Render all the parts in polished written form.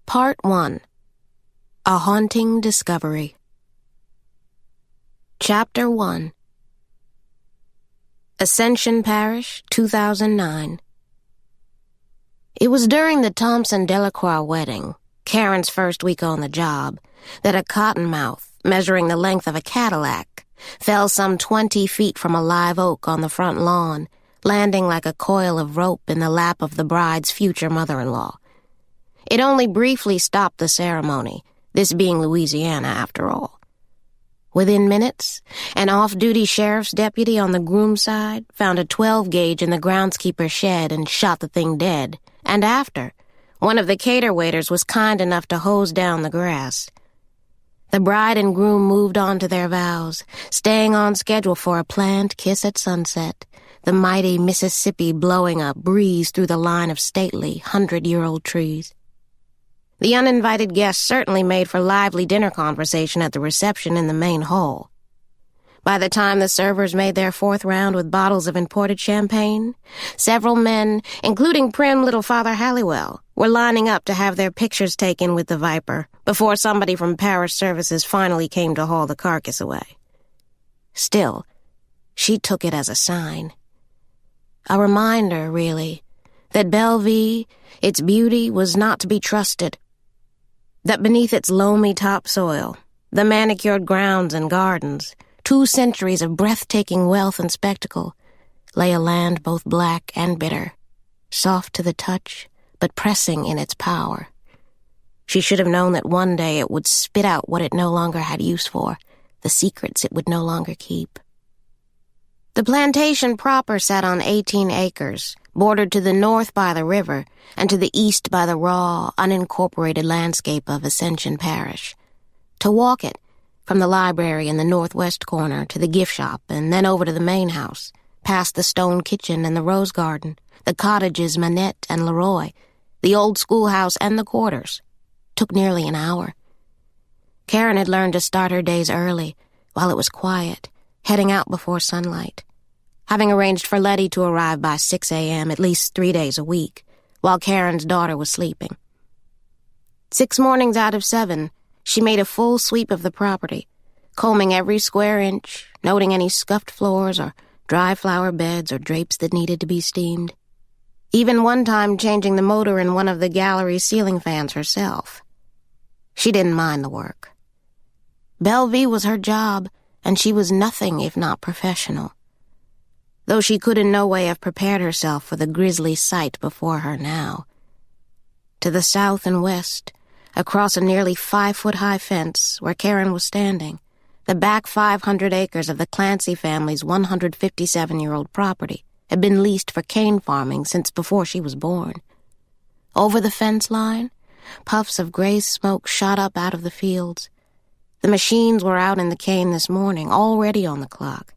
Part 1. A Haunting Discovery. Chapter 1. Ascension Parish, 2009. It was during the Thompson-Delacroix wedding, Caren's first week on the job, that a cottonmouth, measuring the length of a Cadillac, fell some 20 feet from a live oak on the front lawn, landing like a coil of rope in the lap of the bride's future mother-in-law. It only briefly stopped the ceremony, this being Louisiana after all. Within minutes, an off-duty sheriff's deputy on the groom's side found a 12-gauge in the groundskeeper's shed and shot the thing dead, and after, one of the cater waiters was kind enough to hose down the grass. The bride and groom moved on to their vows, staying on schedule for a planned kiss at sunset, the mighty Mississippi blowing a breeze through the line of stately, 100-year-old trees. The uninvited guests certainly made for lively dinner conversation at the reception in the main hall. By the time the servers made their fourth round with bottles of imported champagne, several men, including prim little Father Halliwell, were lining up to have their pictures taken with the Viper before somebody from parish services finally came to haul the carcass away. Still, she took it as a sign. A reminder, really, that Bellevue, its beauty, was not to be trusted. That beneath its loamy topsoil, the manicured grounds and gardens, 2 centuries of breathtaking wealth and spectacle, lay a land both black and bitter, soft to the touch, but pressing in its power. She should have known that one day it would spit out what it no longer had use for, the secrets it would no longer keep. The plantation proper sat on 18 acres, bordered to the north by the river and to the east by the raw, unincorporated landscape of Ascension Parish. To walk it, from the library in the northwest corner to the gift shop and then over to the main house, past the stone kitchen and the rose garden, the cottages Manette and Leroy, the old schoolhouse and the quarters, took nearly an hour. Caren had learned to start her days early, while it was quiet, heading out before sunlight, having arranged for Letty to arrive by 6 a.m. at least 3 days a week, while Caren's daughter was sleeping. 6 mornings out of 7, she made a full sweep of the property, combing every square inch, noting any scuffed floors or dry flower beds or drapes that needed to be steamed. Even one time changing the motor in one of the gallery ceiling fans herself. She didn't mind the work. Bellevue was her job, and she was nothing if not professional, though she could in no way have prepared herself for the grisly sight before her now. To the south and west, across a nearly 5-foot-high fence where Caren was standing, the back 500 acres of the Clancy family's 157-year-old property had been leased for cane farming since before she was born. Over the fence line, puffs of gray smoke shot up out of the fields. The machines were out in the cane this morning, already on the clock.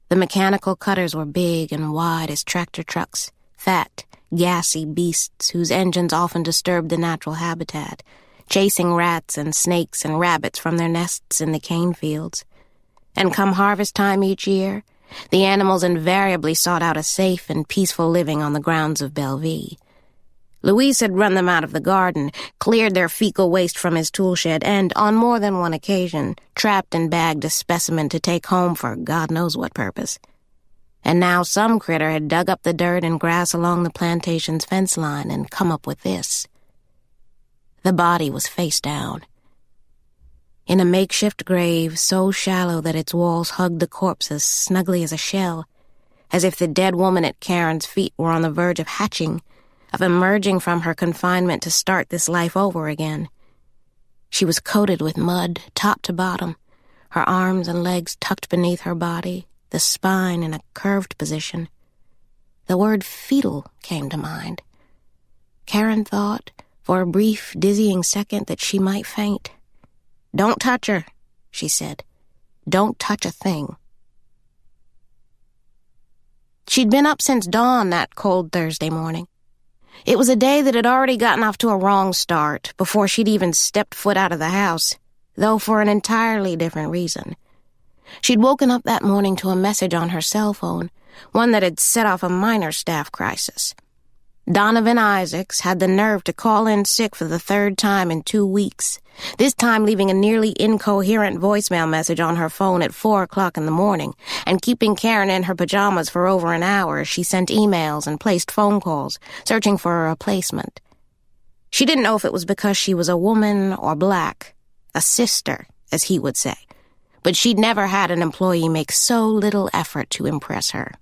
The mechanical cutters were big and wide as tractor trucks, fat, gassy beasts whose engines often disturbed the natural habitat, chasing rats and snakes and rabbits from their nests in the cane fields. And come harvest time each year, the animals invariably sought out a safe and peaceful living on the grounds of Bellevue. Louise had run them out of the garden, cleared their fecal waste from his tool shed, and, on more than one occasion, trapped and bagged a specimen to take home for God knows what purpose. And now some critter had dug up the dirt and grass along the plantation's fence line and come up with this. The body was face down, in a makeshift grave so shallow that its walls hugged the corpse as snugly as a shell, as if the dead woman at Caren's feet were on the verge of hatching, of emerging from her confinement to start this life over again. She was coated with mud, top to bottom, her arms and legs tucked beneath her body, the spine in a curved position. The word fetal came to mind. Caren thought, for a brief, dizzying second, that she might faint. "Don't touch her," she said. "Don't touch a thing." She'd been up since dawn that cold Thursday morning. It was a day that had already gotten off to a wrong start before she'd even stepped foot out of the house, though for an entirely different reason. She'd woken up that morning to a message on her cell phone, one that had set off a minor staff crisis. Donovan Isaacs had the nerve to call in sick for the third time in 2 weeks, this time leaving a nearly incoherent voicemail message on her phone at 4 o'clock in the morning and keeping Caren in her pajamas for over an hour as she sent emails and placed phone calls, searching for a replacement. She didn't know if it was because she was a woman or black, a sister, as he would say, but she'd never had an employee make so little effort to impress her.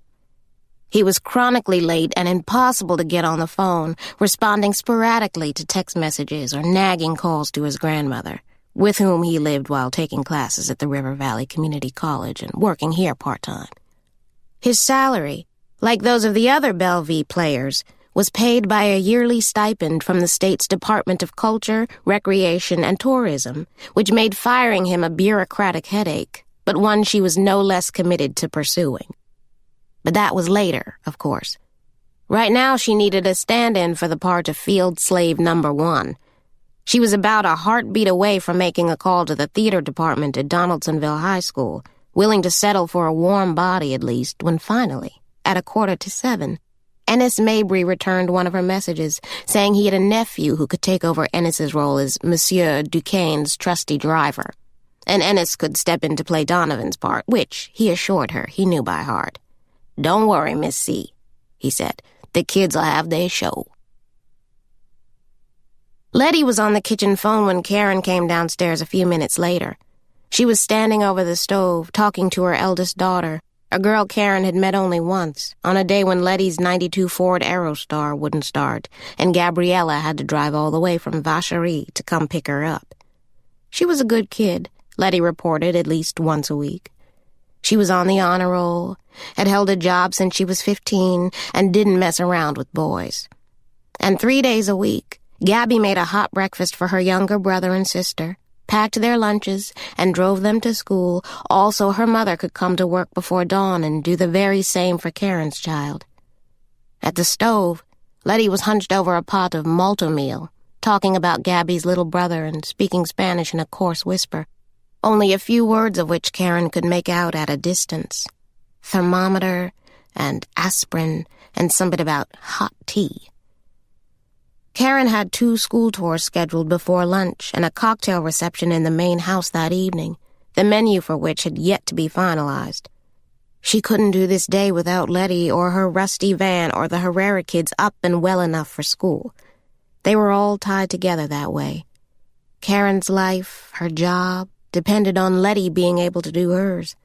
He was chronically late and impossible to get on the phone, responding sporadically to text messages or nagging calls to his grandmother, with whom he lived while taking classes at the River Valley Community College and working here part-time. His salary, like those of the other Bellevue players, was paid by a yearly stipend from the state's Department of Culture, Recreation, and Tourism, which made firing him a bureaucratic headache, but one she was no less committed to pursuing. But that was later, of course. Right now she needed a stand-in for the part of field slave number 1. She was about a heartbeat away from making a call to the theater department at Donaldsonville High School, willing to settle for a warm body at least, when finally, at 6:45, Ennis Mabry returned one of her messages, saying he had a nephew who could take over Ennis's role as Monsieur Duquesne's trusty driver, and Ennis could step in to play Donovan's part, which, he assured her, he knew by heart. "Don't worry, Miss C," he said. "The kids'll have their show." Letty was on the kitchen phone when Caren came downstairs a few minutes later. She was standing over the stove, talking to her eldest daughter, a girl Caren had met only once, on a day when Letty's '92 Ford Aerostar wouldn't start, and Gabriella had to drive all the way from Vacherie to come pick her up. She was a good kid, Letty reported at least once a week. She was on the honor roll, had held a job since she was 15, and didn't mess around with boys. And 3 days a week, Gabby made a hot breakfast for her younger brother and sister, packed their lunches, and drove them to school, all so her mother could come to work before dawn and do the very same for Karen's child. At the stove, Letty was hunched over a pot of malto meal, talking about Gabby's little brother and speaking Spanish in a coarse whisper, only a few words of which Caren could make out at a distance. Thermometer and aspirin and something about hot tea. Caren had 2 school tours scheduled before lunch and a cocktail reception in the main house that evening, the menu for which had yet to be finalized. She couldn't do this day without Letty or her rusty van or the Herrera kids up and well enough for school. They were all tied together that way. Karen's life, her job, depended on Letty being able to do hers.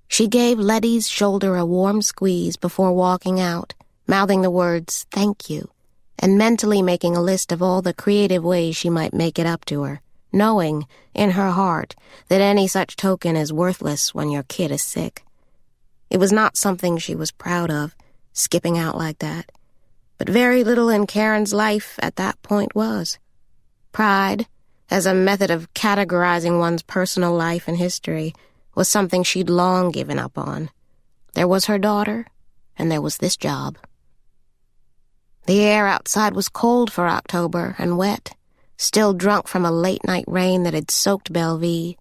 She gave Letty's shoulder a warm squeeze before walking out, mouthing the words, "Thank you," and mentally making a list of all the creative ways she might make it up to her, knowing, in her heart, that any such token is worthless when your kid is sick. It was not something she was proud of, skipping out like that, but very little in Karen's life at that point was. Pride, as a method of categorizing one's personal life and history, was something she'd long given up on. There was her daughter, and there was this job. The air outside was cold for October and wet, still drunk from a late-night rain that had soaked Bellevue,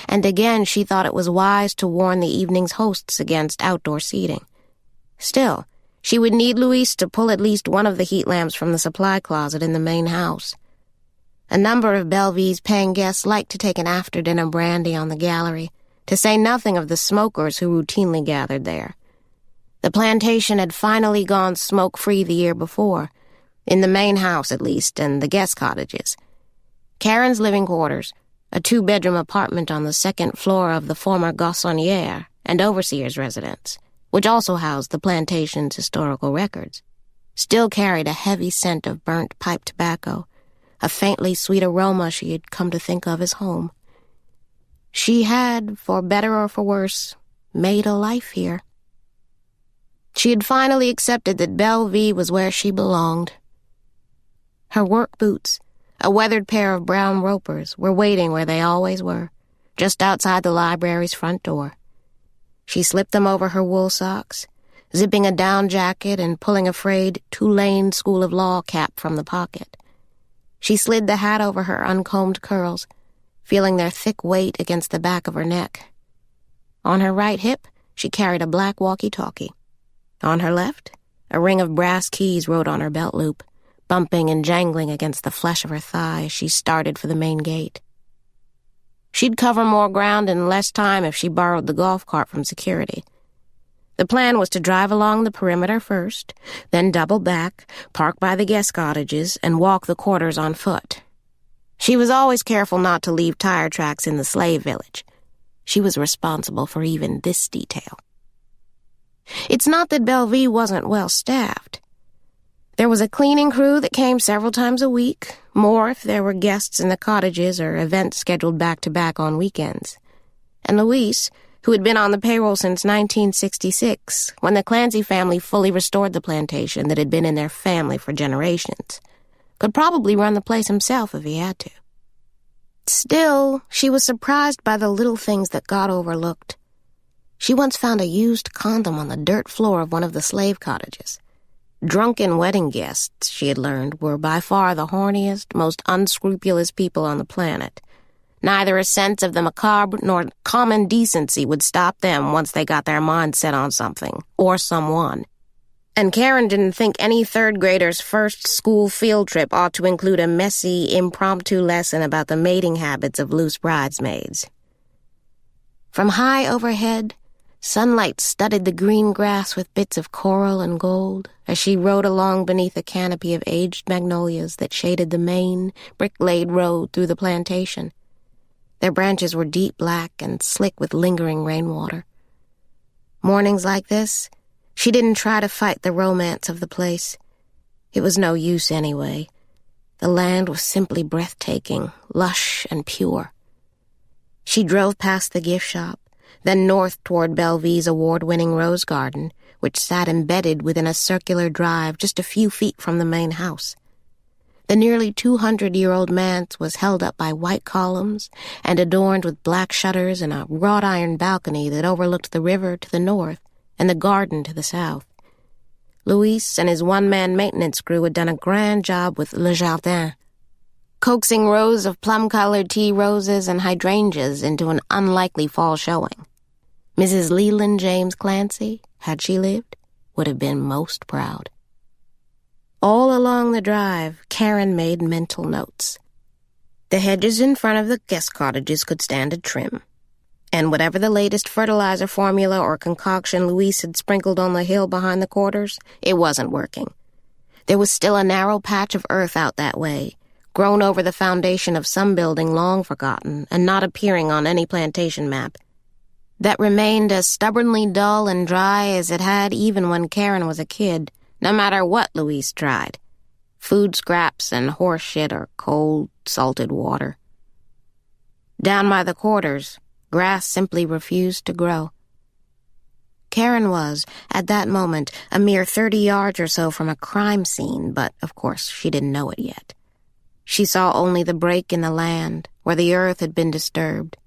and again she thought it was wise to warn the evening's hosts against outdoor seating. Still, she would need Luis to pull at least one of the heat lamps from the supply closet in the main house. A number of Bellevue's paying guests liked to take an after-dinner brandy on the gallery, to say nothing of the smokers who routinely gathered there. The plantation had finally gone smoke-free the year before, in the main house at least, and the guest cottages. Karen's living quarters, a 2-bedroom apartment on the 2nd floor of the former garçonnière and overseer's residence, which also housed the plantation's historical records, still carried a heavy scent of burnt pipe tobacco, a faintly sweet aroma she had come to think of as home. She had, for better or for worse, made a life here. She had finally accepted that Bellevue was where she belonged. Her work boots, a weathered pair of brown ropers, were waiting where they always were, just outside the library's front door. She slipped them over her wool socks, zipping a down jacket and pulling a frayed Tulane School of Law cap from the pocket. She slid the hat over her uncombed curls, feeling their thick weight against the back of her neck. On her right hip, she carried a black walkie-talkie. On her left, A ring of brass keys rode on her belt loop, bumping and jangling against the flesh of her thigh as she started for the main gate. She'd cover more ground in less time if she borrowed the golf cart from security. The plan was to drive along the perimeter first, then double back, park by the guest cottages, and walk the quarters on foot. She was always careful not to leave tire tracks in the slave village. She was responsible for even this detail. It's not that Bellevue wasn't well-staffed. There was a cleaning crew that came several times a week, more if there were guests in the cottages or events scheduled back-to-back on weekends. And Louise, who had been on the payroll since 1966, when the Clancy family fully restored the plantation that had been in their family for generations, could probably run the place himself if he had to. Still, she was surprised by the little things that got overlooked. She once found a used condom on the dirt floor of one of the slave cottages. Drunken wedding guests, she had learned, were by far the horniest, most unscrupulous people on the planet. Neither a sense of the macabre nor common decency would stop them once they got their minds set on something, or someone. And Caren didn't think any third grader's first school field trip ought to include a messy, impromptu lesson about the mating habits of loose bridesmaids. From high overhead, sunlight studded the green grass with bits of coral and gold as she rode along beneath a canopy of aged magnolias that shaded the main, brick-laid road through the plantation. Their branches were deep black and slick with lingering rainwater. Mornings like this, she didn't try to fight the romance of the place. It was no use anyway. The land was simply breathtaking, lush and pure. She drove past the gift shop, then north toward Bellevue's award-winning rose garden, which sat embedded within a circular drive just a few feet from the main house. The nearly 200-year-old manse was held up by white columns and adorned with black shutters and a wrought-iron balcony that overlooked the river to the north and the garden to the south. Luis and his one-man maintenance crew had done a grand job with Le Jardin, coaxing rows of plum-colored tea roses and hydrangeas into an unlikely fall showing. Mrs. Leland James Clancy, had she lived, would have been most proud. All along the drive, Caren made mental notes. The hedges in front of the guest cottages could stand a trim, and whatever the latest fertilizer formula or concoction Luis had sprinkled on the hill behind the quarters, it wasn't working. There was still a narrow patch of earth out that way, grown over the foundation of some building long forgotten and not appearing on any plantation map, that remained as stubbornly dull and dry as it had even when Caren was a kid, no matter what Luis tried. Food scraps and horse shit or cold, salted water. Down by the quarters, grass simply refused to grow. Caren was, at that moment, a mere 30 yards or so from a crime scene, but, of course, she didn't know it yet. She saw only the break in the land, where the earth had been disturbed.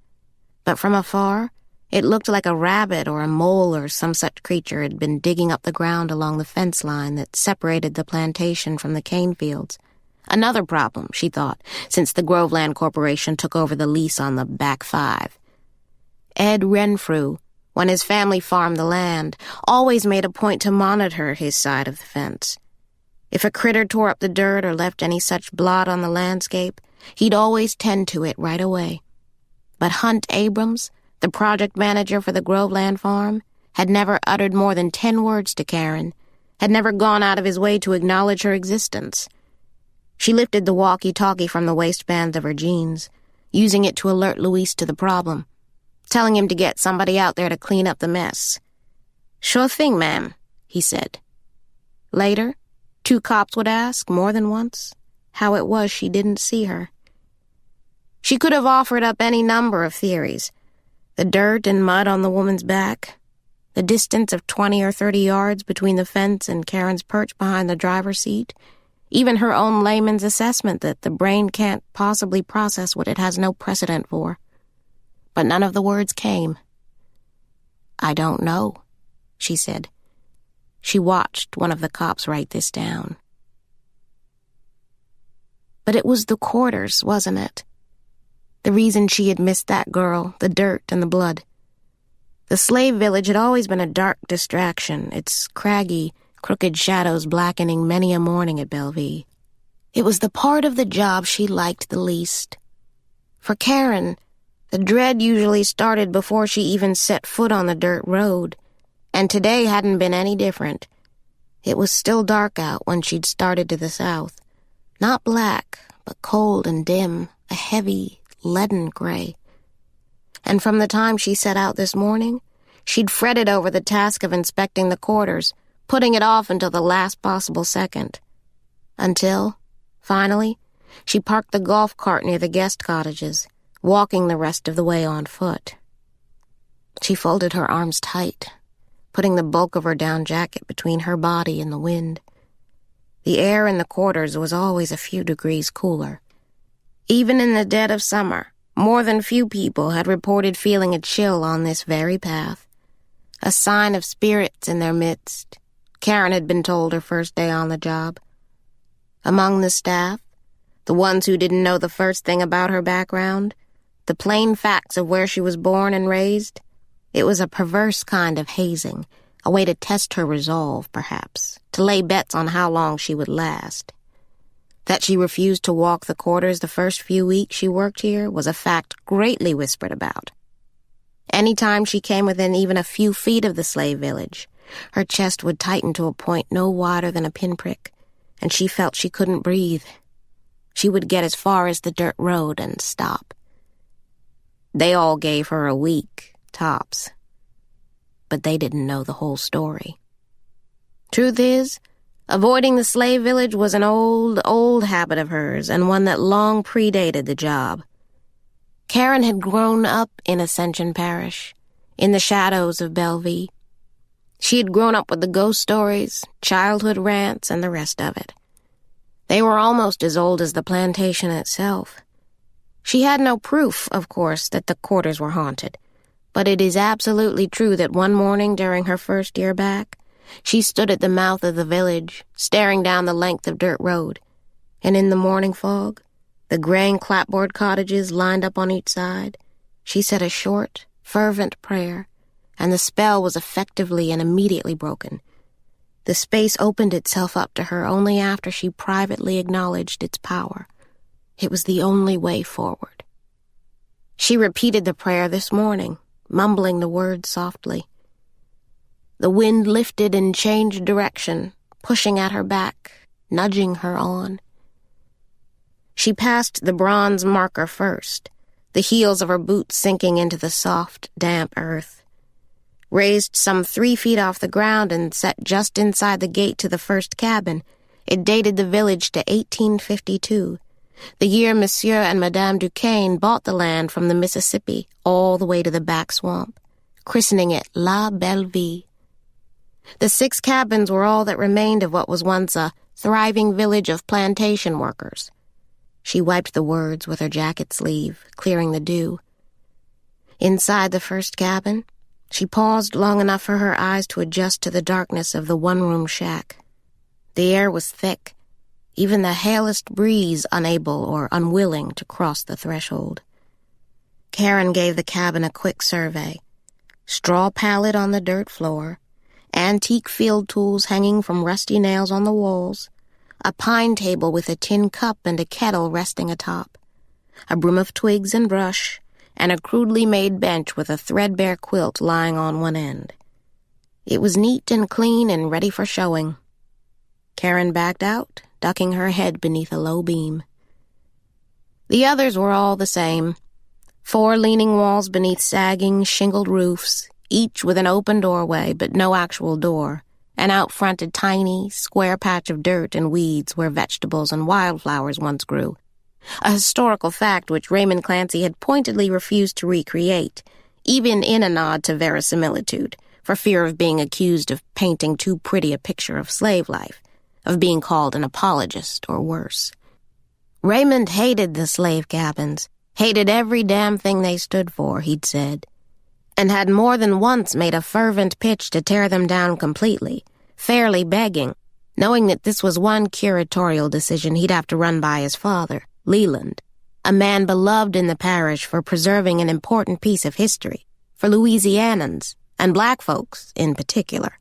But from afar, it looked like a rabbit or a mole or some such creature had been digging up the ground along the fence line that separated the plantation from the cane fields. Another problem, she thought, since the Groveland Corporation took over the lease on the back 5. Ed Renfrew, when his family farmed the land, always made a point to monitor his side of the fence. If a critter tore up the dirt or left any such blot on the landscape, he'd always tend to it right away. But Hunt Abrams, the project manager for the Groveland farm, had never uttered more than 10 words to Caren, had never gone out of his way to acknowledge her existence. She lifted the walkie-talkie from the waistbands of her jeans, using it to alert Luis to the problem, telling him to get somebody out there to clean up the mess. "Sure thing, ma'am," he said. Later, 2 cops would ask, more than once, how it was she didn't see her. She could have offered up any number of theories. The dirt and mud on the woman's back, the distance of 20 or 30 yards between the fence and Karen's perch behind the driver's seat, even her own layman's assessment that the brain can't possibly process what it has no precedent for. But none of the words came. "I don't know," she said. She watched one of the cops write this down. But it was the quarters, wasn't it? The reason she had missed that girl, the dirt and the blood. The slave village had always been a dark distraction, its craggy, crooked shadows blackening many a morning at Bellevue. It was the part of the job she liked the least. For Caren, the dread usually started before she even set foot on the dirt road, and today hadn't been any different. It was still dark out when she'd started to the south. Not black, but cold and dim, a heavy, leaden gray. And from the time she set out this morning, she'd fretted over the task of inspecting the quarters, putting it off until the last possible second. Until, finally, she parked the golf cart near the guest cottages, walking the rest of the way on foot. She folded her arms tight, putting the bulk of her down jacket between her body and the wind. The air in the quarters was always a few degrees cooler. Even in the dead of summer, more than few people had reported feeling a chill on this very path. A sign of spirits in their midst, Caren had been told her first day on the job. Among the staff, the ones who didn't know the first thing about her background, the plain facts of where she was born and raised, it was a perverse kind of hazing, a way to test her resolve, perhaps, to lay bets on how long she would last. That she refused to walk the quarters the first few weeks she worked here was a fact greatly whispered about. Any time she came within even a few feet of the slave village, her chest would tighten to a point no wider than a pinprick, and she felt she couldn't breathe. She would get as far as the dirt road and stop. They all gave her a week, tops. But they didn't know the whole story. Truth is, avoiding the slave village was an old habit of hers, and one that long predated the job. Caren had grown up in Ascension Parish, in the shadows of Bellevue. She had grown up with the ghost stories, childhood rants, and the rest of it. They were almost as old as the plantation itself. She had no proof, of course, that the quarters were haunted, but it is absolutely true that one morning during her first year back, she stood at the mouth of the village, staring down the length of dirt road, and in the morning fog, the graying clapboard cottages lined up on each side, she said a short, fervent prayer, and the spell was effectively and immediately broken. The space opened itself up to her only after she privately acknowledged its power. It was the only way forward. She repeated the prayer this morning, mumbling the words softly. The wind lifted and changed direction, pushing at her back, nudging her on. She passed the bronze marker first, the heels of her boots sinking into the soft, damp earth. Raised some 3 feet off the ground and set just inside the gate to the first cabin, it dated the village to 1852, the year Monsieur and Madame Duquesne bought the land from the Mississippi all the way to the back swamp, christening it La Belle Vie. The 6 cabins were all that remained of what was once a thriving village of plantation workers. She wiped the words with her jacket sleeve, clearing the dew. Inside the first cabin, she paused long enough for her eyes to adjust to the darkness of the one-room shack. The air was thick, even the hailest breeze unable or unwilling to cross the threshold. Caren gave the cabin a quick survey. Straw pallet on the dirt floor, antique field tools hanging from rusty nails on the walls, a pine table with a tin cup and a kettle resting atop, a broom of twigs and brush, and a crudely made bench with a threadbare quilt lying on one end. It was neat and clean and ready for showing. Caren backed out, ducking her head beneath a low beam. The others were all the same. 4 leaning walls beneath sagging, shingled roofs, each with an open doorway but no actual door, and out front a tiny, square patch of dirt and weeds where vegetables and wildflowers once grew, a historical fact which Raymond Clancy had pointedly refused to recreate, even in a nod to verisimilitude, for fear of being accused of painting too pretty a picture of slave life, of being called an apologist or worse. Raymond hated the slave cabins, hated every damn thing they stood for, he'd said, and had more than once made a fervent pitch to tear them down completely, fairly begging, knowing that this was one curatorial decision he'd have to run by his father, Leland, a man beloved in the parish for preserving an important piece of history, for Louisianans, and black folks in particular.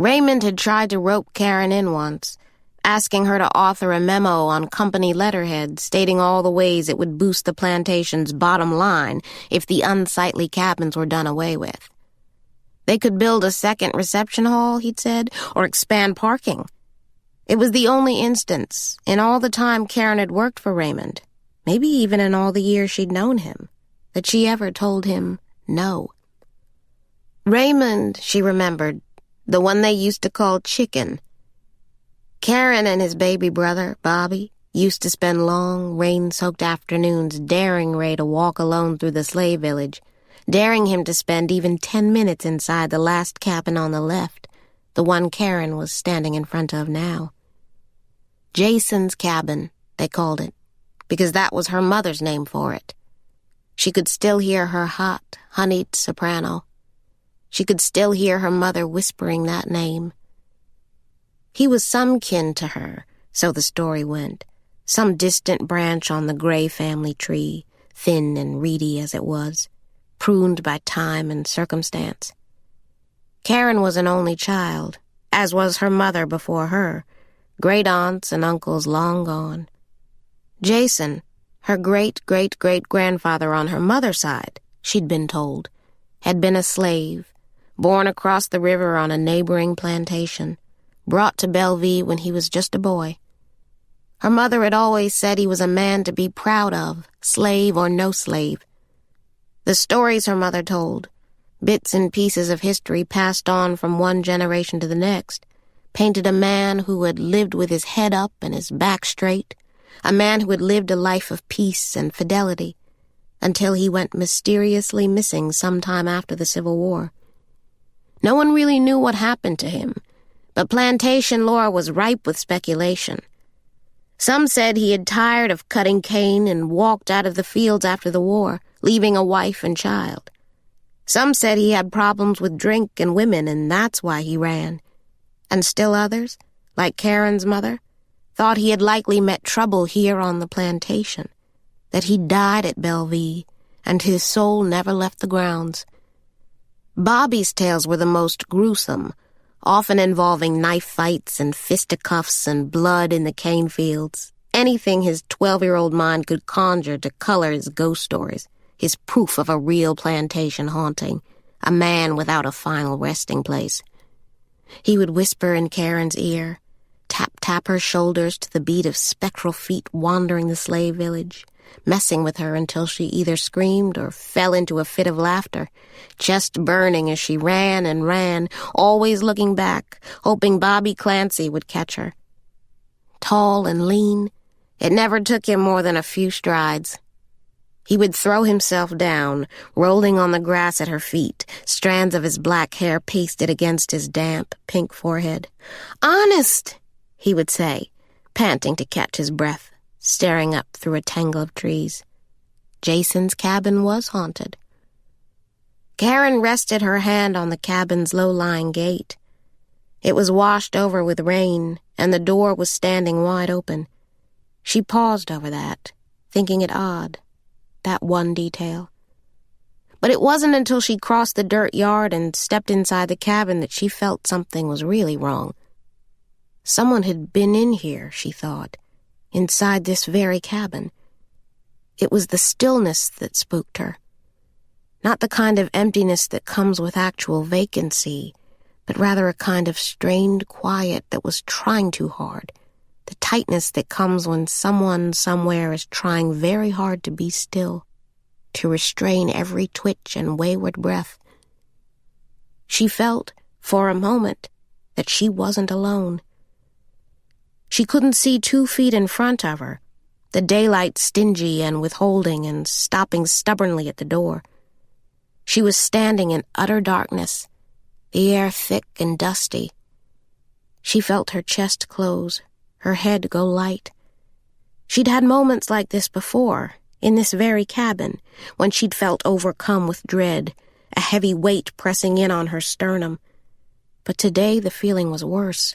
Raymond had tried to rope Caren in once, asking her to author a memo on company letterhead stating all the ways it would boost the plantation's bottom line if the unsightly cabins were done away with. They could build a second reception hall, he'd said, or expand parking. It was the only instance, in all the time Caren had worked for Raymond, maybe even in all the years she'd known him, that she ever told him no. Raymond, she remembered, the one they used to call Chicken. Caren and his baby brother, Bobby, used to spend long, rain-soaked afternoons daring Ray to walk alone through the slave village, daring him to spend even 10 minutes inside the last cabin on the left, the one Caren was standing in front of now. Jason's cabin, they called it, because that was her mother's name for it. She could still hear her hot, honeyed soprano. She could still hear her mother whispering that name. He was some kin to her, so the story went, some distant branch on the Gray family tree, thin and reedy as it was, pruned by time and circumstance. Caren was an only child, as was her mother before her, great aunts and uncles long gone. Jason, her great-great-great-grandfather on her mother's side, she'd been told, had been a slave, born across the river on a neighboring plantation, brought to Bellevue when he was just a boy. Her mother had always said he was a man to be proud of, slave or no slave. The stories her mother told, bits and pieces of history passed on from one generation to the next, painted a man who had lived with his head up and his back straight, a man who had lived a life of peace and fidelity, until he went mysteriously missing sometime after the Civil War. No one really knew what happened to him, but plantation lore was ripe with speculation. Some said he had tired of cutting cane and walked out of the fields after the war, leaving a wife and child. Some said he had problems with drink and women, and that's why he ran. And still others, like Caren's mother, thought he had likely met trouble here on the plantation, that he died at Bellevue, and his soul never left the grounds. Bobby's tales were the most gruesome, often involving knife fights and fisticuffs and blood in the cane fields, anything his 12-year-old mind could conjure to color his ghost stories, his proof of a real plantation haunting, a man without a final resting place. He would whisper in Caren's ear, tap her shoulders to the beat of spectral feet wandering the slave village, messing with her until she either screamed or fell into a fit of laughter, chest burning as she ran and ran, always looking back, hoping Bobby Clancy would catch her. Tall and lean, it never took him more than a few strides. He would throw himself down, rolling on the grass at her feet, strands of his black hair pasted against his damp, pink forehead. "Honest," he would say, panting to catch his breath, staring up through a tangle of trees. Jason's cabin was haunted. Caren rested her hand on the cabin's low-lying gate. It was washed over with rain, and the door was standing wide open. She paused over that, thinking it odd, that one detail. But it wasn't until she crossed the dirt yard and stepped inside the cabin that she felt something was really wrong. Someone had been in here, she thought, inside this very cabin. It was the stillness that spooked her. Not the kind of emptiness that comes with actual vacancy, but rather a kind of strained quiet that was trying too hard, the tightness that comes when someone somewhere is trying very hard to be still, to restrain every twitch and wayward breath. She felt, for a moment, that she wasn't alone. She couldn't see 2 feet in front of her, the daylight stingy and withholding and stopping stubbornly at the door. She was standing in utter darkness, the air thick and dusty. She felt her chest close, her head go light. She'd had moments like this before, in this very cabin, when she'd felt overcome with dread, a heavy weight pressing in on her sternum. But today the feeling was worse.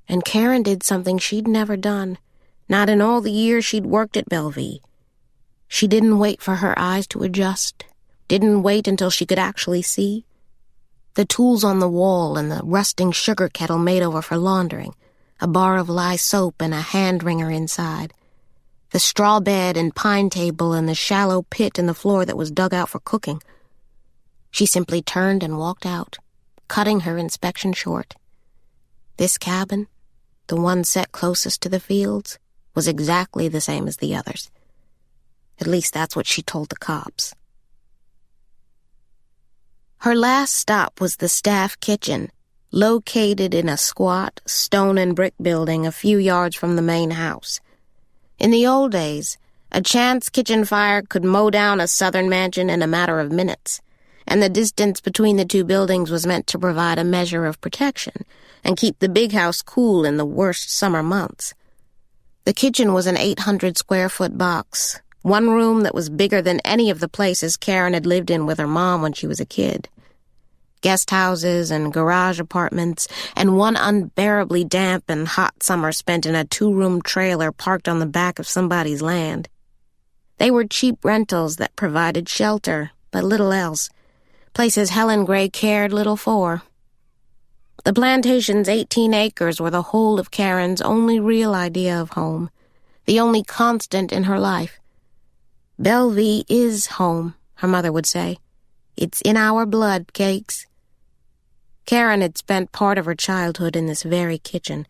And Caren did something she'd never done, not in all the years she'd worked at Bellevue. She didn't wait for her eyes to adjust, didn't wait until she could actually see. The tools on the wall and the rusting sugar kettle made over for laundering, a bar of lye soap and a hand wringer inside, the straw bed and pine table and the shallow pit in the floor that was dug out for cooking. She simply turned and walked out, cutting her inspection short. This cabin, the one set closest to the fields, was exactly the same as the others. At least that's what she told the cops. Her last stop was the staff kitchen, located in a squat, stone and brick building a few yards from the main house. In the old days, a chance kitchen fire could mow down a southern mansion in a matter of minutes, and the distance between the two buildings was meant to provide a measure of protection and keep the big house cool in the worst summer months. The kitchen was an 800-square-foot box, one room that was bigger than any of the places Caren had lived in with her mom when she was a kid. Guest houses and garage apartments, and one unbearably damp and hot summer spent in a 2-room trailer parked on the back of somebody's land. They were cheap rentals that provided shelter, but little else, places Caren Gray cared little for. The plantation's 18 acres were the whole of Caren's only real idea of home, the only constant in her life. "Bellevue is home," her mother would say. "It's in our blood, Cakes." Caren had spent part of her childhood in this very kitchen,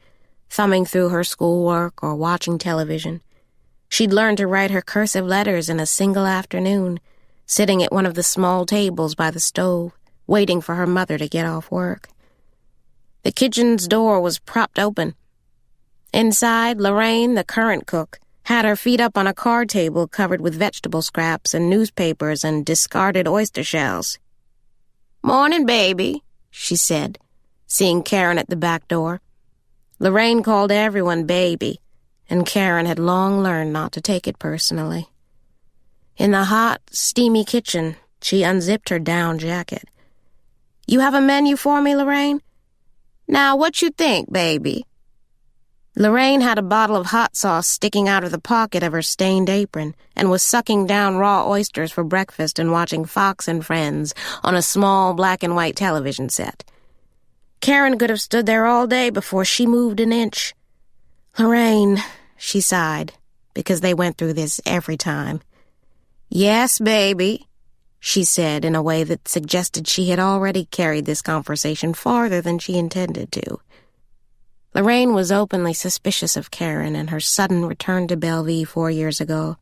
thumbing through her schoolwork or watching television. She'd learned to write her cursive letters in a single afternoon, sitting at one of the small tables by the stove, waiting for her mother to get off work. The kitchen's door was propped open. Inside, Lorraine, the current cook, had her feet up on a card table covered with vegetable scraps and newspapers and discarded oyster shells. "Morning, baby," she said, seeing Caren at the back door. Lorraine called everyone baby, and Caren had long learned not to take it personally. In the hot, steamy kitchen, she unzipped her down jacket. "You have a menu for me, Lorraine? Now, what you think, baby?" Lorraine had a bottle of hot sauce sticking out of the pocket of her stained apron and was sucking down raw oysters for breakfast and watching Fox and Friends on a small black-and-white television set. Caren could have stood there all day before she moved an inch. "Lorraine," she sighed, because they went through this every time. "Yes, baby," she said in a way that suggested she had already carried this conversation farther than she intended to. Lorraine was openly suspicious of Caren and her sudden return to Bellevue 4 years ago.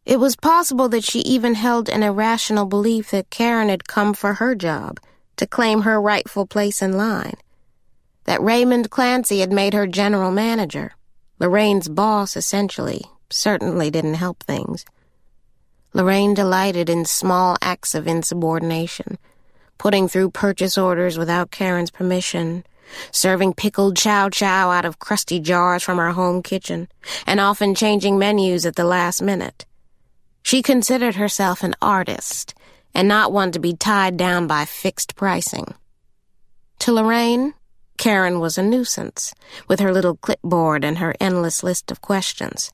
It was possible that she even held an irrational belief that Caren had come for her job, to claim her rightful place in line. That Raymond Clancy had made her general manager, Lorraine's boss essentially, certainly didn't help things. Lorraine delighted in small acts of insubordination, putting through purchase orders without Caren's permission, serving pickled chow-chow out of crusty jars from her home kitchen, and often changing menus at the last minute. She considered herself an artist, and not one to be tied down by fixed pricing. To Lorraine, Caren was a nuisance, with her little clipboard and her endless list of questions.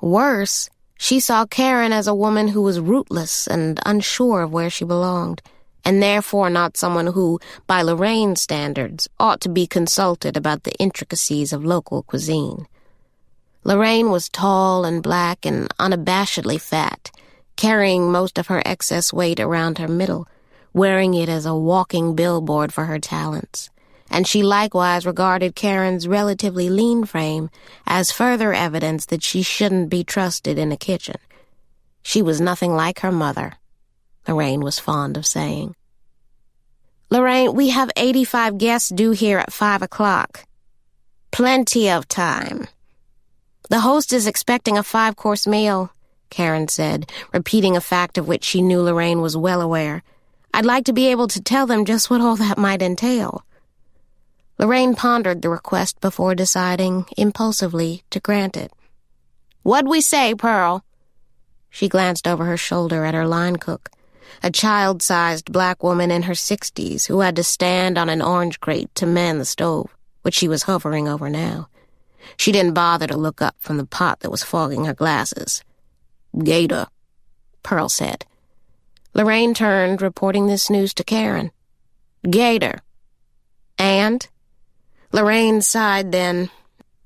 Worse, she saw Caren as a woman who was rootless and unsure of where she belonged, and therefore not someone who, by Lorraine's standards, ought to be consulted about the intricacies of local cuisine. Lorraine was tall and black and unabashedly fat, carrying most of her excess weight around her middle, wearing it as a walking billboard for her talents. And she likewise regarded Caren's relatively lean frame as further evidence that she shouldn't be trusted in a kitchen. She was nothing like her mother, Lorraine was fond of saying. "Lorraine, we have 85 guests due here at 5 o'clock. "Plenty of time." "The host is expecting a 5-course meal," Caren said, repeating a fact of which she knew Lorraine was well aware. "I'd like to be able to tell them just what all that might entail." Lorraine pondered the request before deciding, impulsively, to grant it. "What'd we say, Pearl?" She glanced over her shoulder at her line cook, a child-sized black woman in her 60s who had to stand on an orange crate to man the stove, which she was hovering over now. She didn't bother to look up from the pot that was fogging her glasses. "Gator," Pearl said. Lorraine turned, reporting this news to Caren. Gator. And? Lorraine sighed then,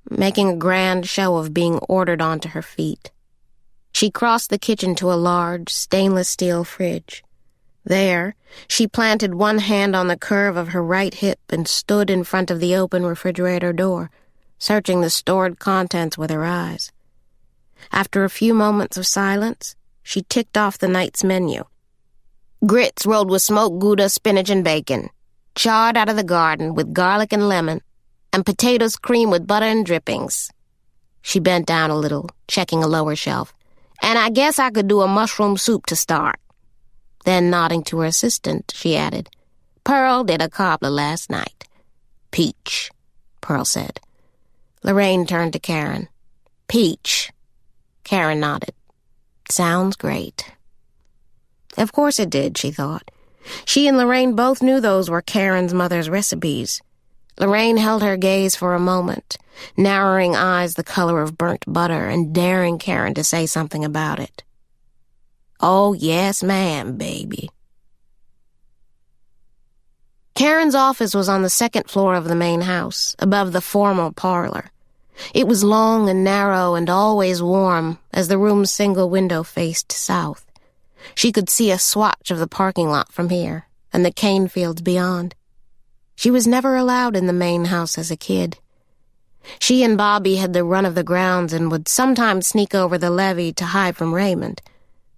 making a grand show of being ordered onto her feet. She crossed the kitchen to a large, stainless steel fridge. There, she planted one hand on the curve of her right hip and stood in front of the open refrigerator door, searching the stored contents with her eyes. After a few moments of silence, she ticked off the night's menu. Grits rolled with smoked Gouda, spinach, and bacon, charred out of the garden with garlic and lemon, and potatoes creamed with butter and drippings. She bent down a little, checking a lower shelf. And I guess I could do a mushroom soup to start. Then, nodding to her assistant, she added, Pearl did a cobbler last night. Peach, Pearl said. Lorraine turned to Caren. Peach. Caren nodded. Sounds great. Of course it did, she thought. She and Lorraine both knew those were Karen's mother's recipes. Lorraine held her gaze for a moment, narrowing eyes the color of burnt butter and daring Caren to say something about it. Oh, yes, ma'am, baby. Karen's office was on the second floor of the main house, above the formal parlor. It was long and narrow and always warm, as the room's single window faced south. She could see a swatch of the parking lot from here, and the cane fields beyond. She was never allowed in the main house as a kid. She and Bobby had the run of the grounds and would sometimes sneak over the levee to hide from Raymond,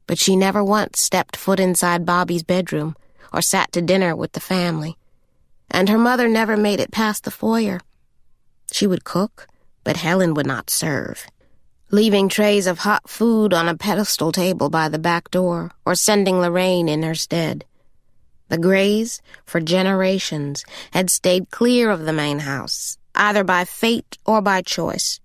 but she never once stepped foot inside Bobby's bedroom or sat to dinner with the family. And her mother never made it past the foyer. She would cook, but Helen would not serve, leaving trays of hot food on a pedestal table by the back door or sending Lorraine in her stead. The Grays, for generations, had stayed clear of the main house, either by fate or by choice.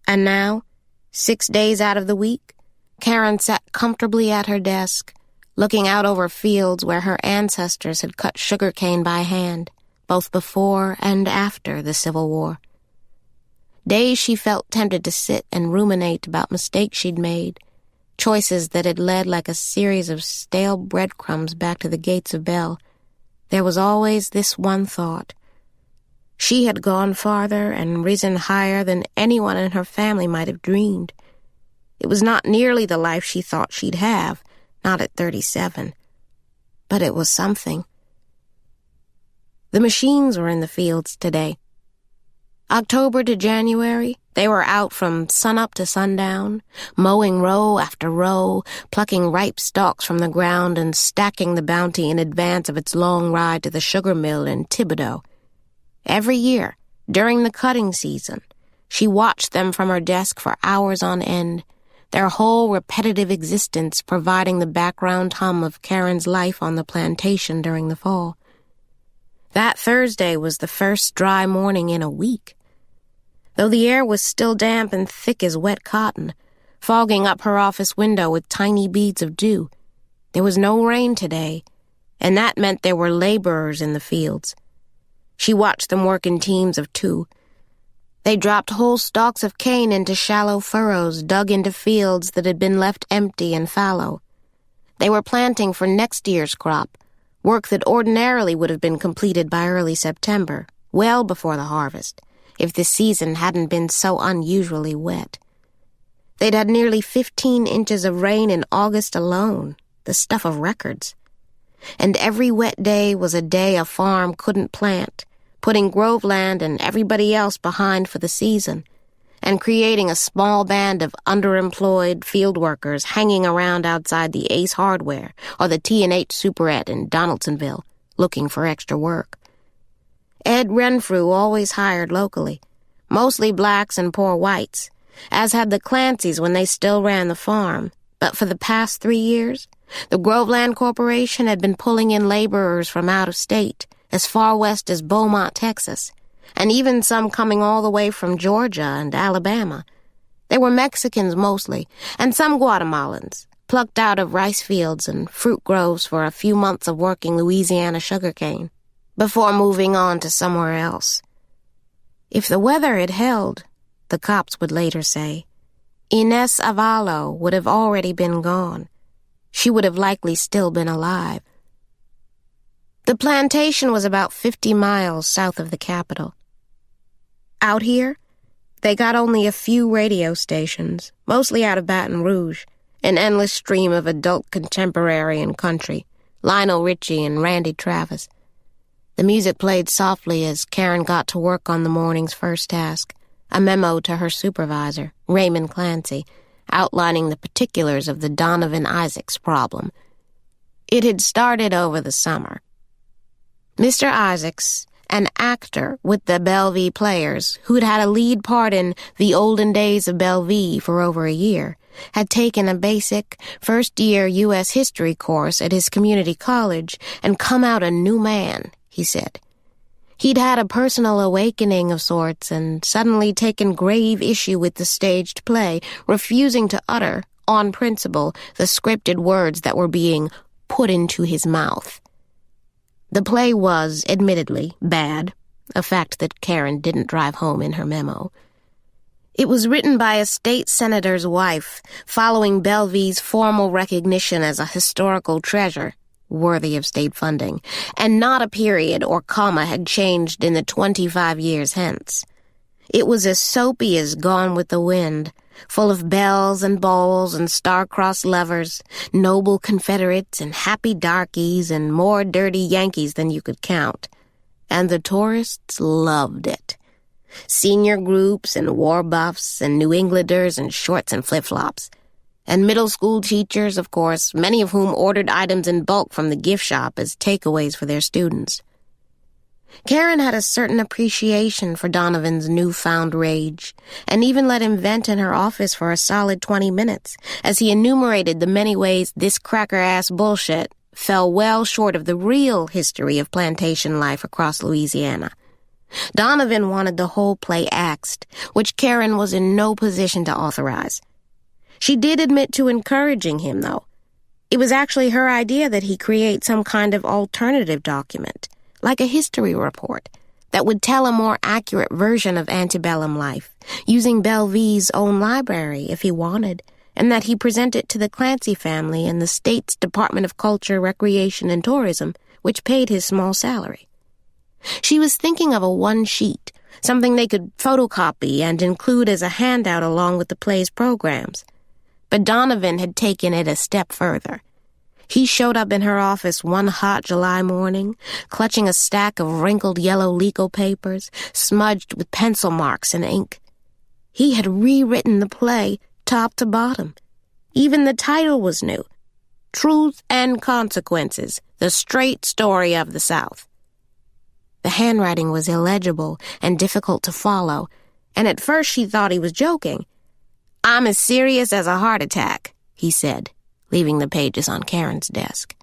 And now, 6 days out of the week, Caren sat comfortably at her desk, looking out over fields where her ancestors had cut sugarcane by hand, both before and after the Civil War. Days she felt tempted to sit and ruminate about mistakes she'd made, choices that had led like a series of stale breadcrumbs back to the gates of Bel. There was always this one thought. She had gone farther and risen higher than anyone in her family might have dreamed. It was not nearly the life she thought she'd have, not at 37. But it was something. The machines were in the fields today. October to January, they were out from sunup to sundown, mowing row after row, plucking ripe stalks from the ground and stacking the bounty in advance of its long ride to the sugar mill in Thibodaux. Every year, during the cutting season, she watched them from her desk for hours on end, their whole repetitive existence providing the background hum of Karen's life on the plantation during the fall. That Thursday was the first dry morning in a week. Though the air was still damp and thick as wet cotton, fogging up her office window with tiny beads of dew, there was no rain today, and that meant there were laborers in the fields. She watched them work in teams of 2. They dropped whole stalks of cane into shallow furrows dug into fields that had been left empty and fallow. They were planting for next year's crop, work that ordinarily would have been completed by early September, well before the harvest, if the season hadn't been so unusually wet. They'd had nearly 15 inches of rain in August alone, the stuff of records. And every wet day was a day a farm couldn't plant, putting Groveland and everybody else behind for the season, and creating a small band of underemployed field workers hanging around outside the Ace Hardware or the T&H Superette in Donaldsonville, looking for extra work. Ed Renfrew always hired locally, mostly blacks and poor whites, as had the Clancys when they still ran the farm. But for the past 3 years, the Groveland Corporation had been pulling in laborers from out of state, as far west as Beaumont, Texas, and even some coming all the way from Georgia and Alabama. They were Mexicans mostly, and some Guatemalans, plucked out of rice fields and fruit groves for a few months of working Louisiana sugarcane, before moving on to somewhere else. If the weather had held, the cops would later say, Inez Avalo would have already been gone. She would have likely still been alive. The plantation was about 50 miles south of the capital. Out here, they got only a few radio stations, mostly out of Baton Rouge, an endless stream of adult contemporary and country, Lionel Richie and Randy Travis. The music played softly as Caren got to work on the morning's first task, a memo to her supervisor, Raymond Clancy, outlining the particulars of the Donovan Isaacs problem. It had started over the summer. Mr. Isaacs, an actor with the Bellevue Players, who'd had a lead part in The Olden Days of Bellevue for over a year, had taken a basic first-year U.S. history course at his community college and come out a new man, he said. He'd had a personal awakening of sorts and suddenly taken grave issue with the staged play, refusing to utter, on principle, the scripted words that were being put into his mouth. The play was, admittedly, bad, a fact that Caren didn't drive home in her memo. It was written by a state senator's wife, following Bellevue's formal recognition as a historical treasure, worthy of state funding, and not a period or comma had changed in the 25 years hence. It was as soapy as Gone with the Wind, full of bells and bowls and star-crossed lovers, noble Confederates and happy darkies and more dirty Yankees than you could count. And the tourists loved it. Senior groups and war buffs and New Englanders in shorts and flip-flops. And middle school teachers, of course, many of whom ordered items in bulk from the gift shop as takeaways for their students. Caren had a certain appreciation for Donovan's newfound rage, and even let him vent in her office for a solid 20 minutes, as he enumerated the many ways this cracker-ass bullshit fell well short of the real history of plantation life across Louisiana. Donovan wanted the whole play axed, which Caren was in no position to authorize. She did admit to encouraging him, though. It was actually her idea that he create some kind of alternative document, like a history report, that would tell a more accurate version of antebellum life, using Bellevue's own library if he wanted, and that he present it to the Clancy family and the state's Department of Culture, Recreation, and Tourism, which paid his small salary. She was thinking of a one-sheet, something they could photocopy and include as a handout along with the play's programs. But Donovan had taken it a step further. He showed up in her office one hot July morning, clutching a stack of wrinkled yellow legal papers, smudged with pencil marks and ink. He had rewritten the play, top to bottom. Even the title was new. Truth and Consequences, the Straight Story of the South. The handwriting was illegible and difficult to follow, and at first she thought he was joking. "I'm as serious as a heart attack," he said, leaving the pages on Caren's desk.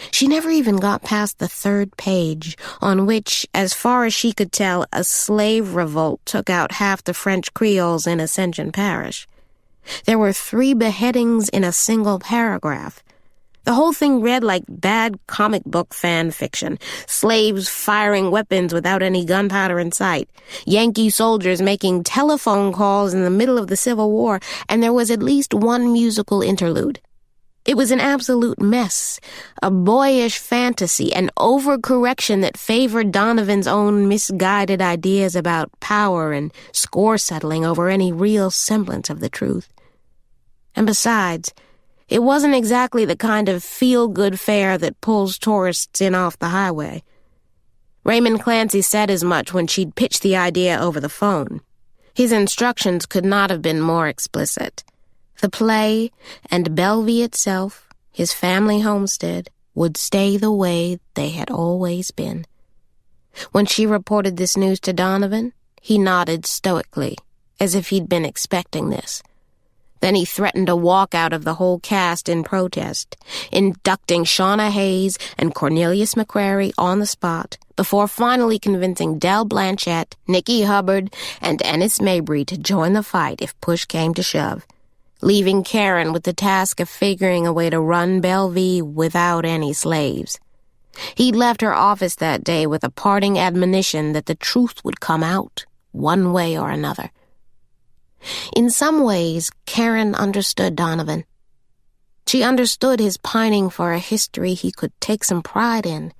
She never even got past the third page, on which, as far as she could tell, a slave revolt took out half the French Creoles in Ascension Parish. There were 3 beheadings in a single paragraph. The whole thing read like bad comic book fan fiction. Slaves firing weapons without any gunpowder in sight. Yankee soldiers making telephone calls in the middle of the Civil War, and there was at least one musical interlude. It was an absolute mess, a boyish fantasy, an overcorrection that favored Donovan's own misguided ideas about power and score settling over any real semblance of the truth. And besides, it wasn't exactly the kind of feel-good fare that pulls tourists in off the highway. Raymond Clancy said as much when she'd pitched the idea over the phone. His instructions could not have been more explicit. The play and Bellevue itself, his family homestead, would stay the way they had always been. When she reported this news to Donovan, he nodded stoically, as if he'd been expecting this. Then he threatened a walkout of the whole cast in protest, inducting Shauna Hayes and Cornelius McCrary on the spot, before finally convincing Del Blanchett, Nikki Hubbard, and Ennis Mabry to join the fight if push came to shove, leaving Caren with the task of figuring a way to run Bellevue without any slaves. He'd left her office that day with a parting admonition that the truth would come out, one way or another. In some ways, Caren understood Donovan. She understood his pining for a history he could take some pride in,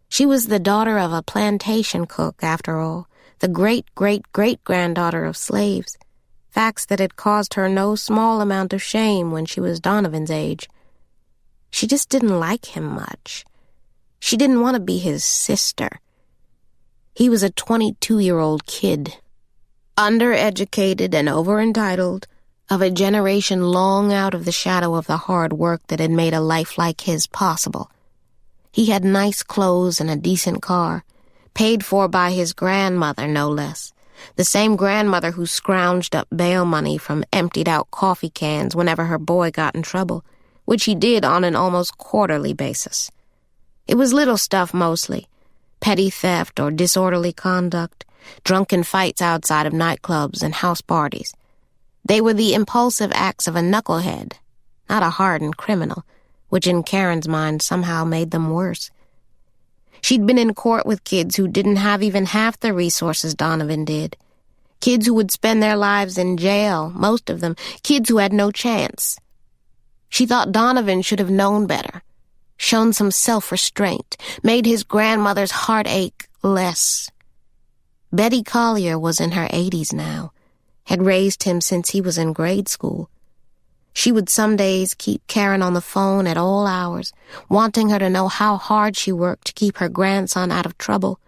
She was the daughter of a plantation cook, after all, the great-great-great-granddaughter of slaves, facts that had caused her no small amount of shame when she was Donovan's age. She just didn't like him much. She didn't want to be his sister. He was a 22-year-old kid, undereducated and over-entitled, of a generation long out of the shadow of the hard work that had made a life like his possible. He had nice clothes and a decent car, paid for by his grandmother, no less, the same grandmother who scrounged up bail money from emptied-out coffee cans whenever her boy got in trouble, which he did on an almost quarterly basis. It was little stuff mostly, petty theft or disorderly conduct, drunken fights outside of nightclubs and house parties. They were the impulsive acts of a knucklehead, not a hardened criminal, which in Caren's mind somehow made them worse. She'd been in court with kids who didn't have even half the resources Donovan did. Kids who would spend their lives in jail, most of them, kids who had no chance. She thought Donovan should have known better, shown some self-restraint, made his grandmother's heartache less. Betty Collier was in her 80s now, had raised him since he was in grade school. She would some days keep Caren on the phone at all hours, wanting her to know how hard she worked to keep her grandson out of trouble,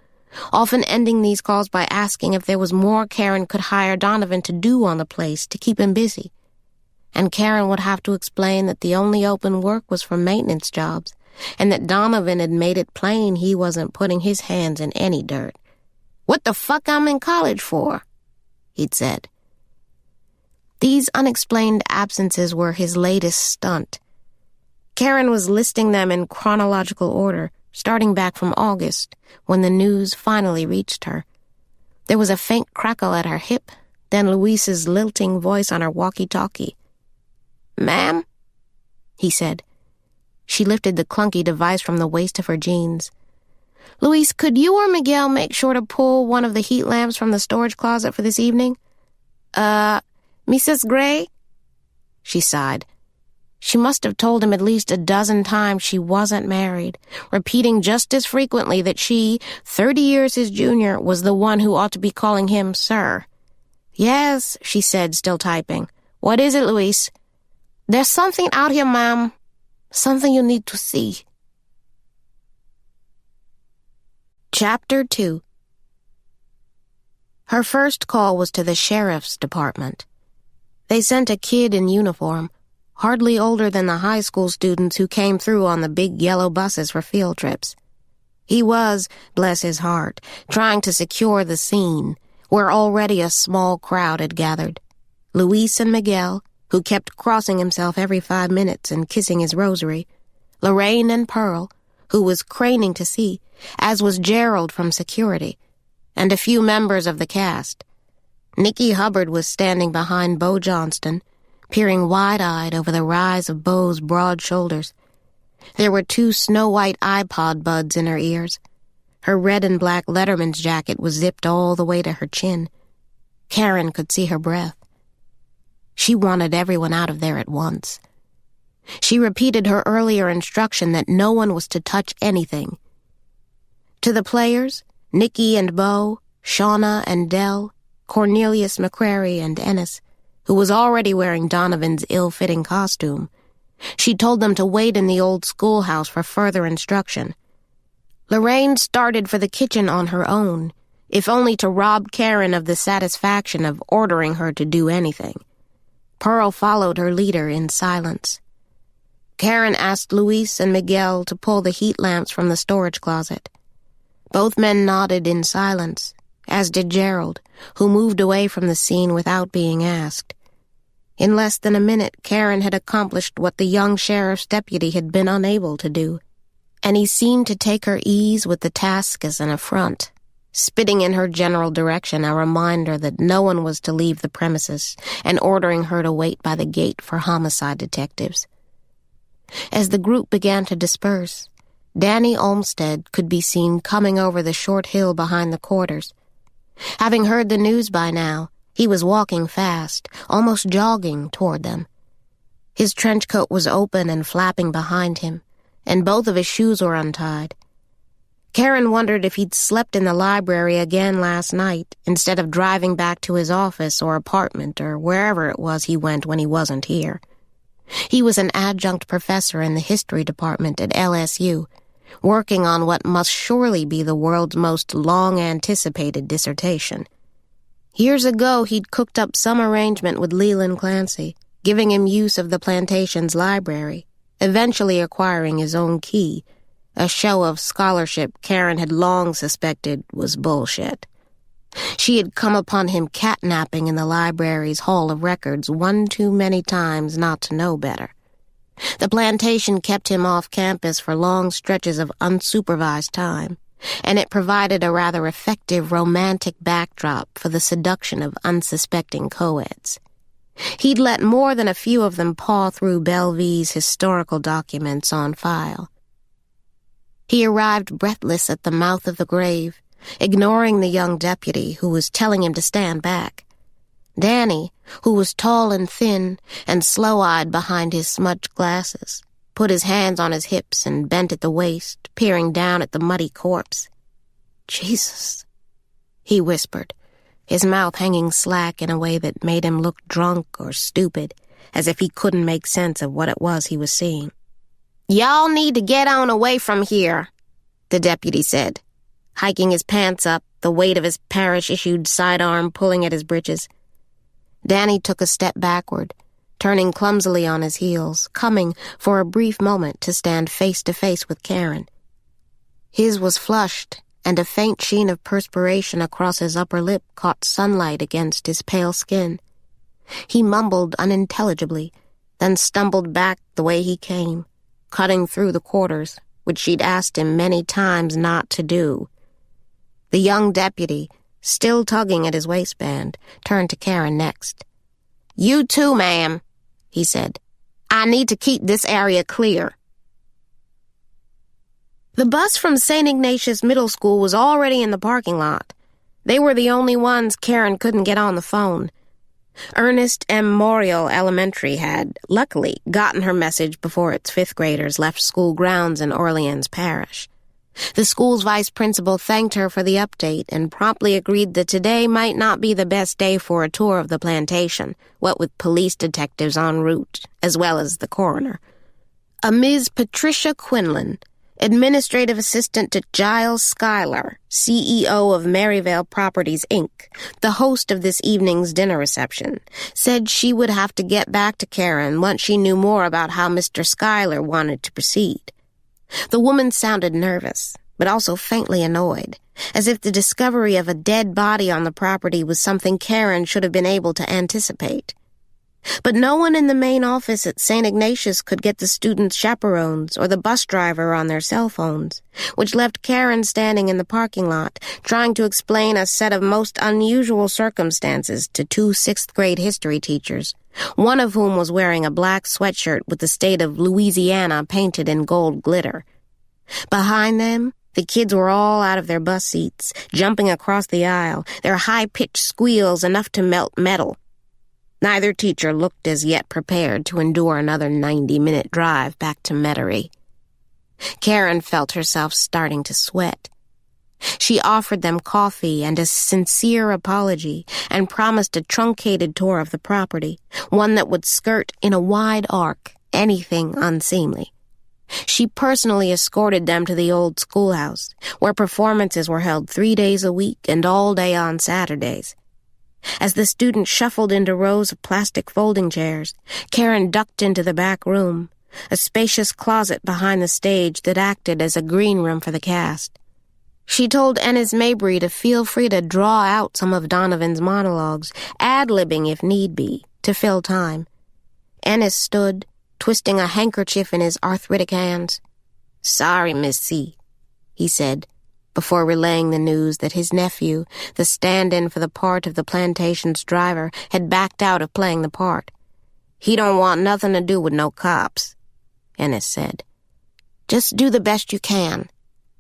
often ending these calls by asking if there was more Caren could hire Donovan to do on the place to keep him busy. And Caren would have to explain that the only open work was for maintenance jobs, and that Donovan had made it plain he wasn't putting his hands in any dirt. "What the fuck I'm in college for?" he'd said. These unexplained absences were his latest stunt. Caren was listing them in chronological order, starting back from August, when the news finally reached her. There was a faint crackle at her hip, then Luis's lilting voice on her walkie-talkie. "Ma'am?" he said. She lifted the clunky device from the waist of her jeans. "Luis, could you or Miguel make sure to pull one of the heat lamps from the storage closet for this evening?" Mrs. Gray?" She sighed. She must have told him at least a dozen times she wasn't married, repeating just as frequently that she, 30 years his junior, was the one who ought to be calling him sir. "Yes," she said, still typing. "What is it, Luis?" "There's something out here, ma'am. Something you need to see." Chapter 2. Her first call was to the sheriff's department. They sent a kid in uniform, hardly older than the high school students who came through on the big yellow buses for field trips. He was, bless his heart, trying to secure the scene, where already a small crowd had gathered. Luis and Miguel, who kept crossing himself every 5 minutes and kissing his rosary, Lorraine and Pearl, who was craning to see, as was Gerald from security, and a few members of the cast. Nicky Hubbard was standing behind Bo Johnston, peering wide-eyed over the rise of Bo's broad shoulders. There were 2 snow-white iPod buds in her ears. Her red and black Letterman's jacket was zipped all the way to her chin. Caren could see her breath. She wanted everyone out of there at once. She repeated her earlier instruction that no one was to touch anything. To the players, Nicky and Bo, Shauna and Dell, Cornelius McCrary and Ennis, who was already wearing Donovan's ill-fitting costume, she told them to wait in the old schoolhouse for further instruction. Lorraine started for the kitchen on her own, if only to rob Caren of the satisfaction of ordering her to do anything. Pearl followed her leader in silence. Caren asked Luis and Miguel to pull the heat lamps from the storage closet. Both men nodded in silence, as did Gerald, who moved away from the scene without being asked. In less than a minute, Caren had accomplished what the young sheriff's deputy had been unable to do, and he seemed to take her ease with the task as an affront, spitting in her general direction a reminder that no one was to leave the premises, and ordering her to wait by the gate for homicide detectives. As the group began to disperse, Danny Olmsted could be seen coming over the short hill behind the quarters. Having heard the news by now, he was walking fast, almost jogging toward them. His trench coat was open and flapping behind him, and both of his shoes were untied. Caren wondered if he'd slept in the library again last night instead of driving back to his office or apartment or wherever it was he went when he wasn't here. He was an adjunct professor in the history department at LSU, working on what must surely be the world's most long-anticipated dissertation. Years ago, he'd cooked up some arrangement with Leland Clancy, giving him use of the plantation's library, eventually acquiring his own key, a show of scholarship Caren had long suspected was bullshit. She had come upon him catnapping in the library's Hall of Records one too many times not to know better. The plantation kept him off campus for long stretches of unsupervised time, and it provided a rather effective romantic backdrop for the seduction of unsuspecting co-eds. He'd let more than a few of them paw through Bellevue's historical documents on file. He arrived breathless at the mouth of the grave, ignoring the young deputy who was telling him to stand back. Danny, who was tall and thin and slow-eyed behind his smudged glasses, put his hands on his hips and bent at the waist, peering down at the muddy corpse. "Jesus," he whispered, his mouth hanging slack in a way that made him look drunk or stupid, as if he couldn't make sense of what it was he was seeing. "Y'all need to get on away from here," the deputy said, hiking his pants up, the weight of his parish-issued sidearm pulling at his breeches. Danny took a step backward, turning clumsily on his heels, coming, for a brief moment, to stand face-to-face with Caren. His was flushed, and a faint sheen of perspiration across his upper lip caught sunlight against his pale skin. He mumbled unintelligibly, then stumbled back the way he came, cutting through the quarters, which she'd asked him many times not to do. The young deputy, still tugging at his waistband, turned to Caren next. "You too, ma'am," he said. "I need to keep this area clear." The bus from St. Ignatius Middle School was already in the parking lot. They were the only ones Caren couldn't get on the phone. Ernest M. Morial Elementary had, luckily, gotten her message before its fifth graders left school grounds in Orleans Parish. The school's vice principal thanked her for the update and promptly agreed that today might not be the best day for a tour of the plantation, what with police detectives en route, as well as the coroner. A Ms. Patricia Quinlan, administrative assistant to Giles Schuyler, CEO of Maryvale Properties, Inc., the host of this evening's dinner reception, said she would have to get back to Caren once she knew more about how Mr. Schuyler wanted to proceed. The woman sounded nervous, but also faintly annoyed, as if the discovery of a dead body on the property was something Caren should have been able to anticipate. But no one in the main office at St. Ignatius could get the students' chaperones or the bus driver on their cell phones, which left Caren standing in the parking lot, trying to explain a set of most unusual circumstances to two sixth-grade history teachers, one of whom was wearing a black sweatshirt with the state of Louisiana painted in gold glitter. Behind them, the kids were all out of their bus seats, jumping across the aisle, their high-pitched squeals enough to melt metal. Neither teacher looked as yet prepared to endure another 90-minute drive back to Metairie. Caren felt herself starting to sweat. She offered them coffee and a sincere apology and promised a truncated tour of the property, one that would skirt in a wide arc anything unseemly. She personally escorted them to the old schoolhouse, where performances were held 3 days a week and all day on Saturdays. As the students shuffled into rows of plastic folding chairs, Caren ducked into the back room, a spacious closet behind the stage that acted as a green room for the cast. She told Ennis Mabry to feel free to draw out some of Donovan's monologues, ad-libbing if need be, to fill time. Ennis stood, twisting a handkerchief in his arthritic hands. "Sorry, Miss C," he said, before relaying the news that his nephew, the stand-in for the part of the plantation's driver, had backed out of playing the part. "He don't want nothing to do with no cops," Ennis said. "Just do the best you can,"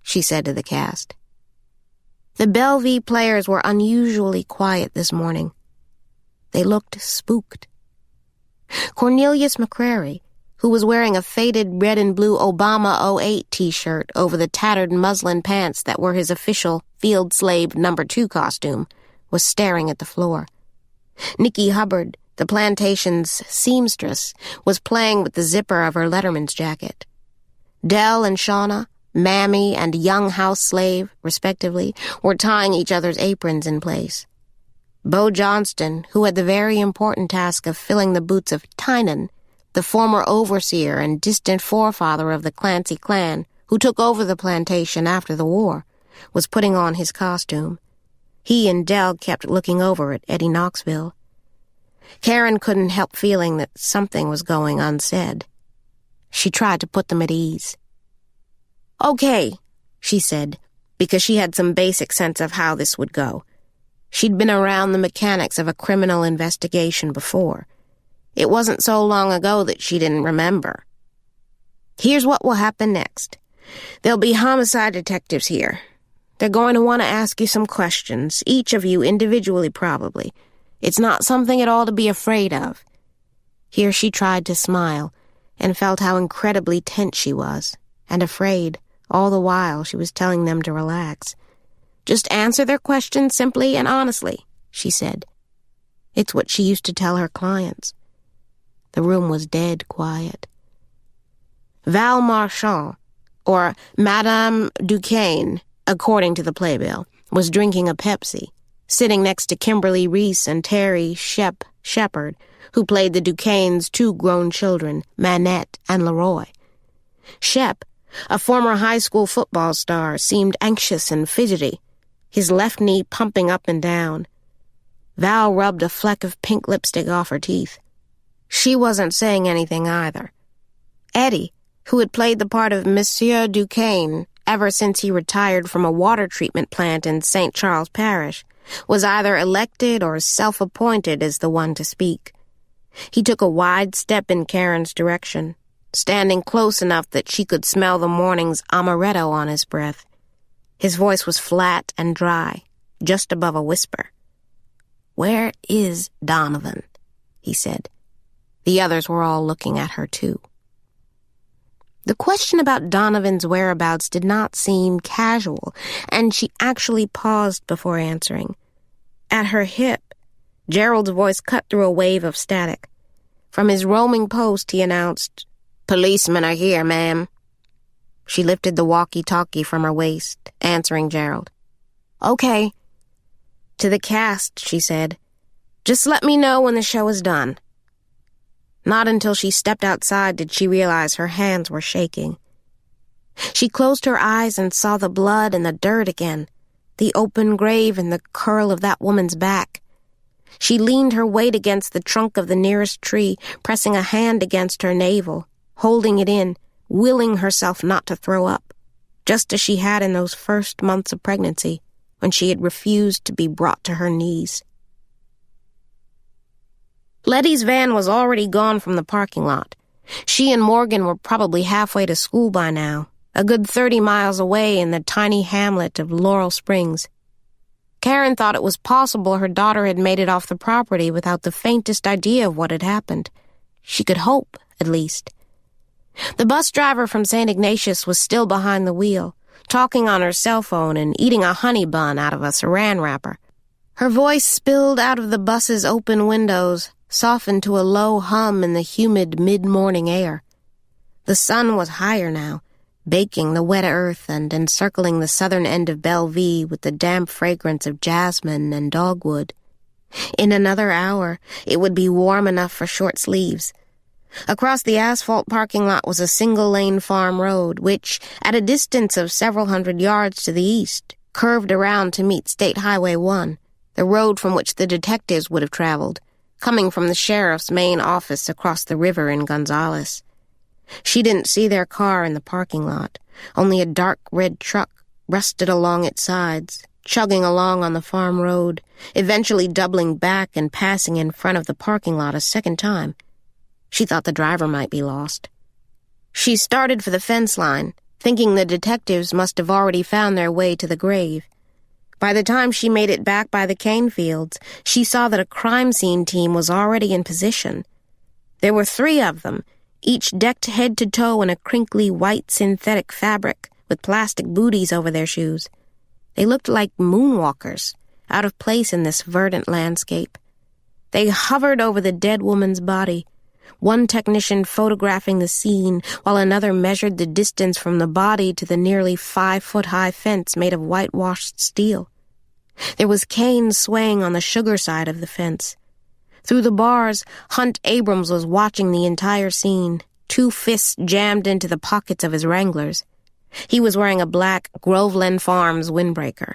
she said to the cast. The Bellevue players were unusually quiet this morning. They looked spooked. Cornelius McCrary, who was wearing a faded red and blue Obama '08 t-shirt over the tattered muslin pants that were his official field slave No. 2 costume, was staring at the floor. Nikki Hubbard, the plantation's seamstress, was playing with the zipper of her letterman's jacket. Dell and Shauna, Mammy and young house slave, respectively, were tying each other's aprons in place. Bo Johnston, who had the very important task of filling the boots of Tynan, the former overseer and distant forefather of the Clancy clan, who took over the plantation after the war, was putting on his costume. He and Dell kept looking over at Eddie Knoxville. Caren couldn't help feeling that something was going unsaid. She tried to put them at ease. "Okay," she said, because she had some basic sense of how this would go. She'd been around the mechanics of a criminal investigation before. It wasn't so long ago that she didn't remember. "Here's what will happen next. There'll be homicide detectives here. They're going to want to ask you some questions, each of you individually probably. It's not something at all to be afraid of." Here she tried to smile, and felt how incredibly tense she was, and afraid, all the while she was telling them to relax. "Just answer their questions simply and honestly," she said. It's what she used to tell her clients. The room was dead quiet. Val Marchand, or Madame Duquesne, according to the playbill, was drinking a Pepsi, sitting next to Kimberly Reese and Terry Shepard, who played the Duquesnes' two grown children, Manette and Leroy. Shep, a former high school football star, seemed anxious and fidgety, his left knee pumping up and down. Val rubbed a fleck of pink lipstick off her teeth. She wasn't saying anything either. Eddie, who had played the part of Monsieur Duquesne ever since he retired from a water treatment plant in St. Charles Parish, was either elected or self-appointed as the one to speak. He took a wide step in Caren's direction, standing close enough that she could smell the morning's amaretto on his breath. His voice was flat and dry, just above a whisper. "Where is Donovan?" he said. The others were all looking at her, too. The question about Donovan's whereabouts did not seem casual, and she actually paused before answering. At her hip, Gerald's voice cut through a wave of static. From his roaming post, he announced, "Policemen are here, ma'am." She lifted the walkie-talkie from her waist, answering Gerald. "Okay." To the cast, she said, "Just let me know when the show is done." Not until she stepped outside did she realize her hands were shaking. She closed her eyes and saw the blood and the dirt again, the open grave and the curl of that woman's back. She leaned her weight against the trunk of the nearest tree, pressing a hand against her navel, holding it in, willing herself not to throw up, just as she had in those first months of pregnancy, when she had refused to be brought to her knees. Letty's van was already gone from the parking lot. She and Morgan were probably halfway to school by now, a good 30 miles away in the tiny hamlet of Laurel Springs. Caren thought it was possible her daughter had made it off the property without the faintest idea of what had happened. She could hope, at least. The bus driver from St. Ignatius was still behind the wheel, talking on her cell phone and eating a honey bun out of a saran wrapper. Her voice spilled out of the bus's open windows, softened to a low hum in the humid mid-morning air. The sun was higher now, baking the wet earth and encircling the southern end of Bellevue with the damp fragrance of jasmine and dogwood. In another hour, it would be warm enough for short sleeves. Across the asphalt parking lot was a single-lane farm road, which, at a distance of several hundred yards to the east, curved around to meet State Highway 1, the road from which the detectives would have traveled, coming from the sheriff's main office across the river in Gonzales. She didn't see their car in the parking lot, only a dark red truck rusted along its sides, chugging along on the farm road, eventually doubling back and passing in front of the parking lot a second time. She thought the driver might be lost. She started for the fence line, thinking the detectives must have already found their way to the grave. By the time she made it back by the cane fields, she saw that a crime scene team was already in position. There were 3 of them, each decked head to toe in a crinkly white synthetic fabric with plastic booties over their shoes. They looked like moonwalkers, out of place in this verdant landscape. They hovered over the dead woman's body, one technician photographing the scene while another measured the distance from the body to the nearly 5-foot-high fence made of whitewashed steel. There was cane swaying on the sugar side of the fence. Through the bars, Hunt Abrams was watching the entire scene, 2 fists jammed into the pockets of his Wranglers. He was wearing a black Groveland Farms windbreaker.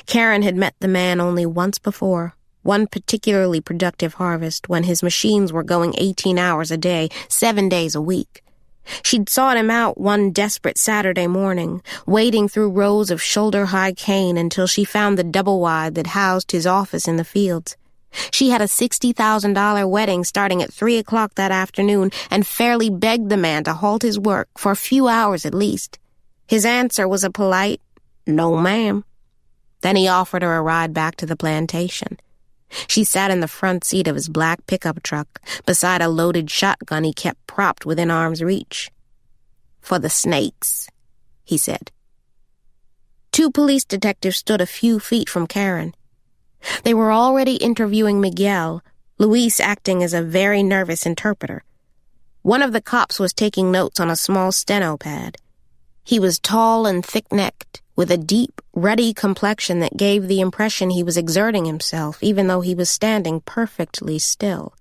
Caren had met the man only once before, one particularly productive harvest when his machines were going 18 hours a day, 7 days a week. She'd sought him out one desperate Saturday morning, wading through rows of shoulder-high cane until she found the double-wide that housed his office in the fields. She had a $60,000 wedding starting at 3 o'clock that afternoon and fairly begged the man to halt his work for a few hours at least. His answer was a polite, "No, ma'am." Then he offered her a ride back to the plantation. She sat in the front seat of his black pickup truck, beside a loaded shotgun he kept propped within arm's reach. "For the snakes," he said. 2 police detectives stood a few feet from Caren. They were already interviewing Miguel, Luis acting as a very nervous interpreter. One of the cops was taking notes on a small steno pad. He was tall and thick-necked, with a deep, ruddy complexion that gave the impression he was exerting himself, even though he was standing perfectly still.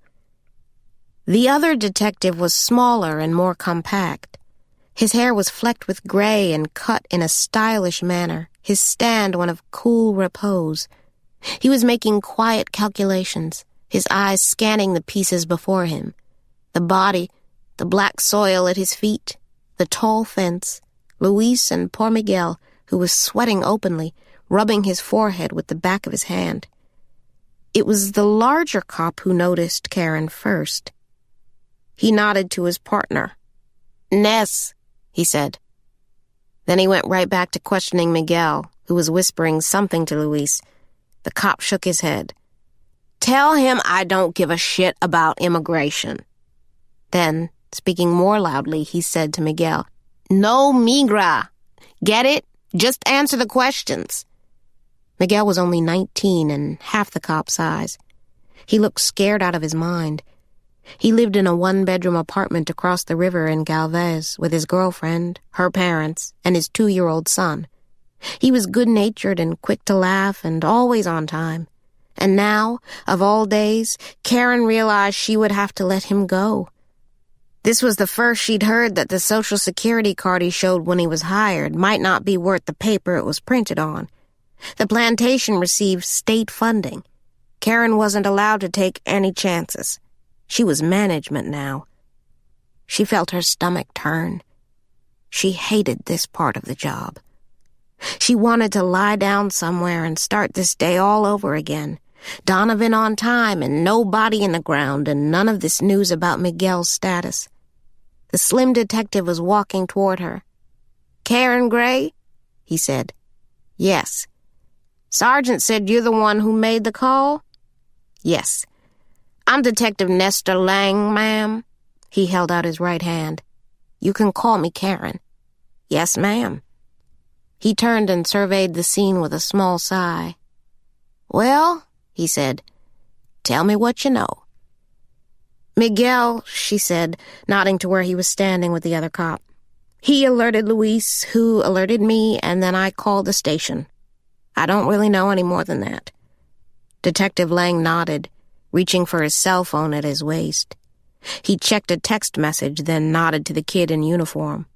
The other detective was smaller and more compact. His hair was flecked with gray and cut in a stylish manner, his stand one of cool repose. He was making quiet calculations, his eyes scanning the pieces before him. The body, the black soil at his feet, the tall fence, Luis and poor Miguel, who was sweating openly, rubbing his forehead with the back of his hand. It was the larger cop who noticed Caren first. He nodded to his partner. "Ness," he said. Then he went right back to questioning Miguel, who was whispering something to Luis. The cop shook his head. "Tell him I don't give a shit about immigration." Then, speaking more loudly, he said to Miguel, "No migra. Get it? Just answer the questions." Miguel was only 19 and half the cop's size. He looked scared out of his mind. He lived in a 1-bedroom apartment across the river in Galvez with his girlfriend, her parents, and his 2-year-old son. He was good-natured and quick to laugh and always on time. And now, of all days, Caren realized she would have to let him go. This was the first she'd heard that the Social Security card he showed when he was hired might not be worth the paper it was printed on. The plantation received state funding. Caren wasn't allowed to take any chances. She was management now. She felt her stomach turn. She hated this part of the job. She wanted to lie down somewhere and start this day all over again. Donovan on time and no body in the ground and none of this news about Miguel's status. The slim detective was walking toward her. "Caren Gray?" he said. "Yes." "Sergeant said you're the one who made the call?" "Yes." "I'm Detective Nestor Lang, ma'am." He held out his right hand. "You can call me Caren." "Yes, ma'am." He turned and surveyed the scene with a small sigh. "Well," he said, "tell me what you know." "Miguel," she said, nodding to where he was standing with the other cop. "He alerted Luis, who alerted me, and then I called the station. I don't really know any more than that." Detective Lang nodded, reaching for his cell phone at his waist. He checked a text message, then nodded to the kid in uniform.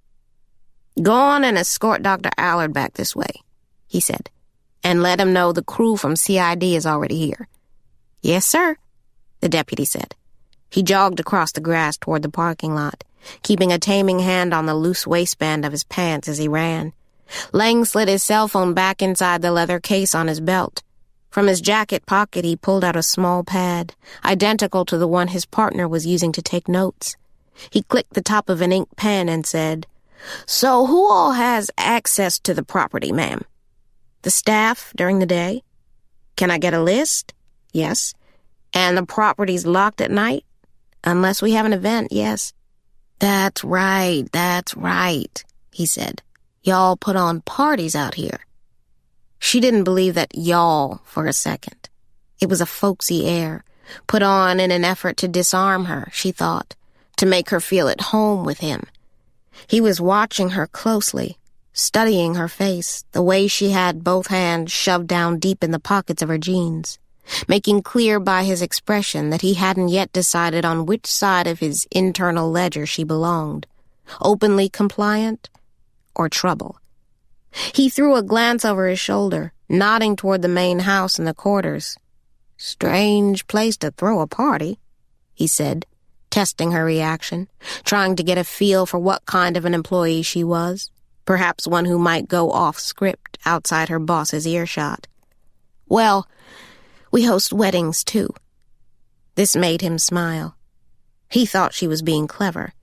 "Go on and escort Dr. Allard back this way," he said, "and let him know the crew from CID is already here." "Yes, sir," the deputy said. He jogged across the grass toward the parking lot, keeping a taming hand on the loose waistband of his pants as he ran. Lang slid his cell phone back inside the leather case on his belt. From his jacket pocket he pulled out a small pad, identical to the one his partner was using to take notes. He clicked the top of an ink pen and said, "So who all has access to the property, ma'am?" "The staff during the day." "Can I get a list?" "Yes." "And the property's locked at night?" "Unless we have an event, yes." That's right, he said. Y'all put on parties out here. She didn't believe that y'all for a second. It was a folksy air, put on in an effort to disarm her, she thought, to make her feel at home with him. He was watching her closely, studying her face, the way she had both hands shoved down deep in the pockets of her jeans, making clear by his expression that he hadn't yet decided on which side of his internal ledger she belonged, openly compliant or trouble. He threw a glance over his shoulder, nodding toward the main house in the quarters. "Strange place to throw a party," he said, testing her reaction, trying to get a feel for what kind of an employee she was, perhaps one who might go off script outside her boss's earshot. "Well, we host weddings, too." This made him smile. He thought she was being clever.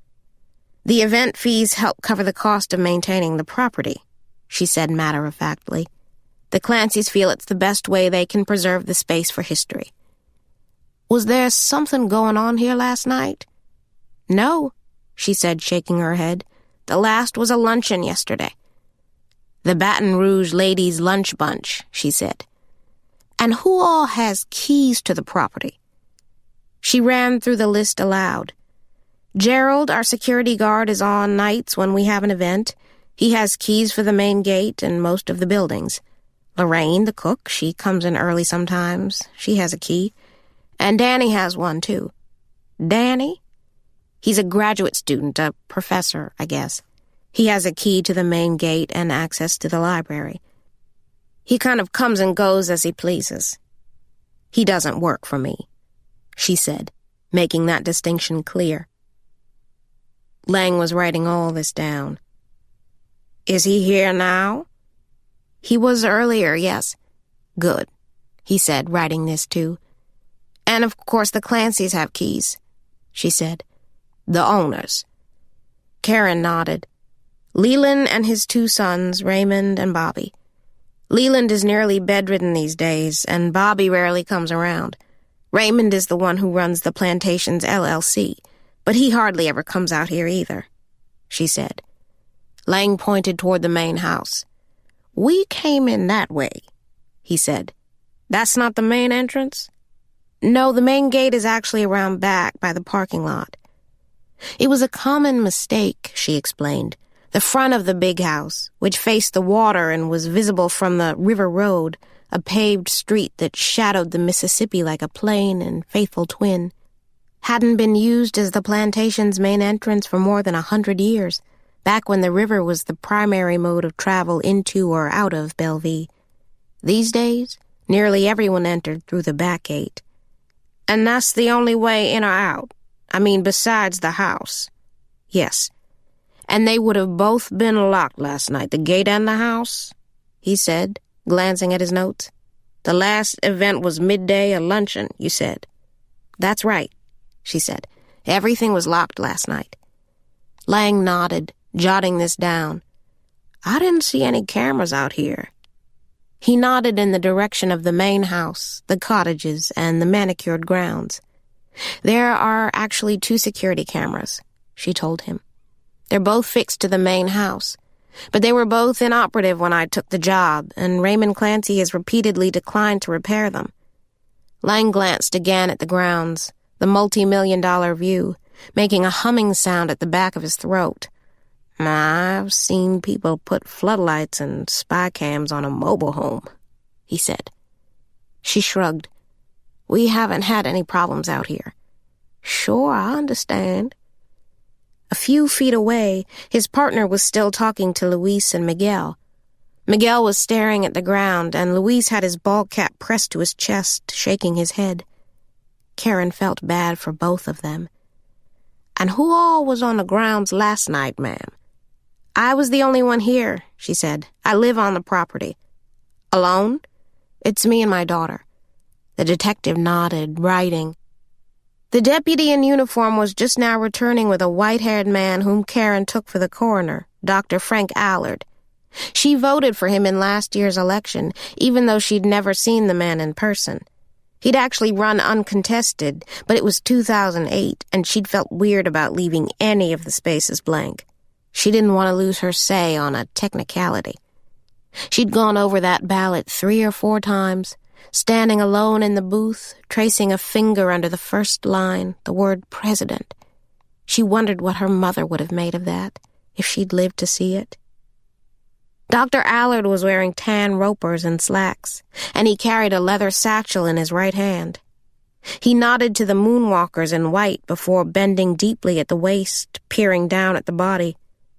"The event fees help cover the cost of maintaining the property," she said matter-of-factly. "The Clancys feel it's the best way they can preserve the space for history." "Was there something going on here last night?" "No," she said, shaking her head. "The last was a luncheon yesterday." "The Baton Rouge Ladies' Lunch Bunch," she said. "And who all has keys to the property?" She ran through the list aloud. "Gerald, our security guard, is on nights when we have an event. He has keys for the main gate and most of the buildings. Lorraine, the cook, she comes in early sometimes. She has a key. And Danny has one, too." "Danny?" "He's a graduate student, a professor, I guess. He has a key to the main gate and access to the library. He kind of comes and goes as he pleases. He doesn't work for me," she said, making that distinction clear. Lang was writing all this down. "Is he here now?" "He was earlier, yes." "Good," he said, writing this too. "And of course the Clancys have keys," she said. "The owners." Caren nodded. "Leland and his 2 sons, Raymond and Bobby. Leland is nearly bedridden these days, and Bobby rarely comes around. Raymond is the one who runs the plantation's LLC, but he hardly ever comes out here either," she said. Lang pointed toward the main house. "We came in that way," he said. "That's not the main entrance?" "No, the main gate is actually around back by the parking lot." It was a common mistake, she explained. The front of the big house, which faced the water and was visible from the River Road, a paved street that shadowed the Mississippi like a plain and faithful twin, hadn't been used as the plantation's main entrance for more than 100 years, back when the river was the primary mode of travel into or out of Bellevue. These days, nearly everyone entered through the back gate. "And that's the only way in or out? I mean, besides the house?" "Yes. And they would have both been locked last night, the gate and the house?" he said, glancing at his notes. "The last event was midday, a luncheon, you said." "That's right," she said. "Everything was locked last night." Lang nodded, jotting this down. "I didn't see any cameras out here." He nodded in the direction of the main house, the cottages, and the manicured grounds. "There are actually 2 security cameras," she told him. "They're both fixed to the main house, but they were both inoperative when I took the job, and Raymond Clancy has repeatedly declined to repair them." Lang glanced again at the grounds, the multi-million-dollar view, making a humming sound at the back of his throat. "I've seen people put floodlights and spy cams on a mobile home," he said. She shrugged. "We haven't had any problems out here." "Sure, I understand." A few feet away, his partner was still talking to Luis and Miguel. Miguel was staring at the ground, and Luis had his ball cap pressed to his chest, shaking his head. Caren felt bad for both of them. "And who all was on the grounds last night, ma'am?" "I was the only one here," she said. "I live on the property." "Alone?" "It's me and my daughter." The detective nodded, writing. The deputy in uniform was just now returning with a white-haired man whom Caren took for the coroner, Dr. Frank Allard. She voted for him in last year's election, even though she'd never seen the man in person. He'd actually run uncontested, but it was 2008, and she'd felt weird about leaving any of the spaces blank. She didn't want to lose her say on a technicality. She'd gone over that ballot 3 or 4 times, standing alone in the booth, tracing a finger under the first line, the word president. She wondered what her mother would have made of that, if she'd lived to see it. Dr. Allard was wearing tan ropers and slacks, and he carried a leather satchel in his right hand. He nodded to the moonwalkers in white before bending deeply at the waist, peering down at the body,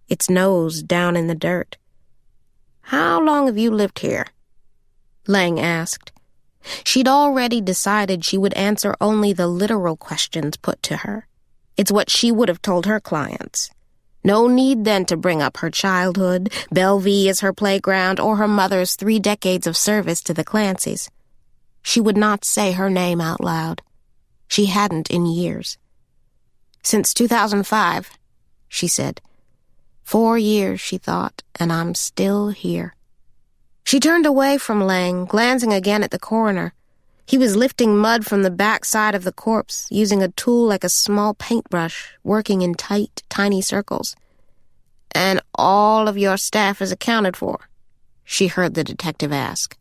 its nose down in the dirt. "How long have you lived here?" Lang asked. She'd already decided she would answer only the literal questions put to her. It's what she would have told her clients. No need then to bring up her childhood, Bellevue as her playground, or her mother's 3 decades of service to the Clancys. She would not say her name out loud. She hadn't in years. "Since 2005, she said. 4 years, she thought, and I'm still here." She turned away from Lang, glancing again at the coroner. He was lifting mud from the back side of the corpse, using a tool like a small paintbrush, working in tight, tiny circles. "And all of your staff is accounted for?" she heard the detective ask.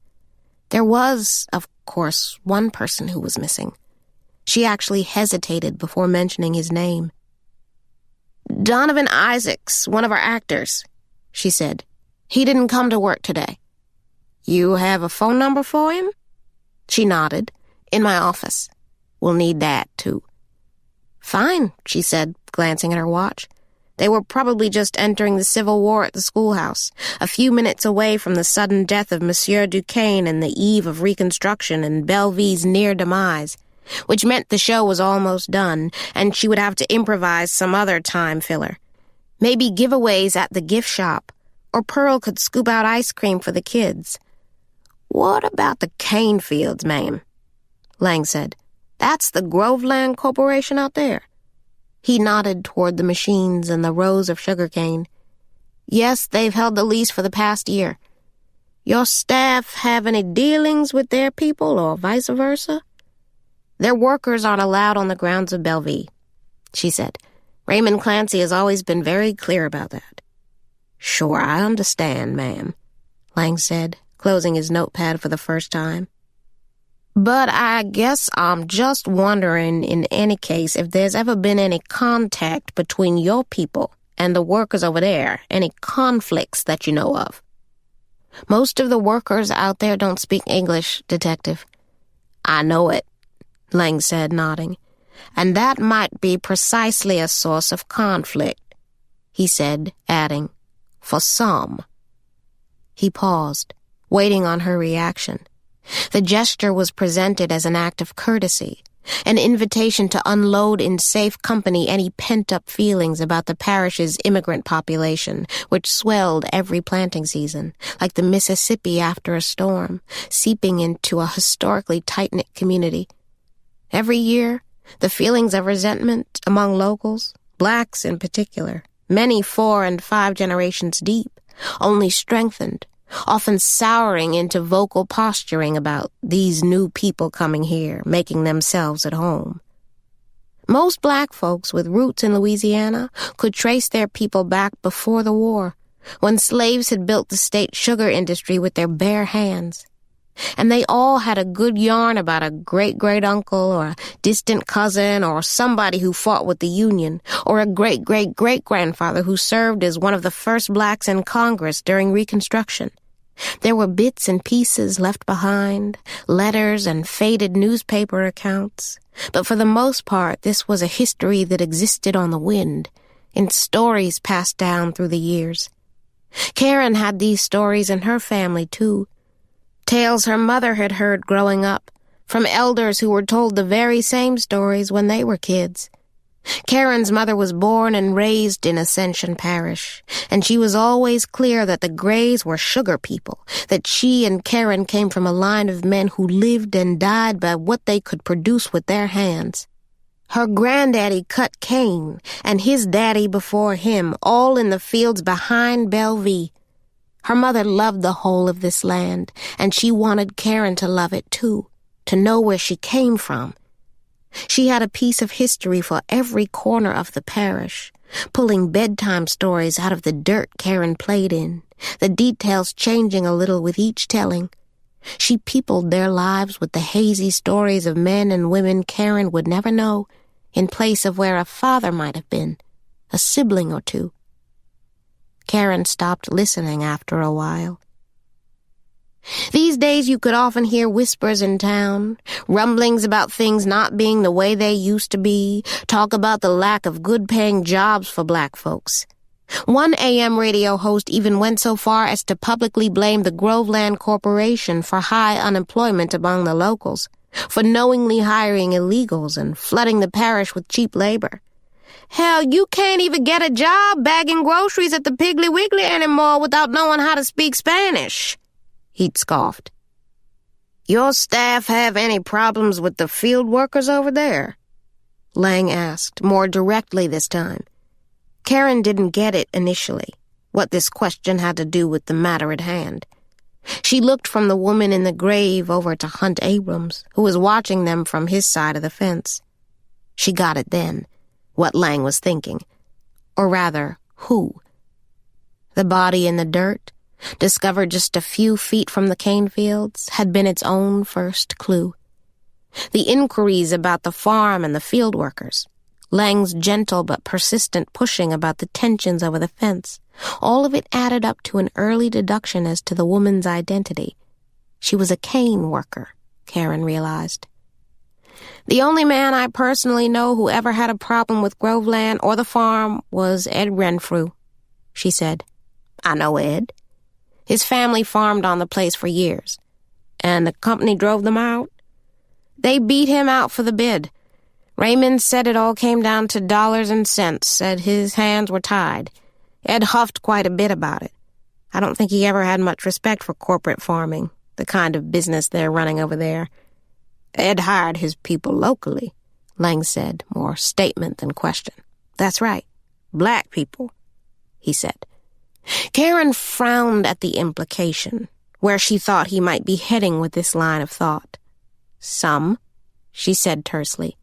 There was, of course, one person who was missing. She actually hesitated before mentioning his name. "Donovan Isaacs, one of our actors," she said. "He didn't come to work today." "You have a phone number for him?" She nodded. "In my office. We'll need that, too." "Fine," she said, glancing at her watch. They were probably just entering the Civil War at the schoolhouse, a few minutes away from the sudden death of Monsieur Duquesne and the eve of Reconstruction and Bellevue's near demise, which meant the show was almost done, and she would have to improvise some other time filler. Maybe giveaways at the gift shop, or Pearl could scoop out ice cream for the kids. "What about the cane fields, ma'am?" Lang said. "That's the Groveland Corporation out there." He nodded toward the machines and the rows of sugarcane. "Yes, they've held the lease for the past year. Your staff have any dealings with their people, or vice versa?" "Their workers aren't allowed on the grounds of Bellevue," she said. "Raymond Clancy has always been very clear about that." "Sure, I understand, ma'am," Lang said, closing his notepad for the first time. "But I guess I'm just wondering, in any case, if there's ever been any contact between your people and the workers over there, any conflicts that you know of." "Most of the workers out there don't speak English, Detective." "I know it," Lang said, nodding. "And that might be precisely a source of conflict," he said, adding, "for some." He paused, waiting on her reaction. The gesture was presented as an act of courtesy, an invitation to unload in safe company any pent-up feelings about the parish's immigrant population, which swelled every planting season, like the Mississippi after a storm, seeping into a historically tight-knit community. Every year, the feelings of resentment among locals, blacks in particular, many 4 and 5 generations deep, only strengthened, often souring into vocal posturing about these new people coming here, making themselves at home. Most black folks with roots in Louisiana could trace their people back before the war, when slaves had built the state sugar industry with their bare hands. And they all had a good yarn about a great-great-uncle or a distant cousin or somebody who fought with the Union, or a great-great-great-grandfather who served as one of the first blacks in Congress during Reconstruction. There were bits and pieces left behind, letters and faded newspaper accounts, but for the most part this was a history that existed on the wind, in stories passed down through the years. Caren had these stories in her family, too. Tales her mother had heard growing up, from elders who were told the very same stories when they were kids. Karen's mother was born and raised in Ascension Parish, and she was always clear that the Grays were sugar people, that she and Caren came from a line of men who lived and died by what they could produce with their hands. Her granddaddy cut cane, and his daddy before him, all in the fields behind Bellevue. Her mother loved the whole of this land, and she wanted Caren to love it too. to know where she came from. She had a piece of history for every corner of the parish, pulling bedtime stories out of the dirt Caren played in, the details changing a little with each telling. She peopled their lives with the hazy stories of men and women Caren would never know, in place of where a father might have been, a sibling or two. Caren stopped listening after a while. These days you could often hear whispers in town, rumblings about things not being the way they used to be, talk about the lack of good-paying jobs for black folks. One AM radio host even went so far as to publicly blame the Groveland Corporation for high unemployment among the locals, for knowingly hiring illegals and flooding the parish with cheap labor. Hell, you can't even get a job bagging groceries at the Piggly Wiggly anymore without knowing how to speak Spanish, he'd scoffed. Your staff have any problems with the field workers over there? Lang asked, more directly this time. Caren didn't get it initially, what this question had to do with the matter at hand. She looked from the woman in the grave over to Hunt Abrams, who was watching them from his side of the fence. She got it then, what Lang was thinking. Or rather, who? The body in the dirt, discovered just a few feet from the cane fields, had been its own first clue. The inquiries about the farm and the field workers, Lang's gentle but persistent pushing about the tensions over the fence, all of it added up to an early deduction as to the woman's identity. She was a cane worker, Caren realized. The only man I personally know who ever had a problem with Groveland or the farm was Ed Renfrew, she said. I know Ed. His family farmed on the place for years, and the company drove them out. They beat him out for the bid. Raymond said it all came down to dollars and cents, said his hands were tied. Ed huffed quite a bit about it. I don't think he ever had much respect for corporate farming, the kind of business they're running over there. Ed hired his people locally, Lang said, more statement than question. That's right, black people, he said. Caren frowned at the implication, where she thought he might be heading with this line of thought. Some, she said tersely.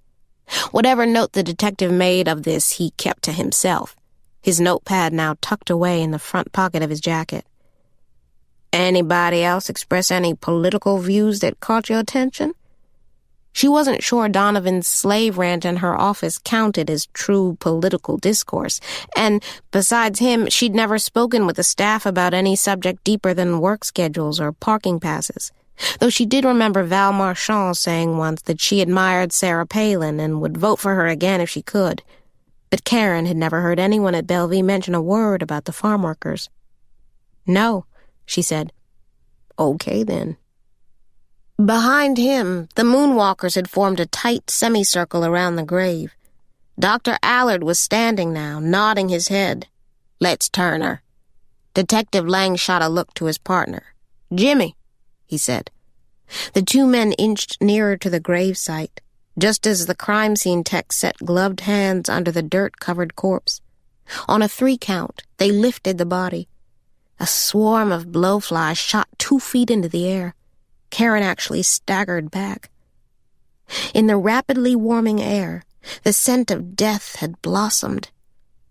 Whatever note the detective made of this he kept to himself, his notepad now tucked away in the front pocket of his jacket. Anybody else express any political views that caught your attention? She wasn't sure Donovan's slave rant in her office counted as true political discourse, and besides him, she'd never spoken with the staff about any subject deeper than work schedules or parking passes, though she did remember Val Marchand saying once that she admired Sarah Palin and would vote for her again if she could. But Caren had never heard anyone at Bellevue mention a word about the farm workers. No, she said. Okay, then. Behind him, the moonwalkers had formed a tight semicircle around the grave. Dr. Allard was standing now, nodding his head. Let's turn her. Detective Lang shot a look to his partner. Jimmy, he said. The two men inched nearer to the gravesite, just as the crime scene tech set gloved hands under the dirt-covered corpse. On a 3 count, they lifted the body. A swarm of blowflies shot 2 feet into the air. Caren actually staggered back. In the rapidly warming air, the scent of death had blossomed.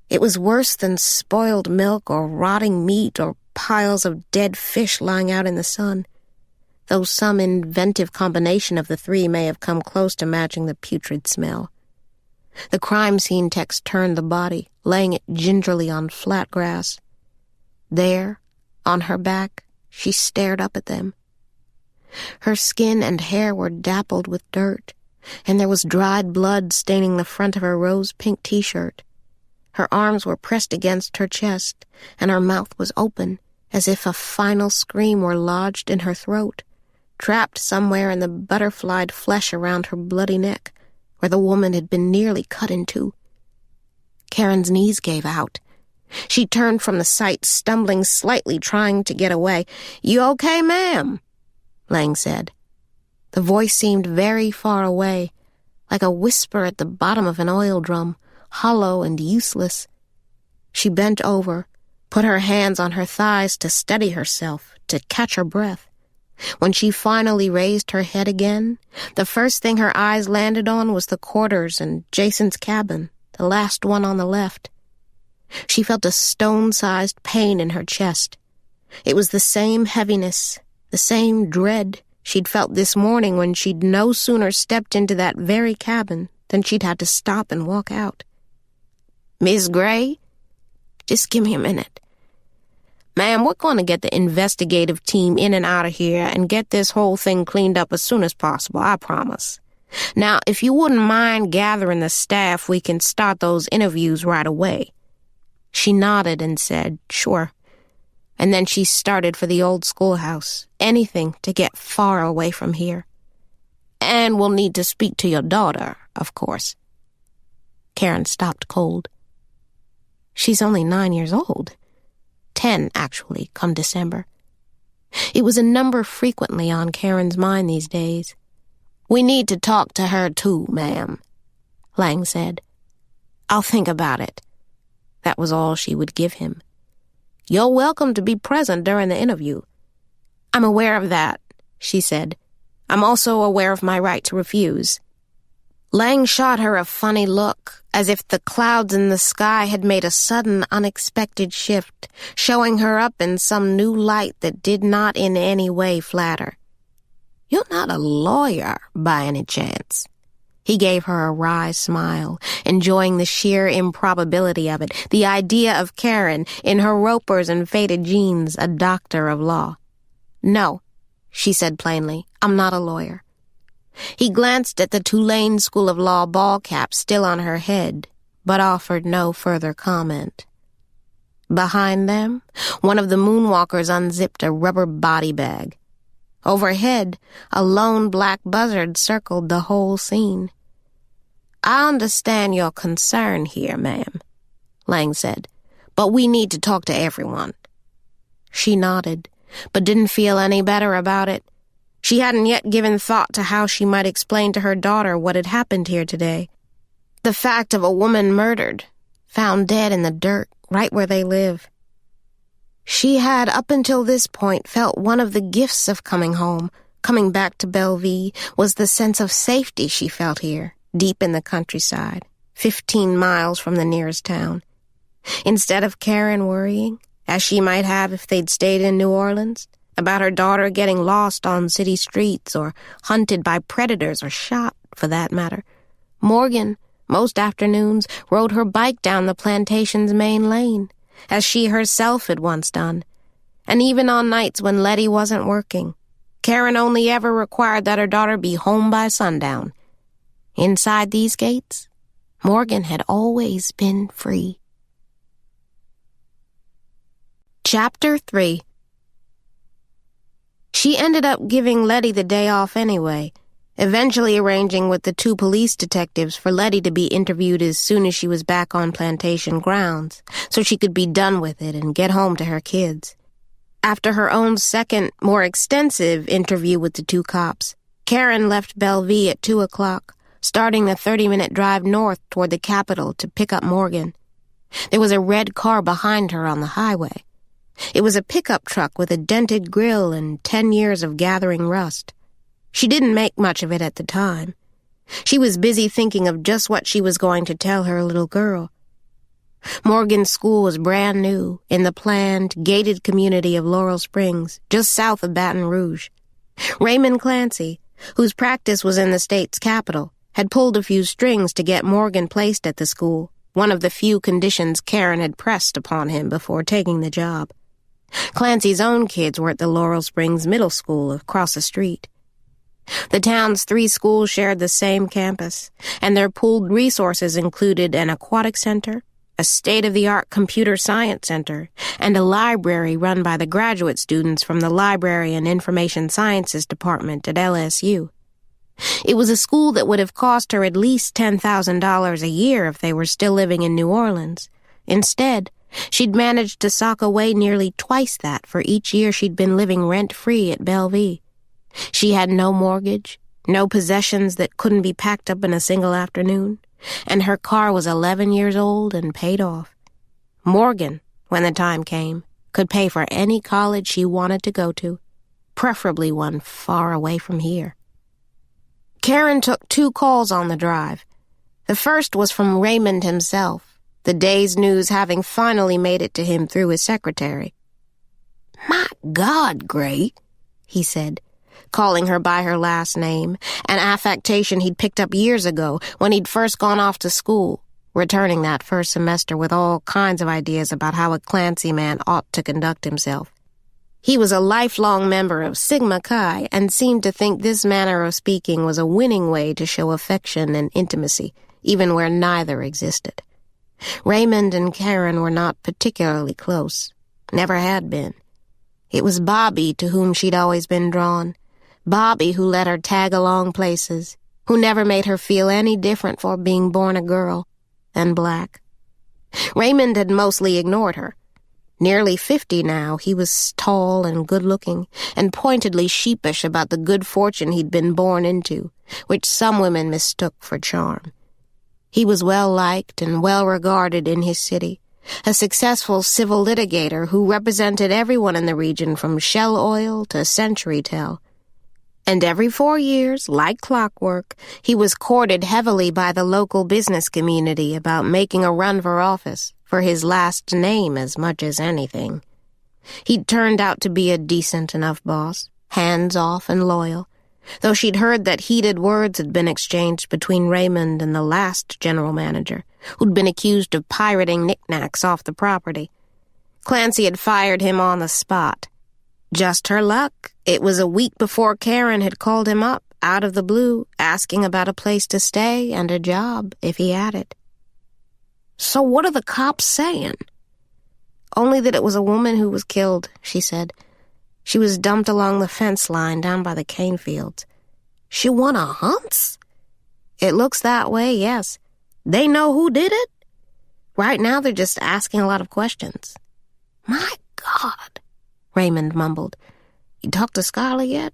It was worse than spoiled milk or rotting meat or piles of dead fish lying out in the sun, though some inventive combination of the 3 may have come close to matching the putrid smell. The crime scene techs turned the body, laying it gingerly on flat grass. There, on her back, she stared up at them. Her skin and hair were dappled with dirt, and there was dried blood staining the front of her rose-pink t-shirt. Her arms were pressed against her chest, and her mouth was open, as if a final scream were lodged in her throat, trapped somewhere in the butterflied flesh around her bloody neck, where the woman had been nearly cut in two. Karen's knees gave out. She turned from the sight, stumbling slightly, trying to get away. "You okay, ma'am?" Lang said. The voice seemed very far away, like a whisper at the bottom of an oil drum, hollow and useless. She bent over, put her hands on her thighs to steady herself, to catch her breath. When she finally raised her head again, the first thing her eyes landed on was the quarters and Jason's cabin, the last one on the left. She felt a stone-sized pain in her chest. It was the same heaviness, the same dread she'd felt this morning when she'd no sooner stepped into that very cabin than she'd had to stop and walk out. "Miss Gray? Just give me a minute. Ma'am, we're going to get the investigative team in and out of here and get this whole thing cleaned up as soon as possible, I promise. Now, if you wouldn't mind gathering the staff, we can start those interviews right away." She nodded and said, "Sure." And then she started for the old schoolhouse, anything to get far away from here. "And we'll need to speak to your daughter, of course." Caren stopped cold. She's only 9 years old. 10, actually, come December. It was a number frequently on Karen's mind these days. "We need to talk to her too, ma'am," Lang said. "I'll think about it." That was all she would give him. "You're welcome to be present during the interview." "I'm aware of that," she said. "I'm also aware of my right to refuse." Lang shot her a funny look, as if the clouds in the sky had made a sudden, unexpected shift, showing her up in some new light that did not in any way flatter. "You're not a lawyer, by any chance?" He gave her a wry smile, enjoying the sheer improbability of it, the idea of Caren, in her ropers and faded jeans, a doctor of law. "No," she said plainly, "I'm not a lawyer." He glanced at the Tulane School of Law ball cap still on her head, but offered no further comment. Behind them, one of the moonwalkers unzipped a rubber body bag. Overhead, a lone black buzzard circled the whole scene. "I understand your concern here, ma'am," Lang said, "but we need to talk to everyone." She nodded, but didn't feel any better about it. She hadn't yet given thought to how she might explain to her daughter what had happened here today. The fact of a woman murdered, found dead in the dirt, right where they live. She had, up until this point, felt one of the gifts of coming home, coming back to Bellevue, was the sense of safety she felt here, deep in the countryside, 15 miles from the nearest town. Instead of Caren worrying, as she might have if they'd stayed in New Orleans, about her daughter getting lost on city streets or hunted by predators or shot, for that matter, Morgan, most afternoons, rode her bike down the plantation's main lane, as she herself had once done. And even on nights when Letty wasn't working, Caren only ever required that her daughter be home by sundown. Inside these gates, Morgan had always been free. Chapter 3. She ended up giving Letty the day off anyway, eventually arranging with the 2 police detectives for Letty to be interviewed as soon as she was back on plantation grounds, so she could be done with it and get home to her kids. After her own second, more extensive interview with the 2 cops, Caren left Bellevue at 2 o'clock, starting the 30-minute drive north toward the capital to pick up Morgan. There was a red car behind her on the highway. It was a pickup truck with a dented grill and 10 years of gathering rust. She didn't make much of it at the time. She was busy thinking of just what she was going to tell her little girl. Morgan's school was brand new, in the planned, gated community of Laurel Springs, just south of Baton Rouge. Raymond Clancy, whose practice was in the state's capital, had pulled a few strings to get Morgan placed at the school, one of the few conditions Caren had pressed upon him before taking the job. Clancy's own kids were at the Laurel Springs Middle School across the street. The town's 3 schools shared the same campus, and their pooled resources included an aquatic center, a state-of-the-art computer science center, and a library run by the graduate students from the Library and Information Sciences Department at LSU. It was a school that would have cost her at least $10,000 a year if they were still living in New Orleans. Instead, she'd managed to sock away nearly twice that for each year she'd been living rent-free at Bellevue. She had no mortgage, no possessions that couldn't be packed up in a single afternoon, and her car was 11 years old and paid off. Morgan, when the time came, could pay for any college she wanted to go to. preferably one far away from here. Caren took 2 calls on the drive. The first was from Raymond himself, the day's news having finally made it to him through his secretary. "My God, Gray," he said, calling her by her last name, an affectation he'd picked up years ago when he'd first gone off to school, returning that first semester with all kinds of ideas about how a Clancy man ought to conduct himself. He was a lifelong member of Sigma Chi and seemed to think this manner of speaking was a winning way to show affection and intimacy, even where neither existed. Raymond and Caren were not particularly close, never had been. It was Bobby to whom she'd always been drawn, Bobby who let her tag along places, who never made her feel any different for being born a girl and black. Raymond had mostly ignored her. Nearly 50 now, he was tall and good-looking, and pointedly sheepish about the good fortune he'd been born into, which some women mistook for charm. He was well-liked and well-regarded in his city, a successful civil litigator who represented everyone in the region from Shell Oil to Century Tel. And every 4 years, like clockwork, he was courted heavily by the local business community about making a run for office, for his last name as much as anything. He'd turned out to be a decent enough boss, hands-off and loyal, though she'd heard that heated words had been exchanged between Raymond and the last general manager, who'd been accused of pirating knickknacks off the property. Clancy had fired him on the spot. Just her luck. It was a week before Caren had called him up, out of the blue, asking about a place to stay and a job, if he had it. "So what are the cops saying?" "Only that it was a woman who was killed," she said. "She was dumped along the fence line down by the cane fields." "She won a hunts?" "It looks that way, yes. They know who did it?" "Right now they're just asking a lot of questions." "My God," Raymond mumbled. "You talked to Schuyler yet?"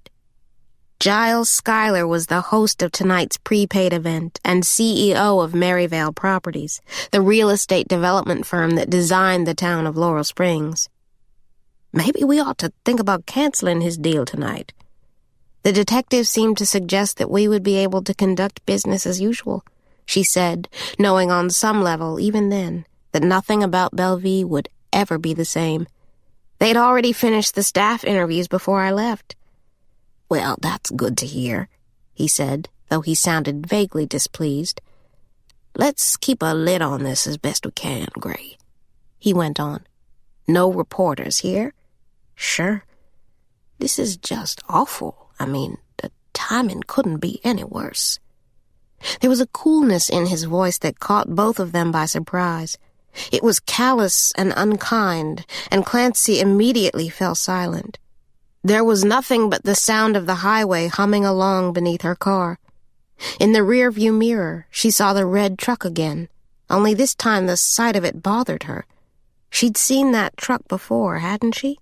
Giles Schuyler was the host of tonight's prepaid event and CEO of Maryvale Properties, the real estate development firm that designed the town of Laurel Springs. "Maybe we ought to think about canceling his deal tonight." "The detective seemed to suggest that we would be able to conduct business as usual," she said, knowing on some level, even then, that nothing about Bellevue would ever be the same. They'd already finished the staff interviews before I left. "Well, that's good to hear," he said, though he sounded vaguely displeased. "Let's keep a lid on this as best we can, Gray," he went on. "No reporters here?" "Sure. This is just awful. I mean, the timing couldn't be any worse." There was a coolness in his voice that caught both of them by surprise. It was callous and unkind, and Clancy immediately fell silent. There was nothing but the sound of the highway humming along beneath her car. In the rearview mirror, she saw the red truck again, only this time the sight of it bothered her. She'd seen that truck before, hadn't she?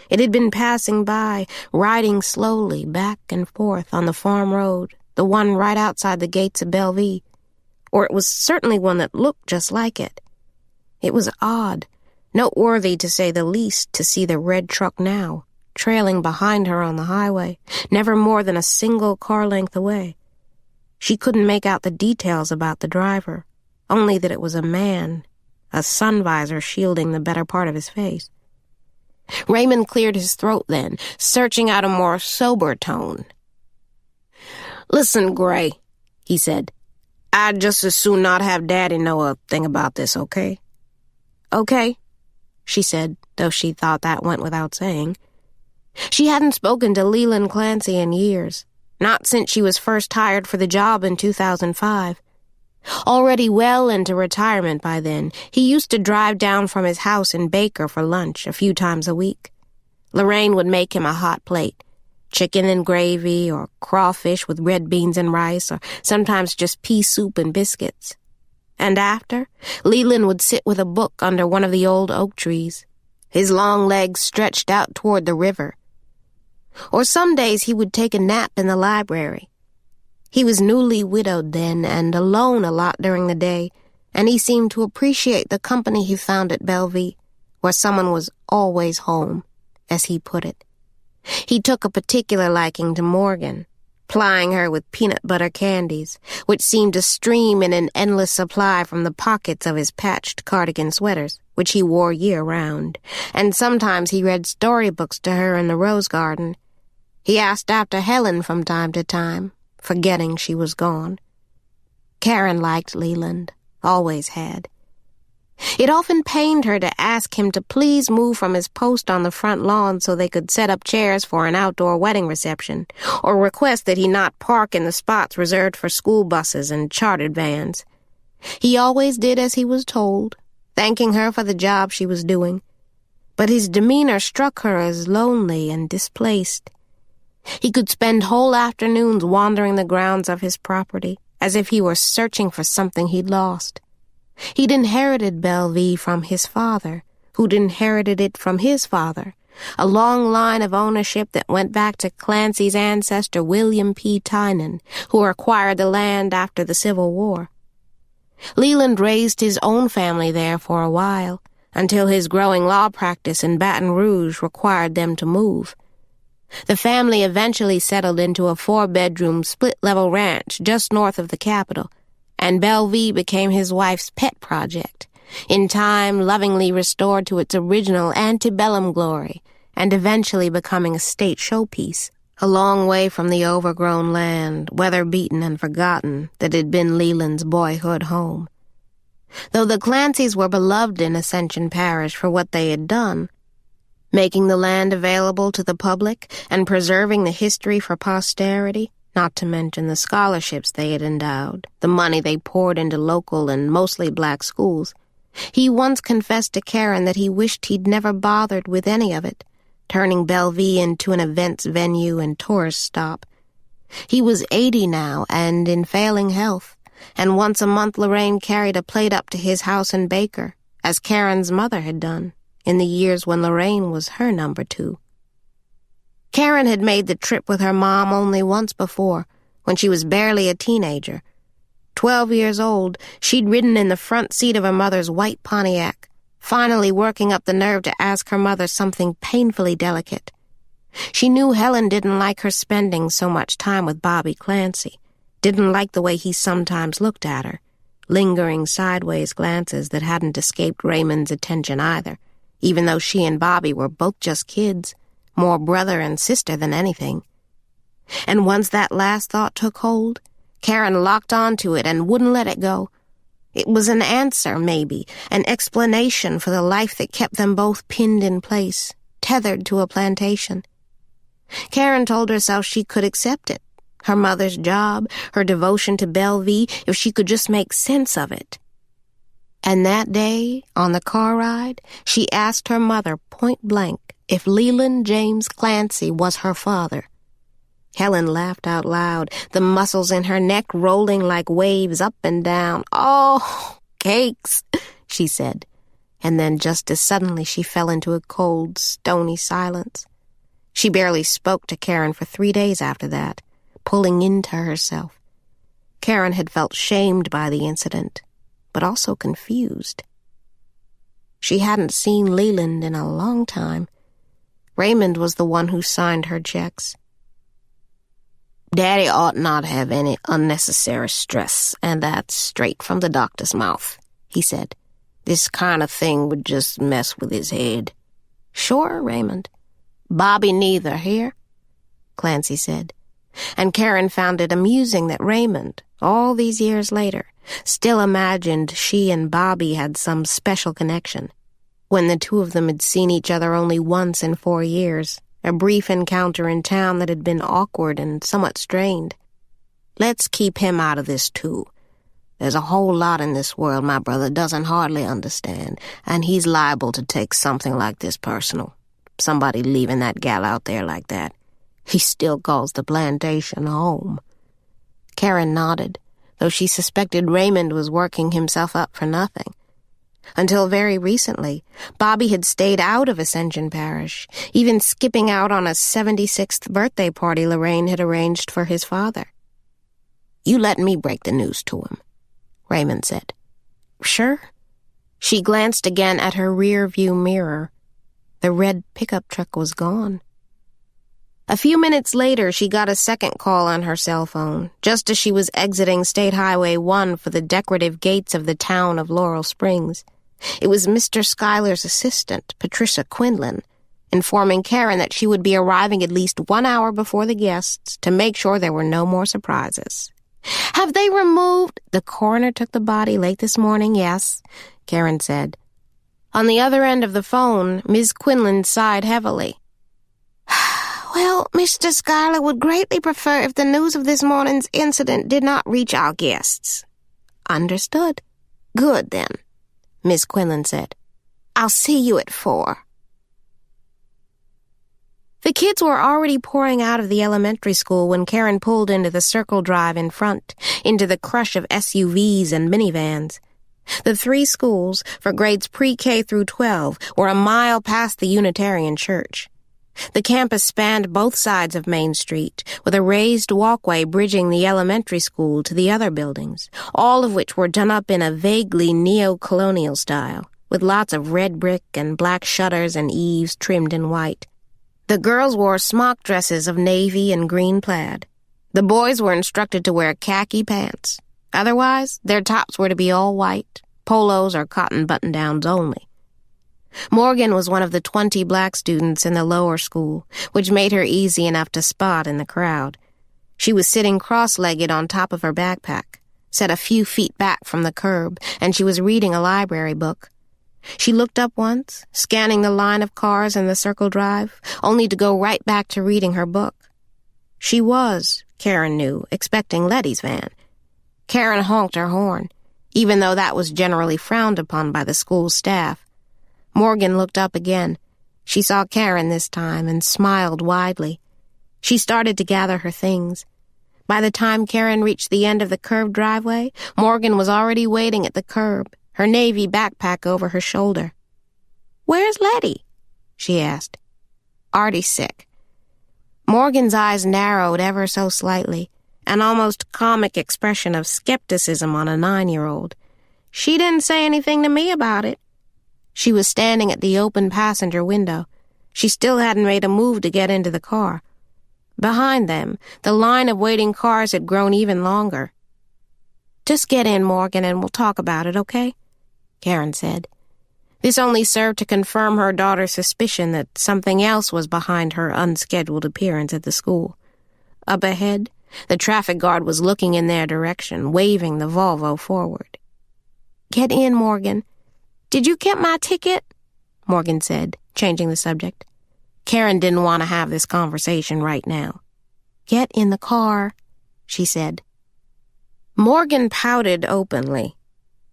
It had been passing by, riding slowly back and forth on the farm road, the one right outside the gates of Bellevue. Or it was certainly one that looked just like it. It was odd, noteworthy to say the least, to see the red truck now, trailing behind her on the highway, never more than a single car length away. She couldn't make out the details about the driver, only that it was a man, a sun visor shielding the better part of his face. Raymond cleared his throat then, searching out a more sober tone. "Listen, Gray," he said, "I'd just as soon not have Daddy know a thing about this, okay?" "Okay," she said, though she thought that went without saying. She hadn't spoken to Leland Clancy in years, not since she was first hired for the job in 2005. Already well into retirement by then, he used to drive down from his house in Baker for lunch a few times a week. Lorraine would make him a hot plate, chicken and gravy or crawfish with red beans and rice, or sometimes just pea soup and biscuits. And after, Leland would sit with a book under one of the old oak trees, his long legs stretched out toward the river. Or some days he would take a nap in the library. He was newly widowed then and alone a lot during the day, and he seemed to appreciate the company he found at Bellevue, where someone was always home, as he put it. He took a particular liking to Morgan, plying her with peanut butter candies, which seemed to stream in an endless supply from the pockets of his patched cardigan sweaters, which he wore year-round, and sometimes he read storybooks to her in the rose garden. He asked after Helen from time to time, forgetting she was gone. Caren liked Leland, always had. It often pained her to ask him to please move from his post on the front lawn so they could set up chairs for an outdoor wedding reception, or request that he not park in the spots reserved for school buses and chartered vans. He always did as he was told, thanking her for the job she was doing, but his demeanor struck her as lonely and displaced. He could spend whole afternoons wandering the grounds of his property, as if he were searching for something he'd lost. He'd inherited Bellevue from his father, who'd inherited it from his father, a long line of ownership that went back to Clancy's ancestor William P. Tynan, who acquired the land after the Civil War. Leland raised his own family there for a while, until his growing law practice in Baton Rouge required them to move. The family eventually settled into a 4-bedroom split-level ranch just north of the capital, and Bellevue became his wife's pet project, in time lovingly restored to its original antebellum glory, and eventually becoming a state showpiece, a long way from the overgrown land, weather-beaten and forgotten, that had been Leland's boyhood home. Though the Clancys were beloved in Ascension Parish for what they had done, making the land available to the public and preserving the history for posterity, not to mention the scholarships they had endowed, the money they poured into local and mostly black schools, he once confessed to Caren that he wished he'd never bothered with any of it, turning Bellevue into an events venue and tourist stop. He was 80 now and in failing health, and once a month Lorraine carried a plate up to his house in Baker, as Karen's mother had done, in the years when Lorraine was her number 2. Caren had made the trip with her mom only once before, when she was barely a teenager. 12 years old, she'd ridden in the front seat of her mother's white Pontiac, finally working up the nerve to ask her mother something painfully delicate. She knew Helen didn't like her spending so much time with Bobby Clancy, didn't like the way he sometimes looked at her, lingering sideways glances that hadn't escaped Raymond's attention either, even though she and Bobby were both just kids, more brother and sister than anything. And once that last thought took hold, Caren locked onto it and wouldn't let it go. It was an answer, maybe, an explanation for the life that kept them both pinned in place, tethered to a plantation. Caren told herself she could accept it, her mother's job, her devotion to Bellevue, if she could just make sense of it. And that day, on the car ride, she asked her mother point-blank if Leland James Clancy was her father. Helen laughed out loud, the muscles in her neck rolling like waves up and down. "Oh, cakes," she said, and then just as suddenly she fell into a cold, stony silence. She barely spoke to Caren for 3 days after that, pulling into herself. Caren had felt shamed by the incident, but also confused. She hadn't seen Leland in a long time. Raymond was the one who signed her checks. "Daddy ought not have any unnecessary stress, and that's straight from the doctor's mouth," he said. "This kind of thing would just mess with his head." "Sure, Raymond." "Bobby neither, here?" Clancy said. And Caren found it amusing that Raymond, all these years later, still imagined she and Bobby had some special connection, when the two of them had seen each other only once in 4 years, a brief encounter in town that had been awkward and somewhat strained. "Let's keep him out of this, too. There's a whole lot in this world my brother doesn't hardly understand, and he's liable to take something like this personal. Somebody leaving that gal out there like that. He still calls the plantation home." Caren nodded, though she suspected Raymond was working himself up for nothing. Until very recently, Bobby had stayed out of Ascension Parish, even skipping out on a 76th birthday party Lorraine had arranged for his father. "You let me break the news to him," Raymond said. "Sure." She glanced again at her rear-view mirror. The red pickup truck was gone. A few minutes later, she got a second call on her cell phone, just as she was exiting State Highway 1 for the decorative gates of the town of Laurel Springs. It was Mr. Schuyler's assistant, Patricia Quinlan, informing Caren that she would be arriving at least 1 hour before the guests to make sure there were no more surprises. "Have they removed—" "The coroner took the body late this morning, yes," Caren said. On the other end of the phone, Ms. Quinlan sighed heavily. "Well, Mr. Schuyler would greatly prefer if the news of this morning's incident did not reach our guests." "Understood." "Good, then," Miss Quinlan said. "I'll see you at 4. The kids were already pouring out of the elementary school when Caren pulled into the circle drive in front, into the crush of SUVs and minivans. The 3 schools, for grades pre-K through 12, were a mile past the Unitarian Church. The campus spanned both sides of Main Street, with a raised walkway bridging the elementary school to the other buildings, all of which were done up in a vaguely neo-colonial style, with lots of red brick and black shutters and eaves trimmed in white. The girls wore smock dresses of navy and green plaid. The boys were instructed to wear khaki pants. Otherwise, their tops were to be all white, polos or cotton button-downs only. Morgan was one of the 20 black students in the lower school, which made her easy enough to spot in the crowd. She was sitting cross-legged on top of her backpack, set a few feet back from the curb, and she was reading a library book. She looked up once, scanning the line of cars in the circle drive, only to go right back to reading her book. She was, Caren knew, expecting Letty's van. Caren honked her horn, even though that was generally frowned upon by the school staff. Morgan looked up again. She saw Caren this time and smiled widely. She started to gather her things. By the time Caren reached the end of the curved driveway, Morgan was already waiting at the curb, her navy backpack over her shoulder. "Where's Letty?" she asked. "Artie's sick." Morgan's eyes narrowed ever so slightly, an almost comic expression of skepticism on a 9-year-old. "She didn't say anything to me about it." She was standing at the open passenger window. She still hadn't made a move to get into the car. Behind them, the line of waiting cars had grown even longer. "Just get in, Morgan, and we'll talk about it, okay?" Caren said. This only served to confirm her daughter's suspicion that something else was behind her unscheduled appearance at the school. Up ahead, the traffic guard was looking in their direction, waving the Volvo forward. "Get in, Morgan. Did you get my ticket?" Morgan said, changing the subject. Caren didn't want to have this conversation right now. "Get in the car," she said. Morgan pouted openly.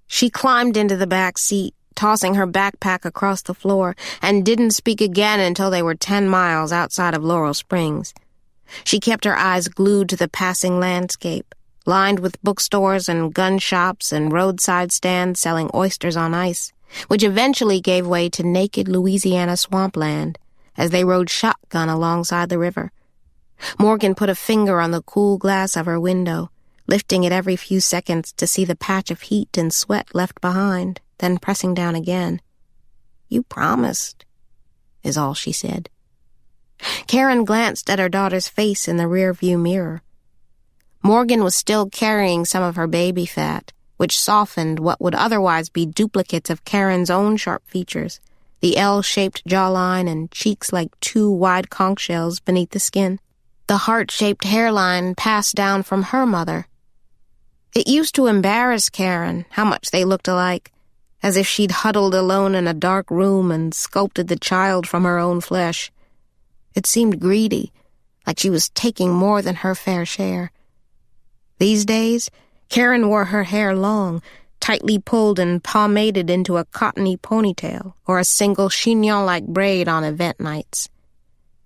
She climbed into the back seat, tossing her backpack across the floor, and didn't speak again until they were 10 miles outside of Laurel Springs. She kept her eyes glued to the passing landscape, lined with bookstores and gun shops and roadside stands selling oysters on ice, which eventually gave way to naked Louisiana swampland as they rode shotgun alongside the river. Morgan put a finger on the cool glass of her window, lifting it every few seconds to see the patch of heat and sweat left behind, then pressing down again. "You promised," is all she said. Caren glanced at her daughter's face in the rearview mirror. Morgan was still carrying some of her baby fat, which softened what would otherwise be duplicates of Karen's own sharp features, the L-shaped jawline and cheeks like 2 wide conch shells beneath the skin. The heart-shaped hairline passed down from her mother. It used to embarrass Caren how much they looked alike, as if she'd huddled alone in a dark room and sculpted the child from her own flesh. It seemed greedy, like she was taking more than her fair share. These days, Caren wore her hair long, tightly pulled and pomaded into a cottony ponytail or a single chignon-like braid on event nights.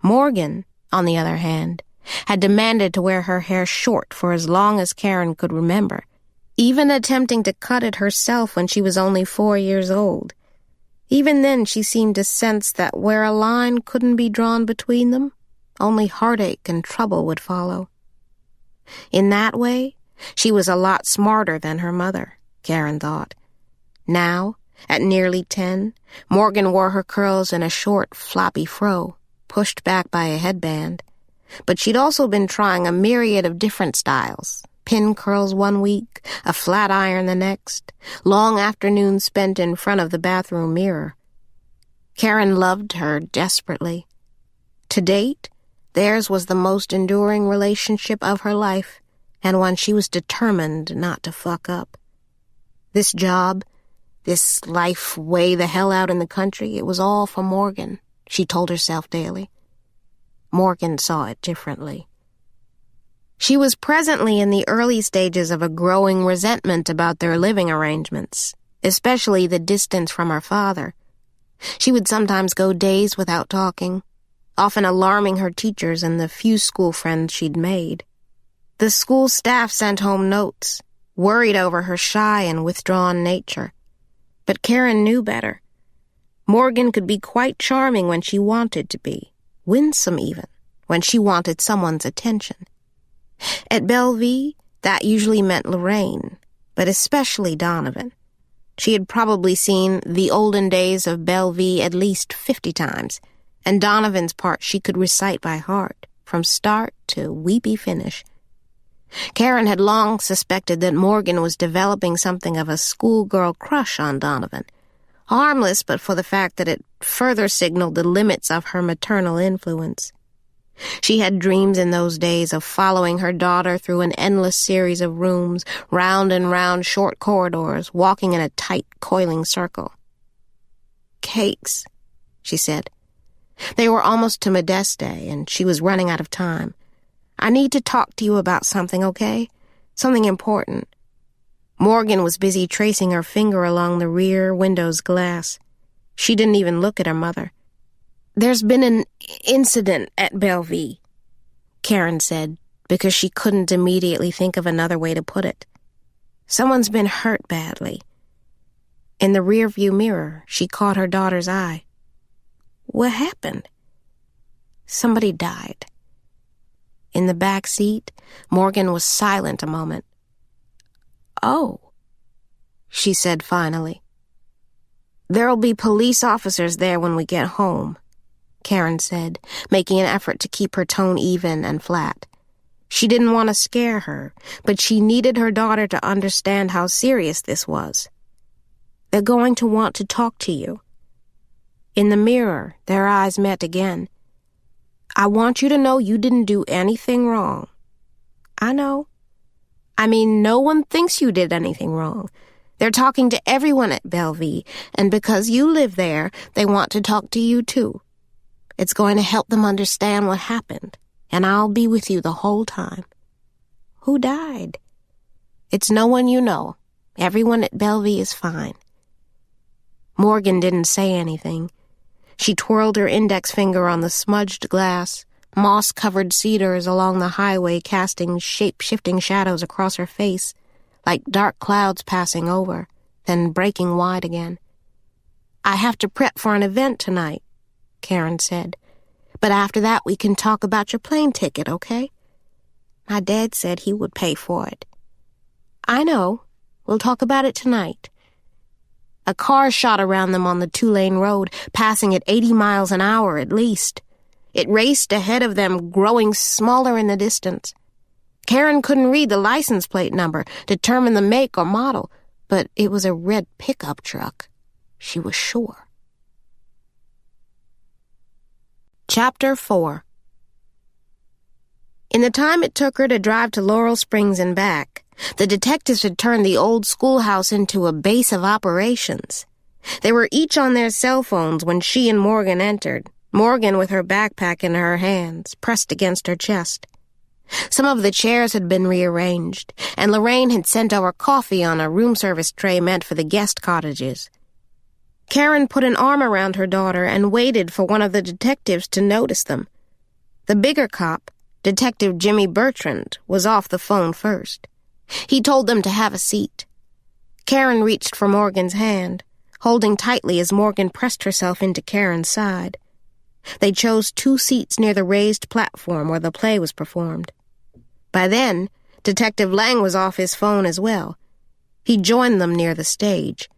Morgan, on the other hand, had demanded to wear her hair short for as long as Caren could remember, even attempting to cut it herself when she was only 4 years old. Even then she seemed to sense that where a line couldn't be drawn between them, only heartache and trouble would follow. In that way, she was a lot smarter than her mother, Caren thought. Now, at nearly 10, Morgan wore her curls in a short, floppy fro, pushed back by a headband. but she'd also been trying a myriad of different styles. Pin curls one week, a flat iron the next, long afternoons spent in front of the bathroom mirror. Caren loved her desperately. To date, theirs was the most enduring relationship of her life, and one she was determined not to fuck up. This job, this life way the hell out in the country, it was all for Morgan, she told herself daily. Morgan saw it differently. She was presently in the early stages of a growing resentment about their living arrangements, especially the distance from her father. She would sometimes go days without talking, often alarming her teachers and the few school friends she'd made. The school staff sent home notes, worried over her shy and withdrawn nature. But Caren knew better. Morgan could be quite charming when she wanted to be, winsome even, when she wanted someone's attention. At Bellevue, that usually meant Lorraine, but especially Donovan. She had probably seen The Olden Days of Bellevue at least 50 times, and Donovan's part she could recite by heart, from start to weepy finish. Caren had long suspected that Morgan was developing something of a schoolgirl crush on Donovan, harmless but for the fact that it further signaled the limits of her maternal influence. She had dreams in those days of following her daughter through an endless series of rooms, round and round short corridors, walking in a tight, coiling circle. "Cakes," she said. They were almost to Modeste, and she was running out of time. "I need to talk to you about something, okay? Something important." Morgan was busy tracing her finger along the rear window's glass. She didn't even look at her mother. "There's been an incident at Bellevue," Caren said, because she couldn't immediately think of another way to put it. "Someone's been hurt badly." In the rearview mirror, she caught her daughter's eye. "What happened?" "Somebody died." In the back seat, Morgan was silent a moment. "Oh," she said finally. "There'll be police officers there when we get home," Caren said, making an effort to keep her tone even and flat. She didn't want to scare her, but she needed her daughter to understand how serious this was. "They're going to want to talk to you." In the mirror, their eyes met again. "I want you to know you didn't do anything wrong." "I know. I mean, no one thinks you did anything wrong. They're talking to everyone at Bellevue, and because you live there, they want to talk to you too. It's going to help them understand what happened, and I'll be with you the whole time." "Who died?" "It's no one you know. Everyone at Bellevue is fine." Morgan didn't say anything. She twirled her index finger on the smudged glass, moss-covered cedars along the highway casting shape-shifting shadows across her face, like dark clouds passing over, then breaking wide again. "I have to prep for an event tonight," Caren said. "But after that we can talk about your plane ticket, okay? My dad said he would pay for it." "I know. We'll talk about it tonight." A car shot around them on the 2-lane road, passing at 80 miles an hour at least. It raced ahead of them, growing smaller in the distance. Caren couldn't read the license plate number, determine the make or model, but it was a red pickup truck. She was sure. Chapter 4. In the time it took her to drive to Laurel Springs and back, the detectives had turned the old schoolhouse into a base of operations. They were each on their cell phones when she and Morgan entered, Morgan with her backpack in her hands, pressed against her chest. Some of the chairs had been rearranged, and Lorraine had sent over coffee on a room service tray meant for the guest cottages. Caren put an arm around her daughter and waited for one of the detectives to notice them. The bigger cop, Detective Jimmy Bertrand, was off the phone first. He told them to have a seat. Caren reached for Morgan's hand, holding tightly as Morgan pressed herself into Karen's side. They chose 2 seats near the raised platform where the play was performed. By then, Detective Lang was off his phone as well. He joined them near the stage.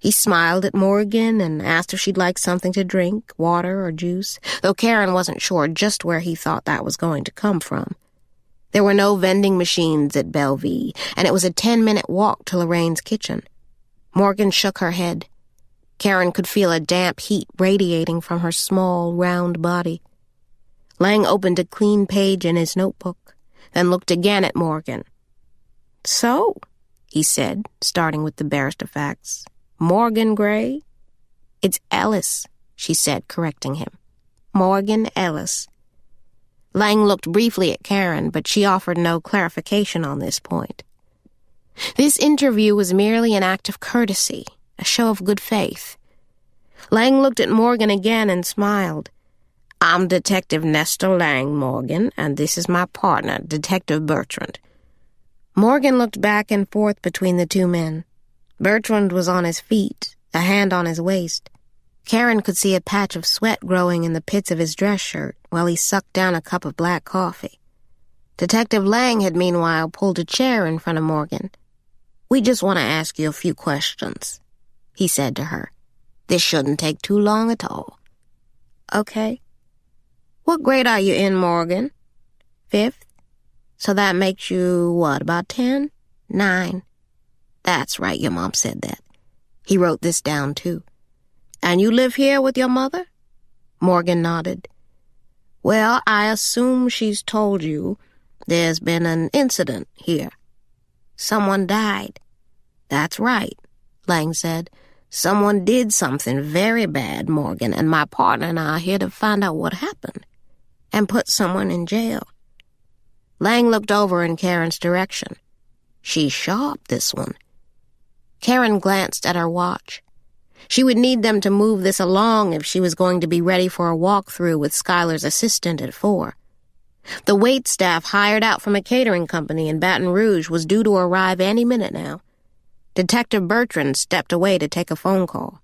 He smiled at Morgan and asked if she'd like something to drink, water or juice, though Caren wasn't sure just where he thought that was going to come from. There were no vending machines at Bellevue, and it was a 10-minute walk to Lorraine's kitchen. Morgan shook her head. Caren could feel a damp heat radiating from her small, round body. Lang opened a clean page in his notebook, then looked again at Morgan. "So," he said, starting with the barest of facts, "Morgan Gray?" "It's Ellis," she said, correcting him. "Morgan Ellis." Lang looked briefly at Caren, but she offered no clarification on this point. This interview was merely an act of courtesy, a show of good faith. Lang looked at Morgan again and smiled. "I'm Detective Nestor Lang, Morgan, and this is my partner, Detective Bertrand." Morgan looked back and forth between the two men. Bertrand was on his feet, a hand on his waist. Caren could see a patch of sweat growing in the pits of his dress shirt while he sucked down a cup of black coffee. Detective Lang had meanwhile pulled a chair in front of Morgan. "We just want to ask you a few questions," he said to her. "This shouldn't take too long at all." "Okay." "What grade are you in, Morgan?" "5th. So that makes you, what, about 10? 9. That's right, your mom said that. He wrote this down, too. "And you live here with your mother?" Morgan nodded. "Well, I assume she's told you there's been an incident here." "Someone died." "That's right," Lang said. "Someone did something very bad, Morgan, and my partner and I are here to find out what happened and put someone in jail." Lang looked over in Caren's direction. "She's sharp, this one." Caren glanced at her watch. She would need them to move this along if she was going to be ready for a walkthrough with Schuyler's assistant at 4. The wait staff hired out from a catering company in Baton Rouge was due to arrive any minute now. Detective Bertrand stepped away to take a phone call.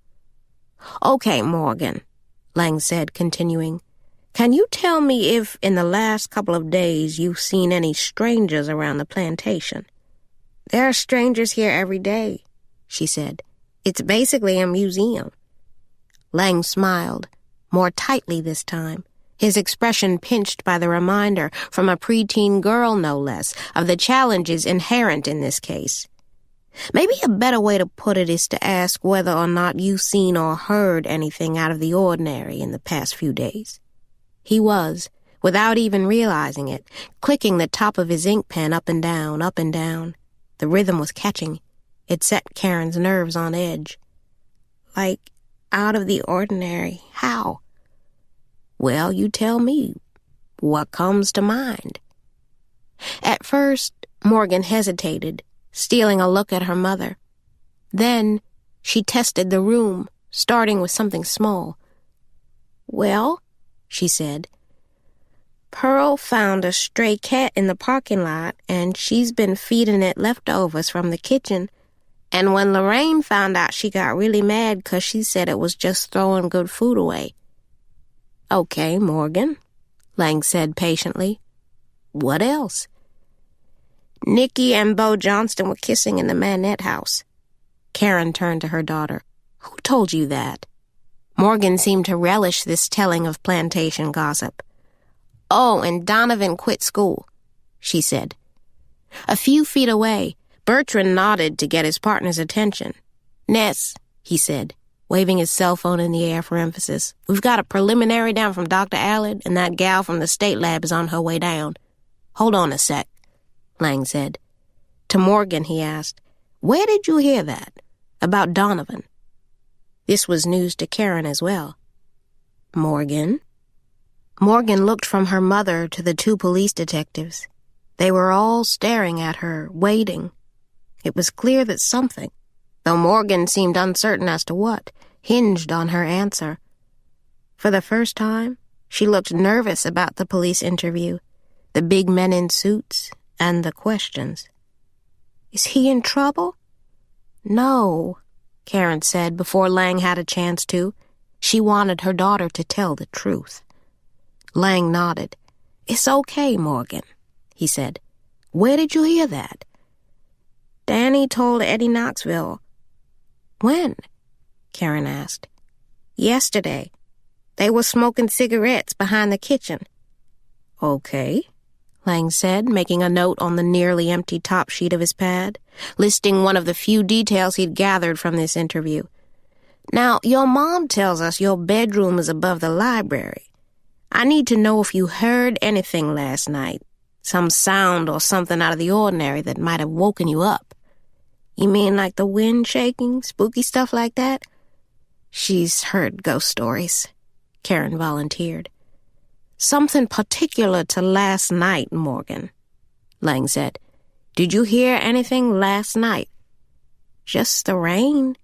"Okay, Morgan," Lang said, continuing. "Can you tell me if, in the last couple of days, you've seen any strangers around the plantation?" "There are strangers here every day," she said. "It's basically a museum." Lang smiled, more tightly this time, his expression pinched by the reminder, from a preteen girl no less, of the challenges inherent in this case. "Maybe a better way to put it is to ask whether or not you've seen or heard anything out of the ordinary in the past few days." He was, without even realizing it, clicking the top of his ink pen up and down, up and down. The rhythm was catching. It set Caren's nerves on edge. "Like, out of the ordinary, how?" "Well, you tell me. What comes to mind?" At first, Morgan hesitated, stealing a look at her mother. Then, she tested the room, starting with something small. "Well," she said, "Pearl found a stray cat in the parking lot, and she's been feeding it leftovers from the kitchen. And when Lorraine found out, she got really mad 'cause she said it was just throwing good food away." "Okay, Morgan," Lang said patiently. "What else?" "Nikki and Bo Johnston were kissing in the Manette house." Caren turned to her daughter. "Who told you that?" Morgan seemed to relish this telling of plantation gossip. "Oh, and Donovan quit school," she said. A few feet away, Bertrand nodded to get his partner's attention. "Ness," he said, waving his cell phone in the air for emphasis. "We've got a preliminary down from Dr. Allard, and that gal from the state lab is on her way down." "Hold on a sec," Lang said. To Morgan, he asked, "Where did you hear that? About Donovan?" This was news to Caren as well. "Morgan?" Morgan looked from her mother to the 2 police detectives. They were all staring at her, waiting. It was clear that something, though Morgan seemed uncertain as to what, hinged on her answer. For the first time, she looked nervous about the police interview, the big men in suits, and the questions. "Is he in trouble?" "No," Caren said before Lang had a chance to. She wanted her daughter to tell the truth. Lang nodded. "It's okay, Morgan," he said. "Where did you hear that?" "Danny told Eddie Knoxville." "When?" Caren asked. Yesterday. They were smoking cigarettes behind the kitchen. Okay, Lang said, making a note on the nearly empty top sheet of his pad, listing one of the few details he'd gathered from this interview. Now, your mom tells us your bedroom is above the library. I need to know if you heard anything last night, some sound or something out of the ordinary that might have woken you up. You mean like the wind shaking, spooky stuff like that? She's heard ghost stories, Caren volunteered. Something particular to last night, Morgan, Lang said. Did you hear anything last night? Just the rain?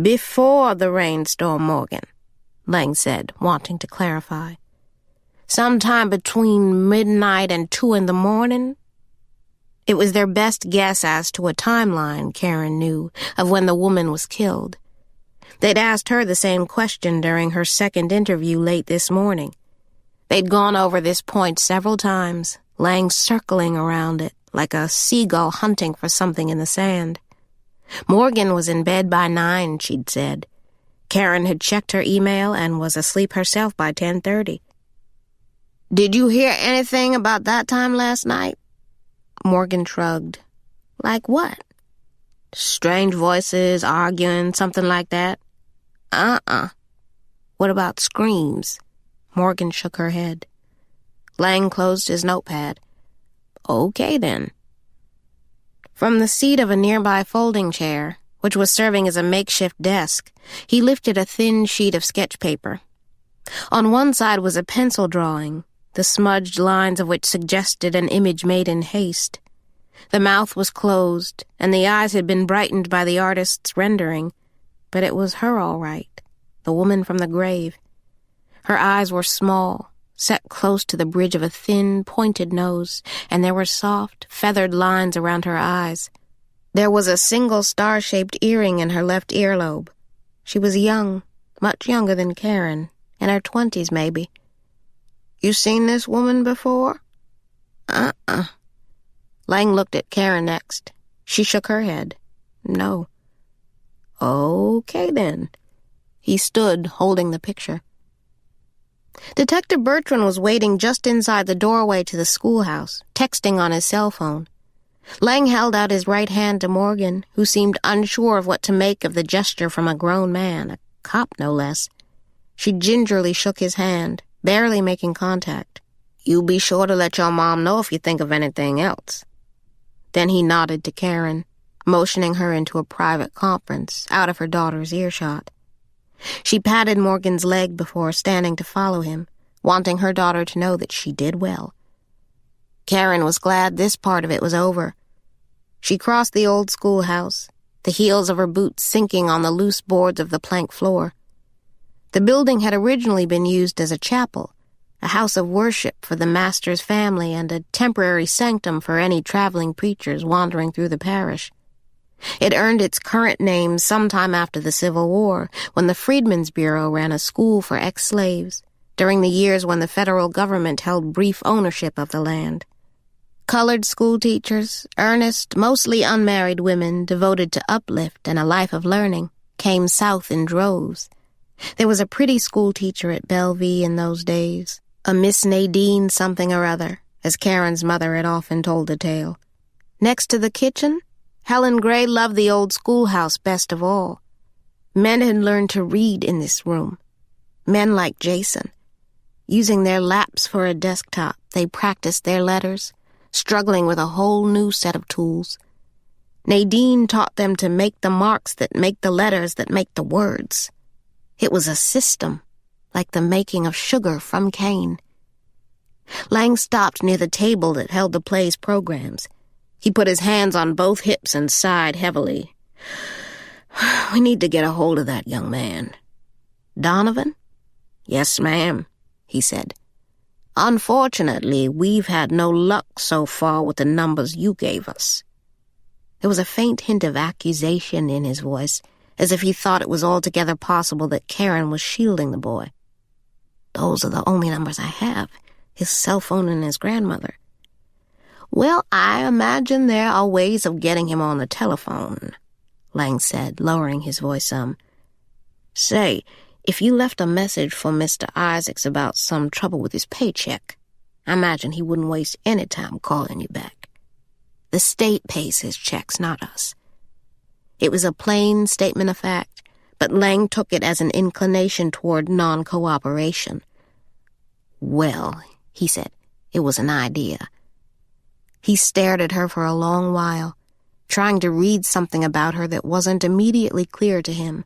Before the rainstorm, Morgan, Lang said, wanting to clarify. Sometime between midnight and 2 a.m? It was their best guess as to a timeline, Caren knew, of when the woman was killed. They'd asked her the same question during her second interview late this morning. They'd gone over this point several times, Lang circling around it like a seagull hunting for something in the sand. Morgan was in bed by 9, she'd said. Caren had checked her email and was asleep herself by 10:30. Did you hear anything about that time last night? Morgan shrugged. Like what? Strange voices, arguing, something like that? What about screams? Morgan shook her head. Lang closed his notepad. Okay, then. From the seat of a nearby folding chair, which was serving as a makeshift desk, he lifted a thin sheet of sketch paper. On one side was a pencil drawing, the smudged lines of which suggested an image made in haste. The mouth was closed, and the eyes had been brightened by the artist's rendering, but it was her all right, the woman from the grave. Her eyes were small, set close to the bridge of a thin, pointed nose, and there were soft, feathered lines around her eyes. There was a single star-shaped earring in her left earlobe. She was young, much younger than Caren, in her 20s maybe. You seen this woman before? Lang looked at Caren next. She shook her head. No. Okay, then. He stood, holding the picture. Detective Bertrand was waiting just inside the doorway to the schoolhouse, texting on his cell phone. Lang held out his right hand to Morgan, who seemed unsure of what to make of the gesture from a grown man, a cop no less. She gingerly shook his hand, barely making contact. You be sure to let your mom know if you think of anything else. Then he nodded to Caren, motioning her into a private conference, out of her daughter's earshot. She patted Morgan's leg before standing to follow him, wanting her daughter to know that she did well. Caren was glad this part of it was over. She crossed the old schoolhouse, the heels of her boots sinking on the loose boards of the plank floor. The building had originally been used as a chapel, a house of worship for the master's family and a temporary sanctum for any traveling preachers wandering through the parish. It earned its current name sometime after the Civil War, when the Freedmen's Bureau ran a school for ex-slaves, during the years when the federal government held brief ownership of the land. Colored school teachers, earnest, mostly unmarried women devoted to uplift and a life of learning, came south in droves. There was a pretty school teacher at Bellevue in those days, a Miss Nadine something or other, as Caren's mother had often told the tale. Next to the kitchen, Helen Gray loved the old schoolhouse best of all. Men had learned to read in this room. Men like Jason. Using their laps for a desktop, they practiced their letters, struggling with a whole new set of tools. Nadine taught them to make the marks that make the letters that make the words. It was a system, like the making of sugar from cane. Lang stopped near the table that held the play's programs. He put his hands on both hips and sighed heavily. We need to get a hold of that young man. Donovan? Yes, ma'am, he said. Unfortunately, we've had no luck so far with the numbers you gave us. There was a faint hint of accusation in his voice, as if he thought it was altogether possible that Caren was shielding the boy. Those are the only numbers I have, his cell phone and his grandmother. Well, I imagine there are ways of getting him on the telephone, Lang said, lowering his voice some. Say, if you left a message for Mr. Isaacs about some trouble with his paycheck, I imagine he wouldn't waste any time calling you back. The state pays his checks, not us." It was a plain statement of fact, but Lang took it as an inclination toward non-cooperation. "Well," he said, "it was an idea." He stared at her for a long while, trying to read something about her that wasn't immediately clear to him.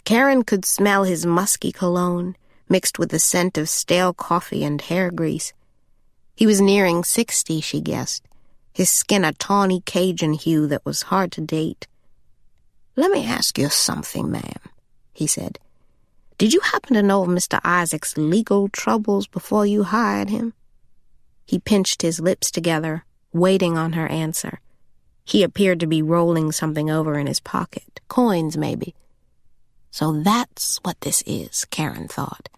Caren could smell his musky cologne, mixed with the scent of stale coffee and hair grease. He was nearing 60, she guessed, his skin a tawny Cajun hue that was hard to date. "Let me ask you something, ma'am," he said. "Did you happen to know of Mr. Isaac's legal troubles before you hired him?" He pinched his lips together, waiting on her answer. He appeared to be rolling something over in his pocket, coins maybe. So that's what this is, Caren thought.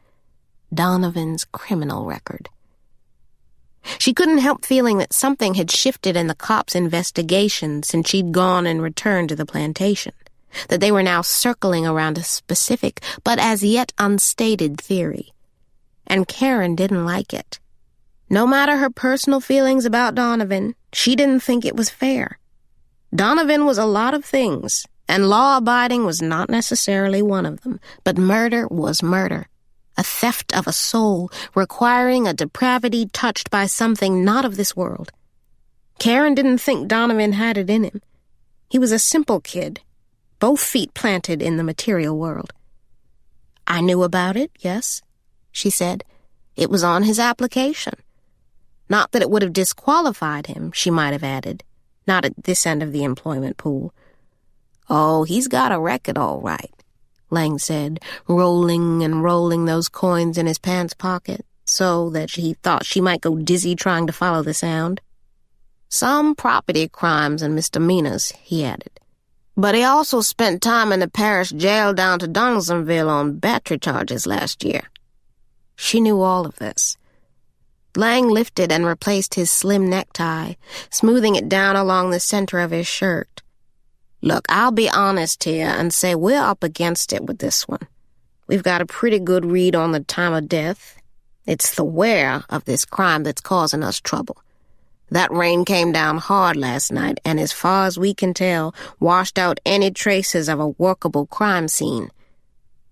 Donovan's criminal record. She couldn't help feeling that something had shifted in the cops' investigation since she'd gone and returned to the plantation, that they were now circling around a specific but as yet unstated theory. And Caren didn't like it. No matter her personal feelings about Donovan, she didn't think it was fair. Donovan was a lot of things, and law-abiding was not necessarily one of them, but murder was murder. A theft of a soul requiring a depravity touched by something not of this world. Caren didn't think Donovan had it in him. He was a simple kid, both feet planted in the material world. "I knew about it, yes," she said. "It was on his application. Not that it would have disqualified him," she might have added, "not at this end of the employment pool." "Oh, he's got a record all right," Lang said, rolling and rolling those coins in his pants pocket so that he thought she might go dizzy trying to follow the sound. "Some property crimes and misdemeanors," he added. "But he also spent time in the parish jail down to Donaldsonville on battery charges last year." She knew all of this. Lang lifted and replaced his slim necktie, smoothing it down along the center of his shirt. "Look, I'll be honest here and say we're up against it with this one. We've got a pretty good read on the time of death. It's the where of this crime that's causing us trouble. That rain came down hard last night and, as far as we can tell, washed out any traces of a workable crime scene.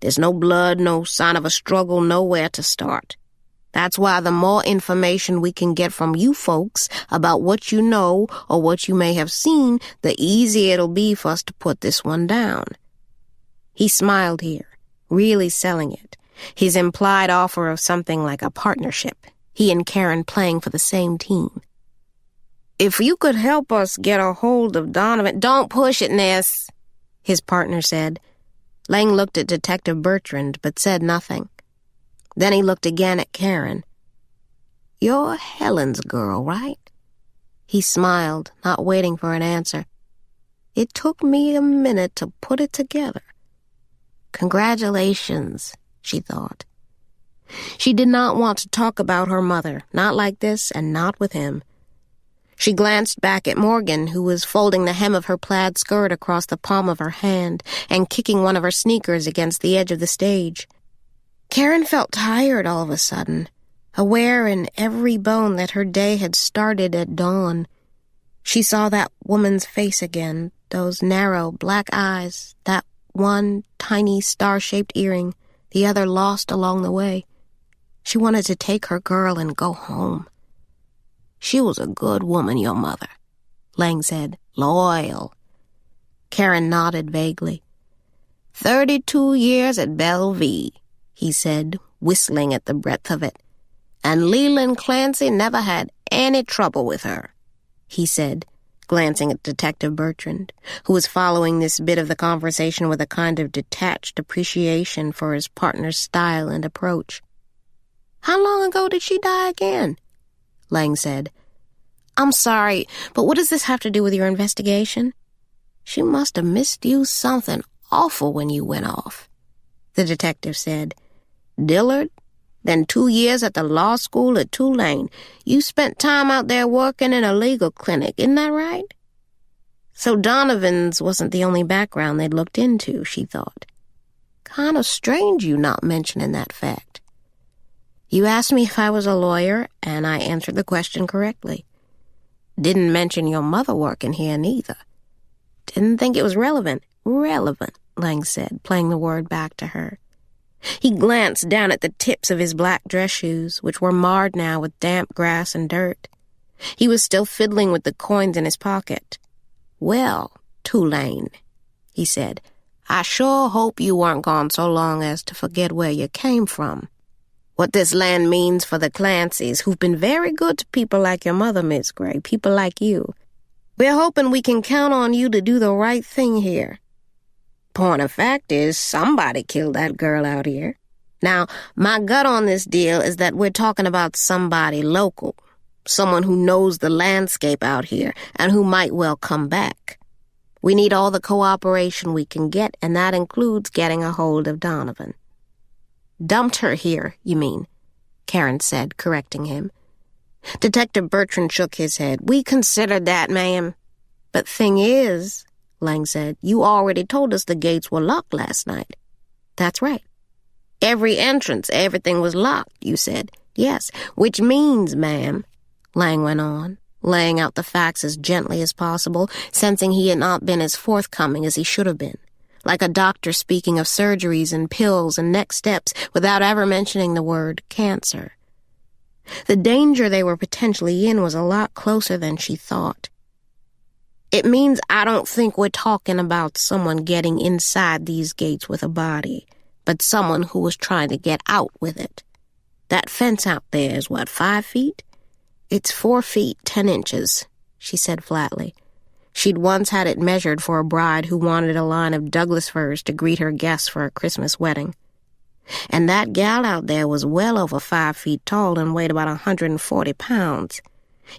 There's no blood, no sign of a struggle, nowhere to start. That's why the more information we can get from you folks about what you know or what you may have seen, the easier it'll be for us to put this one down." He smiled here, really selling it, his implied offer of something like a partnership, he and Caren playing for the same team. "If you could help us get a hold of Donovan—" "Don't push it, Ness," his partner said. Lang looked at Detective Bertrand but said nothing. Then he looked again at Caren. "You're Helen's girl, right?" He smiled, not waiting for an answer. "It took me a minute to put it together." Congratulations, she thought. She did not want to talk about her mother, not like this and not with him. She glanced back at Morgan, who was folding the hem of her plaid skirt across the palm of her hand and kicking one of her sneakers against the edge of the stage. Caren felt tired all of a sudden, aware in every bone that her day had started at dawn. She saw that woman's face again, those narrow black eyes, that one tiny star-shaped earring, the other lost along the way. She wanted to take her girl and go home. "She was a good woman, your mother," Lang said. "Loyal." Caren nodded vaguely. 32 years at Bellevue, he said, whistling at the breadth of it. "And Leland Clancy never had any trouble with her," he said, glancing at Detective Bertrand, who was following this bit of the conversation with a kind of detached appreciation for his partner's style and approach. "How long ago did she die again?" Lang said. "I'm sorry, but what does this have to do with your investigation?" "She must have missed you something awful when you went off," the detective said. "Dillard, then 2 years at the law school at Tulane. You spent time out there working in a legal clinic, isn't that right?" So Donovan's wasn't the only background they'd looked into, she thought. Kind of strange you not mentioning that fact. You asked me if I was a lawyer, and I answered the question correctly. Didn't mention your mother working here, neither. Didn't think it was relevant. Relevant, Lang said, playing the word back to her. He glanced down at the tips of his black dress shoes, which were marred now with damp grass and dirt. He was still fiddling with the coins in his pocket. Well, Tulane, he said, I sure hope you weren't gone so long as to forget where you came from. What this land means for the Clancys, who've been very good to people like your mother, Miss Gray, people like you. We're hoping we can count on you to do the right thing here. Point of fact is, somebody killed that girl out here. Now, my gut on this deal is that we're talking about somebody local, someone who knows the landscape out here and who might well come back. We need all the cooperation we can get, and that includes getting a hold of Donovan. Dumped her here, you mean? Caren said, correcting him. Detective Bertrand shook his head. We considered that, ma'am. But thing is, Lang said, you already told us the gates were locked last night. That's right. Every entrance, everything was locked, you said. Yes, which means, ma'am, Lang went on, laying out the facts as gently as possible, sensing he had not been as forthcoming as he should have been, like a doctor speaking of surgeries and pills and next steps without ever mentioning the word cancer. The danger they were potentially in was a lot closer than she thought. It means I don't think we're talking about someone getting inside these gates with a body, but someone who was trying to get out with it. That fence out there is, 5 feet? It's 4 feet, 10 inches, she said flatly. She'd once had it measured for a bride who wanted a line of Douglas firs to greet her guests for a Christmas wedding. And that gal out there was well over 5 feet tall and weighed about 140 pounds.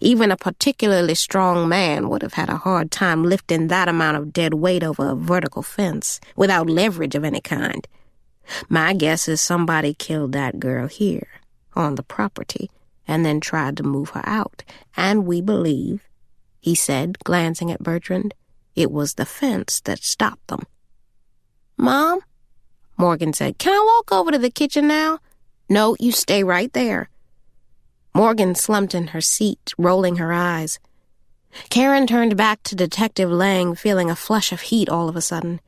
Even a particularly strong man would have had a hard time lifting that amount of dead weight over a vertical fence without leverage of any kind. My guess is somebody killed that girl here, on the property, and then tried to move her out. And we believe, he said, glancing at Bertrand, it was the fence that stopped them. Mom, Morgan said, can I walk over to the kitchen now? No, you stay right there. Morgan slumped in her seat, rolling her eyes. Caren turned back to Detective Lang, feeling a flush of heat all of a sudden.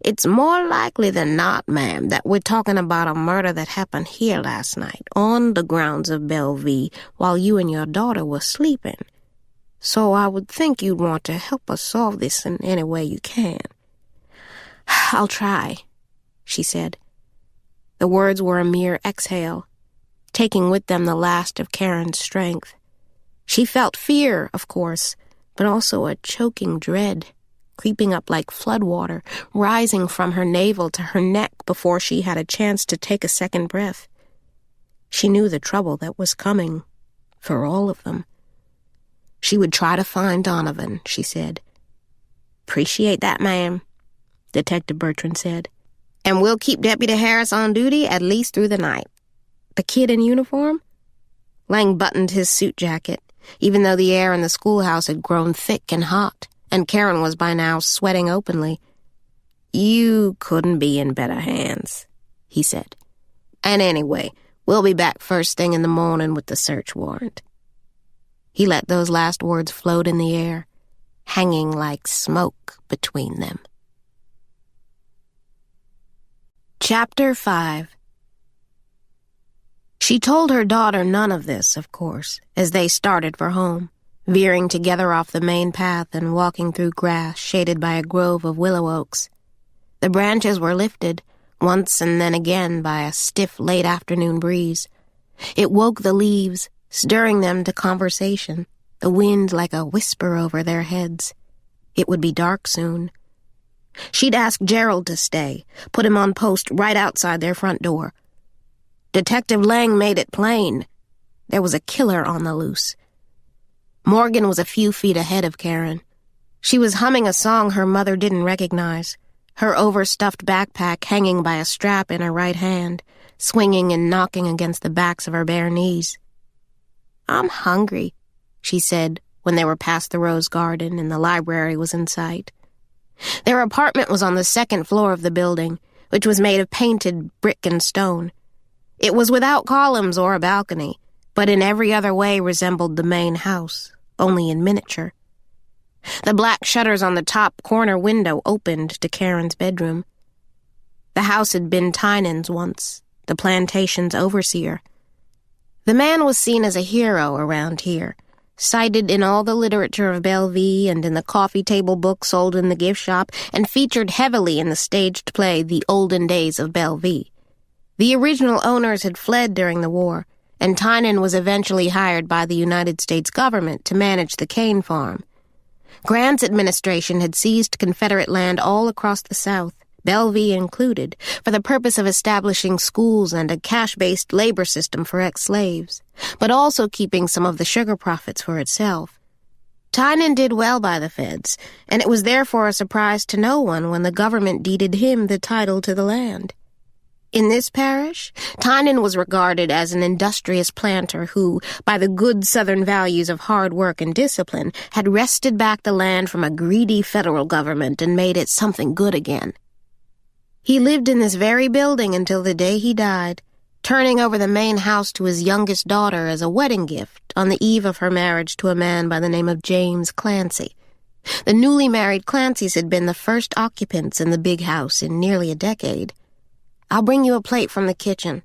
It's more likely than not, ma'am, that we're talking about a murder that happened here last night, on the grounds of Bellevue, while you and your daughter were sleeping. So I would think you'd want to help us solve this in any way you can. I'll try, she said. The words were a mere exhale, taking with them the last of Caren's strength. She felt fear, of course, but also a choking dread, creeping up like floodwater, rising from her navel to her neck before she had a chance to take a second breath. She knew the trouble that was coming, for all of them. She would try to find Donovan, she said. Appreciate that, ma'am, Detective Bertrand said. And we'll keep Deputy Harris on duty at least through the night. The kid in uniform? Lang buttoned his suit jacket, even though the air in the schoolhouse had grown thick and hot, and Caren was by now sweating openly. You couldn't be in better hands, he said. And anyway, we'll be back first thing in the morning with the search warrant. He let those last words float in the air, hanging like smoke between them. Chapter 5. She told her daughter none of this, of course, as they started for home, veering together off the main path and walking through grass shaded by a grove of willow oaks. The branches were lifted, once and then again, by a stiff late-afternoon breeze. It woke the leaves, stirring them to conversation, the wind like a whisper over their heads. It would be dark soon. She'd asked Gerald to stay, put him on post right outside their front door. Detective Lang made it plain. There was a killer on the loose. Morgan was a few feet ahead of Caren. She was humming a song her mother didn't recognize, her overstuffed backpack hanging by a strap in her right hand, swinging and knocking against the backs of her bare knees. I'm hungry, she said when they were past the rose garden and the library was in sight. Their apartment was on the second floor of the building, which was made of painted brick and stone. It was without columns or a balcony, but in every other way resembled the main house, only in miniature. The black shutters on the top corner window opened to Caren's bedroom. The house had been Tynan's once, the plantation's overseer. The man was seen as a hero around here, cited in all the literature of Bellevue and in the coffee table books sold in the gift shop, and featured heavily in the staged play The Olden Days of Bellevue. The original owners had fled during the war, and Tynan was eventually hired by the United States government to manage the cane farm. Grant's administration had seized Confederate land all across the South, Bellevue included, for the purpose of establishing schools and a cash-based labor system for ex-slaves, but also keeping some of the sugar profits for itself. Tynan did well by the feds, and it was therefore a surprise to no one when the government deeded him the title to the land. In this parish, Tynan was regarded as an industrious planter who, by the good Southern values of hard work and discipline, had wrested back the land from a greedy federal government and made it something good again. He lived in this very building until the day he died, turning over the main house to his youngest daughter as a wedding gift on the eve of her marriage to a man by the name of James Clancy. The newly married Clancys had been the first occupants in the big house in nearly a decade. "I'll bring you a plate from the kitchen,"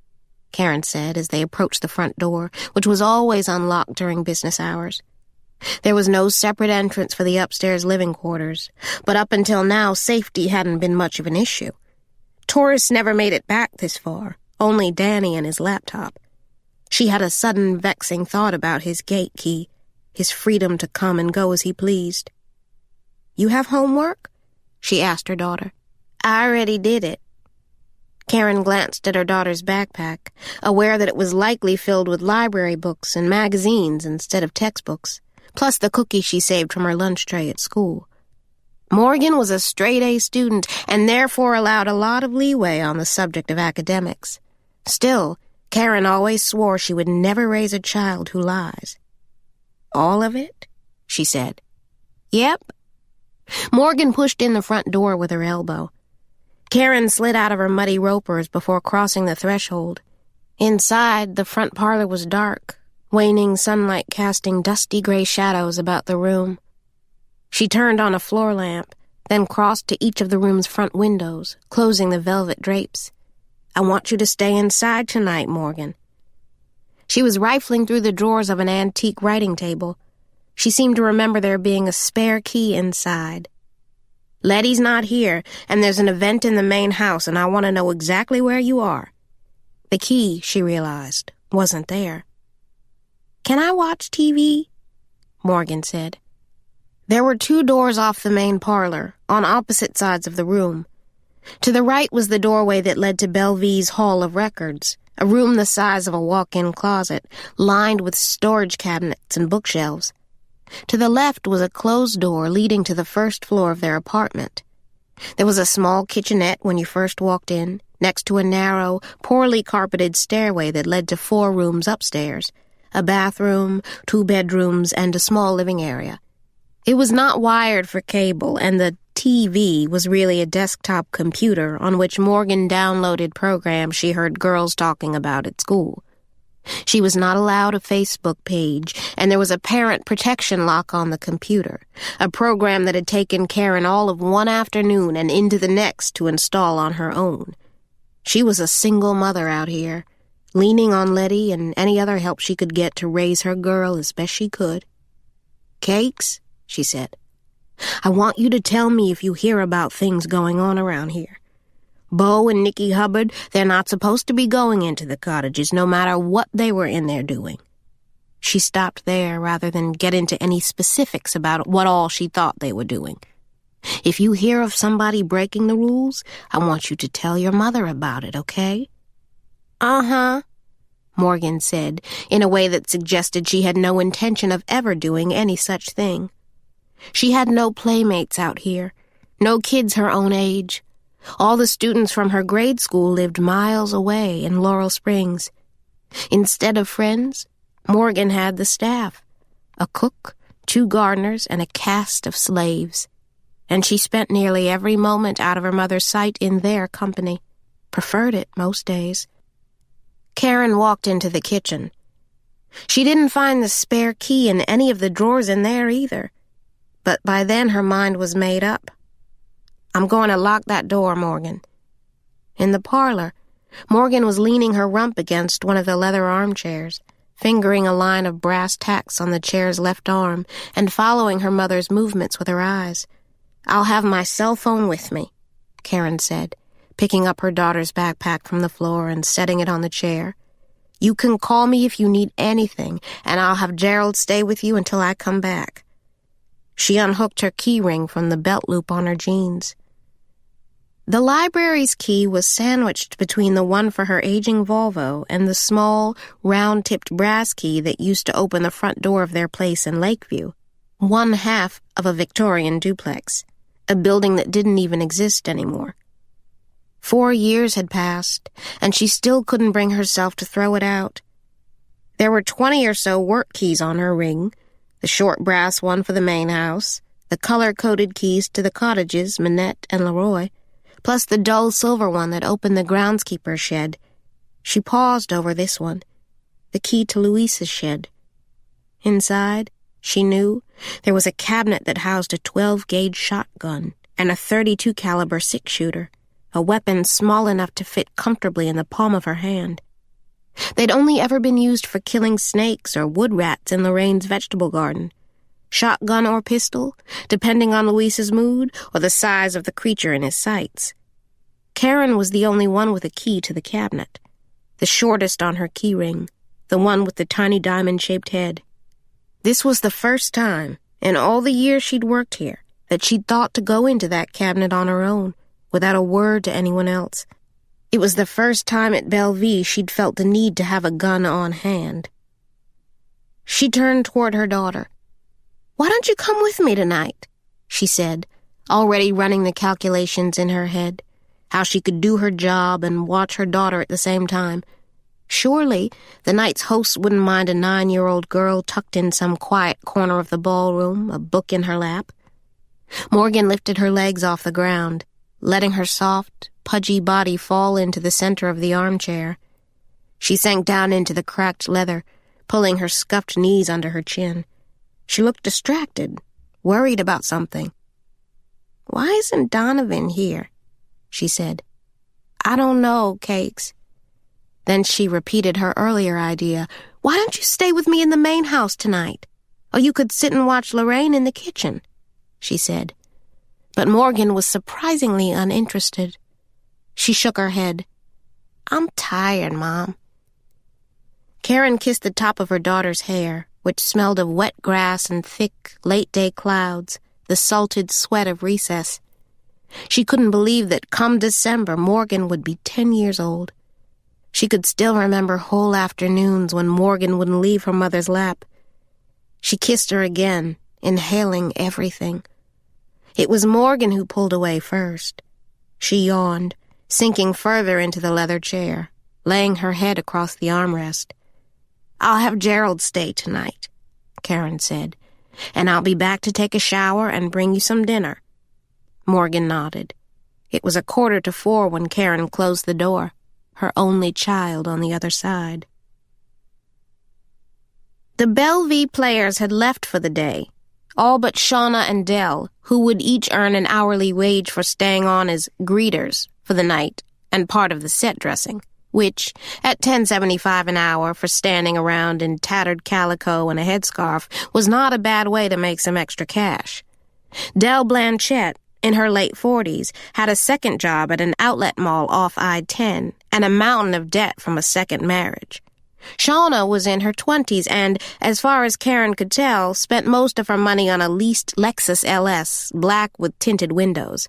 Caren said as they approached the front door, which was always unlocked during business hours. There was no separate entrance for the upstairs living quarters, but up until now safety hadn't been much of an issue. Tourists never made it back this far, only Danny and his laptop. She had a sudden vexing thought about his gate key, his freedom to come and go as he pleased. "You have homework?" she asked her daughter. "I already did it." Caren glanced at her daughter's backpack, aware that it was likely filled with library books and magazines instead of textbooks, plus the cookies she saved from her lunch tray at school. Morgan was a straight-A student and therefore allowed a lot of leeway on the subject of academics. Still, Caren always swore she would never raise a child who lies. "All of it?" she said. "Yep." Morgan pushed in the front door with her elbow. Caren slid out of her muddy ropers before crossing the threshold. Inside, the front parlor was dark, waning sunlight casting dusty gray shadows about the room. She turned on a floor lamp, then crossed to each of the room's front windows, closing the velvet drapes. "I want you to stay inside tonight, Morgan." She was rifling through the drawers of an antique writing table. She seemed to remember there being a spare key inside. "Letty's not here, and there's an event in the main house, and I want to know exactly where you are." The key, she realized, wasn't there. "Can I watch TV?" Morgan said. There were 2 doors off the main parlor, on opposite sides of the room. To the right was the doorway that led to Bellevue's Hall of Records, a room the size of a walk-in closet, lined with storage cabinets and bookshelves. To the left was a closed door leading to the first floor of their apartment. There was a small kitchenette when you first walked in, next to a narrow, poorly carpeted stairway that led to 4 rooms upstairs, a bathroom, 2 bedrooms, and a small living area. It was not wired for cable, and the TV was really a desktop computer on which Morgan downloaded programs she heard girls talking about at school. She was not allowed a Facebook page, and there was a parent protection lock on the computer, a program that had taken Caren all of one afternoon and into the next to install on her own. She was a single mother out here, leaning on Letty and any other help she could get to raise her girl as best she could. "Cakes," she said. "I want you to tell me if you hear about things going on around here. Bo and Nicky Hubbard, they're not supposed to be going into the cottages, no matter what they were in there doing." She stopped there rather than get into any specifics about what all she thought they were doing. "If you hear of somebody breaking the rules, I want you to tell your mother about it, okay?" "Uh-huh," Morgan said, in a way that suggested she had no intention of ever doing any such thing. She had no playmates out here, no kids her own age. All the students from her grade school lived miles away in Laurel Springs. Instead of friends, Morgan had the staff, a cook, 2 gardeners, and a cast of slaves. And she spent nearly every moment out of her mother's sight in their company. preferred it most days. Caren walked into the kitchen. She didn't find the spare key in any of the drawers in there either. But by then her mind was made up. "I'm going to lock that door, Morgan." In the parlor, Morgan was leaning her rump against one of the leather armchairs, fingering a line of brass tacks on the chair's left arm and following her mother's movements with her eyes. "I'll have my cell phone with me," Caren said, picking up her daughter's backpack from the floor and setting it on the chair. "You can call me if you need anything, and I'll have Gerald stay with you until I come back." She unhooked her key ring from the belt loop on her jeans. The library's key was sandwiched between the one for her aging Volvo and the small, round-tipped brass key that used to open the front door of their place in Lakeview, one half of a Victorian duplex, a building that didn't even exist anymore. 4 years had passed, and she still couldn't bring herself to throw it out. There were 20 or so work keys on her ring, the short brass one for the main house, the color-coded keys to the cottages, Minette and Leroy, plus the dull silver one that opened the groundskeeper's shed. She paused over this one, the key to Louisa's shed. Inside, she knew, there was a cabinet that housed a 12-gauge shotgun and a .32 caliber six-shooter, a weapon small enough to fit comfortably in the palm of her hand. They'd only ever been used for killing snakes or wood rats in Lorraine's vegetable garden. Shotgun or pistol, depending on Luis's mood or the size of the creature in his sights. Caren was the only one with a key to the cabinet, the shortest on her key ring, the one with the tiny diamond-shaped head. This was the first time, in all the years she'd worked here, that she'd thought to go into that cabinet on her own, without a word to anyone else. It was the first time at Bellevue she'd felt the need to have a gun on hand. She turned toward her daughter. "Why don't you come with me tonight?" she said, already running the calculations in her head, how she could do her job and watch her daughter at the same time. Surely the night's host wouldn't mind a 9-year-old girl tucked in some quiet corner of the ballroom, a book in her lap. Morgan lifted her legs off the ground, letting her soft, pudgy body fall into the center of the armchair. She sank down into the cracked leather, pulling her scuffed knees under her chin. She looked distracted, worried about something. "Why isn't Donovan here?" she said. "I don't know, Cakes." Then she repeated her earlier idea. "Why don't you stay with me in the main house tonight? Or you could sit and watch Lorraine in the kitchen," she said. But Morgan was surprisingly uninterested. She shook her head. "I'm tired, Mom." Caren kissed the top of her daughter's hair, which smelled of wet grass and thick, late-day clouds, the salted sweat of recess. She couldn't believe that come December Morgan would be 10 years old. She could still remember whole afternoons when Morgan wouldn't leave her mother's lap. She kissed her again, inhaling everything. It was Morgan who pulled away first. She yawned, sinking further into the leather chair, laying her head across the armrest. "I'll have Gerald stay tonight," Caren said, "and I'll be back to take a shower and bring you some dinner." Morgan nodded. It was 3:45 when Caren closed the door, her only child on the other side. The Bellevue players had left for the day, all but Shauna and Dell, who would each earn an hourly wage for staying on as greeters for the night and part of the set dressing, which, at $10.75 an hour for standing around in tattered calico and a headscarf, was not a bad way to make some extra cash. Dell Blanchette, in her late 40s, had a second job at an outlet mall off I-10 and a mountain of debt from a second marriage. Shauna was in her 20s and, as far as Caren could tell, spent most of her money on a leased Lexus LS, black with tinted windows.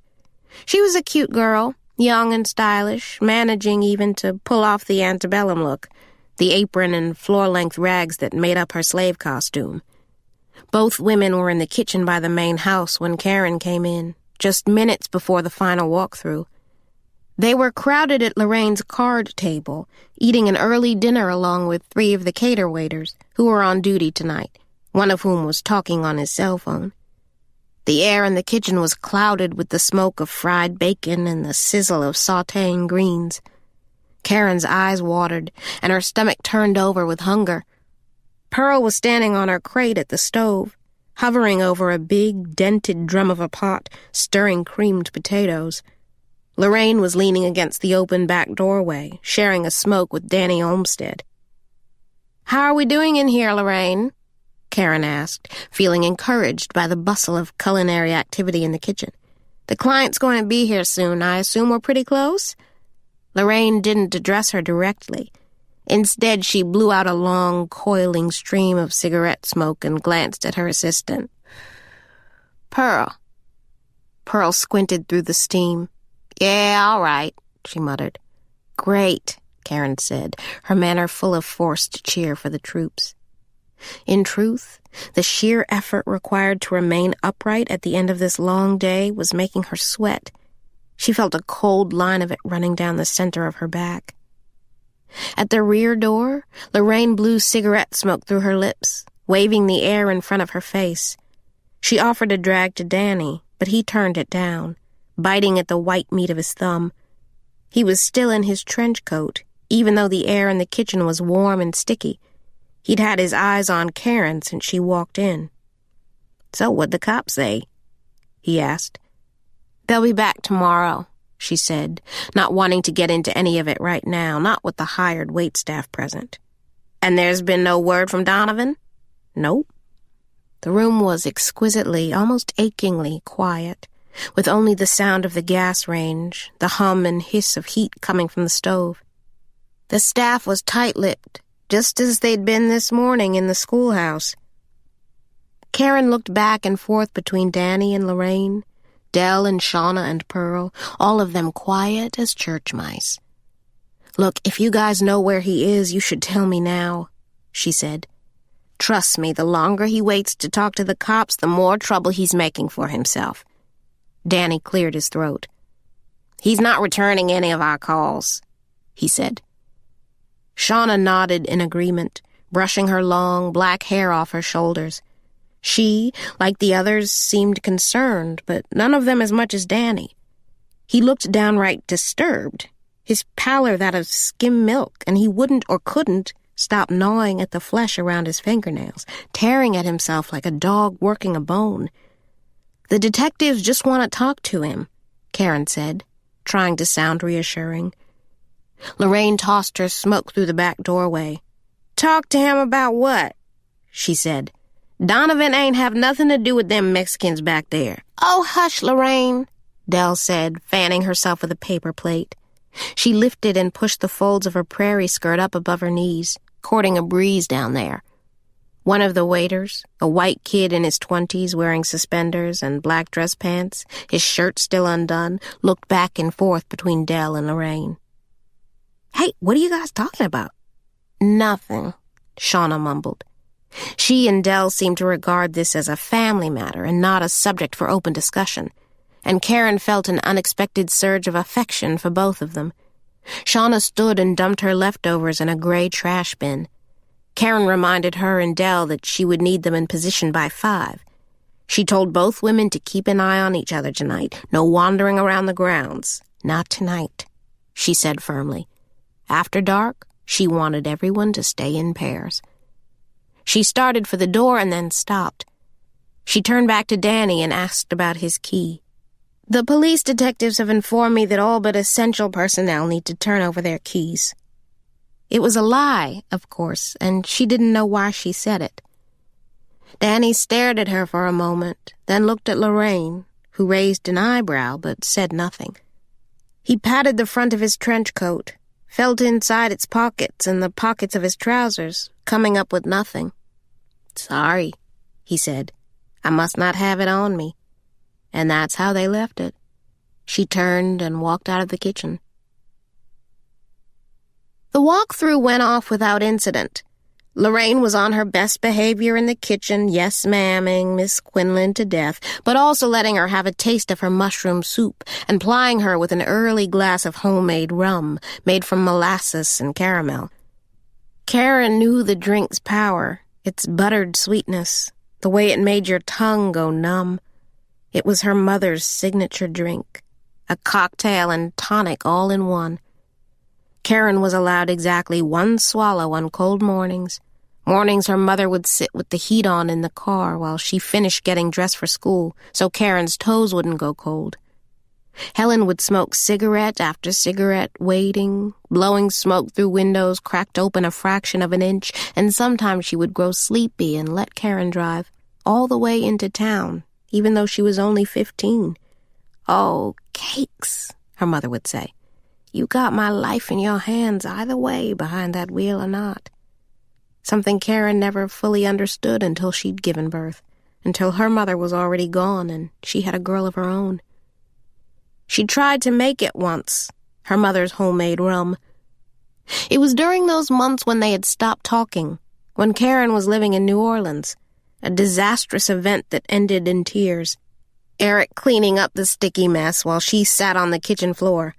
She was a cute girl, young and stylish, managing even to pull off the antebellum look, the apron and floor-length rags that made up her slave costume. Both women were in the kitchen by the main house when Caren came in, just minutes before the final walkthrough. They were crowded at Lorraine's card table, eating an early dinner along with 3 of the cater waiters, who were on duty tonight, one of whom was talking on his cell phone. The air in the kitchen was clouded with the smoke of fried bacon and the sizzle of sautéing greens. Caren's eyes watered, and her stomach turned over with hunger. Pearl was standing on her crate at the stove, hovering over a big, dented drum of a pot, stirring creamed potatoes. Lorraine was leaning against the open back doorway, sharing a smoke with Danny Olmsted. "How are we doing in here, Lorraine?" Caren asked, feeling encouraged by the bustle of culinary activity in the kitchen. "The client's going to be here soon. I assume we're pretty close?" Lorraine didn't address her directly. Instead, she blew out a long, coiling stream of cigarette smoke and glanced at her assistant. "Pearl." Pearl squinted through the steam. "Yeah, all right," she muttered. "Great," Caren said, her manner full of forced cheer for the troops. In truth, the sheer effort required to remain upright at the end of this long day was making her sweat. She felt a cold line of it running down the center of her back. At the rear door, Lorraine blew cigarette smoke through her lips, waving the air in front of her face. She offered a drag to Danny, but he turned it down, biting at the white meat of his thumb. He was still in his trench coat, even though the air in the kitchen was warm and sticky. He'd had his eyes on Caren since she walked in. "So what'd the cops say?" he asked. "They'll be back tomorrow," she said, not wanting to get into any of it right now, not with the hired waitstaff present. "And there's been no word from Donovan?" "Nope." The room was exquisitely, almost achingly quiet, with only the sound of the gas range, the hum and hiss of heat coming from the stove. The staff was tight-lipped, just as they'd been this morning in the schoolhouse. Caren looked back and forth between Danny and Lorraine, Dell and Shauna and Pearl, all of them quiet as church mice. "Look, if you guys know where he is, you should tell me now," she said. "Trust me, the longer he waits to talk to the cops, the more trouble he's making for himself." Danny cleared his throat. "He's not returning any of our calls," he said. Shauna nodded in agreement, brushing her long, black hair off her shoulders. She, like the others, seemed concerned, but none of them as much as Danny. He looked downright disturbed, his pallor that of skim milk, and he wouldn't or couldn't stop gnawing at the flesh around his fingernails, tearing at himself like a dog working a bone. "The detectives just want to talk to him," Caren said, trying to sound reassuring. Lorraine tossed her smoke through the back doorway. "Talk to him about what?" she said. "Donovan ain't have nothing to do with them Mexicans back there." "Oh, hush, Lorraine," Dell said, fanning herself with a paper plate. She lifted and pushed the folds of her prairie skirt up above her knees, courting a breeze down there. One of the waiters, a white kid in his 20s wearing suspenders and black dress pants, his shirt still undone, looked back and forth between Dell and Lorraine. "Hey, what are you guys talking about?" "Nothing," Shauna mumbled. She and Dell seemed to regard this as a family matter and not a subject for open discussion, and Caren felt an unexpected surge of affection for both of them. Shauna stood and dumped her leftovers in a gray trash bin. Caren reminded her and Dell that she would need them in position by 5. She told both women to keep an eye on each other tonight. No wandering around the grounds. Not tonight, she said firmly. After dark, she wanted everyone to stay in pairs. She started for the door and then stopped. She turned back to Danny and asked about his key. "The police detectives have informed me that all but essential personnel need to turn over their keys." It was a lie, of course, and she didn't know why she said it. Danny stared at her for a moment, then looked at Lorraine, who raised an eyebrow but said nothing. He patted the front of his trench coat, felt inside its pockets and the pockets of his trousers, coming up with nothing. "Sorry," he said. "I must not have it on me." And that's how they left it. She turned and walked out of the kitchen. The walk-through went off without incident. Lorraine was on her best behavior in the kitchen, yes-ma'aming Miss Quinlan to death, but also letting her have a taste of her mushroom soup and plying her with an early glass of homemade rum made from molasses and caramel. Caren knew the drink's power, its buttered sweetness, the way it made your tongue go numb. It was her mother's signature drink, a cocktail and tonic all in one. Caren was allowed exactly one swallow on cold mornings. Mornings her mother would sit with the heat on in the car while she finished getting dressed for school so Karen's toes wouldn't go cold. Helen would smoke cigarette after cigarette, waiting, blowing smoke through windows cracked open a fraction of an inch, and sometimes she would grow sleepy and let Caren drive, all the way into town, even though she was only 15. "Oh, cakes," her mother would say. "You got my life in your hands either way behind that wheel or not." Something Caren never fully understood until she'd given birth, until her mother was already gone and she had a girl of her own. She tried to make it once, her mother's homemade rum. It was during those months when they had stopped talking, when Caren was living in New Orleans, a disastrous event that ended in tears. Eric cleaning up the sticky mess while she sat on the kitchen floor.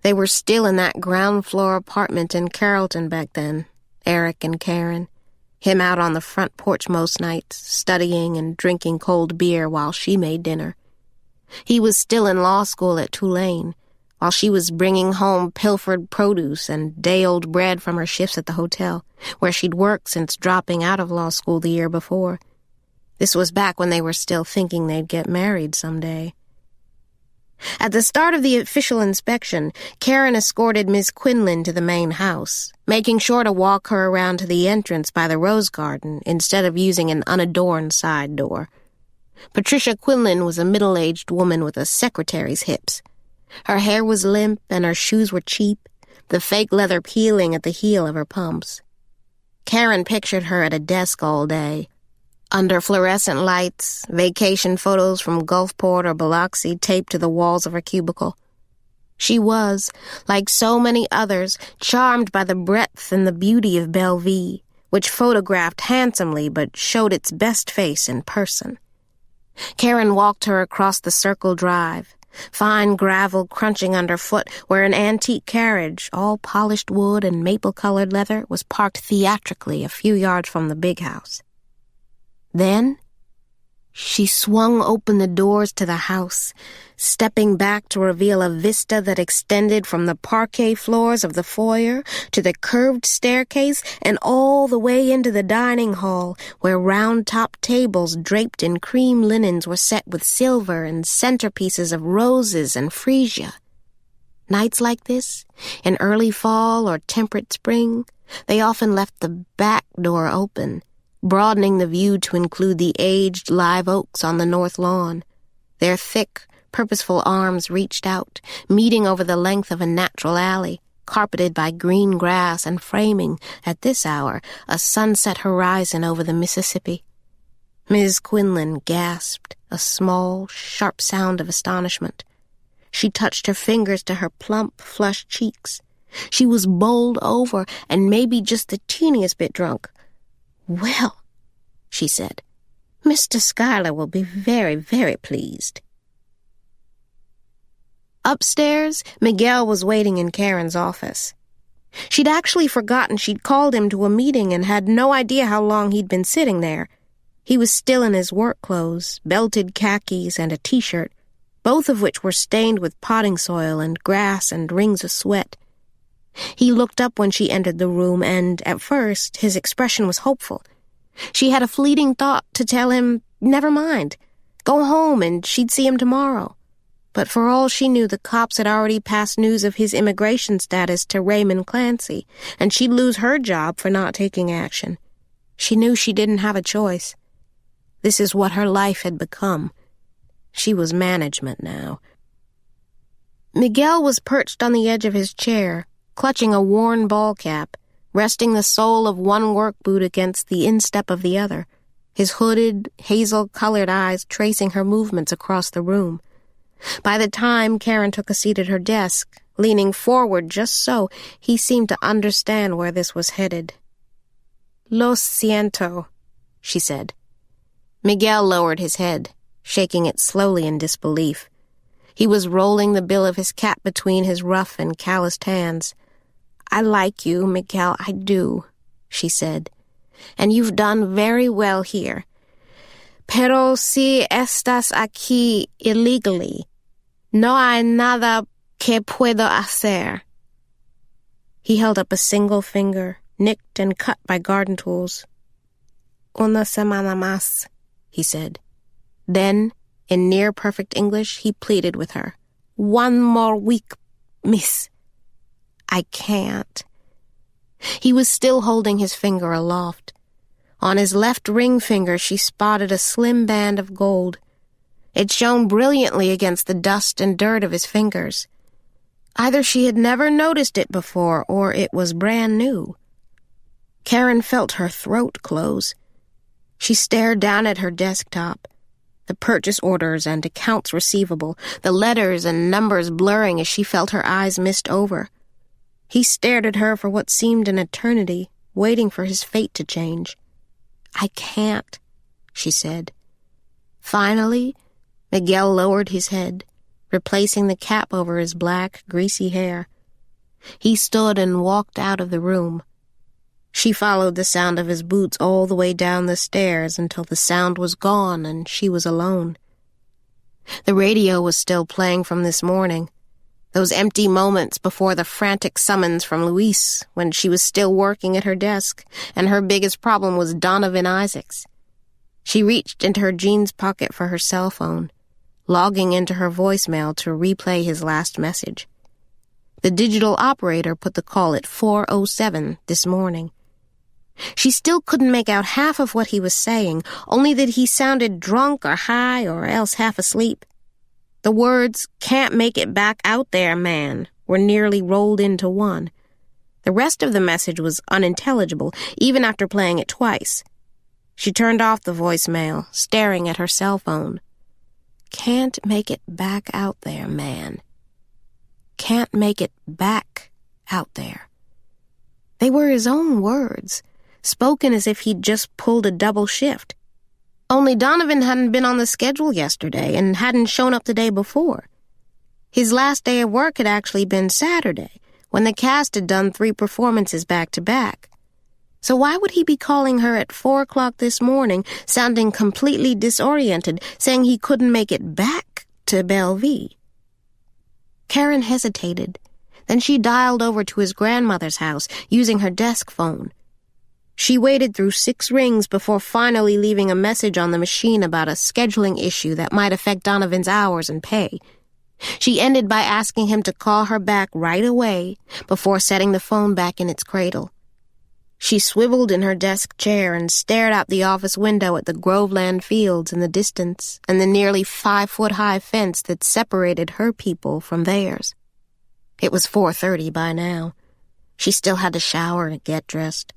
They were still in that ground floor apartment in Carrollton back then, Eric and Caren, him out on the front porch most nights, studying and drinking cold beer while she made dinner. He was still in law school at Tulane, while she was bringing home pilfered produce and day-old bread from her shifts at the hotel, where she'd worked since dropping out of law school the year before. This was back when they were still thinking they'd get married someday. At the start of the official inspection, Caren escorted Miss Quinlan to the main house, making sure to walk her around to the entrance by the rose garden instead of using an unadorned side door. Patricia Quinlan was a middle-aged woman with a secretary's hips. Her hair was limp and her shoes were cheap, the fake leather peeling at the heel of her pumps. Caren pictured her at a desk all day, under fluorescent lights, vacation photos from Gulfport or Biloxi taped to the walls of her cubicle. She was, like so many others, charmed by the breadth and the beauty of Bellevue, which photographed handsomely but showed its best face in person. Caren walked her across the Circle Drive, fine gravel crunching underfoot where an antique carriage, all polished wood and maple-colored leather, was parked theatrically a few yards from the big house. Then she swung open the doors to the house, stepping back to reveal a vista that extended from the parquet floors of the foyer to the curved staircase and all the way into the dining hall, where round-top tables draped in cream linens were set with silver and centerpieces of roses and freesia. Nights like this, in early fall or temperate spring, they often left the back door open, broadening the view to include the aged live oaks on the north lawn. Their thick, purposeful arms reached out, meeting over the length of a natural alley, carpeted by green grass and framing, at this hour, a sunset horizon over the Mississippi. Ms. Quinlan gasped, a small, sharp sound of astonishment. She touched her fingers to her plump, flushed cheeks. She was bowled over and maybe just the teeniest bit drunk. "Well," she said, "Mr. Schuyler will be very, very pleased." Upstairs, Miguel was waiting in Karen's office. She'd actually forgotten she'd called him to a meeting and had no idea how long he'd been sitting there. He was still in his work clothes, belted khakis and a T-shirt, both of which were stained with potting soil and grass and rings of sweat. He looked up when she entered the room, and, at first, his expression was hopeful. She had a fleeting thought to tell him, never mind, go home and she'd see him tomorrow. But for all she knew, the cops had already passed news of his immigration status to Raymond Clancy, and she'd lose her job for not taking action. She knew she didn't have a choice. This is what her life had become. She was management now. Miguel was perched on the edge of his chair, clutching a worn ball cap, resting the sole of one work boot against the instep of the other, his hooded, hazel-colored eyes tracing her movements across the room. By the time Caren took a seat at her desk, leaning forward just so, he seemed to understand where this was headed. "Lo siento," she said. Miguel lowered his head, shaking it slowly in disbelief. He was rolling the bill of his cap between his rough and calloused hands. "I like you, Miguel, I do," she said. "And you've done very well here. Pero si estás aquí illegally, no hay nada que puedo hacer." He held up a single finger, nicked and cut by garden tools. "Una semana más," he said. Then, in near-perfect English, he pleaded with her. "One more week, miss." "I can't." He was still holding his finger aloft. On his left ring finger she spotted a slim band of gold. It shone brilliantly against the dust and dirt of his fingers. Either she had never noticed it before, or it was brand new. Caren felt her throat close. She stared down at her desktop, the purchase orders and accounts receivable, the letters and numbers blurring as she felt her eyes mist over. He stared at her for what seemed an eternity, waiting for his fate to change. "I can't," she said. Finally, Miguel lowered his head, replacing the cap over his black, greasy hair. He stood and walked out of the room. She followed the sound of his boots all the way down the stairs until the sound was gone and she was alone. The radio was still playing from this morning, those empty moments before the frantic summons from Luis when she was still working at her desk and her biggest problem was Donovan Isaacs. She reached into her jeans pocket for her cell phone, logging into her voicemail to replay his last message. The digital operator put the call at 4:07 this morning. She still couldn't make out half of what he was saying, only that he sounded drunk or high or else half asleep. The words, "Can't make it back out there, man," were nearly rolled into one. The rest of the message was unintelligible, even after playing it twice. She turned off the voicemail, staring at her cell phone. "Can't make it back out there, man. Can't make it back out there." They were his own words, spoken as if he'd just pulled a double shift. Only Donovan hadn't been on the schedule yesterday and hadn't shown up the day before. His last day of work had actually been Saturday, when the cast had done 3 performances back-to-back. So why would he be calling her at 4 o'clock this morning, sounding completely disoriented, saying he couldn't make it back to Bellevue? Caren hesitated. Then she dialed over to his grandmother's house, using her desk phone. She waited through 6 rings before finally leaving a message on the machine about a scheduling issue that might affect Donovan's hours and pay. She ended by asking him to call her back right away before setting the phone back in its cradle. She swiveled in her desk chair and stared out the office window at the Groveland fields in the distance and the nearly 5-foot-high fence that separated her people from theirs. It was 4:30 by now. She still had to shower and get dressed.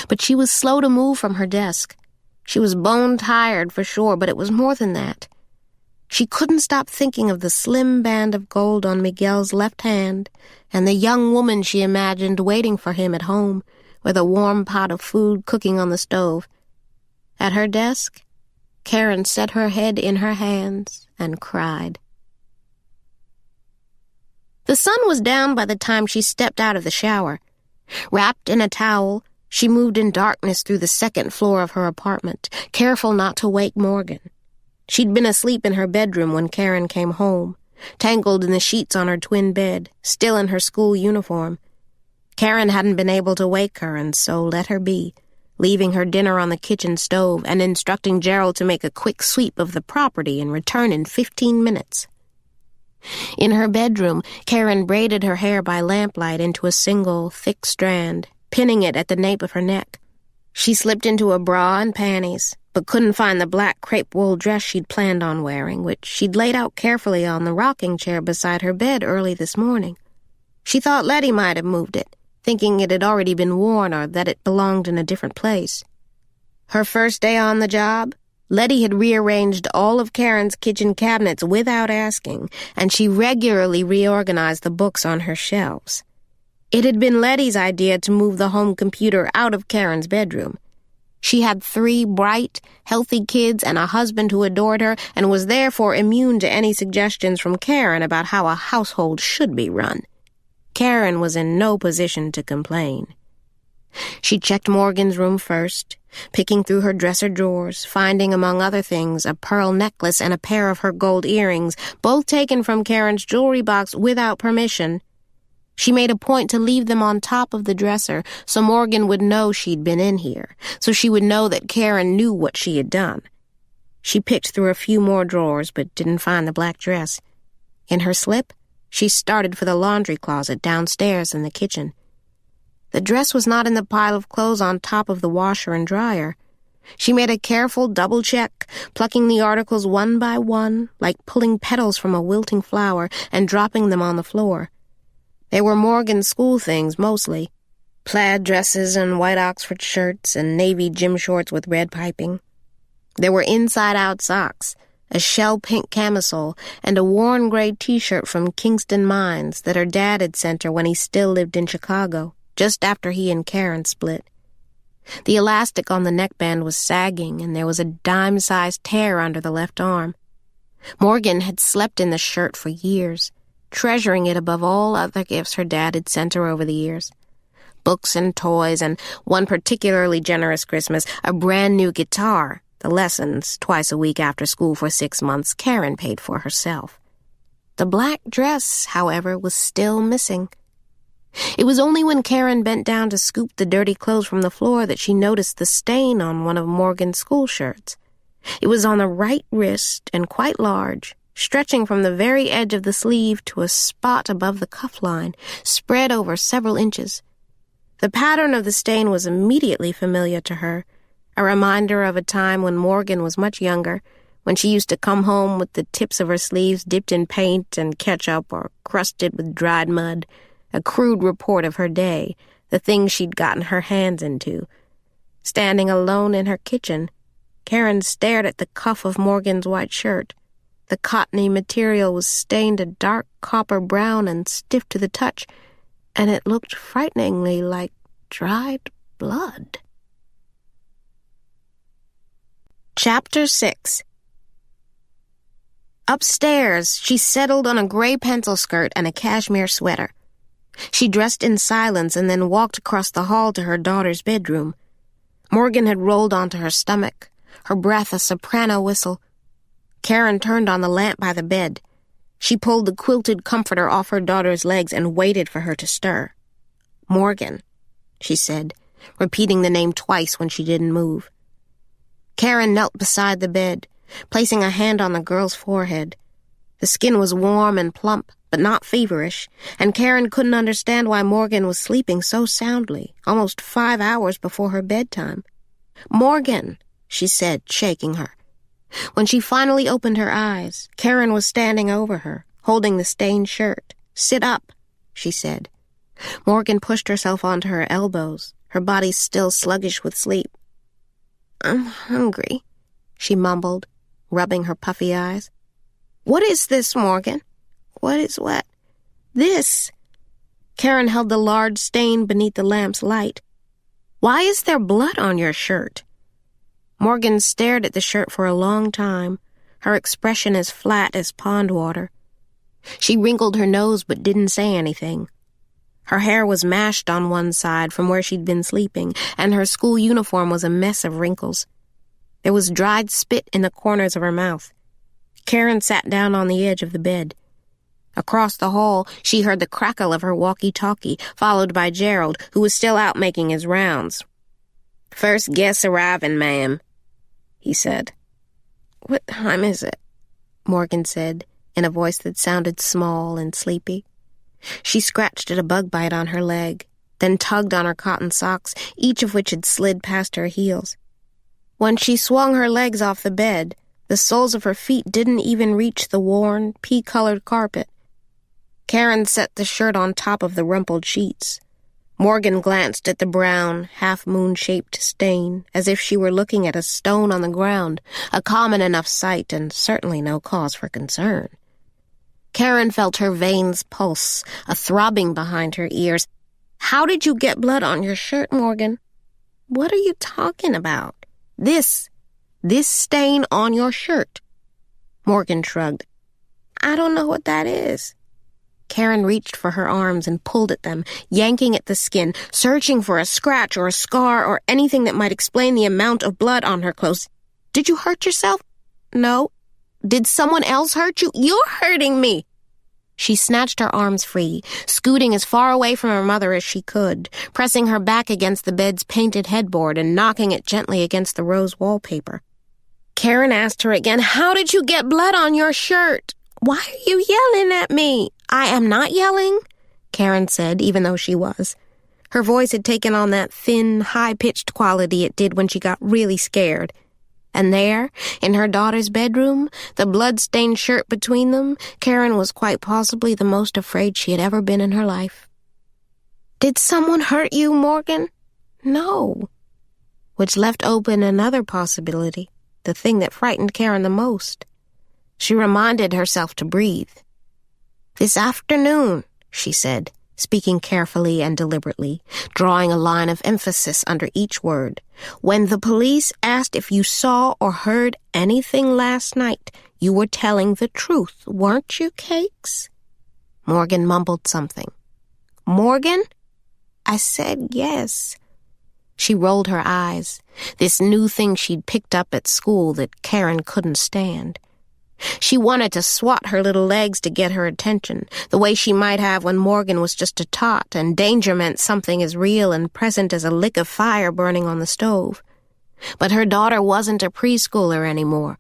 But she was slow to move from her desk. She was bone-tired for sure, but it was more than that. She couldn't stop thinking of the slim band of gold on Miguel's left hand and the young woman she imagined waiting for him at home, with a warm pot of food cooking on the stove. At her desk, Caren set her head in her hands and cried. The sun was down by the time she stepped out of the shower. Wrapped in a towel, she moved in darkness through the 2nd floor of her apartment, careful not to wake Morgan. She'd been asleep in her bedroom when Caren came home, tangled in the sheets on her twin bed, still in her school uniform. Caren hadn't been able to wake her, and so let her be, leaving her dinner on the kitchen stove and instructing Gerald to make a quick sweep of the property and return in 15 minutes. In her bedroom, Caren braided her hair by lamplight into a single, thick strand, pinning it at the nape of her neck. She slipped into a bra and panties, but couldn't find the black crepe wool dress she'd planned on wearing, which she'd laid out carefully on the rocking chair beside her bed early this morning. She thought Letty might have moved it, thinking it had already been worn or that it belonged in a different place. Her first day on the job, Letty had rearranged all of Karen's kitchen cabinets without asking, and she regularly reorganized the books on her shelves. It had been Letty's idea to move the home computer out of Karen's bedroom. She had 3 bright, healthy kids and a husband who adored her and was therefore immune to any suggestions from Caren about how a household should be run. Caren was in no position to complain. She checked Morgan's room first, picking through her dresser drawers, finding, among other things, a pearl necklace and a pair of her gold earrings, both taken from Karen's jewelry box without permission. She made a point to leave them on top of the dresser so Morgan would know she'd been in here, so she would know that Caren knew what she had done. She picked through a few more drawers but didn't find the black dress. In her slip, she started for the laundry closet downstairs in the kitchen. The dress was not in the pile of clothes on top of the washer and dryer. She made a careful double check, plucking the articles one by one, like pulling petals from a wilting flower and dropping them on the floor. They were Morgan's school things, mostly. Plaid dresses and white Oxford shirts and navy gym shorts with red piping. There were inside-out socks, a shell-pink camisole, and a worn gray T-shirt from Kingston Mines that her dad had sent her when he still lived in Chicago, just after he and Caren split. The elastic on the neckband was sagging, and there was a dime-sized tear under the left arm. Morgan had slept in the shirt for years, treasuring it above all other gifts her dad had sent her over the years. Books and toys, and one particularly generous Christmas, a brand-new guitar. The lessons, twice a week after school for 6 months, Caren paid for herself. The black dress, however, was still missing. It was only when Caren bent down to scoop the dirty clothes from the floor that she noticed the stain on one of Morgan's school shirts. It was on the right wrist and quite large, stretching from the very edge of the sleeve to a spot above the cuff line, spread over several inches. The pattern of the stain was immediately familiar to her, a reminder of a time when Morgan was much younger, when she used to come home with the tips of her sleeves dipped in paint and ketchup or crusted with dried mud, a crude report of her day, the things she'd gotten her hands into. Standing alone in her kitchen, Caren stared at the cuff of Morgan's white shirt. The cottony material was stained a dark copper brown and stiff to the touch, and it looked frighteningly like dried blood. Chapter 6. Upstairs, she settled on a gray pencil skirt and a cashmere sweater. She dressed in silence and then walked across the hall to her daughter's bedroom. Morgan had rolled onto her stomach, her breath a soprano whistle. Caren turned on the lamp by the bed. She pulled the quilted comforter off her daughter's legs and waited for her to stir. "Morgan," she said, repeating the name twice when she didn't move. Caren knelt beside the bed, placing a hand on the girl's forehead. The skin was warm and plump, but not feverish, and Caren couldn't understand why Morgan was sleeping so soundly, almost 5 hours before her bedtime. "Morgan," she said, shaking her. When she finally opened her eyes, Caren was standing over her, holding the stained shirt. "Sit up," she said. Morgan pushed herself onto her elbows, her body still sluggish with sleep. "I'm hungry," she mumbled, rubbing her puffy eyes. "What is this, Morgan? What is what?" "This." Caren held the large stain beneath the lamp's light. "Why is there blood on your shirt?" Morgan stared at the shirt for a long time, her expression as flat as pond water. She wrinkled her nose but didn't say anything. Her hair was mashed on one side from where she'd been sleeping, and her school uniform was a mess of wrinkles. There was dried spit in the corners of her mouth. Caren sat down on the edge of the bed. Across the hall, she heard the crackle of her walkie-talkie, followed by Gerald, who was still out making his rounds. "First guest arriving, ma'am," he said. "What time is it?" Morgan said, in a voice that sounded small and sleepy. She scratched at a bug bite on her leg, then tugged on her cotton socks, each of which had slid past her heels. When she swung her legs off the bed, the soles of her feet didn't even reach the worn, pea-colored carpet. Caren set the shirt on top of the rumpled sheets. Morgan glanced at the brown, half-moon-shaped stain, as if she were looking at a stone on the ground, a common enough sight and certainly no cause for concern. Caren felt her veins pulse, a throbbing behind her ears. "How did you get blood on your shirt, Morgan?" "What are you talking about?" This stain on your shirt." Morgan shrugged. "I don't know what that is." Caren reached for her arms and pulled at them, yanking at the skin, searching for a scratch or a scar or anything that might explain the amount of blood on her clothes. "Did you hurt yourself?" "No." "Did someone else hurt you?" "You're hurting me." She snatched her arms free, scooting as far away from her mother as she could, pressing her back against the bed's painted headboard and knocking it gently against the rose wallpaper. Caren asked her again, "How did you get blood on your shirt? Why are you yelling at me?" "I am not yelling," Caren said, even though she was. Her voice had taken on that thin, high-pitched quality it did when she got really scared. And there, in her daughter's bedroom, the blood-stained shirt between them, Caren was quite possibly the most afraid she had ever been in her life. "Did someone hurt you, Morgan?" "No." Which left open another possibility, the thing that frightened Caren the most. She reminded herself to breathe. "This afternoon," she said, speaking carefully and deliberately, drawing a line of emphasis under each word. "When the police asked if you saw or heard anything last night, you were telling the truth, weren't you, Cakes?" Morgan mumbled something. "Morgan?" "I said yes." She rolled her eyes, this new thing she'd picked up at school that Caren couldn't stand. She wanted to swat her little legs to get her attention, the way she might have when Morgan was just a tot and danger meant something as real and present as a lick of fire burning on the stove. But her daughter wasn't a preschooler anymore.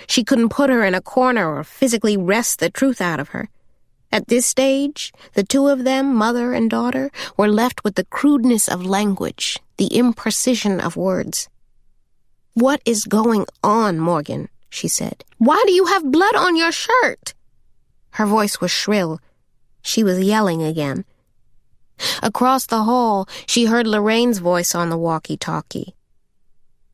She couldn't put her in a corner or physically wrest the truth out of her. At this stage, the two of them, mother and daughter, were left with the crudeness of language, the imprecision of words. "What is going on, Morgan?" she said. "Why do you have blood on your shirt?" Her voice was shrill. She was yelling again. Across the hall, she heard Lorraine's voice on the walkie-talkie.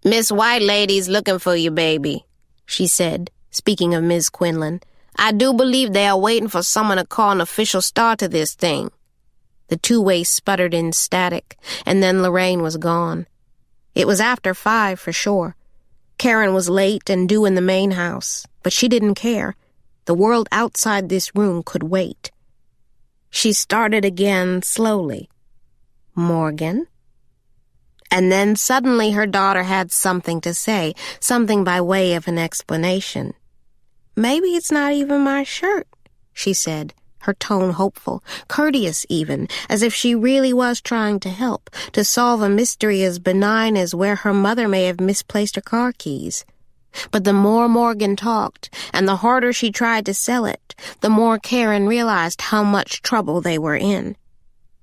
"Miss White Lady's looking for you, baby," she said, speaking of Miss Quinlan. "I do believe they are waiting for someone to call an official start to this thing." The two-way sputtered in static, and then Lorraine was gone. It was after 5 for sure. Caren was late and due in the main house, but she didn't care. The world outside this room could wait. She started again slowly. "Morgan?" And then suddenly her daughter had something to say, something by way of an explanation. "Maybe it's not even my shirt," she said, her tone hopeful, courteous even, as if she really was trying to help, to solve a mystery as benign as where her mother may have misplaced her car keys. But the more Morgan talked, and the harder she tried to sell it, the more Caren realized how much trouble they were in.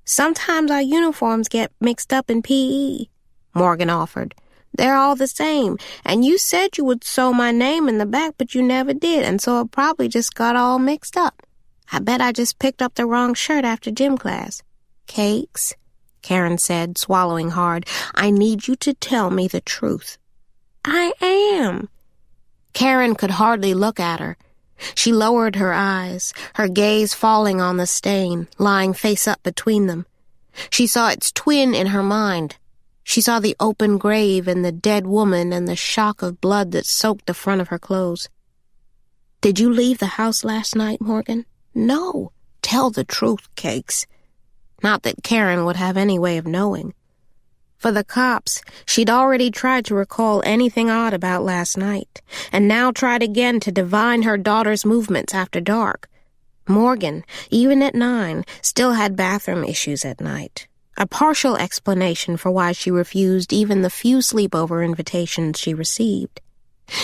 "Sometimes our uniforms get mixed up in P.E., Morgan offered. "They're all the same, and you said you would sew my name in the back, but you never did, and so it probably just got all mixed up. I bet I just picked up the wrong shirt after gym class." "Cakes," Caren said, swallowing hard, "I need you to tell me the truth." "I am." Caren could hardly look at her. She lowered her eyes, her gaze falling on the stain, lying face up between them. She saw its twin in her mind. She saw the open grave and the dead woman and the shock of blood that soaked the front of her clothes. "Did you leave the house last night, Morgan?" "No. Tell the truth, Cakes." Not that Caren would have any way of knowing. For the cops, she'd already tried to recall anything odd about last night, and now tried again to divine her daughter's movements after dark. Morgan, even at 9, still had bathroom issues at night. A partial explanation for why she refused even the few sleepover invitations she received.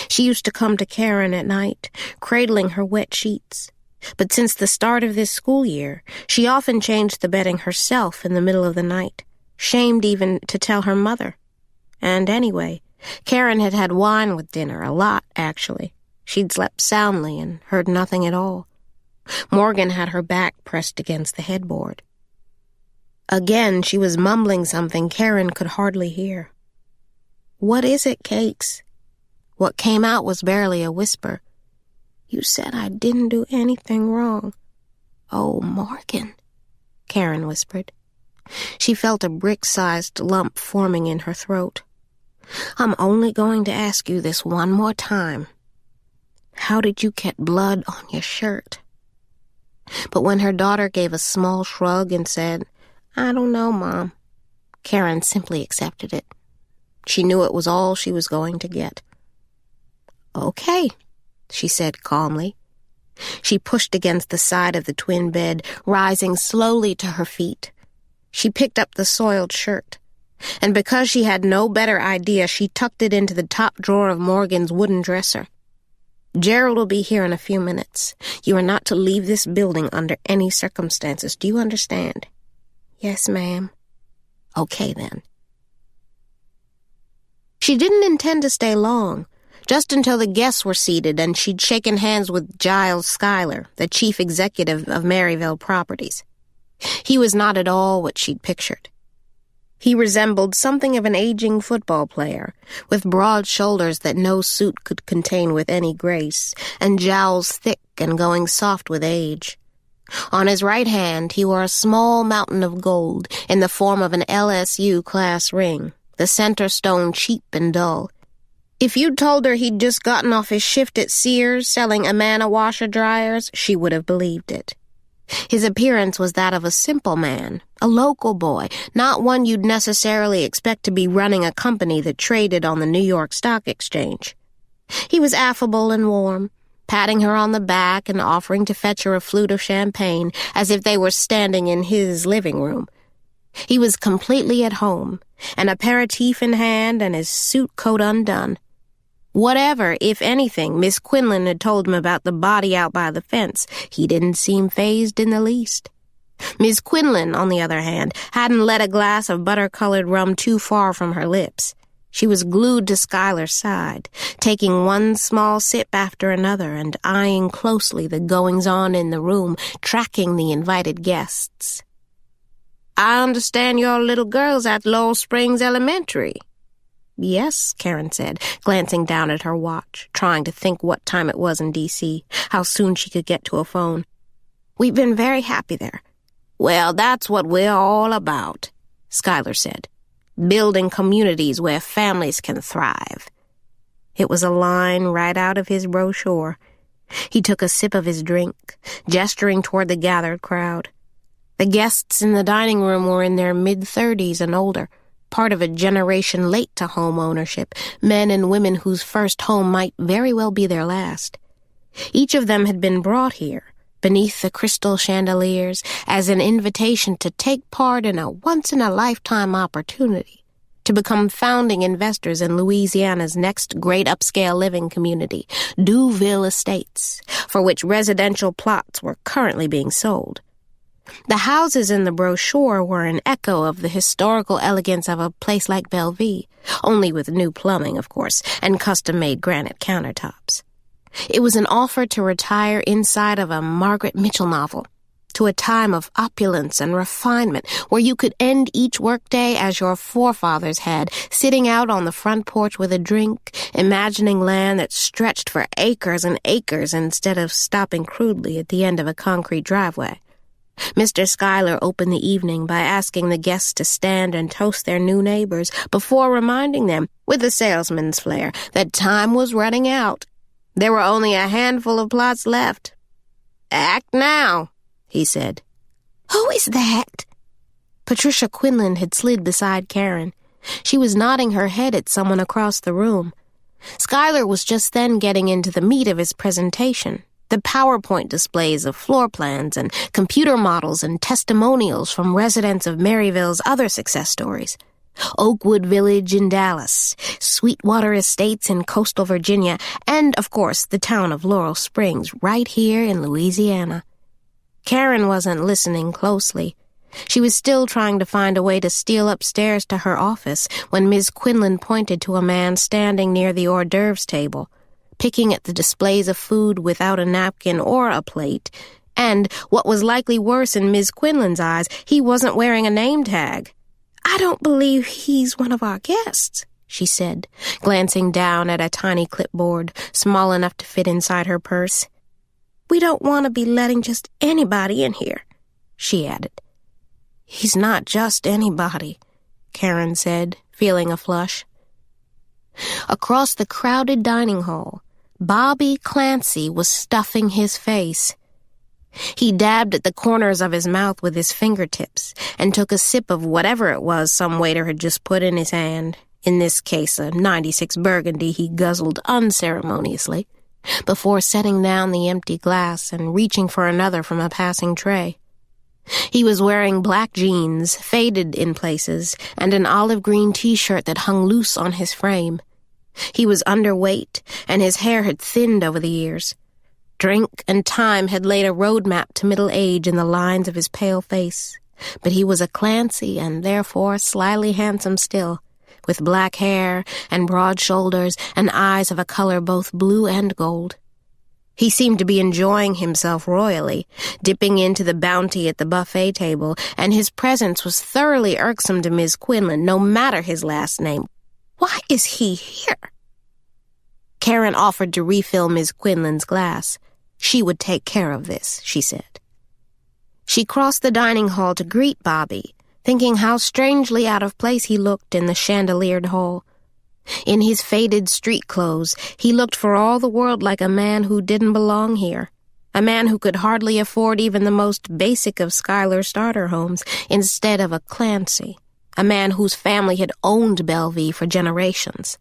She used to come to Caren at night, cradling her wet sheets. But since the start of this school year, she often changed the bedding herself in the middle of the night, shamed even to tell her mother. And anyway, Caren had had wine with dinner, a lot, actually. She'd slept soundly and heard nothing at all. Morgan had her back pressed against the headboard. Again, she was mumbling something Caren could hardly hear. "What is it, Cakes?" What came out was barely a whisper. "You said I didn't do anything wrong." "Oh, Morgan," Caren whispered. She felt a brick-sized lump forming in her throat. "I'm only going to ask you this one more time. How did you get blood on your shirt?" But when her daughter gave a small shrug and said, "I don't know, Mom," Caren simply accepted it. She knew it was all she was going to get. "Okay," she said calmly. She pushed against the side of the twin bed, rising slowly to her feet. She picked up the soiled shirt, and because she had no better idea, she tucked it into the top drawer of Morgan's wooden dresser. "Gerald will be here in a few minutes. You are not to leave this building under any circumstances. Do you understand?" "Yes, ma'am." "Okay, then." She didn't intend to stay long, just until the guests were seated and she'd shaken hands with Giles Schuyler, the chief executive of Maryville Properties. He was not at all what she'd pictured. He resembled something of an aging football player, with broad shoulders that no suit could contain with any grace, and jowls thick and going soft with age. On his right hand, he wore a small mountain of gold in the form of an LSU class ring, the center stone cheap and dull. If you'd told her he'd just gotten off his shift at Sears selling Amana washer-dryers, she would have believed it. His appearance was that of a simple man, a local boy, not one you'd necessarily expect to be running a company that traded on the New York Stock Exchange. He was affable and warm, patting her on the back and offering to fetch her a flute of champagne as if they were standing in his living room. He was completely at home, an aperitif in hand and his suit coat undone. Whatever, if anything, Miss Quinlan had told him about the body out by the fence, he didn't seem fazed in the least. Miss Quinlan, on the other hand, hadn't let a glass of butter-colored rum too far from her lips. She was glued to Schuyler's side, taking one small sip after another and eyeing closely the goings-on in the room, tracking the invited guests. "I understand your little girl's at Laurel Springs Elementary." "Yes," Caren said, glancing down at her watch, trying to think what time it was in D.C., how soon she could get to a phone. "We've been very happy there." "Well, that's what we're all about," Schuyler said. "Building communities where families can thrive." It was a line right out of his brochure. He took a sip of his drink, gesturing toward the gathered crowd. The guests in the dining room were in their mid-30s and older, part of a generation late to home ownership, men and women whose first home might very well be their last. Each of them had been brought here, beneath the crystal chandeliers, as an invitation to take part in a once-in-a-lifetime opportunity, to become founding investors in Louisiana's next great upscale living community, Duville Estates, for which residential plots were currently being sold. The houses in the brochure were an echo of the historical elegance of a place like Bellevue, only with new plumbing, of course, and custom-made granite countertops. It was an offer to retire inside of a Margaret Mitchell novel, to a time of opulence and refinement where you could end each workday as your forefathers had, sitting out on the front porch with a drink, imagining land that stretched for acres and acres instead of stopping crudely at the end of a concrete driveway. Mr. Schuyler opened the evening by asking the guests to stand and toast their new neighbors before reminding them, with a salesman's flair, that time was running out. There were only a handful of plots left. "Act now," he said. "Who is that?" Patricia Quinlan had slid beside Caren. She was nodding her head at someone across the room. Schuyler was just then getting into the meat of his presentation, the PowerPoint displays of floor plans and computer models and testimonials from residents of Maryville's other success stories. Oakwood Village in Dallas, Sweetwater Estates in coastal Virginia, and, of course, the town of Laurel Springs right here in Louisiana. Caren wasn't listening closely. She was still trying to find a way to steal upstairs to her office when Ms. Quinlan pointed to a man standing near the hors d'oeuvres table, picking at the displays of food without a napkin or a plate, and, what was likely worse in Ms. Quinlan's eyes, he wasn't wearing a name tag. "I don't believe he's one of our guests," she said, glancing down at a tiny clipboard, small enough to fit inside her purse. "We don't want to be letting just anybody in here," she added. "He's not just anybody," Caren said, feeling a flush. Across the crowded dining hall, Bobby Clancy was stuffing his face. He dabbed at the corners of his mouth with his fingertips and took a sip of whatever it was some waiter had just put in his hand, in this case a '96 Burgundy he guzzled unceremoniously. before setting down the empty glass and reaching for another from a passing tray. He was wearing black jeans, faded in places, and an olive green t-shirt that hung loose on his frame. He was underweight, and his hair had thinned over the years. Drink and time had laid a roadmap to middle age in the lines of his pale face, but he was a Clancy and therefore slyly handsome still, with black hair and broad shoulders and eyes of a color both blue and gold. He seemed to be enjoying himself royally, dipping into the bounty at the buffet table, and his presence was thoroughly irksome to Miss Quinlan, no matter his last name. Why is he here? Caren offered to refill Miss Quinlan's glass. She would take care of this, she said. She crossed the dining hall to greet Bobby, thinking how strangely out of place he looked in the chandeliered hall. In his faded street clothes, he looked for all the world like a man who didn't belong here, a man who could hardly afford even the most basic of Schuyler starter homes instead of a Clancy, a man whose family had owned Bellevue for generations.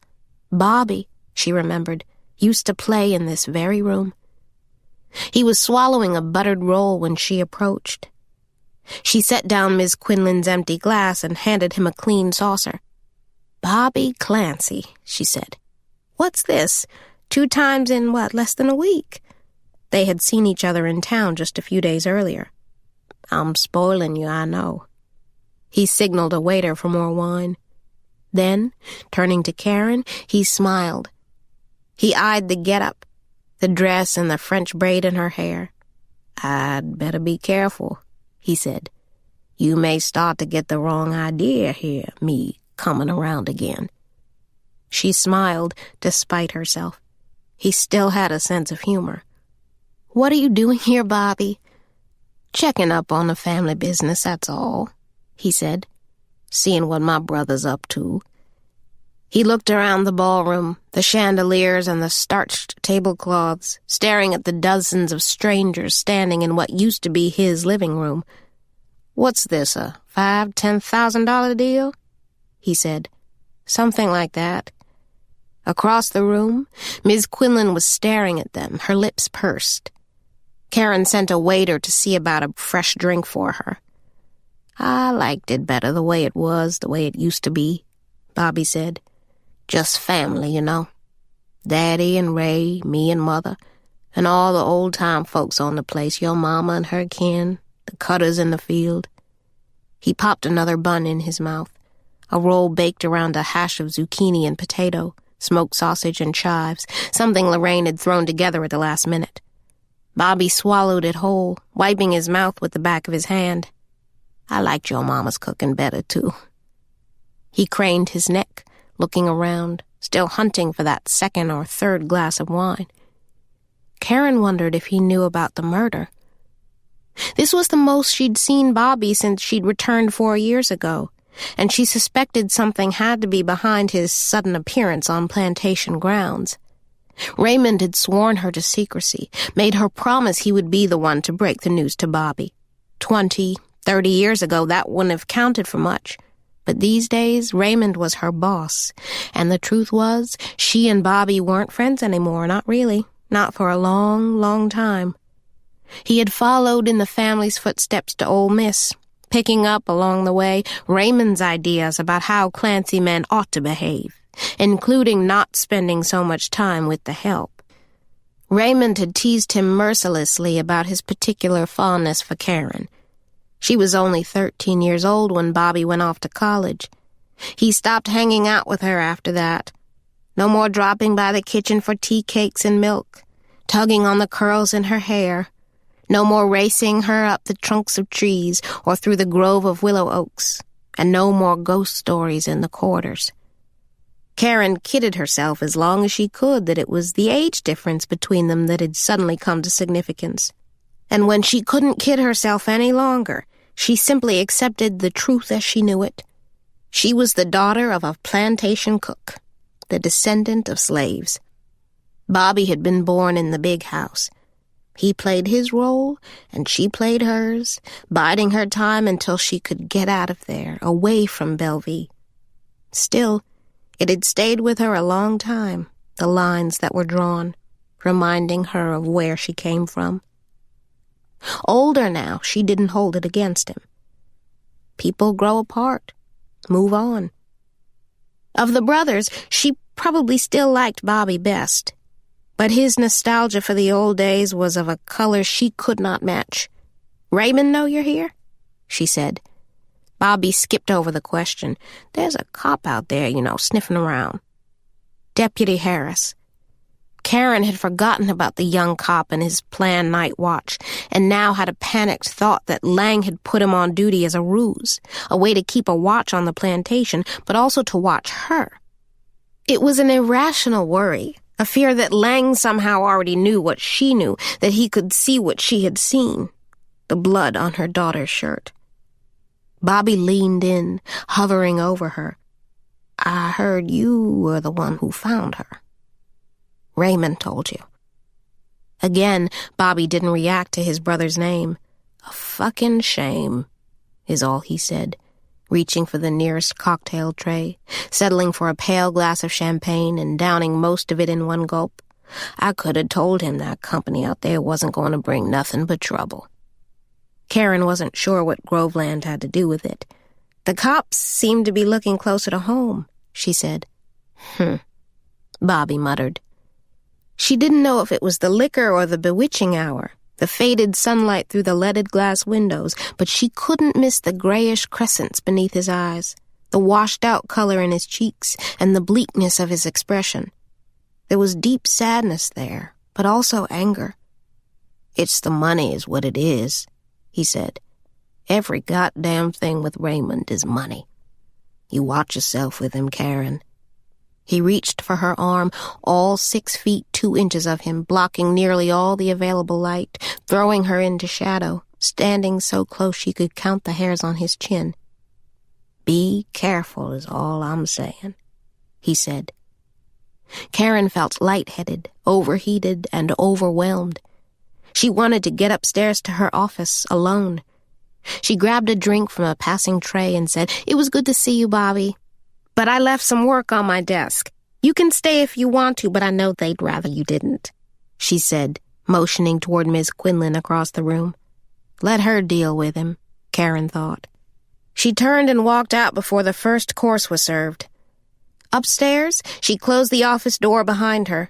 Bobby, she remembered, used to play in this very room. He was swallowing a buttered roll when she approached. She set down Miss Quinlan's empty glass and handed him a clean saucer. "Bobby Clancy," she said. "What's this? 2 times in, less than a week?" They had seen each other in town just a few days earlier. "I'm spoiling you, I know." He signaled a waiter for more wine. Then, turning to Caren, he smiled. He eyed the get-up, the dress and the French braid in her hair. "I'd better be careful," he said. "You may start to get the wrong idea here, me coming around again." She smiled despite herself. He still had a sense of humor. "What are you doing here, Bobby?" "Checking up on the family business, that's all," he said. "Seeing what my brother's up to." He looked around the ballroom, the chandeliers and the starched tablecloths, staring at the dozens of strangers standing in what used to be his living room. "What's this, a $5,000-$10,000 deal?" he said. "Something like that." Across the room, Miss Quinlan was staring at them, her lips pursed. Caren sent a waiter to see about a fresh drink for her. "I liked it better the way it used to be," Bobby said. "Just family, you know. Daddy and Ray, me and Mother, and all the old-time folks on the place, your mama and her kin, the cutters in the field." He popped another bun in his mouth, a roll baked around a hash of zucchini and potato, smoked sausage and chives, something Lorraine had thrown together at the last minute. Bobby swallowed it whole, wiping his mouth with the back of his hand. "I liked your mama's cooking better, too." He craned his neck, looking around, still hunting for that second or third glass of wine. Caren wondered if he knew about the murder. This was the most she'd seen Bobby since she'd returned 4 years ago, and she suspected something had to be behind his sudden appearance on plantation grounds. Raymond had sworn her to secrecy, made her promise he would be the one to break the news to Bobby. 20, 30 years ago, that wouldn't have counted for much. But these days, Raymond was her boss, and the truth was, she and Bobby weren't friends anymore, not really, not for a long, long time. He had followed in the family's footsteps to Ole Miss, picking up along the way Raymond's ideas about how Clancy men ought to behave, including not spending so much time with the help. Raymond had teased him mercilessly about his particular fondness for Caren. She was only 13 years old when Bobby went off to college. He stopped hanging out with her after that. No more dropping by the kitchen for tea cakes and milk, tugging on the curls in her hair. No more racing her up the trunks of trees or through the grove of willow oaks. And no more ghost stories in the quarters. Caren kidded herself as long as she could that it was the age difference between them that had suddenly come to significance. And when she couldn't kid herself any longer, she simply accepted the truth as she knew it. She was the daughter of a plantation cook, the descendant of slaves. Bobby had been born in the big house. He played his role, and she played hers, biding her time until she could get out of there, away from Bellevue. Still, it had stayed with her a long time, the lines that were drawn. reminding her of where she came from. Older now, she didn't hold it against him. People grow apart, move on. Of the brothers, she probably still liked Bobby best, but his nostalgia for the old days was of a color she could not match. "Raymond know you're here?" she said. Bobby skipped over the question. "There's a cop out there, sniffing around." "Deputy Harris." Caren had forgotten about the young cop and his planned night watch, and now had a panicked thought that Lang had put him on duty as a ruse, a way to keep a watch on the plantation, but also to watch her. It was an irrational worry, a fear that Lang somehow already knew what she knew, that he could see what she had seen, the blood on her daughter's shirt. Bobby leaned in, hovering over her. "I heard you were the one who found her." "Raymond told you." Again, Bobby didn't react to his brother's name. "A fucking shame," is all he said, reaching for the nearest cocktail tray, settling for a pale glass of champagne and downing most of it in one gulp. "I could have told him that company out there wasn't going to bring nothing but trouble." Caren wasn't sure what Groveland had to do with it. "The cops seem to be looking closer to home," she said. Bobby muttered. She didn't know if it was the liquor or the bewitching hour, the faded sunlight through the leaded glass windows, but she couldn't miss the grayish crescents beneath his eyes, the washed-out color in his cheeks, and the bleakness of his expression. There was deep sadness there, but also anger. "It's the money is what it is," he said. "Every goddamn thing with Raymond is money. You watch yourself with him, Caren." He reached for her arm, all 6 feet 2 inches of him, blocking nearly all the available light, throwing her into shadow, standing so close she could count the hairs on his chin. "Be careful is all I'm saying," he said. Caren felt lightheaded, overheated, and overwhelmed. She wanted to get upstairs to her office, alone. She grabbed a drink from a passing tray and said, "It was good to see you, Bobby. But I left some work on my desk. You can stay if you want to, but I know they'd rather you didn't," she said, motioning toward Miss Quinlan across the room. Let her deal with him, Caren thought. She turned and walked out before the first course was served. Upstairs, she closed the office door behind her.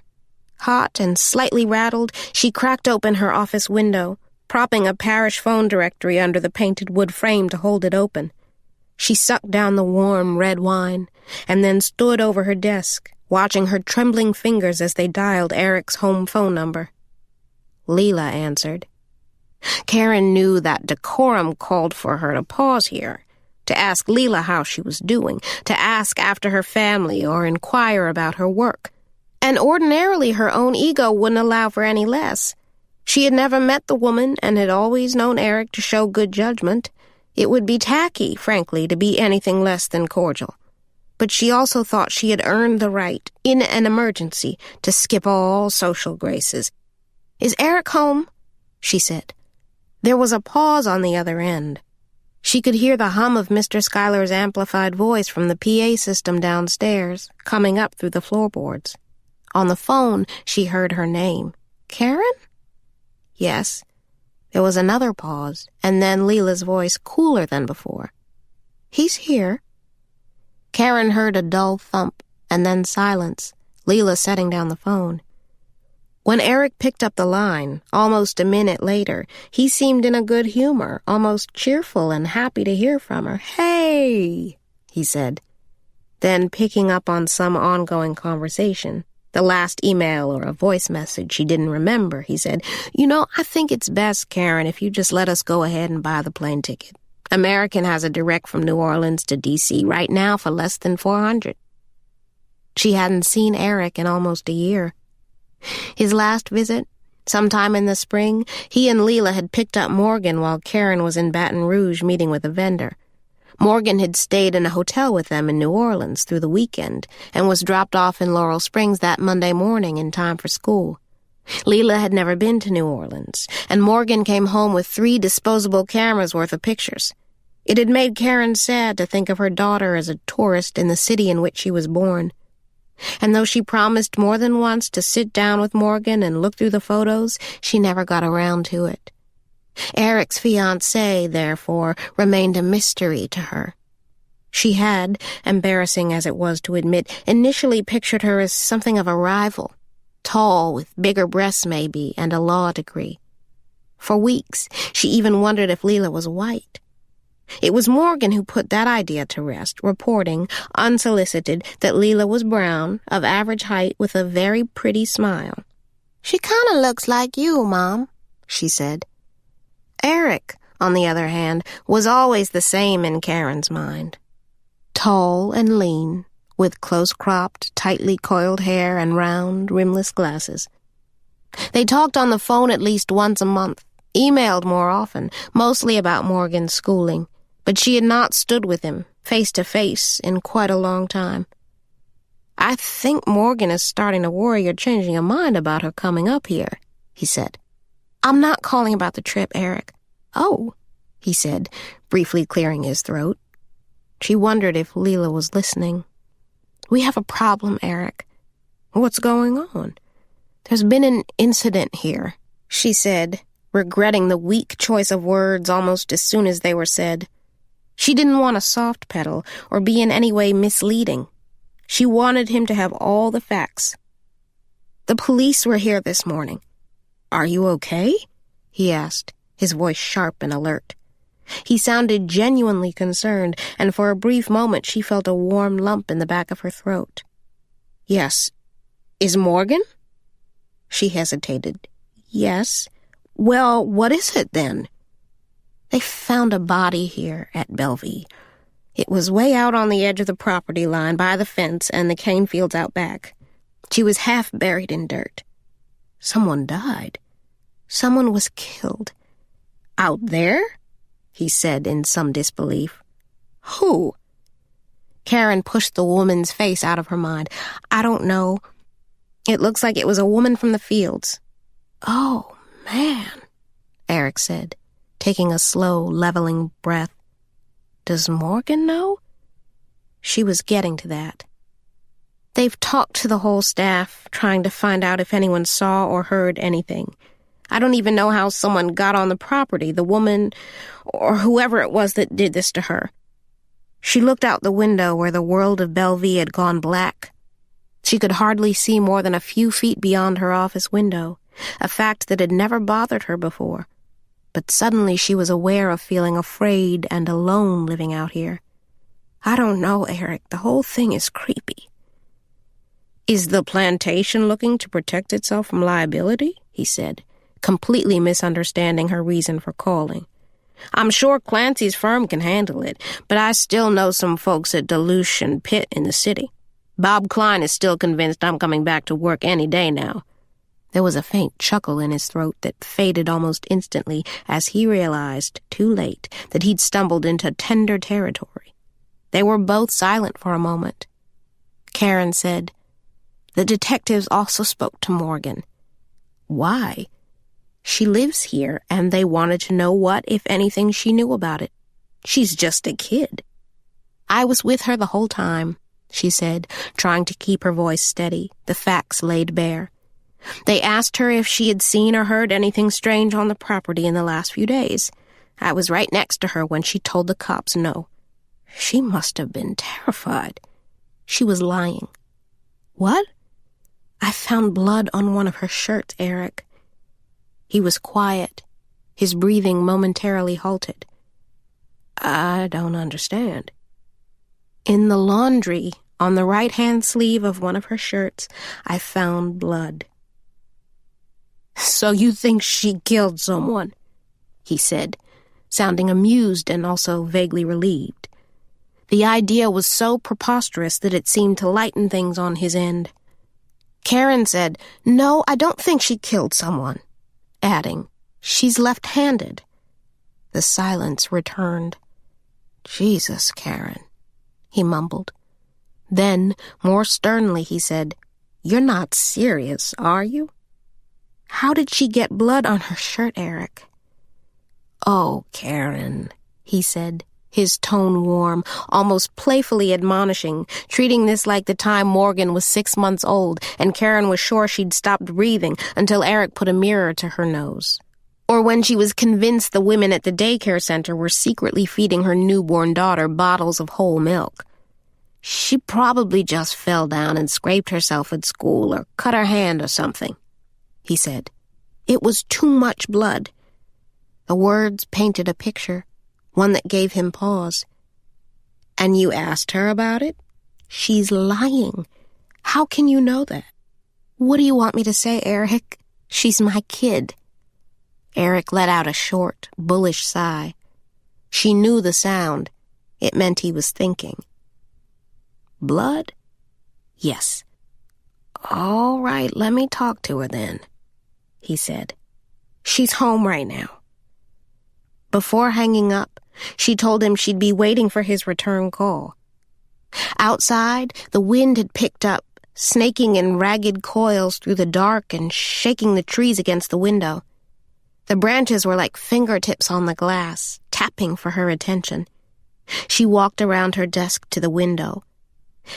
Hot and slightly rattled, she cracked open her office window, propping a parish phone directory under the painted wood frame to hold it open. She sucked down the warm red wine, and then stood over her desk, watching her trembling fingers as they dialed Eric's home phone number. Leela answered. Caren knew that decorum called for her to pause here, to ask Leela how she was doing, to ask after her family or inquire about her work. And ordinarily her own ego wouldn't allow for any less. She had never met the woman and had always known Eric to show good judgment. It would be tacky, frankly, to be anything less than cordial. But she also thought she had earned the right, in an emergency, to skip all social graces. "Is Eric home?" she said. There was a pause on the other end. She could hear the hum of Mr. Schuyler's amplified voice from the PA system downstairs, coming up through the floorboards. On the phone, she heard her name. "Caren?" "Yes." There was another pause, and then Leela's voice, cooler than before. "He's here." Caren heard a dull thump, and then silence, Leela setting down the phone. When Eric picked up the line, almost a minute later, he seemed in a good humor, almost cheerful and happy to hear from her. "Hey," he said. Then, picking up on some ongoing conversation, the last email or a voice message she didn't remember, he said, I think it's best, Caren, if you just let us go ahead and buy the plane ticket. American has a direct from New Orleans to D.C. right now for less than $400. She hadn't seen Eric in almost a year. His last visit, sometime in the spring, he and Leela had picked up Morgan while Caren was in Baton Rouge meeting with a vendor. Morgan had stayed in a hotel with them in New Orleans through the weekend and was dropped off in Laurel Springs that Monday morning in time for school. Leela had never been to New Orleans, and Morgan came home with 3 disposable cameras worth of pictures. It had made Caren sad to think of her daughter as a tourist in the city in which she was born. And though she promised more than once to sit down with Morgan and look through the photos, she never got around to it. Eric's fiancé, therefore, remained a mystery to her. She had, embarrassing as it was to admit, initially pictured her as something of a rival, tall, with bigger breasts maybe, and a law degree. For weeks, she even wondered if Leila was white. It was Morgan who put that idea to rest, reporting, unsolicited, that Leila was brown, of average height, with a very pretty smile. "She kind of looks like you, Mom," she said. Eric, on the other hand, was always the same in Caren's mind. Tall and lean, with close-cropped, tightly coiled hair and round, rimless glasses. They talked on the phone at least once a month, emailed more often, mostly about Morgan's schooling, but she had not stood with him, face to face, in quite a long time. "I think Morgan is starting to worry you're changing your mind about her coming up here," he said. "I'm not calling about the trip, Eric." "Oh," he said, briefly clearing his throat. She wondered if Leila was listening. "We have a problem, Eric." "What's going on?" "There's been an incident here," she said, regretting the weak choice of words almost as soon as they were said. She didn't want to soft pedal or be in any way misleading. She wanted him to have all the facts. "The police were here this morning." "Are you okay?" he asked, his voice sharp and alert. He sounded genuinely concerned, and for a brief moment she felt a warm lump in the back of her throat. "Yes. Is Morgan?" She hesitated. "Yes." "Well, what is it then?" "They found a body here at Bellevue. It was way out on the edge of the property line by the fence and the cane fields out back. She was half buried in dirt." "Someone died?" "Someone was killed." "Out there?" he said in some disbelief. "Who?" Caren pushed the woman's face out of her mind. "I don't know. It looks like it was a woman from the fields." "Oh, man," Eric said, taking a slow, leveling breath. "Does Morgan know?" She was getting to that. "They've talked to the whole staff, trying to find out if anyone saw or heard anything. I don't even know how someone got on the property, the woman or whoever it was that did this to her." She looked out the window where the world of Bellevue had gone black. She could hardly see more than a few feet beyond her office window, a fact that had never bothered her before. But suddenly she was aware of feeling afraid and alone living out here. "I don't know, Eric. The whole thing is creepy." "Is the plantation looking to protect itself from liability?" he said, completely misunderstanding her reason for calling. "I'm sure Clancy's firm can handle it, but I still know some folks at Deluche and Pitt in the city. Bob Klein is still convinced I'm coming back to work any day now." There was a faint chuckle in his throat that faded almost instantly as he realized, too late, that he'd stumbled into tender territory. They were both silent for a moment. Caren said, "The detectives also spoke to Morgan." "Why?" "She lives here, and they wanted to know what, if anything, she knew about it. She's just a kid." "I was with her the whole time," she said, trying to keep her voice steady, the facts laid bare. "They asked her if she had seen or heard anything strange on the property in the last few days. I was right next to her when she told the cops no." She must have been terrified. She was lying. "What?" "I found blood on one of her shirts, Eric." He was quiet. His breathing momentarily halted. "I don't understand." "In the laundry, on the right-hand sleeve of one of her shirts, I found blood." "So you think she killed someone?" he said, sounding amused and also vaguely relieved. The idea was so preposterous that it seemed to lighten things on his end. Caren said, "No, I don't think she killed someone," adding, "She's left-handed." The silence returned. "Jesus, Caren," he mumbled. Then, more sternly, he said, "You're not serious, are you?" "How did she get blood on her shirt, Eric?" "Oh, Caren," he said, his tone warm, almost playfully admonishing, treating this like the time Morgan was 6 months old and Caren was sure she'd stopped breathing until Eric put a mirror to her nose. Or when she was convinced the women at the daycare center were secretly feeding her newborn daughter bottles of whole milk. She probably just fell down and scraped herself at school or cut her hand or something, he said. It was too much blood. The words painted a picture, one that gave him pause. And you asked her about it? She's lying. How can you know that? What do you want me to say, Eric? She's my kid. Eric let out a short, bullish sigh. She knew the sound. It meant he was thinking. Blood? Yes. All right, let me talk to her then, he said. She's home right now. Before hanging up, she told him she'd be waiting for his return call. Outside, the wind had picked up, snaking in ragged coils through the dark and shaking the trees against the window. The branches were like fingertips on the glass, tapping for her attention. She walked around her desk to the window.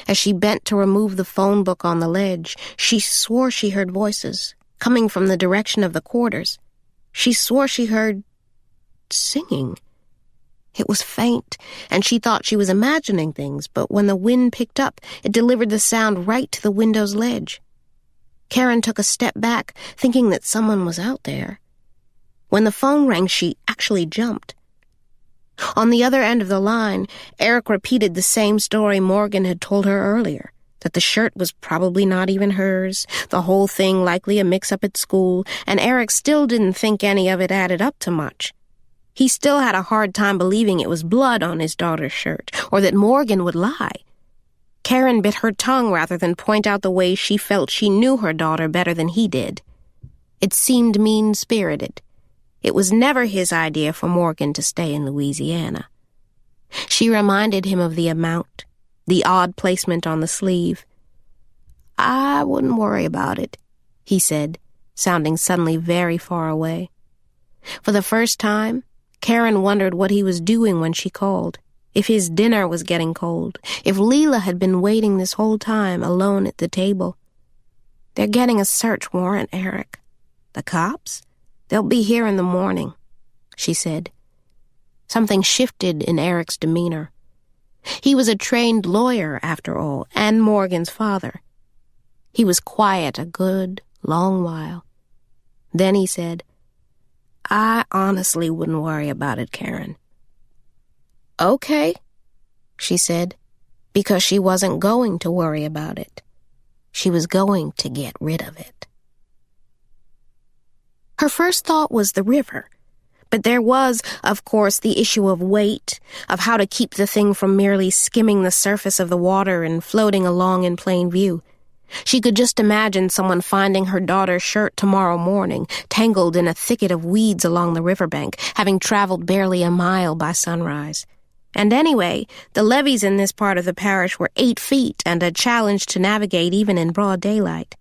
As she bent to remove the phone book on the ledge, she swore she heard voices, coming from the direction of the quarters. She swore she heard singing. It was faint, and she thought she was imagining things, but when the wind picked up, it delivered the sound right to the window's ledge. Caren took a step back, thinking that someone was out there. When the phone rang, she actually jumped. On the other end of the line, Eric repeated the same story Morgan had told her earlier, that the shirt was probably not even hers, the whole thing likely a mix-up at school, and Eric still didn't think any of it added up to much. He still had a hard time believing it was blood on his daughter's shirt, or that Morgan would lie. Caren bit her tongue rather than point out the ways she felt she knew her daughter better than he did. It seemed mean-spirited. It was never his idea for Morgan to stay in Louisiana. She reminded him of the amount, the odd placement on the sleeve. I wouldn't worry about it, he said, sounding suddenly very far away. For the first time, Caren wondered what he was doing when she called, if his dinner was getting cold, if Leela had been waiting this whole time alone at the table. They're getting a search warrant, Eric. The cops? They'll be here in the morning, she said. Something shifted in Eric's demeanor. He was a trained lawyer, after all, and Morgan's father. He was quiet a good, long while. Then he said, I honestly wouldn't worry about it, Caren. Okay, she said, because she wasn't going to worry about it. She was going to get rid of it. Her first thought was the river, but there was, of course, the issue of weight, of how to keep the thing from merely skimming the surface of the water and floating along in plain view. She could just imagine someone finding her daughter's shirt tomorrow morning, tangled in a thicket of weeds along the riverbank, having traveled barely a mile by sunrise. And anyway, the levees in this part of the parish were 8 feet and a challenge to navigate even in broad daylight.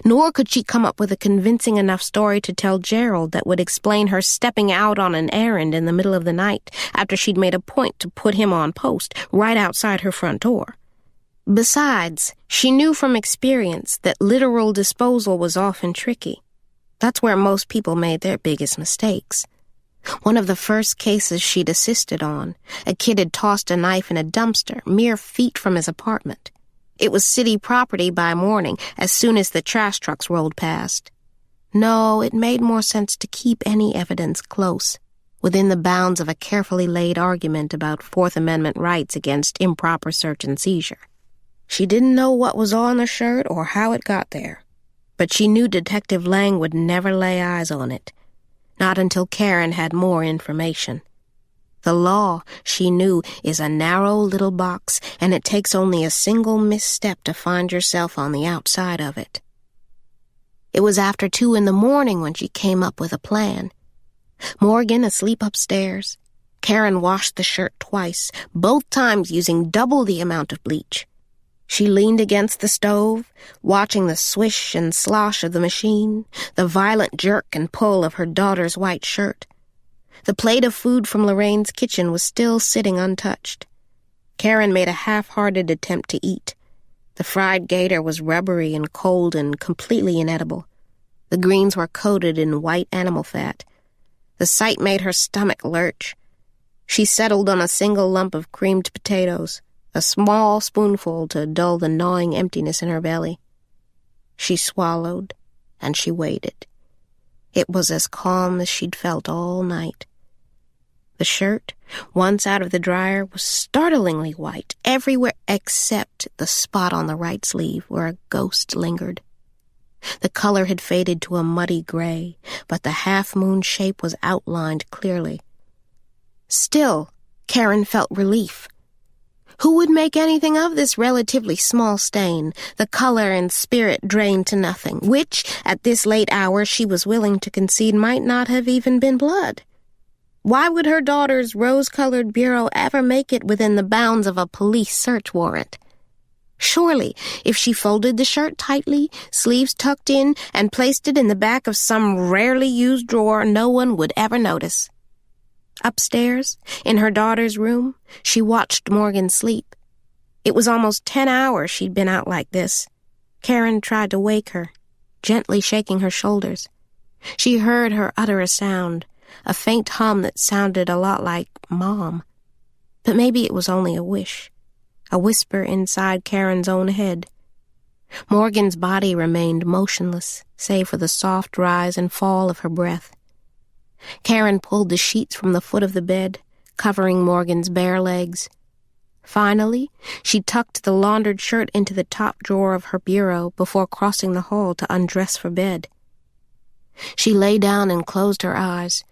Nor could she come up with a convincing enough story to tell Gerald that would explain her stepping out on an errand in the middle of the night after she'd made a point to put him on post right outside her front door. Besides, she knew from experience that literal disposal was often tricky. That's where most people made their biggest mistakes. One of the first cases she'd assisted on, a kid had tossed a knife in a dumpster mere feet from his apartment. It was city property by morning, as soon as the trash trucks rolled past. No, it made more sense to keep any evidence close, within the bounds of a carefully laid argument about Fourth Amendment rights against improper search and seizure. She didn't know what was on the shirt or how it got there, but she knew Detective Lang would never lay eyes on it, not until Caren had more information. The law, she knew, is a narrow little box, and it takes only a single misstep to find yourself on the outside of it. It was after 2 a.m. when she came up with a plan. Morgan asleep upstairs. Caren washed the shirt twice, both times using double the amount of bleach. She leaned against the stove, watching the swish and slosh of the machine, the violent jerk and pull of her daughter's white shirt. The plate of food from Lorraine's kitchen was still sitting untouched. Caren made a half-hearted attempt to eat. The fried gator was rubbery and cold and completely inedible. The greens were coated in white animal fat. The sight made her stomach lurch. She settled on a single lump of creamed potatoes, a small spoonful to dull the gnawing emptiness in her belly. She swallowed, and she waited. It was as calm as she'd felt all night. The shirt, once out of the dryer, was startlingly white everywhere except the spot on the right sleeve where a ghost lingered. The color had faded to a muddy gray, but the half-moon shape was outlined clearly. Still, Caren felt relief. Who would make anything of this relatively small stain, the color and spirit drained to nothing, which, at this late hour, she was willing to concede might not have even been blood? Why would her daughter's rose-colored bureau ever make it within the bounds of a police search warrant? Surely, if she folded the shirt tightly, sleeves tucked in, and placed it in the back of some rarely used drawer, no one would ever notice. Upstairs, in her daughter's room, she watched Morgan sleep. It was almost 10 hours she'd been out like this. Caren tried to wake her, gently shaking her shoulders. She heard her utter a sound, a faint hum that sounded a lot like Mom. But maybe it was only a wish, a whisper inside Karen's own head. Morgan's body remained motionless, save for the soft rise and fall of her breath. Caren pulled the sheets from the foot of the bed, covering Morgan's bare legs. Finally, she tucked the laundered shirt into the top drawer of her bureau before crossing the hall to undress for bed. She lay down and closed her eyes,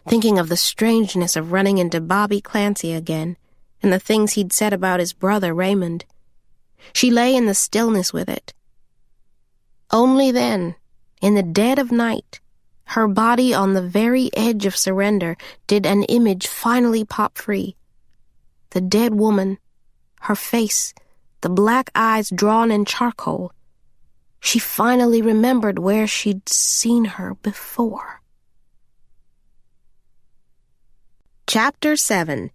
thinking of the strangeness of running into Bobby Clancy again and the things he'd said about his brother Raymond. She lay in the stillness with it. Only then, in the dead of night, her body on the very edge of surrender, did an image finally pop free. The dead woman, her face, the black eyes drawn in charcoal. She finally remembered where she'd seen her before. Chapter 7.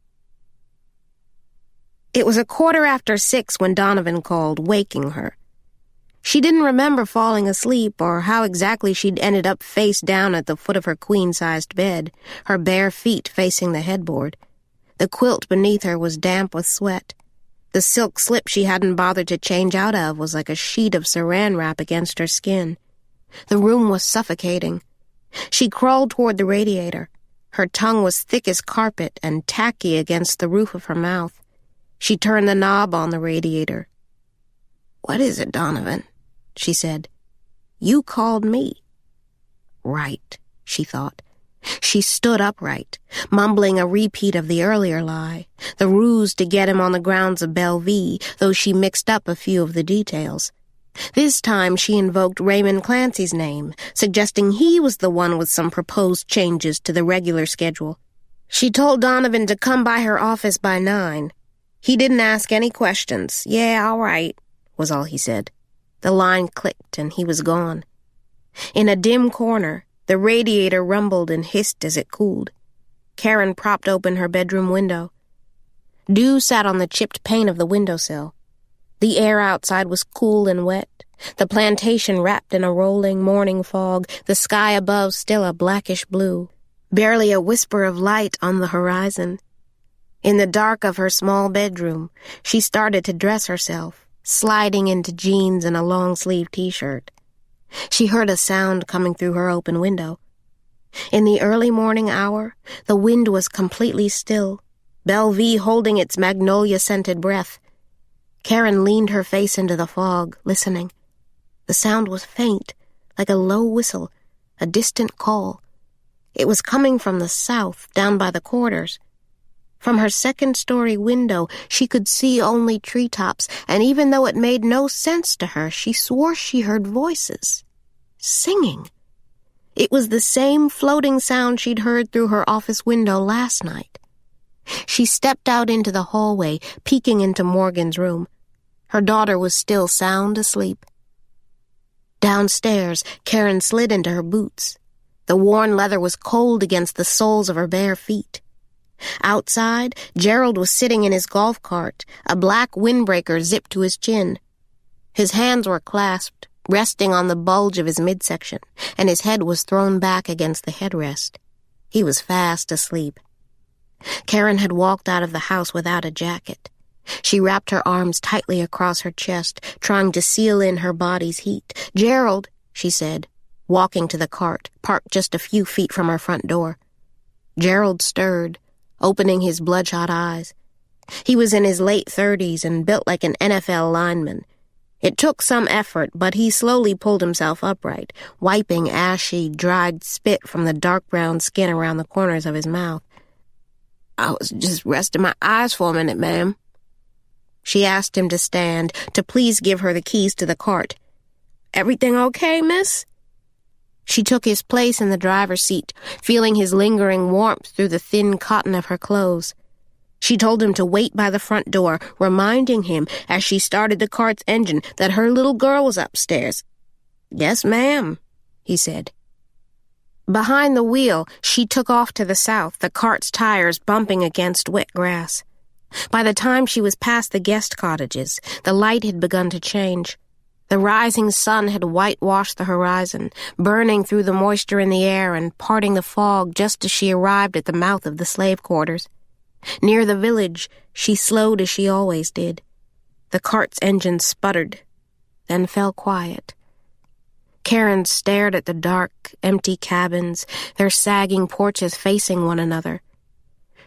It was 6:15 when Donovan called, waking her. She didn't remember falling asleep or how exactly she'd ended up face down at the foot of her queen-sized bed, her bare feet facing the headboard. The quilt beneath her was damp with sweat. The silk slip she hadn't bothered to change out of was like a sheet of saran wrap against her skin. The room was suffocating. She crawled toward the radiator. Her tongue was thick as carpet and tacky against the roof of her mouth. She turned the knob on the radiator. "What is it, Donovan?" she said. "You called me." Right, she thought. She stood upright, mumbling a repeat of the earlier lie, the ruse to get him on the grounds of Bellevue, though she mixed up a few of the details. This time she invoked Raymond Clancy's name, suggesting he was the one with some proposed changes to the regular schedule. She told Donovan to come by her office by 9. He didn't ask any questions. "Yeah, all right," was all he said. The line clicked and he was gone. In a dim corner, the radiator rumbled and hissed as it cooled. Caren propped open her bedroom window. Dew sat on the chipped pane of the windowsill. The air outside was cool and wet, the plantation wrapped in a rolling morning fog, the sky above still a blackish blue, barely a whisper of light on the horizon. In the dark of her small bedroom, she started to dress herself, sliding into jeans and a long-sleeved t-shirt. She heard a sound coming through her open window. In the early morning hour, the wind was completely still, Bellevue holding its magnolia-scented breath. Caren leaned her face into the fog, listening. The sound was faint, like a low whistle, a distant call. It was coming from the south, down by the quarters. From her second-story window, she could see only treetops, and even though it made no sense to her, she swore she heard voices. Singing. It was the same floating sound she'd heard through her office window last night. She stepped out into the hallway, peeking into Morgan's room. Her daughter was still sound asleep. Downstairs, Caren slid into her boots. The worn leather was cold against the soles of her bare feet. Outside, Gerald was sitting in his golf cart, a black windbreaker zipped to his chin. His hands were clasped, resting on the bulge of his midsection, and his head was thrown back against the headrest. He was fast asleep. Caren had walked out of the house without a jacket. She wrapped her arms tightly across her chest, trying to seal in her body's heat. "Gerald," she said, walking to the cart, parked just a few feet from her front door. Gerald stirred, opening his bloodshot eyes. He was in his late 30s and built like an NFL lineman. It took some effort, but he slowly pulled himself upright, wiping ashy, dried spit from the dark brown skin around the corners of his mouth. "I was just resting my eyes for a minute, ma'am." She asked him to stand, to please give her the keys to the cart. "Everything okay, miss?" She took his place in the driver's seat, feeling his lingering warmth through the thin cotton of her clothes. She told him to wait by the front door, reminding him, as she started the cart's engine, that her little girl was upstairs. "Yes, ma'am," he said. Behind the wheel, she took off to the south, the cart's tires bumping against wet grass. By the time she was past the guest cottages, the light had begun to change. The rising sun had whitewashed the horizon, burning through the moisture in the air and parting the fog just as she arrived at the mouth of the slave quarters. Near the village, she slowed as she always did. The cart's engine sputtered, then fell quiet. Caren stared at the dark, empty cabins, their sagging porches facing one another.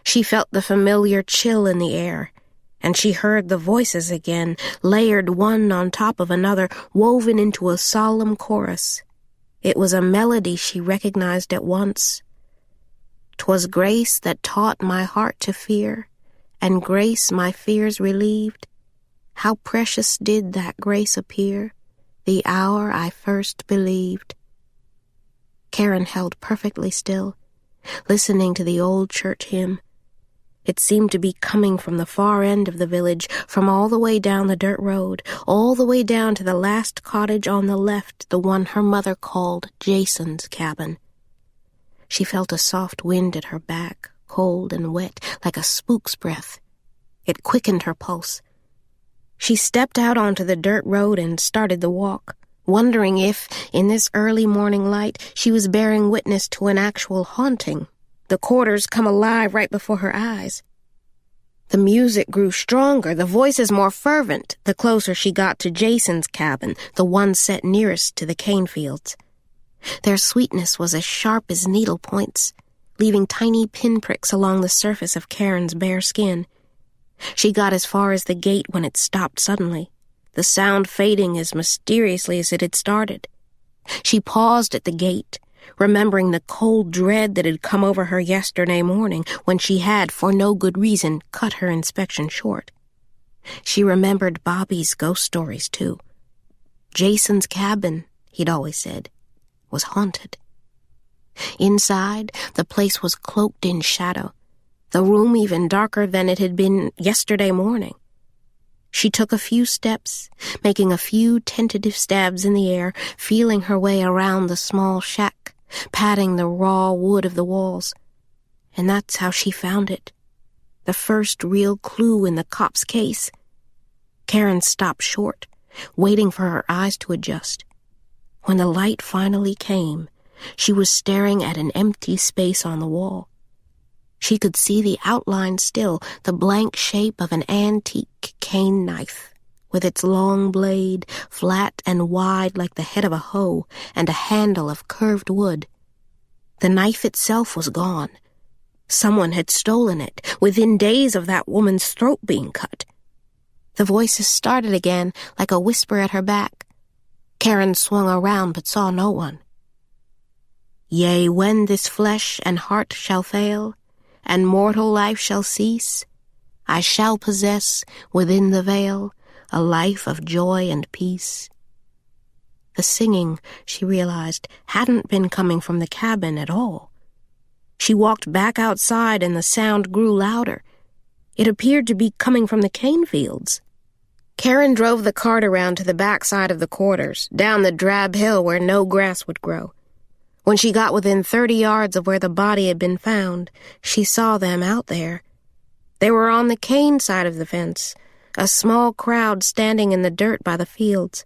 She felt the familiar chill in the air, and she heard the voices again, layered one on top of another, woven into a solemn chorus. It was a melody she recognized at once. "'Twas grace that taught my heart to fear, and grace my fears relieved. How precious did that grace appear, the hour I first believed." Caren held perfectly still, listening to the old church hymn. It seemed to be coming from the far end of the village, from all the way down the dirt road, all the way down to the last cottage on the left, the one her mother called Jason's cabin. She felt a soft wind at her back, cold and wet, like a spook's breath. It quickened her pulse. She stepped out onto the dirt road and started the walk, wondering if, in this early morning light, she was bearing witness to an actual haunting. The quarters come alive right before her eyes. The music grew stronger, the voices more fervent, the closer she got to Jason's cabin, the one set nearest to the cane fields. Their sweetness was as sharp as needle points, leaving tiny pinpricks along the surface of Caren's bare skin. She got as far as the gate when it stopped suddenly, the sound fading as mysteriously as it had started. She paused at the gate, remembering the cold dread that had come over her yesterday morning when she had, for no good reason, cut her inspection short. She remembered Bobby's ghost stories, too. Jason's cabin, he'd always said, was haunted. Inside, the place was cloaked in shadow, the room even darker than it had been yesterday morning. She took a few steps, making a few tentative stabs in the air, feeling her way around the small shack, patting the raw wood of the walls. And that's how she found it. The first real clue in the cop's case. Caren stopped short, waiting for her eyes to adjust. When the light finally came, she was staring at an empty space on the wall. She could see the outline still, the blank shape of an antique cane knife, with its long blade, flat and wide like the head of a hoe, and a handle of curved wood. The knife itself was gone. Someone had stolen it, within days of that woman's throat being cut. The voices started again, like a whisper at her back. Caren swung around but saw no one. "Yea, when this flesh and heart shall fail, and mortal life shall cease, I shall possess, within the veil, a life of joy and peace." The singing, she realized, hadn't been coming from the cabin at all. She walked back outside and the sound grew louder. It appeared to be coming from the cane fields. Caren drove the cart around to the back side of the quarters, down the drab hill where no grass would grow. When she got within 30 yards of where the body had been found, she saw them out there. They were on the Kane side of the fence, a small crowd standing in the dirt by the fields.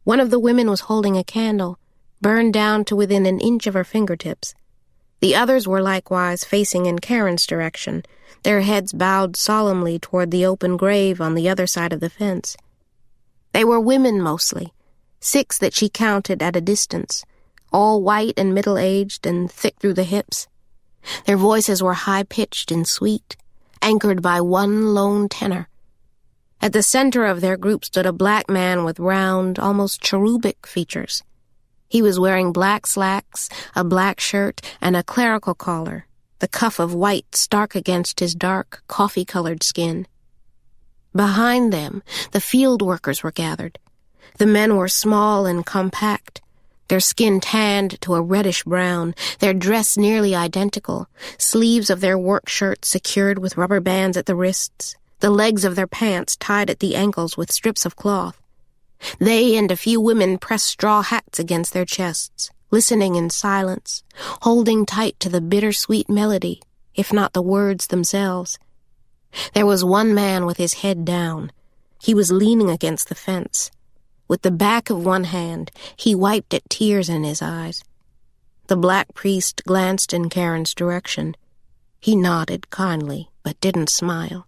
One of the women was holding a candle, burned down to within an inch of her fingertips. The others were likewise facing in Caren's direction, their heads bowed solemnly toward the open grave on the other side of the fence. They were women mostly, 6 that she counted at a distance, all white and middle-aged and thick through the hips. Their voices were high-pitched and sweet, anchored by one lone tenor. At the center of their group stood a black man with round, almost cherubic features. He was wearing black slacks, a black shirt, and a clerical collar, the cuff of white stark against his dark, coffee-colored skin. Behind them, the field workers were gathered. The men were small and compact, their skin tanned to a reddish-brown, their dress nearly identical, sleeves of their work shirts secured with rubber bands at the wrists, the legs of their pants tied at the ankles with strips of cloth. They and a few women pressed straw hats against their chests, listening in silence, holding tight to the bittersweet melody, if not the words themselves. There was one man with his head down. He was leaning against the fence. With the back of one hand, he wiped at tears in his eyes. The black priest glanced in Caren's direction. He nodded kindly, but didn't smile.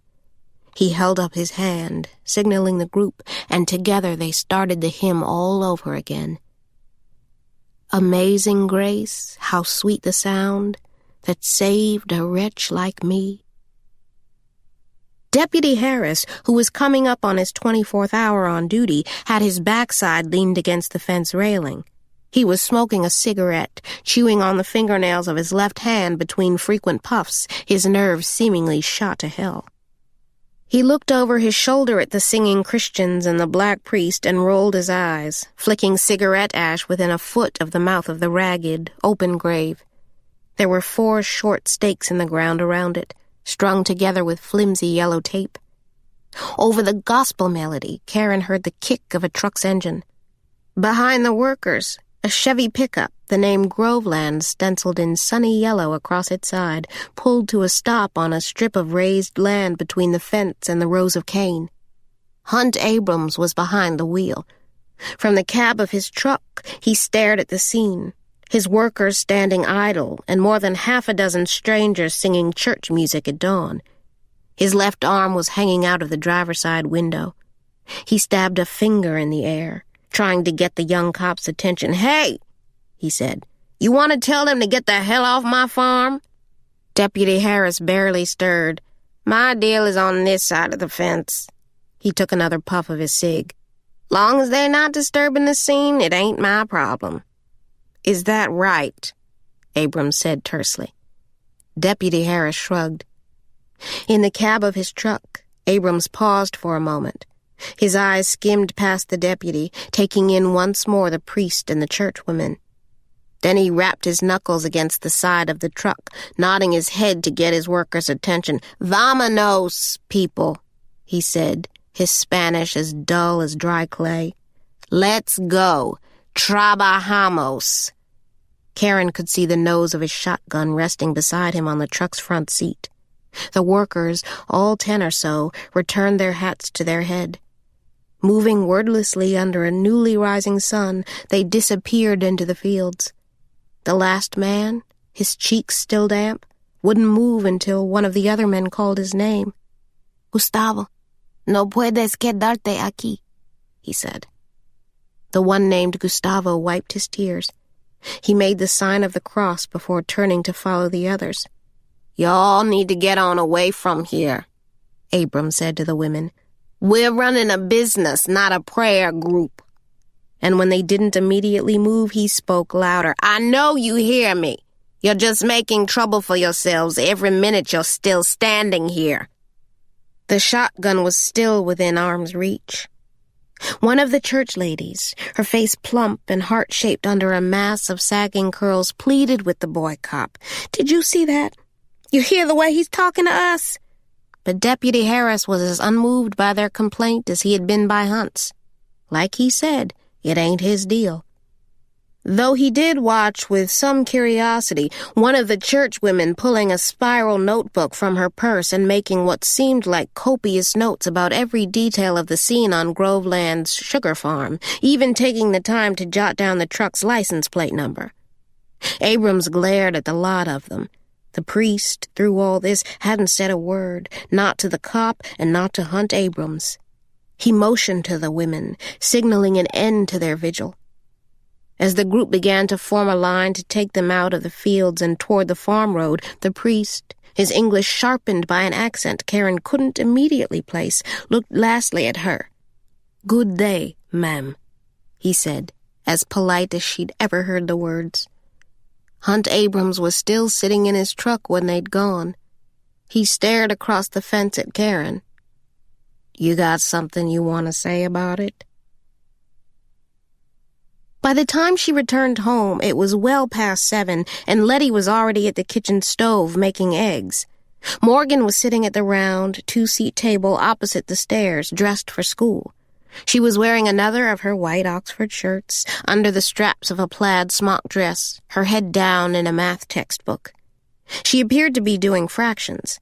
He held up his hand, signaling the group, and together they started the hymn all over again. Amazing grace, how sweet the sound that saved a wretch like me. Deputy Harris, who was coming up on his 24th hour on duty, had his backside leaned against the fence railing. He was smoking a cigarette, chewing on the fingernails of his left hand between frequent puffs, his nerves seemingly shot to hell. He looked over his shoulder at the singing Christians and the black priest and rolled his eyes, flicking cigarette ash within a foot of the mouth of the ragged, open grave. There were 4 short stakes in the ground around it, strung together with flimsy yellow tape. Over the gospel melody, Caren heard the kick of a truck's engine. Behind the workers, a Chevy pickup, the name Groveland stenciled in sunny yellow across its side, pulled to a stop on a strip of raised land between the fence and the rows of cane. Hunt Abrams was behind the wheel. From the cab of his truck, he stared at the scene, his workers standing idle and more than half a dozen strangers singing church music at dawn. His left arm was hanging out of the driver's side window. He stabbed a finger in the air, trying to get the young cop's attention. "Hey," he said, "you want to tell them to get the hell off my farm?" Deputy Harris barely stirred. "My deal is on this side of the fence." He took another puff of his cig. "Long as they're not disturbing the scene, it ain't my problem." "Is that right?" Abrams said tersely. Deputy Harris shrugged. In the cab of his truck, Abrams paused for a moment. His eyes skimmed past the deputy, taking in once more the priest and the churchwomen. Then he rapped his knuckles against the side of the truck, nodding his head to get his workers' attention. "Vámonos, people," he said, his Spanish as dull as dry clay. "Let's go. Trabajamos." Caren could see the nose of his shotgun resting beside him on the truck's front seat. The workers, all 10 or so, returned their hats to their head. Moving wordlessly under a newly rising sun, they disappeared into the fields. The last man, his cheeks still damp, wouldn't move until one of the other men called his name. "Gustavo, no puedes quedarte aquí," he said. The one named Gustavo wiped his tears. He made the sign of the cross before turning to follow the others. "Y'all need to get on away from here," Abrams said to the women. "We're running a business, not a prayer group." And when they didn't immediately move, he spoke louder. "I know you hear me. You're just making trouble for yourselves every minute you're still standing here." The shotgun was still within arm's reach. One of the church ladies, her face plump and heart-shaped under a mass of sagging curls, pleaded with the boy cop. "Did you see that? You hear the way he's talking to us?" But Deputy Harris was as unmoved by their complaint as he had been by Hunt's. Like he said, it ain't his deal. though he did watch with some curiosity one of the church women pulling a spiral notebook from her purse and making what seemed like copious notes about every detail of the scene on Groveland's sugar farm, even taking the time to jot down the truck's license plate number. Abrams glared at the lot of them. The priest, through all this, hadn't said a word, not to the cop and not to Hunt Abrams. He motioned to the women, signaling an end to their vigil. As the group began to form a line to take them out of the fields and toward the farm road, the priest, his English sharpened by an accent Caren couldn't immediately place, looked lastly at her. "Good day, ma'am," he said, as polite as she'd ever heard the words. Hunt Abrams was still sitting in his truck when they'd gone. He stared across the fence at Caren. "You got something you want to say about it?" By the time she returned home, it was well past 7, and Letty was already at the kitchen stove making eggs. Morgan was sitting at the round, 2-seat table opposite the stairs, dressed for school. She was wearing another of her white Oxford shirts, under the straps of a plaid smock dress, her head down in a math textbook. She appeared to be doing fractions.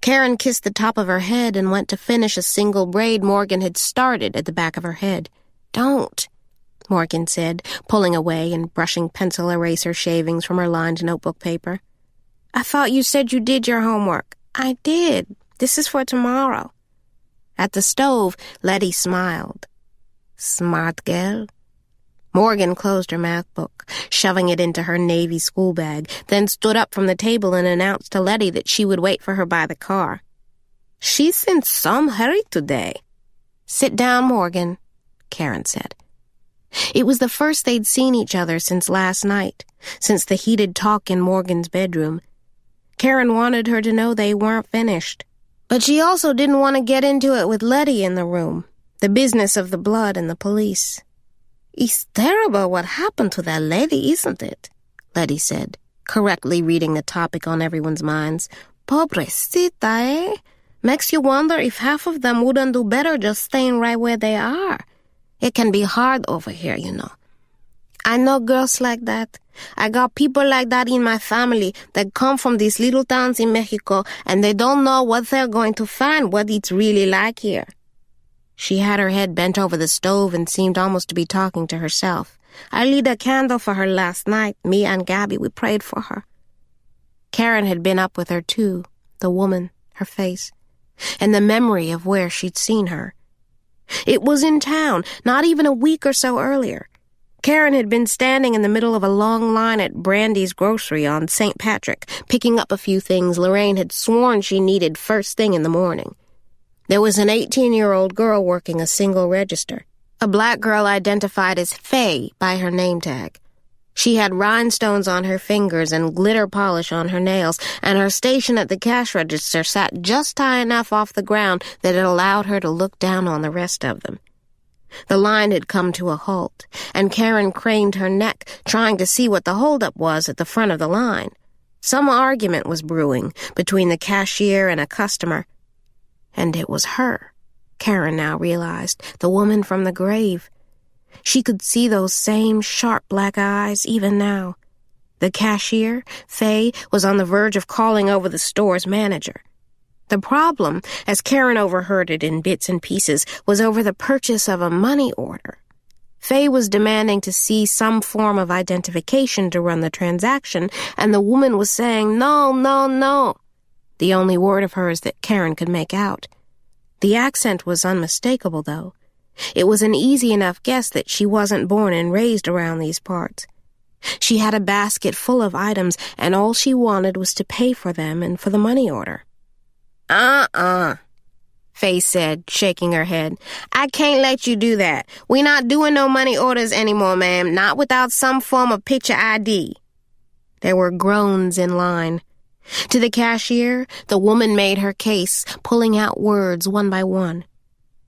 Caren kissed the top of her head and went to finish a single braid Morgan had started at the back of her head. "Don't," Morgan said, pulling away and brushing pencil eraser shavings from her lined notebook paper. "I thought you said you did your homework." "I did. This is for tomorrow." At the stove, Letty smiled. "Smart girl." Morgan closed her math book, shoving it into her navy school bag, then stood up from the table and announced to Letty that she would wait for her by the car. "She's in some hurry today." "Sit down, Morgan," Caren said. It was the first they'd seen each other since last night, since the heated talk in Morgan's bedroom. Caren wanted her to know they weren't finished. But she also didn't want to get into it with Letty in the room, the business of the blood and the police. "It's terrible what happened to that lady, isn't it?" Letty said, correctly reading the topic on everyone's minds. "Pobrecita, eh? Makes you wonder if half of them wouldn't do better just staying right where they are. It can be hard over here, you know. I know girls like that. I got people like that in my family that come from these little towns in Mexico, and they don't know what they're going to find, what it's really like here." She had her head bent over the stove and seemed almost to be talking to herself. "I lit a candle for her last night. Me and Gabby, we prayed for her." Caren had been up with her too, the woman, her face, and the memory of where she'd seen her. It was in town, not even a week or so earlier. Caren had been standing in the middle of a long line at Brandy's grocery on St. Patrick, picking up a few things Lorraine had sworn she needed first thing in the morning. There was an 18-year-old girl working a single register, a black girl identified as Faye by her name tag. She had rhinestones on her fingers and glitter polish on her nails, and her station at the cash register sat just high enough off the ground that it allowed her to look down on the rest of them. The line had come to a halt, and Caren craned her neck, trying to see what the holdup was at the front of the line. Some argument was brewing between the cashier and a customer. And it was her, Caren now realized, the woman from the grave. She could see those same sharp black eyes even now. The cashier, Faye, was on the verge of calling over the store's manager. The problem, as Caren overheard it in bits and pieces, was over the purchase of a money order. Faye was demanding to see some form of identification to run the transaction, and the woman was saying, "No, no, no," the only word of hers that Caren could make out. The accent was unmistakable, though. It was an easy enough guess that she wasn't born and raised around these parts. She had a basket full of items, and all she wanted was to pay for them and for the money order. Faye said, shaking her head. "I can't let you do that. We're not doing no money orders anymore, ma'am, not without some form of picture ID." There were groans in line. To the cashier, the woman made her case, pulling out words one by one.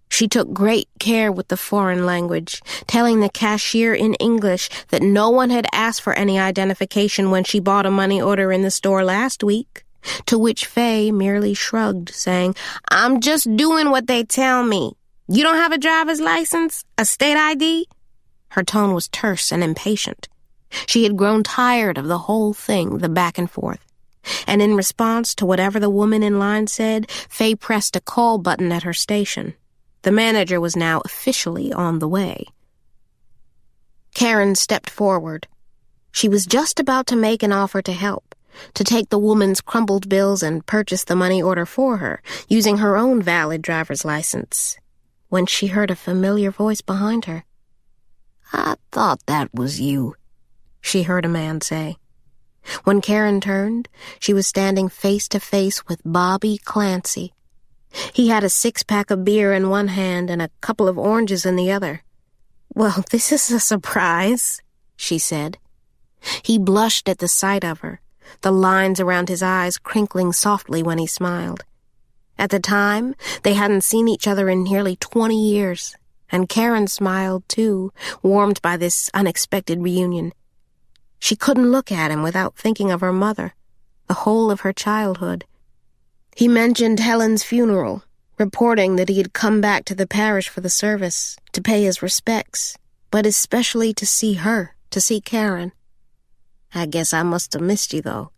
She took great care with the foreign language, telling the cashier in English that no one had asked for any identification when she bought a money order in the store last week, to which Faye merely shrugged, saying, "I'm just doing what they tell me. You don't have a driver's license? A state ID?" Her tone was terse and impatient. She had grown tired of the whole thing, the back and forth. And in response to whatever the woman in line said, Faye pressed a call button at her station. The manager was now officially on the way. Caren stepped forward. She was just about to make an offer to help, to take the woman's crumpled bills and purchase the money order for her, using her own valid driver's license, when she heard a familiar voice behind her. "I thought that was you," she heard a man say. When Caren turned, she was standing face to face with Bobby Clancy. He had a 6-pack of beer in one hand and a couple of oranges in the other. "Well, this is a surprise," she said. He blushed at the sight of her, the lines around his eyes crinkling softly when he smiled. At the time, they hadn't seen each other in nearly 20 years, and Caren smiled too, warmed by this unexpected reunion. She couldn't look at him without thinking of her mother, the whole of her childhood. He mentioned Helen's funeral, reporting that he had come back to the parish for the service, to pay his respects, but especially to see her, to see Caren. "I guess I must have missed you, though."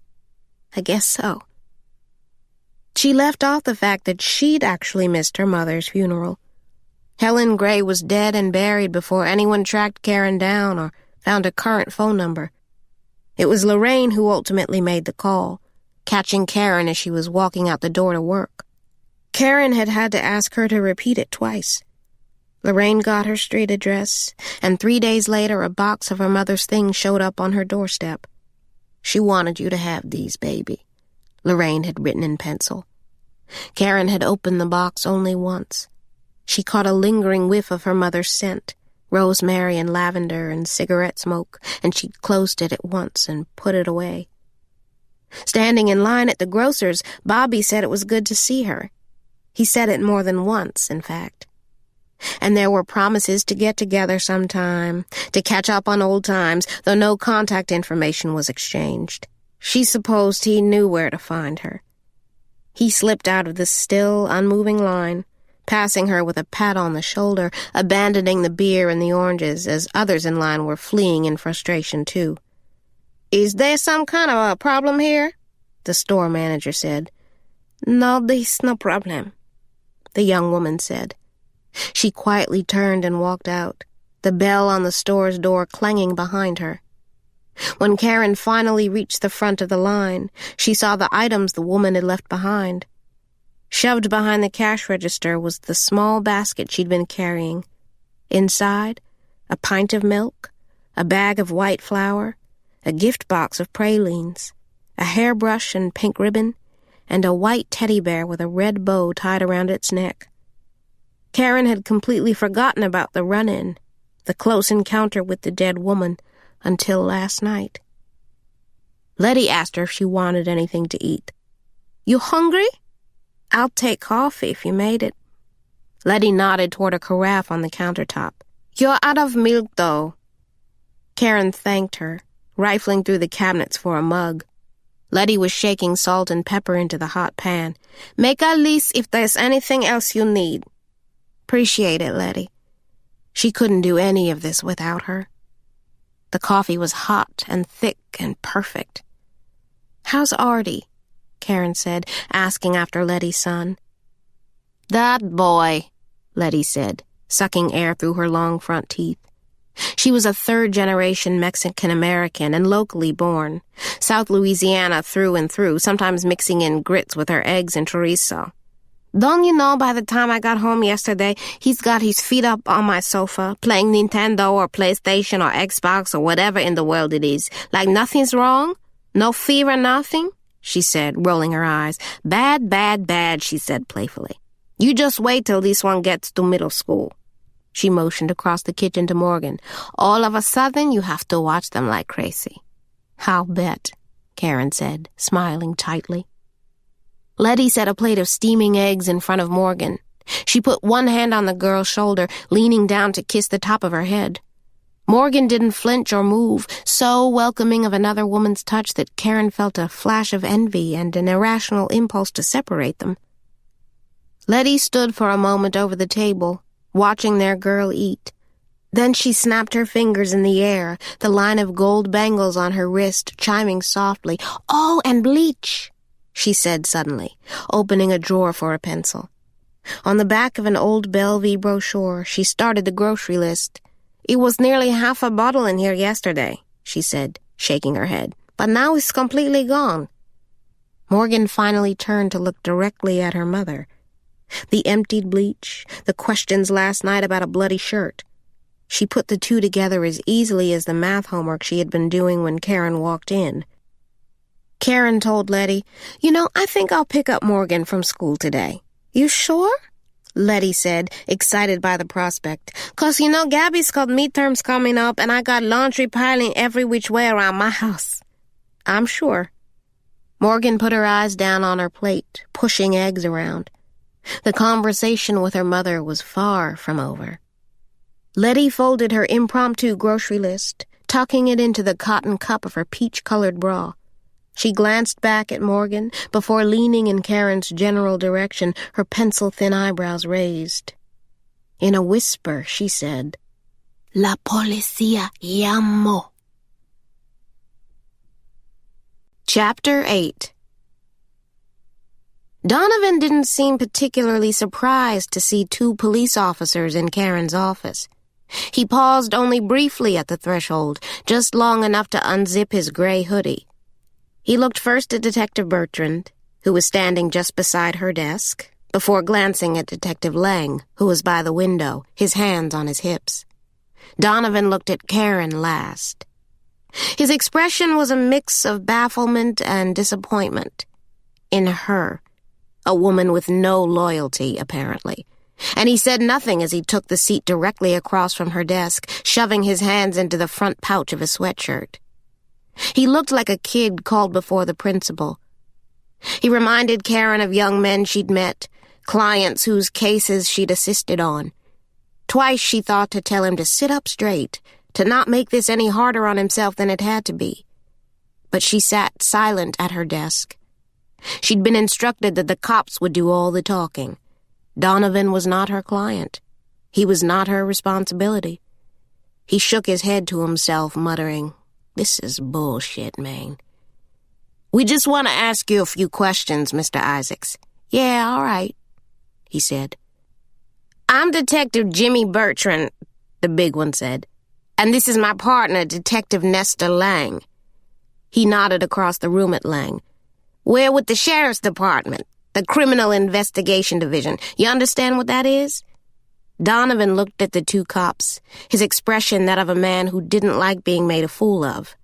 "I guess so." She left off the fact that she'd actually missed her mother's funeral. Helen Gray was dead and buried before anyone tracked Caren down or found a current phone number. It was Lorraine who ultimately made the call, catching Caren as she was walking out the door to work. Caren had had to ask her to repeat it twice. Lorraine got her street address, and 3 days later a box of her mother's things showed up on her doorstep. "She wanted you to have these, baby," Lorraine had written in pencil. Caren had opened the box only once. She caught a lingering whiff of her mother's scent, rosemary and lavender and cigarette smoke, and she closed it at once and put it away. Standing in line at the grocer's, Bobby said it was good to see her. He said it more than once, in fact. And there were promises to get together sometime, to catch up on old times, though no contact information was exchanged. She supposed he knew where to find her. He slipped out of the still, unmoving line, passing her with a pat on the shoulder, abandoning the beer and the oranges as others in line were fleeing in frustration too. "Is there some kind of a problem here?" the store manager said. "No, there's no problem," the young woman said. She quietly turned and walked out, the bell on the store's door clanging behind her. When Caren finally reached the front of the line, she saw the items the woman had left behind. Shoved behind the cash register was the small basket she'd been carrying. Inside, a pint of milk, a bag of white flour, a gift box of pralines, a hairbrush and pink ribbon, and a white teddy bear with a red bow tied around its neck. Caren had completely forgotten about the run-in, the close encounter with the dead woman, until last night. Letty asked her if she wanted anything to eat. "You hungry? I'll take coffee if you made it." Letty nodded toward a carafe on the countertop. "You're out of milk, though." Caren thanked her, rifling through the cabinets for a mug. Letty was shaking salt and pepper into the hot pan. "Make a list if there's anything else you need." "Appreciate it, Letty." She couldn't do any of this without her. The coffee was hot and thick and perfect. "How's Artie?" Caren said, asking after Letty's son. "That boy," Letty said, sucking air through her long front teeth. She was a third-generation Mexican-American and locally born, South Louisiana through and through, sometimes mixing in grits with her eggs and chorizo. "Don't you know by the time I got home yesterday, he's got his feet up on my sofa, playing Nintendo or PlayStation or Xbox or whatever in the world it is, like nothing's wrong? No fever, nothing?" she said, rolling her eyes. "Bad, bad, bad," she said playfully. "You just wait till this one gets to middle school." She motioned across the kitchen to Morgan. "All of a sudden, you have to watch them like crazy." "I'll bet," Caren said, smiling tightly. Letty set a plate of steaming eggs in front of Morgan. She put one hand on the girl's shoulder, leaning down to kiss the top of her head. Morgan didn't flinch or move, so welcoming of another woman's touch that Caren felt a flash of envy and an irrational impulse to separate them. Letty stood for a moment over the table, watching their girl eat. Then she snapped her fingers in the air, the line of gold bangles on her wrist chiming softly. "Oh, and bleach," she said suddenly, opening a drawer for a pencil. On the back of an old Bellevue brochure, she started the grocery list. "It was nearly half a bottle in here yesterday," she said, shaking her head. "But now it's completely gone." Morgan finally turned to look directly at her mother. The emptied bleach, the questions last night about a bloody shirt. She put the two together as easily as the math homework she had been doing when Caren walked in. Caren told Letty, "I think I'll pick up Morgan from school today." "You sure?" Letty said, excited by the prospect. "'Cause Gabby's got midterms coming up and I got laundry piling every which way around my house." "I'm sure." Morgan put her eyes down on her plate, pushing eggs around. The conversation with her mother was far from over. Letty folded her impromptu grocery list, tucking it into the cotton cup of her peach-colored bra. She glanced back at Morgan before leaning in Caren's general direction, her pencil-thin eyebrows raised. In a whisper, she said, "La policía llamó." Chapter 8. Donovan didn't seem particularly surprised to see two police officers in Caren's office. He paused only briefly at the threshold, just long enough to unzip his gray hoodie. He looked first at Detective Bertrand, who was standing just beside her desk, before glancing at Detective Lang, who was by the window, his hands on his hips. Donovan looked at Caren last. His expression was a mix of bafflement and disappointment. In her, a woman with no loyalty, apparently. And he said nothing as he took the seat directly across from her desk, shoving his hands into the front pouch of his sweatshirt. He looked like a kid called before the principal. He reminded Caren of young men she'd met, clients whose cases she'd assisted on. Twice she thought to tell him to sit up straight, to not make this any harder on himself than it had to be. But she sat silent at her desk. She'd been instructed that the cops would do all the talking. Donovan was not her client. He was not her responsibility. He shook his head to himself, muttering, "This is bullshit, man." "We just want to ask you a few questions, Mr. Isaacs." "Yeah, all right," he said. "I'm Detective Jimmy Bertrand," the big one said, "and this is my partner, Detective Nestor Lang." He nodded across the room at Lang. "We're with the Sheriff's Department, the Criminal Investigation Division. You understand what that is?" Donovan looked at the two cops, his expression that of a man who didn't like being made a fool of.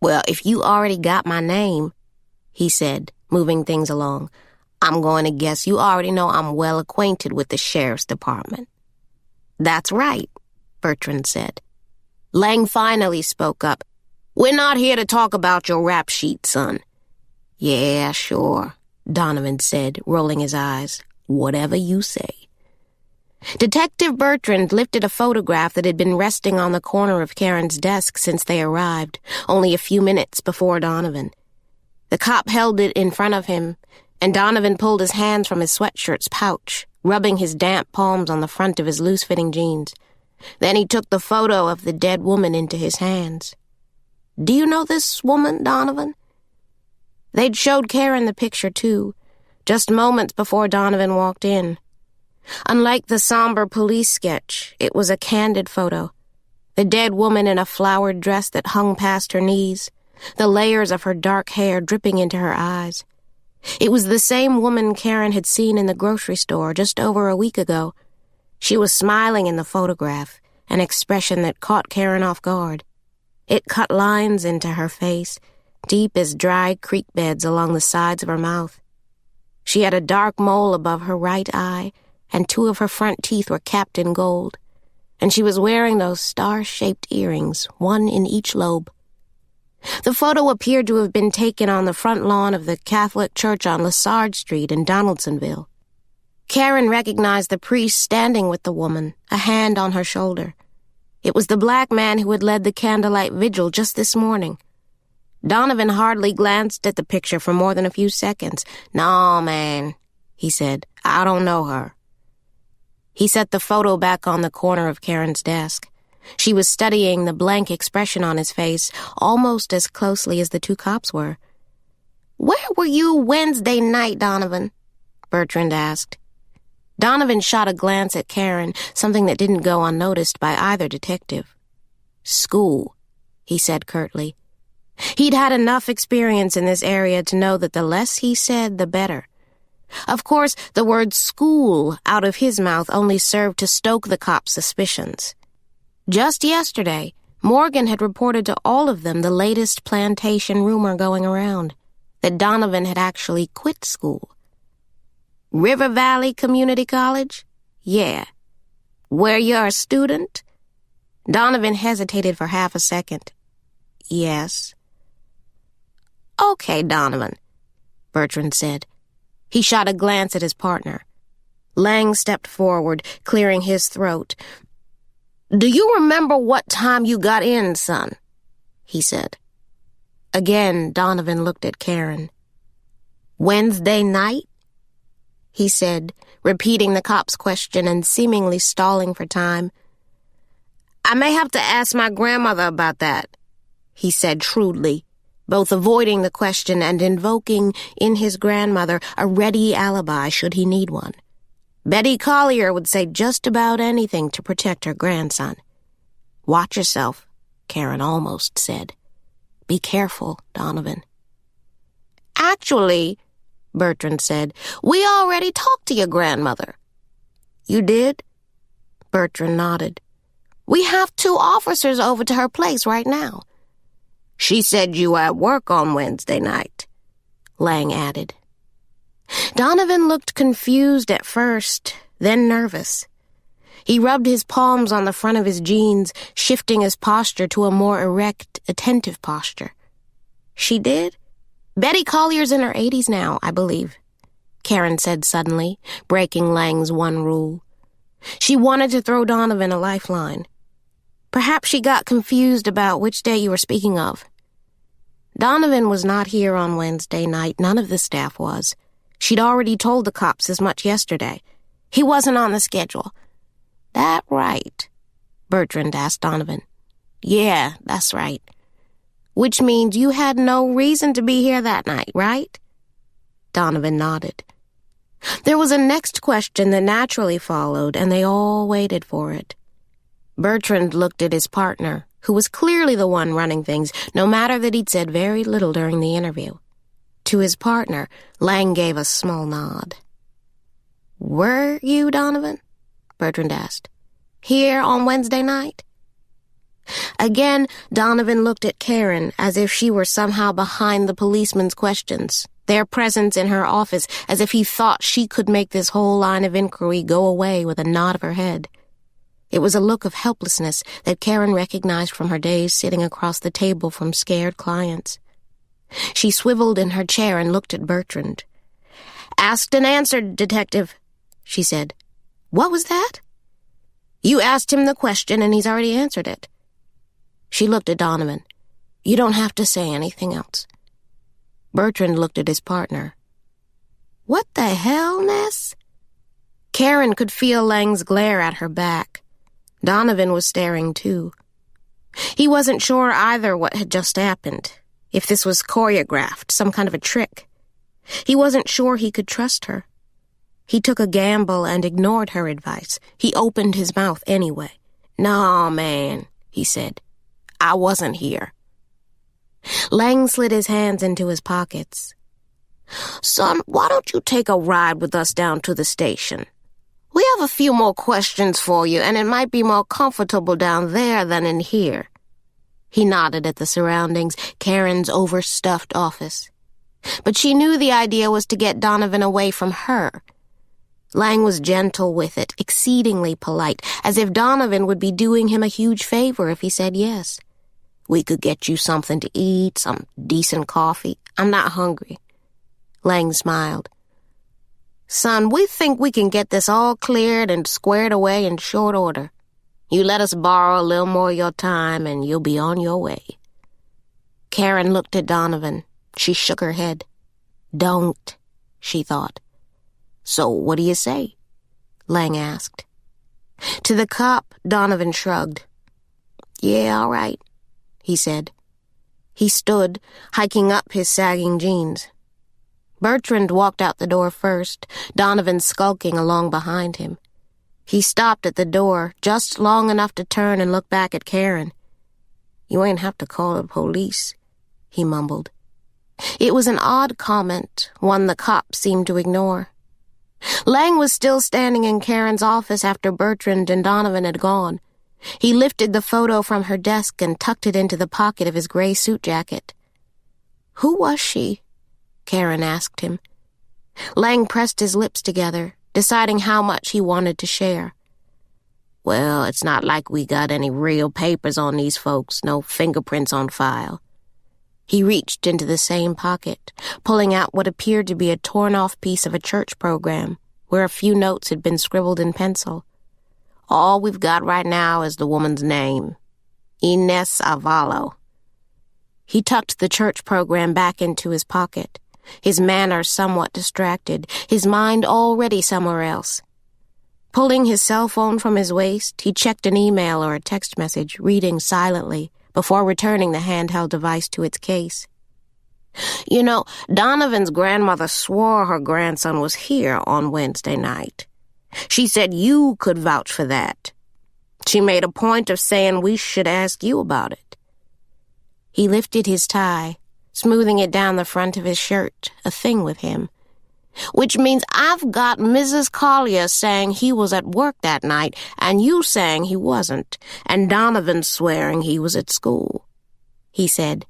"Well, if you already got my name," he said, moving things along, "I'm going to guess you already know I'm well acquainted with the Sheriff's Department." "That's right," Bertrand said. Lang finally spoke up. "We're not here to talk about your rap sheet, son." "Yeah, sure," Donovan said, rolling his eyes. "Whatever you say." Detective Bertrand lifted a photograph that had been resting on the corner of Caren's desk since they arrived, only a few minutes before Donovan. The cop held it in front of him, and Donovan pulled his hands from his sweatshirt's pouch, rubbing his damp palms on the front of his loose-fitting jeans. Then he took the photo of the dead woman into his hands. "Do you know this woman, Donovan?" They'd showed Caren the picture, too, just moments before Donovan walked in. Unlike the somber police sketch, it was a candid photo. The dead woman in a flowered dress that hung past her knees, the layers of her dark hair dripping into her eyes. It was the same woman Caren had seen in the grocery store just over a week ago. She was smiling in the photograph, an expression that caught Caren off guard. It cut lines into her face, deep as dry creek beds along the sides of her mouth. She had a dark mole above her right eye, and two of her front teeth were capped in gold, and she was wearing those star-shaped earrings, one in each lobe. The photo appeared to have been taken on the front lawn of the Catholic church on Lessard Street in Donaldsonville. Caren recognized the priest standing with the woman, a hand on her shoulder. It was the black man who had led the candlelight vigil just this morning. Donovan hardly glanced at the picture for more than a few seconds. "No, man," he said. "I don't know her." He set the photo back on the corner of Caren's desk. She was studying the blank expression on his face almost as closely as the two cops were. "Where were you Wednesday night, Donovan?" Bertrand asked. Donovan shot a glance at Caren, something that didn't go unnoticed by either detective. "School," he said curtly. He'd had enough experience in this area to know that the less he said, the better. Of course, the word school out of his mouth only served to stoke the cops' suspicions. Just yesterday, Morgan had reported to all of them the latest plantation rumor going around, that Donovan had actually quit school. "River Valley Community College? Yeah. Where you're a student?" Donovan hesitated for half a second. "Yes." "Okay, Donovan," Bertrand said. He shot a glance at his partner. Lang stepped forward, clearing his throat. "Do you remember what time you got in, son?" he said. Again, Donovan looked at Caren. "Wednesday night?" he said, repeating the cop's question and seemingly stalling for time. "I may have to ask my grandmother about that," he said shrewdly, both avoiding the question and invoking in his grandmother a ready alibi should he need one. Betty Collier would say just about anything to protect her grandson. "Watch yourself," Caren almost said. "Be careful, Donovan." "Actually," Bertrand said, "we already talked to your grandmother." "You did?" Bertrand nodded. "We have 2 officers over to her place right now." "She said you were at work on Wednesday night," Lang added. Donovan looked confused at first, then nervous. He rubbed his palms on the front of his jeans, shifting his posture to a more erect, attentive posture. "She did? Betty Collier's in her 80s now, I believe," Caren said suddenly, breaking Lang's one rule. She wanted to throw Donovan a lifeline. "Perhaps she got confused about which day you were speaking of." Donovan was not here on Wednesday night. None of the staff was. She'd already told the cops as much yesterday. He wasn't on the schedule. "That right?" Bertrand asked Donovan. "Yeah, that's right." "Which means you had no reason to be here that night, right?" Donovan nodded. There was a next question that naturally followed, and they all waited for it. Bertrand looked at his partner, who was clearly the one running things, no matter that he'd said very little during the interview. To his partner, Lang gave a small nod. "Were you, Donovan?" Bertrand asked. "Here on Wednesday night?" Again, Donovan looked at Caren as if she were somehow behind the policeman's questions, their presence in her office, as if he thought she could make this whole line of inquiry go away with a nod of her head. It was a look of helplessness that Caren recognized from her days sitting across the table from scared clients. She swiveled in her chair and looked at Bertrand. "Asked and answered, Detective," she said. "What was that?" "You asked him the question and he's already answered it." She looked at Donovan. "You don't have to say anything else." Bertrand looked at his partner. "What the hell, Ness?" Caren could feel Lang's glare at her back. Donovan was staring too. He wasn't sure either what had just happened, if this was choreographed, some kind of a trick. He wasn't sure he could trust her. He took a gamble and ignored her advice. He opened his mouth anyway. "Nah, man," he said. "I wasn't here." Lang slid his hands into his pockets. "Son, why don't you take a ride with us down to the station? We have a few more questions for you, and it might be more comfortable down there than in here." He nodded at the surroundings, Caren's overstuffed office. But she knew the idea was to get Donovan away from her. Lang was gentle with it, exceedingly polite, as if Donovan would be doing him a huge favor if he said yes. "We could get you something to eat, some decent coffee. I'm not hungry." Lang smiled. "Son, we think we can get this all cleared and squared away in short order. You let us borrow a little more of your time and you'll be on your way." Caren looked at Donovan. She shook her head. "Don't," she thought. "So what do you say?" Lang asked. To the cop, Donovan shrugged. "Yeah, all right," he said. He stood, hiking up his sagging jeans. Bertrand walked out the door first, Donovan skulking along behind him. He stopped at the door, just long enough to turn and look back at Caren. "You ain't have to call the police," he mumbled. It was an odd comment, one the cop seemed to ignore. Lang was still standing in Caren's office after Bertrand and Donovan had gone. He lifted the photo from her desk and tucked it into the pocket of his gray suit jacket. "Who was she?" Caren asked him. Lang pressed his lips together, deciding how much he wanted to share. "Well, it's not like we got any real papers on these folks, no fingerprints on file." He reached into the same pocket, pulling out what appeared to be a torn-off piece of a church program, where a few notes had been scribbled in pencil. "All we've got right now is the woman's name, Inés Avalo." He tucked the church program back into his pocket, his manner somewhat distracted, his mind already somewhere else. Pulling his cell phone from his waist, he checked an email or a text message, reading silently, before returning the handheld device to its case. "You know, Donovan's grandmother swore her grandson was here on Wednesday night. She said you could vouch for that. She made a point of saying we should ask you about it." He lifted his tie, smoothing it down the front of his shirt, a thing with him. "Which means I've got Mrs. Collier saying he was at work that night, and you saying he wasn't, and Donovan swearing he was at school," he said.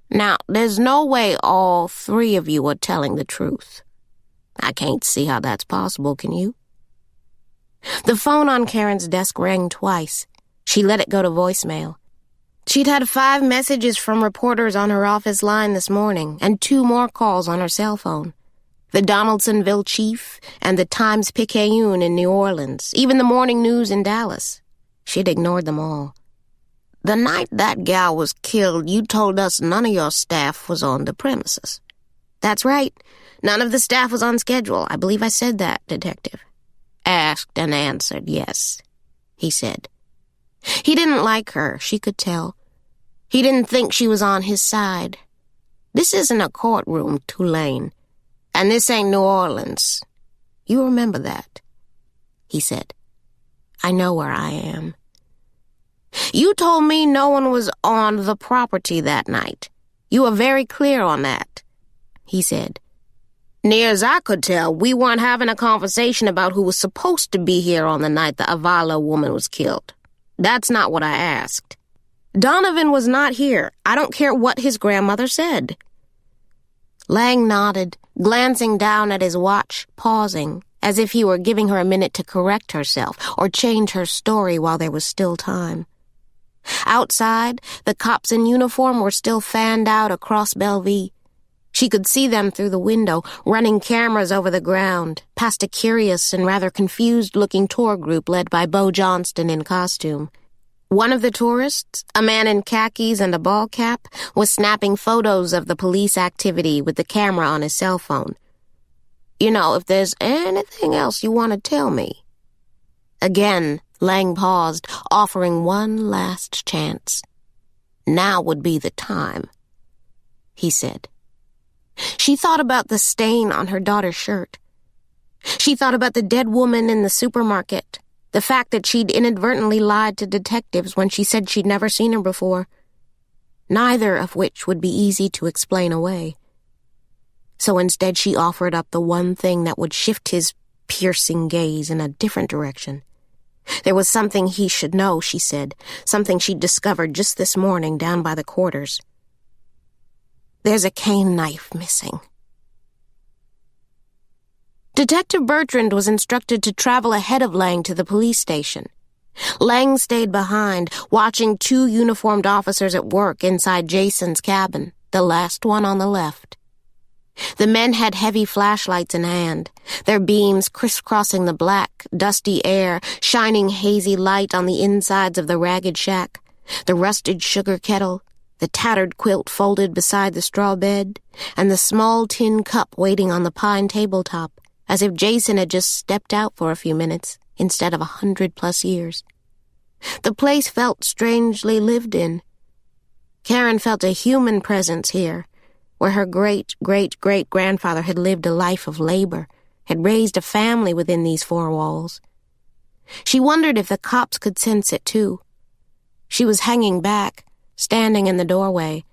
"Now, there's no way all three of you are telling the truth. I can't see how that's possible, can you?" The phone on Caren's desk rang twice. She let it go to voicemail. She'd had 5 messages from reporters on her office line this morning, and 2 more calls on her cell phone. The Donaldsonville Chief and the Times-Picayune in New Orleans, even the Morning News in Dallas. She'd ignored them all. "The night that gal was killed, you told us none of your staff was on the premises." "That's right. None of the staff was on schedule. I believe I said that, Detective." "Asked and answered, yes," he said. He didn't like her, she could tell. He didn't think she was on his side. "This isn't a courtroom, Tulane. And this ain't New Orleans. You remember that," he said. "I know where I am." "You told me no one was on the property that night. You were very clear on that," he said. "Near as I could tell, we weren't having a conversation about who was supposed to be here on the night the Avalo woman was killed. That's not what I asked. Donovan was not here. I don't care what his grandmother said." Lang nodded, glancing down at his watch, pausing, as if he were giving her a minute to correct herself or change her story while there was still time. Outside, the cops in uniform were still fanned out across Bellevue. She could see them through the window, running cameras over the ground, past a curious and rather confused-looking tour group led by Bo Johnston in costume. One of the tourists, a man in khakis and a ball cap, was snapping photos of the police activity with the camera on his cell phone. "You know, if there's anything else you want to tell me." Again, Lang paused, offering one last chance. "Now would be the time," he said. She thought about the stain on her daughter's shirt. She thought about the dead woman in the supermarket, the fact that she'd inadvertently lied to detectives when she said she'd never seen her before, neither of which would be easy to explain away. So instead she offered up the one thing that would shift his piercing gaze in a different direction. There was something he should know, she said, something she'd discovered just this morning down by the quarters. "There's a cane knife missing." Detective Bertrand was instructed to travel ahead of Lang to the police station. Lang stayed behind, watching 2 uniformed officers at work inside Jason's cabin, the last one on the left. The men had heavy flashlights in hand, their beams crisscrossing the black, dusty air, shining hazy light on the insides of the ragged shack, the rusted sugar kettle, the tattered quilt folded beside the straw bed, and the small tin cup waiting on the pine tabletop, as if Jason had just stepped out for a few minutes, instead of 100+ years. The place felt strangely lived in. Caren felt a human presence here, where her great-great-great-grandfather had lived a life of labor, had raised a family within these four walls. She wondered if the cops could sense it too. She was hanging back, standing in the doorway.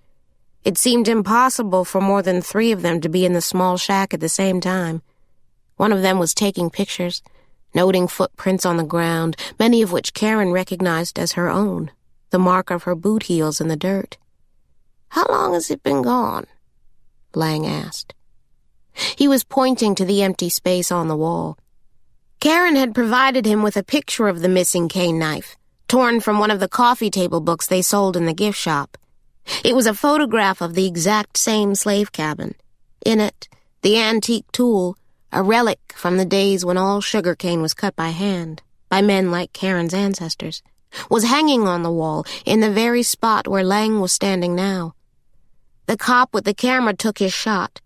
It seemed impossible for more than 3 of them to be in the small shack at the same time. One of them was taking pictures, noting footprints on the ground, many of which Caren recognized as her own, the mark of her boot heels in the dirt. "How long has it been gone?" Lang asked. He was pointing to the empty space on the wall. Caren had provided him with a picture of the missing cane knife, torn from one of the coffee table books they sold in the gift shop. It was a photograph of the exact same slave cabin. In it, the antique tool, a relic from the days when all sugar cane was cut by hand, by men like Caren's ancestors, was hanging on the wall in the very spot where Lang was standing now. The cop with the camera took his shot.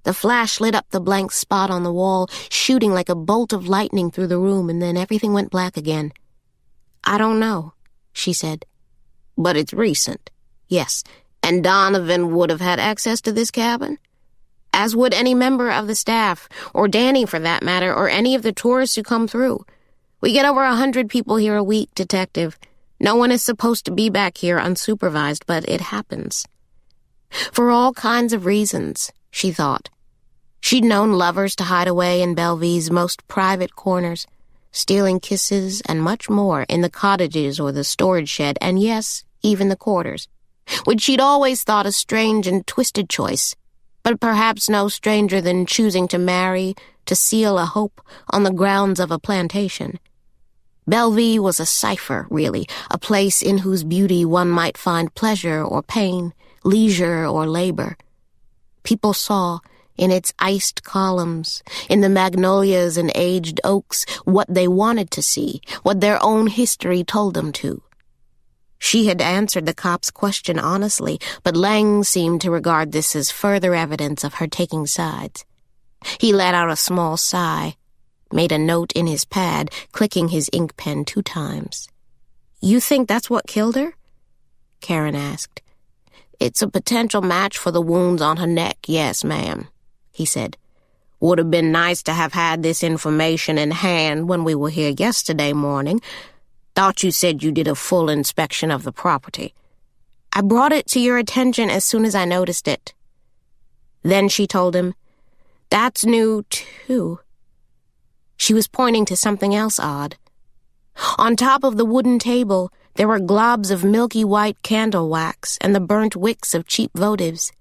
The flash lit up the blank spot on the wall, shooting like a bolt of lightning through the room, and then everything went black again. "I don't know," she said. "But it's recent." "Yes, and Donovan would have had access to this cabin? As would any member of the staff, or Danny for that matter, or any of the tourists who come through. We get over 100 people here a week, Detective. No one is supposed to be back here unsupervised, but it happens." For all kinds of reasons, she thought. She'd known lovers to hide away in Bellevue's most private corners, stealing kisses and much more in the cottages or the storage shed, and yes, even the quarters, which she'd always thought a strange and twisted choice, but perhaps no stranger than choosing to marry, to seal a hope on the grounds of a plantation. Bellevue was a cipher, really, a place in whose beauty one might find pleasure or pain, leisure or labor. People saw, in its iced columns, in the magnolias and aged oaks, what they wanted to see, what their own history told them to. She had answered the cop's question honestly, but Lang seemed to regard this as further evidence of her taking sides. He let out a small sigh, made a note in his pad, clicking his ink pen 2 times. "You think that's what killed her?" Caren asked. "It's a potential match for the wounds on her neck, yes, ma'am," he said. "Would have been nice to have had this information in hand when we were here yesterday morning. Thought you said you did a full inspection of the property." "I brought it to your attention as soon as I noticed it." Then she told him, "That's new, too." She was pointing to something else odd. On top of the wooden table, there were globs of milky white candle wax and the burnt wicks of cheap votives.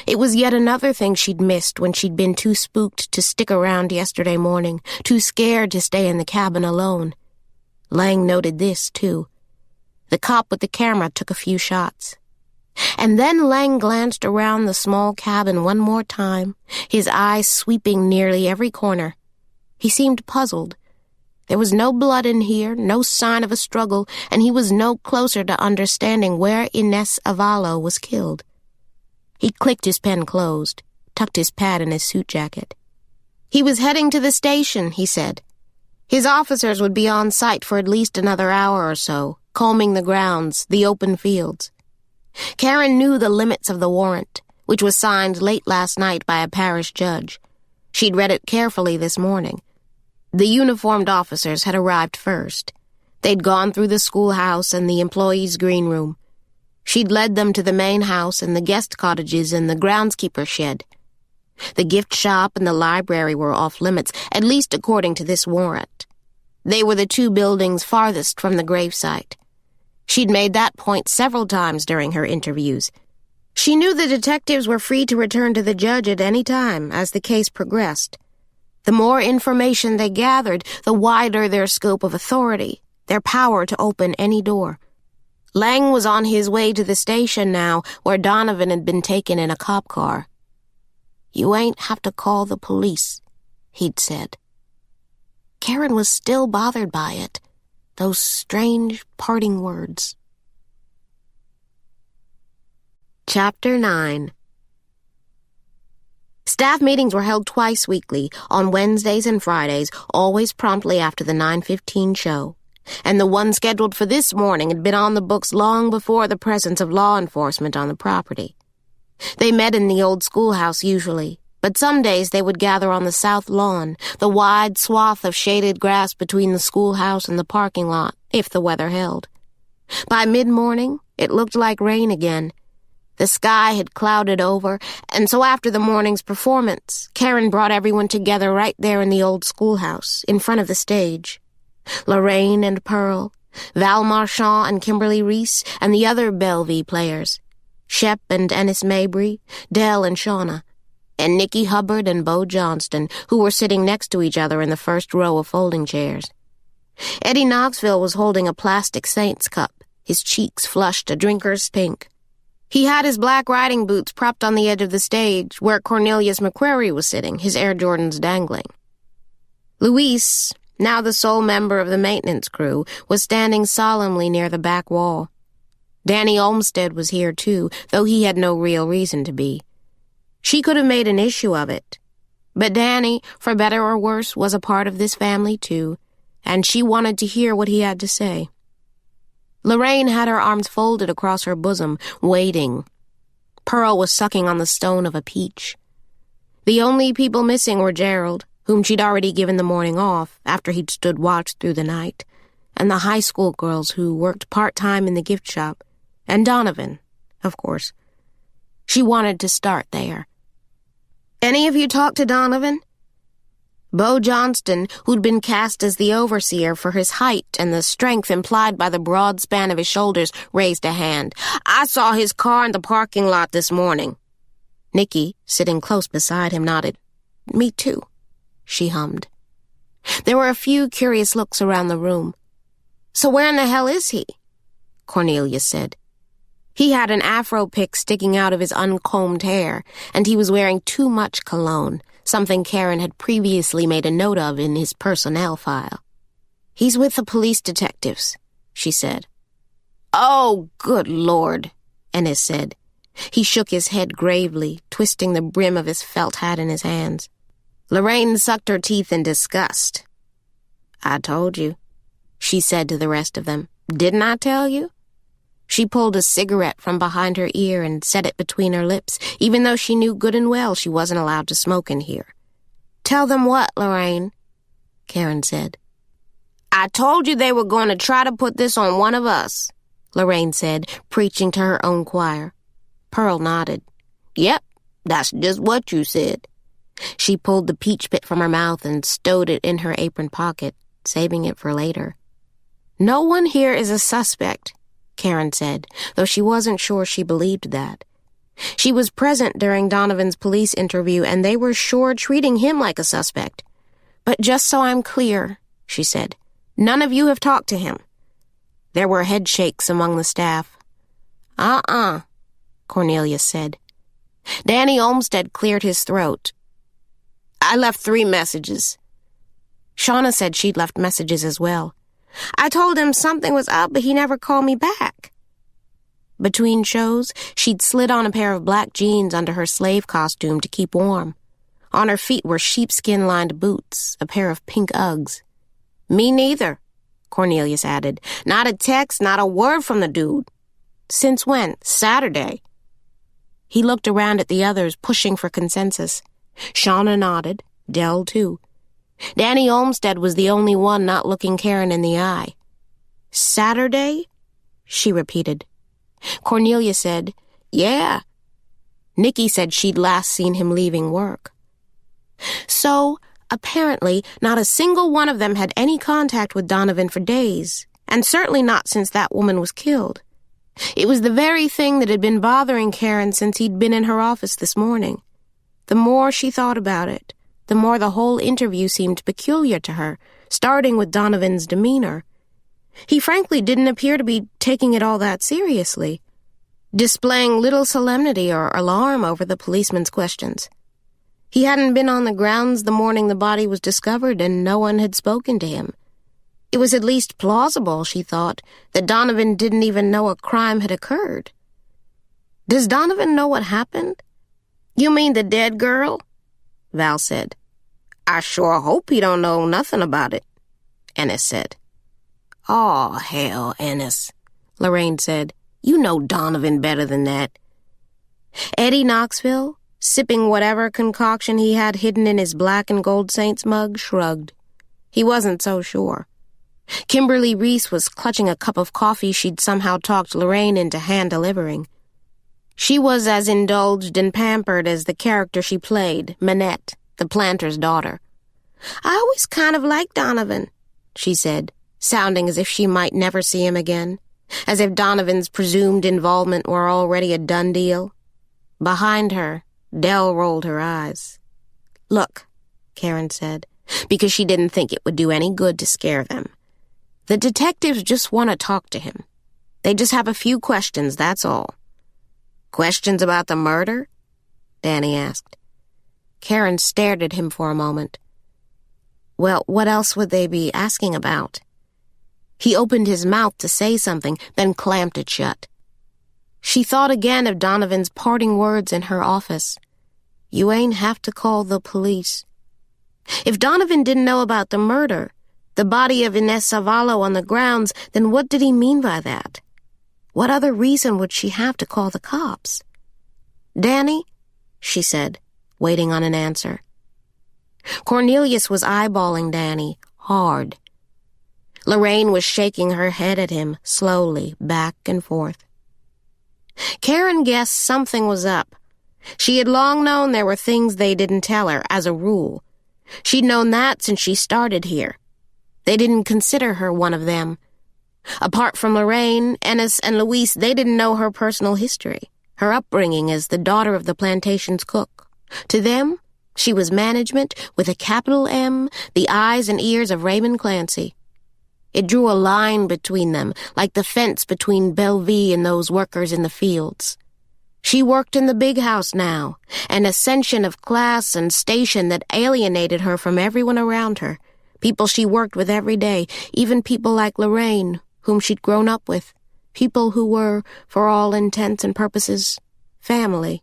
It was yet another thing she'd missed when she'd been too spooked to stick around yesterday morning, too scared to stay in the cabin alone. Lang noted this, too. The cop with the camera took a few shots. And then Lang glanced around the small cabin one more time, his eyes sweeping nearly every corner. He seemed puzzled. There was no blood in here, no sign of a struggle, and he was no closer to understanding where Ines Avallo was killed. He clicked his pen closed, tucked his pad in his suit jacket. He was heading to the station, he said. His officers would be on site for at least another hour or so, combing the grounds, the open fields. Caren knew the limits of the warrant, which was signed late last night by a parish judge. She'd read it carefully this morning. The uniformed officers had arrived first. They'd gone through the schoolhouse and the employees' green room. She'd led them to the main house and the guest cottages and the groundskeeper's shed. The gift shop and the library were off limits, at least according to this warrant. They were the 2 buildings farthest from the gravesite. She'd made that point several times during her interviews. She knew the detectives were free to return to the judge at any time as the case progressed. The more information they gathered, the wider their scope of authority, their power to open any door. Lang was on his way to the station now, where Donovan had been taken in a cop car. "You ain't have to call the police," he'd said. Caren was still bothered by it, those strange parting words. Chapter 9. Staff meetings were held twice weekly, on Wednesdays and Fridays, always promptly after the 9:15 show. And the one scheduled for this morning had been on the books long before the presence of law enforcement on the property. They met in the old schoolhouse usually, but some days they would gather on the south lawn, the wide swath of shaded grass between the schoolhouse and the parking lot, if the weather held. By mid-morning, it looked like rain again. The sky had clouded over, and so after the morning's performance, Caren brought everyone together right there in the old schoolhouse, in front of the stage. Lorraine and Pearl, Val Marchand and Kimberly Reese, and the other Bellevue players, Shep and Ennis Mabry, Dell and Shauna, and Nicky Hubbard and Bo Johnston, who were sitting next to each other in the first row of folding chairs. Eddie Knoxville was holding a plastic Saints cup, his cheeks flushed a drinker's pink. He had his black riding boots propped on the edge of the stage, where Cornelius McQuarrie was sitting, his Air Jordans dangling. Luis, now the sole member of the maintenance crew, was standing solemnly near the back wall. Danny Olmsted was here, too, though he had no real reason to be. She could have made an issue of it. But Danny, for better or worse, was a part of this family, too, and she wanted to hear what he had to say. Lorraine had her arms folded across her bosom, waiting. Pearl was sucking on the stone of a peach. The only people missing were Gerald, whom she'd already given the morning off after he'd stood watch through the night, and the high school girls who worked part-time in the gift shop, and Donovan, of course. She wanted to start there. "Any of you talked to Donovan?" Bo Johnston, who'd been cast as the overseer for his height and the strength implied by the broad span of his shoulders, raised a hand. "I saw his car in the parking lot this morning." Nicky, sitting close beside him, nodded. "Me too," she hummed. There were a few curious looks around the room. "So where in the hell is he?" Cornelius said. He had an afro pick sticking out of his uncombed hair, and he was wearing too much cologne, something Caren had previously made a note of in his personnel file. "He's with the police detectives," she said. "Oh, good Lord," Ennis said. He shook his head gravely, twisting the brim of his felt hat in his hands. Lorraine sucked her teeth in disgust. "I told you," she said to the rest of them. "Didn't I tell you?" She pulled a cigarette from behind her ear and set it between her lips, even though she knew good and well she wasn't allowed to smoke in here. "Tell them what, Lorraine?" Caren said. "I told you they were going to try to put this on one of us," Lorraine said, preaching to her own choir. Pearl nodded. "Yep, that's just what you said." She pulled the peach pit from her mouth and stowed it in her apron pocket, saving it for later. "No one here is a suspect," Caren said, though she wasn't sure she believed that. She was present during Donovan's police interview, and they were sure treating him like a suspect. "But just so I'm clear," she said, "none of you have talked to him." There were head shakes among the staff. Cornelius said. Danny Olmsted cleared his throat. "I left 3 messages. Shauna said she'd left messages as well. "I told him something was up, but he never called me back." Between shows, she'd slid on a pair of black jeans under her slave costume to keep warm. On her feet were sheepskin-lined boots, a pair of pink Uggs. "Me neither," Cornelius added. "Not a text, not a word from the dude." "Since when?" "Saturday." He looked around at the others, pushing for consensus. Shauna nodded, Dell too. Danny Olmsted was the only one not looking Caren in the eye. "Saturday?" she repeated. Cornelia said, "Yeah." Nicky said she'd last seen him leaving work. So, apparently, not a single one of them had any contact with Donovan for days, and certainly not since that woman was killed. It was the very thing that had been bothering Caren since he'd been in her office this morning. The more she thought about it, the more the whole interview seemed peculiar to her, starting with Donovan's demeanor. He frankly didn't appear to be taking it all that seriously, displaying little solemnity or alarm over the policeman's questions. He hadn't been on the grounds the morning the body was discovered, and no one had spoken to him. It was at least plausible, she thought, that Donovan didn't even know a crime had occurred. "Does Donovan know what happened?" "You mean the dead girl?" Val said. I sure hope he don't know nothing about it, Ennis said. Aw, hell, Ennis, Lorraine said. You know Donovan better than that. Eddie Knoxville, sipping whatever concoction he had hidden in his black and gold Saints mug, shrugged. He wasn't so sure. Kimberly Reese was clutching a cup of coffee she'd somehow talked Lorraine into hand-delivering. She was as indulged and pampered as the character she played, Manette, the planter's daughter. I always kind of liked Donovan, she said, sounding as if she might never see him again, as if Donovan's presumed involvement were already a done deal. Behind her, Dell rolled her eyes. Look, Caren said, because she didn't think it would do any good to scare them. The detectives just want to talk to him. They just have a few questions, that's all. Questions about the murder? Danny asked. Caren stared at him for a moment. Well, what else would they be asking about? He opened his mouth to say something, then clamped it shut. She thought again of Donovan's parting words in her office. You ain't have to call the police. If Donovan didn't know about the murder, the body of Inez Savallo on the grounds, then what did he mean by that? What other reason would she have to call the cops? Danny, she said, waiting on an answer. Cornelius was eyeballing Danny, hard. Lorraine was shaking her head at him, slowly, back and forth. Caren guessed something was up. She had long known there were things they didn't tell her, as a rule. She'd known that since she started here. They didn't consider her one of them. Apart from Lorraine, Ennis, and Louise, they didn't know her personal history, her upbringing as the daughter of the plantation's cook. To them, she was management with a capital M, the eyes and ears of Raymond Clancy. It drew a line between them, like the fence between Bellevue and those workers in the fields. She worked in the big house now, an ascension of class and station that alienated her from everyone around her, people she worked with every day, even people like Lorraine, whom she'd grown up with, people who were, for all intents and purposes, family.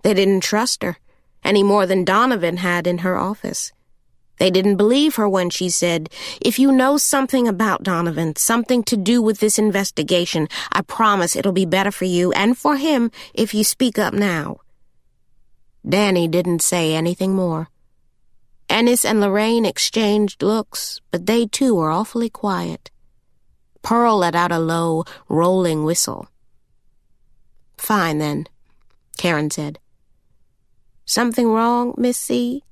They didn't trust her, any more than Donovan had in her office. They didn't believe her when she said, if you know something about Donovan, something to do with this investigation, I promise it'll be better for you and for him if you speak up now. Danny didn't say anything more. Ennis and Lorraine exchanged looks, but they too were awfully quiet. Pearl let out a low, rolling whistle. Fine, then, Caren said. Something wrong, Miss C?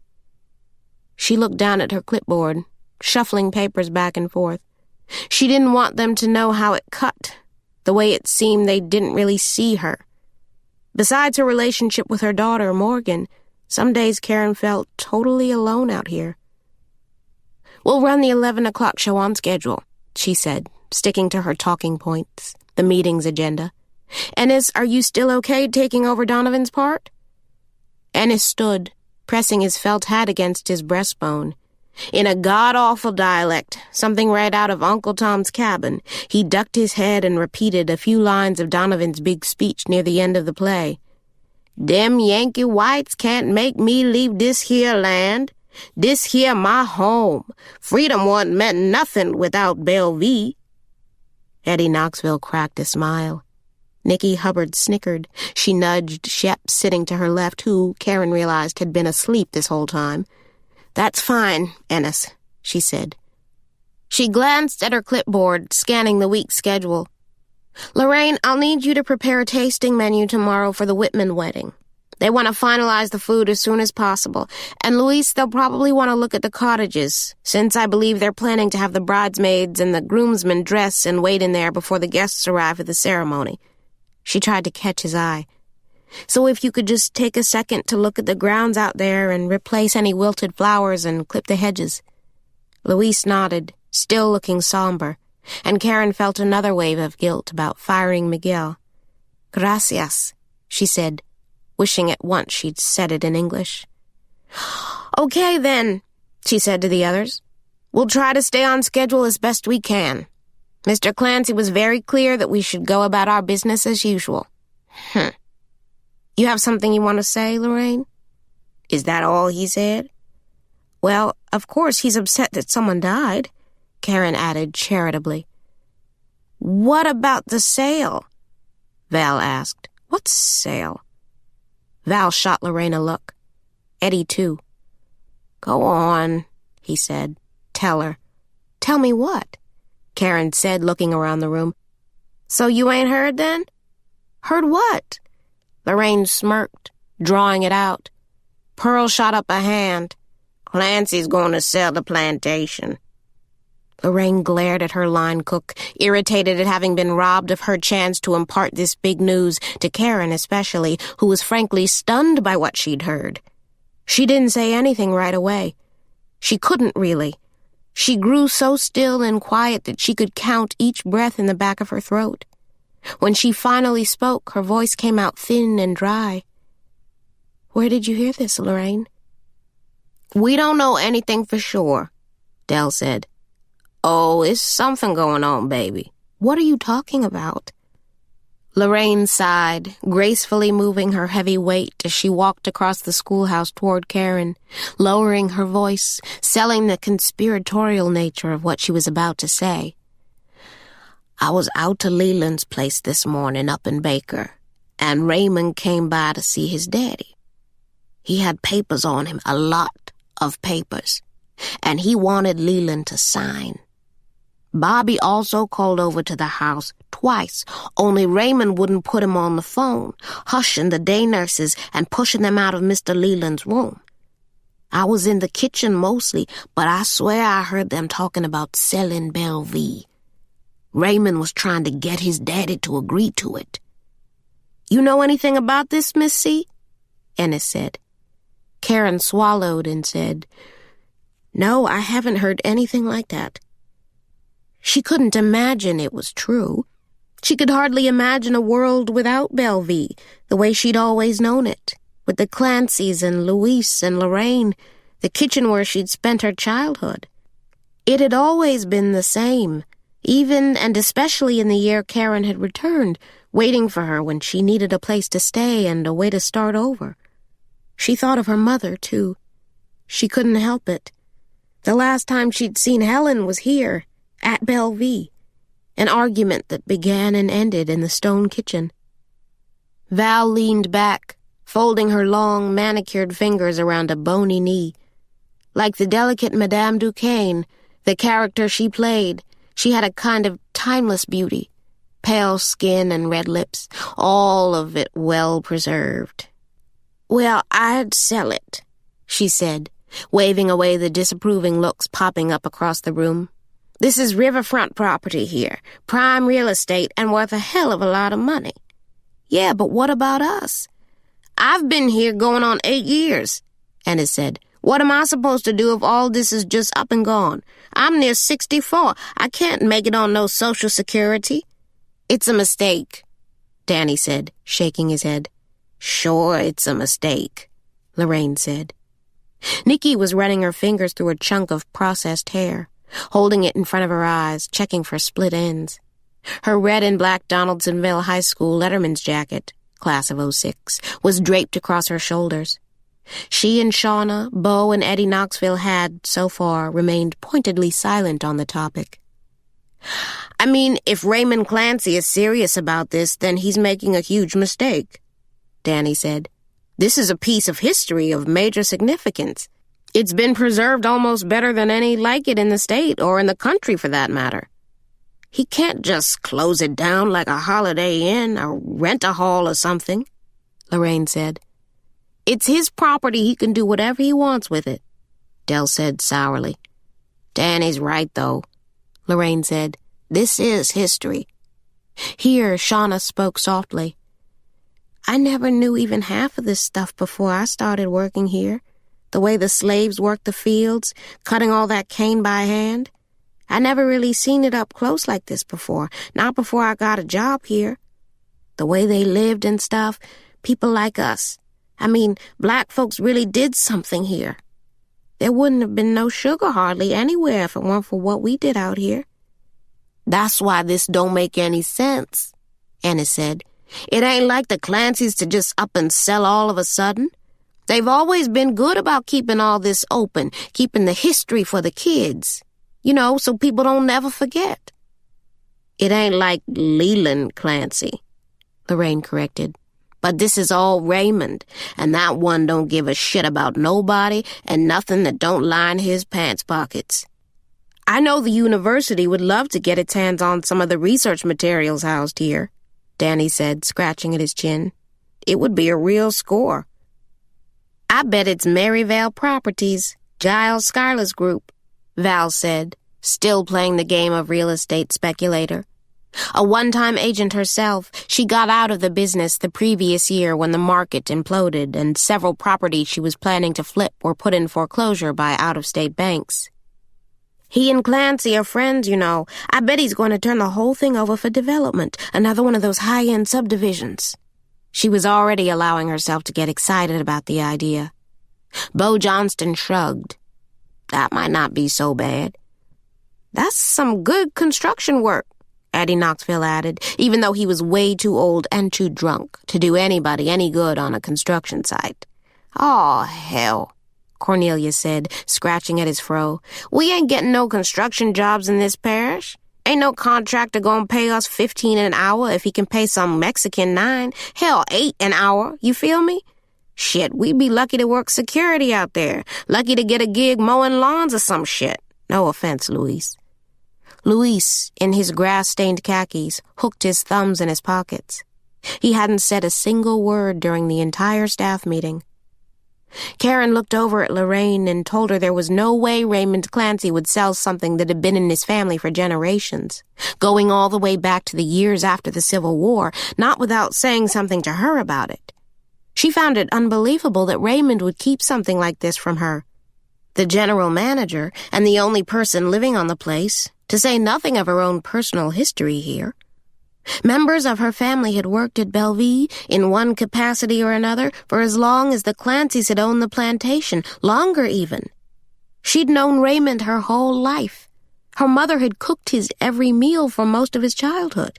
She looked down at her clipboard, shuffling papers back and forth. She didn't want them to know how it cut, the way it seemed they didn't really see her. Besides her relationship with her daughter, Morgan, some days Caren felt totally alone out here. We'll run the 11 o'clock show on schedule, she said, sticking to her talking points, the meeting's agenda. Ennis, are you still okay taking over Donovan's part? Ennis stood, pressing his felt hat against his breastbone. In a god-awful dialect, something right out of Uncle Tom's Cabin, he ducked his head and repeated a few lines of Donovan's big speech near the end of the play. Dem Yankee whites can't make me leave this here land. This here my home. Freedom wasn't meant nothing without Bellevue. Eddie Knoxville cracked a smile. Nicky Hubbard snickered. She nudged Shep, sitting to her left, who, Caren realized, had been asleep this whole time. That's fine, Ennis, she said. She glanced at her clipboard, scanning the week's schedule. Lorraine, I'll need you to prepare a tasting menu tomorrow for the Whitman wedding. They want to finalize the food as soon as possible. And Louise, they'll probably want to look at the cottages, since I believe they're planning to have the bridesmaids and the groomsmen dress and wait in there before the guests arrive for the ceremony. She tried to catch his eye. So if you could just take a second to look at the grounds out there and replace any wilted flowers and clip the hedges. Louise nodded, still looking somber, and Caren felt another wave of guilt about firing Miguel. Gracias, she said, wishing at once she'd said it in English. Okay, then, she said to the others. We'll try to stay on schedule as best we can. Mr. Clancy was very clear that we should go about our business as usual. You have something you want to say, Lorraine? Is that all he said? Well, of course he's upset that someone died, Caren added charitably. What about the sale? Val asked. What sale? Val shot Lorraine a look. Eddie, too. Go on, he said. Tell her. Tell me what? Caren said, looking around the room. So you ain't heard, then? Heard what? Lorraine smirked, drawing it out. Pearl shot up a hand. Clancy's going to sell the plantation. Lorraine glared at her line cook, irritated at having been robbed of her chance to impart this big news, to Caren especially, who was frankly stunned by what she'd heard. She didn't say anything right away. She couldn't really. She grew so still and quiet that she could count each breath in the back of her throat. When she finally spoke, her voice came out thin and dry. Where did you hear this, Lorraine? We don't know anything for sure, Dell said. Oh, it's something going on, baby. What are you talking about? Lorraine sighed, gracefully moving her heavy weight as she walked across the schoolhouse toward Caren, lowering her voice, selling the conspiratorial nature of what she was about to say. I was out to Leland's place this morning up in Baker, and Raymond came by to see his daddy. He had papers on him, a lot of papers, and he wanted Leland to sign. Bobby also called over to the house twice, only Raymond wouldn't put him on the phone, hushing the day nurses and pushing them out of Mr. Leland's room. I was in the kitchen mostly, but I swear I heard them talking about selling Bellevue. Raymond was trying to get his daddy to agree to it. You know anything about this, Miss C? Ennis said. Caren swallowed and said, No, I haven't heard anything like that. She couldn't imagine it was true. She could hardly imagine a world without Bellevue, the way she'd always known it, with the Clancys and Louise and Lorraine, the kitchen where she'd spent her childhood. It had always been the same, even and especially in the year Caren had returned, waiting for her when she needed a place to stay and a way to start over. She thought of her mother, too. She couldn't help it. The last time she'd seen Helen was here, at Bellevue, an argument that began and ended in the stone kitchen. Val leaned back, folding her long, manicured fingers around a bony knee. Like the delicate Madame Duquesne, the character she played, she had a kind of timeless beauty, pale skin and red lips, all of it well preserved. Well, I'd sell it, she said, waving away the disapproving looks popping up across the room. This is riverfront property here, prime real estate, and worth a hell of a lot of money. Yeah, but what about us? I've been here going on 8 years, Ennis said. What am I supposed to do if all this is just up and gone? I'm near 64. I can't make it on no Social Security. It's a mistake, Danny said, shaking his head. Sure, it's a mistake, Lorraine said. Nikki was running her fingers through a chunk of processed hair, holding it in front of her eyes, checking for split ends. Her red and black Donaldsonville High School letterman's jacket, class of '06, was draped across her shoulders. She and Shauna, Bo, and Eddie Knoxville had, so far, remained pointedly silent on the topic. I mean, if Raymond Clancy is serious about this, then he's making a huge mistake, Danny said. This is a piece of history of major significance. It's been preserved almost better than any like it in the state, or in the country for that matter. He can't just close it down like a Holiday Inn or rent a hall or something, Lorraine said. It's his property. He can do whatever he wants with it, Dell said sourly. Danny's right, though, Lorraine said. This is history. Here, Shauna spoke softly. I never knew even half of this stuff before I started working here. The way the slaves worked the fields, cutting all that cane by hand. I never really seen it up close like this before, not before I got a job here. The way they lived and stuff, people like us. I mean, black folks really did something here. There wouldn't have been no sugar hardly anywhere if it weren't for what we did out here. That's why this don't make any sense, Ennis said. It ain't like the Clancys to just up and sell all of a sudden. They've always been good about keeping all this open, keeping the history for the kids. So people don't never forget. It ain't like Leland Clancy, Lorraine corrected. But this is all Raymond, and that one don't give a shit about nobody and nothing that don't line his pants pockets. I know the university would love to get its hands on some of the research materials housed here, Danny said, scratching at his chin. It would be a real score. I bet it's Maryvale Properties, Giles Schuyler's group, Val said, still playing the game of real estate speculator. A one-time agent herself, she got out of the business the previous year when the market imploded and several properties she was planning to flip were put in foreclosure by out-of-state banks. He and Clancy are friends, I bet he's going to turn the whole thing over for development, another one of those high-end subdivisions. She was already allowing herself to get excited about the idea. Bo Johnston shrugged. That might not be so bad. That's some good construction work, Eddie Knoxville added, even though he was way too old and too drunk to do anybody any good on a construction site. "Aw, hell," Cornelia said, scratching at his fro. "We ain't getting no construction jobs in this parish. Ain't no contractor gonna pay us $15 an hour if he can pay some Mexican $9, hell, $8 an hour, you feel me? Shit, we'd be lucky to work security out there, lucky to get a gig mowing lawns or some shit. No offense, Luis." Luis, in his grass-stained khakis, hooked his thumbs in his pockets. He hadn't said a single word during the entire staff meeting. Caren looked over at Lorraine and told her there was no way Raymond Clancy would sell something that had been in his family for generations, going all the way back to the years after the Civil War, not without saying something to her about it. She found it unbelievable that Raymond would keep something like this from her. The general manager, and the only person living on the place, to say nothing of her own personal history here. Members of her family had worked at Bellevue in one capacity or another for as long as the Clancys had owned the plantation, longer even. She'd known Raymond her whole life. Her mother had cooked his every meal for most of his childhood.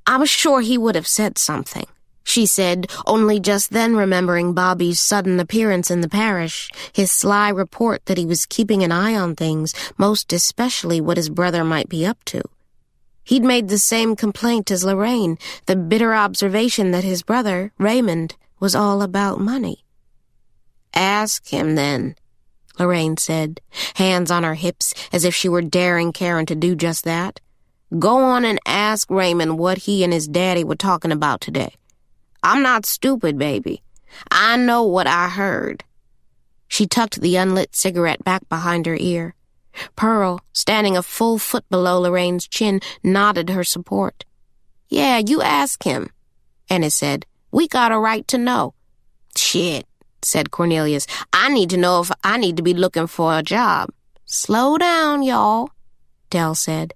"I'm sure he would have said something," she said, only just then remembering Bobby's sudden appearance in the parish, his sly report that he was keeping an eye on things, most especially what his brother might be up to. He'd made the same complaint as Lorraine, the bitter observation that his brother, Raymond, was all about money. "Ask him, then," Lorraine said, hands on her hips as if she were daring Caren to do just that. "Go on and ask Raymond what he and his daddy were talking about today. I'm not stupid, baby. I know what I heard." She tucked the unlit cigarette back behind her ear. Pearl, standing a full foot below Lorraine's chin, nodded her support. "Yeah, you ask him," Ennis said. "We got a right to know." "Shit," said Cornelius. "I need to know if I need to be looking for a job." "Slow down, y'all," Dell said.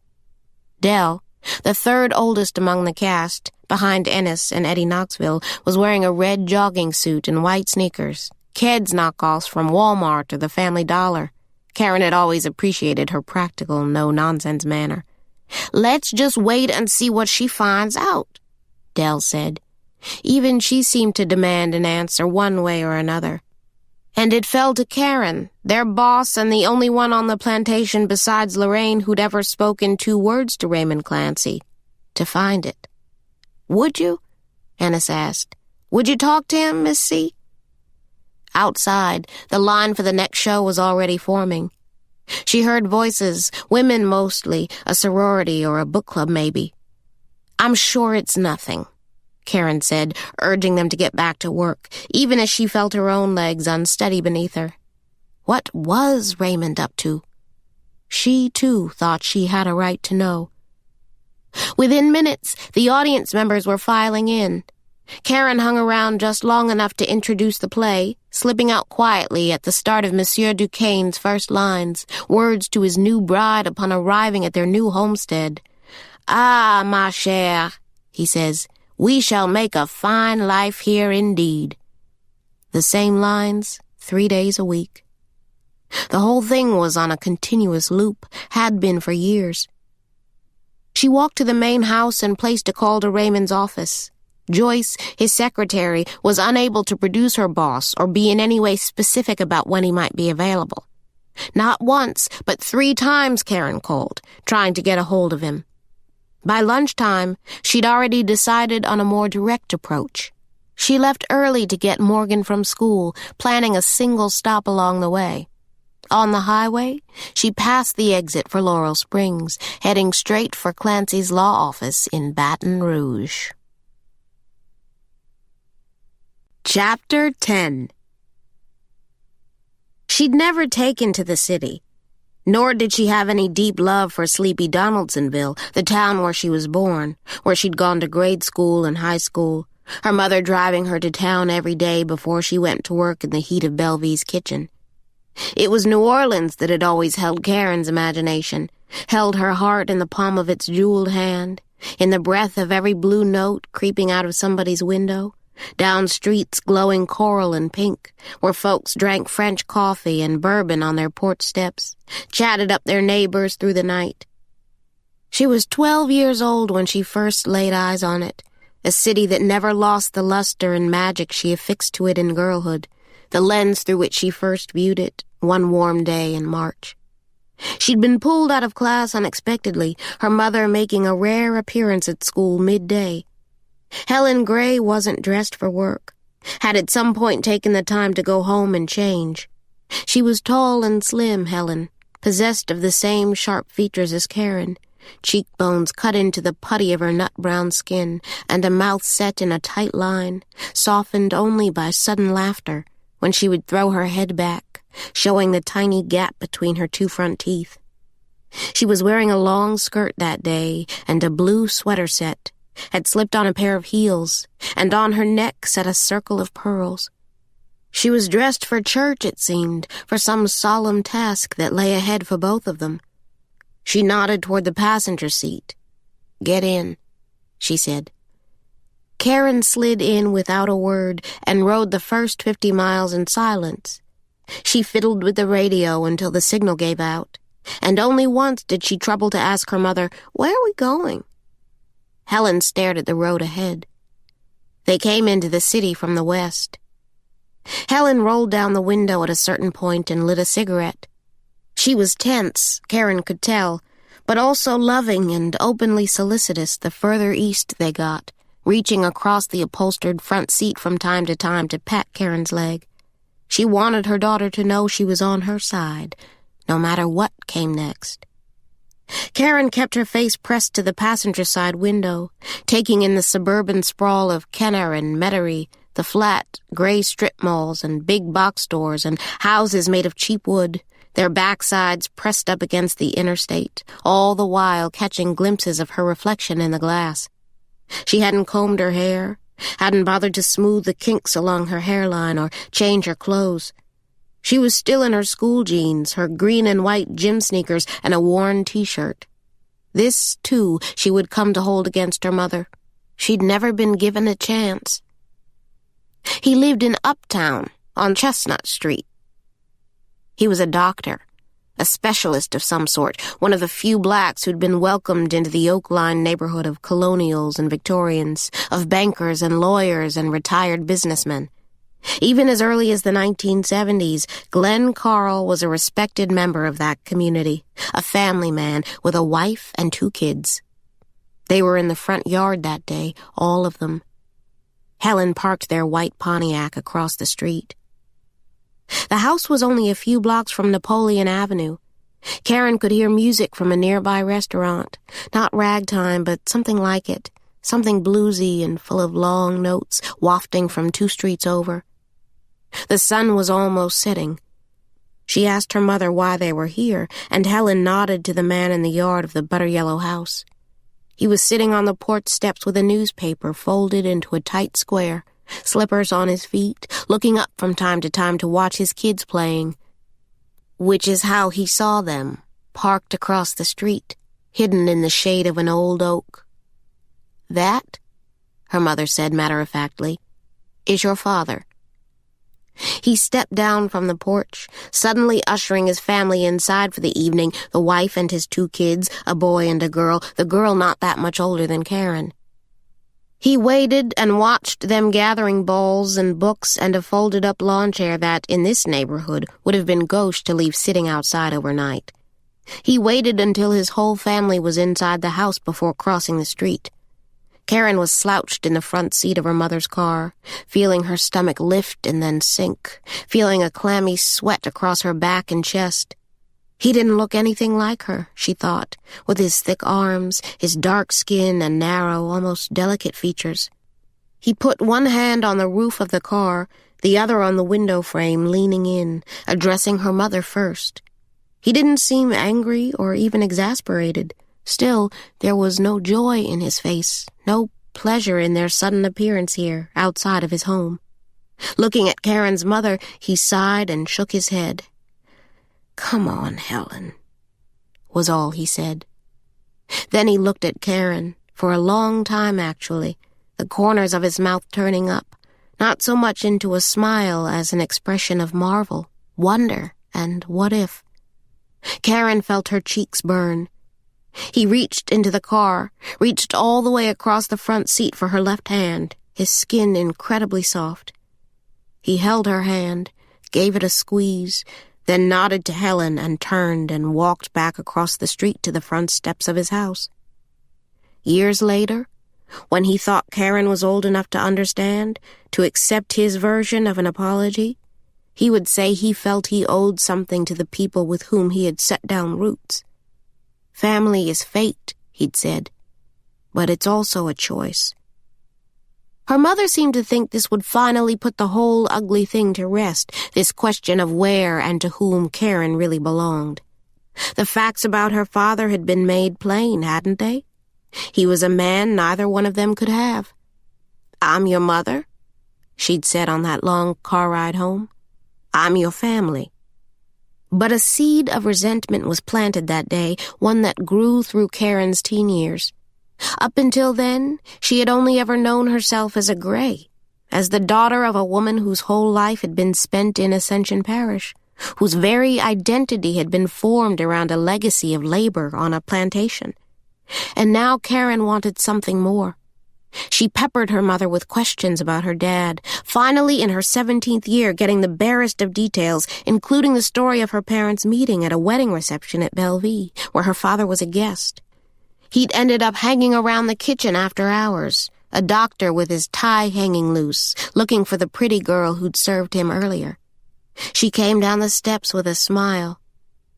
Dell, the third oldest among the cast, behind Ennis and Eddie Knoxville, was wearing a red jogging suit and white sneakers, Ked's knockoffs from Walmart or the Family Dollar. Caren had always appreciated her practical, no-nonsense manner. "Let's just wait and see what she finds out," Dell said. Even she seemed to demand an answer one way or another. And it fell to Caren, their boss and the only one on the plantation besides Lorraine who'd ever spoken 2 words to Raymond Clancy, to find it. "Would you?" Ennis asked. "Would you talk to him, Miss C?" Outside, the line for the next show was already forming. She heard voices, women mostly, a sorority or a book club maybe. "I'm sure it's nothing," Caren said, urging them to get back to work, even as she felt her own legs unsteady beneath her. What was Raymond up to? She, too, thought she had a right to know. Within minutes, the audience members were filing in. Caren hung around just long enough to introduce the play, slipping out quietly at the start of Monsieur Duquesne's first lines, words to his new bride upon arriving at their new homestead. "Ah, ma chère," he says, "we shall make a fine life here indeed." The same lines, 3 days a week. The whole thing was on a continuous loop, had been for years. She walked to the main house and placed a call to Raymond's office. Joyce, his secretary, was unable to produce her boss or be in any way specific about when he might be available. Not once, but 3 times Caren called, trying to get a hold of him. By lunchtime, she'd already decided on a more direct approach. She left early to get Morgan from school, planning a single stop along the way. On the highway, she passed the exit for Laurel Springs, heading straight for Clancy's law office in Baton Rouge. Chapter 10. She'd never taken to the city, nor did she have any deep love for sleepy Donaldsonville, the town where she was born, where she'd gone to grade school and high school, her mother driving her to town every day before she went to work in the heat of Bellevue's kitchen. It was New Orleans that had always held Caren's imagination, held her heart in the palm of its jeweled hand, in the breath of every blue note creeping out of somebody's window, down streets glowing coral and pink, where folks drank French coffee and bourbon on their porch steps, chatted up their neighbors through the night. She was 12 years old when she first laid eyes on it, a city that never lost the luster and magic she affixed to it in girlhood, the lens through which she first viewed it one warm day in March. She'd been pulled out of class unexpectedly, her mother making a rare appearance at school midday. Caren Gray wasn't dressed for work, had at some point taken the time to go home and change. She was tall and slim, Helen, possessed of the same sharp features as Caren, cheekbones cut into the putty of her nut-brown skin, and a mouth set in a tight line, softened only by sudden laughter when she would throw her head back, showing the tiny gap between her 2 front teeth. She was wearing a long skirt that day and a blue sweater set, had slipped on a pair of heels, and on her neck set a circle of pearls. She was dressed for church, it seemed, for some solemn task that lay ahead for both of them. She nodded toward the passenger seat. "Get in," she said. Caren slid in without a word and rode the first 50 miles in silence. She fiddled with the radio until the signal gave out, and only once did she trouble to ask her mother, "Where are we going?" Helen stared at the road ahead. They came into the city from the west. Helen rolled down the window at a certain point and lit a cigarette. She was tense, Caren could tell, but also loving and openly solicitous the further east they got, reaching across the upholstered front seat from time to pat Caren's leg. She wanted her daughter to know she was on her side, no matter what came next. Caren kept her face pressed to the passenger side window, taking in the suburban sprawl of Kenner and Metairie, the flat, gray strip malls and big box stores and houses made of cheap wood, their backsides pressed up against the interstate, all the while catching glimpses of her reflection in the glass. She hadn't combed her hair, hadn't bothered to smooth the kinks along her hairline or change her clothes. She was still in her school jeans, her green and white gym sneakers, and a worn T-shirt. This, too, she would come to hold against her mother. She'd never been given a chance. He lived in Uptown, on Chestnut Street. He was a doctor, a specialist of some sort, one of the few blacks who'd been welcomed into the oak-lined neighborhood of colonials and Victorians, of bankers and lawyers and retired businessmen. Even as early as the 1970s, Glenn Carl was a respected member of that community, a family man with a wife and 2 kids. They were in the front yard that day, all of them. Helen parked their white Pontiac across the street. The house was only a few blocks from Napoleon Avenue. Caren could hear music from a nearby restaurant, not ragtime, but something like it, something bluesy and full of long notes wafting from 2 streets over. The sun was almost setting. She asked her mother why they were here, and Helen nodded to the man in the yard of the butter-yellow house. He was sitting on the porch steps with a newspaper folded into a tight square, slippers on his feet, looking up from time to watch his kids playing. Which is how he saw them, parked across the street, hidden in the shade of an old oak. "That," her mother said matter-of-factly, "is your father." He stepped down from the porch, suddenly ushering his family inside for the evening, the wife and his 2 kids, a boy and a girl, the girl not that much older than Caren. He waited and watched them gathering balls and books and a folded-up lawn chair that, in this neighborhood, would have been gauche to leave sitting outside overnight. He waited until his whole family was inside the house before crossing the street. Caren was slouched in the front seat of her mother's car, feeling her stomach lift and then sink, feeling a clammy sweat across her back and chest. He didn't look anything like her, she thought, with his thick arms, his dark skin and narrow, almost delicate features. He put one hand on the roof of the car, the other on the window frame, leaning in, addressing her mother first. He didn't seem angry or even exasperated. Still, there was no joy in his face, no pleasure in their sudden appearance here, outside of his home. Looking at Karen's mother, he sighed and shook his head. "Come on, Helen," was all he said. Then he looked at Caren, for a long time actually, the corners of his mouth turning up, not so much into a smile as an expression of marvel, wonder, and what if. Caren felt her cheeks burn. He reached into the car, reached all the way across the front seat for her left hand, his skin incredibly soft. He held her hand, gave it a squeeze, then nodded to Helen and turned and walked back across the street to the front steps of his house. Years later, when he thought Caren was old enough to understand, to accept his version of an apology, he would say he felt he owed something to the people with whom he had set down roots. Family is fate, he'd said, but it's also a choice. Her mother seemed to think this would finally put the whole ugly thing to rest, this question of where and to whom Caren really belonged. The facts about her father had been made plain, hadn't they? He was a man neither one of them could have. "I'm your mother," she'd said on that long car ride home. "I'm your family." But a seed of resentment was planted that day, one that grew through Karen's teen years. Up until then, she had only ever known herself as a Gray, as the daughter of a woman whose whole life had been spent in Ascension Parish, whose very identity had been formed around a legacy of labor on a plantation. And now Caren wanted something more. She peppered her mother with questions about her dad, finally in her 17th year getting the barest of details, including the story of her parents' meeting at a wedding reception at Bellevue, where her father was a guest. He'd ended up hanging around the kitchen after hours, a doctor with his tie hanging loose, looking for the pretty girl who'd served him earlier. She came down the steps with a smile.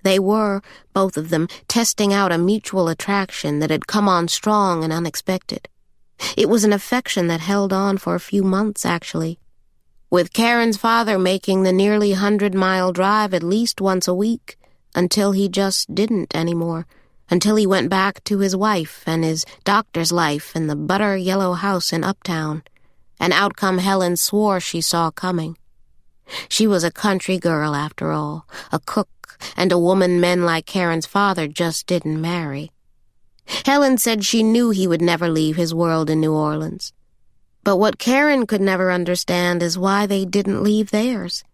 They were, both of them, testing out a mutual attraction that had come on strong and unexpected. It was an affection that held on for a few months, actually, with Karen's father making the nearly 100-mile drive at least once a week, until he just didn't anymore, until he went back to his wife and his doctor's life in the butter-yellow house in Uptown, an outcome Helen swore she saw coming. She was a country girl, after all, a cook, and a woman men like Karen's father just didn't marry. Helen said she knew he would never leave his world in New Orleans. But what Caren could never understand is why they didn't leave theirs.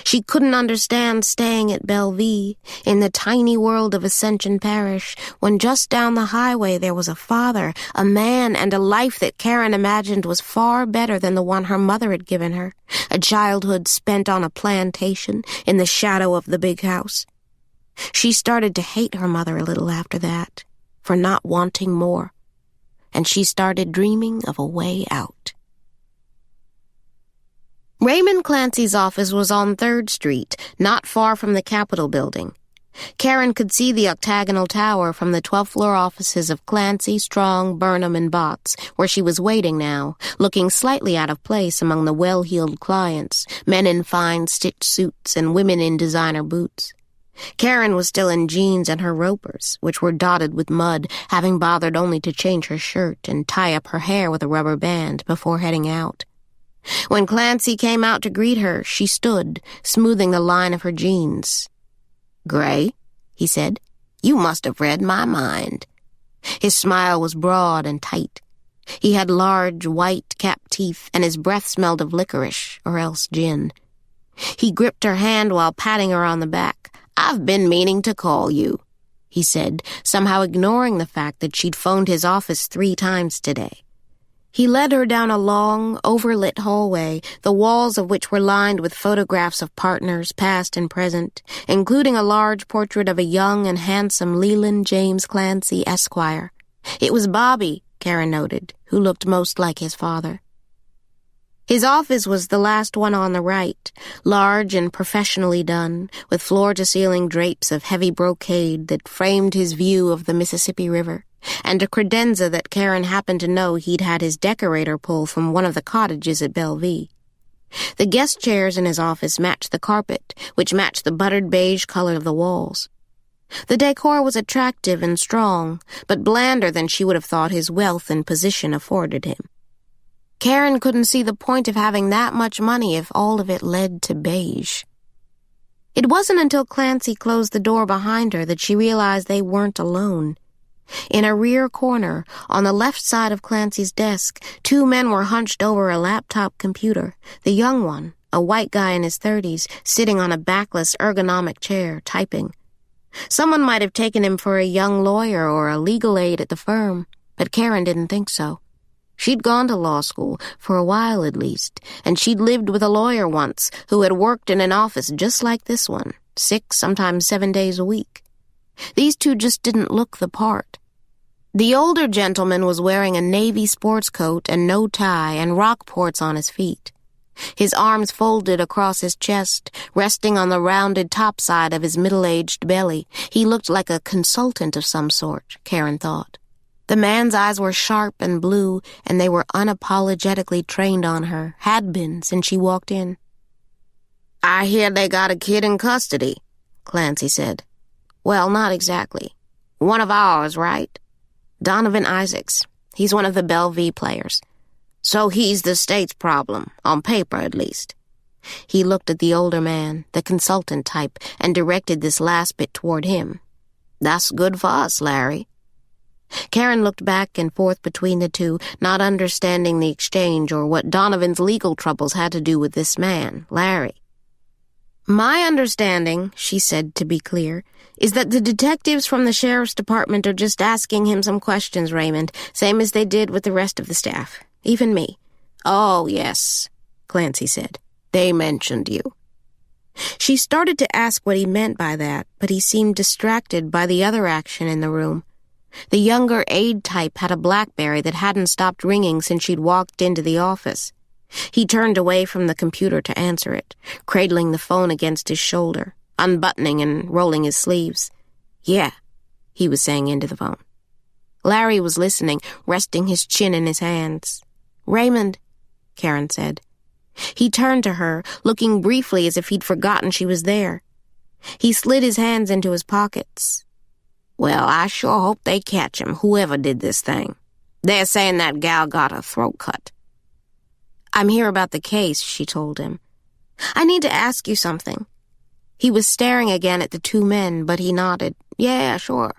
She couldn't understand staying at Bellevue, in the tiny world of Ascension Parish, when just down the highway there was a father, a man, and a life that Caren imagined was far better than the one her mother had given her, a childhood spent on a plantation in the shadow of the big house. She started to hate her mother a little after that, for not wanting more, and she started dreaming of a way out. Raymond Clancy's office was on 3rd Street, not far from the Capitol building. Caren could see the octagonal tower from the 12th-floor offices of Clancy, Strong, Burnham, and Botts, where she was waiting now, looking slightly out of place among the well-heeled clients, men in fine stitched suits and women in designer boots. Caren was still in jeans and her ropers, which were dotted with mud, having bothered only to change her shirt and tie up her hair with a rubber band before heading out. When Clancy came out to greet her, she stood, smoothing the line of her jeans. "Gray," he said, "you must have read my mind." His smile was broad and tight. He had large, white, capped teeth, and his breath smelled of licorice, or else gin. He gripped her hand while patting her on the back. "I've been meaning to call you," he said, somehow ignoring the fact that she'd phoned his office 3 times today. He led her down a long, overlit hallway, the walls of which were lined with photographs of partners, past and present, including a large portrait of a young and handsome Leland James Clancy, Esquire. It was Bobby, Caren noted, who looked most like his father. His office was the last one on the right, large and professionally done, with floor-to-ceiling drapes of heavy brocade that framed his view of the Mississippi River, and a credenza that Caren happened to know he'd had his decorator pull from one of the cottages at Bellevue. The guest chairs in his office matched the carpet, which matched the buttered beige color of the walls. The decor was attractive and strong, but blander than she would have thought his wealth and position afforded him. Caren couldn't see the point of having that much money if all of it led to beige. It wasn't until Clancy closed the door behind her that she realized they weren't alone. In a rear corner, on the left side of Clancy's desk, two men were hunched over a laptop computer, the young one, a white guy in his 30s, sitting on a backless ergonomic chair, typing. Someone might have taken him for a young lawyer or a legal aide at the firm, but Caren didn't think so. She'd gone to law school, for a while at least, and she'd lived with a lawyer once who had worked in an office just like this one, 6, sometimes 7 days a week. These two just didn't look the part. The older gentleman was wearing a navy sports coat and no tie and Rockports on his feet. His arms folded across his chest, resting on the rounded top side of his middle-aged belly. He looked like a consultant of some sort, Caren thought. The man's eyes were sharp and blue, and they were unapologetically trained on her, had been since she walked in. "I hear they got a kid in custody," Clancy said. "Well, not exactly. One of ours, right? Donovan Isaacs. He's one of the Bellevue players. So he's the state's problem, on paper at least." He looked at the older man, the consultant type, and directed this last bit toward him. "That's good for us, Larry." Caren looked back and forth between the two, not understanding the exchange or what Donovan's legal troubles had to do with this man, Larry. "My understanding," she said to be clear, "is that the detectives from the sheriff's department are just asking him some questions, Raymond, same as they did with the rest of the staff, even me." "Oh, yes," Clancy said. "They mentioned you." She started to ask what he meant by that, but he seemed distracted by the other action in the room. The younger aide type had a BlackBerry that hadn't stopped ringing since she'd walked into the office. He turned away from the computer to answer it, cradling the phone against his shoulder, unbuttoning and rolling his sleeves. "Yeah," he was saying into the phone. Larry was listening, resting his chin in his hands. "Raymond," Caren said. He turned to her, looking briefly as if he'd forgotten she was there. He slid his hands into his pockets. "Well, I sure hope they catch him, whoever did this thing. They're saying that gal got her throat cut." "I'm here about the case," she told him. "I need to ask you something." He was staring again at the two men, but he nodded. "Yeah, sure.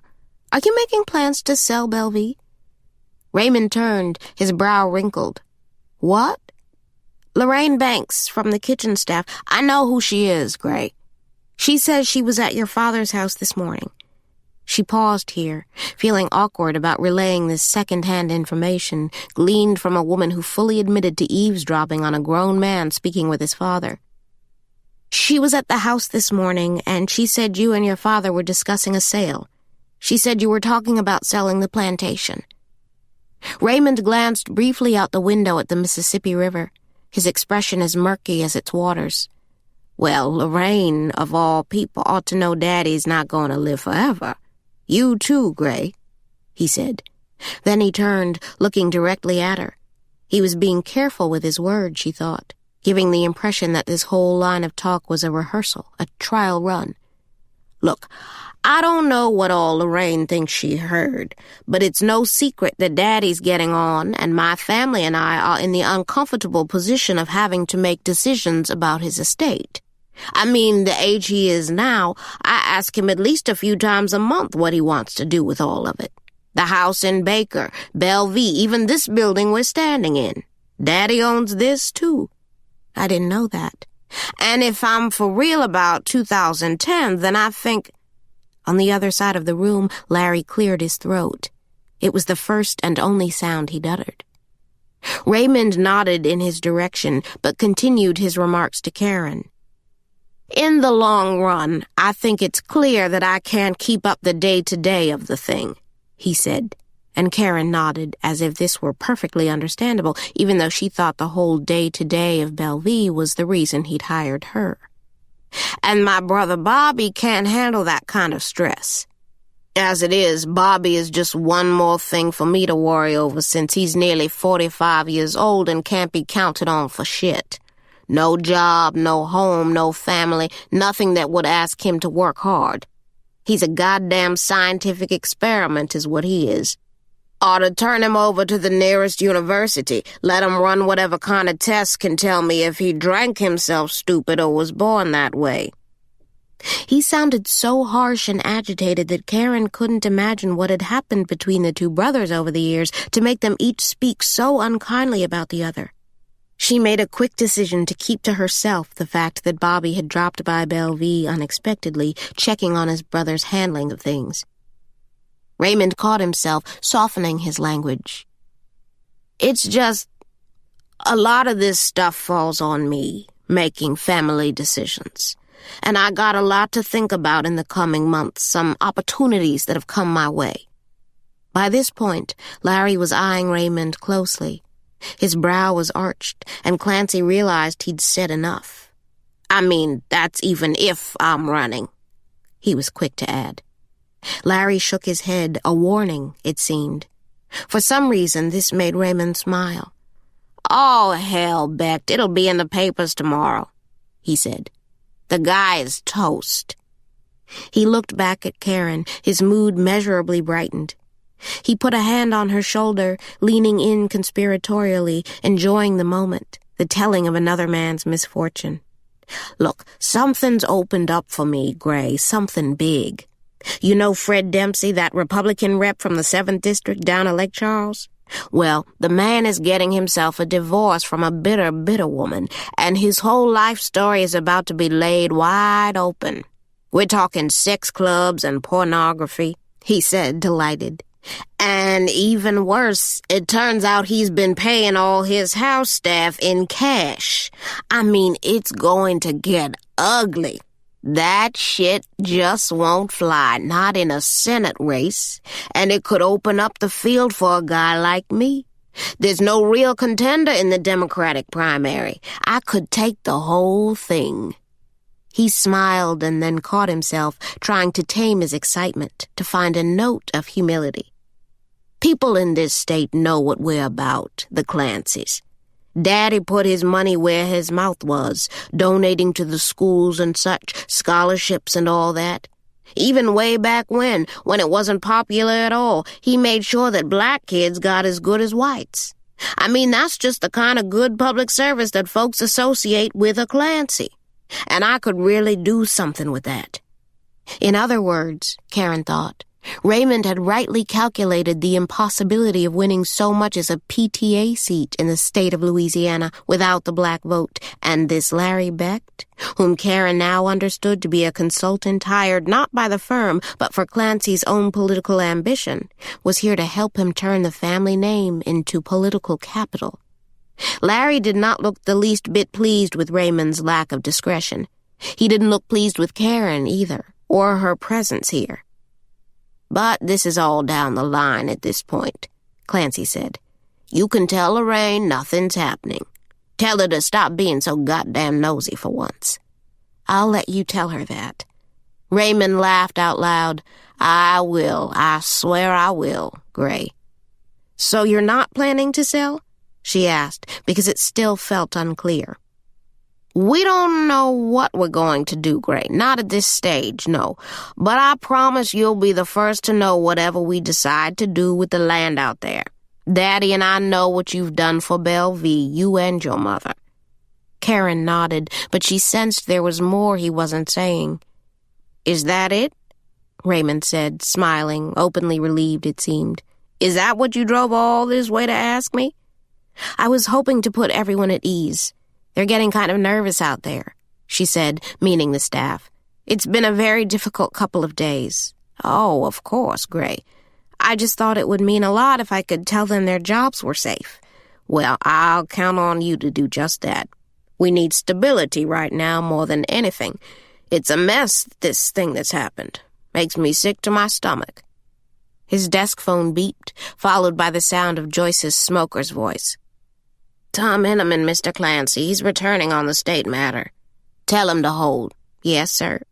Are you making plans to sell Bellevue?" Raymond turned, his brow wrinkled. "What?" "Lorraine Banks, from the kitchen staff. I know who she is, Gray. She says she was at your father's house this morning." She paused here, feeling awkward about relaying this second-hand information gleaned from a woman who fully admitted to eavesdropping on a grown man speaking with his father. "She was at the house this morning, and she said you and your father were discussing a sale. She said you were talking about selling the plantation." Raymond glanced briefly out the window at the Mississippi River, his expression as murky as its waters. "Well, Lorraine, of all people, ought to know Daddy's not going to live forever. You too, Gray," he said. Then he turned, looking directly at her. He was being careful with his words, she thought, giving the impression that this whole line of talk was a rehearsal, a trial run. "Look, I don't know what all Lorraine thinks she heard, but it's no secret that Daddy's getting on, and my family and I are in the uncomfortable position of having to make decisions about his estate. I mean, the age he is now, I ask him at least a few times a month what he wants to do with all of it. The house in Baker, Bellevue, even this building we're standing in. Daddy owns this, too." "I didn't know that." "And if I'm for real about 2010, then I think—" On the other side of the room, Larry cleared his throat. It was the first and only sound he'd uttered. Raymond nodded in his direction, but continued his remarks to Caren. In the long run, I think it's clear that I can't keep up the day-to-day of the thing, he said, and Caren nodded as if this were perfectly understandable, even though she thought the whole day-to-day of Bellevue was the reason he'd hired her. And my brother Bobby can't handle that kind of stress. As it is, Bobby is just one more thing for me to worry over since he's nearly 45 years old and can't be counted on for shit. No job, no home, no family, nothing that would ask him to work hard. He's a goddamn scientific experiment is what he is. Ought to turn him over to the nearest university, let him run whatever kind of tests can tell me if he drank himself stupid or was born that way. He sounded so harsh and agitated that Caren couldn't imagine what had happened between the two brothers over the years to make them each speak so unkindly about the other. She made a quick decision to keep to herself the fact that Bobby had dropped by Bellevue unexpectedly, checking on his brother's handling of things. Raymond caught himself, softening his language. It's just, a lot of this stuff falls on me, making family decisions. And I got a lot to think about in the coming months, some opportunities that have come my way. By this point, Larry was eyeing Raymond closely. His brow was arched, and Clancy realized he'd said enough. I mean, that's even if I'm running, he was quick to add. Larry shook his head, a warning, it seemed. For some reason, this made Raymond smile. Oh, hell, Beck, it'll be in the papers tomorrow, he said. The guy is toast. He looked back at Caren, his mood measurably brightened. He put a hand on her shoulder, leaning in conspiratorially, enjoying the moment, the telling of another man's misfortune. Look, something's opened up for me, Gray, something big. You know Fred Dempsey, that Republican rep from the 7th District down at Lake Charles? Well, the man is getting himself a divorce from a bitter, bitter woman, and his whole life story is about to be laid wide open. We're talking sex clubs and pornography, he said, delighted. And even worse, it turns out he's been paying all his house staff in cash. I mean, it's going to get ugly. That shit just won't fly, not in a Senate race, and it could open up the field for a guy like me. There's no real contender in the Democratic primary. I could take the whole thing. He smiled and then caught himself, trying to tame his excitement, to find a note of humility. People in this state know what we're about, the Clancys. Daddy put his money where his mouth was, donating to the schools and such, scholarships and all that. Even way back when it wasn't popular at all, he made sure that black kids got as good as whites. I mean, that's just the kind of good public service that folks associate with a Clancy. And I could really do something with that. In other words, Caren thought, Raymond had rightly calculated the impossibility of winning so much as a PTA seat in the state of Louisiana without the black vote, and this Larry Becht, whom Caren now understood to be a consultant hired not by the firm but for Clancy's own political ambition, was here to help him turn the family name into political capital. Larry did not look the least bit pleased with Raymond's lack of discretion. He didn't look pleased with Caren either, or her presence here. But this is all down the line at this point, Clancy said. You can tell Lorraine nothing's happening. Tell her to stop being so goddamn nosy for once. I'll let you tell her that. Raymond laughed out loud. I will. I swear I will, Gray. So you're not planning to sell? She asked, because it still felt unclear. We don't know what we're going to do, Gray. Not at this stage, no. But I promise you'll be the first to know whatever we decide to do with the land out there. Daddy and I know what you've done for Bellevue, you and your mother. Caren nodded, but she sensed there was more he wasn't saying. Is that it? Raymond said, smiling, openly relieved it seemed. Is that what you drove all this way to ask me? I was hoping to put everyone at ease. They're getting kind of nervous out there, she said, meaning the staff. It's been a very difficult couple of days. Oh, of course, Gray. I just thought it would mean a lot if I could tell them their jobs were safe. Well, I'll count on you to do just that. We need stability right now more than anything. It's a mess, this thing that's happened. Makes me sick to my stomach." His desk phone beeped, followed by the sound of Joyce's smoker's voice. "Tom Henneman, Mr. Clancy. He's returning on the state matter. Tell him to hold." "Yes, sir."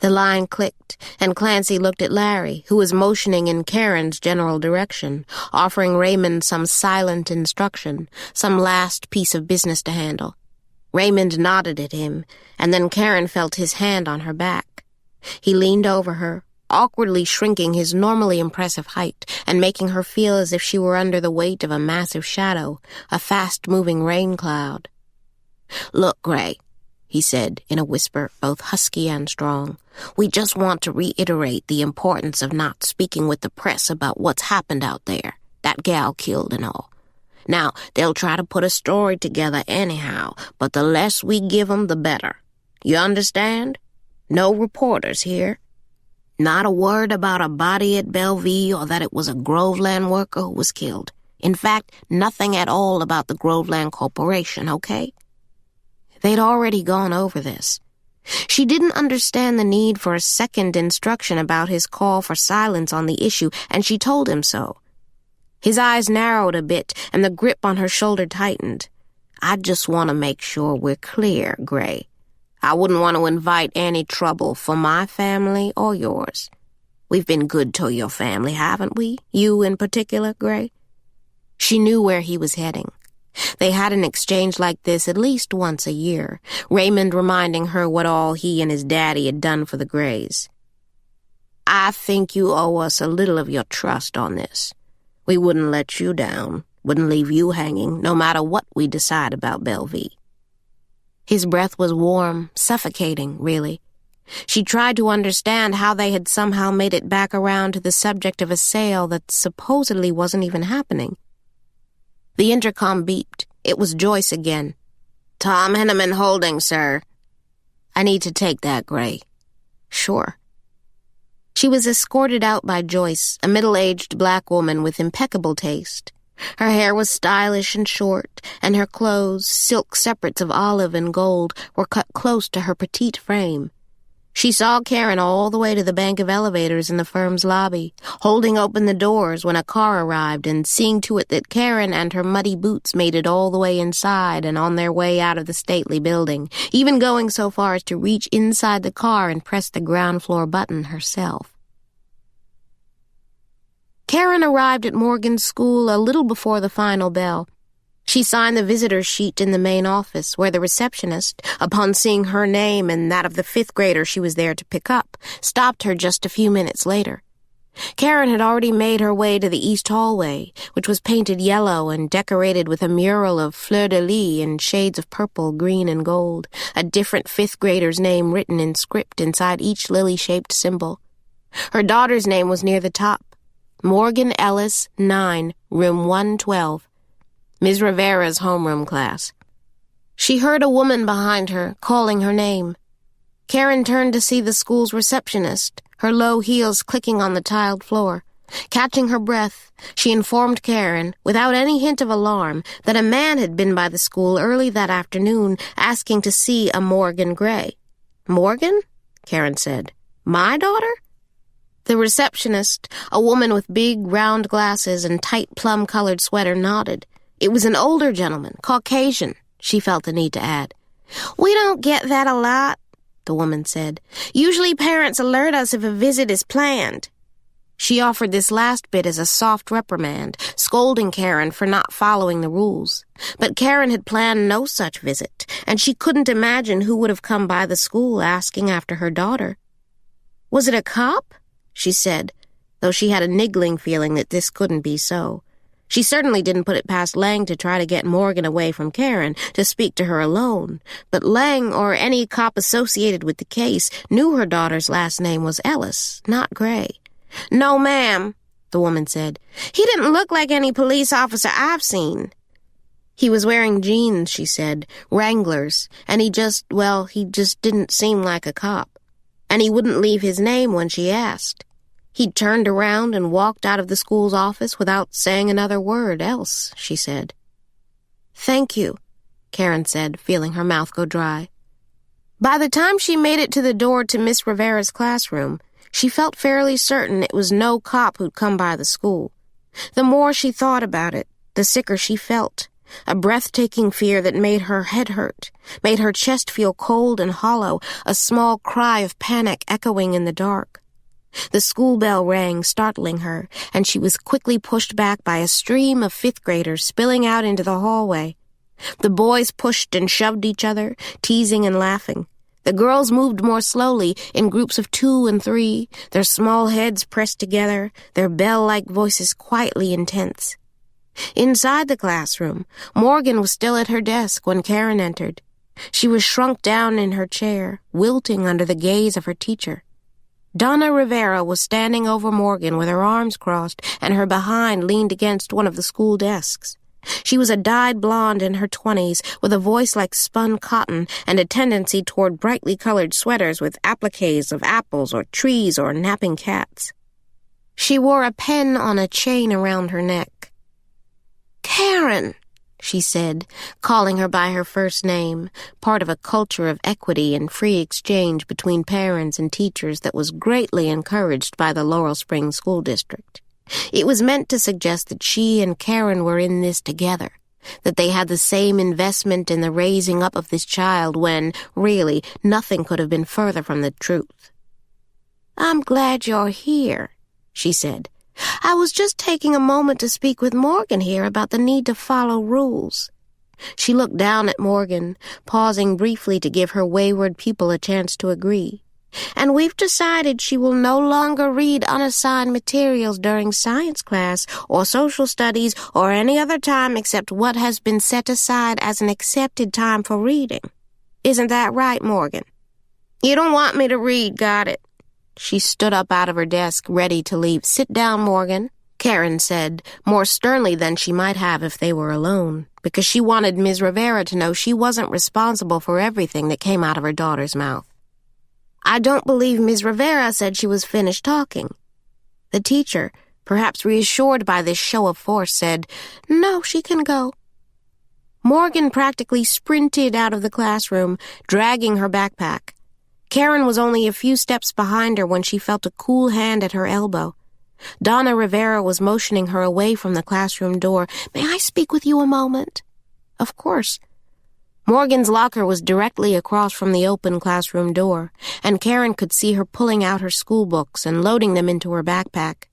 The line clicked, and Clancy looked at Larry, who was motioning in Caren's general direction, offering Raymond some silent instruction, some last piece of business to handle. Raymond nodded at him, and then Caren felt his hand on her back. He leaned over her, awkwardly shrinking his normally impressive height and making her feel as if she were under the weight of a massive shadow, a fast-moving rain cloud. "Look, Gray," he said in a whisper both husky and strong, "we just want to reiterate the importance of not speaking with the press about what's happened out there, that gal killed and all. Now, they'll try to put a story together anyhow, but the less we give 'em, the better. You understand? No reporters here. Not a word about a body at Bellevue or that it was a Groveland worker who was killed. In fact, nothing at all about the Groveland Corporation, okay?" They'd already gone over this. She didn't understand the need for a second instruction about his call for silence on the issue, and she told him so. His eyes narrowed a bit, and the grip on her shoulder tightened. "I just want to make sure we're clear, Gray. I wouldn't want to invite any trouble for my family or yours. We've been good to your family, haven't we? You in particular, Gray?" She knew where he was heading. They had an exchange like this at least once a year, Raymond reminding her what all he and his daddy had done for the Grays. "I think you owe us a little of your trust on this. We wouldn't let you down, wouldn't leave you hanging, no matter what we decide about Bellevue." His breath was warm, suffocating, really. She tried to understand how they had somehow made it back around to the subject of a sale that supposedly wasn't even happening. The intercom beeped. It was Joyce again. "Tom Henneman holding, sir." "I need to take that, Gray." "Sure." She was escorted out by Joyce, a middle-aged black woman with impeccable taste. Her hair was stylish and short, and her clothes, silk separates of olive and gold, were cut close to her petite frame. She saw Caren all the way to the bank of elevators in the firm's lobby, holding open the doors when a car arrived and seeing to it that Caren and her muddy boots made it all the way inside and on their way out of the stately building, even going so far as to reach inside the car and press the ground floor button herself. Caren arrived at Morgan's school a little before the final bell. She signed the visitor's sheet in the main office, where the receptionist, upon seeing her name and that of the fifth grader she was there to pick up, stopped her just a few minutes later. Caren had already made her way to the east hallway, which was painted yellow and decorated with a mural of fleur-de-lis in shades of purple, green, and gold, a different fifth grader's name written in script inside each lily-shaped symbol. Her daughter's name was near the top. Morgan Ellis, 9, room 112. Ms. Rivera's homeroom class. She heard a woman behind her calling her name. Caren turned to see the school's receptionist, her low heels clicking on the tiled floor. Catching her breath, she informed Caren, without any hint of alarm, that a man had been by the school early that afternoon asking to see a Morgan Gray. "Morgan?" Caren said. "My daughter?" The receptionist, a woman with big, round glasses and tight plum-colored sweater, nodded. It was an older gentleman, Caucasian, she felt the need to add. "We don't get that a lot," the woman said. "Usually parents alert us if a visit is planned." She offered this last bit as a soft reprimand, scolding Caren for not following the rules. But Caren had planned no such visit, and she couldn't imagine who would have come by the school asking after her daughter. "Was it a cop?" she said, though she had a niggling feeling that this couldn't be so. She certainly didn't put it past Lang to try to get Morgan away from Caren, to speak to her alone. But Lang, or any cop associated with the case, knew her daughter's last name was Ellis, not Gray. "No, ma'am," the woman said. "He didn't look like any police officer I've seen." "He was wearing jeans," she said, "Wranglers, and he just didn't seem like a cop. And he wouldn't leave his name when she asked. He'd turned around and walked out of the school's office without saying another word else," she said. "Thank you," Caren said, feeling her mouth go dry. By the time she made it to the door to Miss Rivera's classroom, she felt fairly certain it was no cop who'd come by the school. The more she thought about it, the sicker she felt. A breathtaking fear that made her head hurt, made her chest feel cold and hollow, a small cry of panic echoing in the dark. The school bell rang, startling her, and she was quickly pushed back by a stream of fifth-graders spilling out into the hallway. The boys pushed and shoved each other, teasing and laughing. The girls moved more slowly, in groups of 2 and 3, their small heads pressed together, their bell-like voices quietly intense. Inside the classroom, Morgan was still at her desk when Caren entered. She was shrunk down in her chair, wilting under the gaze of her teacher. Donna Rivera was standing over Morgan with her arms crossed and her behind leaned against one of the school desks. She was a dyed blonde in her 20s, with a voice like spun cotton and a tendency toward brightly colored sweaters with appliques of apples or trees or napping cats. She wore a pen on a chain around her neck. "Caren," she said, calling her by her first name, part of a culture of equity and free exchange between parents and teachers that was greatly encouraged by the Laurel Springs School District. It was meant to suggest that she and Caren were in this together, that they had the same investment in the raising up of this child when, really, nothing could have been further from the truth. "I'm glad you're here," she said. "I was just taking a moment to speak with Morgan here about the need to follow rules." She looked down at Morgan, pausing briefly to give her wayward pupil a chance to agree. "And we've decided she will no longer read unassigned materials during science class or social studies or any other time except what has been set aside as an accepted time for reading. Isn't that right, Morgan?" "You don't want me to read, got it." She stood up out of her desk, ready to leave. "Sit down, Morgan," Caren said, more sternly than she might have if they were alone, because she wanted Ms. Rivera to know she wasn't responsible for everything that came out of her daughter's mouth. "I don't believe Ms. Rivera said she was finished talking." The teacher, perhaps reassured by this show of force, said, "No, she can go." Morgan practically sprinted out of the classroom, dragging her backpack. Caren was only a few steps behind her when she felt a cool hand at her elbow. Donna Rivera was motioning her away from the classroom door. "May I speak with you a moment?" "Of course." Morgan's locker was directly across from the open classroom door, and Caren could see her pulling out her school books and loading them into her backpack.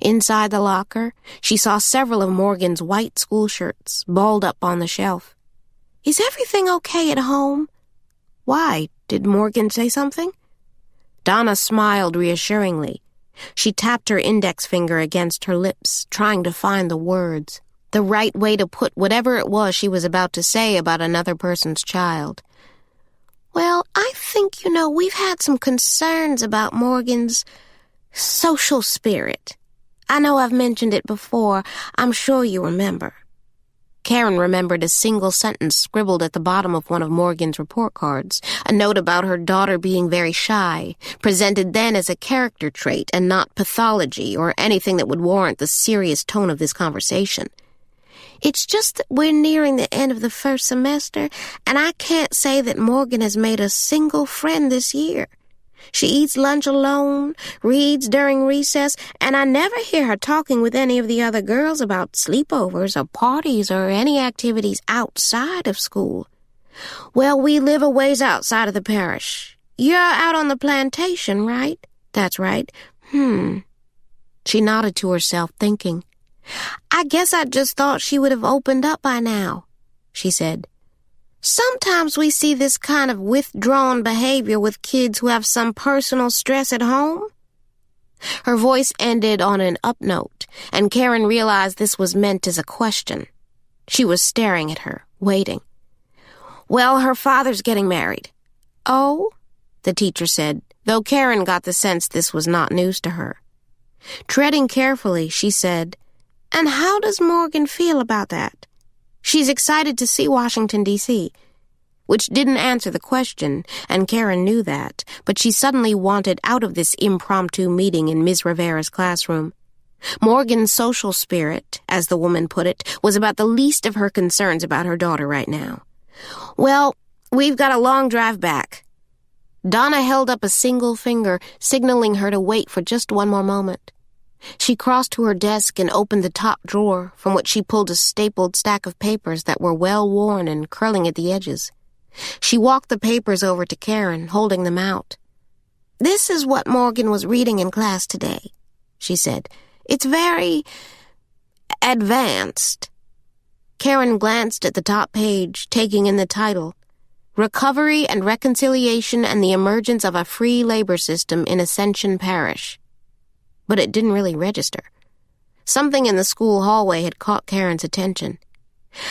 Inside the locker, she saw several of Morgan's white school shirts balled up on the shelf. "Is everything okay at home?" "Why? Did Morgan say something?" Donna smiled reassuringly. She tapped her index finger against her lips, trying to find the words, the right way to put whatever it was she was about to say about another person's child. "Well, I think, we've had some concerns about Morgan's social spirit. I know I've mentioned it before. I'm sure you remember." Caren remembered a single sentence scribbled at the bottom of one of Morgan's report cards, a note about her daughter being very shy, presented then as a character trait and not pathology or anything that would warrant the serious tone of this conversation. "It's just that we're nearing the end of the first semester, and I can't say that Morgan has made a single friend this year. She eats lunch alone, reads during recess, and I never hear her talking with any of the other girls about sleepovers or parties or any activities outside of school." "Well, we live a ways outside of the parish. You're out on the plantation, right?" "That's right." She nodded to herself, thinking. "I guess I just thought she would have opened up by now," she said. "Sometimes we see this kind of withdrawn behavior with kids who have some personal stress at home." Her voice ended on an up note, and Caren realized this was meant as a question. She was staring at her, waiting. "Well, her father's getting married." "Oh?" the teacher said, though Caren got the sense this was not news to her. Treading carefully, she said, "And how does Morgan feel about that?" "She's excited to see Washington, D.C., which didn't answer the question, and Caren knew that, but she suddenly wanted out of this impromptu meeting in Ms. Rivera's classroom. Morgan's social spirit, as the woman put it, was about the least of her concerns about her daughter right now. "Well, we've got a long drive back." Donna held up a single finger, signaling her to wait for just one more moment. She crossed to her desk and opened the top drawer, from which she pulled a stapled stack of papers that were well worn and curling at the edges. She walked the papers over to Caren, holding them out. "This is what Morgan was reading in class today," she said. "It's very advanced." Caren glanced at the top page, taking in the title, "Recovery and Reconciliation and the Emergence of a Free Labor System in Ascension Parish." But it didn't really register. Something in the school hallway had caught Karen's attention.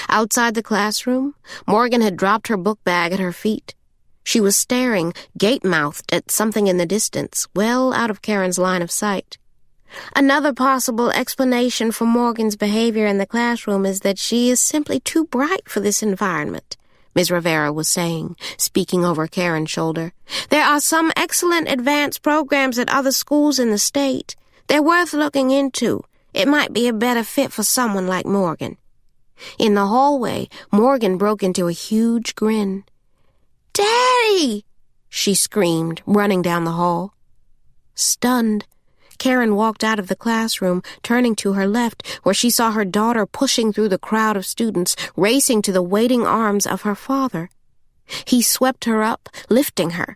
Outside the classroom, Morgan had dropped her book bag at her feet. She was staring, gape-mouthed, at something in the distance, well out of Karen's line of sight. "Another possible explanation for Morgan's behavior in the classroom is that she is simply too bright for this environment," Ms. Rivera was saying, speaking over Karen's shoulder. "There are some excellent advanced programs at other schools in the state. They're worth looking into. It might be a better fit for someone like Morgan." In the hallway, Morgan broke into a huge grin. "Daddy!" she screamed, running down the hall. Stunned, Caren walked out of the classroom, turning to her left, where she saw her daughter pushing through the crowd of students, racing to the waiting arms of her father. He swept her up, lifting her.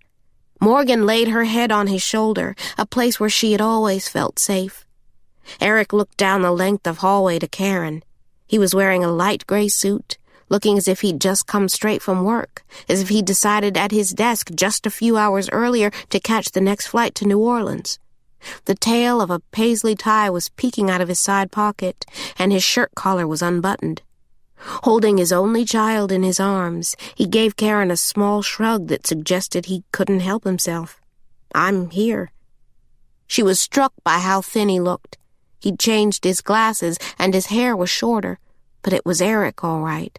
Morgan laid her head on his shoulder, a place where she had always felt safe. Eric looked down the length of hallway to Caren. He was wearing a light gray suit, looking as if he'd just come straight from work, as if he'd decided at his desk just a few hours earlier to catch the next flight to New Orleans. The tail of a paisley tie was peeking out of his side pocket, and his shirt collar was unbuttoned. Holding his only child in his arms, he gave Caren a small shrug that suggested he couldn't help himself. "I'm here." She was struck by how thin he looked. He'd changed his glasses, and his hair was shorter, but it was Eric, all right.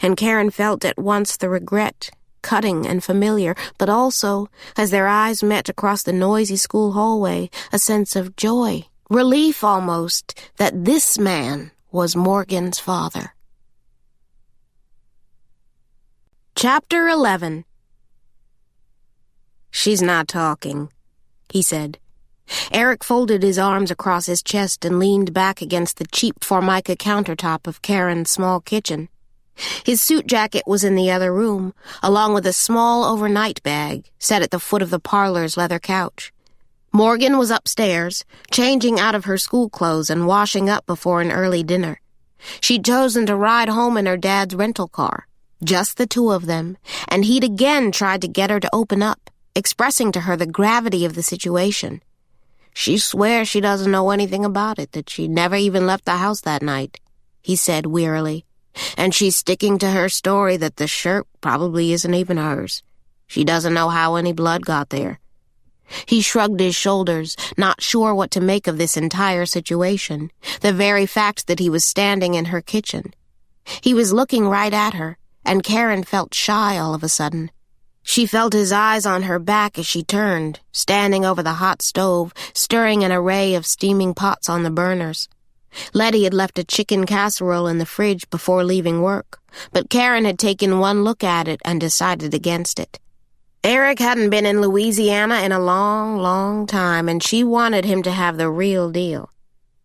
And Caren felt at once the regret, cutting and familiar, but also, as their eyes met across the noisy school hallway, a sense of joy, relief almost, that this man was Morgan's father. Chapter 11. "She's not talking," he said. Eric folded his arms across his chest and leaned back against the cheap formica countertop of Karen's small kitchen. His suit jacket was in the other room, along with a small overnight bag set at the foot of the parlor's leather couch. Morgan was upstairs, changing out of her school clothes and washing up before an early dinner. She'd chosen to ride home in her dad's rental car, just the two of them, and he'd again tried to get her to open up, expressing to her the gravity of the situation. She swears she doesn't know anything about it, that she never even left the house that night, he said wearily. And she's sticking to her story that the shirt probably isn't even hers. She doesn't know how any blood got there. He shrugged his shoulders, not sure what to make of this entire situation, the very fact that he was standing in her kitchen. He was looking right at her, and Caren felt shy all of a sudden. She felt his eyes on her back as she turned, standing over the hot stove, stirring an array of steaming pots on the burners. Letty had left a chicken casserole in the fridge before leaving work, but Caren had taken one look at it and decided against it. Eric hadn't been in Louisiana in a long, long time, and she wanted him to have the real deal.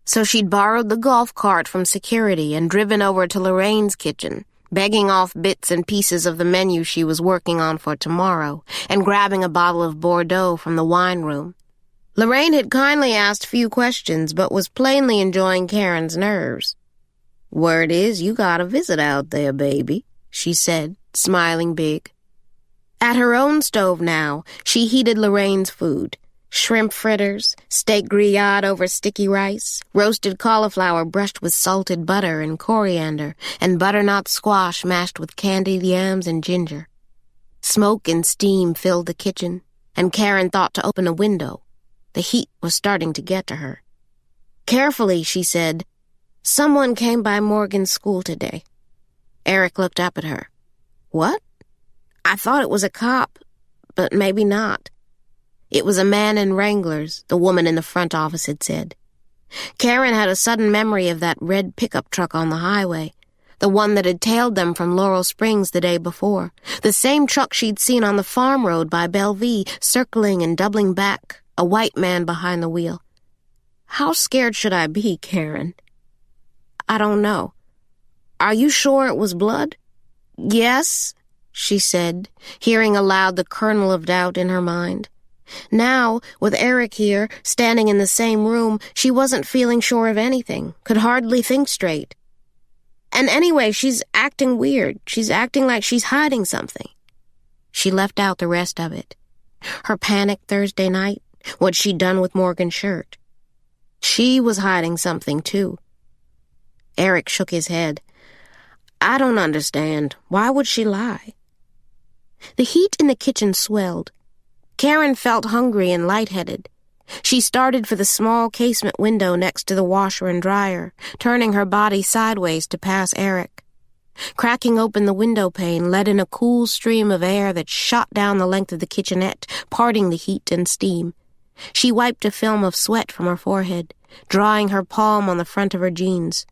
So she'd borrowed the golf cart from security and driven over to Lorraine's kitchen, begging off bits and pieces of the menu she was working on for tomorrow, and grabbing a bottle of Bordeaux from the wine room. Lorraine had kindly asked few questions, but was plainly enjoying Karen's nerves. "Word is you got a visit out there, baby," she said, smiling big. At her own stove now, she heated Lorraine's food. Shrimp fritters, steak grillade over sticky rice, roasted cauliflower brushed with salted butter and coriander, and butternut squash mashed with candied yams and ginger. Smoke and steam filled the kitchen, and Caren thought to open a window. The heat was starting to get to her. Carefully, she said, "Someone came by Morgan's school today." Eric looked up at her. "What? I thought it was a cop, but maybe not." It was a man in Wranglers, the woman in the front office had said. Caren had a sudden memory of that red pickup truck on the highway, the one that had tailed them from Laurel Springs the day before, the same truck she'd seen on the farm road by Bellevue, circling and doubling back, a white man behind the wheel. How scared should I be, Caren? I don't know. Are you sure it was blood? Yes, she said, hearing aloud the kernel of doubt in her mind. Now, with Eric here, standing in the same room, she wasn't feeling sure of anything, could hardly think straight. And anyway, she's acting weird. She's acting like she's hiding something. She left out the rest of it. Her panic Thursday night, what she'd done with Morgan's shirt. She was hiding something, too. Eric shook his head. I don't understand. Why would she lie? The heat in the kitchen swelled. Caren felt hungry and lightheaded. She started for the small casement window next to the washer and dryer, turning her body sideways to pass Eric. Cracking open the window pane let in a cool stream of air that shot down the length of the kitchenette, parting the heat and steam. She wiped a film of sweat from her forehead, drying her palm on the front of her jeans.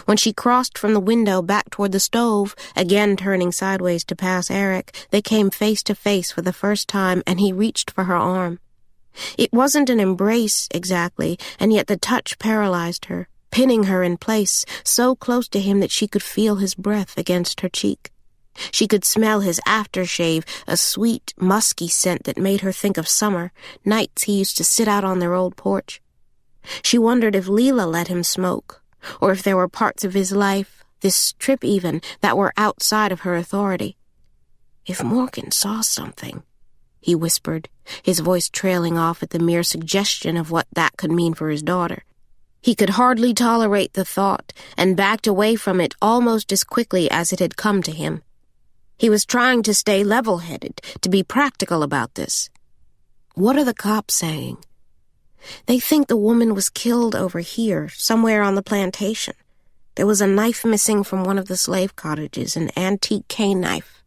When she crossed from the window back toward the stove, again turning sideways to pass Eric, they came face to face for the first time, and he reached for her arm. It wasn't an embrace, exactly, and yet the touch paralyzed her, pinning her in place, so close to him that she could feel his breath against her cheek. She could smell his aftershave, a sweet, musky scent that made her think of summer, nights he used to sit out on their old porch. She wondered if Leela let him smoke, or if there were parts of his life, this trip even, that were outside of her authority. If Morgan saw something, he whispered, his voice trailing off at the mere suggestion of what that could mean for his daughter. He could hardly tolerate the thought, and backed away from it almost as quickly as it had come to him. He was trying to stay level-headed, to be practical about this. What are the cops saying? They think the woman was killed over here, somewhere on the plantation. There was a knife missing from one of the slave cottages, an antique cane knife.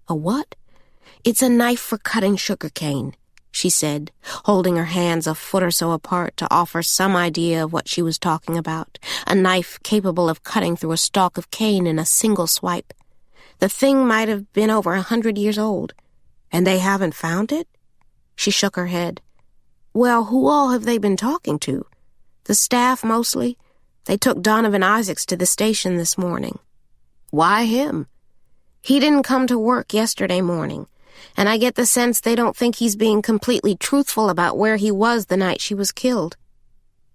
A what? It's a knife for cutting sugar cane, she said, holding her hands a foot or so apart to offer some idea of what she was talking about. A knife capable of cutting through a stalk of cane in a single swipe. The thing might have been over 100 years old. And they haven't found it? She shook her head. Well, who all have they been talking to? The staff, mostly. They took Donovan Isaacs to the station this morning. Why him? He didn't come to work yesterday morning, and I get the sense they don't think he's being completely truthful about where he was the night she was killed.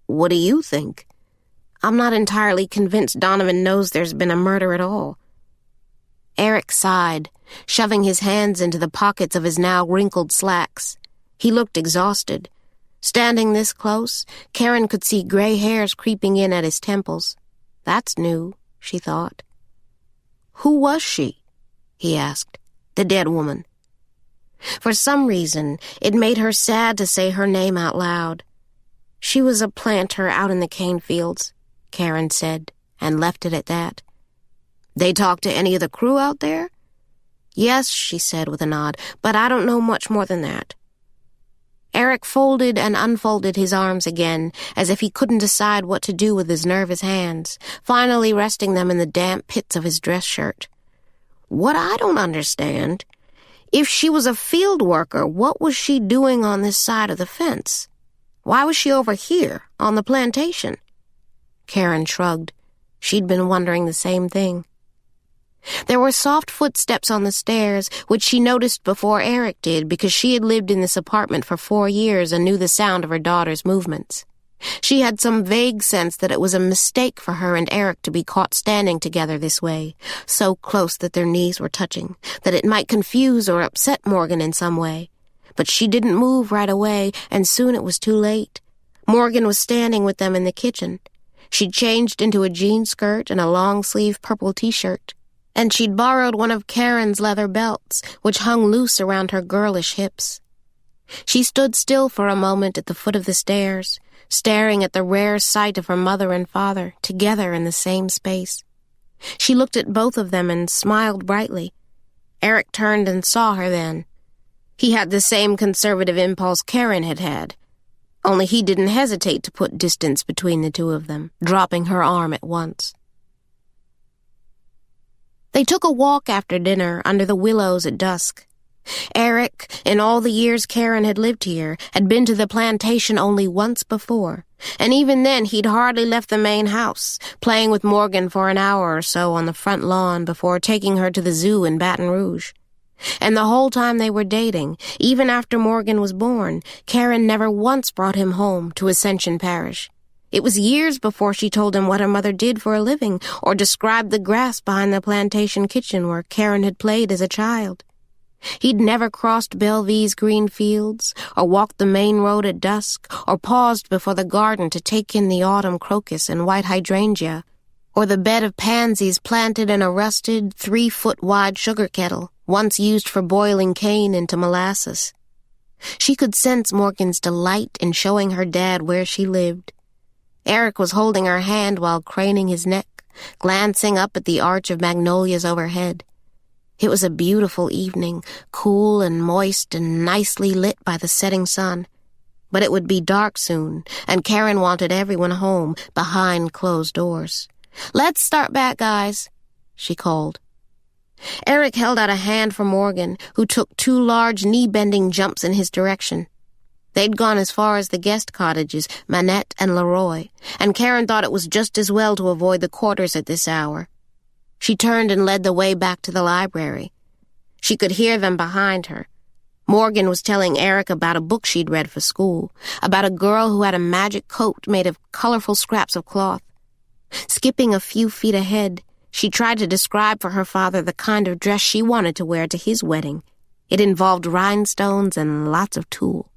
What do you think? I'm not entirely convinced Donovan knows there's been a murder at all. Eric sighed, shoving his hands into the pockets of his now wrinkled slacks. He looked exhausted. Standing this close, Caren could see gray hairs creeping in at his temples. That's new, she thought. Who was she? He asked. The dead woman. For some reason, it made her sad to say her name out loud. She was a planter out in the cane fields, Caren said, and left it at that. They talked to any of the crew out there? Yes, she said with a nod, but I don't know much more than that. Eric folded and unfolded his arms again, as if he couldn't decide what to do with his nervous hands, finally resting them in the damp pits of his dress shirt. What I don't understand, if she was a field worker, what was she doing on this side of the fence? Why was she over here, on the plantation? Caren shrugged. She'd been wondering the same thing. There were soft footsteps on the stairs, which she noticed before Eric did because she had lived in this apartment for 4 years and knew the sound of her daughter's movements. She had some vague sense that it was a mistake for her and Eric to be caught standing together this way, so close that their knees were touching, that it might confuse or upset Morgan in some way. But she didn't move right away, and soon it was too late. Morgan was standing with them in the kitchen. She'd changed into a jean skirt and a long-sleeve purple t-shirt. And she'd borrowed one of Caren's leather belts, which hung loose around her girlish hips. She stood still for a moment at the foot of the stairs, staring at the rare sight of her mother and father, together in the same space. She looked at both of them and smiled brightly. Eric turned and saw her then. He had the same conservative impulse Caren had had. only he didn't hesitate to put distance between the two of them, dropping her arm at once. They took a walk after dinner under the willows at dusk. Eric, in all the years Caren had lived here, had been to the plantation only once before, and even then he'd hardly left the main house, playing with Morgan for an hour or so on the front lawn before taking her to the zoo in Baton Rouge. And the whole time they were dating, even after Morgan was born, Caren never once brought him home to Ascension Parish. It was years before she told him what her mother did for a living, or described the grass behind the plantation kitchen where Caren had played as a child. He'd never crossed Bellevue's green fields, or walked the main road at dusk, or paused before the garden to take in the autumn crocus and white hydrangea, or the bed of pansies planted in a rusted, 3-foot-wide sugar kettle, once used for boiling cane into molasses. She could sense Morgan's delight in showing her dad where she lived. Eric was holding her hand while craning his neck, glancing up at the arch of magnolias overhead. It was a beautiful evening, cool and moist and nicely lit by the setting sun. But it would be dark soon, and Caren wanted everyone home, behind closed doors. "Let's start back, guys," she called. Eric held out a hand for Morgan, who took 2 large knee-bending jumps in his direction. They'd gone as far as the guest cottages, Manette and Leroy, and Caren thought it was just as well to avoid the quarters at this hour. She turned and led the way back to the library. She could hear them behind her. Morgan was telling Eric about a book she'd read for school, about a girl who had a magic coat made of colorful scraps of cloth. Skipping a few feet ahead, she tried to describe for her father the kind of dress she wanted to wear to his wedding. It involved rhinestones and lots of tulle.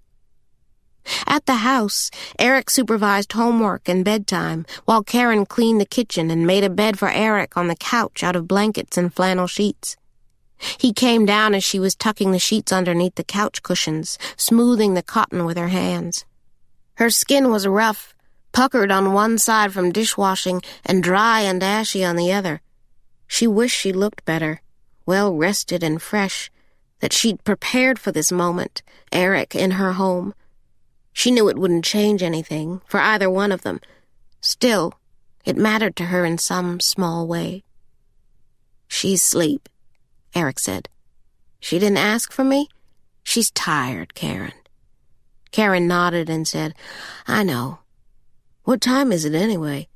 At the house, Eric supervised homework and bedtime, while Caren cleaned the kitchen and made a bed for Eric on the couch out of blankets and flannel sheets. He came down as she was tucking the sheets underneath the couch cushions, smoothing the cotton with her hands. Her skin was rough, puckered on one side from dishwashing and dry and ashy on the other. She wished she looked better, well-rested and fresh, that she'd prepared for this moment, Eric in her home. She knew it wouldn't change anything for either one of them. Still, it mattered to her in some small way. "She's asleep," Eric said. "She didn't ask for me? She's tired, Caren." Caren nodded and said, "I know. What time is it anyway?"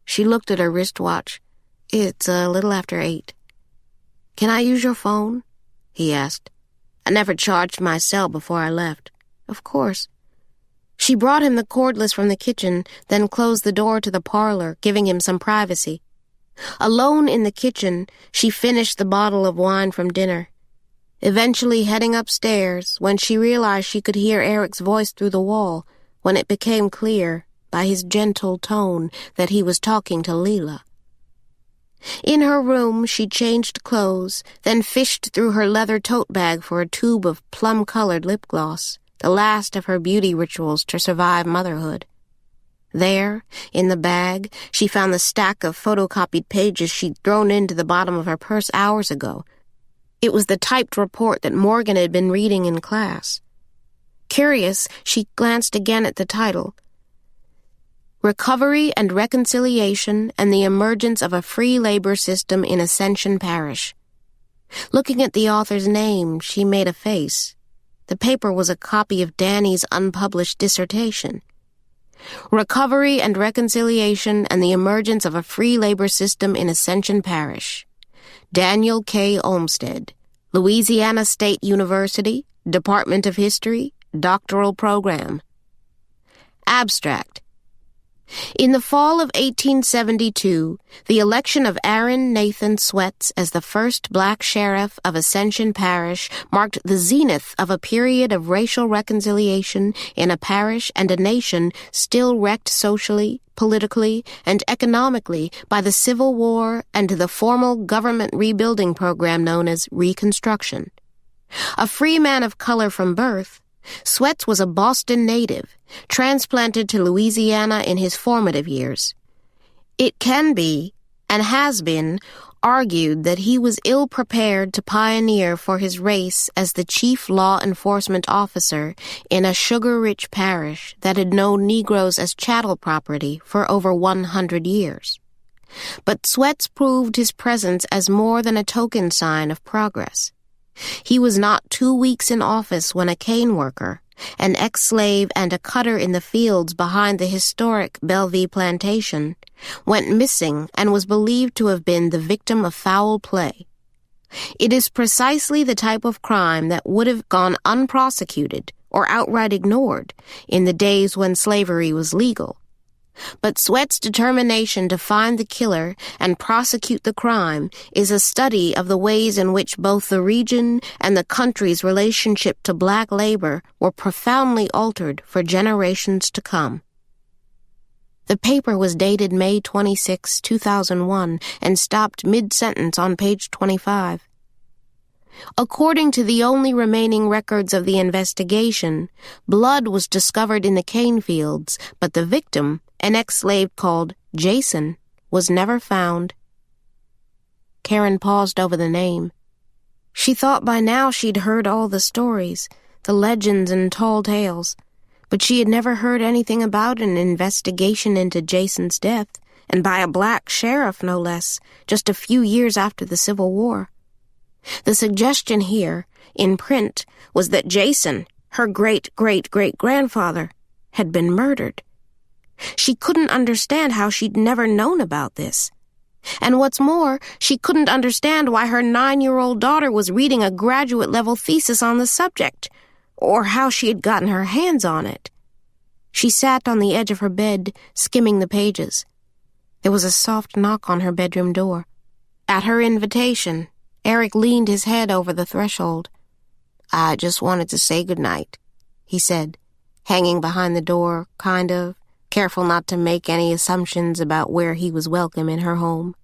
She looked at her wristwatch. "It's a little after 8. "Can I use your phone?" he asked. "I never charged my cell before I left." "Of course." She brought him the cordless from the kitchen, then closed the door to the parlor, giving him some privacy. Alone in the kitchen, she finished the bottle of wine from dinner. Eventually heading upstairs, when she realized she could hear Eric's voice through the wall, when it became clear, by his gentle tone, that he was talking to Leela. In her room, she changed clothes, then fished through her leather tote bag for a tube of plum-colored lip gloss, the last of her beauty rituals to survive motherhood. There, in the bag, she found the stack of photocopied pages she'd thrown into the bottom of her purse hours ago. It was the typed report that Morgan had been reading in class. Curious, she glanced again at the title. Recovery and Reconciliation and the Emergence of a Free Labor System in Ascension Parish. Looking at the author's name, she made a face. The paper was a copy of Danny's unpublished dissertation. Recovery and Reconciliation and the Emergence of a Free Labor System in Ascension Parish. Daniel K. Olmsted, Louisiana State University, Department of History, Doctoral Program. Abstract. In the fall of 1872, the election of Aaron Nathan Sweats as the first black sheriff of Ascension Parish marked the zenith of a period of racial reconciliation in a parish and a nation still wrecked socially, politically, and economically by the Civil War and the formal government rebuilding program known as Reconstruction. A free man of color from birth, Sweats was a Boston native, transplanted to Louisiana in his formative years. It can be, and has been, argued that he was ill-prepared to pioneer for his race as the chief law enforcement officer in a sugar-rich parish that had known Negroes as chattel property for over 100 years. But Sweats proved his presence as more than a token sign of progress. He was not 2 weeks in office when a cane worker, an ex-slave and a cutter in the fields behind the historic Bellevue plantation, went missing and was believed to have been the victim of foul play. It is precisely the type of crime that would have gone unprosecuted or outright ignored in the days when slavery was legal. But Sweat's determination to find the killer and prosecute the crime is a study of the ways in which both the region and the country's relationship to black labor were profoundly altered for generations to come. The paper was dated May 26, 2001, and stopped mid-sentence on page 25. According to the only remaining records of the investigation, blood was discovered in the cane fields, but the victim, an ex-slave called Jason, was never found. Caren paused over the name. She thought by now she'd heard all the stories, the legends and tall tales, but she had never heard anything about an investigation into Jason's death, and by a black sheriff, no less, just a few years after the Civil War. The suggestion here, in print, was that Jason, her great-great-great-grandfather, had been murdered. She couldn't understand how she'd never known about this. And what's more, she couldn't understand why her 9-year-old daughter was reading a graduate-level thesis on the subject, or how she had gotten her hands on it. She sat on the edge of her bed, skimming the pages. There was a soft knock on her bedroom door. At her invitation, Eric leaned his head over the threshold. "I just wanted to say goodnight," he said, hanging behind the door, kind of, careful not to make any assumptions about where he was welcome in her home.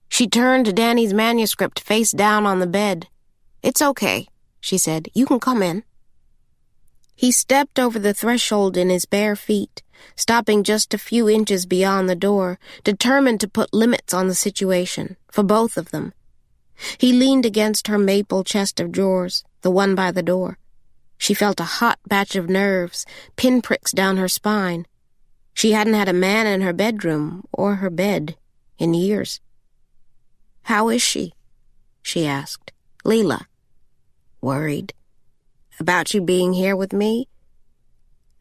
She turned to Danny's manuscript face down on the bed. "It's okay," she said. "You can come in." He stepped over the threshold in his bare feet, stopping just a few inches beyond the door, determined to put limits on the situation, for both of them. He leaned against her maple chest of drawers, the one by the door. She felt a hot batch of nerves, pinpricks down her spine. She hadn't had a man in her bedroom, or her bed, in years. "How is she?" she asked. "Leela." "Worried." "About you being here with me?"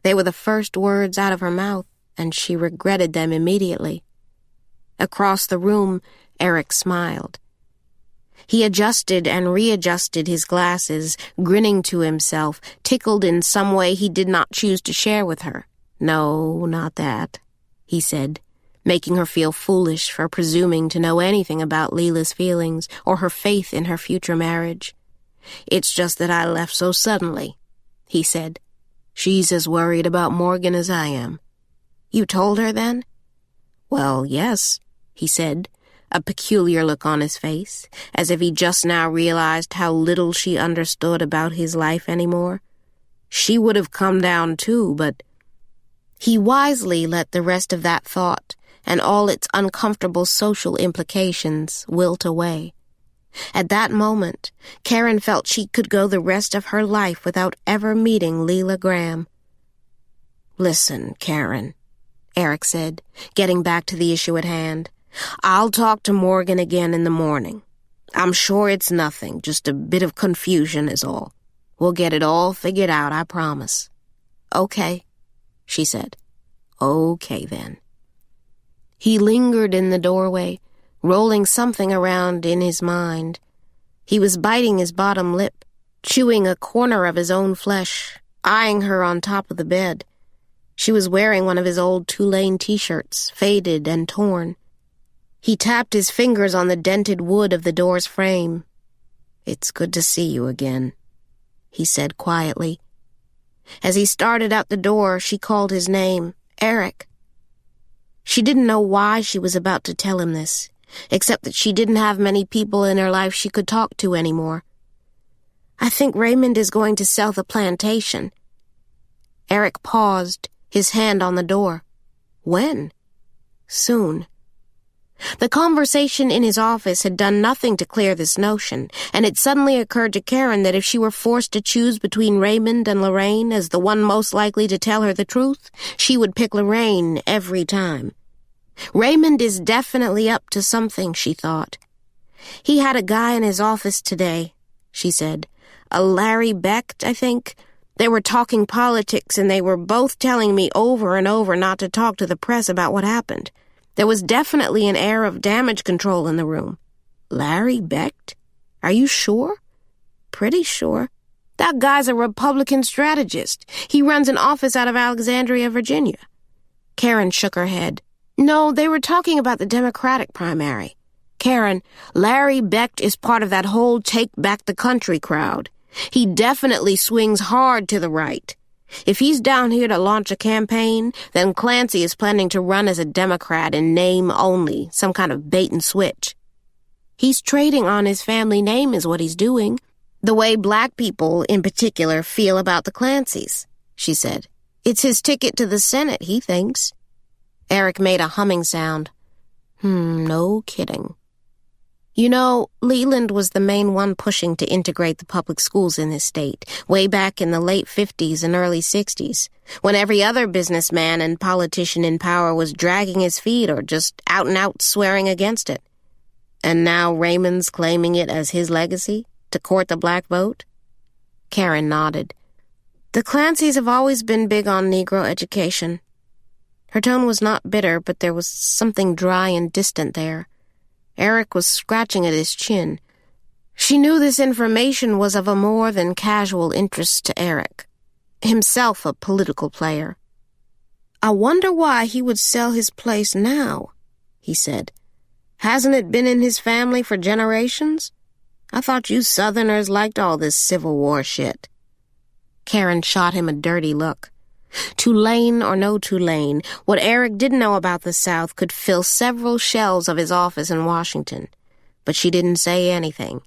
They were the first words out of her mouth, and she regretted them immediately. Across the room, Eric smiled. He adjusted and readjusted his glasses, grinning to himself, tickled in some way he did not choose to share with her. "No, not that," he said, making her feel foolish for presuming to know anything about Leela's feelings or her faith in her future marriage. "It's just that I left so suddenly," he said. "She's as worried about Morgan as I am." "You told her then?" "Well, yes," he said, a peculiar look on his face, as if he just now realized how little she understood about his life anymore. She would have come down too, but he wisely let the rest of that thought and all its uncomfortable social implications wilt away. At that moment, Caren felt she could go the rest of her life without ever meeting Leela Graham. "Listen, Caren," Eric said, getting back to the issue at hand. "I'll talk to Morgan again in the morning. I'm sure it's nothing, just a bit of confusion is all. We'll get it all figured out, I promise." "Okay," she said. "Okay, then." He lingered in the doorway, rolling something around in his mind. He was biting his bottom lip, chewing a corner of his own flesh, eyeing her on top of the bed. She was wearing one of his old Tulane t-shirts, faded and torn. He tapped his fingers on the dented wood of the door's frame. "It's good to see you again," he said quietly. As he started out the door, she called his name, Eric. She didn't know why she was about to tell him this, except that she didn't have many people in her life she could talk to anymore. "I think Raymond is going to sell the plantation." Eric paused, his hand on the door. "When?" "Soon." The conversation in his office had done nothing to clear this notion, and it suddenly occurred to Caren that if she were forced to choose between Raymond and Lorraine as the one most likely to tell her the truth, she would pick Lorraine every time. Raymond is definitely up to something, she thought. He had a guy in his office today, she said. A Larry Becht, I think. They were talking politics, and they were both telling me over and over not to talk to the press about what happened. There was definitely an air of damage control in the room. Larry Becht? Are you sure? Pretty sure. That guy's a Republican strategist. He runs an office out of Alexandria, Virginia. Caren shook her head. No, they were talking about the Democratic primary. Caren, Larry Becht is part of that whole Take Back the Country crowd. He definitely swings hard to the right. If he's down here to launch a campaign, then Clancy is planning to run as a Democrat in name only, some kind of bait and switch. He's trading on his family name is what he's doing. The way black people, in particular, feel about the Clancys, she said. It's his ticket to the Senate, he thinks. Eric made a humming sound. No kidding. You know, Leland was the main one pushing to integrate the public schools in this state, way back in the late 50s and early 60s, when every other businessman and politician in power was dragging his feet or just out-and-out swearing against it. And now Raymond's claiming it as his legacy, to court the black vote? Caren nodded. The Clancys have always been big on Negro education. Her tone was not bitter, but there was something dry and distant there. Eric was scratching at his chin. She knew this information was of a more than casual interest to Eric, himself a political player. I wonder why he would sell his place now, he said. Hasn't it been in his family for generations? I thought you Southerners liked all this Civil War shit. Caren shot him a dirty look. Tulane or no Tulane, what Eric didn't know about the South could fill several shelves of his office in Washington. But she didn't say anything.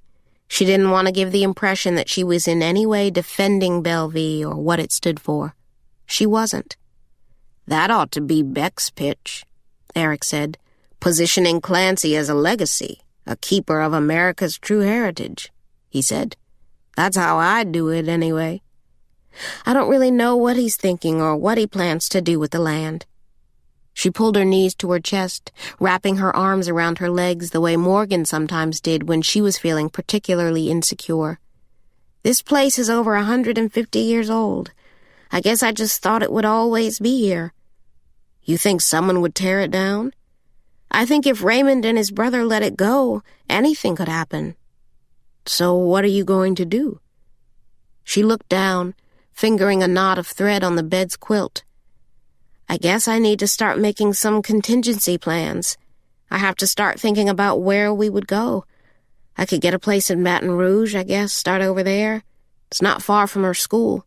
She didn't want to give the impression that she was in any way defending Bellevue or what it stood for. She wasn't. That ought to be Beck's pitch, Eric said, positioning Clancy as a legacy, a keeper of America's true heritage, he said. That's how I'd do it anyway. I don't really know what he's thinking or what he plans to do with the land. She pulled her knees to her chest, wrapping her arms around her legs the way Morgan sometimes did when she was feeling particularly insecure. This place is over 150 years old. I guess I just thought it would always be here. You think someone would tear it down? I think if Raymond and his brother let it go, anything could happen. So what are you going to do? She looked down, fingering a knot of thread on the bed's quilt. I guess I need to start making some contingency plans. I have to start thinking about where we would go. I could get a place in Baton Rouge, I guess, start over there. It's not far from her school.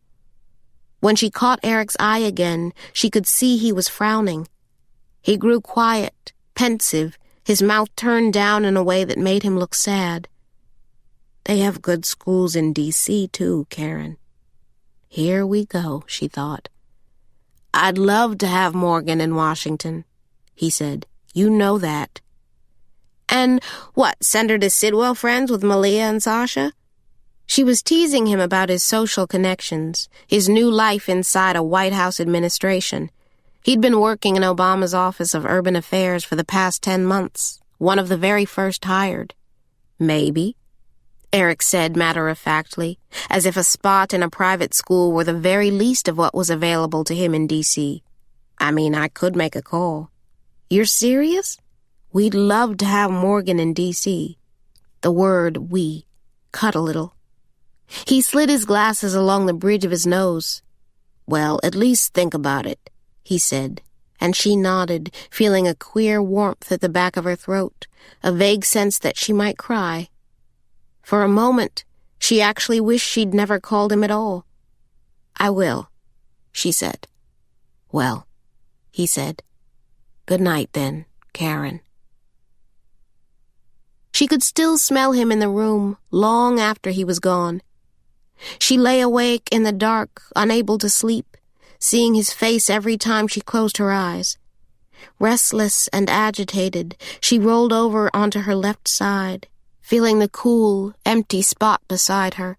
When she caught Eric's eye again, she could see he was frowning. He grew quiet, pensive, his mouth turned down in a way that made him look sad. They have good schools in D.C., too, Caren. Here we go, she thought. I'd love to have Morgan in Washington, he said. You know that. And what, send her to Sidwell friends with Malia and Sasha? She was teasing him about his social connections, his new life inside a White House administration. He'd been working in Obama's Office of Urban Affairs for the past 10 months, one of the very first hired. Maybe, Eric said matter-of-factly, as if a spot in a private school were the very least of what was available to him in D.C. I mean, I could make a call. You're serious? We'd love to have Morgan in D.C. The word we cut a little. He slid his glasses along the bridge of his nose. Well, at least think about it, he said, and she nodded, feeling a queer warmth at the back of her throat, a vague sense that she might cry. For a moment, she actually wished she'd never called him at all. I will, she said. Well, he said. Good night, then, Caren. She could still smell him in the room long after he was gone. She lay awake in the dark, unable to sleep, seeing his face every time she closed her eyes. Restless and agitated, she rolled over onto her left side, feeling the cool, empty spot beside her.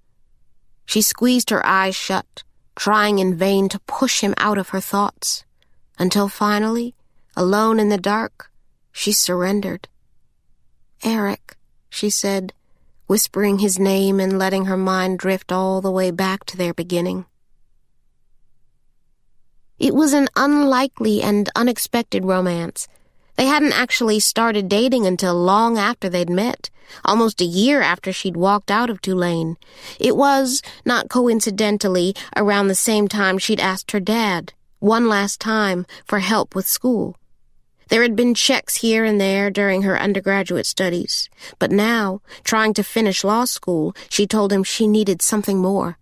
She squeezed her eyes shut, trying in vain to push him out of her thoughts, until finally, alone in the dark, she surrendered. "Eric," she said, whispering his name and letting her mind drift all the way back to their beginning. It was an unlikely and unexpected romance. They hadn't actually started dating until long after they'd met, almost a year after she'd walked out of Tulane. It was, not coincidentally, around the same time she'd asked her dad, one last time, for help with school. There had been checks here and there during her undergraduate studies, but now, trying to finish law school, she told him she needed something more.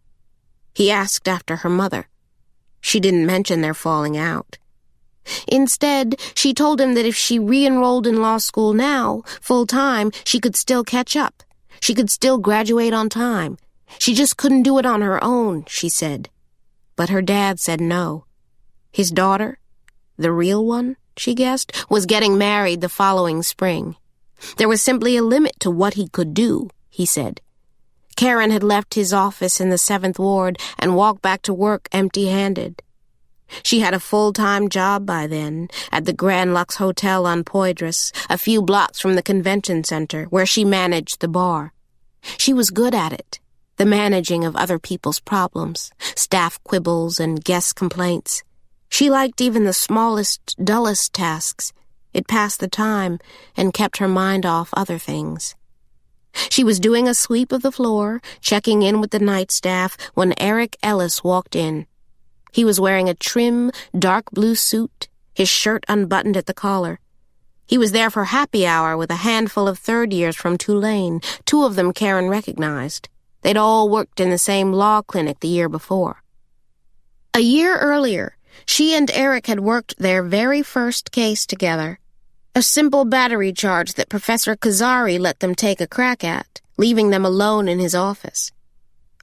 He asked after her mother. She didn't mention their falling out. Instead, she told him that if she re-enrolled in law school now, full-time, she could still catch up. She could still graduate on time. She just couldn't do it on her own, she said. But her dad said no. His daughter, the real one, she guessed, was getting married the following spring. There was simply a limit to what he could do, he said. Caren had left his office in the 7th Ward and walked back to work empty-handed. She had a full-time job by then at the Grand Lux Hotel on Poydras, a few blocks from the convention center, where she managed the bar. She was good at it, the managing of other people's problems, staff quibbles and guest complaints. She liked even the smallest, dullest tasks. It passed the time and kept her mind off other things. She was doing a sweep of the floor, checking in with the night staff, when Eric Ellis walked in. He was wearing a trim, dark blue suit, his shirt unbuttoned at the collar. He was there for happy hour with a handful of third-years from Tulane. 2 of them Caren recognized. They'd all worked in the same law clinic the year before. A year earlier, she and Eric had worked their very first case together. A simple battery charge that Professor Kazari let them take a crack at, leaving them alone in his office.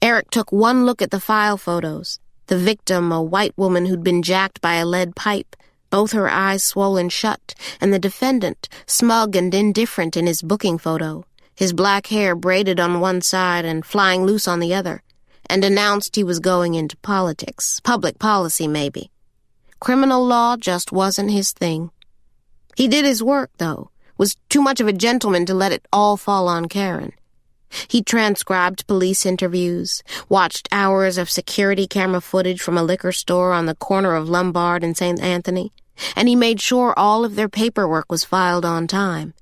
Eric took one look at the file photos. The victim, a white woman who'd been jacked by a lead pipe, both her eyes swollen shut, and the defendant, smug and indifferent in his booking photo, his black hair braided on one side and flying loose on the other, and announced he was going into politics, public policy maybe. Criminal law just wasn't his thing. He did his work, though, was too much of a gentleman to let it all fall on Caren. He transcribed police interviews, watched hours of security camera footage from a liquor store on the corner of Lombard and St. Anthony, and he made sure all of their paperwork was filed on time.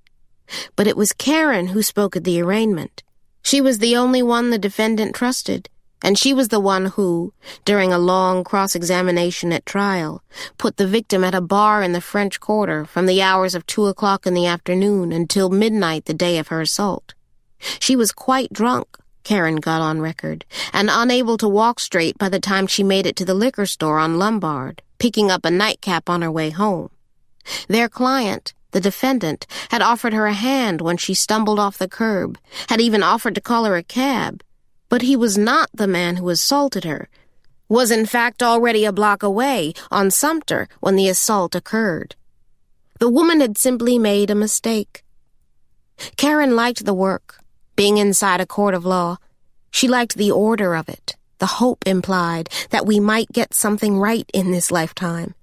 But it was Caren who spoke at the arraignment. She was the only one the defendant trusted, and she was the one who, during a long cross-examination at trial, put the victim at a bar in the French Quarter from the hours of 2 o'clock in the afternoon until midnight the day of her assault. She was quite drunk, Caren got on record, and unable to walk straight by the time she made it to the liquor store on Lombard, picking up a nightcap on her way home. Their client, the defendant, had offered her a hand when she stumbled off the curb, had even offered to call her a cab. But he was not the man who assaulted her, was in fact already a block away on Sumter when the assault occurred. The woman had simply made a mistake. Caren liked the work, being inside a court of law. She liked the order of it, the hope implied that we might get something right in this lifetime.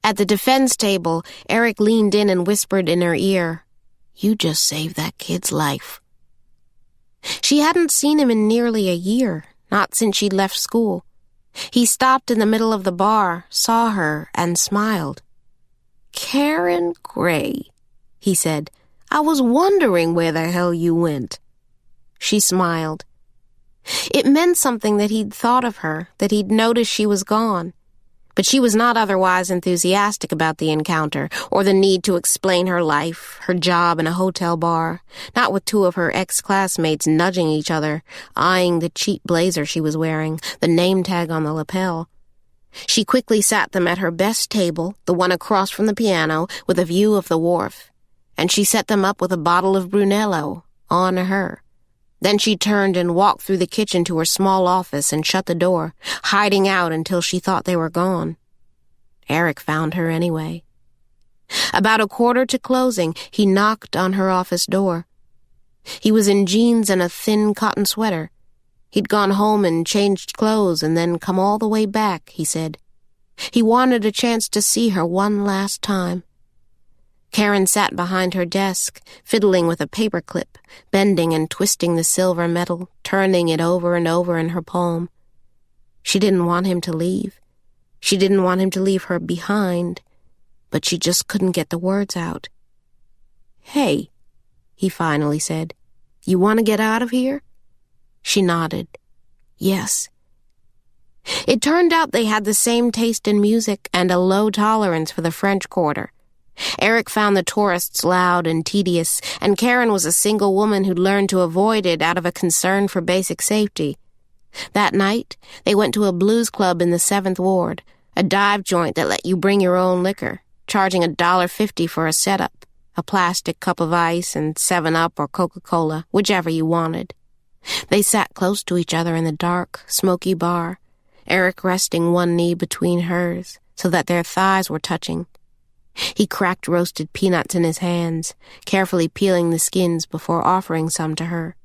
At the defense table, Eric leaned in and whispered in her ear, "You just saved that kid's life." She hadn't seen him in nearly a year, not since she'd left school. He stopped in the middle of the bar, saw her, and smiled. "Caren Gray," he said. "I was wondering where the hell you went." She smiled. It meant something that he'd thought of her, that he'd noticed she was gone. But she was not otherwise enthusiastic about the encounter, or the need to explain her life, her job in a hotel bar, not with 2 of her ex-classmates nudging each other, eyeing the cheap blazer she was wearing, the name tag on the lapel. She quickly sat them at her best table, the one across from the piano, with a view of the wharf, and she set them up with a bottle of Brunello, on her. Then she turned and walked through the kitchen to her small office and shut the door, hiding out until she thought they were gone. Eric found her anyway. About 1/4 to closing, he knocked on her office door. He was in jeans and a thin cotton sweater. He'd gone home and changed clothes and then come all the way back, he said. He wanted a chance to see her one last time. Caren sat behind her desk, fiddling with a paperclip, bending and twisting the silver metal, turning it over and over in her palm. She didn't want him to leave. She didn't want him to leave her behind, but she just couldn't get the words out. "Hey," he finally said, "you want to get out of here?" She nodded. Yes. It turned out they had the same taste in music and a low tolerance for the French Quarter. Eric found the tourists loud and tedious, and Caren was a single woman who'd learned to avoid it out of a concern for basic safety. That night, they went to a blues club in the 7th Ward, a dive joint that let you bring your own liquor, charging $1.50 for a setup, a plastic cup of ice and 7-Up or Coca-Cola, whichever you wanted. They sat close to each other in the dark, smoky bar, Eric resting one knee between hers so that their thighs were touching. He cracked roasted peanuts in his hands, carefully peeling the skins before offering some to her.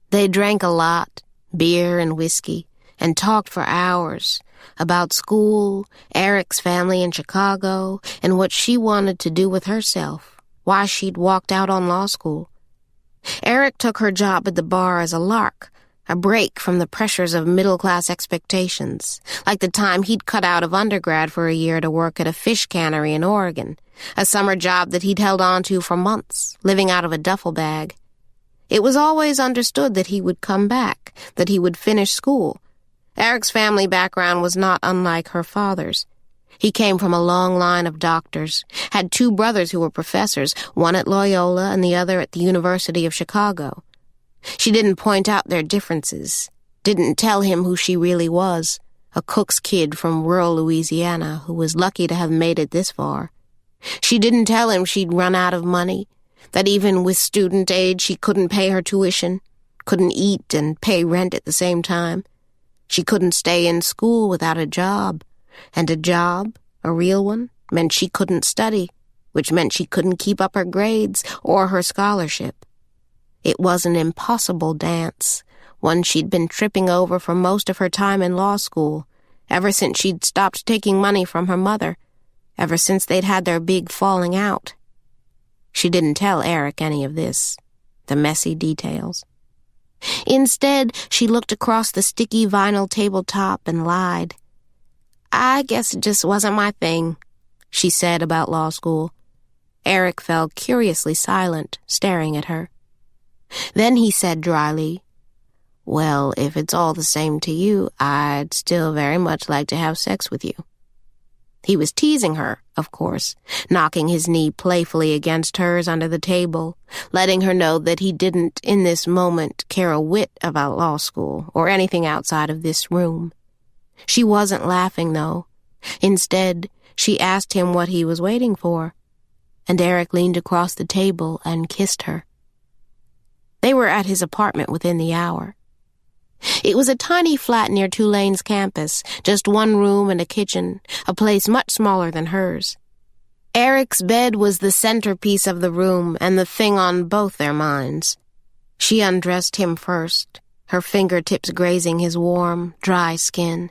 They drank a lot, beer and whiskey, and talked for hours about school, Eric's family in Chicago, and what she wanted to do with herself, why she'd walked out on law school. Eric took her job at the bar as a lark, a break from the pressures of middle-class expectations, like the time he'd cut out of undergrad for a year to work at a fish cannery in Oregon, a summer job that he'd held on to for months, living out of a duffel bag. It was always understood that he would come back, that he would finish school. Eric's family background was not unlike her father's. He came from a long line of doctors, had 2 brothers who were professors, one at Loyola and the other at the University of Chicago. She didn't point out their differences, didn't tell him who she really was, a cook's kid from rural Louisiana who was lucky to have made it this far. She didn't tell him she'd run out of money, that even with student aid she couldn't pay her tuition, couldn't eat and pay rent at the same time. She couldn't stay in school without a job, and a job, a real one, meant she couldn't study, which meant she couldn't keep up her grades or her scholarship. It was an impossible dance, one she'd been tripping over for most of her time in law school, ever since she'd stopped taking money from her mother, ever since they'd had their big falling out. She didn't tell Eric any of this, the messy details. Instead, she looked across the sticky vinyl tabletop and lied. "I guess it just wasn't my thing," she said about law school. Eric fell curiously silent, staring at her. Then he said dryly, "Well, if it's all the same to you, I'd still very much like to have sex with you." He was teasing her, of course, knocking his knee playfully against hers under the table, letting her know that he didn't, in this moment, care a whit about law school or anything outside of this room. She wasn't laughing, though. Instead, she asked him what he was waiting for, and Eric leaned across the table and kissed her. They were at his apartment within the hour. It was a tiny flat near Tulane's campus, just 1 room and a kitchen, a place much smaller than hers. Eric's bed was the centerpiece of the room and the thing on both their minds. She undressed him first, her fingertips grazing his warm, dry skin.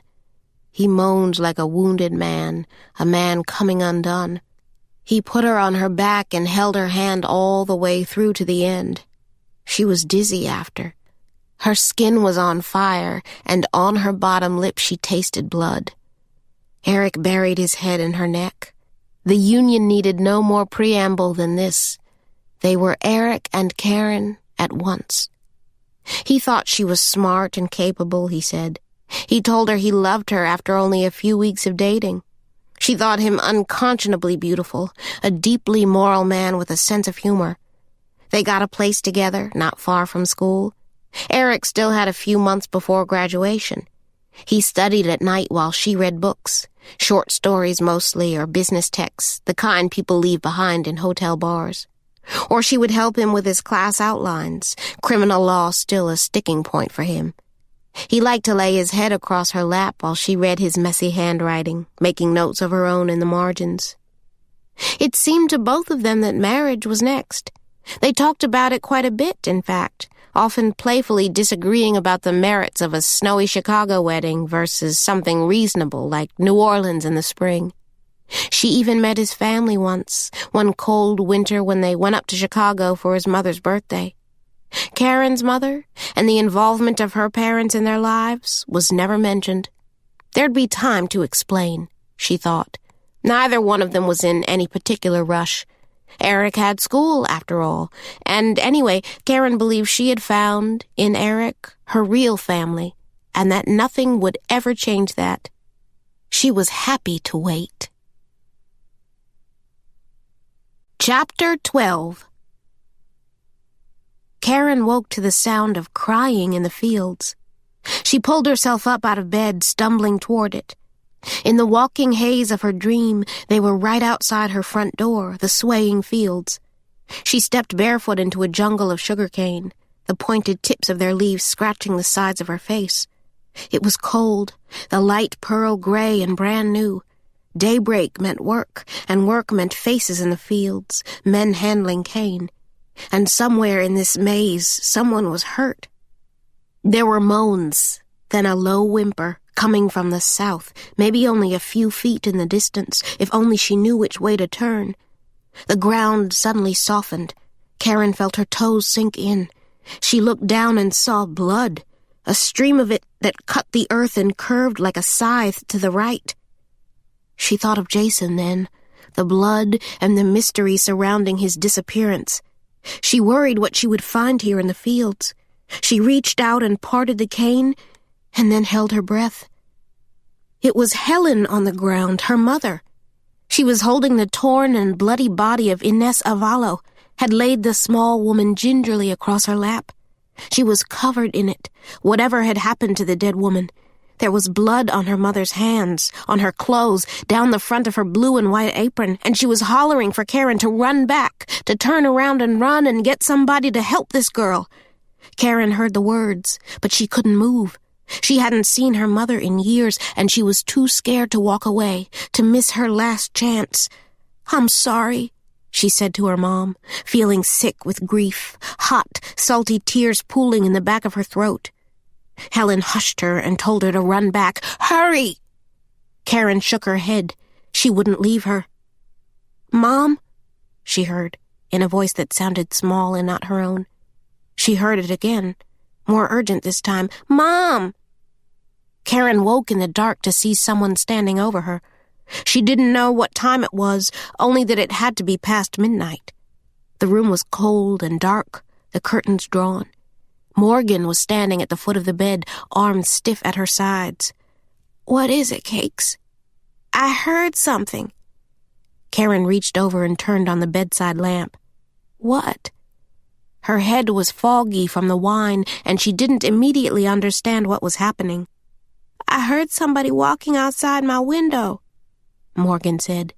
He moaned like a wounded man, a man coming undone. He put her on her back and held her hand all the way through to the end. She was dizzy after. Her skin was on fire, and on her bottom lip she tasted blood. Eric buried his head in her neck. The union needed no more preamble than this. They were Eric and Caren at once. He thought she was smart and capable, he said. He told her he loved her after only a few weeks of dating. She thought him unconscionably beautiful, a deeply moral man with a sense of humor. They got a place together, not far from school. Eric still had a few months before graduation. He studied at night while she read books, short stories mostly, or business texts, the kind people leave behind in hotel bars. Or she would help him with his class outlines, criminal law still a sticking point for him. He liked to lay his head across her lap while she read his messy handwriting, making notes of her own in the margins. It seemed to both of them that marriage was next. They talked about it quite a bit, in fact, often playfully disagreeing about the merits of a snowy Chicago wedding versus something reasonable like New Orleans in the spring. She even met his family once, one cold winter when they went up to Chicago for his mother's birthday. Caren's mother and the involvement of her parents in their lives was never mentioned. There'd be time to explain, she thought. Neither one of them was in any particular rush. Eric had school, after all, and anyway, Caren believed she had found, in Eric, her real family, and that nothing would ever change that. She was happy to wait. Chapter 12. Caren woke to the sound of crying in the fields. She pulled herself up out of bed, stumbling toward it. In the walking haze of her dream, they were right outside her front door, the swaying fields. She stepped barefoot into a jungle of sugarcane, the pointed tips of their leaves scratching the sides of her face. It was cold, the light pearl gray and brand new. Daybreak meant work, and work meant faces in the fields, men handling cane. And somewhere in this maze, someone was hurt. There were moans, then a low whimper, coming from the south, maybe only a few feet in the distance, if only she knew which way to turn. The ground suddenly softened. Caren felt her toes sink in. She looked down and saw blood, a stream of it that cut the earth and curved like a scythe to the right. She thought of Jason then, the blood and the mystery surrounding his disappearance. She worried what she would find here in the fields. She reached out and parted the cane, and then held her breath. It was Helen on the ground, her mother. She was holding the torn and bloody body of Ines Avallo, had laid the small woman gingerly across her lap. She was covered in it, whatever had happened to the dead woman. There was blood on her mother's hands, on her clothes, down the front of her blue and white apron, and she was hollering for Caren to run back, to turn around and run and get somebody to help this girl. Caren heard the words, but she couldn't move. She hadn't seen her mother in years, and she was too scared to walk away, to miss her last chance. "I'm sorry," she said to her mom, feeling sick with grief, hot, salty tears pooling in the back of her throat. Helen hushed her and told her to run back. "Hurry!" Caren shook her head. She wouldn't leave her. "Mom?" she heard, in a voice that sounded small and not her own. She heard it again, more urgent this time. "Mom!" Caren woke in the dark to see someone standing over her. She didn't know what time it was, only that it had to be past midnight. The room was cold and dark, the curtains drawn. Morgan was standing at the foot of the bed, arms stiff at her sides. "What is it, Cakes?" "I heard something." Caren reached over and turned on the bedside lamp. "What?" Her head was foggy from the wine, and she didn't immediately understand what was happening. "I heard somebody walking outside my window," Morgan said.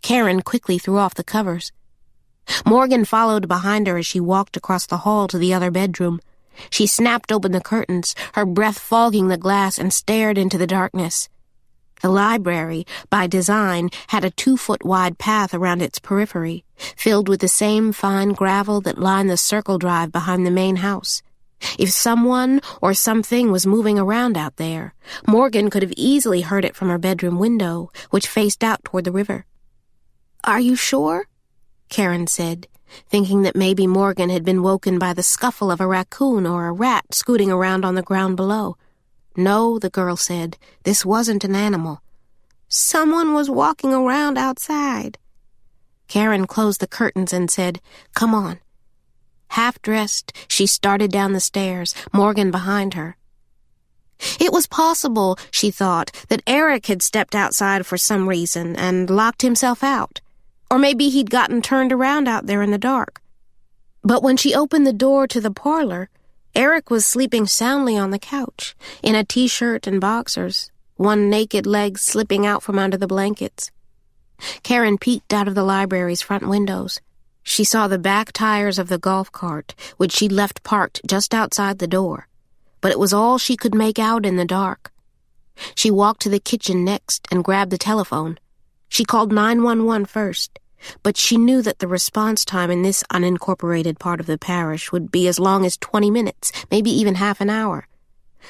Caren quickly threw off the covers. Morgan followed behind her as she walked across the hall to the other bedroom. She snapped open the curtains, her breath fogging the glass, and stared into the darkness. The library, by design, had a 2-foot-wide path around its periphery, filled with the same fine gravel that lined the circle drive behind the main house. If someone or something was moving around out there, Morgan could have easily heard it from her bedroom window, which faced out toward the river. "Are you sure?" Caren said, thinking that maybe Morgan had been woken by the scuffle of a raccoon or a rat scooting around on the ground below. "No," the girl said, "this wasn't an animal." "Someone was walking around outside." Caren closed the curtains and said, "Come on." Half-dressed, she started down the stairs, Morgan behind her. It was possible, she thought, that Eric had stepped outside for some reason and locked himself out. Or maybe he'd gotten turned around out there in the dark. But when she opened the door to the parlor, Eric was sleeping soundly on the couch, in a t-shirt and boxers, one naked leg slipping out from under the blankets. Caren peeked out of the library's front windows. She saw the back tires of the golf cart, which she'd left parked just outside the door, but it was all she could make out in the dark. She walked to the kitchen next and grabbed the telephone. She called 911 first. but she knew that the response time in this unincorporated part of the parish would be as long as 20 minutes, maybe even half an hour.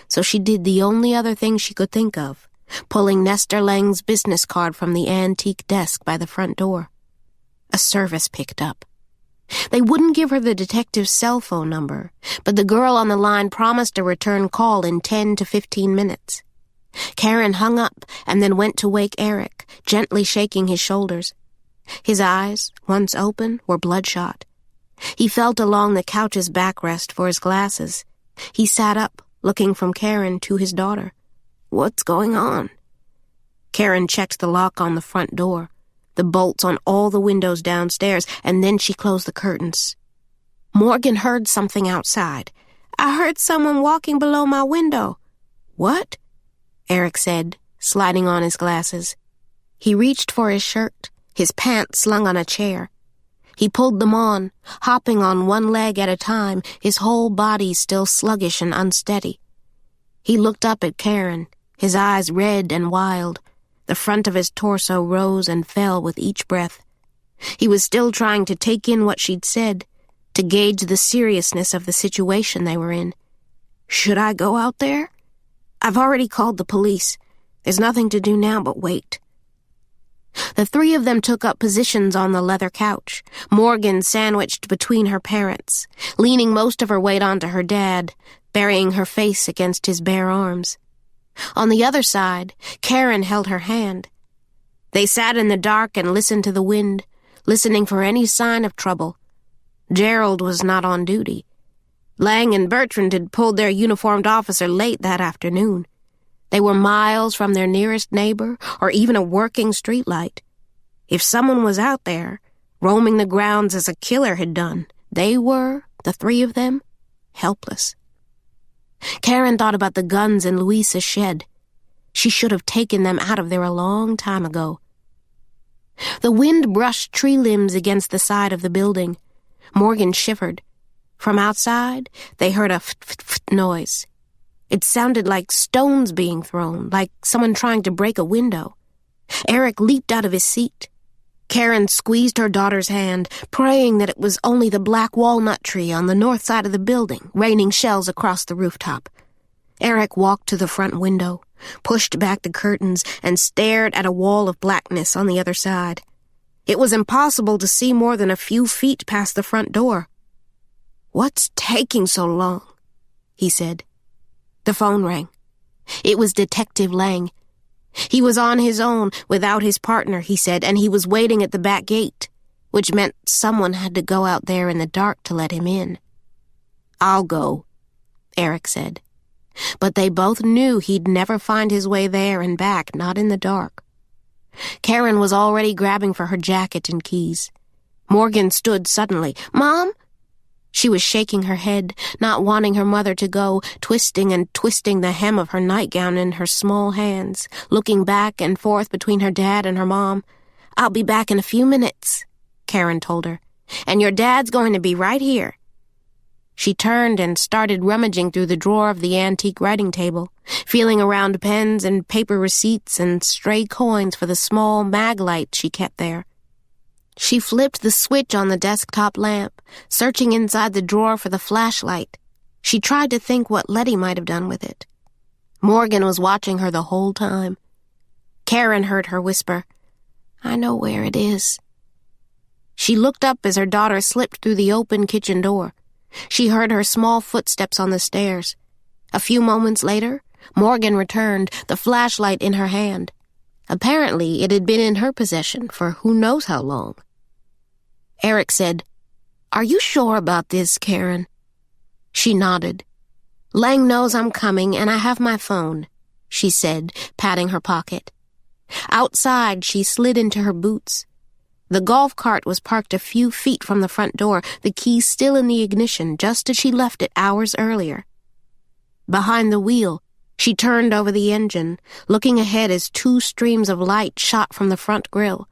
So she did the only other thing she could think of, pulling Nestor Lang's business card from the antique desk by the front door. A service picked up. They wouldn't give her the detective's cell phone number, but the girl on the line promised a return call in 10 to 15 minutes. Caren hung up and then went to wake Eric, gently shaking his shoulders. His eyes, once open, were bloodshot. He felt along the couch's backrest for his glasses. He sat up, looking from Caren to his daughter. "What's going on?" Caren checked the lock on the front door, the bolts on all the windows downstairs, and then she closed the curtains. Morgan heard something outside. "I heard someone walking below my window." "What?" Eric said, sliding on his glasses. He reached for his shirt, his pants slung on a chair. He pulled them on, hopping on one leg at a time, his whole body still sluggish and unsteady. He looked up at Caren, his eyes red and wild. The front of his torso rose and fell with each breath. He was still trying to take in what she'd said, to gauge the seriousness of the situation they were in. "Should I go out there?" "I've already called the police. There's nothing to do now but wait." The three of them took up positions on the leather couch, Morgan sandwiched between her parents, leaning most of her weight onto her dad, burying her face against his bare arms. On the other side, Caren held her hand. They sat in the dark and listened to the wind, listening for any sign of trouble. Gerald was not on duty. Lang and Bertrand had pulled their uniformed officer late that afternoon. They were miles from their nearest neighbor or even a working streetlight. If someone was out there, roaming the grounds as a killer had done, they were, the three of them, helpless. Caren thought about the guns in Louisa's shed. She should have taken them out of there a long time ago. The wind brushed tree limbs against the side of the building. Morgan shivered. From outside, they heard a f-f-f noise. It sounded like stones being thrown, like someone trying to break a window. Eric leaped out of his seat. Caren squeezed her daughter's hand, praying that it was only the black walnut tree on the north side of the building, raining shells across the rooftop. Eric walked to the front window, pushed back the curtains, and stared at a wall of blackness on the other side. It was impossible to see more than a few feet past the front door. "What's taking so long?" he said. The phone rang. It was Detective Lang. He was on his own, without his partner, he said, and he was waiting at the back gate, which meant someone had to go out there in the dark to let him in. "I'll go," Eric said. But they both knew he'd never find his way there and back, not in the dark. Caren was already grabbing for her jacket and keys. Morgan stood suddenly. "Mom?" She was shaking her head, not wanting her mother to go, twisting and twisting the hem of her nightgown in her small hands, looking back and forth between her dad and her mom. "I'll be back in a few minutes," Caren told her, "and your dad's going to be right here." She turned and started rummaging through the drawer of the antique writing table, feeling around pens and paper receipts and stray coins for the small mag light she kept there. She flipped the switch on the desktop lamp, searching inside the drawer for the flashlight. She tried to think what Letty might have done with it. Morgan was watching her the whole time. Caren heard her whisper, "I know where it is." She looked up as her daughter slipped through the open kitchen door. She heard her small footsteps on the stairs. A few moments later, Morgan returned, the flashlight in her hand. Apparently, it had been in her possession for who knows how long. Eric said, "Are you sure about this, Caren?" She nodded. "Lang knows I'm coming, and I have my phone," she said, patting her pocket. Outside, she slid into her boots. The golf cart was parked a few feet from the front door, the key still in the ignition, just as she left it hours earlier. Behind the wheel, she turned over the engine, looking ahead as two streams of light shot from the front grille.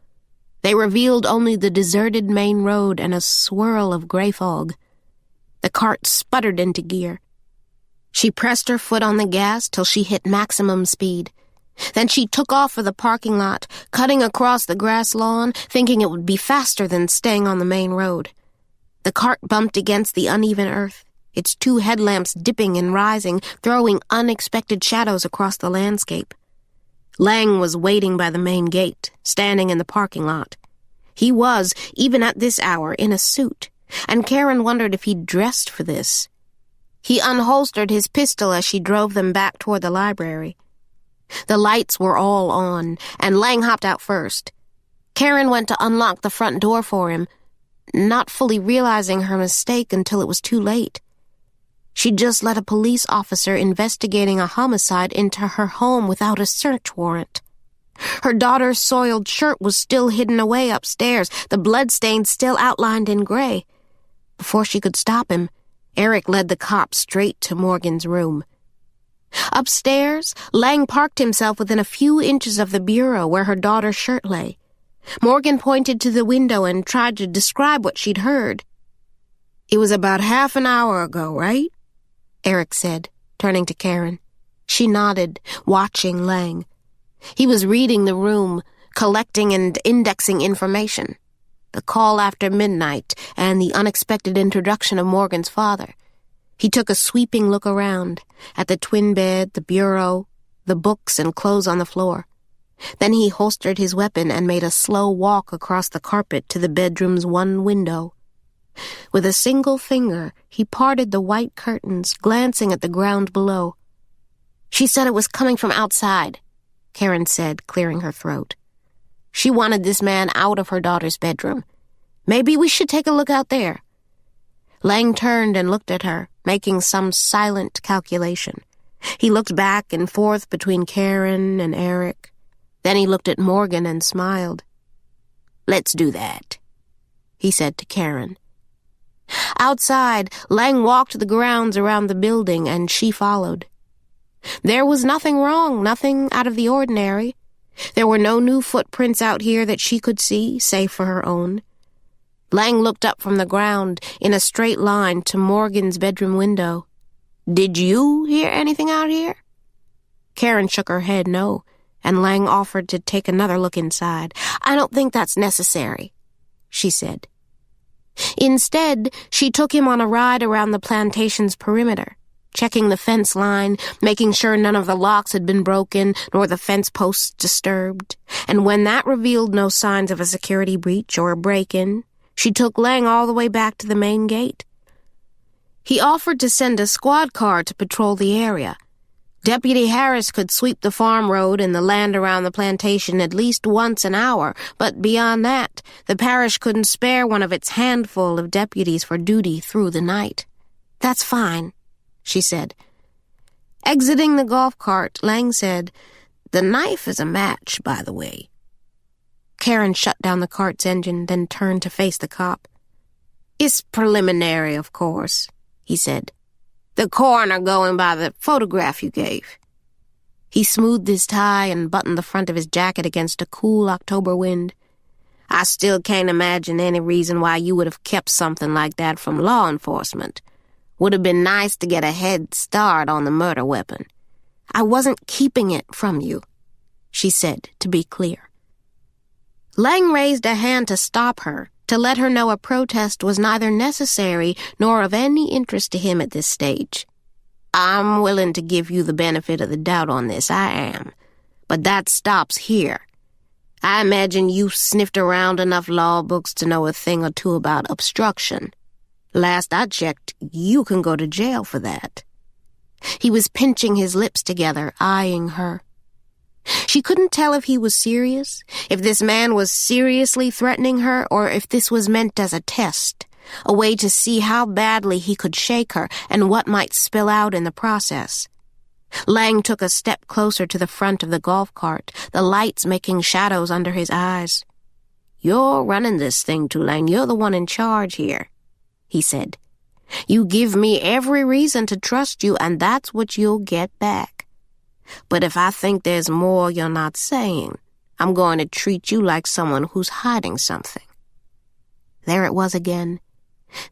They revealed only the deserted main road and a swirl of gray fog. The cart sputtered into gear. She pressed her foot on the gas till she hit maximum speed. Then she took off for the parking lot, cutting across the grass lawn, thinking it would be faster than staying on the main road. The cart bumped against the uneven earth, its two headlamps dipping and rising, throwing unexpected shadows across the landscape. Lang was waiting by the main gate, standing in the parking lot. He was, even at this hour, in a suit, and Caren wondered if he'd dressed for this. He unholstered his pistol as she drove them back toward the library. The lights were all on, and Lang hopped out first. Caren went to unlock the front door for him, not fully realizing her mistake until it was too late. She'd just let a police officer investigating a homicide into her home without a search warrant. Her daughter's soiled shirt was still hidden away upstairs, the bloodstains still outlined in gray. Before she could stop him, Eric led the cop straight to Morgan's room. Upstairs, Lang parked himself within a few inches of the bureau where her daughter's shirt lay. Morgan pointed to the window and tried to describe what she'd heard. "It was about half an hour ago, right?" Eric said, turning to Caren. She nodded, watching Lang. He was reading the room, collecting and indexing information. The call after midnight and the unexpected introduction of Morgan's father. He took a sweeping look around, at the twin bed, the bureau, the books and clothes on the floor. Then he holstered his weapon and made a slow walk across the carpet to the bedroom's one window. With a single finger, he parted the white curtains, glancing at the ground below. "She said it was coming from outside," Caren said, clearing her throat. She wanted this man out of her daughter's bedroom. "Maybe we should take a look out there." Lang turned and looked at her, making some silent calculation. He looked back and forth between Caren and Eric. Then he looked at Morgan and smiled. "Let's do that," he said to Caren. Outside, Lang walked the grounds around the building, and she followed. There was nothing wrong, nothing out of the ordinary. There were no new footprints out here that she could see, save for her own. Lang looked up from the ground in a straight line to Morgan's bedroom window. "Did you hear anything out here?" Caren shook her head no, and Lang offered to take another look inside. "I don't think that's necessary," she said. Instead, she took him on a ride around the plantation's perimeter, checking the fence line, making sure none of the locks had been broken nor the fence posts disturbed. And when that revealed no signs of a security breach or a break-in, she took Lang all the way back to the main gate. He offered to send a squad car to patrol the area. Deputy Harris could sweep the farm road and the land around the plantation at least once an hour, but beyond that, the parish couldn't spare one of its handful of deputies for duty through the night. "That's fine," she said. Exiting the golf cart, Lang said, "The knife is a match, by the way." Caren shut down the cart's engine, then turned to face the cop. "It's preliminary, of course," he said. "The coroner going by the photograph you gave." He smoothed his tie and buttoned the front of his jacket against a cool October wind. "I still can't imagine any reason why you would have kept something like that from law enforcement. Would have been nice to get a head start on the murder weapon." "I wasn't keeping it from you," she said, to be clear. Lang raised a hand to stop her, to let her know a protest was neither necessary nor of any interest to him at this stage. "I'm willing to give you the benefit of the doubt on this, I am. But that stops here. I imagine you've sniffed around enough law books to know a thing or two about obstruction. Last I checked, you can go to jail for that." He was pinching his lips together, eyeing her. She couldn't tell if he was serious, if this man was seriously threatening her, or if this was meant as a test, a way to see how badly he could shake her and what might spill out in the process. Lang took a step closer to the front of the golf cart, the lights making shadows under his eyes. "You're running this thing, Lang. You're the one in charge here," he said. "You give me every reason to trust you, and that's what you'll get back. But if I think there's more you're not saying, I'm going to treat you like someone who's hiding something." There it was again.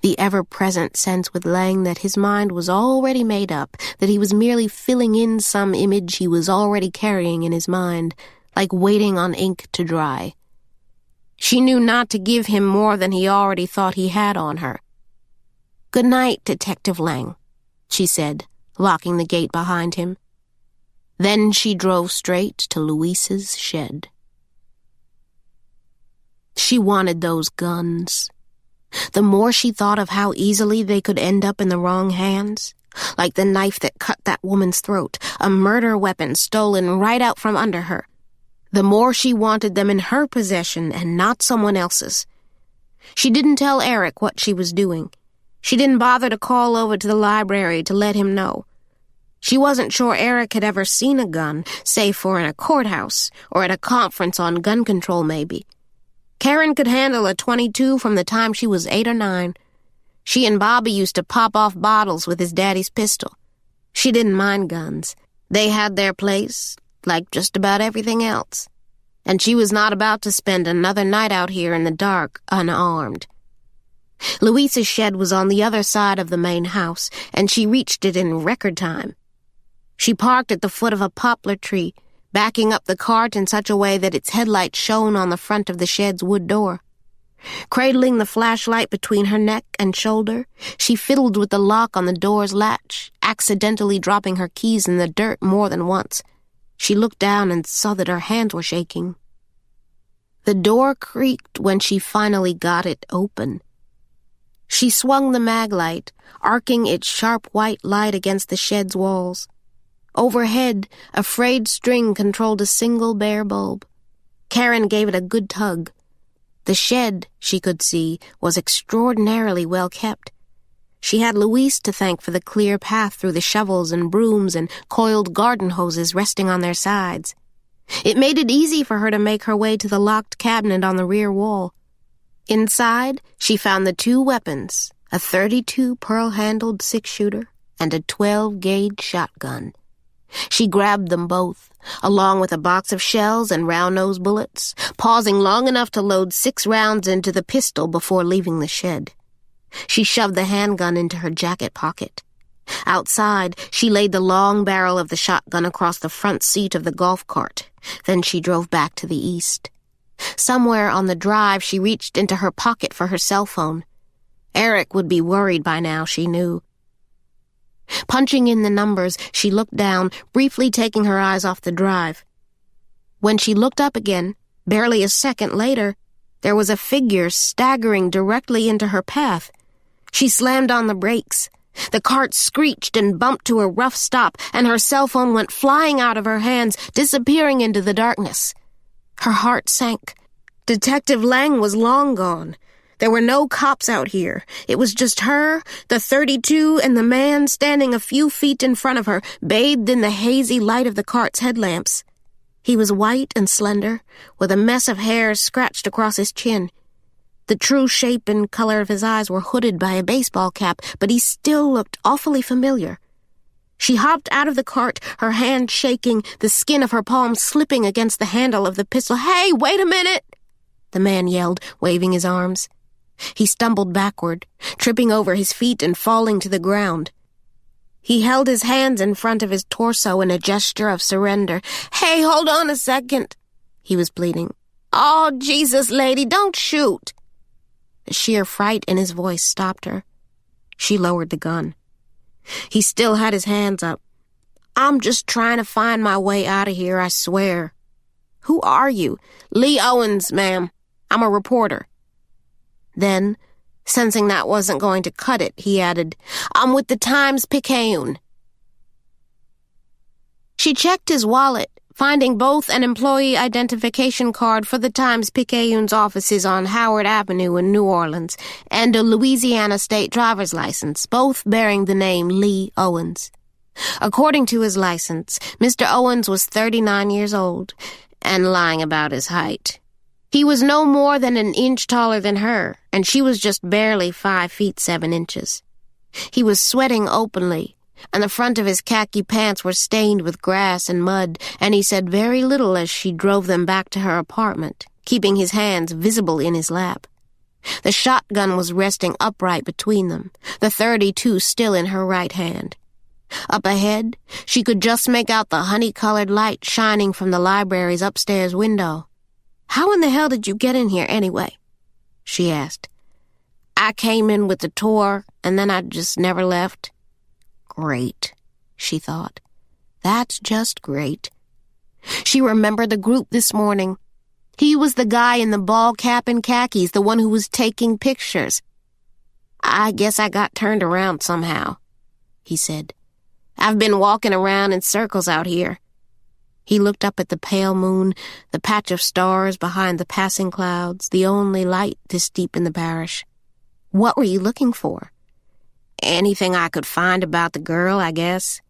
the ever-present sense with Lang that his mind was already made up, that he was merely filling in some image he was already carrying in his mind, like waiting on ink to dry. She knew not to give him more than he already thought he had on her. "Good night, Detective Lang," she said, locking the gate behind him. Then she drove straight to Luis's shed. She wanted those guns. The more she thought of how easily they could end up in the wrong hands, like the knife that cut that woman's throat, a murder weapon stolen right out from under her, the more she wanted them in her possession and not someone else's. She didn't tell Eric what she was doing. She didn't bother to call over to the library to let him know. She wasn't sure Eric had ever seen a gun, save for in a courthouse or at a conference on gun control maybe. Caren could handle a .22 from the time she was 8 or 9. She and Bobby used to pop off bottles with his daddy's pistol. She didn't mind guns. They had their place, like just about everything else. And she was not about to spend another night out here in the dark, unarmed. Luis's shed was on the other side of the main house, and she reached it in record time. She parked at the foot of a poplar tree, backing up the cart in such a way that its headlight shone on the front of the shed's wood door. Cradling the flashlight between her neck and shoulder, she fiddled with the lock on the door's latch, accidentally dropping her keys in the dirt more than once. She looked down and saw that her hands were shaking. The door creaked when she finally got it open. She swung the maglite, arcing its sharp white light against the shed's walls. Overhead, a frayed string controlled a single bare bulb. Caren gave it a good tug. The shed, she could see, was extraordinarily well kept. She had Luis to thank for the clear path through the shovels and brooms and coiled garden hoses resting on their sides. It made it easy for her to make her way to the locked cabinet on the rear wall. Inside, she found the 2 weapons, a .32 pearl-handled 6-shooter and a 12-gauge shotgun. She grabbed them both, along with a box of shells and round-nosed bullets, pausing long enough to load 6 rounds into the pistol before leaving the shed. She shoved the handgun into her jacket pocket. Outside, she laid the long barrel of the shotgun across the front seat of the golf cart. Then she drove back to the east. Somewhere on the drive, she reached into her pocket for her cell phone. Eric would be worried by now, she knew. Punching in the numbers, she looked down, briefly taking her eyes off the drive. When she looked up again, barely a second later, there was a figure staggering directly into her path. She slammed on the brakes. The cart screeched and bumped to a rough stop, and her cell phone went flying out of her hands, disappearing into the darkness. Her heart sank. Detective Lang was long gone. There were no cops out here. It was just her, the .32, and the man standing a few feet in front of her, bathed in the hazy light of the cart's headlamps. He was white and slender, with a mess of hair scratched across his chin. The true shape and color of his eyes were hooded by a baseball cap, but he still looked awfully familiar. She hopped out of the cart, her hand shaking, the skin of her palm slipping against the handle of the pistol. "Hey, wait a minute!" the man yelled, waving his arms. He stumbled backward, tripping over his feet and falling to the ground. He held his hands in front of his torso in a gesture of surrender. "Hey, hold on a second," he was pleading. "Oh, Jesus, lady, don't shoot." The sheer fright in his voice stopped her. She lowered the gun. He still had his hands up. "I'm just trying to find my way out of here, I swear." "Who are you?" "Lee Owens, ma'am. I'm a reporter." Then, sensing that wasn't going to cut it, he added, "I'm with the Times-Picayune." She checked his wallet, finding both an employee identification card for the Times-Picayune's offices on Howard Avenue in New Orleans and a Louisiana state driver's license, both bearing the name Lee Owens. According to his license, Mr. Owens was 39 years old and lying about his height. He was no more than an inch taller than her, and she was just barely 5 feet 7 inches. He was sweating openly, and the front of his khaki pants were stained with grass and mud, and he said very little as she drove them back to her apartment, keeping his hands visible in his lap. The shotgun was resting upright between them, the .32 still in her right hand. Up ahead, she could just make out the honey-colored light shining from the library's upstairs window. "How in the hell did you get in here anyway?" she asked. "I came in with the tour, and then I just never left." Great, she thought. That's just great. She remembered the group this morning. He was the guy in the ball cap and khakis, the one who was taking pictures. "I guess I got turned around somehow," he said. "I've been walking around in circles out here." He looked up at the pale moon, the patch of stars behind the passing clouds, the only light this deep in the parish. "What were you looking for?" "Anything I could find about the girl, I guess."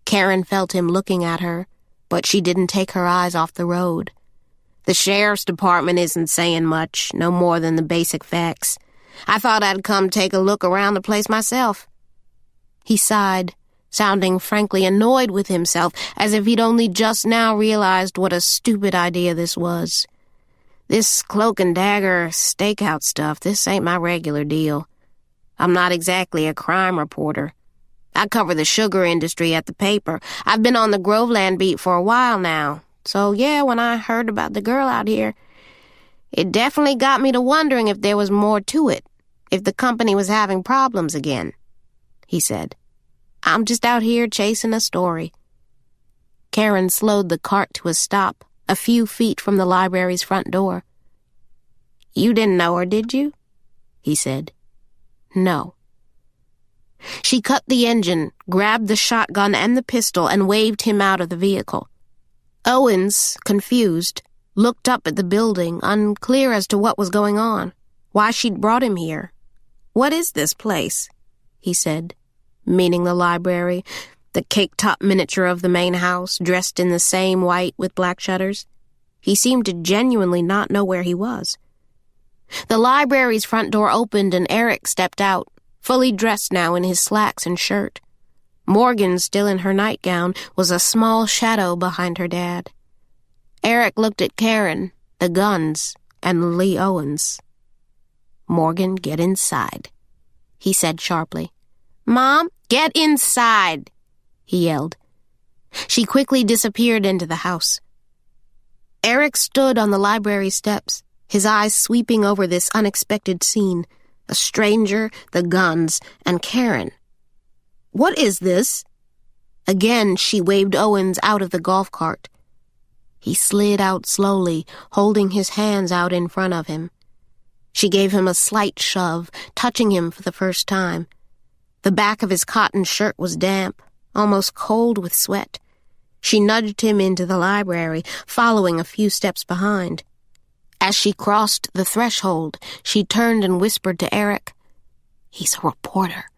Caren felt him looking at her, but she didn't take her eyes off the road. "The sheriff's department isn't saying much, no more than the basic facts. I thought I'd come take a look around the place myself." He sighed, sounding frankly annoyed with himself, as if he'd only just now realized what a stupid idea this was. "This cloak and dagger stakeout stuff, this ain't my regular deal. I'm not exactly a crime reporter. I cover the sugar industry at the paper. I've been on the Groveland beat for a while now. So yeah, when I heard about the girl out here, it definitely got me to wondering if there was more to it, if the company was having problems again," he said. "I'm just out here chasing a story." Caren slowed the cart to a stop, a few feet from the library's front door. "You didn't know her, did you?" he said. "No." She cut the engine, grabbed the shotgun and the pistol, and waved him out of the vehicle. Owens, confused, looked up at the building, unclear as to what was going on, why she'd brought him here. "What is this place?" he said, meaning the library, the cake-top miniature of the main house, dressed in the same white with black shutters. He seemed to genuinely not know where he was. The library's front door opened and Eric stepped out, fully dressed now in his slacks and shirt. Morgan, still in her nightgown, was a small shadow behind her dad. Eric looked at Caren, the guns, and Lee Owens. "Morgan, get inside," he said sharply. "Mom, get inside," he yelled. She quickly disappeared into the house. Eric stood on the library steps, his eyes sweeping over this unexpected scene. A stranger, the guns, and Caren. "What is this?" Again, she waved Owens out of the golf cart. He slid out slowly, holding his hands out in front of him. She gave him a slight shove, touching him for the first time. The back of his cotton shirt was damp, almost cold with sweat. She nudged him into the library, following a few steps behind. As she crossed the threshold, she turned and whispered to Eric, "He's a reporter."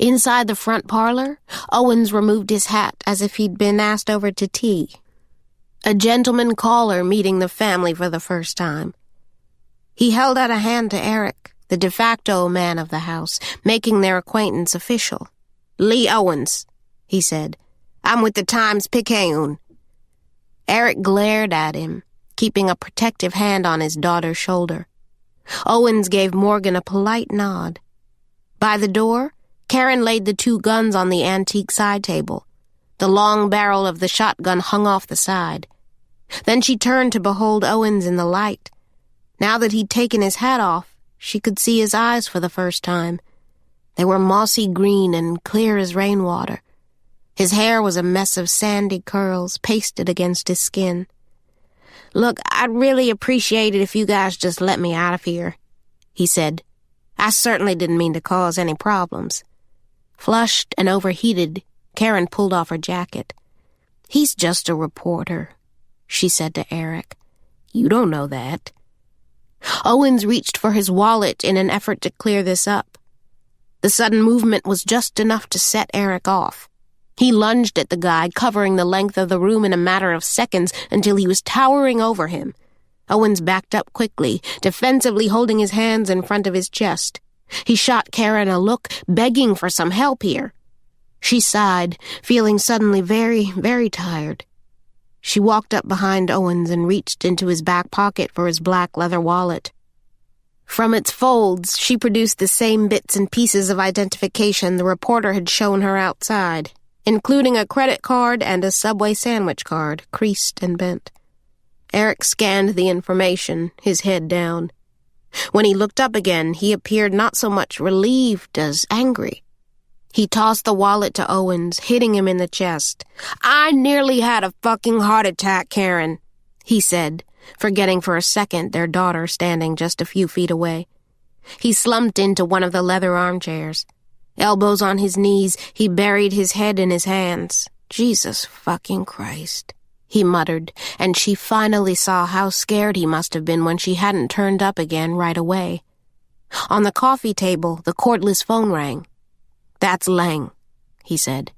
Inside the front parlor, Owens removed his hat as if he'd been asked over to tea. A gentleman caller meeting the family for the first time. He held out a hand to Eric, the de facto man of the house, making their acquaintance official. "Lee Owens," he said. "I'm with the Times-Picayune." Eric glared at him, keeping a protective hand on his daughter's shoulder. Owens gave Morgan a polite nod. By the door, Caren laid the two guns on the antique side table. The long barrel of the shotgun hung off the side. Then she turned to behold Owens in the light. Now that he'd taken his hat off, she could see his eyes for the first time. They were mossy green and clear as rainwater. His hair was a mess of sandy curls pasted against his skin. "Look, I'd really appreciate it if you guys just let me out of here," he said. "I certainly didn't mean to cause any problems." Flushed and overheated, Caren pulled off her jacket. "He's just a reporter," she said to Eric. "You don't know that." Owens reached for his wallet in an effort to clear this up. The sudden movement was just enough to set Eric off. He lunged at the guy, covering the length of the room in a matter of seconds until he was towering over him. Owens backed up quickly, defensively holding his hands in front of his chest. He shot Caren a look, begging for some help here. She sighed, feeling suddenly very, very tired. She walked up behind Owens and reached into his back pocket for his black leather wallet. From its folds, she produced the same bits and pieces of identification the reporter had shown her outside, including a credit card and a Subway sandwich card, creased and bent. Eric scanned the information, his head down. When he looked up again, he appeared not so much relieved as angry. He tossed the wallet to Owens, hitting him in the chest. "I nearly had a fucking heart attack, Caren," he said, forgetting for a second their daughter standing just a few feet away. He slumped into one of the leather armchairs. Elbows on his knees, he buried his head in his hands. "Jesus fucking Christ," he muttered, and she finally saw how scared he must have been when she hadn't turned up again right away. On the coffee table, the cordless phone rang. "That's Lang," he said.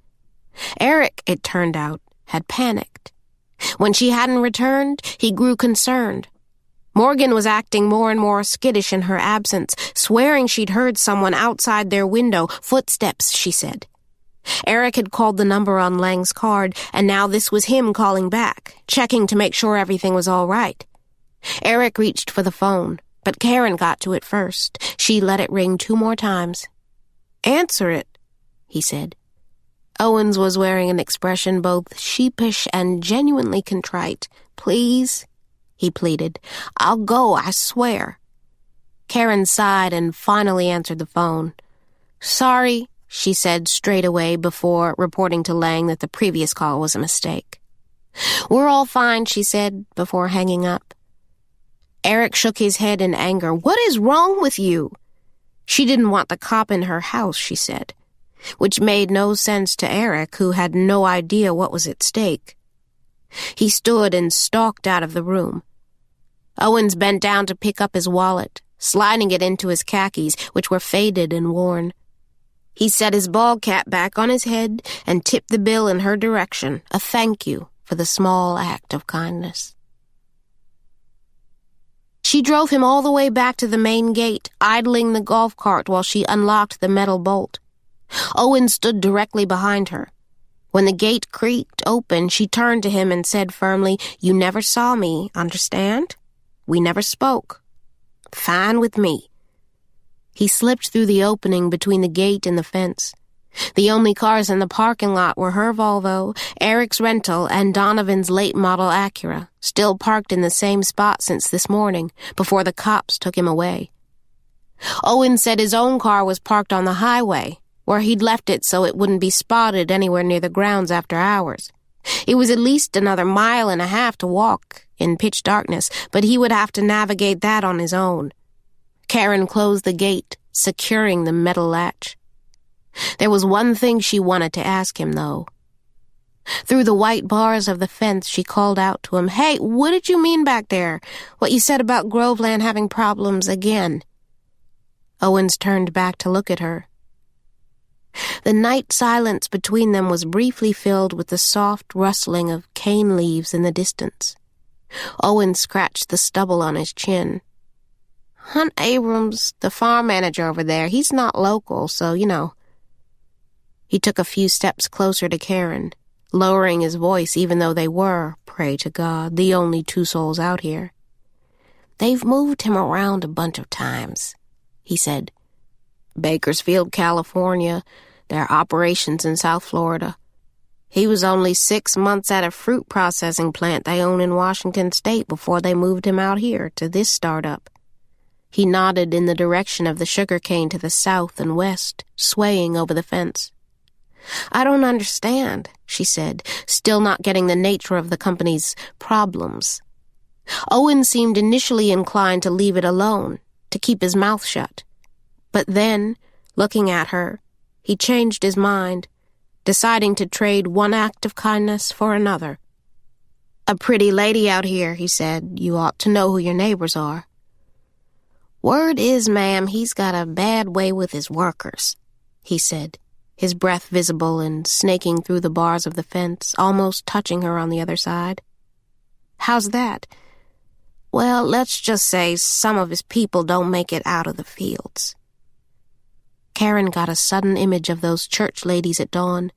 Eric, it turned out, had panicked. When she hadn't returned, he grew concerned. Morgan was acting more and more skittish in her absence, swearing she'd heard someone outside their window. "Footsteps," she said. Eric had called the number on Lang's card, and now this was him calling back, checking to make sure everything was all right. Eric reached for the phone, but Caren got to it first. She let it ring 2 more times. "Answer it," he said. Owens was wearing an expression both sheepish and genuinely contrite. "Please," he pleaded. "I'll go, I swear." Caren sighed and finally answered the phone. "Sorry," she said straight away before reporting to Lang that the previous call was a mistake. "We're all fine," she said before hanging up. Eric shook his head in anger. "What is wrong with you?" She didn't want the cop in her house, she said, which made no sense to Eric, who had no idea what was at stake. He stood and stalked out of the room. Owens bent down to pick up his wallet, sliding it into his khakis, which were faded and worn. He set his ball cap back on his head and tipped the bill in her direction, a thank you for the small act of kindness. She drove him all the way back to the main gate, idling the golf cart while she unlocked the metal bolt. Owen stood directly behind her. When the gate creaked open, she turned to him and said firmly, "You never saw me, understand? We never spoke. Fine with me." He slipped through the opening between the gate and the fence. The only cars in the parking lot were her Volvo, Eric's rental, and Donovan's late-model Acura, still parked in the same spot since this morning, before the cops took him away. Owen said his own car was parked on the highway, where he'd left it so it wouldn't be spotted anywhere near the grounds after hours. It was at least another 1.5 miles to walk in pitch darkness, but he would have to navigate that on his own. Caren closed the gate, securing the metal latch. There was one thing she wanted to ask him, though. Through the white bars of the fence, she called out to him, "Hey, what did you mean back there? What you said about Groveland having problems again?" Owens turned back to look at her. The night silence between them was briefly filled with the soft rustling of cane leaves in the distance. Owen scratched the stubble on his chin. "Hunt Abrams, the farm manager over there, he's not local, so, you know." He took a few steps closer to Caren, lowering his voice even though they were, pray to God, the only 2 souls out here. "They've moved him around a bunch of times," he said. "Bakersfield, California, their operations in South Florida. He was only 6 months at a fruit processing plant they own in Washington State before they moved him out here to this startup." He nodded in the direction of the sugarcane to the south and west, swaying over the fence. "I don't understand," she said, still not getting the nature of the company's problems. Owen seemed initially inclined to leave it alone, to keep his mouth shut. But then, looking at her, he changed his mind, deciding to trade one act of kindness for another. "A pretty lady out here," he said. "You ought to know who your neighbors are." "Word is, ma'am, he's got a bad way with his workers," he said, his breath visible and snaking through the bars of the fence, almost touching her on the other side. "How's that?" "Well, let's just say some of his people don't make it out of the fields." Caren got a sudden image of those church ladies at dawn,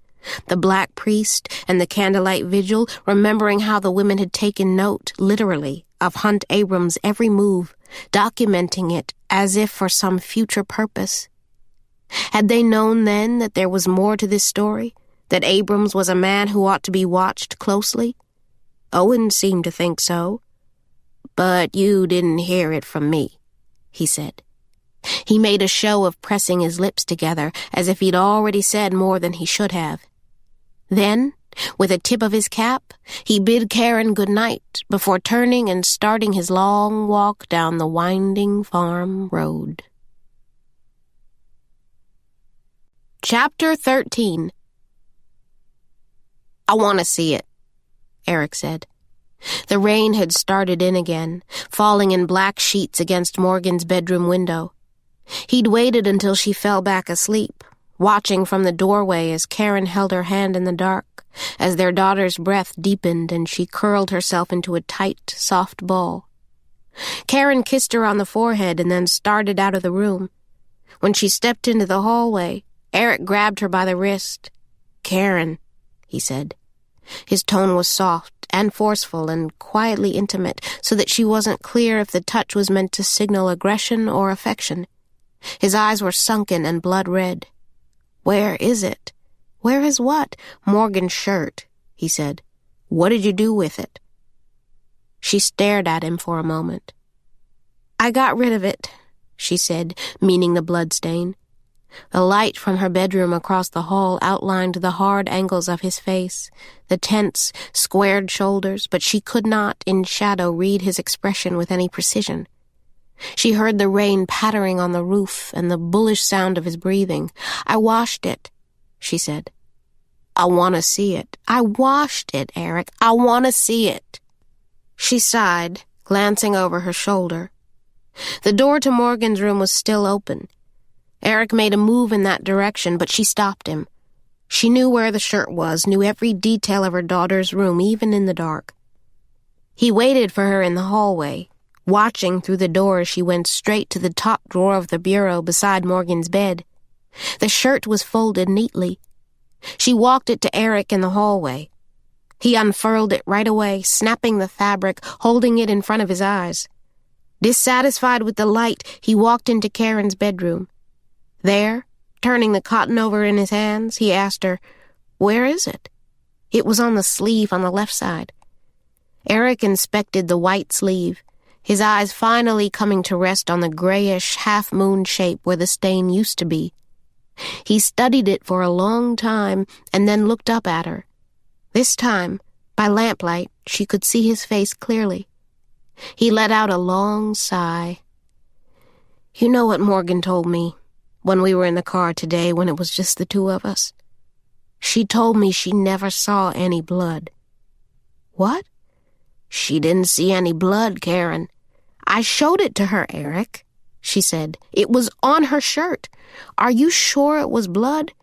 The black priest and the candlelight vigil, remembering how the women had taken note, literally, of Hunt Abrams' every move, documenting it as if for some future purpose. Had they known then that there was more to this story, that Abrams was a man who ought to be watched closely? Owen seemed to think so. "But you didn't hear it from me," he said. He made a show of pressing his lips together, as if he'd already said more than he should have. Then, with a tip of his cap, he bid Caren good night before turning and starting his long walk down the winding farm road. Chapter 13. "I want to see it," Eric said. The rain had started in again, falling in black sheets against Morgan's bedroom window. He'd waited until she fell back asleep, watching from the doorway as Caren held her hand in the dark, as their daughter's breath deepened and she curled herself into a tight, soft ball. Caren kissed her on the forehead and then started out of the room. When she stepped into the hallway, Eric grabbed her by the wrist. "Caren," he said. His tone was soft and forceful and quietly intimate, so that she wasn't clear if the touch was meant to signal aggression or affection. His eyes were sunken and blood-red. "Where is it?" "Where is what?" "Morgan's shirt," he said. "What did you do with it?" She stared at him for a moment. "I got rid of it," she said, meaning the bloodstain. The light from her bedroom across the hall outlined the hard angles of his face, the tense, squared shoulders, but she could not, in shadow, read his expression with any precision. She heard the rain pattering on the roof and the bullish sound of his breathing. "I washed it," she said. "I want to see it." "I washed it, Eric. I want to see it." She sighed, glancing over her shoulder. The door to Morgan's room was still open. Eric made a move in that direction, but she stopped him. She knew where the shirt was, knew every detail of her daughter's room, even in the dark. He waited for her in the hallway, watching through the door as she went straight to the top drawer of the bureau beside Morgan's bed. The shirt was folded neatly. She walked it to Eric in the hallway. He unfurled it right away, snapping the fabric, holding it in front of his eyes. Dissatisfied with the light, he walked into Karen's bedroom. There, turning the cotton over in his hands, he asked her, "Where is it?" It was on the sleeve on the left side. Eric inspected the white sleeve, his eyes finally coming to rest on the grayish, half-moon shape where the stain used to be. He studied it for a long time and then looked up at her. This time, by lamplight, she could see his face clearly. He let out a long sigh. "You know what Morgan told me when we were in the car today when it was just the two of us? She told me she never saw any blood." "What?" "She didn't see any blood, Caren." "I showed it to her, Eric," she said. "It was on her shirt. Are you sure it was blood?"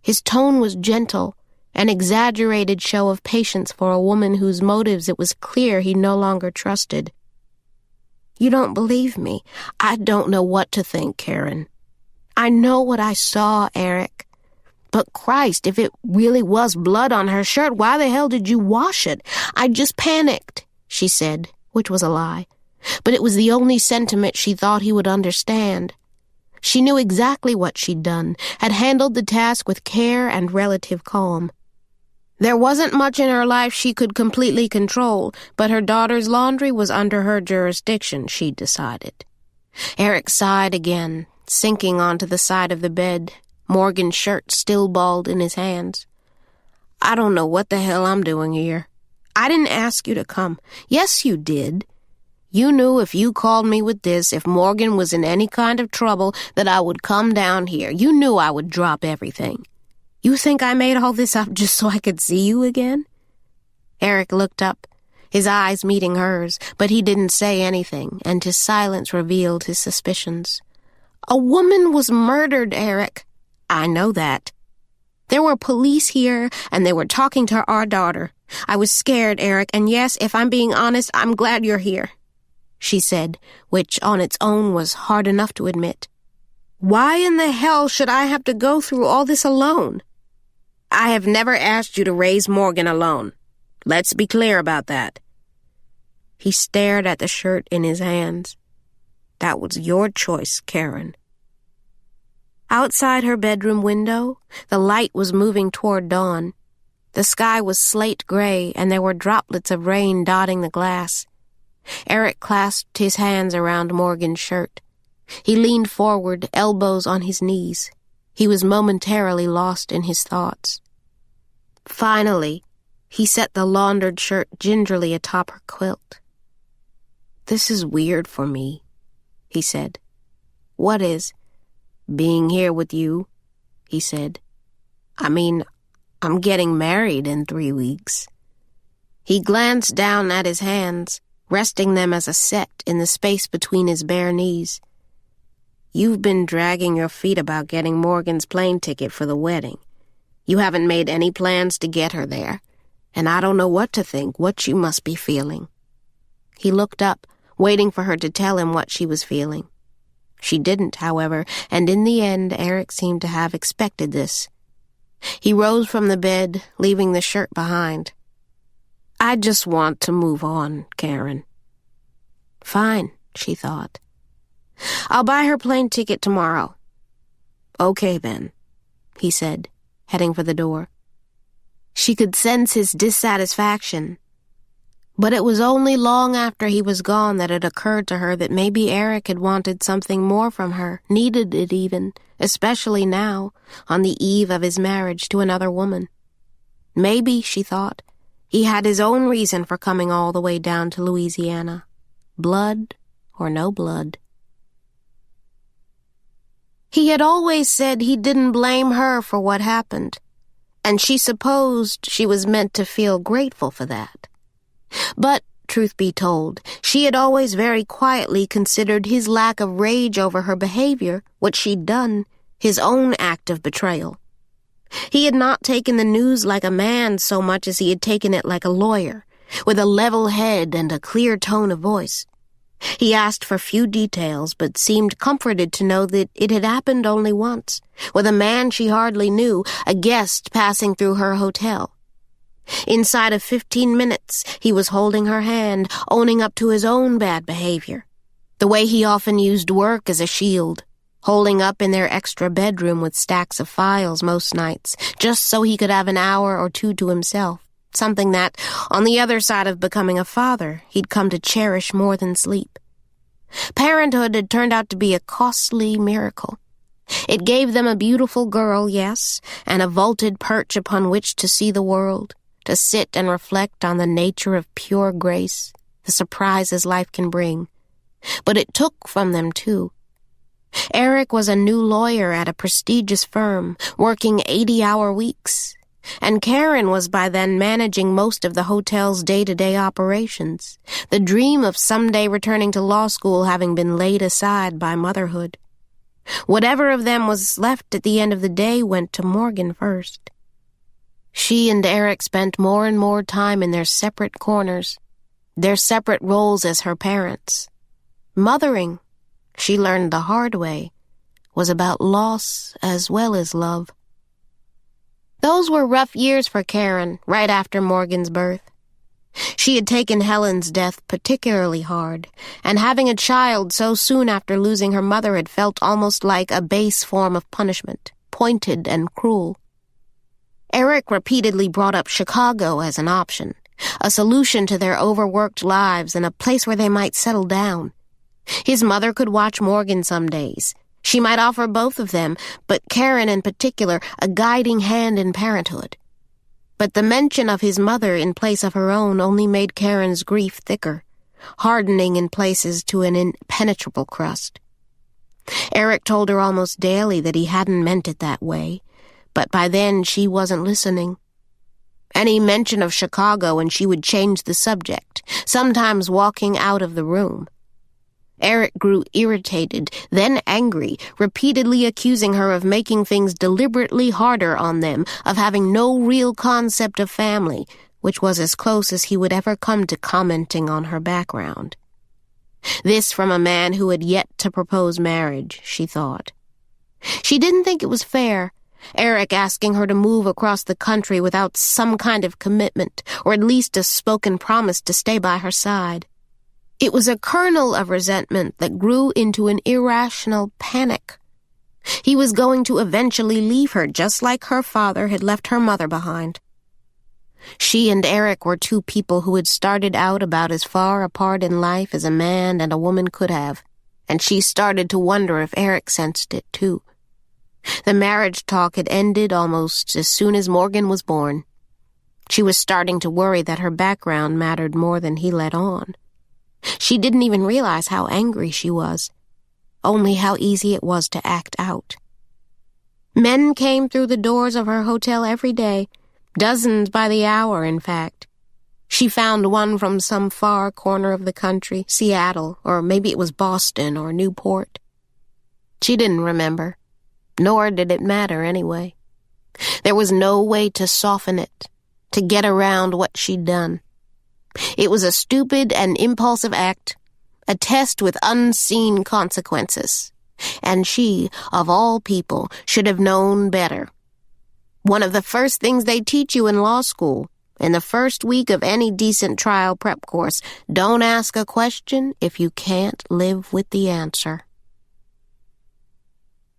His tone was gentle, an exaggerated show of patience for a woman whose motives it was clear he no longer trusted. "You don't believe me. I don't know what to think, Caren. I know what I saw, Eric. But Christ, if it really was blood on her shirt, why the hell did you wash it? I just panicked," she said, which was a lie. But it was the only sentiment she thought he would understand. She knew exactly what she'd done, had handled the task with care and relative calm. There wasn't much in her life she could completely control, but her daughter's laundry was under her jurisdiction, she'd decided. Eric sighed again, sinking onto the side of the bed, Morgan's shirt still balled in his hands. "I don't know what the hell I'm doing here. I didn't ask you to come." "Yes, you did. You knew if you called me with this, if Morgan was in any kind of trouble, that I would come down here. You knew I would drop everything. You think I made all this up just so I could see you again?" Eric looked up, his eyes meeting hers, but he didn't say anything, and his silence revealed his suspicions. "A woman was murdered, Eric." "I know that. There were police here, and they were talking to our daughter. I was scared, Eric, and yes, if I'm being honest, I'm glad you're here," she said, which on its own was hard enough to admit. "Why in the hell should I have to go through all this alone?" I have never asked you to raise Morgan alone. Let's be clear about that." He stared at the shirt in his hands. "That was your choice, Caren." Outside her bedroom window, the light was moving toward dawn. The sky was slate gray, and there were droplets of rain dotting the glass. Eric clasped his hands around Morgan's shirt. He leaned forward, elbows on his knees. He was momentarily lost in his thoughts. Finally, he set the laundered shirt gingerly atop her quilt. "This is weird for me," he said. "What is?" "Being here with you," he said. "I mean, I'm getting married in 3 weeks." He glanced down at his hands, resting them as a set in the space between his bare knees. "You've been dragging your feet about getting Morgan's plane ticket for the wedding. You haven't made any plans to get her there, and I don't know what to think, what you must be feeling." He looked up, waiting for her to tell him what she was feeling. She didn't, however, and in the end Eric seemed to have expected this. He rose from the bed, leaving the shirt behind. "I just want to move on, Caren." "Fine," she thought. "I'll buy her plane ticket tomorrow." "Okay, then," he said, heading for the door. She could sense his dissatisfaction, but it was only long after he was gone that it occurred to her that maybe Eric had wanted something more from her, needed it even, especially now, on the eve of his marriage to another woman. Maybe, she thought, he had his own reason for coming all the way down to Louisiana. Blood or no blood. He had always said he didn't blame her for what happened, and she supposed she was meant to feel grateful for that. But, truth be told, she had always very quietly considered his lack of rage over her behavior, what she'd done, his own act of betrayal. He had not taken the news like a man so much as he had taken it like a lawyer, with a level head and a clear tone of voice. He asked for few details, but seemed comforted to know that it had happened only once, with a man she hardly knew, a guest passing through her hotel. Inside of 15 minutes, he was holding her hand, owning up to his own bad behavior. The way he often used work as a shield, holding up in their extra bedroom with stacks of files most nights, just so he could have an hour or two to himself, something that, on the other side of becoming a father, he'd come to cherish more than sleep. Parenthood had turned out to be a costly miracle. It gave them a beautiful girl, yes, and a vaulted perch upon which to see the world, to sit and reflect on the nature of pure grace, the surprises life can bring. But it took from them, too. Eric was a new lawyer at a prestigious firm, working 80-hour weeks, and Caren was by then managing most of the hotel's day-to-day operations, the dream of someday returning to law school having been laid aside by motherhood. Whatever of them was left at the end of the day went to Morgan first. She and Eric spent more and more time in their separate corners, their separate roles as her parents. Mothering, she learned the hard way, was about loss as well as love. Those were rough years for Caren, right after Morgan's birth. She had taken Helen's death particularly hard, and having a child so soon after losing her mother had felt almost like a base form of punishment, pointed and cruel. Eric repeatedly brought up Chicago as an option, a solution to their overworked lives and a place where they might settle down. His mother could watch Morgan some days. She might offer both of them, but Caren in particular, a guiding hand in parenthood. But the mention of his mother in place of her own only made Caren's grief thicker, hardening in places to an impenetrable crust. Eric told her almost daily that he hadn't meant it that way, but by then she wasn't listening. Any mention of Chicago and she would change the subject, sometimes walking out of the room. Eric grew irritated, then angry, repeatedly accusing her of making things deliberately harder on them, of having no real concept of family, which was as close as he would ever come to commenting on her background. This from a man who had yet to propose marriage, she thought. She didn't think it was fair, Eric asking her to move across the country without some kind of commitment, or at least a spoken promise to stay by her side. It was a kernel of resentment that grew into an irrational panic. He was going to eventually leave her, just like her father had left her mother behind. She and Eric were two people who had started out about as far apart in life as a man and a woman could have, and she started to wonder if Eric sensed it too. The marriage talk had ended almost as soon as Morgan was born. She was starting to worry that her background mattered more than he let on. She didn't even realize how angry she was, only how easy it was to act out. Men came through the doors of her hotel every day, dozens by the hour, in fact. She found one from some far corner of the country, Seattle, or maybe it was Boston or Newport. She didn't remember, nor did it matter anyway. There was no way to soften it, to get around what she'd done. It was a stupid and impulsive act, a test with unseen consequences, and she, of all people, should have known better. One of the first things they teach you in law school, in the first week of any decent trial prep course, don't ask a question if you can't live with the answer.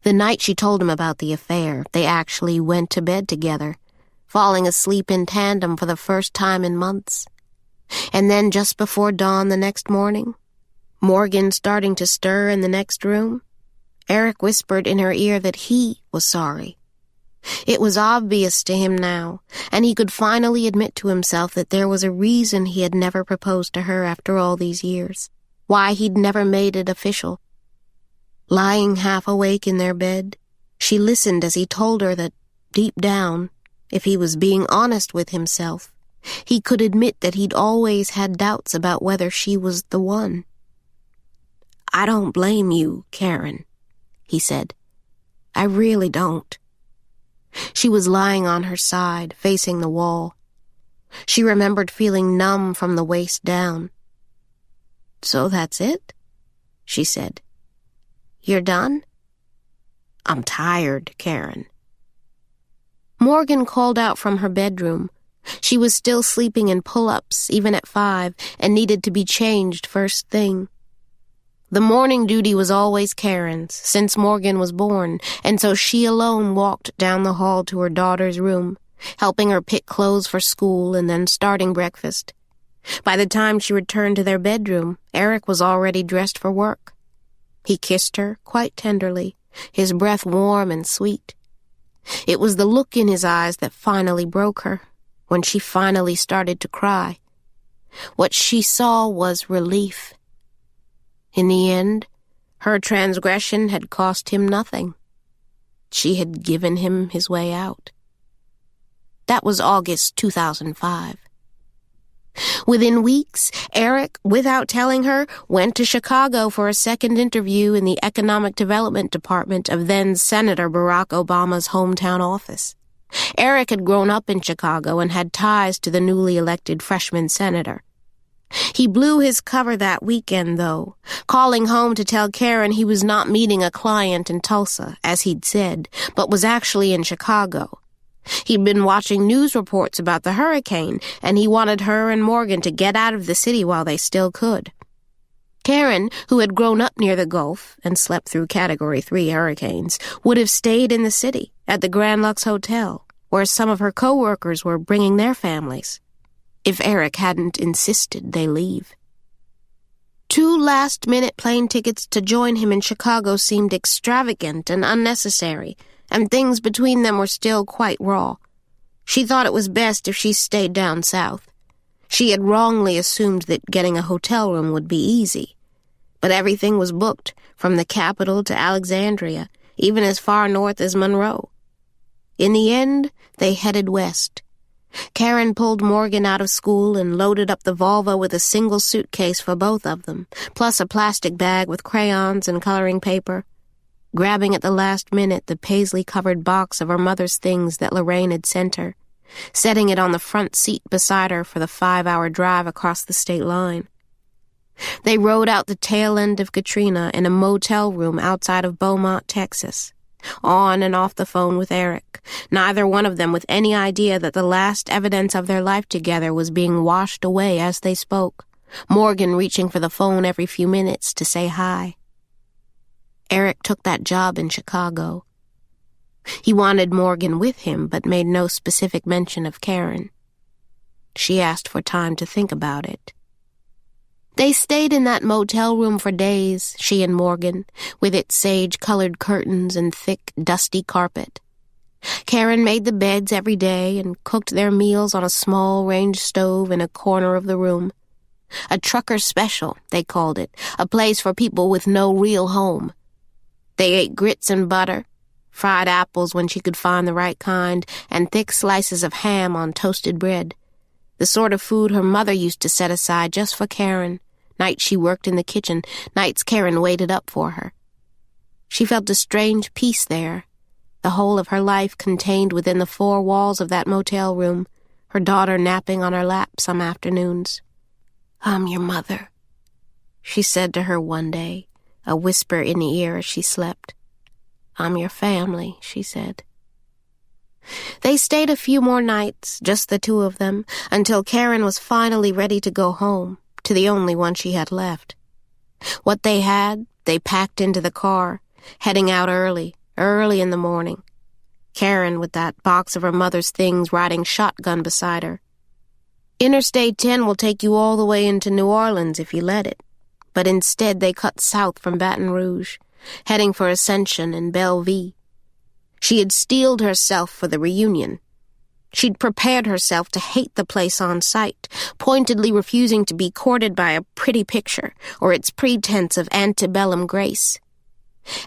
The night she told him about the affair, they actually went to bed together, falling asleep in tandem for the first time in months. And then just before dawn the next morning, Morgan starting to stir in the next room, Eric whispered in her ear that he was sorry. It was obvious to him now, and he could finally admit to himself that there was a reason he had never proposed to her after all these years, why he'd never made it official. Lying half awake in their bed, she listened as he told her that, deep down, if he was being honest with himself, he could admit that he'd always had doubts about whether she was the one. "I don't blame you, Caren," he said. "I really don't." She was lying on her side, facing the wall. She remembered feeling numb from the waist down. "So that's it?" she said. "You're done?" "I'm tired, Caren." Morgan called out from her bedroom. She was still sleeping in pull-ups, even at 5, and needed to be changed first thing. The morning duty was always Karen's, since Morgan was born, and so she alone walked down the hall to her daughter's room, helping her pick clothes for school and then starting breakfast. By the time she returned to their bedroom, Eric was already dressed for work. He kissed her quite tenderly, his breath warm and sweet. It was the look in his eyes that finally broke her, when she finally started to cry. What she saw was relief. In the end, her transgression had cost him nothing. She had given him his way out. That was August 2005. Within weeks, Eric, without telling her, went to Chicago for a second interview in the Economic Development Department of then-Senator Barack Obama's hometown office. Eric had grown up in Chicago and had ties to the newly elected freshman senator. He blew his cover that weekend, though, calling home to tell Caren he was not meeting a client in Tulsa, as he'd said, but was actually in Chicago. He'd been watching news reports about the hurricane, and he wanted her and Morgan to get out of the city while they still could. Caren, who had grown up near the Gulf and slept through Category 3 hurricanes, would have stayed in the city, at the Grand Lux Hotel, where some of her co-workers were bringing their families, if Eric hadn't insisted they leave. 2 last-minute plane tickets to join him in Chicago seemed extravagant and unnecessary, and things between them were still quite raw. She thought it was best if she stayed down south. She had wrongly assumed that getting a hotel room would be easy. But everything was booked, from the capital to Alexandria, even as far north as Monroe. In the end, they headed west. Caren pulled Morgan out of school and loaded up the Volvo with a single suitcase for both of them, plus a plastic bag with crayons and coloring paper. Grabbing at the last minute the paisley-covered box of her mother's things that Lorraine had sent her, setting it on the front seat beside her for the 5-hour drive across the state line. They rode out the tail end of Katrina in a motel room outside of Beaumont, Texas, on and off the phone with Eric, neither one of them with any idea that the last evidence of their life together was being washed away as they spoke, Morgan reaching for the phone every few minutes to say hi. Eric took that job in Chicago. He wanted Morgan with him, but made no specific mention of Caren. She asked for time to think about it. They stayed in that motel room for days, she and Morgan, with its sage-colored curtains and thick, dusty carpet. Caren made the beds every day and cooked their meals on a small range stove in a corner of the room. A trucker special, they called it, a place for people with no real home. They ate grits and butter, fried apples when she could find the right kind, and thick slices of ham on toasted bread. The sort of food her mother used to set aside just for Caren. Nights she worked in the kitchen, nights Caren waited up for her. She felt a strange peace there, the whole of her life contained within the four walls of that motel room, her daughter napping on her lap some afternoons. "I'm your mother," she said to her one day, a whisper in the ear as she slept. "I'm your family," she said. They stayed a few more nights, just the two of them, until Caren was finally ready to go home, to the only one she had left. What they had, they packed into the car, heading out early in the morning. Caren, with that box of her mother's things, riding shotgun beside her. Interstate 10 will take you all the way into New Orleans if you let it, but instead they cut south from Baton Rouge, heading for Ascension and Bellevue. She had steeled herself for the reunion. She'd prepared herself to hate the place on sight, pointedly refusing to be courted by a pretty picture or its pretense of antebellum grace.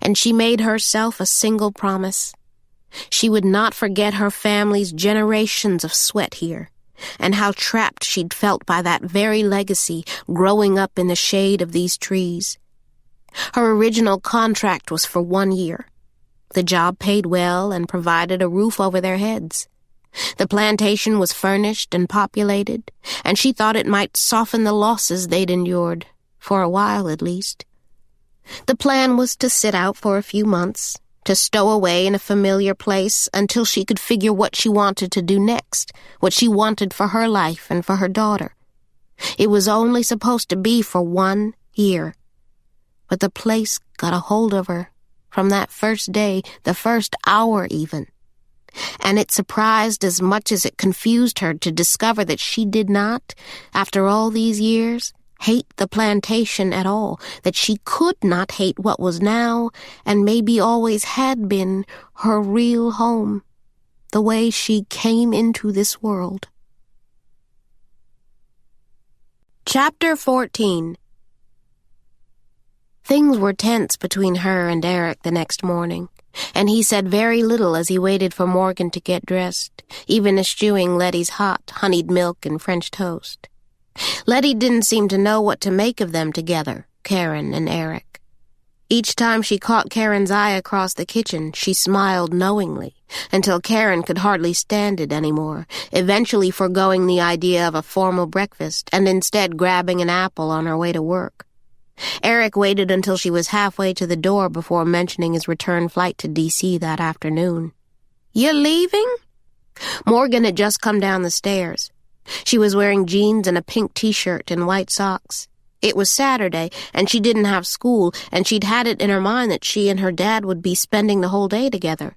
And she made herself a single promise. She would not forget her family's generations of sweat here, and how trapped she'd felt by that very legacy growing up in the shade of these trees. Her original contract was for 1 year. The job paid well and provided a roof over their heads. The plantation was furnished and populated, and she thought it might soften the losses they'd endured, for a while at least. The plan was to sit out for a few months, to stow away in a familiar place until she could figure what she wanted to do next, what she wanted for her life and for her daughter. It was only supposed to be for 1 year. But the place got a hold of her, from that first day, the first hour even. And it surprised as much as it confused her to discover that she did not, after all these years, hate the plantation at all, that she could not hate what was now, and maybe always had been, her real home, the way she came into this world. Chapter 14. Things were tense between her and Eric the next morning, and he said very little as he waited for Morgan to get dressed, even eschewing Letty's hot, honeyed milk and French toast. Letty didn't seem to know what to make of them together, Caren and Eric. Each time she caught Karen's eye across the kitchen, she smiled knowingly, until Caren could hardly stand it anymore, eventually forgoing the idea of a formal breakfast and instead grabbing an apple on her way to work. Eric waited until she was halfway to the door before mentioning his return flight to D.C. that afternoon. "You leaving?" Morgan had just come down the stairs. She was wearing jeans and a pink T-shirt and white socks. It was Saturday, and she didn't have school, and she'd had it in her mind that she and her dad would be spending the whole day together.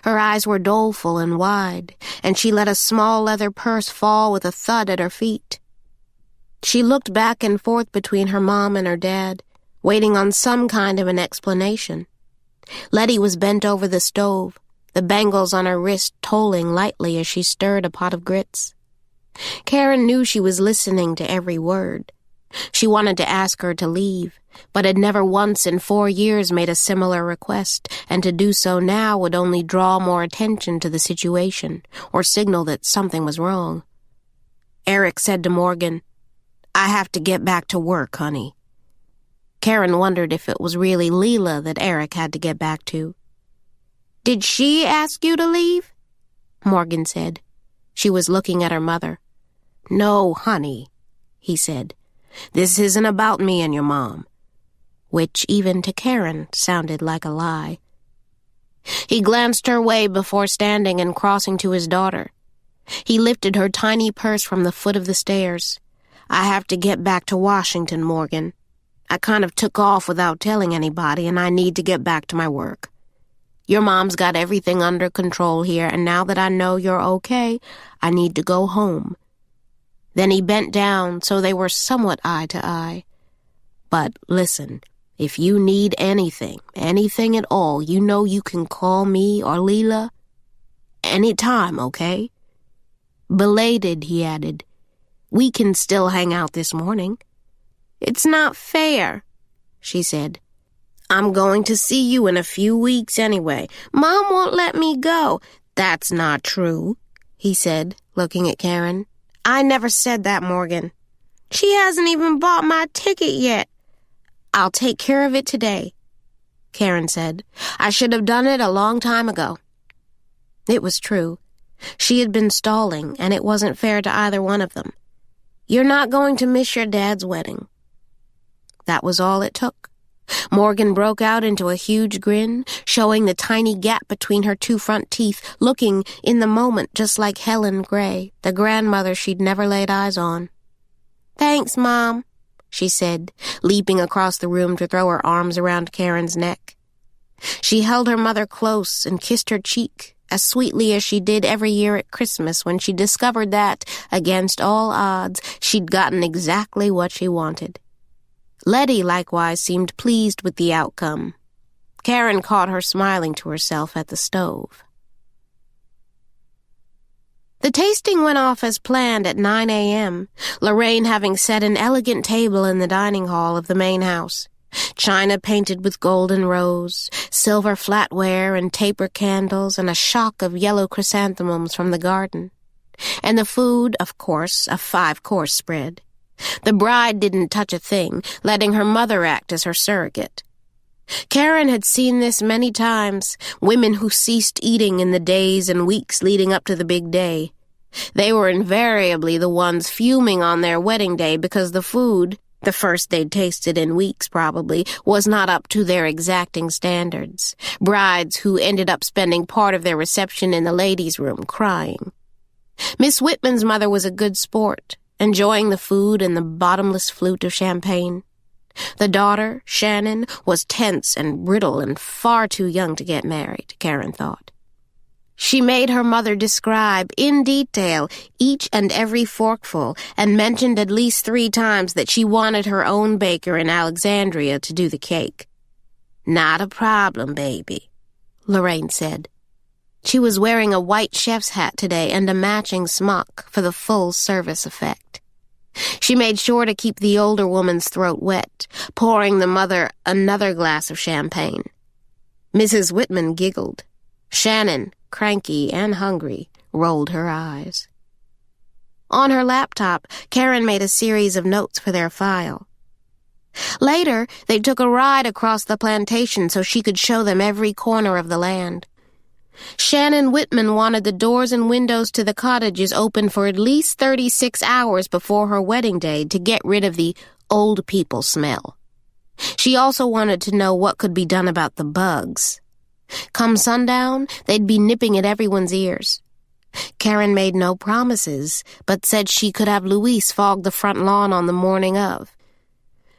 Her eyes were doleful and wide, and she let a small leather purse fall with a thud at her feet. She looked back and forth between her mom and her dad, waiting on some kind of an explanation. Letty was bent over the stove, the bangles on her wrist tolling lightly as she stirred a pot of grits. Caren knew she was listening to every word. She wanted to ask her to leave, but had never once in 4 years made a similar request, and to do so now would only draw more attention to the situation, or signal that something was wrong. Eric said to Morgan, "I have to get back to work, honey." Caren wondered if it was really Leela that Eric had to get back to. "Did she ask you to leave?" Morgan said. She was looking at her mother. "No, honey," he said. "This isn't about me and your mom." Which, even to Caren, sounded like a lie. He glanced her way before standing and crossing to his daughter. He lifted her tiny purse from the foot of the stairs. "I have to get back to Washington, Morgan. I kind of took off without telling anybody, and I need to get back to my work. Your mom's got everything under control here, and now that I know you're okay, I need to go home." Then he bent down so they were somewhat eye to eye. "But listen, if you need anything at all, you know you can call me or Leela any time, okay?" Belated, he added, "We can still hang out this morning." "It's not fair," she said. "I'm going to see you in a few weeks anyway. Mom won't let me go." "That's not true," he said, looking at Caren. "I never said that, Morgan." "She hasn't even bought my ticket yet." "I'll take care of it today," Caren said. "I should have done it a long time ago." It was true. She had been stalling, and it wasn't fair to either one of them. "You're not going to miss your dad's wedding." That was all it took. Morgan broke out into a huge grin, showing the tiny gap between her two front teeth, looking, in the moment, just like Caren Gray, the grandmother she'd never laid eyes on. "Thanks, Mom," she said, leaping across the room to throw her arms around Karen's neck. She held her mother close and kissed her cheek, as sweetly as she did every year at Christmas when she discovered that, against all odds, she'd gotten exactly what she wanted. Letty likewise seemed pleased with the outcome. Caren caught her smiling to herself at the stove. The tasting went off as planned at 9 a.m., Lorraine having set an elegant table in the dining hall of the main house. China painted with golden rose, silver flatware and taper candles, and a shock of yellow chrysanthemums from the garden. And the food, of course, a 5-course spread. The bride didn't touch a thing, letting her mother act as her surrogate. Caren had seen this many times, women who ceased eating in the days and weeks leading up to the big day. They were invariably the ones fuming on their wedding day because the food, the first they'd tasted in weeks probably, was not up to their exacting standards. Brides who ended up spending part of their reception in the ladies' room crying. Miss Whitman's mother was a good sport, enjoying the food and the bottomless flute of champagne. The daughter, Shannon, was tense and brittle and far too young to get married, Caren thought. She made her mother describe, in detail, each and every forkful, and mentioned at least 3 times that she wanted her own baker in Alexandria to do the cake. "Not a problem, baby," Lorraine said. She was wearing a white chef's hat today and a matching smock for the full service effect. She made sure to keep the older woman's throat wet, pouring the mother another glass of champagne. Mrs. Whitman giggled. Shannon, cranky and hungry, rolled her eyes. On her laptop, Caren made a series of notes for their file. Later, they took a ride across the plantation so she could show them every corner of the land. Shannon Whitman wanted the doors and windows to the cottages open for at least 36 hours before her wedding day to get rid of the old people smell. She also wanted to know what could be done about the bugs. Come sundown, they'd be nipping at everyone's ears. Caren made no promises, but said she could have Louise fog the front lawn on the morning of.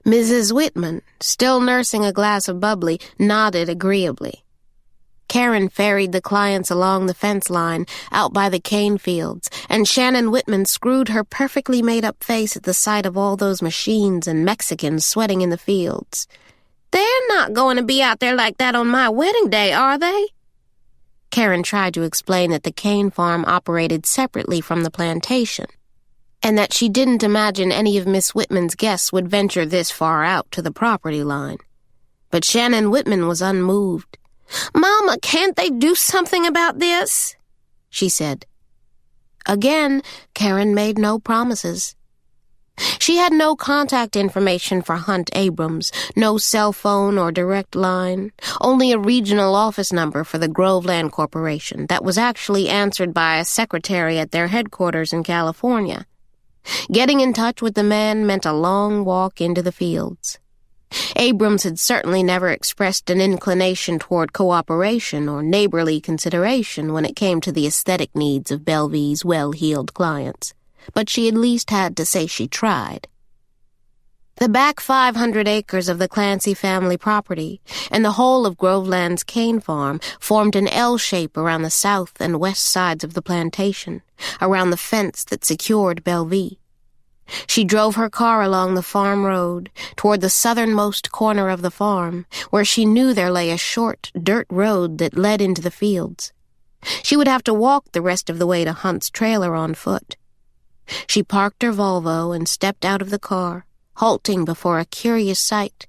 Mrs. Whitman, still nursing a glass of bubbly, nodded agreeably. Caren ferried the clients along the fence line, out by the cane fields, and Shannon Whitman screwed her perfectly made-up face at the sight of all those machines and Mexicans sweating in the fields. "They're not going to be out there like that on my wedding day, are they?" Caren tried to explain that the cane farm operated separately from the plantation, and that she didn't imagine any of Miss Whitman's guests would venture this far out to the property line. But Shannon Whitman was unmoved. "Mama, can't they do something about this?" she said. Again, Caren made no promises. She had no contact information for Hunt Abrams, no cell phone or direct line, only a regional office number for the Groveland Corporation that was actually answered by a secretary at their headquarters in California. Getting in touch with the man meant a long walk into the fields. Abrams had certainly never expressed an inclination toward cooperation or neighborly consideration when it came to the aesthetic needs of Bellevue's well-heeled clients, but she at least had to say she tried. The back 500 acres of the Clancy family property and the whole of Groveland's cane farm formed an L shape around the south and west sides of the plantation, around the fence that secured Bellevue. She drove her car along the farm road toward the southernmost corner of the farm, where she knew there lay a short dirt road that led into the fields. She would have to walk the rest of the way to Hunt's trailer on foot. She parked her Volvo and stepped out of the car, halting before a curious sight.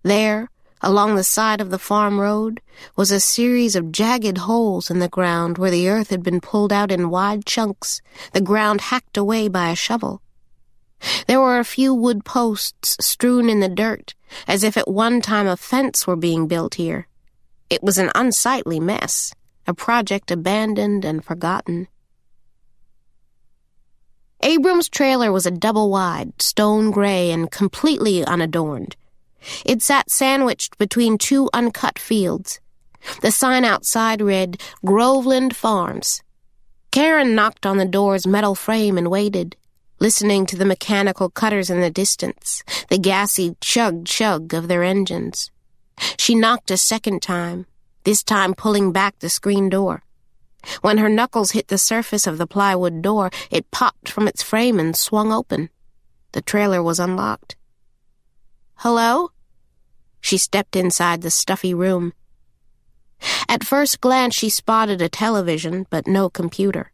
There, along the side of the farm road, was a series of jagged holes in the ground where the earth had been pulled out in wide chunks, the ground hacked away by a shovel. There were a few wood posts strewn in the dirt, as if at one time a fence were being built here. It was an unsightly mess, a project abandoned and forgotten. Abrams' trailer was a double-wide, stone gray, and completely unadorned. It sat sandwiched between two uncut fields. The sign outside read, "Groveland Farms." Caren knocked on the door's metal frame and waited, listening to the mechanical cutters in the distance, the gassy chug-chug of their engines. She knocked a second time, this time pulling back the screen door. When her knuckles hit the surface of the plywood door, it popped from its frame and swung open. The trailer was unlocked. "Hello?" She stepped inside the stuffy room. At first glance, she spotted a television, but no computer.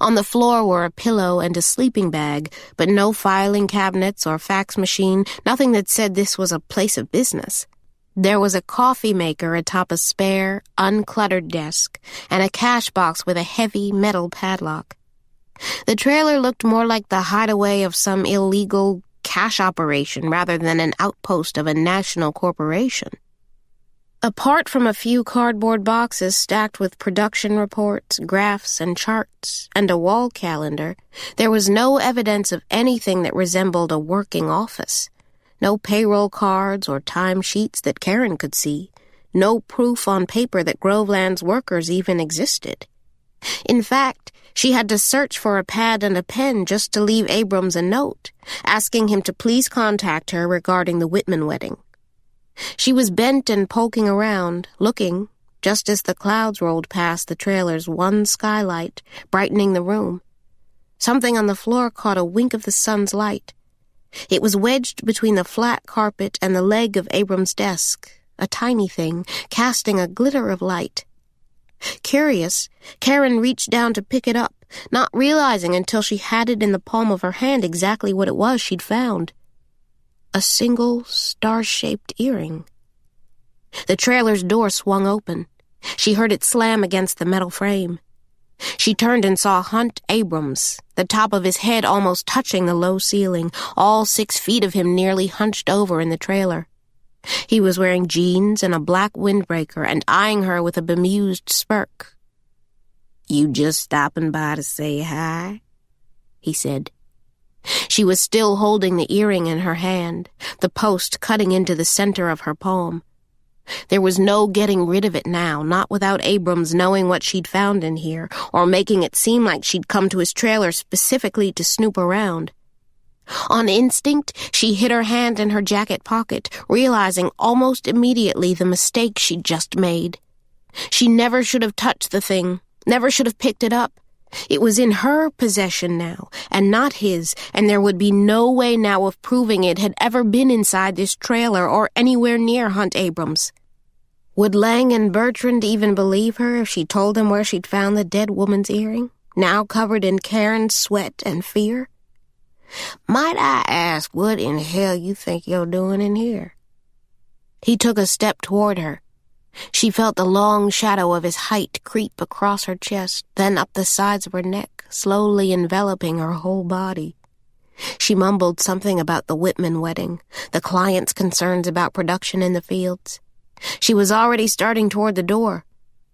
On the floor were a pillow and a sleeping bag, but no filing cabinets or fax machine, nothing that said this was a place of business. There was a coffee maker atop a spare, uncluttered desk, and a cash box with a heavy metal padlock. The trailer looked more like the hideaway of some illegal cash operation rather than an outpost of a national corporation. Apart from a few cardboard boxes stacked with production reports, graphs, and charts, and a wall calendar, there was no evidence of anything that resembled a working office. No payroll cards or timesheets that Caren could see. No proof on paper that Groveland's workers even existed. In fact, she had to search for a pad and a pen just to leave Abrams a note, asking him to please contact her regarding the Whitman wedding. She was bent and poking around, looking, just as the clouds rolled past the trailer's one skylight, brightening the room. Something on the floor caught a wink of the sun's light. It was wedged between the flat carpet and the leg of Abrams' desk, a tiny thing, casting a glitter of light. Curious, Caren reached down to pick it up, not realizing until she had it in the palm of her hand exactly what it was she'd found. A single star-shaped earring. The trailer's door swung open. She heard it slam against the metal frame. She turned and saw Hunt Abrams, the top of his head almost touching the low ceiling, all 6 feet of him nearly hunched over in the trailer. He was wearing jeans and a black windbreaker and eyeing her with a bemused smirk. "You just stopping by to say hi?" he said. She was still holding the earring in her hand, the post cutting into the center of her palm. There was no getting rid of it now, not without Abrams knowing what she'd found in here, or making it seem like she'd come to his trailer specifically to snoop around. On instinct, she hid her hand in her jacket pocket, realizing almost immediately the mistake she'd just made. She never should have touched the thing, never should have picked it up. It was in her possession now, and not his, and there would be no way now of proving it had ever been inside this trailer or anywhere near Hunt Abrams. Would Lang and Bertrand even believe her if she told them where she'd found the dead woman's earring, now covered in Caren's sweat and fear? "Might I ask what in hell you think you're doing in here?" He took a step toward her. She felt the long shadow of his height creep across her chest, then up the sides of her neck, slowly enveloping her whole body. She mumbled something about the Whitman wedding, the client's concerns about production in the fields. She was already starting toward the door.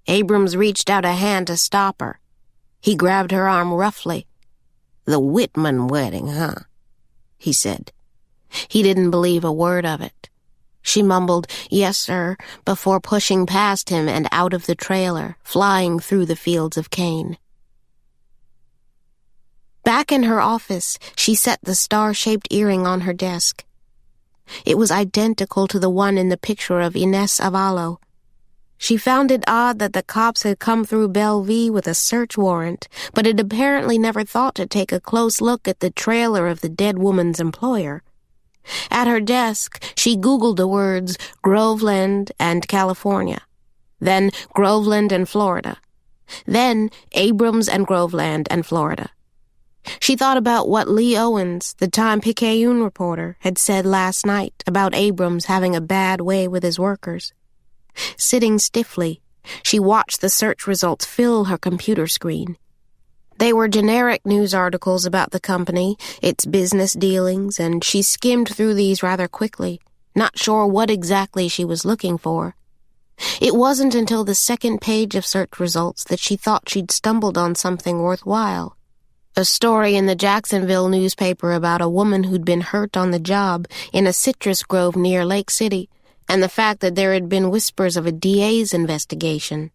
Abrams reached out a hand to stop her. He grabbed her arm roughly. "The Whitman wedding, huh?" he said. He didn't believe a word of it. She mumbled, "Yes, sir," before pushing past him and out of the trailer, flying through the fields of cane. Back in her office, she set the star-shaped earring on her desk. It was identical to the one in the picture of Inez Avallo. She found it odd that the cops had come through Bellevue with a search warrant, but had apparently never thought to take a close look at the trailer of the dead woman's employer. At her desk, she Googled the words Groveland and California, then Groveland and Florida, then Abrams and Groveland and Florida. She thought about what Lee Owens, the Time-Picayune reporter, had said last night about Abrams having a bad way with his workers. Sitting stiffly, she watched the search results fill her computer screen. They were generic news articles about the company, its business dealings, and she skimmed through these rather quickly, not sure what exactly she was looking for. It wasn't until the second page of search results that she thought she'd stumbled on something worthwhile. A story in the Jacksonville newspaper about a woman who'd been hurt on the job in a citrus grove near Lake City, and the fact that there had been whispers of a DA's investigation.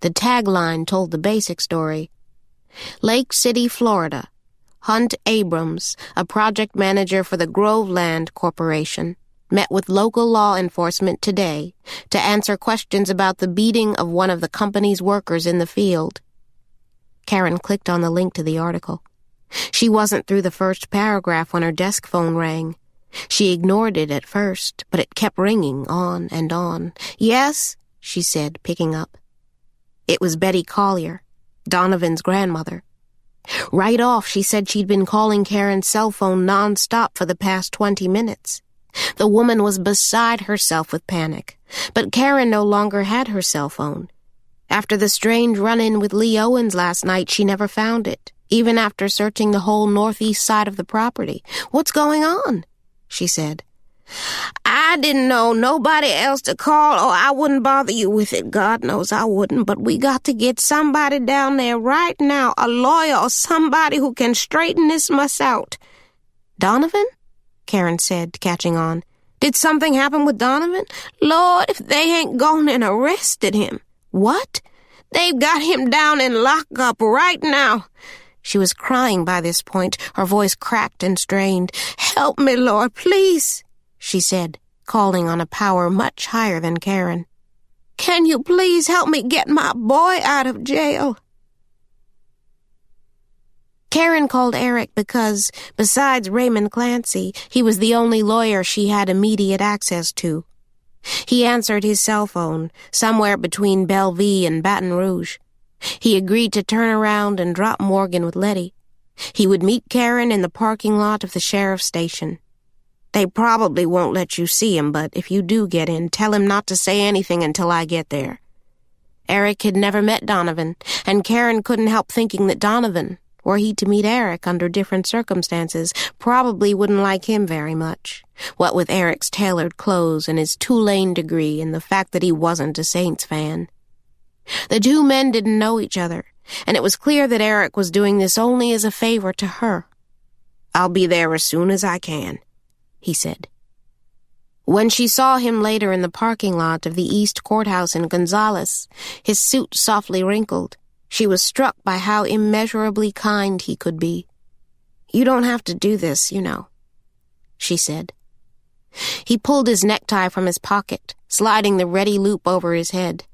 The tagline told the basic story. Lake City, Florida. Hunt Abrams, a project manager for the Groveland Corporation, met with local law enforcement today to answer questions about the beating of one of the company's workers in the field. Caren clicked on the link to the article. She wasn't through the first paragraph when her desk phone rang. She ignored it at first, but it kept ringing on and on. "Yes," she said, picking up. It was Betty Collier, Donovan's grandmother. Right off, she said she'd been calling Caren's cell phone nonstop for the past 20 minutes. The woman was beside herself with panic, but Caren no longer had her cell phone. After the strange run-in with Lee Owens last night, she never found it, even after searching the whole northeast side of the property. "What's going on?" she said. "I didn't know nobody else to call, or I wouldn't bother you with it. God knows I wouldn't, but we got to get somebody down there right now, a lawyer or somebody who can straighten this mess out." "Donovan?" Caren said, catching on. "Did something happen with Donovan? Lord, if they ain't gone and arrested him." "What?" "They've got him down in lockup right now." She was crying by this point, her voice cracked and strained. "Help me, Lord, please," she said, calling on a power much higher than Caren. "Can you please help me get my boy out of jail?" Caren called Eric because, besides Raymond Clancy, he was the only lawyer she had immediate access to. He answered his cell phone, somewhere between Bellevue and Baton Rouge. He agreed to turn around and drop Morgan with Letty. He would meet Caren in the parking lot of the sheriff's station. "They probably won't let you see him, but if you do get in, tell him not to say anything until I get there." Eric had never met Donovan, and Caren couldn't help thinking that Donovan, were he to meet Eric under different circumstances, probably wouldn't like him very much, what with Eric's tailored clothes and his Tulane degree and the fact that he wasn't a Saints fan. The two men didn't know each other, and it was clear that Eric was doing this only as a favor to her. "I'll be there as soon as I can," he said. When she saw him later in the parking lot of the East Courthouse in Gonzales, his suit softly wrinkled, she was struck by how immeasurably kind he could be. "You don't have to do this, you know," she said. He pulled his necktie from his pocket, sliding the ready loop over his head.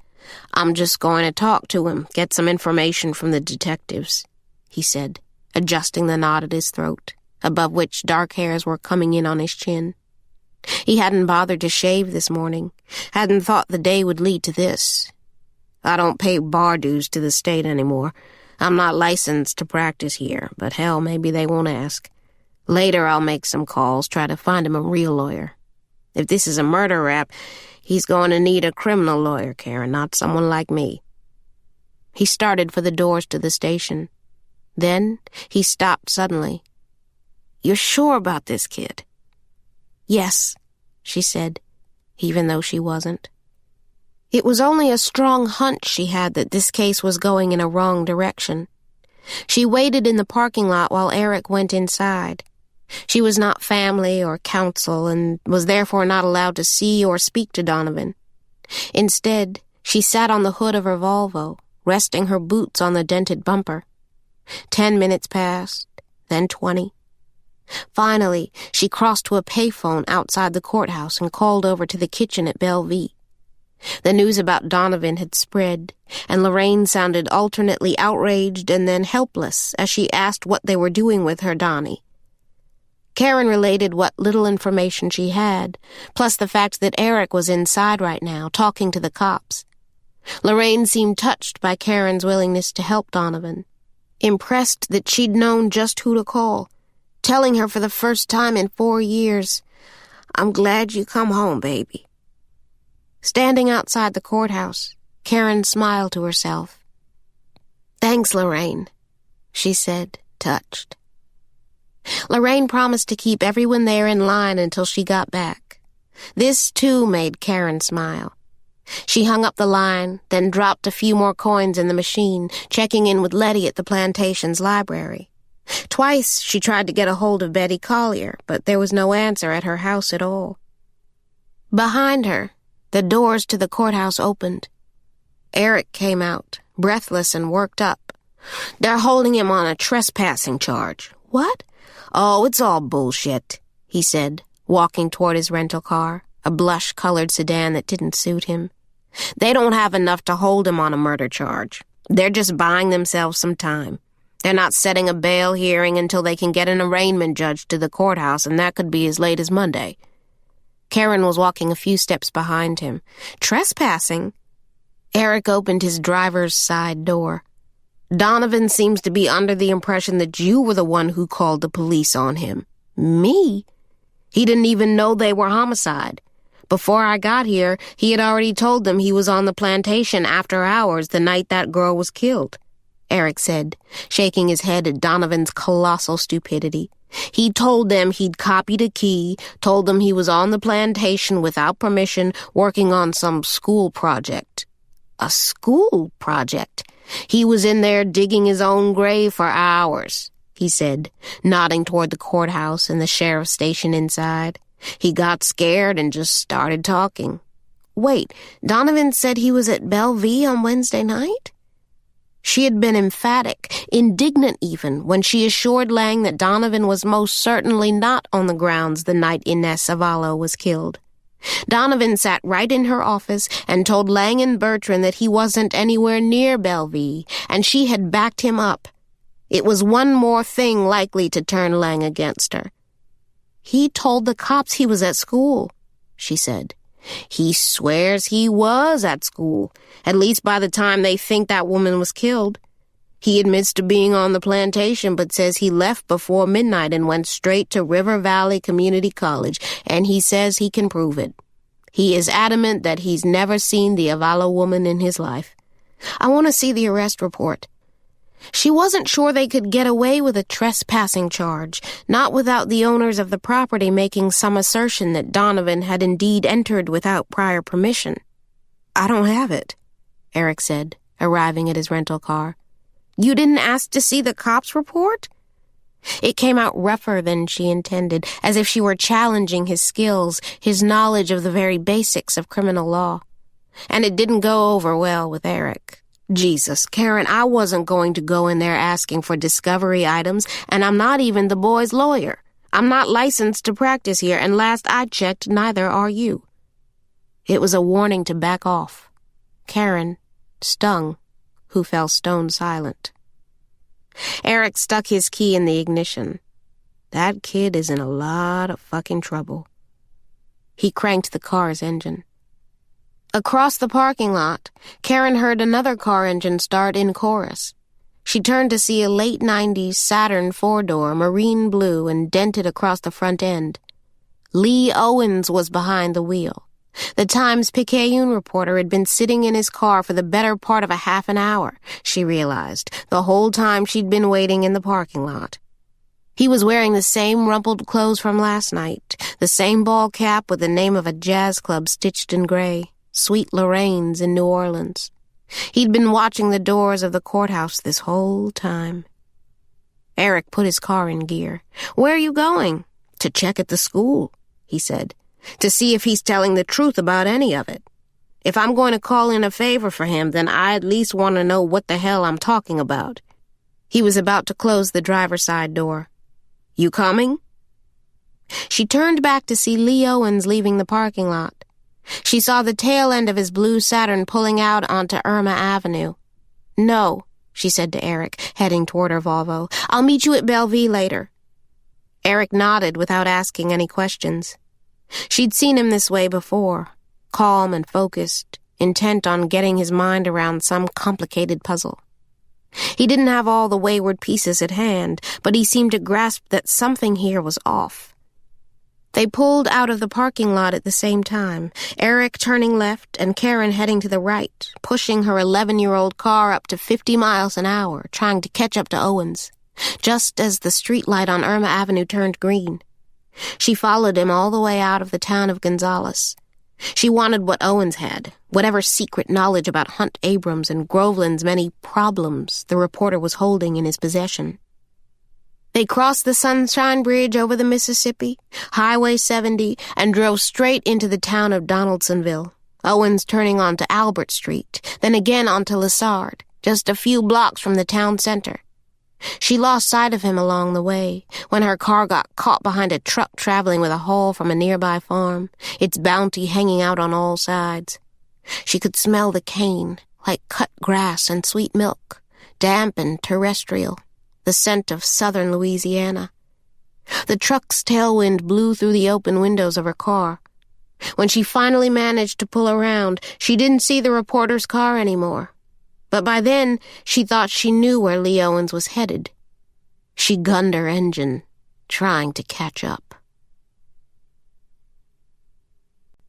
"I'm just going to talk to him, get some information from the detectives," he said, adjusting the knot at his throat, above which dark hairs were coming in on his chin. He hadn't bothered to shave this morning, hadn't thought the day would lead to this. "I don't pay bar dues to the state anymore. I'm not licensed to practice here, but hell, maybe they won't ask. Later I'll make some calls, try to find him a real lawyer. If this is a murder rap, he's going to need a criminal lawyer, Caren, not someone like me." He started for the doors to the station. Then he stopped suddenly. "You're sure about this, kid?" "Yes," she said, even though she wasn't. It was only a strong hunch she had that this case was going in a wrong direction. She waited in the parking lot while Eric went inside. She was not family or counsel and was therefore not allowed to see or speak to Donovan. Instead, she sat on the hood of her Volvo, resting her boots on the dented bumper. 10 minutes passed, then 20. Finally, she crossed to a payphone outside the courthouse and called over to the kitchen at Bellevue. The news about Donovan had spread, and Lorraine sounded alternately outraged and then helpless as she asked what they were doing with her Donnie. Caren related what little information she had, plus the fact that Eric was inside right now, talking to the cops. Lorraine seemed touched by Karen's willingness to help Donovan, impressed that she'd known just who to call, telling her for the first time in 4 years, "I'm glad you come home, baby." Standing outside the courthouse, Caren smiled to herself. "Thanks, Lorraine," she said, touched. Lorraine promised to keep everyone there in line until she got back. This, too, made Caren smile. She hung up the line, then dropped a few more coins in the machine, checking in with Letty at the plantation's library. Twice she tried to get a hold of Betty Collier, but there was no answer at her house at all. Behind her, the doors to the courthouse opened. Eric came out, breathless and worked up. "They're holding him on a trespassing charge." "What?" "Oh, it's all bullshit," he said, walking toward his rental car, a blush-colored sedan that didn't suit him. "They don't have enough to hold him on a murder charge. They're just buying themselves some time. They're not setting a bail hearing until they can get an arraignment judge to the courthouse, and that could be as late as Monday." Caren was walking a few steps behind him. "Trespassing?" Eric opened his driver's side door. "Donovan seems to be under the impression that you were the one who called the police on him." "Me?" "He didn't even know they were homicide. Before I got here, he had already told them he was on the plantation after hours the night that girl was killed," Eric said, shaking his head at Donovan's colossal stupidity. "He told them he'd copied a key, told them he was on the plantation without permission, working on some school project." "A school project?" "He was in there digging his own grave for hours," he said, nodding toward the courthouse and the sheriff's station inside. "He got scared and just started talking." "Wait, Donovan said he was at Bellevue on Wednesday night?" She had been emphatic, indignant even, when she assured Lang that Donovan was most certainly not on the grounds the night Inez Zavallo was killed. Donovan sat right in her office and told Lang and Bertrand that he wasn't anywhere near Bellevue, and she had backed him up. It was one more thing likely to turn Lang against her. "He told the cops he was at school," she said. "He swears he was at school, at least by the time they think that woman was killed. He admits to being on the plantation, but says he left before midnight and went straight to River Valley Community College, and he says he can prove it. He is adamant that he's never seen the Zavallo woman in his life. I want to see the arrest report." She wasn't sure they could get away with a trespassing charge, not without the owners of the property making some assertion that Donovan had indeed entered without prior permission. "I don't have it," Eric said, arriving at his rental car. "You didn't ask to see the cops report?" It came out rougher than she intended, as if she were challenging his skills, his knowledge of the very basics of criminal law. And it didn't go over well with Eric. "Jesus, Caren, I wasn't going to go in there asking for discovery items, and I'm not even the boy's lawyer. I'm not licensed to practice here, and last I checked, neither are you." It was a warning to back off. Caren, stung, who fell stone silent. Eric stuck his key in the ignition. That kid is in a lot of fucking trouble. He cranked the car's engine. Across the parking lot, Caren heard another car engine start in chorus. She turned to see a late 90s Saturn four-door, marine blue and dented across the front end. Lee Owens was behind the wheel. The Times-Picayune reporter had been sitting in his car for the better part of a half an hour, she realized, the whole time she'd been waiting in the parking lot. He was wearing the same rumpled clothes from last night, the same ball cap with the name of a jazz club stitched in gray, Sweet Lorraine's in New Orleans. He'd been watching the doors of the courthouse this whole time. Eric put his car in gear. "Where are you going?" "To check at the school," he said, "to see if he's telling the truth about any of it. If I'm going to call in a favor for him, then I at least want to know what the hell I'm talking about." He was about to close the driver's side door. "You coming?" She turned back to see Lee Owens leaving the parking lot. She saw the tail end of his blue Saturn pulling out onto Irma Avenue. "No," she said to Eric, heading toward her Volvo. "I'll meet you at Bellevue later." Eric nodded without asking any questions. She'd seen him this way before, calm and focused, intent on getting his mind around some complicated puzzle. He didn't have all the wayward pieces at hand, but he seemed to grasp that something here was off. They pulled out of the parking lot at the same time, Eric turning left and Caren heading to the right, pushing her 11-year-old car up to 50 miles an hour, trying to catch up to Owens, just as the streetlight on Irma Avenue turned green. She followed him all the way out of the town of Gonzales. She wanted what Owens had, whatever secret knowledge about Hunt Abrams and Groveland's many problems the reporter was holding in his possession. They crossed the Sunshine Bridge over the Mississippi, Highway 70, and drove straight into the town of Donaldsonville, Owens turning onto Albert Street, then again onto Lessard, just a few blocks from the town center. She lost sight of him along the way, when her car got caught behind a truck traveling with a haul from a nearby farm, its bounty hanging out on all sides. She could smell the cane, like cut grass and sweet milk, damp and terrestrial, the scent of southern Louisiana. The truck's tailwind blew through the open windows of her car. When she finally managed to pull around, she didn't see the reporter's car anymore. But by then, she thought she knew where Lee Owens was headed. She gunned her engine, trying to catch up.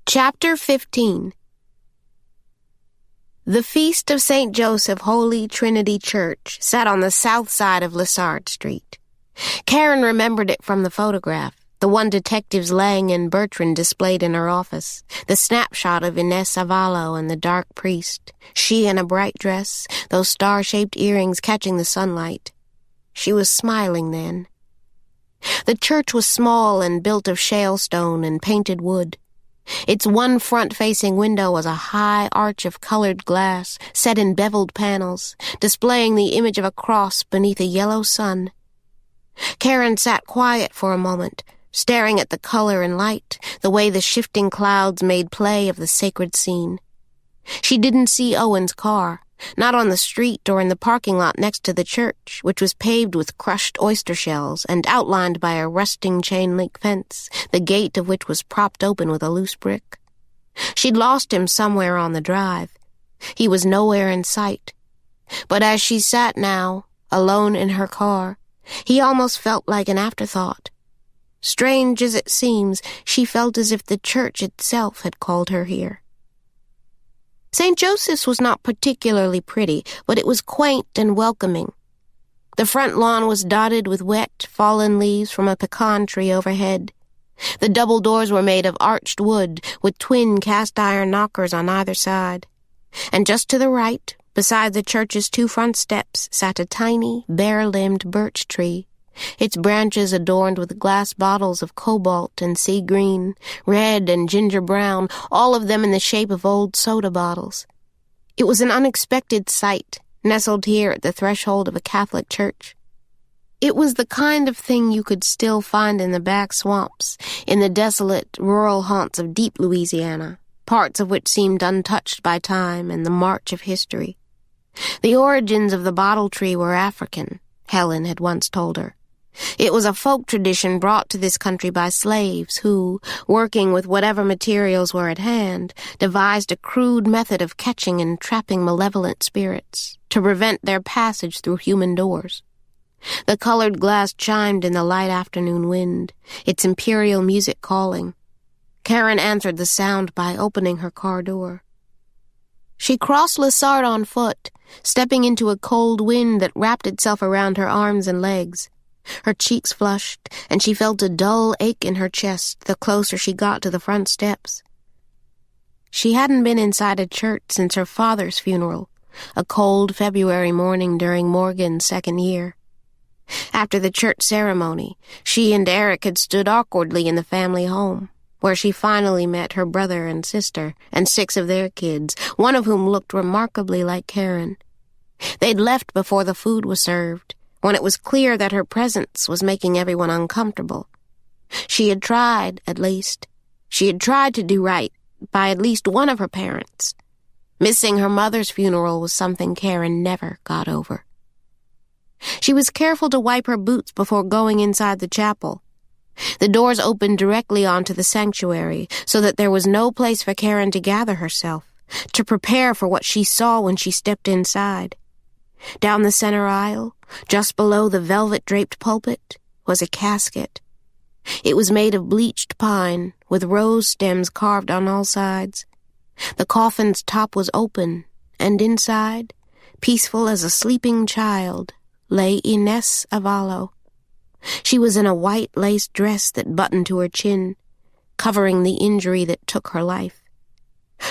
Chapter 15. The Feast of St. Joseph Holy Trinity Church sat on the south side of Lessard Street. Caren remembered it from the photograph, the one detectives Lang and Bertrand displayed in her office, the snapshot of Inez Savallo and the dark priest, she in a bright dress, those star-shaped earrings catching the sunlight. She was smiling then. The church was small and built of shale stone and painted wood. Its one front-facing window was a high arch of colored glass set in beveled panels, displaying the image of a cross beneath a yellow sun. Caren sat quiet for a moment, staring at the color and light, the way the shifting clouds made play of the sacred scene. She didn't see Owen's car, not on the street or in the parking lot next to the church, which was paved with crushed oyster shells and outlined by a rusting chain-link fence, the gate of which was propped open with a loose brick. She'd lost him somewhere on the drive. He was nowhere in sight. But as she sat now, alone in her car, he almost felt like an afterthought. Strange as it seems, she felt as if the church itself had called her here. St. Joseph's was not particularly pretty, but it was quaint and welcoming. The front lawn was dotted with wet, fallen leaves from a pecan tree overhead. The double doors were made of arched wood, with twin cast-iron knockers on either side. And just to the right, beside the church's two front steps, sat a tiny, bare-limbed birch tree, its branches adorned with glass bottles of cobalt and sea green, red and ginger brown, all of them in the shape of old soda bottles. It was an unexpected sight, nestled here at the threshold of a Catholic church. It was the kind of thing you could still find in the back swamps, in the desolate, rural haunts of deep Louisiana, parts of which seemed untouched by time and the march of history. The origins of the bottle tree were African, Helen had once told her. It was a folk tradition brought to this country by slaves who, working with whatever materials were at hand, devised a crude method of catching and trapping malevolent spirits to prevent their passage through human doors. The colored glass chimed in the light afternoon wind, its imperial music calling. Caren answered the sound by opening her car door. She crossed Lessard on foot, stepping into a cold wind that wrapped itself around her arms and legs. Her cheeks flushed, and she felt a dull ache in her chest the closer she got to the front steps. She hadn't been inside a church since her father's funeral, a cold February morning during Morgan's second year. After the church ceremony, she and Eric had stood awkwardly in the family home, where she finally met her brother and sister and 6 of their kids, one of whom looked remarkably like Caren. They'd left before the food was served, when it was clear that her presence was making everyone uncomfortable. She had tried, at least. She had tried to do right by at least one of her parents. Missing her mother's funeral was something Caren never got over. She was careful to wipe her boots before going inside the chapel. The doors opened directly onto the sanctuary, so that there was no place for Caren to gather herself, to prepare for what she saw when she stepped inside. Down the center aisle, just below the velvet-draped pulpit, was a casket. It was made of bleached pine, with rose stems carved on all sides. The coffin's top was open, and inside, peaceful as a sleeping child, lay Inez Avallo. She was in a white lace dress that buttoned to her chin, covering the injury that took her life.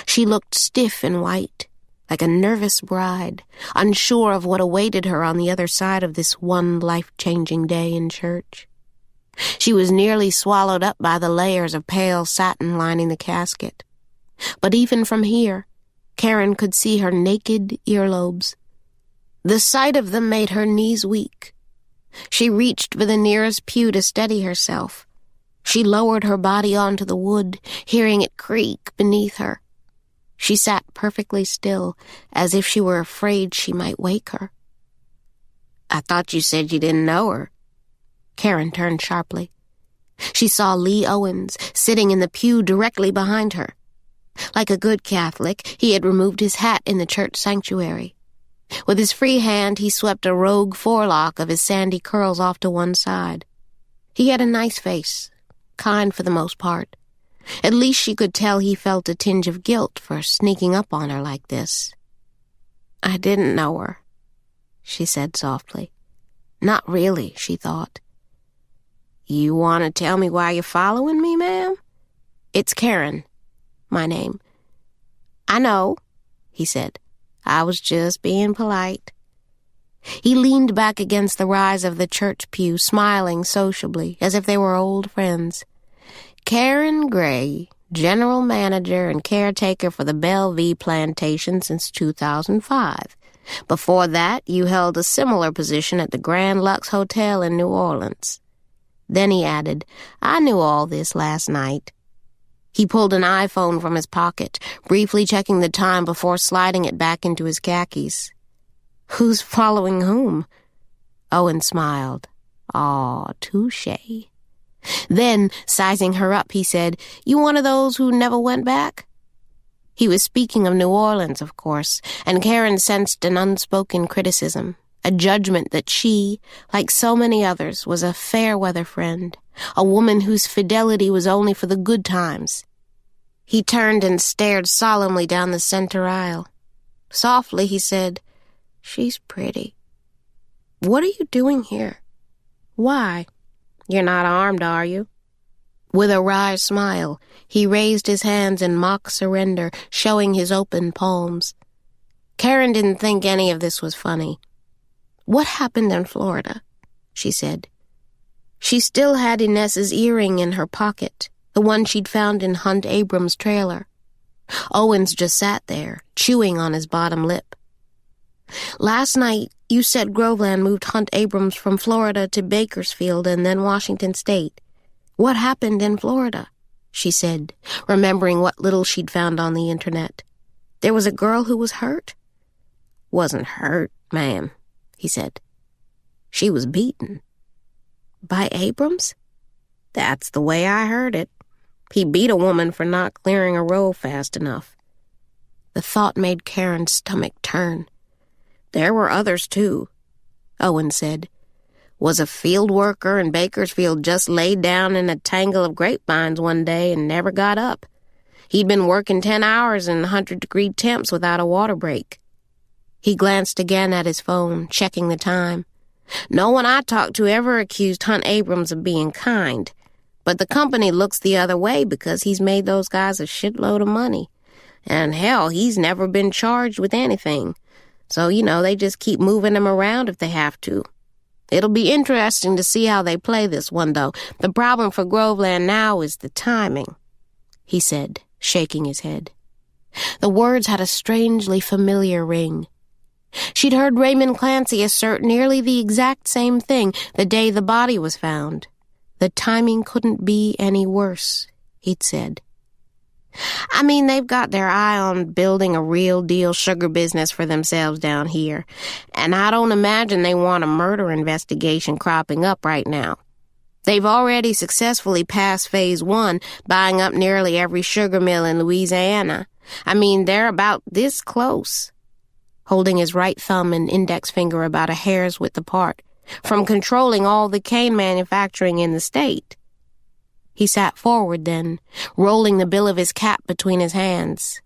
She looked stiff and white, like a nervous bride, unsure of what awaited her on the other side of this one life-changing day in church. She was nearly swallowed up by the layers of pale satin lining the casket. But even from here, Caren could see her naked earlobes. The sight of them made her knees weak. She reached for the nearest pew to steady herself. She lowered her body onto the wood, hearing it creak beneath her. She sat perfectly still, as if she were afraid she might wake her. "I thought you said you didn't know her." Caren turned sharply. She saw Lee Owens sitting in the pew directly behind her. Like a good Catholic, he had removed his hat in the church sanctuary. With his free hand, he swept a rogue forelock of his sandy curls off to one side. He had a nice face, kind for the most part. At least she could tell he felt a tinge of guilt for sneaking up on her like this. "I didn't know her," she said softly. Not really, she thought. "You want to tell me why you're following me, ma'am?" "It's Caren, my name." "I know," he said. "I was just being polite." He leaned back against the rise of the church pew, smiling sociably, as if they were old friends. "Caren Gray, general manager and caretaker for the Bellevue plantation since 2005. Before that, you held a similar position at the Grand Lux Hotel in New Orleans." Then he added, "I knew all this last night." He pulled an iPhone from his pocket, briefly checking the time before sliding it back into his khakis. "Who's following whom?" Owen smiled. "Aw, touche." Then, sizing her up, he said, "You one of those who never went back?" He was speaking of New Orleans, of course, and Caren sensed an unspoken criticism, a judgment that she, like so many others, was a fair-weather friend, a woman whose fidelity was only for the good times. He turned and stared solemnly down the center aisle. Softly, he said, "She's pretty." "What are you doing here?" "Why? You're not armed, are you?" With a wry smile, he raised his hands in mock surrender, showing his open palms. Caren didn't think any of this was funny. "What happened in Florida?" she said. She still had Inez's earring in her pocket, the one she'd found in Hunt Abrams' trailer. Owens just sat there, chewing on his bottom lip. "Last night, you said Groveland moved Hunt Abrams from Florida to Bakersfield and then Washington State. What happened in Florida?" she said, remembering what little she'd found on the internet. "There was a girl who was hurt?" "Wasn't hurt, ma'am," he said. "She was beaten." "By Abrams?" "That's the way I heard it. He beat a woman for not clearing a row fast enough." The thought made Karen's stomach turn. "There were others, too," Owen said. "Was a field worker in Bakersfield just laid down in a tangle of grapevines one day and never got up. He'd been working 10 hours in 100-degree temps without a water break." He glanced again at his phone, checking the time. "No one I talked to ever accused Hunt Abrams of being kind, but the company looks the other way because he's made those guys a shitload of money. And hell, he's never been charged with anything. So, they just keep moving him around if they have to." It'll be interesting to see how they play this one, though. The problem for Groveland now is the timing," he said, shaking his head. The words had a strangely familiar ring. She'd heard Raymond Clancy assert nearly the exact same thing the day the body was found. The timing couldn't be any worse, he'd said. "I mean, they've got their eye on building a real-deal sugar business for themselves down here, and I don't imagine they want a murder investigation cropping up right now. They've already successfully passed Phase 1, buying up nearly every sugar mill in Louisiana. I mean, they're about this close," holding his right thumb and index finger about a hair's width apart, "from controlling all the cane manufacturing in the state." He sat forward then, rolling the bill of his cap between his hands.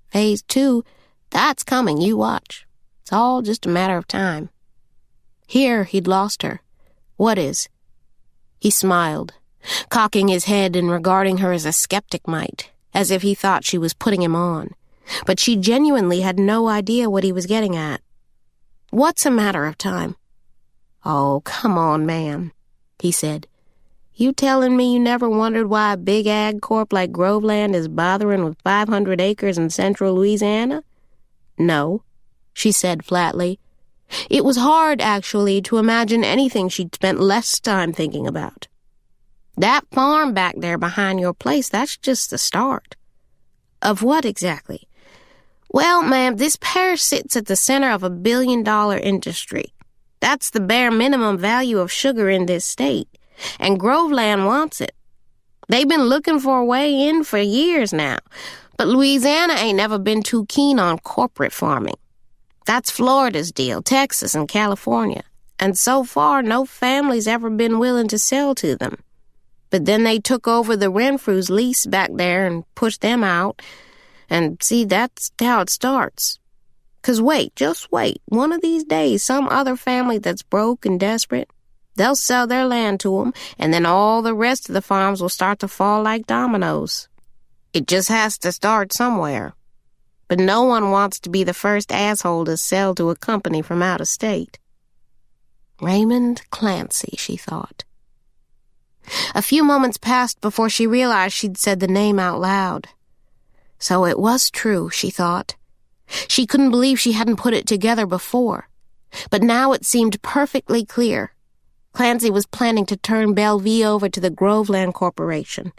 "Phase 2, that's coming, you watch. It's all just a matter of time." Here he'd lost her. "What is?" He smiled, cocking his head and regarding her as a skeptic might, as if he thought she was putting him on. But she genuinely had no idea what he was getting at. "What's a matter of time?" "Oh, come on, ma'am," he said. "You telling me you never wondered why a big ag corp like Groveland is bothering with 500 acres in central Louisiana?" "No," she said flatly. It was hard, actually, to imagine anything she'd spent less time thinking about. "That farm back there behind your place, that's just the start." "Of what exactly?" "Well, ma'am, this parish sits at the center of $1 billion industry. That's the bare minimum value of sugar in this state, and Groveland wants it. They've been looking for a way in for years now, but Louisiana ain't never been too keen on corporate farming. That's Florida's deal, Texas and California, and so far no family's ever been willing to sell to them. But then they took over the Renfrew's lease back there and pushed them out, and see, that's how it starts. 'Cause wait, just wait, one of these days some other family that's broke and desperate, they'll sell their land to them, and then all the rest of the farms will start to fall like dominoes. It just has to start somewhere. But no one wants to be the first asshole to sell to a company from out of state." Raymond Clancy, she thought. A few moments passed before she realized she'd said the name out loud. So it was true, she thought. She couldn't believe she hadn't put it together before. But now it seemed perfectly clear. Clancy was planning to turn Bellevue over to the Groveland Corporation.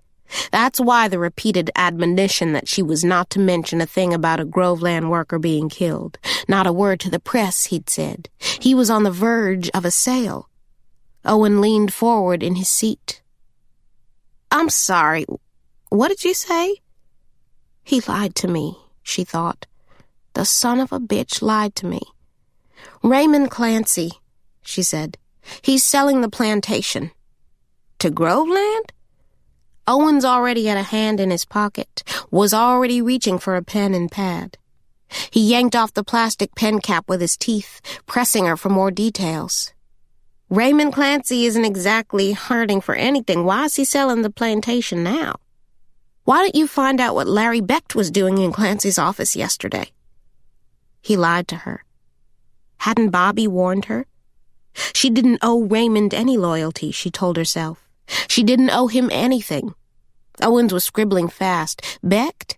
That's why the repeated admonition that she was not to mention a thing about a Groveland worker being killed. Not a word to the press, he'd said. He was on the verge of a sale. Owen leaned forward in his seat. "I'm sorry. What did you say?" "He lied to me," she thought. "The son of a bitch lied to me." "Raymond Clancy," she said. "He's selling the plantation." "To Groveland?" Owen's already had a hand in his pocket, was already reaching for a pen and pad. He yanked off the plastic pen cap with his teeth, pressing her for more details. "Raymond Clancy isn't exactly hurting for anything. Why is he selling the plantation now? Why don't you find out what Larry Becht was doing in Clancy's office yesterday?" He lied to her. Hadn't Bobby warned her? She didn't owe Raymond any loyalty, she told herself. She didn't owe him anything. Owens was scribbling fast. Becht?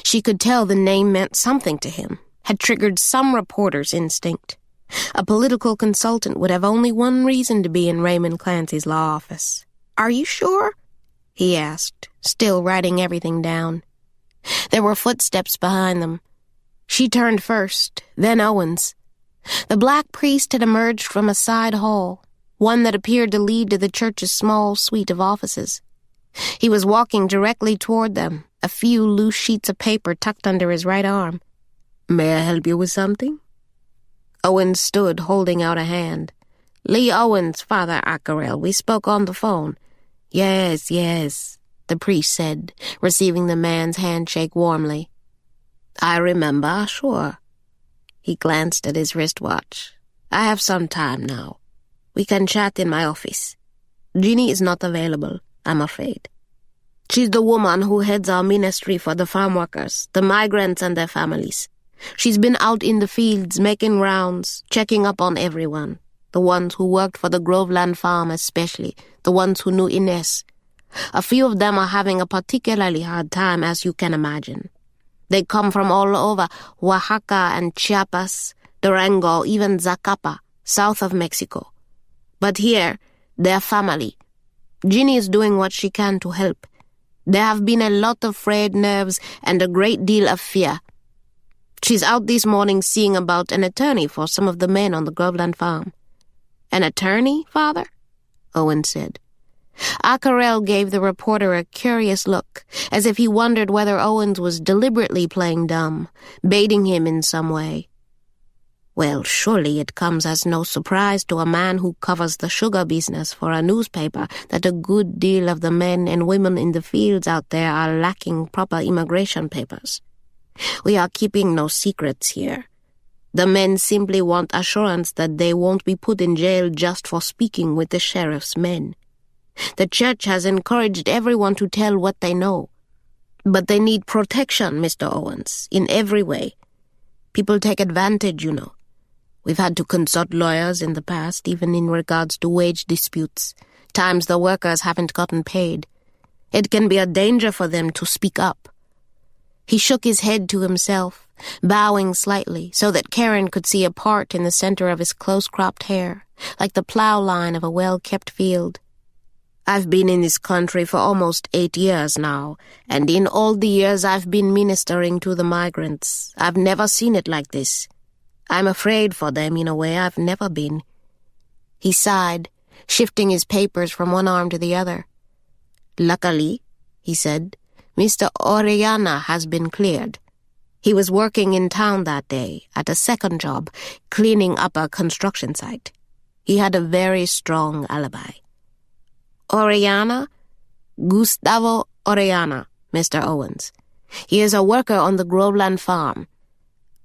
She could tell the name meant something to him, had triggered some reporter's instinct. A political consultant would have only one reason to be in Raymond Clancy's law office. "Are you sure?" he asked, still writing everything down. There were footsteps behind them. She turned first, then Owens. The black priest had emerged from a side hall, one that appeared to lead to the church's small suite of offices. He was walking directly toward them, a few loose sheets of paper tucked under his right arm. "May I help you with something?" Owens stood, holding out a hand. "Lee Owens, Father Ackerell. We spoke on the phone." Yes, the priest said, receiving the man's handshake warmly. "I remember, sure." He glanced at his wristwatch. "I have some time now. We can chat in my office. Jeannie is not available, I'm afraid. She's the woman who heads our ministry for the farm workers, the migrants and their families. She's been out in the fields making rounds, checking up on everyone. the ones who worked for the Groveland farm especially, the ones who knew Inez. A few of them are having a particularly hard time, as you can imagine. They come from all over, Oaxaca and Chiapas, Durango, even Zacapa, south of Mexico. But here, they're family. Ginny is doing what she can to help. There have been a lot of frayed nerves and a great deal of fear. She's out this morning seeing about an attorney for some of the men on the Groveland farm. "An attorney, Father?" Owen said. Acarel gave the reporter a curious look, as if he wondered whether Owens was deliberately playing dumb, baiting him in some way. "Well, surely it comes as no surprise to a man who covers the sugar business for a newspaper that a good deal of the men and women in the fields out there are lacking proper immigration papers. We are keeping no secrets here. The men simply want assurance that they won't be put in jail just for speaking with the sheriff's men. The church has encouraged everyone to tell what they know. But they need protection, Mr. Owens, in every way. People take advantage, you know. We've had to consult lawyers in the past, even in regards to wage disputes, times the workers haven't gotten paid. It can be a danger for them to speak up." He shook his head to himself, bowing slightly so that Caren could see a part in the center of his close-cropped hair, like the plow line of a well-kept field. "I've been in this country for almost 8 years now, and in all the years I've been ministering to the migrants, I've never seen it like this. I'm afraid for them in a way I've never been." He sighed, shifting his papers from one arm to the other. "Luckily," he said, "Mr. Orellana has been cleared. He was working in town that day, at a second job, cleaning up a construction site. He had a very strong alibi." "Orellana?" "Gustavo Orellana, Mr. Owens. He is a worker on the Groveland farm.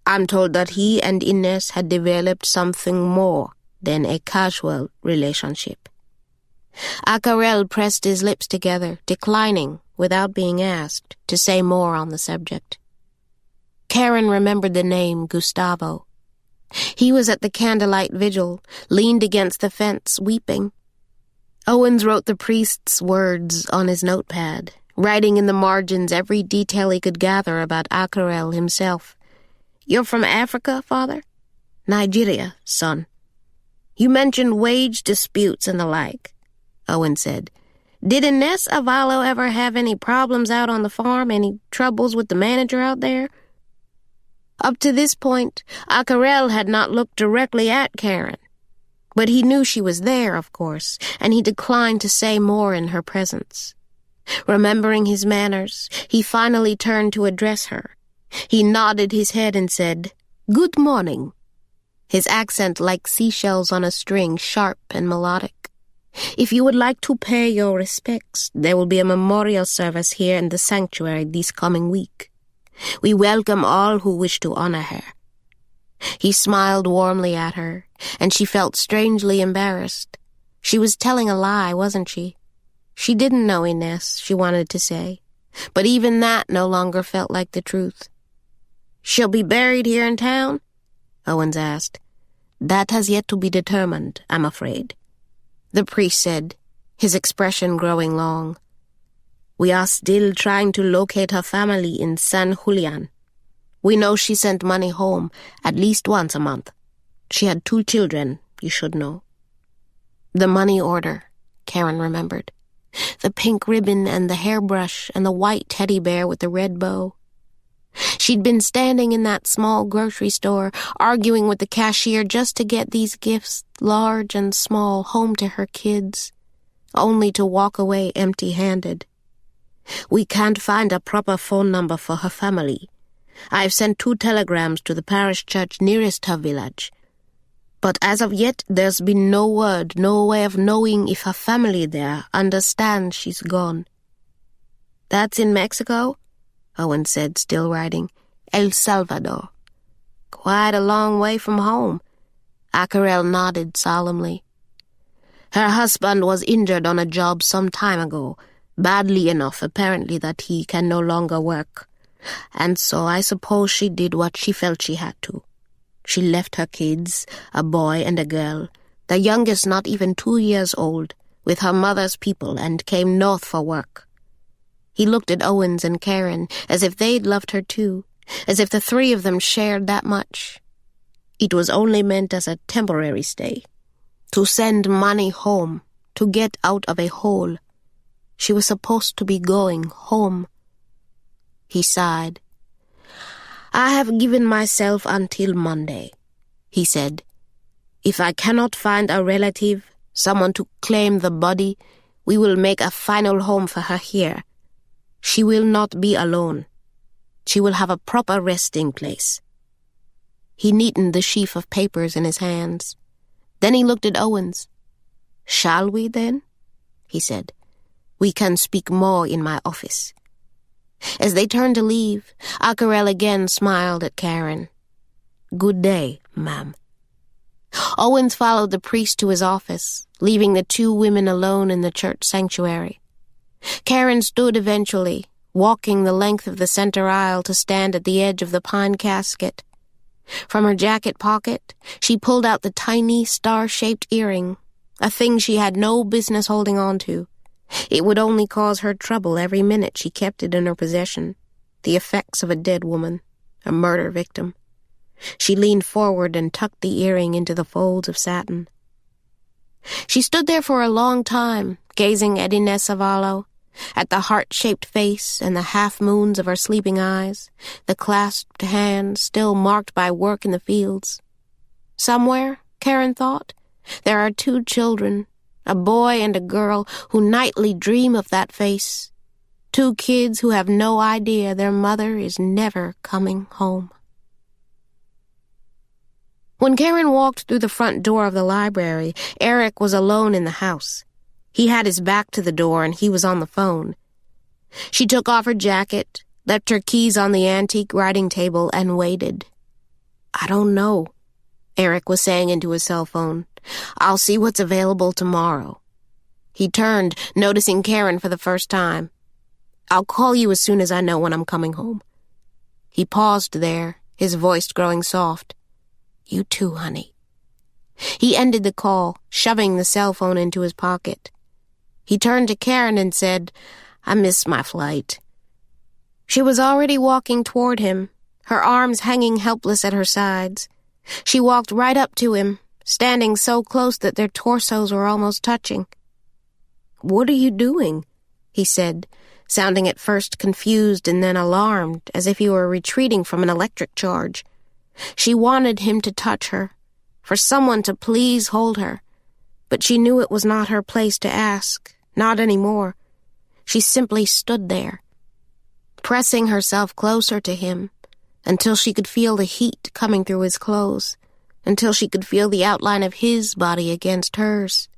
I'm told that he and Inez had developed something more than a casual relationship." Acarel pressed his lips together, declining, without being asked, to say more on the subject. Caren remembered the name Gustavo. He was at the candlelight vigil, leaned against the fence, weeping. Owens wrote the priest's words on his notepad, writing in the margins every detail he could gather about Acarel himself. "You're from Africa, Father?" "Nigeria, son." "You mentioned wage disputes and the like," Owen said. "Did Inez Avalo ever have any problems out on the farm, any troubles with the manager out there?" Up to this point, Acarel had not looked directly at Caren. But he knew she was there, of course, and he declined to say more in her presence. Remembering his manners, he finally turned to address her. He nodded his head and said, "Good morning," his accent like seashells on a string, sharp and melodic. "If you would like to pay your respects, there will be a memorial service here in the sanctuary this coming week. We welcome all who wish to honor her." He smiled warmly at her, and she felt strangely embarrassed. She was telling a lie, wasn't she? She didn't know Inez, she wanted to say, but even that no longer felt like the truth. "She'll be buried here in town?" Owens asked. "That has yet to be determined, I'm afraid," the priest said, his expression growing long. "We are still trying to locate her family in San Julian. We know she sent money home at least once a month. She had 2 children, you should know." The money order, Caren remembered. The pink ribbon and the hairbrush and the white teddy bear with the red bow. She'd been standing in that small grocery store, arguing with the cashier just to get these gifts, large and small, home to her kids, only to walk away empty-handed. "We can't find a proper phone number for her family. I've sent 2 telegrams to the parish church nearest her village. But as of yet, there's been no word, no way of knowing if her family there understands she's gone." "That's in Mexico?" Owen said, still writing. "El Salvador." "Quite a long way from home." Acarel nodded solemnly. "Her husband was injured on a job some time ago, badly enough apparently that he can no longer work. And so I suppose she did what she felt she had to. She left her kids, a boy and a girl, the youngest not even 2 years old, with her mother's people, and came north for work. He looked at Owens and Caren as if they'd loved her too, as if the three of them shared that much. It was only meant as a temporary stay, to send money home, to get out of a hole. She was supposed to be going home. He sighed. "I have given myself until Monday," he said. "If I cannot find a relative, someone to claim the body, we will make a final home for her here. She will not be alone. She will have a proper resting place." He neatened the sheaf of papers in his hands. Then he looked at Owens. "Shall we, then?" he said. "We can speak more in my office." As they turned to leave, Acarel again smiled at Caren. "Good day, ma'am." Owens followed the priest to his office, leaving the two women alone in the church sanctuary. Caren stood eventually, walking the length of the center aisle to stand at the edge of the pine casket. From her jacket pocket, she pulled out the tiny star-shaped earring, a thing she had no business holding on to. It would only cause her trouble every minute she kept it in her possession, the effects of a dead woman, a murder victim. She leaned forward and tucked the earring into the folds of satin. She stood there for a long time, gazing at Inez Savallo, at the heart-shaped face and the half-moons of her sleeping eyes, the clasped hands still marked by work in the fields. Somewhere, Caren thought, there are two children, a boy and a girl, who nightly dream of that face. Two kids who have no idea their mother is never coming home. When Caren walked through the front door of the library, Eric was alone in the house. He had his back to the door and he was on the phone. She took off her jacket, left her keys on the antique writing table, and waited. "I don't know," Eric was saying into his cell phone. "I'll see what's available tomorrow." He turned, noticing Caren for the first time. "I'll call you as soon as I know when I'm coming home." He paused there, his voice growing soft. "You too, honey." He ended the call, shoving the cell phone into his pocket. He turned to Caren and said, "I missed my flight." She was already walking toward him, her arms hanging helpless at her sides. She walked right up to him, standing so close that their torsos were almost touching. "What are you doing?" he said, sounding at first confused and then alarmed, as if he were retreating from an electric charge. She wanted him to touch her, for someone to please hold her, but she knew it was not her place to ask, not anymore. She simply stood there, pressing herself closer to him, until she could feel the heat coming through his clothes, until she could feel the outline of his body against hers.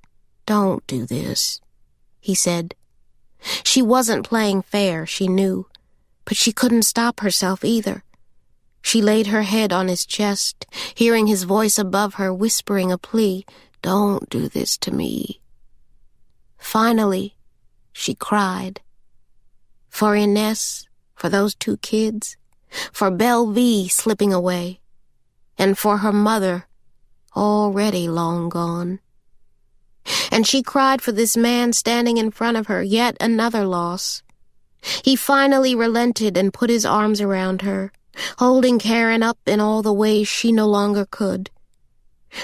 "Don't do this," he said. She wasn't playing fair, she knew, but she couldn't stop herself either. She laid her head on his chest, hearing his voice above her whispering a plea, "Don't do this to me." Finally, she cried. For Inez, for those two kids, for Belle V slipping away, and for her mother, already long gone. And she cried for this man standing in front of her, yet another loss. He finally relented and put his arms around her, holding Caren up in all the ways she no longer could.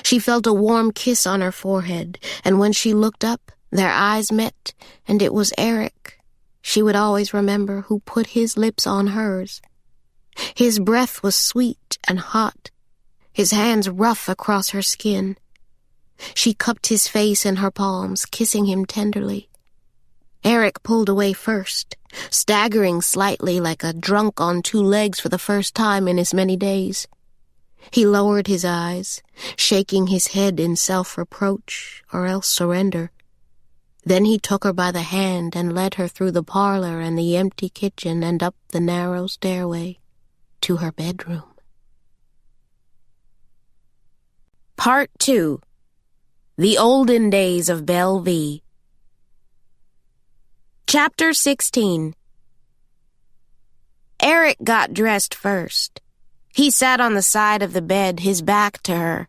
She felt a warm kiss on her forehead, and when she looked up, their eyes met, and it was Eric, she would always remember, who put his lips on hers. His breath was sweet and hot, his hands rough across her skin. She cupped his face in her palms, kissing him tenderly. Eric pulled away first, staggering slightly like a drunk on two legs for the first time in as many days. He lowered his eyes, shaking his head in self-reproach or else surrender. Then he took her by the hand and led her through the parlor and the empty kitchen and up the narrow stairway to her bedroom. Part 2. The Olden Days of Belle V. Chapter 16. Eric got dressed first. He sat on the side of the bed, his back to her.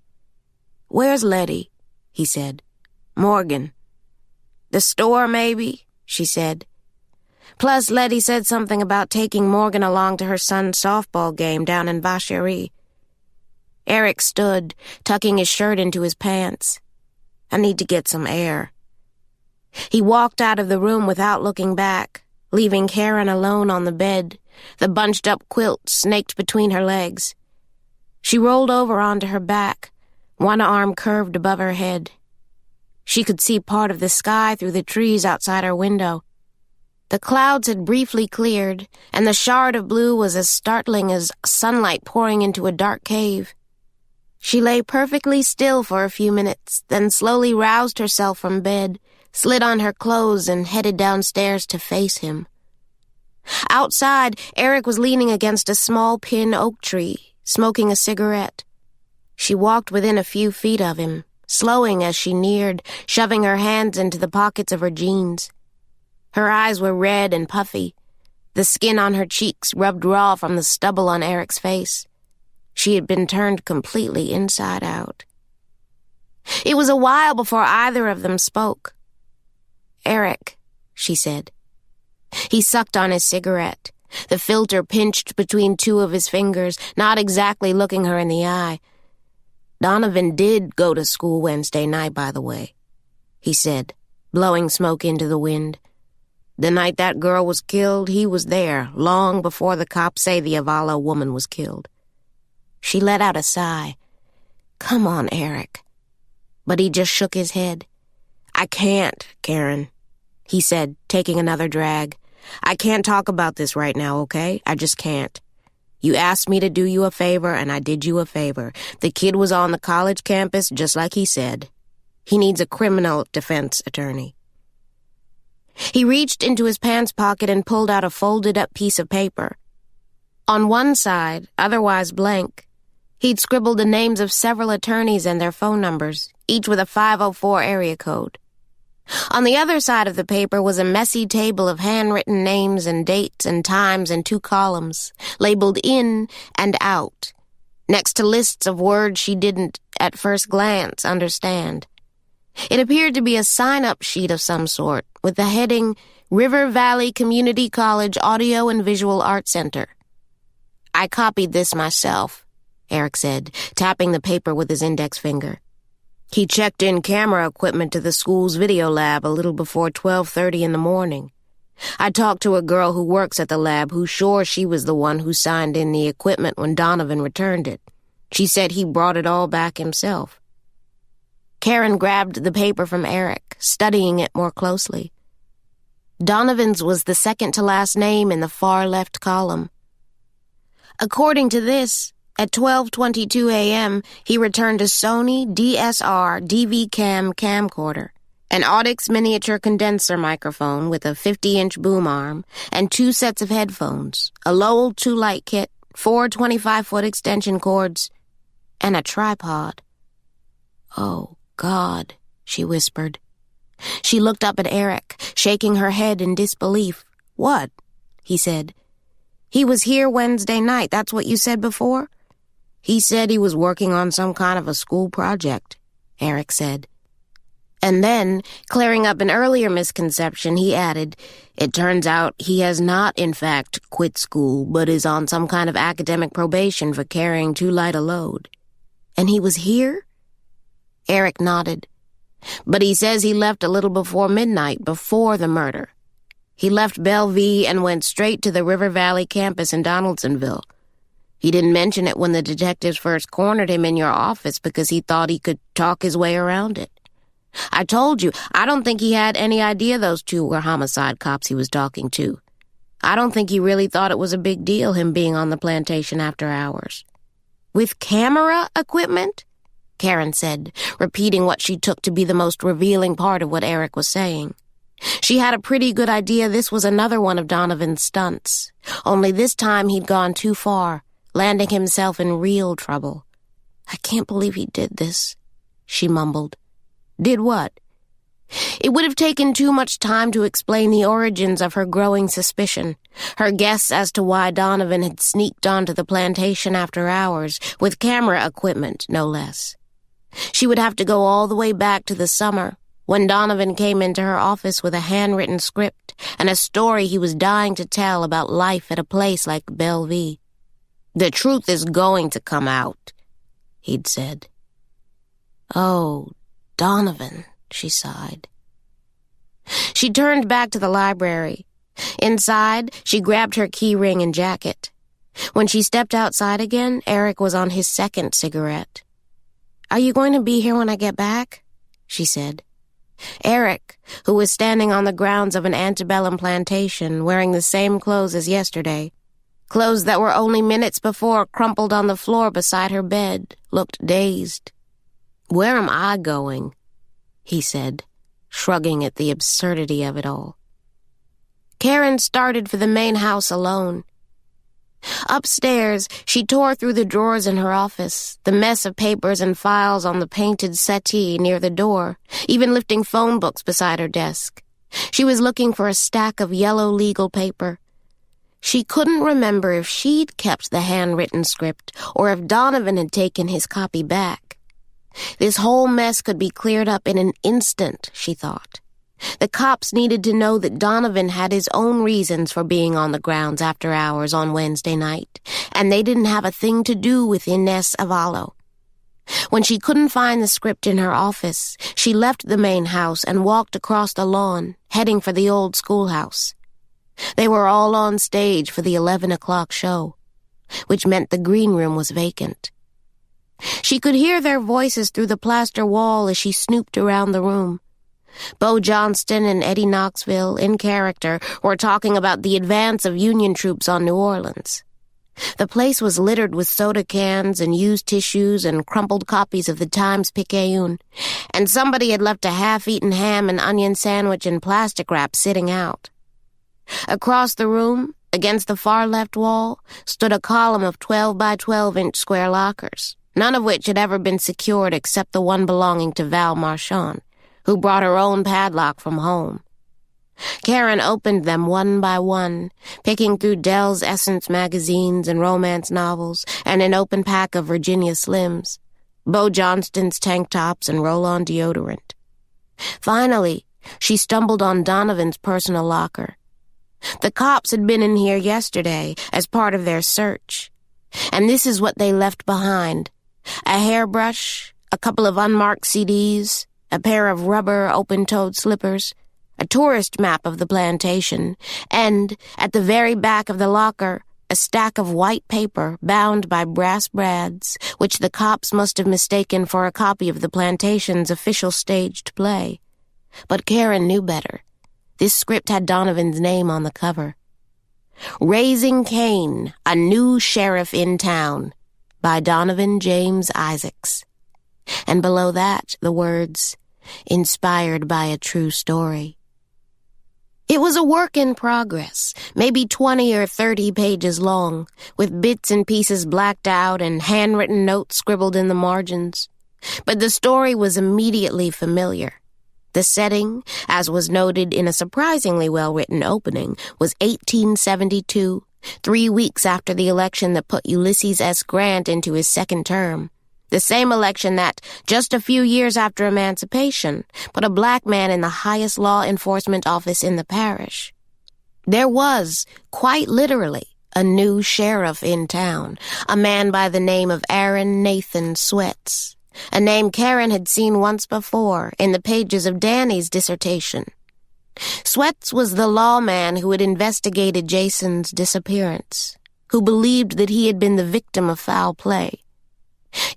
"Where's Letty?" he said. "Morgan." "The store, maybe," she said. Plus, Letty said something about taking Morgan along to her son's softball game down in Vacherie. Eric stood, tucking his shirt into his pants. "I need to get some air." He walked out of the room without looking back, leaving Caren alone on the bed, the bunched-up quilt snaked between her legs. She rolled over onto her back, one arm curved above her head. She could see part of the sky through the trees outside her window. The clouds had briefly cleared, and the shard of blue was as startling as sunlight pouring into a dark cave. She lay perfectly still for a few minutes, then slowly roused herself from bed, slid on her clothes, and headed downstairs to face him. Outside, Eric was leaning against a small pin oak tree, smoking a cigarette. She walked within a few feet of him, slowing as she neared, shoving her hands into the pockets of her jeans. Her eyes were red and puffy, the skin on her cheeks rubbed raw from the stubble on Eric's face. She had been turned completely inside out. It was a while before either of them spoke. "Eric," she said. He sucked on his cigarette, the filter pinched between two of his fingers, not exactly looking her in the eye. "Donovan did go to school Wednesday night, by the way," he said, blowing smoke into the wind. "The night that girl was killed, he was there, long before the cops say the Avalo woman was killed." She let out a sigh. "Come on, Eric." But he just shook his head. "I can't, Caren," he said, taking another drag. "I can't talk about this right now, okay? I just can't. You asked me to do you a favor, and I did you a favor. The kid was on the college campus, just like he said. He needs a criminal defense attorney." He reached into his pants pocket and pulled out a folded-up piece of paper. On one side, otherwise blank, he'd scribbled the names of several attorneys and their phone numbers, each with a 504 area code. On the other side of the paper was a messy table of handwritten names and dates and times in 2 columns, labeled in and out, next to lists of words she didn't, at first glance, understand. It appeared to be a sign-up sheet of some sort, with the heading, River Valley Community College Audio and Visual Art Center. "I copied this myself," Eric said, tapping the paper with his index finger. "He checked in camera equipment to the school's video lab a little before 12:30 in the morning. I talked to a girl who works at the lab who's sure she was the one who signed in the equipment when Donovan returned it. She said he brought it all back himself." Caren grabbed the paper from Eric, studying it more closely. Donovan's was the second-to-last name in the far-left column. According to this, at 12:22 a.m., he returned a Sony DSR DV-Cam camcorder, an Audix miniature condenser microphone with a 50-inch boom arm, and 2 sets of headphones, a Lowell 2-light kit, 4 25-foot extension cords, and a tripod. "Oh, God," she whispered. She looked up at Eric, shaking her head in disbelief. "What?" he said. "He was here Wednesday night, that's what you said before?" "He said he was working on some kind of a school project," Eric said. And then, clearing up an earlier misconception, he added, "It turns out he has not, in fact, quit school, but is on some kind of academic probation for carrying too light a load." "And he was here?" Eric nodded. "But he says he left a little before midnight, before the murder. He left Bellevue and went straight to the River Valley campus in Donaldsonville. He didn't mention it when the detectives first cornered him in your office because he thought he could talk his way around it. I told you, I don't think he had any idea those 2 were homicide cops he was talking to. I don't think he really thought it was a big deal, him being on the plantation after hours." "With camera equipment?" Caren said, repeating what she took to be the most revealing part of what Eric was saying. She had a pretty good idea this was another one of Donovan's stunts, only this time he'd gone too far, landing himself in real trouble. "I can't believe he did this," she mumbled. "Did what?" It would have taken too much time to explain the origins of her growing suspicion, her guess as to why Donovan had sneaked onto the plantation after hours, with camera equipment, no less. She would have to go all the way back to the summer, when Donovan came into her office with a handwritten script and a story he was dying to tell about life at a place like Bellevue. "The truth is going to come out," he'd said. "Oh, Donovan," she sighed. She turned back to the library. Inside, she grabbed her key ring and jacket. When she stepped outside again, Eric was on his second cigarette. "Are you going to be here when I get back?" she said. Eric, who was standing on the grounds of an antebellum plantation wearing the same clothes as yesterday, clothes that were only minutes before crumpled on the floor beside her bed, looked dazed. "Where am I going?" he said, shrugging at the absurdity of it all. Caren started for the main house alone. Upstairs, she tore through the drawers in her office, the mess of papers and files on the painted settee near the door, even lifting phone books beside her desk. She was looking for a stack of yellow legal paper. She couldn't remember if she'd kept the handwritten script or if Donovan had taken his copy back. This whole mess could be cleared up in an instant, she thought. The cops needed to know that Donovan had his own reasons for being on the grounds after hours on Wednesday night, and they didn't have a thing to do with Inez Avallo. When she couldn't find the script in her office, she left the main house and walked across the lawn, heading for the old schoolhouse. They were all on stage for the 11 o'clock show, which meant the green room was vacant. She could hear their voices through the plaster wall as she snooped around the room. Bo Johnston and Eddie Knoxville, in character, were talking about the advance of Union troops on New Orleans. The place was littered with soda cans and used tissues and crumpled copies of the Times-Picayune, and somebody had left a half-eaten ham and onion sandwich in plastic wrap sitting out. Across the room, against the far left wall, stood a column of 12 by 12-inch square lockers, none of which had ever been secured except the one belonging to Val Marchand, who brought her own padlock from home. Caren opened them one by one, picking through Dell's Essence magazines and romance novels and an open pack of Virginia Slims, Bo Johnston's tank tops and roll-on deodorant. Finally, she stumbled on Donovan's personal locker. The cops had been in here yesterday as part of their search, and this is what they left behind: a hairbrush, a couple of unmarked CDs, a pair of rubber open-toed slippers, a tourist map of the plantation, and, at the very back of the locker, a stack of white paper bound by brass brads, which the cops must have mistaken for a copy of the plantation's official staged play. But Caren knew better. This script had Donovan's name on the cover. "Raising Cain, a New Sheriff in Town," by Donovan James Isaacs. And below that, the words, "Inspired by a true story." It was a work in progress, maybe 20 or 30 pages long, with bits and pieces blacked out and handwritten notes scribbled in the margins. But the story was immediately familiar. The setting, as was noted in a surprisingly well-written opening, was 1872, 3 weeks after the election that put Ulysses S. Grant into his second term. The same election that, just a few years after emancipation, put a black man in the highest law enforcement office in the parish. There was, quite literally, a new sheriff in town, a man by the name of Aaron Nathan Sweats, a name Caren had seen once before in the pages of Danny's dissertation. Sweats was the lawman who had investigated Jason's disappearance, who believed that he had been the victim of foul play.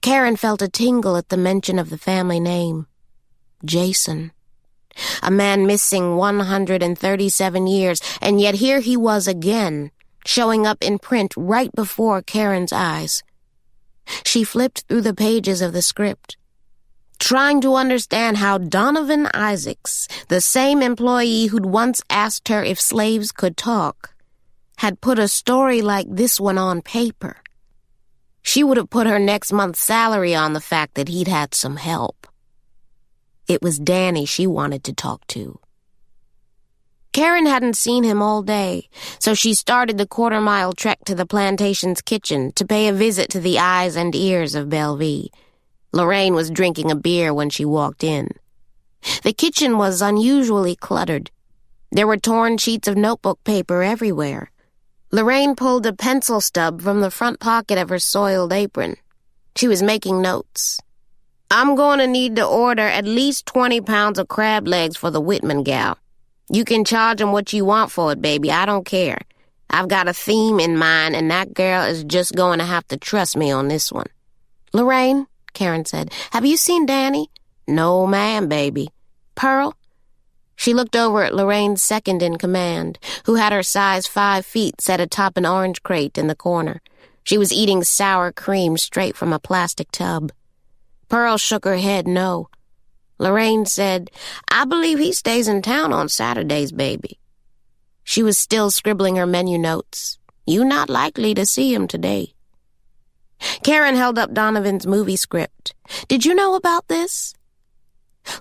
Caren felt a tingle at the mention of the family name. Jason. A man missing 137 years, and yet here he was again, showing up in print right before Karen's eyes. She flipped through the pages of the script, trying to understand how Donovan Isaacs, the same employee who'd once asked her if slaves could talk, had put a story like this one on paper. She would have put her next month's salary on the fact that he'd had some help. It was Danny she wanted to talk to. Caren hadn't seen him all day, so she started the quarter-mile trek to the plantation's kitchen to pay a visit to the eyes and ears of Bellevue. Lorraine was drinking a beer when she walked in. The kitchen was unusually cluttered. There were torn sheets of notebook paper everywhere. Lorraine pulled a pencil stub from the front pocket of her soiled apron. She was making notes. "I'm going to need to order at least 20 pounds of crab legs for the Whitman gal. You can charge 'em what you want for it, baby. I don't care. I've got a theme in mind, and that girl is just going to have to trust me on this one." "Lorraine," Caren said, "have you seen Danny?" "No, ma'am, baby." "Pearl?" She looked over at Lorraine's second in command, who had her size 5 feet set atop an orange crate in the corner. She was eating sour cream straight from a plastic tub. Pearl shook her head no. Lorraine said, "I believe he stays in town on Saturdays, baby." She was still scribbling her menu notes. "You not likely to see him today." Caren held up Donovan's movie script. "Did you know about this?"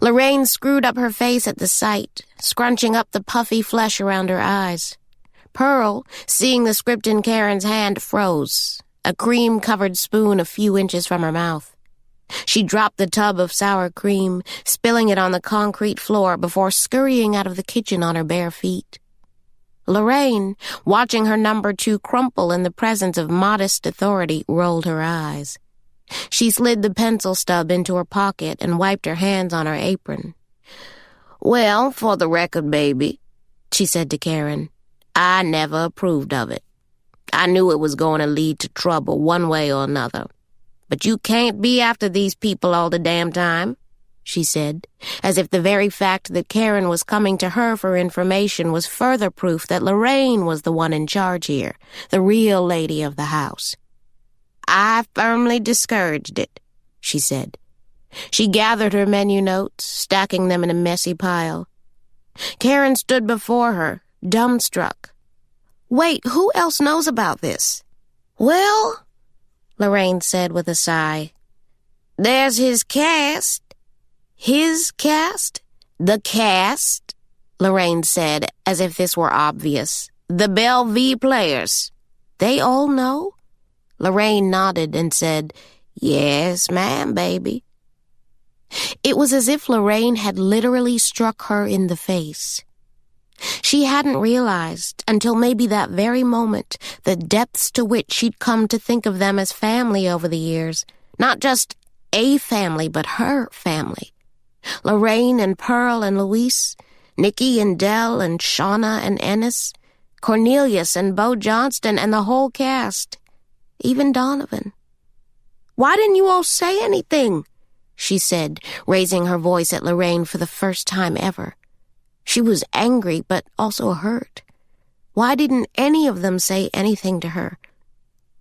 Lorraine screwed up her face at the sight, scrunching up the puffy flesh around her eyes. Pearl, seeing the script in Caren's hand, froze, a cream-covered spoon a few inches from her mouth. She dropped the tub of sour cream, spilling it on the concrete floor before scurrying out of the kitchen on her bare feet. Lorraine, watching her number 2 crumple in the presence of modest authority, rolled her eyes. She slid the pencil stub into her pocket and wiped her hands on her apron. "Well, for the record, baby," she said to Caren, "I never approved of it. I knew it was going to lead to trouble one way or another. But you can't be after these people all the damn time," she said, as if the very fact that Caren was coming to her for information was further proof that Lorraine was the one in charge here, the real lady of the house. "I firmly discouraged it," she said. She gathered her menu notes, stacking them in a messy pile. Caren stood before her, dumbstruck. "Wait, who else knows about this?" "Well," Lorraine said with a sigh, "there's his cast." "His cast?" "The cast," Lorraine said, as if this were obvious. "The Belle V players." "They all know?" Lorraine nodded and said, "Yes, ma'am, baby." It was as if Lorraine had literally struck her in the face. She hadn't realized, until maybe that very moment, the depths to which she'd come to think of them as family over the years. Not just a family, but her family. Lorraine and Pearl and Louise, Nikki and Dell and Shauna and Ennis, Cornelius and Bo Johnston and the whole cast. Even Donovan. "Why didn't you all say anything?" she said, raising her voice at Lorraine for the first time ever. She was angry, but also hurt. Why didn't any of them say anything to her?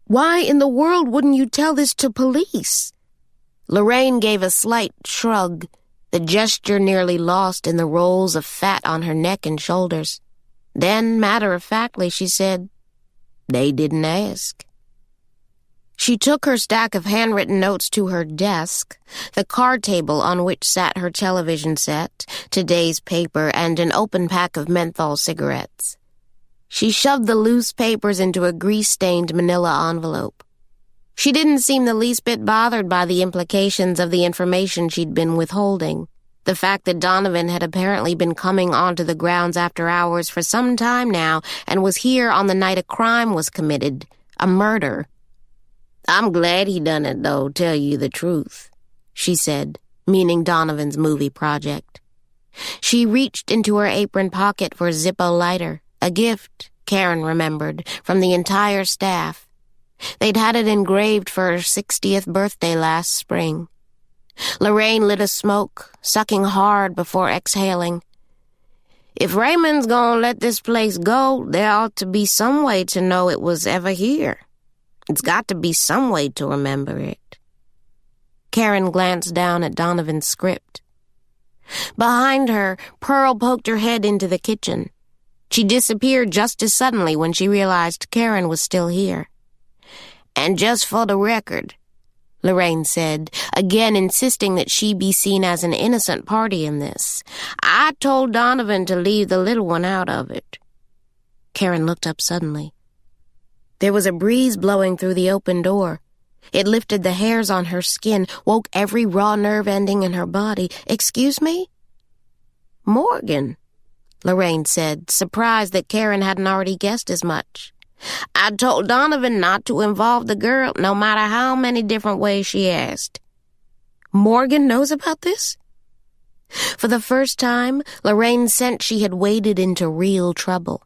"Why in the world wouldn't you tell this to police?" Lorraine gave a slight shrug, the gesture nearly lost in the rolls of fat on her neck and shoulders. Then, matter-of-factly, she said, "They didn't ask." She took her stack of handwritten notes to her desk, the card table on which sat her television set, today's paper, and an open pack of menthol cigarettes. She shoved the loose papers into a grease-stained manila envelope. She didn't seem the least bit bothered by the implications of the information she'd been withholding. The fact that Donovan had apparently been coming onto the grounds after hours for some time now and was here on the night a crime was committed, a murder. "I'm glad he done it, though, tell you the truth," she said, meaning Donovan's movie project. She reached into her apron pocket for a Zippo lighter, a gift, Caren remembered, from the entire staff. They'd had it engraved for her 60th birthday last spring. Lorraine lit a smoke, sucking hard before exhaling. "If Raymond's gonna let this place go, there ought to be some way to know it was ever here. It's got to be some way to remember it." Caren glanced down at Donovan's script. Behind her, Pearl poked her head into the kitchen. She disappeared just as suddenly when she realized Caren was still here. "And just for the record," Lorraine said, again insisting that she be seen as an innocent party in this, "I told Donovan to leave the little one out of it." Caren looked up suddenly. There was a breeze blowing through the open door. It lifted the hairs on her skin, woke every raw nerve ending in her body. "Excuse me?" "Morgan," Lorraine said, surprised that Caren hadn't already guessed as much. "I told Donovan not to involve the girl, no matter how many different ways she asked." "Morgan knows about this?" For the first time, Lorraine sensed she had waded into real trouble.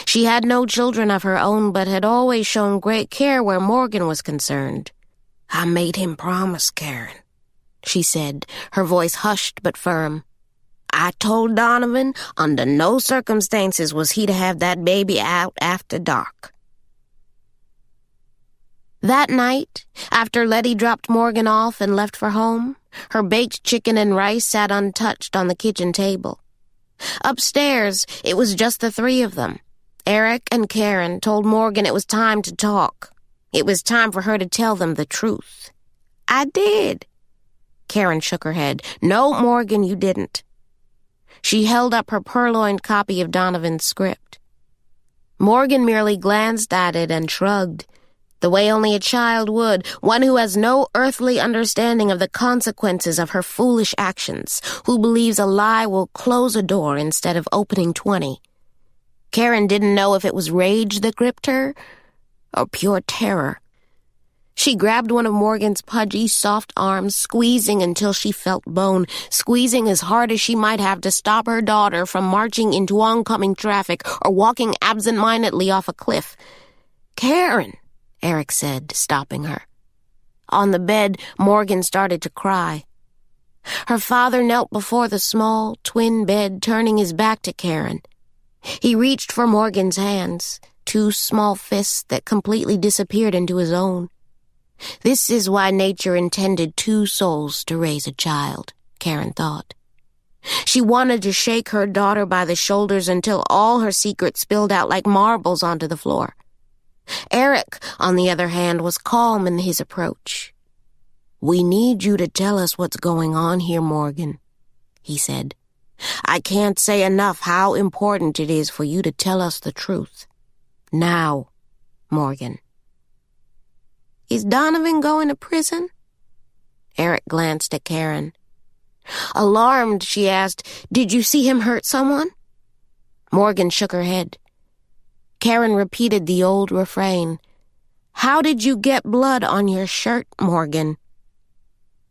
She had no children of her own, but had always shown great care where Morgan was concerned. "I made him promise, Caren," she said, her voice hushed but firm. "I told Donovan under no circumstances was he to have that baby out after dark." That night, after Letty dropped Morgan off and left for home, her baked chicken and rice sat untouched on the kitchen table. Upstairs, it was just the three of them. Eric and Caren told Morgan it was time to talk. It was time for her to tell them the truth. "I did." Caren shook her head. "No, Morgan, you didn't." She held up her purloined copy of Donovan's script. Morgan merely glanced at it and shrugged, the way only a child would, one who has no earthly understanding of the consequences of her foolish actions, who believes a lie will close a door instead of opening 20. Caren didn't know if it was rage that gripped her or pure terror. She grabbed one of Morgan's pudgy, soft arms, squeezing until she felt bone, squeezing as hard as she might have to stop her daughter from marching into oncoming traffic or walking absent-mindedly off a cliff. "Caren," Eric said, stopping her. On the bed, Morgan started to cry. Her father knelt before the small, twin bed, turning his back to Caren. He reached for Morgan's hands, two small fists that completely disappeared into his own. This is why nature intended two souls to raise a child, Caren thought. She wanted to shake her daughter by the shoulders until all her secrets spilled out like marbles onto the floor. Eric, on the other hand, was calm in his approach. "We need you to tell us what's going on here, Morgan," he said. "I can't say enough how important it is for you to tell us the truth. Now, Morgan." "Is Donovan going to prison?" Eric glanced at Caren. Alarmed, she asked, "Did you see him hurt someone?" Morgan shook her head. Caren repeated the old refrain. "How did you get blood on your shirt, Morgan?"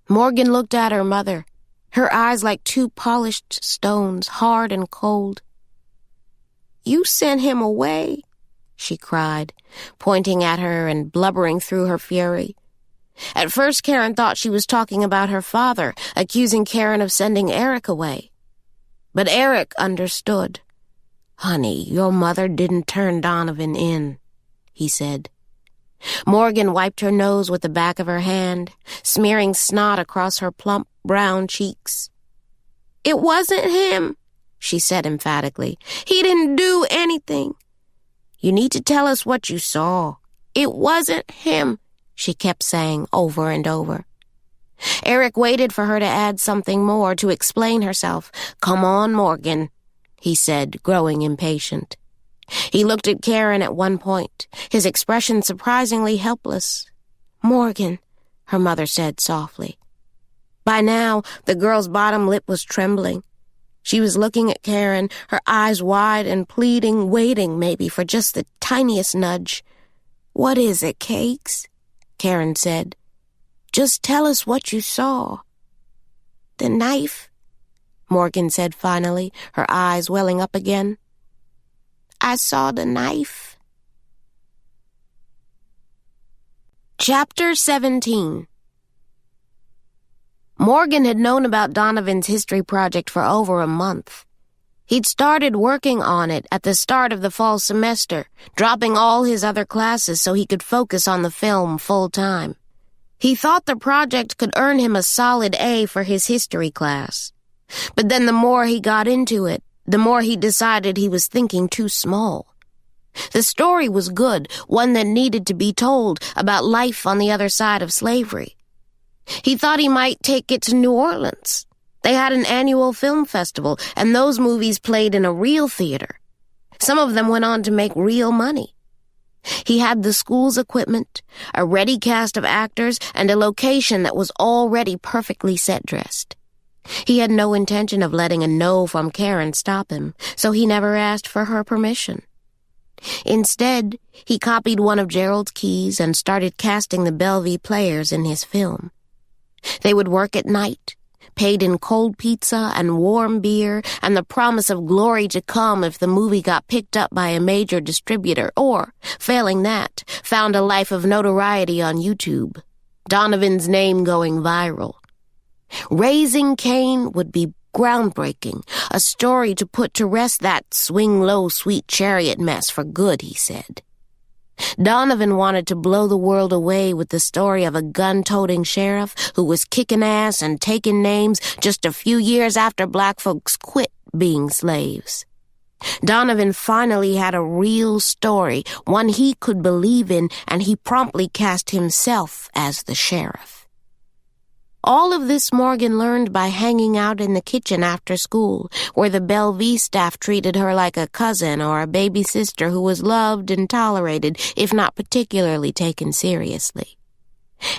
Morgan looked at her mother, her eyes like two polished stones, hard and cold. "You sent him away," she cried, pointing at her and blubbering through her fury. At first, Caren thought she was talking about her father, accusing Caren of sending Eric away. But Eric understood. "Honey, your mother didn't turn Donovan in," he said. Morgan wiped her nose with the back of her hand, smearing snot across her plump, brown cheeks. "It wasn't him," she said emphatically. "He didn't do anything." "You need to tell us what you saw." "It wasn't him," she kept saying over and over. Eric waited for her to add something more, to explain herself. "Come on, Morgan," he said, growing impatient. He looked at Caren at one point, his expression surprisingly helpless. "Morgan," her mother said softly. By now, the girl's bottom lip was trembling. She was looking at Caren, her eyes wide and pleading, waiting maybe for just the tiniest nudge. "What is it, Cakes?" Caren said. "Just tell us what you saw." "The knife," Morgan said finally, her eyes welling up again. "I saw the knife." Chapter 17. Morgan had known about Donovan's history project for over a month. He'd started working on it at the start of the fall semester, dropping all his other classes so he could focus on the film full-time. He thought the project could earn him a solid A for his history class. But then the more he got into it, the more he decided he was thinking too small. The story was good, one that needed to be told, about life on the other side of slavery. He thought he might take it to New Orleans. They had an annual film festival, and those movies played in a real theater. Some of them went on to make real money. He had the school's equipment, a ready cast of actors, and a location that was already perfectly set-dressed. He had no intention of letting a no from Caren stop him, so he never asked for her permission. Instead, he copied one of Gerald's keys and started casting the Bellevue players in his film. They would work at night, paid in cold pizza and warm beer and the promise of glory to come if the movie got picked up by a major distributor or, failing that, found a life of notoriety on YouTube. Donovan's name going viral. Raising Cain would be groundbreaking, a story to put to rest that swing low sweet chariot mess for good, he said. Donovan wanted to blow the world away with the story of a gun-toting sheriff who was kicking ass and taking names just a few years after black folks quit being slaves. Donovan finally had a real story, one he could believe in, and he promptly cast himself as the sheriff. All of this Morgan learned by hanging out in the kitchen after school, where the Bellevue staff treated her like a cousin or a baby sister who was loved and tolerated, if not particularly taken seriously.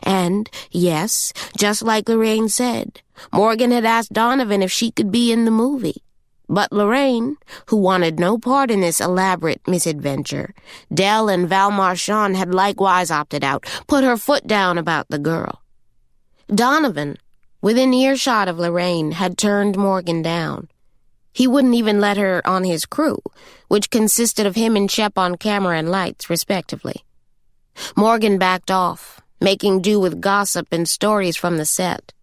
And, yes, just like Lorraine said, Morgan had asked Donovan if she could be in the movie. But Lorraine, who wanted no part in this elaborate misadventure, Dell and Val Marchand had likewise opted out, put her foot down about the girl. Donovan, within earshot of Lorraine, had turned Morgan down. He wouldn't even let her on his crew, which consisted of him and Shep on camera and lights, respectively. Morgan backed off, making do with gossip and stories from the set.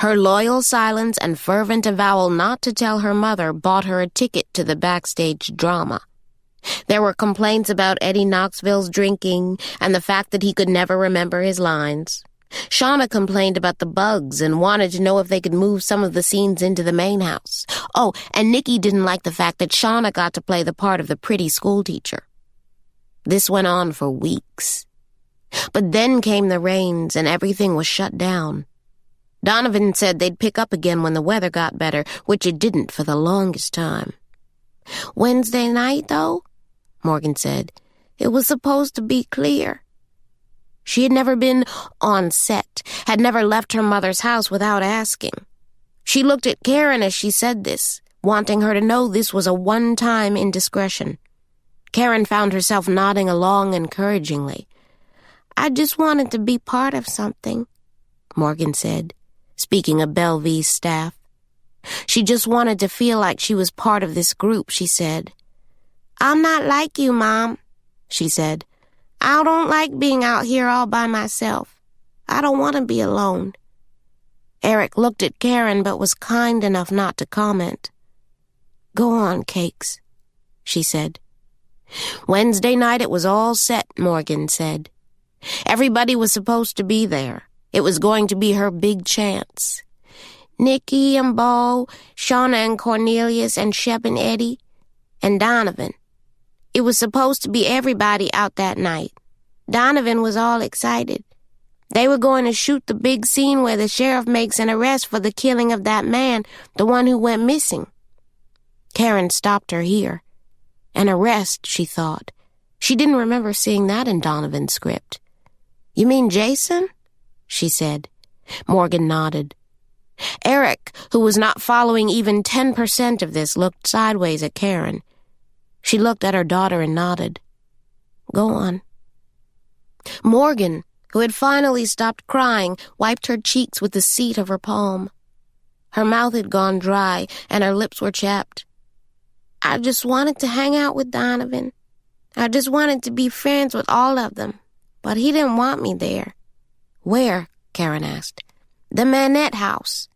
Her loyal silence and fervent avowal not to tell her mother bought her a ticket to the backstage drama. There were complaints about Eddie Knoxville's drinking and the fact that he could never remember his lines. Shauna complained about the bugs and wanted to know if they could move some of the scenes into the main house. Oh, and Nikki didn't like the fact that Shauna got to play the part of the pretty schoolteacher. This went on for weeks. But then came the rains and everything was shut down. Donovan said they'd pick up again when the weather got better, which it didn't for the longest time. Wednesday night, though, Morgan said, it was supposed to be clear. She had never been on set, had never left her mother's house without asking. She looked at Caren as she said this, wanting her to know this was a one-time indiscretion. Caren found herself nodding along encouragingly. I just wanted to be part of something, Morgan said, speaking of Bellevue's staff. She just wanted to feel like she was part of this group, she said. I'm not like you, Mom, she said. I don't like being out here all by myself. I don't want to be alone. Eric looked at Caren but was kind enough not to comment. Go on, Cakes, she said. Wednesday night it was all set, Morgan said. Everybody was supposed to be there. It was going to be her big chance. Nikki and Bo, Shauna and Cornelius and Shep and Eddie, and Donovan. It was supposed to be everybody out that night. Donovan was all excited. They were going to shoot the big scene where the sheriff makes an arrest for the killing of that man, the one who went missing. Caren stopped her here. An arrest, she thought. She didn't remember seeing that in Donovan's script. You mean Jason? She said. Morgan nodded. Eric, who was not following even 10% of this, looked sideways at Caren. She looked at her daughter and nodded. Go on. Morgan, who had finally stopped crying, wiped her cheeks with the seat of her palm. Her mouth had gone dry, and her lips were chapped. I just wanted to hang out with Donovan. I just wanted to be friends with all of them, but he didn't want me there. Where? Caren asked. The Manette house.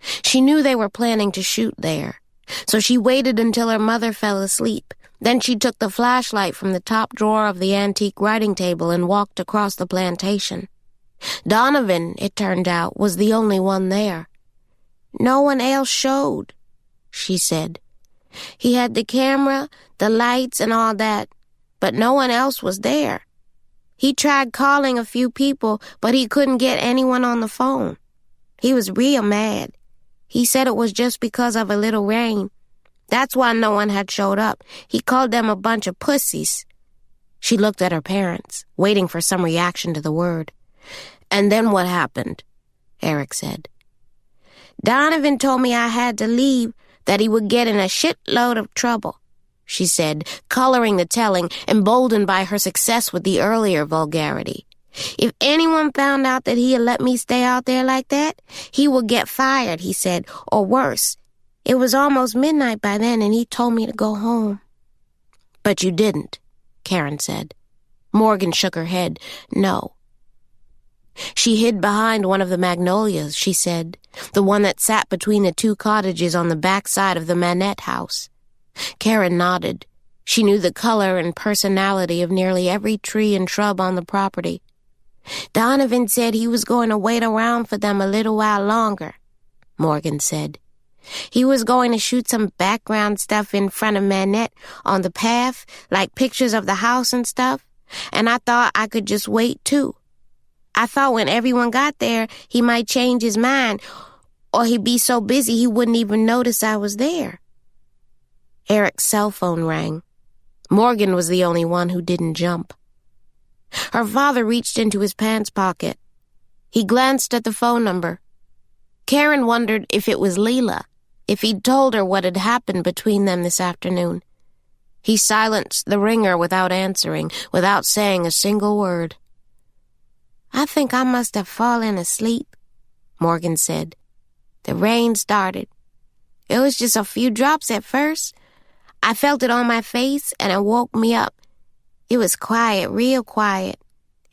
She knew they were planning to shoot there. So she waited until her mother fell asleep. Then she took the flashlight from the top drawer of the antique writing table and walked across the plantation. Donovan, it turned out, was the only one there. No one else showed, she said. He had the camera, the lights, and all that, but no one else was there. He tried calling a few people, but he couldn't get anyone on the phone. He was real mad. He said it was just because of a little rain. That's why no one had showed up. He called them a bunch of pussies. She looked at her parents, waiting for some reaction to the word. "And then what happened?" Eric said. "Donovan told me I had to leave, that he would get in a shitload of trouble," she said, coloring the telling, emboldened by her success with the earlier vulgarity. "If anyone found out that he had let me stay out there like that, he would get fired," he said, "or worse. It was almost midnight by then, and he told me to go home." "But you didn't," Caren said. Morgan shook her head. "No." She hid behind one of the magnolias, she said, the one that sat between the two cottages on the back side of the Manette house. Caren nodded. She knew the color and personality of nearly every tree and shrub on the property. "Donovan said he was going to wait around for them a little while longer," Morgan said. "He was going to shoot some background stuff in front of Manette on the path, like pictures of the house and stuff, and I thought I could just wait too. I thought when everyone got there, he might change his mind, or he'd be so busy he wouldn't even notice I was there." Eric's cell phone rang. Morgan was the only one who didn't jump. Her father reached into his pants pocket. He glanced at the phone number. Caren wondered if it was Leela, if he'd told her what had happened between them this afternoon. He silenced the ringer without answering, without saying a single word. "I think I must have fallen asleep," Morgan said. "The rain started. It was just a few drops at first. I felt it on my face, and it woke me up. It was quiet, real quiet,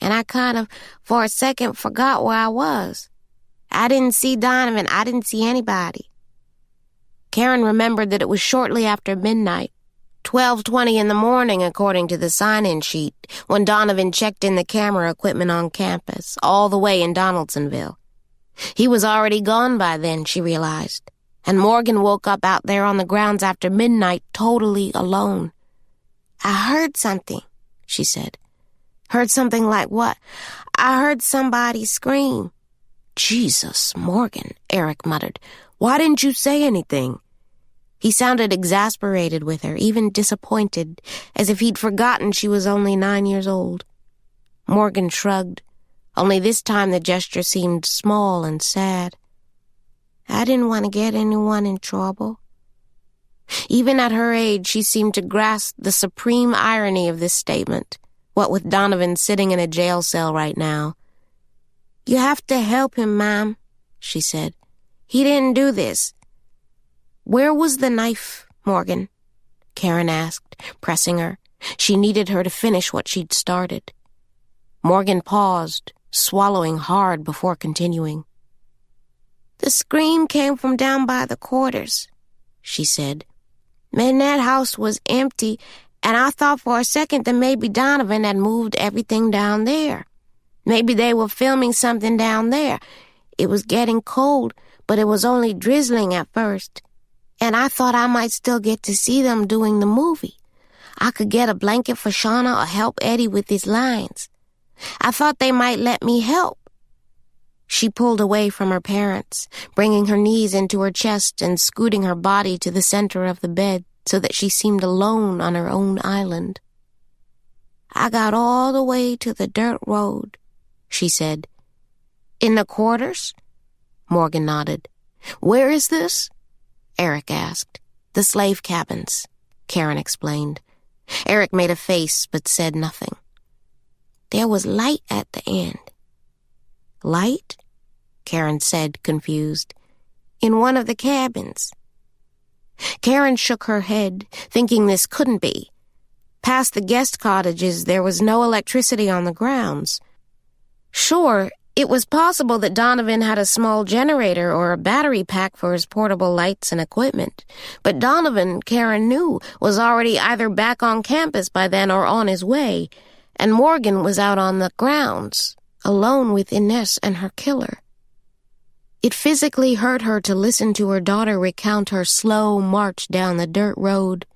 and I kind of, for a second, forgot where I was. I didn't see Donovan. I didn't see anybody." Caren remembered that it was shortly after midnight, 12:20 in the morning according to the sign-in sheet, when Donovan checked in the camera equipment on campus, all the way in Donaldsonville. He was already gone by then, she realized, and Morgan woke up out there on the grounds after midnight, totally alone. "I heard something," she said. "Heard something like what?" "I heard somebody scream." "Jesus, Morgan," Eric muttered. "Why didn't you say anything?" He sounded exasperated with her, even disappointed, as if he'd forgotten she was only 9 years old. Morgan shrugged, only this time the gesture seemed small and sad. "I didn't want to get anyone in trouble." Even at her age, she seemed to grasp the supreme irony of this statement, what with Donovan sitting in a jail cell right now. "You have to help him, Mom," she said. "He didn't do this." "Where was the knife, Morgan?" Caren asked, pressing her. She needed her to finish what she'd started. Morgan paused, swallowing hard before continuing. "The scream came from down by the quarters," she said. "Manette house was empty, and I thought for a second that maybe Donovan had moved everything down there. Maybe they were filming something down there. It was getting cold, but it was only drizzling at first. And I thought I might still get to see them doing the movie. I could get a blanket for Shauna or help Eddie with his lines. I thought they might let me help." She pulled away from her parents, bringing her knees into her chest and scooting her body to the center of the bed so that she seemed alone on her own island. "I got all the way to the dirt road," she said. "In the quarters?" Morgan nodded. "Where is this?" Eric asked. "The slave cabins," Caren explained. Eric made a face but said nothing. "There was light at the end." "Light?" Caren said, confused. "In one of the cabins." Caren shook her head, thinking this couldn't be. Past the guest cottages, there was no electricity on the grounds. Sure, it was possible that Donovan had a small generator or a battery pack for his portable lights and equipment, but Donovan, Caren knew, was already either back on campus by then or on his way, and Morgan was out on the grounds, alone with Inez and her killer. It physically hurt her to listen to her daughter recount her slow march down the dirt road,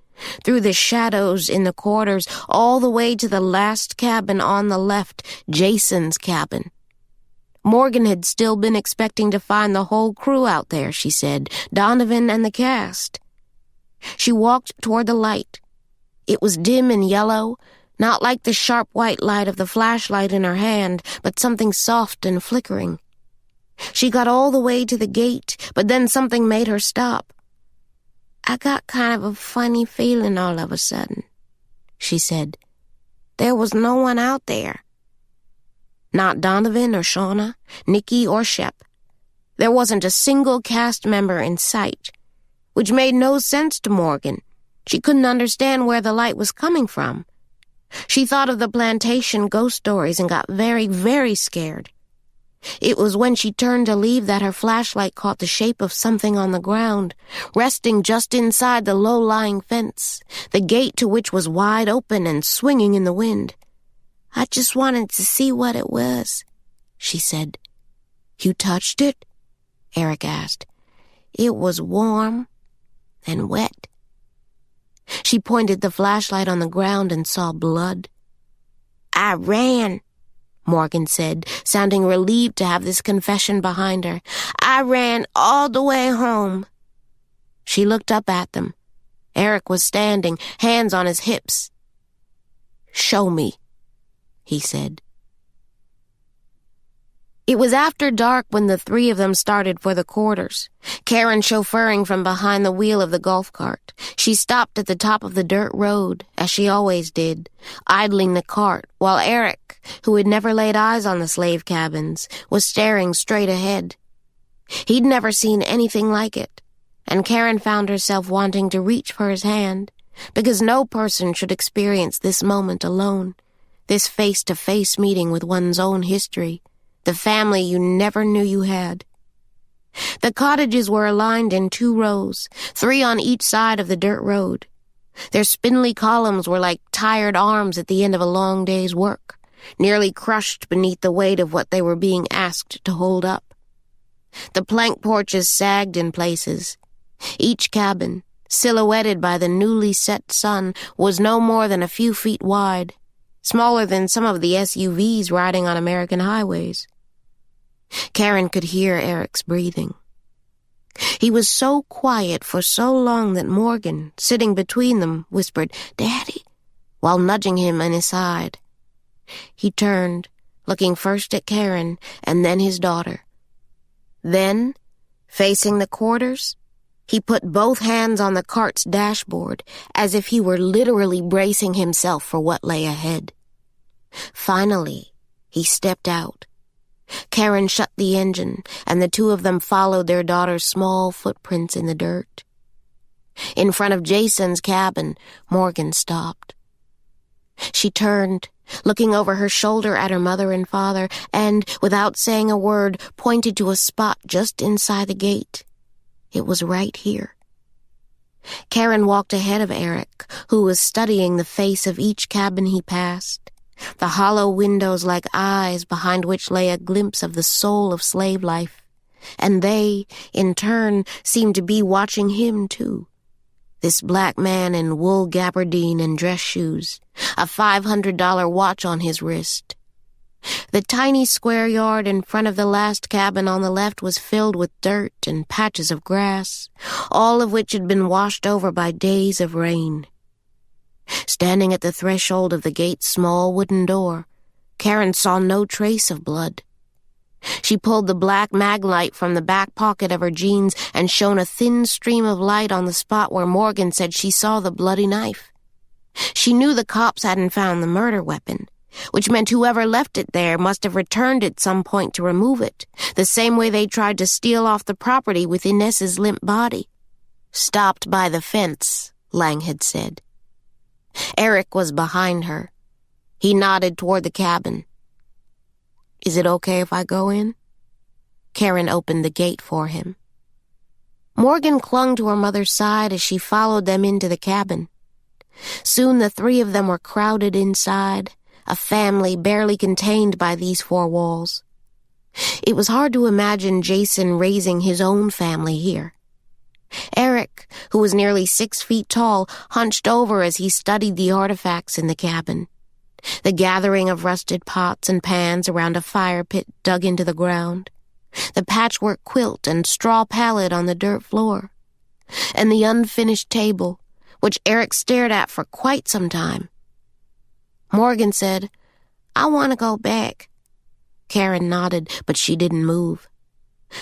through the shadows in the quarters, all the way to the last cabin on the left, Jason's cabin. Morgan had still been expecting to find the whole crew out there, she said, Donovan and the cast. She walked toward the light. It was dim and yellow, not like the sharp white light of the flashlight in her hand, but something soft and flickering. She got all the way to the gate, but then something made her stop. "I got kind of a funny feeling all of a sudden," she said. "There was no one out there. Not Donovan or Shauna, Nikki or Shep. There wasn't a single cast member in sight, which made no sense to Morgan. She couldn't understand where the light was coming from. She thought of the plantation ghost stories and got very, very scared. It was when she turned to leave that her flashlight caught the shape of something on the ground, resting just inside the low-lying fence, the gate to which was wide open and swinging in the wind. "I just wanted to see what it was," she said. "You touched it?" Eric asked. "It was warm and wet." She pointed the flashlight on the ground and saw blood. "I ran," Morgan said, sounding relieved to have this confession behind her. "I ran all the way home." She looked up at them. Eric was standing, hands on his hips. "Show me," he said. It was after dark when the three of them started for the quarters, Caren chauffeuring from behind the wheel of the golf cart. She stopped at the top of the dirt road, as she always did, idling the cart, while Eric, who had never laid eyes on the slave cabins, was staring straight ahead. He'd never seen anything like it, and Caren found herself wanting to reach for his hand, because no person should experience this moment alone, this face-to-face meeting with one's own history, the family you never knew you had. The cottages were aligned in 2 rows, 3 on each side of the dirt road. Their spindly columns were like tired arms at the end of a long day's work, nearly crushed beneath the weight of what they were being asked to hold up. The plank porches sagged in places. Each cabin, silhouetted by the newly set sun, was no more than a few feet wide, smaller than some of the SUVs riding on American highways. Caren could hear Eric's breathing. He was so quiet for so long that Morgan, sitting between them, whispered, "Daddy," while nudging him in his side. He turned, looking first at Caren and then his daughter. Then, facing the quarters, he put both hands on the cart's dashboard as if he were literally bracing himself for what lay ahead. Finally, he stepped out. Caren shut the engine, and the 2 of them followed their daughter's small footprints in the dirt. In front of Jason's cabin, Morgan stopped. She turned, looking over her shoulder at her mother and father, and, without saying a word, pointed to a spot just inside the gate. It was right here. Caren walked ahead of Eric, who was studying the face of each cabin he passed, the hollow windows like eyes behind which lay a glimpse of the soul of slave life, and they, in turn, seemed to be watching him, too. This black man in wool gabardine and dress shoes, a $500 watch on his wrist. The tiny square yard in front of the last cabin on the left was filled with dirt and patches of grass, all of which had been washed over by days of rain. Standing at the threshold of the gate's small wooden door, Caren saw no trace of blood. She pulled the black maglite from the back pocket of her jeans and shone a thin stream of light on the spot where Morgan said she saw the bloody knife. She knew the cops hadn't found the murder weapon, which meant whoever left it there must have returned at some point to remove it, the same way they tried to steal off the property with Inez's limp body. "Stopped by the fence," Lang had said. Eric was behind her. He nodded toward the cabin. "Is it okay if I go in?" Caren opened the gate for him. Morgan clung to her mother's side as she followed them into the cabin. Soon the 3 of them were crowded inside, a family barely contained by these 4 walls. It was hard to imagine Jason raising his own family here. Eric, who was nearly 6 feet tall, hunched over as he studied the artifacts in the cabin. The gathering of rusted pots and pans around a fire pit dug into the ground, the patchwork quilt and straw pallet on the dirt floor, and the unfinished table, which Eric stared at for quite some time. Morgan said, "I want to go back." Caren nodded, but she didn't move.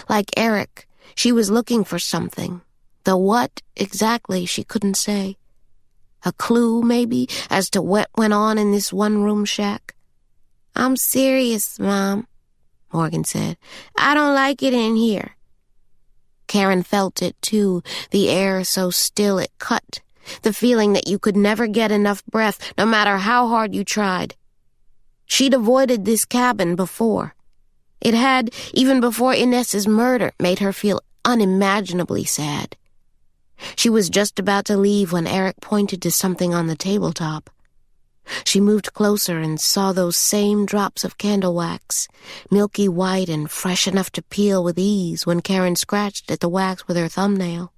Like Eric, she was looking for something, though what exactly she couldn't say. A clue, maybe, as to what went on in this one-room shack. "I'm serious, Mom," Morgan said. "I don't like it in here." Caren felt it, too, the air so still it cut, the feeling that you could never get enough breath, no matter how hard you tried. She'd avoided this cabin before. It had, even before Inez's murder, made her feel unimaginably sad. She was just about to leave when Eric pointed to something on the tabletop. She moved closer and saw those same drops of candle wax, milky white and fresh enough to peel with ease when Caren scratched at the wax with her thumbnail.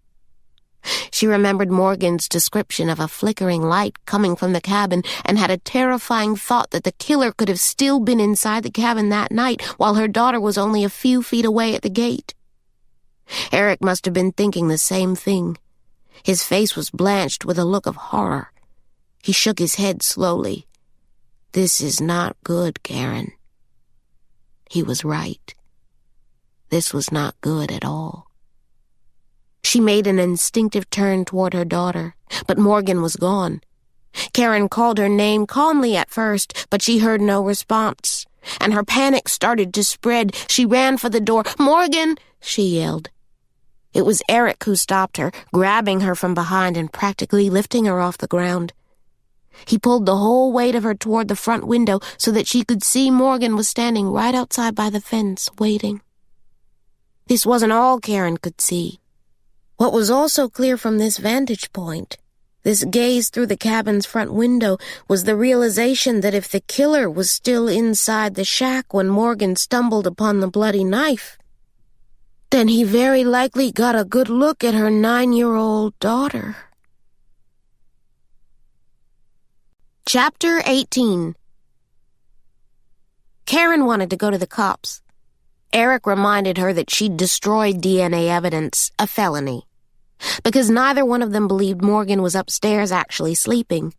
She remembered Morgan's description of a flickering light coming from the cabin and had a terrifying thought that the killer could have still been inside the cabin that night while her daughter was only a few feet away at the gate. Eric must have been thinking the same thing. His face was blanched with a look of horror. He shook his head slowly. "This is not good, Caren." He was right. This was not good at all. She made an instinctive turn toward her daughter, but Morgan was gone. Caren called her name calmly at first, but she heard no response, and her panic started to spread. She ran for the door. "Morgan!" she yelled. It was Eric who stopped her, grabbing her from behind and practically lifting her off the ground. He pulled the whole weight of her toward the front window so that she could see Morgan was standing right outside by the fence, waiting. This wasn't all Caren could see. What was also clear from this vantage point, this gaze through the cabin's front window, was the realization that if the killer was still inside the shack when Morgan stumbled upon the bloody knife, then he very likely got a good look at her 9-year-old daughter. Chapter 18. Caren wanted to go to the cops. Eric reminded her that she'd destroyed DNA evidence, a felony, because neither one of them believed Morgan was upstairs actually sleeping.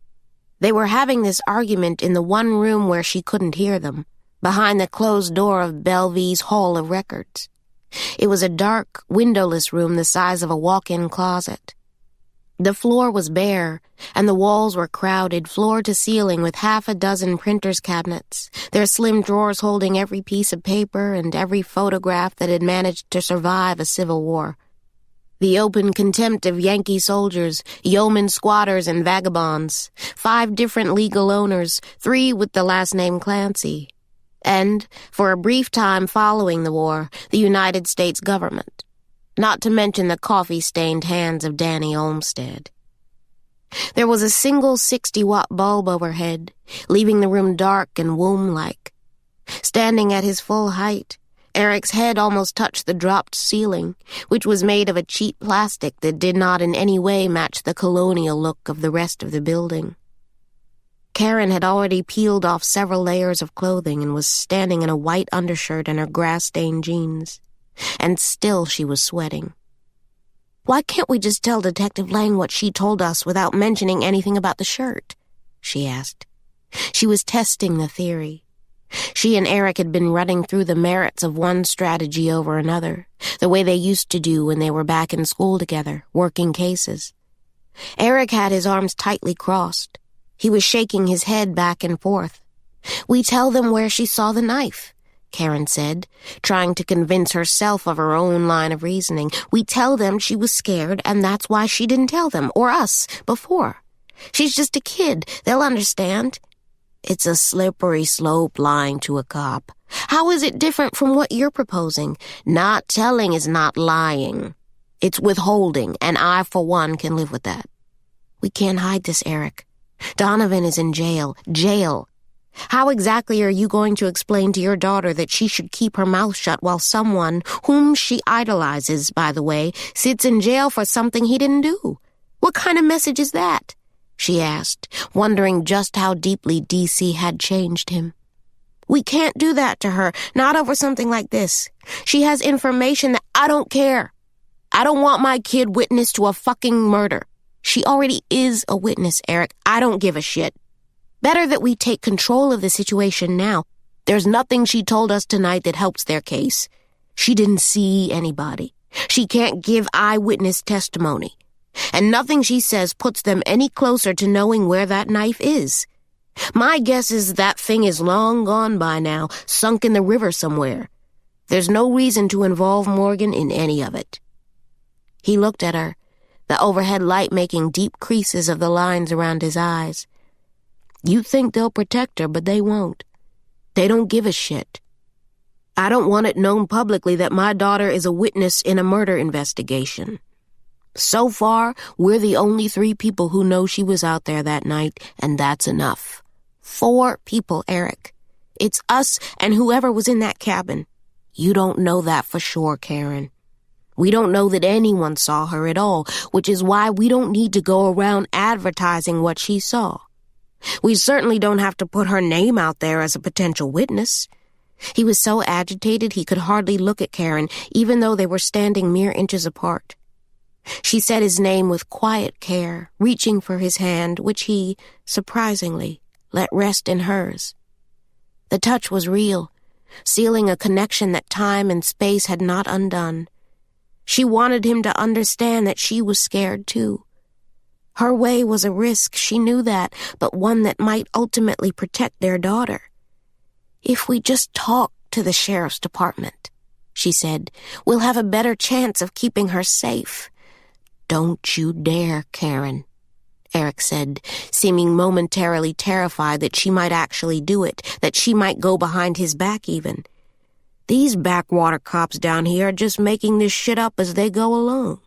They were having this argument in the one room where she couldn't hear them, behind the closed door of Bellevue's Hall of Records. It was a dark, windowless room the size of a walk-in closet. The floor was bare, and the walls were crowded floor to ceiling with half a dozen printers' cabinets, their slim drawers holding every piece of paper and every photograph that had managed to survive a civil war. The open contempt of Yankee soldiers, yeoman squatters, and vagabonds, 5 different legal owners, 3 with the last name Clancy, and, for a brief time following the war, the United States government. Not to mention the coffee-stained hands of Danny Olmsted. There was a single 60-watt bulb overhead, leaving the room dark and womb-like. Standing at his full height, Eric's head almost touched the dropped ceiling, which was made of a cheap plastic that did not in any way match the colonial look of the rest of the building. Caren had already peeled off several layers of clothing and was standing in a white undershirt and her grass-stained jeans. And still she was sweating. "Why can't we just tell Detective Lang what she told us without mentioning anything about the shirt?" she asked. She was testing the theory. She and Eric had been running through the merits of one strategy over another, the way they used to do when they were back in school together, working cases. Eric had his arms tightly crossed. He was shaking his head back and forth. "We tell them where she saw the knife," Caren said, trying to convince herself of her own line of reasoning. "We tell them she was scared, and that's why she didn't tell them, or us, before. She's just a kid. They'll understand." "It's a slippery slope lying to a cop. How is it different from what you're proposing? Not telling is not lying. It's withholding, and I, for one, can live with that." "We can't hide this, Eric. Donovan is in jail. Jail. How exactly are you going to explain to your daughter that she should keep her mouth shut while someone, whom she idolizes, by the way, sits in jail for something he didn't do? What kind of message is that?" she asked, wondering just how deeply DC had changed him. "We can't do that to her, not over something like this. She has information that I don't care. I don't want my kid witness to a fucking murder. She already is a witness, Eric. I don't give a shit. Better that we take control of the situation now. There's nothing she told us tonight that helps their case. She didn't see anybody. She can't give eyewitness testimony. And nothing she says puts them any closer to knowing where that knife is. My guess is that thing is long gone by now, sunk in the river somewhere. There's no reason to involve Morgan in any of it. He looked at her, the overhead light making deep creases of the lines around his eyes. You think they'll protect her, but they won't. They don't give a shit. I don't want it known publicly that my daughter is a witness in a murder investigation. So far, we're the only 3 people who know she was out there that night, and that's enough. 4 people, Eric. It's us and whoever was in that cabin. You don't know that for sure, Caren. We don't know that anyone saw her at all, which is why we don't need to go around advertising what she saw. We certainly don't have to put her name out there as a potential witness. He was so agitated he could hardly look at Caren, even though they were standing mere inches apart. She said his name with quiet care, reaching for his hand, which he, surprisingly, let rest in hers. The touch was real, sealing a connection that time and space had not undone. She wanted him to understand that she was scared too. Her way was a risk, she knew that, but one that might ultimately protect their daughter. If we just talk to the sheriff's department, she said, we'll have a better chance of keeping her safe. Don't you dare, Caren, Eric said, seeming momentarily terrified that she might actually do it, that she might go behind his back even. These backwater cops down here are just making this shit up as they go along,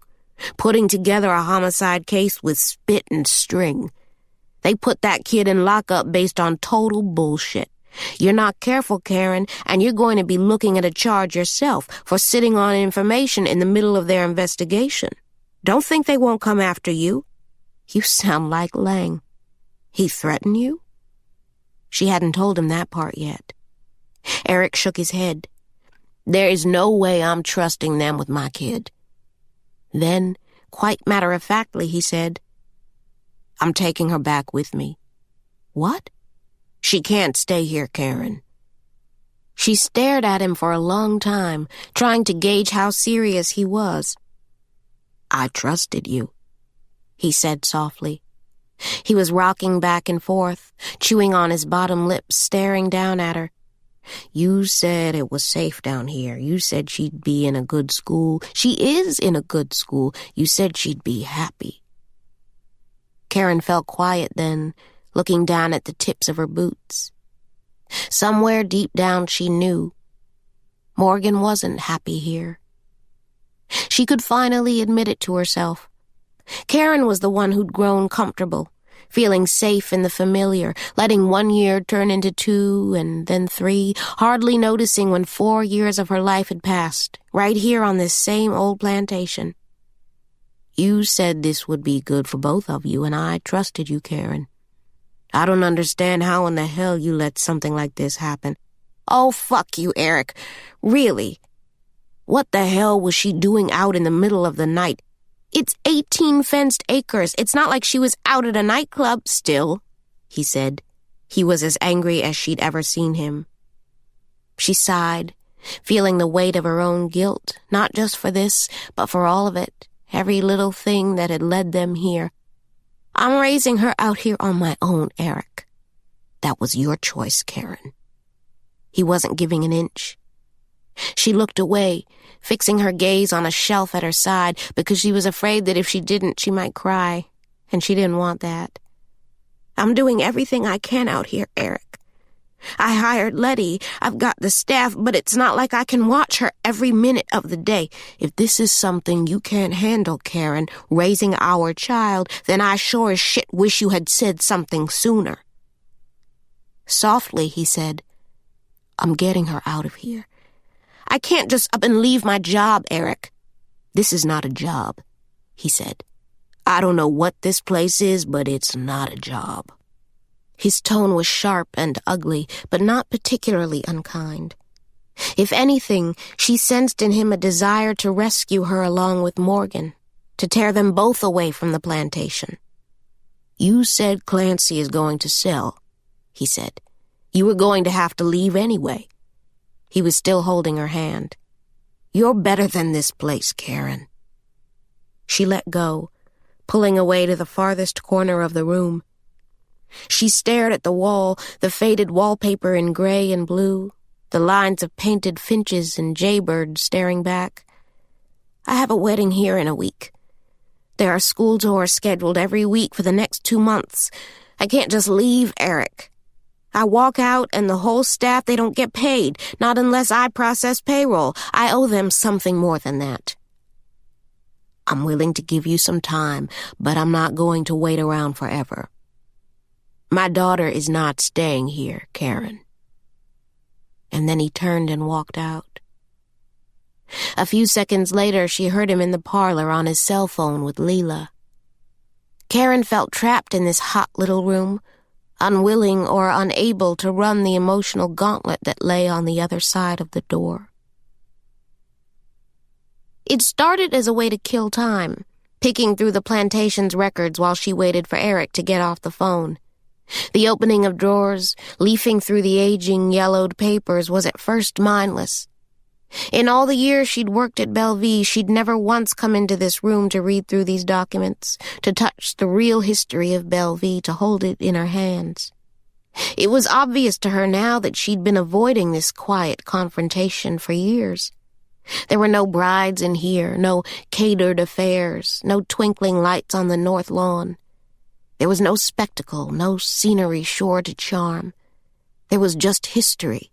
putting together a homicide case with spit and string. They put that kid in lockup based on total bullshit. You're not careful, Caren, and you're going to be looking at a charge yourself for sitting on information in the middle of their investigation. Don't think they won't come after you. You sound like Lang. He threaten you? She hadn't told him that part yet. Eric shook his head. There is no way I'm trusting them with my kid. Then, quite matter-of-factly, he said, I'm taking her back with me. What? She can't stay here, Caren. She stared at him for a long time, trying to gauge how serious he was. I trusted you, he said softly. He was rocking back and forth, chewing on his bottom lip, staring down at her. You said it was safe down here. You said she'd be in a good school. She is in a good school. You said she'd be happy. Caren fell quiet then, looking down at the tips of her boots. Somewhere deep down she knew Morgan wasn't happy here. She could finally admit it to herself. Caren was the one who'd grown comfortable, feeling safe in the familiar, letting 1 year turn into 2 and then 3, hardly noticing when 4 years of her life had passed, right here on this same old plantation. You said this would be good for both of you, and I trusted you, Caren. I don't understand how in the hell you let something like this happen. Oh, fuck you, Eric. Really? What the hell was she doing out in the middle of the night? It's 18 fenced acres. It's not like she was out at a nightclub still, he said. He was as angry as she'd ever seen him. She sighed, feeling the weight of her own guilt, not just for this, but for all of it, every little thing that had led them here. I'm raising her out here on my own, Eric. That was your choice, Caren. He wasn't giving an inch. She looked away, fixing her gaze on a shelf at her side because she was afraid that if she didn't, she might cry, and she didn't want that. I'm doing everything I can out here, Eric. I hired Letty. I've got the staff, but it's not like I can watch her every minute of the day. If this is something you can't handle, Caren, raising our child, then I sure as shit wish you had said something sooner. Softly, he said, I'm getting her out of here. I can't just up and leave my job, Eric. This is not a job, he said. I don't know what this place is, but it's not a job. His tone was sharp and ugly, but not particularly unkind. If anything, she sensed in him a desire to rescue her along with Morgan, to tear them both away from the plantation. You said Clancy is going to sell, he said. "You were going to have to leave anyway." He was still holding her hand. "You're better than this place, Caren." She let go, pulling away to the farthest corner of the room. She stared at the wall, the faded wallpaper in gray and blue, the lines of painted finches and jaybirds staring back. "I have a wedding here in a week. There are school tours scheduled every week for the next 2 months. I can't just leave Eric. I walk out and the whole staff, they don't get paid, not unless I process payroll. I owe them something more than that. I'm willing to give you some time, but I'm not going to wait around forever. My daughter is not staying here, Caren." And then he turned and walked out. A few seconds later, she heard him in the parlor on his cell phone with Leela. Caren felt trapped in this hot little room, unwilling or unable to run the emotional gauntlet that lay on the other side of the door. It started as a way to kill time, picking through the plantation's records while she waited for Eric to get off the phone. The opening of drawers, leafing through the aging, yellowed papers was at first mindless. In all the years she'd worked at Bellevue, she'd never once come into this room to read through these documents, to touch the real history of Bellevue, to hold it in her hands. It was obvious to her now that she'd been avoiding this quiet confrontation for years. There were no brides in here, no catered affairs, no twinkling lights on the north lawn. There was no spectacle, no scenery sure to charm. There was just history,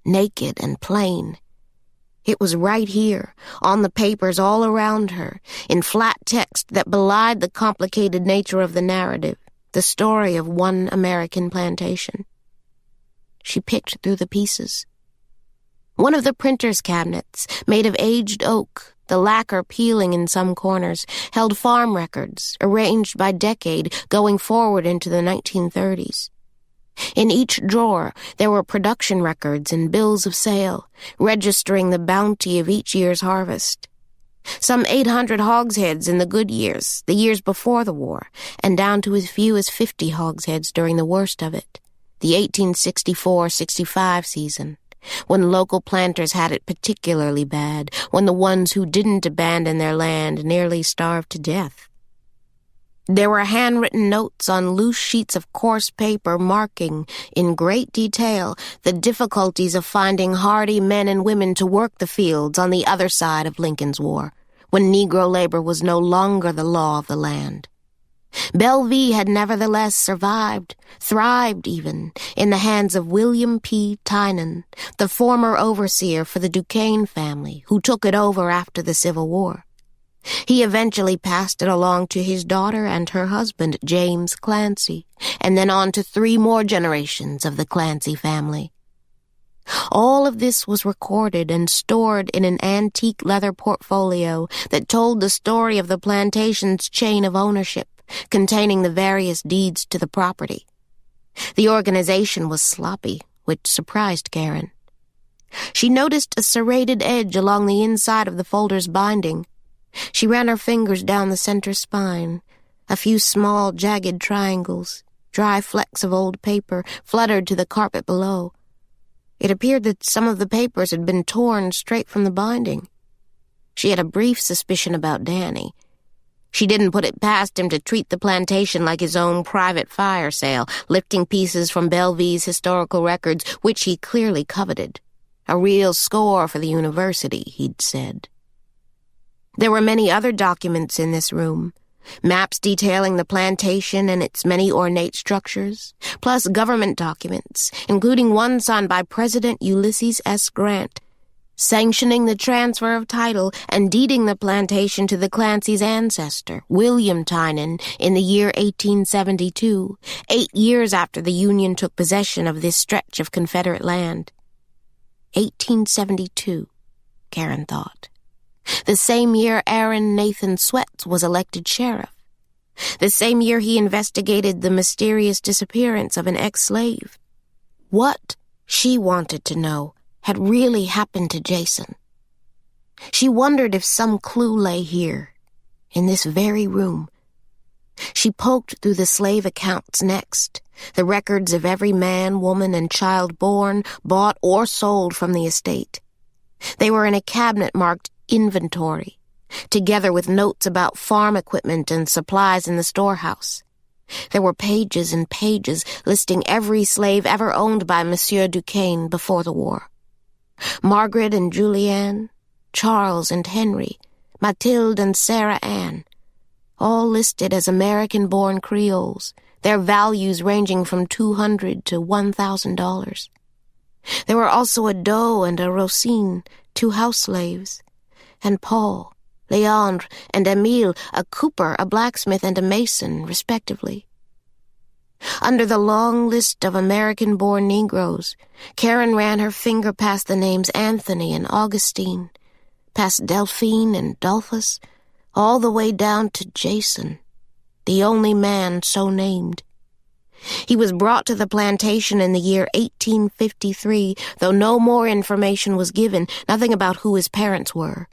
naked and plain. It was right here, on the papers all around her, in flat text that belied the complicated nature of the narrative, the story of one American plantation. She picked through the pieces. One of the printer's cabinets, made of aged oak, the lacquer peeling in some corners, held farm records, arranged by decade, going forward into the 1930s. In each drawer, there were production records and bills of sale, registering the bounty of each year's harvest. Some 800 hogsheads in the good years, the years before the war, and down to as few as 50 hogsheads during the worst of it, the 1864-65 season, when local planters had it particularly bad, when the ones who didn't abandon their land nearly starved to death. There were handwritten notes on loose sheets of coarse paper marking, in great detail, the difficulties of finding hardy men and women to work the fields on the other side of Lincoln's War, when Negro labor was no longer the law of the land. Bellevue had nevertheless survived, thrived even, in the hands of William P. Tynan, the former overseer for the Duquesne family, who took it over after the Civil War. He eventually passed it along to his daughter and her husband, James Clancy, and then on to 3 more generations of the Clancy family. All of this was recorded and stored in an antique leather portfolio that told the story of the plantation's chain of ownership, containing the various deeds to the property. The organization was sloppy, which surprised Caren. She noticed a serrated edge along the inside of the folder's binding. She ran her fingers down the center spine. A few small, jagged triangles, dry flecks of old paper, fluttered to the carpet below. It appeared that some of the papers had been torn straight from the binding. She had a brief suspicion about Danny. She didn't put it past him to treat the plantation like his own private fire sale, lifting pieces from Bellevue's historical records, which he clearly coveted. A real score for the university, he'd said. There were many other documents in this room, maps detailing the plantation and its many ornate structures, plus government documents, including one signed by President Ulysses S. Grant, sanctioning the transfer of title and deeding the plantation to the Clancy's ancestor, William Tynan, in the year 1872, 8 years after the Union took possession of this stretch of Confederate land. 1872, Caren thought. The same year Aaron Nathan Sweats was elected sheriff. The same year he investigated the mysterious disappearance of an ex-slave. What, she wanted to know, had really happened to Jason? She wondered if some clue lay here, in this very room. She poked through the slave accounts next, the records of every man, woman, and child born, bought, or sold from the estate. They were in a cabinet marked Inventory, together with notes about farm equipment and supplies in the storehouse. There were pages and pages listing every slave ever owned by Monsieur Duquesne before the war. Margaret and Julianne, Charles and Henry, Mathilde and Sarah Ann, all listed as American-born Creoles, their values ranging from $200 to $1,000. There were also a Doe and a Rosine, 2 house slaves, and Paul, Leandre, and Emile, a cooper, a blacksmith, and a mason, respectively. Under the long list of American-born Negroes, Caren ran her finger past the names Anthony and Augustine, past Delphine and Dolphus, all the way down to Jason, the only man so named. He was brought to the plantation in the year 1853, though no more information was given, nothing about who his parents were.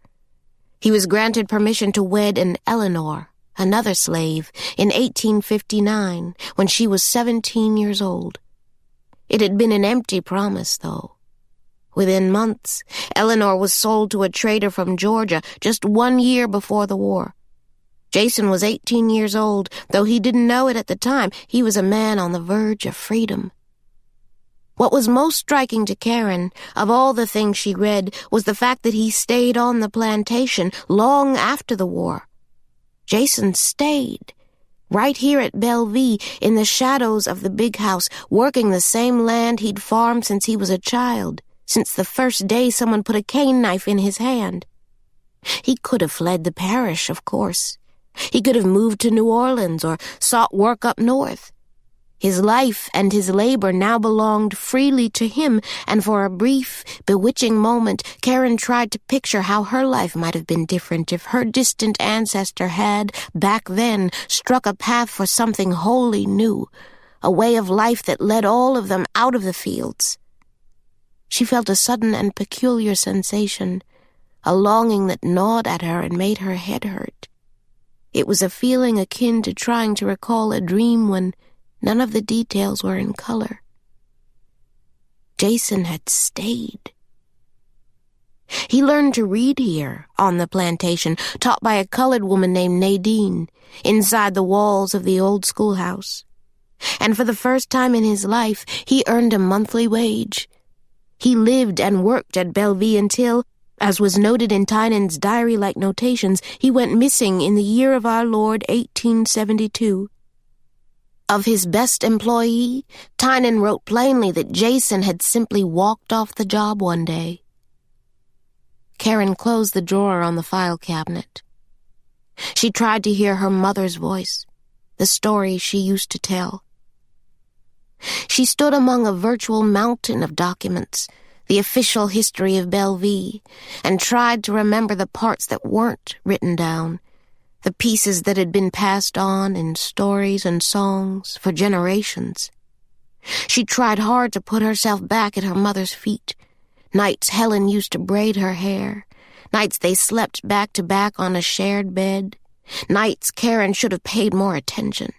He was granted permission to wed an Eleanor, another slave, in 1859, when she was 17 years old. It had been an empty promise, though. Within months, Eleanor was sold to a trader from Georgia just 1 year before the war. Jason was 18 years old, though he didn't know it at the time. He was a man on the verge of freedom. What was most striking to Caren, of all the things she read, was the fact that he stayed on the plantation long after the war. Jason stayed, right here at Bellevue, in the shadows of the big house, working the same land he'd farmed since he was a child, since the first day someone put a cane knife in his hand. He could have fled the parish, of course. He could have moved to New Orleans or sought work up north. His life and his labor now belonged freely to him, and for a brief, bewitching moment, Caren tried to picture how her life might have been different if her distant ancestor had, back then, struck a path for something wholly new, a way of life that led all of them out of the fields. She felt a sudden and peculiar sensation, a longing that gnawed at her and made her head hurt. It was a feeling akin to trying to recall a dream when none of the details were in color. Jason had stayed. He learned to read here, on the plantation, taught by a colored woman named Nadine, inside the walls of the old schoolhouse. And for the first time in his life, he earned a monthly wage. He lived and worked at Bellevue until, as was noted in Tynan's diary-like notations, he went missing in the year of our Lord 1872. Of his best employee, Tynan wrote plainly that Jason had simply walked off the job one day. Caren closed the drawer on the file cabinet. She tried to hear her mother's voice, the story she used to tell. She stood among a virtual mountain of documents, the official history of Bellevue, and tried to remember the parts that weren't written down, the pieces that had been passed on in stories and songs for generations. She tried hard to put herself back at her mother's feet. Nights Helen used to braid her hair. Nights they slept back to back on a shared bed. Nights Caren should have paid more attention.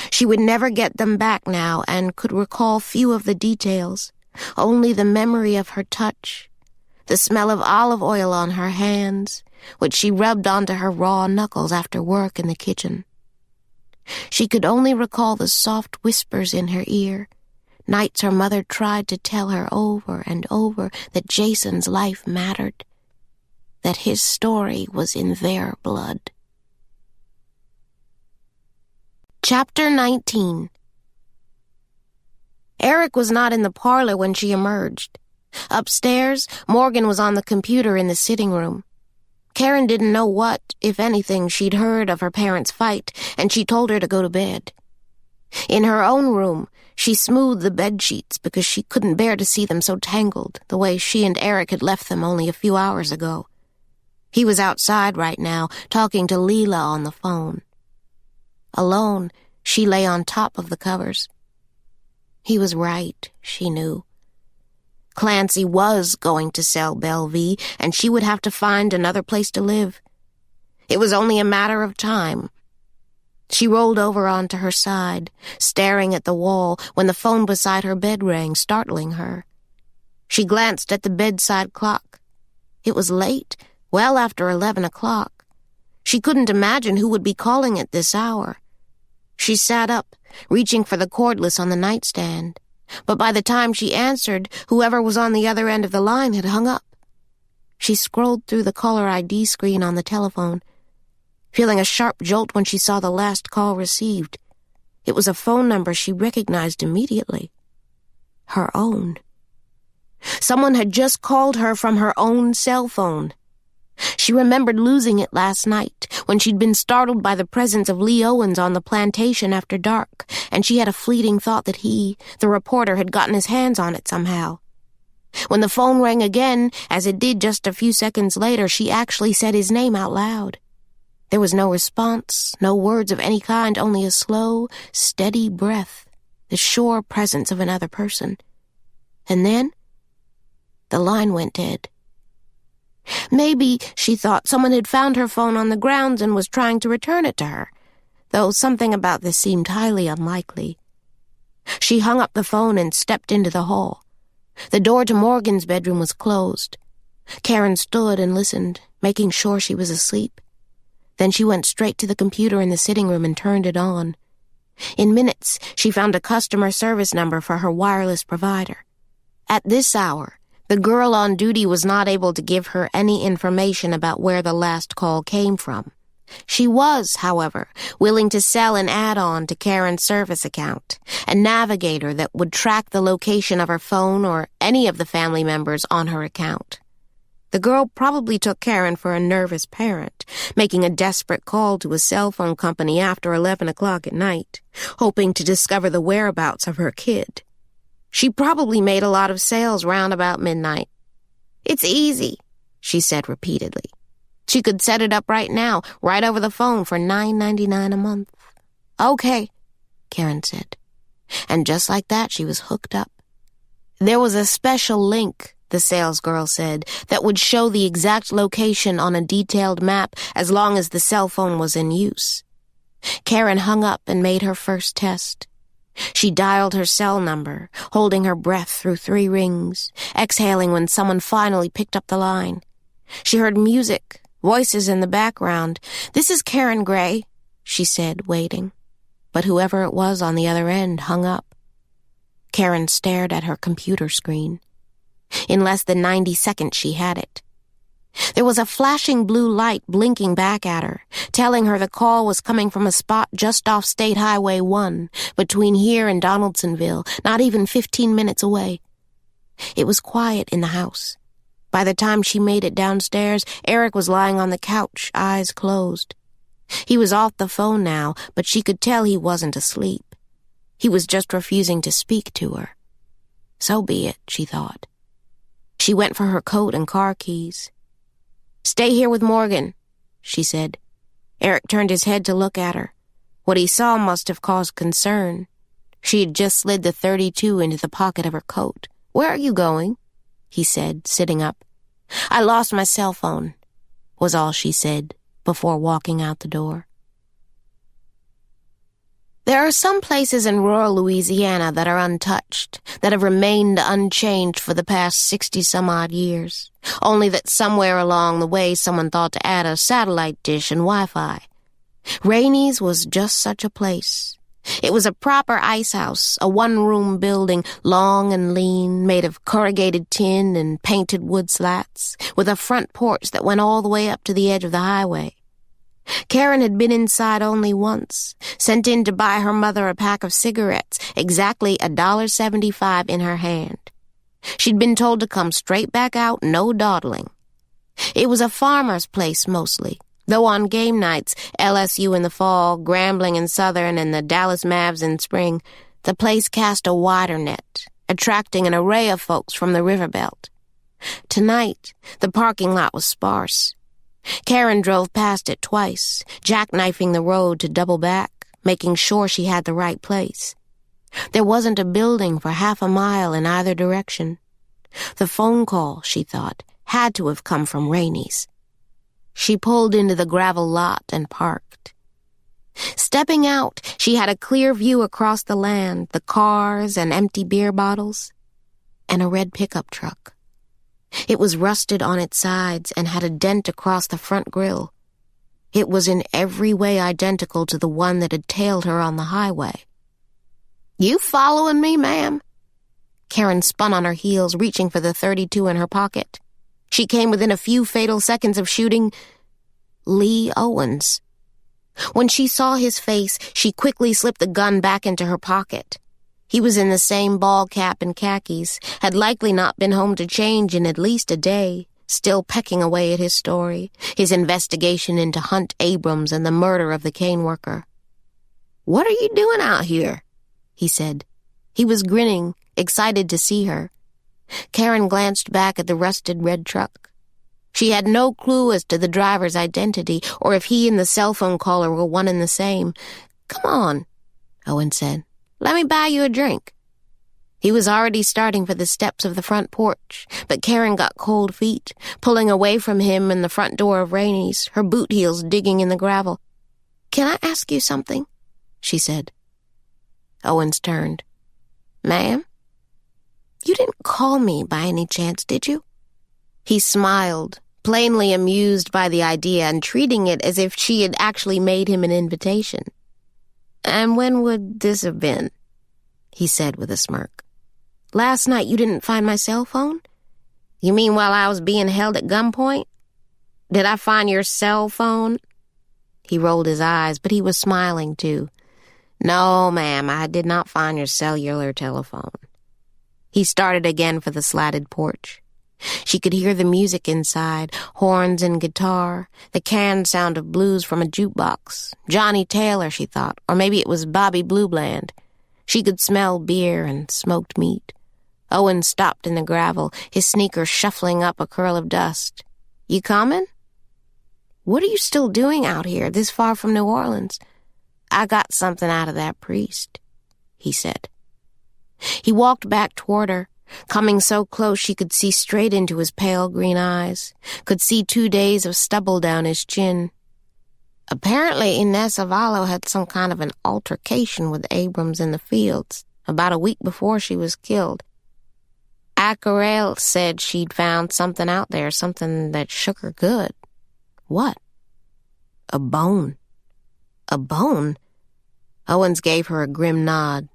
She would never get them back now and could recall few of the details, only the memory of her touch, the smell of olive oil on her hands, which she rubbed onto her raw knuckles after work in the kitchen. She could only recall the soft whispers in her ear, nights her mother tried to tell her over and over that Jason's life mattered, that his story was in their blood. Chapter 19. Eric was not in the parlor when she emerged. Upstairs, Morgan was on the computer in the sitting room. Caren didn't know what, if anything, she'd heard of her parents' fight, and she told her to go to bed. In her own room, she smoothed the bedsheets because she couldn't bear to see them so tangled, the way she and Eric had left them only a few hours ago. He was outside right now, talking to Leela on the phone. Alone, she lay on top of the covers. He was right, she knew. Clancy was going to sell Bellevue, and she would have to find another place to live. It was only a matter of time. She rolled over onto her side, staring at the wall when the phone beside her bed rang, startling her. She glanced at the bedside clock. It was late, well after 11 o'clock. She couldn't imagine who would be calling at this hour. She sat up, reaching for the cordless on the nightstand. But by the time she answered, whoever was on the other end of the line had hung up. She scrolled through the caller ID screen on the telephone, feeling a sharp jolt when she saw the last call received. It was a phone number she recognized immediately. Her own. Someone had just called her from her own cell phone. She remembered losing it last night when she'd been startled by the presence of Lee Owens on the plantation after dark, and she had a fleeting thought that he, the reporter, had gotten his hands on it somehow. When the phone rang again, as it did just a few seconds later, she actually said his name out loud. There was no response, no words of any kind, only a slow, steady breath, the sure presence of another person. And then, the line went dead. Maybe, she thought, someone had found her phone on the grounds and was trying to return it to her, though something about this seemed highly unlikely. She hung up the phone and stepped into the hall. The door to Morgan's bedroom was closed. Caren stood and listened, making sure she was asleep. Then she went straight to the computer in the sitting room and turned it on. In minutes, she found a customer service number for her wireless provider. At this hour, the girl on duty was not able to give her any information about where the last call came from. She was, however, willing to sell an add-on to Caren's service account, a navigator that would track the location of her phone or any of the family members on her account. The girl probably took Caren for a nervous parent, making a desperate call to a cell phone company after 11 o'clock at night, hoping to discover the whereabouts of her kid. She probably made a lot of sales round about midnight. "It's easy," she said repeatedly. She could set it up right now, right over the phone for $9.99 a month. "Okay," Caren said. And just like that, she was hooked up. There was a special link, the salesgirl said, that would show the exact location on a detailed map as long as the cell phone was in use. Caren hung up and made her first test. She dialed her cell number, holding her breath through 3 rings, exhaling when someone finally picked up the line. She heard music, voices in the background. "This is Caren Gray," she said, waiting. But whoever it was on the other end hung up. Caren stared at her computer screen. In less than 90 seconds, she had it. There was a flashing blue light blinking back at her, telling her the call was coming from a spot just off State Highway 1, between here and Donaldsonville, not even 15 minutes away. It was quiet in the house. By the time she made it downstairs, Eric was lying on the couch, eyes closed. He was off the phone now, but she could tell he wasn't asleep. He was just refusing to speak to her. So be it, she thought. She went for her coat and car keys. "Stay here with Morgan," she said. Eric turned his head to look at her. What he saw must have caused concern. She had just slid the .32 into the pocket of her coat. "Where are you going?" he said, sitting up. "I lost my cell phone," was all she said before walking out the door. There are some places in rural Louisiana that are untouched, that have remained unchanged for the past 60-some-odd years, only that somewhere along the way someone thought to add a satellite dish and Wi-Fi. Rainey's was just such a place. It was a proper ice house, a one-room building, long and lean, made of corrugated tin and painted wood slats, with a front porch that went all the way up to the edge of the highway. Caren had been inside only once, sent in to buy her mother a pack of cigarettes, exactly $1.75 in her hand. She'd been told to come straight back out, no dawdling. It was a farmer's place mostly, though on game nights, LSU in the fall, Grambling in Southern, and the Dallas Mavs in spring, the place cast a wider net, attracting an array of folks from the riverbelt. Tonight, the parking lot was sparse. Caren drove past it twice, jackknifing the road to double back, making sure she had the right place. There wasn't a building for half a mile in either direction. The phone call, she thought, had to have come from Rainey's. She pulled into the gravel lot and parked. Stepping out, she had a clear view across the land, the cars and empty beer bottles, and a red pickup truck. It was rusted on its sides and had a dent across the front grille. It was in every way identical to the one that had tailed her on the highway. "You following me, ma'am?" Caren spun on her heels, reaching for the .32 in her pocket. She came within a few fatal seconds of shooting Lee Owens. When she saw his face, she quickly slipped the gun back into her pocket. He was in the same ball cap and khakis, had likely not been home to change in at least a day, still pecking away at his story, his investigation into Hunt Abrams and the murder of the cane worker. "What are you doing out here?" he said. He was grinning, excited to see her. Caren glanced back at the rusted red truck. She had no clue as to the driver's identity or if he and the cell phone caller were one and the same. "Come on," Owen said. "Let me buy you a drink." He was already starting for the steps of the front porch, but Caren got cold feet, pulling away from him in the front door of Rainey's, her boot heels digging in the gravel. "Can I ask you something?" she said. Owens turned. "Ma'am? You didn't call me by any chance, did you?" He smiled, plainly amused by the idea and treating it as if she had actually made him an invitation. "And when would this have been?" he said with a smirk. "Last night you didn't find my cell phone? You mean while I was being held at gunpoint? Did I find your cell phone?" He rolled his eyes, but he was smiling too. "No, ma'am, I did not find your cellular telephone." He started again for the slatted porch. She could hear the music inside, horns and guitar, the canned sound of blues from a jukebox. Johnny Taylor, she thought, or maybe it was Bobby Blue Bland. She could smell beer and smoked meat. Owen stopped in the gravel, his sneakers shuffling up a curl of dust. "You coming?" "What are you still doing out here, this far from New Orleans?" "I got something out of that priest," he said. He walked back toward her, coming so close she could see straight into his pale green eyes, could see 2 days of stubble down his chin. Apparently Inez Avallo had some kind of an altercation with Abrams in the fields about a week before she was killed. Acarel said she'd found something out there, something that shook her good. What? A bone. A bone? Owens gave her a grim nod.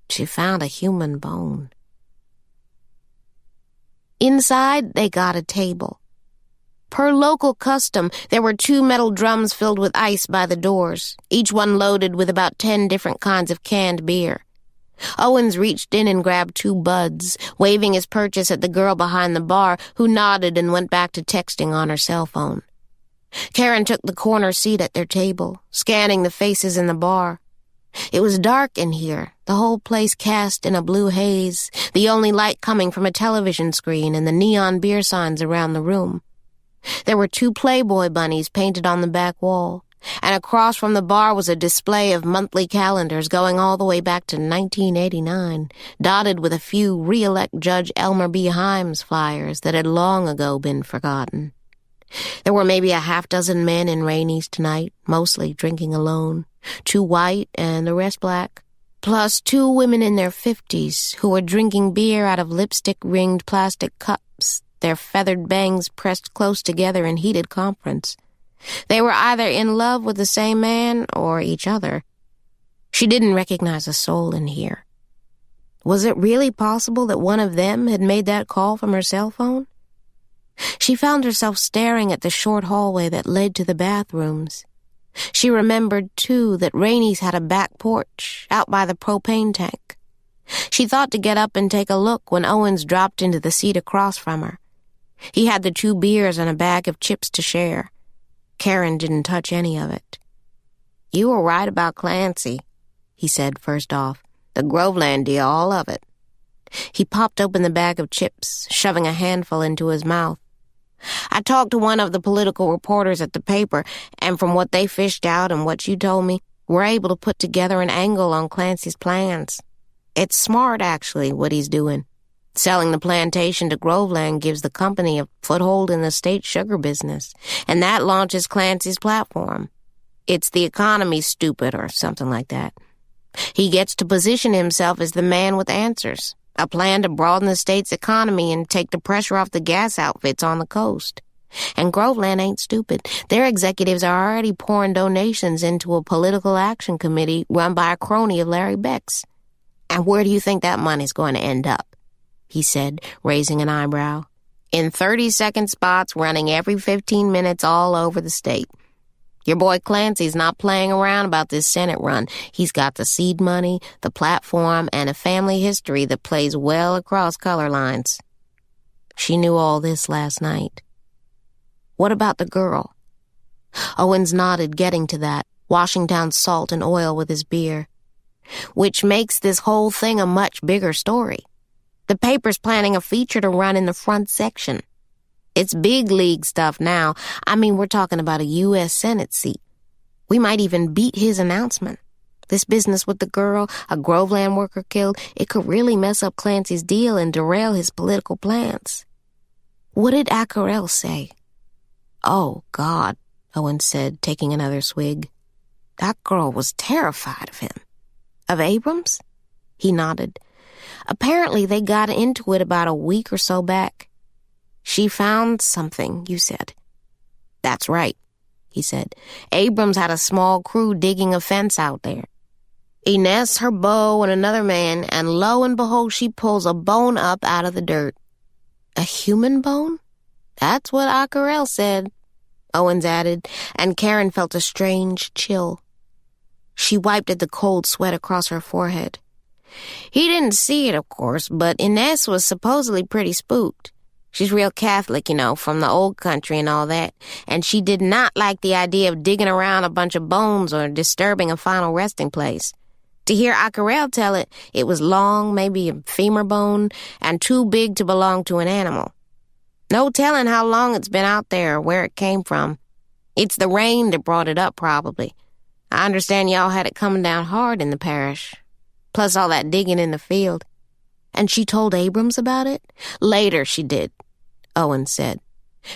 She found a human bone. Inside, they got a table. Per local custom, there were 2 metal drums filled with ice by the doors, each one loaded with about 10 different kinds of canned beer. Owens reached in and grabbed 2 buds, waving his purchase at the girl behind the bar, who nodded and went back to texting on her cell phone. Caren took the corner seat at their table, scanning the faces in the bar. It was dark in here, the whole place cast in a blue haze, the only light coming from a television screen and the neon beer signs around the room. There were 2 Playboy bunnies painted on the back wall, and across from the bar was a display of monthly calendars going all the way back to 1989, dotted with a few re-elect Judge Elmer B. Himes flyers that had long ago been forgotten. There were maybe a half-dozen men in Rainey's tonight, mostly drinking alone, 2 white and the rest black, plus 2 women in their 50s who were drinking beer out of lipstick-ringed plastic cups, their feathered bangs pressed close together in heated conference. They were either in love with the same man or each other. She didn't recognize a soul in here. Was it really possible that one of them had made that call from her cell phone? She found herself staring at the short hallway that led to the bathrooms. She remembered, too, that Rainey's had a back porch out by the propane tank. She thought to get up and take a look when Owens dropped into the seat across from her. He had the 2 beers and a bag of chips to share. Caren didn't touch any of it. "You were right about Clancy," he said first off. "The Groveland deal, all of it." He popped open the bag of chips, shoving a handful into his mouth. "I talked to one of the political reporters at the paper, and from what they fished out and what you told me, we're able to put together an angle on Clancy's plans. It's smart, actually, what he's doing. Selling the plantation to Groveland gives the company a foothold in the state sugar business, and that launches Clancy's platform. It's the economy, stupid, or something like that. He gets to position himself as the man with answers, a plan to broaden the state's economy and take the pressure off the gas outfits on the coast. And Groveland ain't stupid. Their executives are already pouring donations into a political action committee run by a crony of Larry Beck's. And where do you think that money's going to end up? He said, raising an eyebrow. In 30-second spots running every 15 minutes all over the state. Your boy Clancy's not playing around about this Senate run. He's got the seed money, the platform, and a family history that plays well across color lines. She knew all this last night. What about the girl? Owens nodded, getting to that, washing down salt and oil with his beer. Which makes this whole thing a much bigger story. The paper's planning a feature to run in the front section. It's big league stuff now. I mean, we're talking about a U.S. Senate seat. We might even beat his announcement. This business with the girl, a Groveland worker killed, it could really mess up Clancy's deal and derail his political plans. What did Accarel say? Oh, God, Owen said, taking another swig. That girl was terrified of him. Of Abrams? He nodded. Apparently they got into it about a week or so back. She found something, you said. That's right, he said. Abrams had a small crew digging a fence out there. Inez, her beau, and another man, and lo and behold, she pulls a bone up out of the dirt. A human bone? That's what Accarel said, Owens added, and Caren felt a strange chill. She wiped at the cold sweat across her forehead. He didn't see it, of course, but Inez was supposedly pretty spooked. She's real Catholic, from the old country and all that, and she did not like the idea of digging around a bunch of bones or disturbing a final resting place. To hear Accarel tell it, it was long, maybe a femur bone, and too big to belong to an animal. No telling how long it's been out there or where it came from. It's the rain that brought it up, probably. I understand y'all had it coming down hard in the parish. Plus all that digging in the field. And she told Abrams about it? Later she did, Owen said.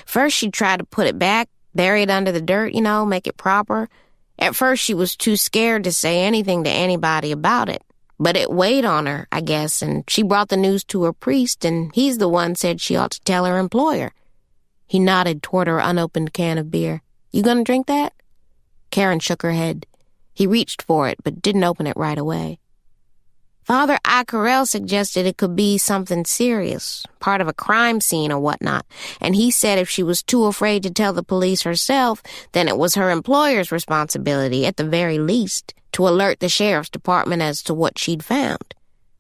First she tried to put it back, bury it under the dirt, make it proper. At first she was too scared to say anything to anybody about it. But it weighed on her, I guess, and she brought the news to her priest, and he's the one said she ought to tell her employer. He nodded toward her unopened can of beer. You gonna drink that? Caren shook her head. He reached for it, but didn't open it right away. Father Accarel suggested it could be something serious, part of a crime scene or whatnot, and he said if she was too afraid to tell the police herself, then it was her employer's responsibility, at the very least, to alert the sheriff's department as to what she'd found.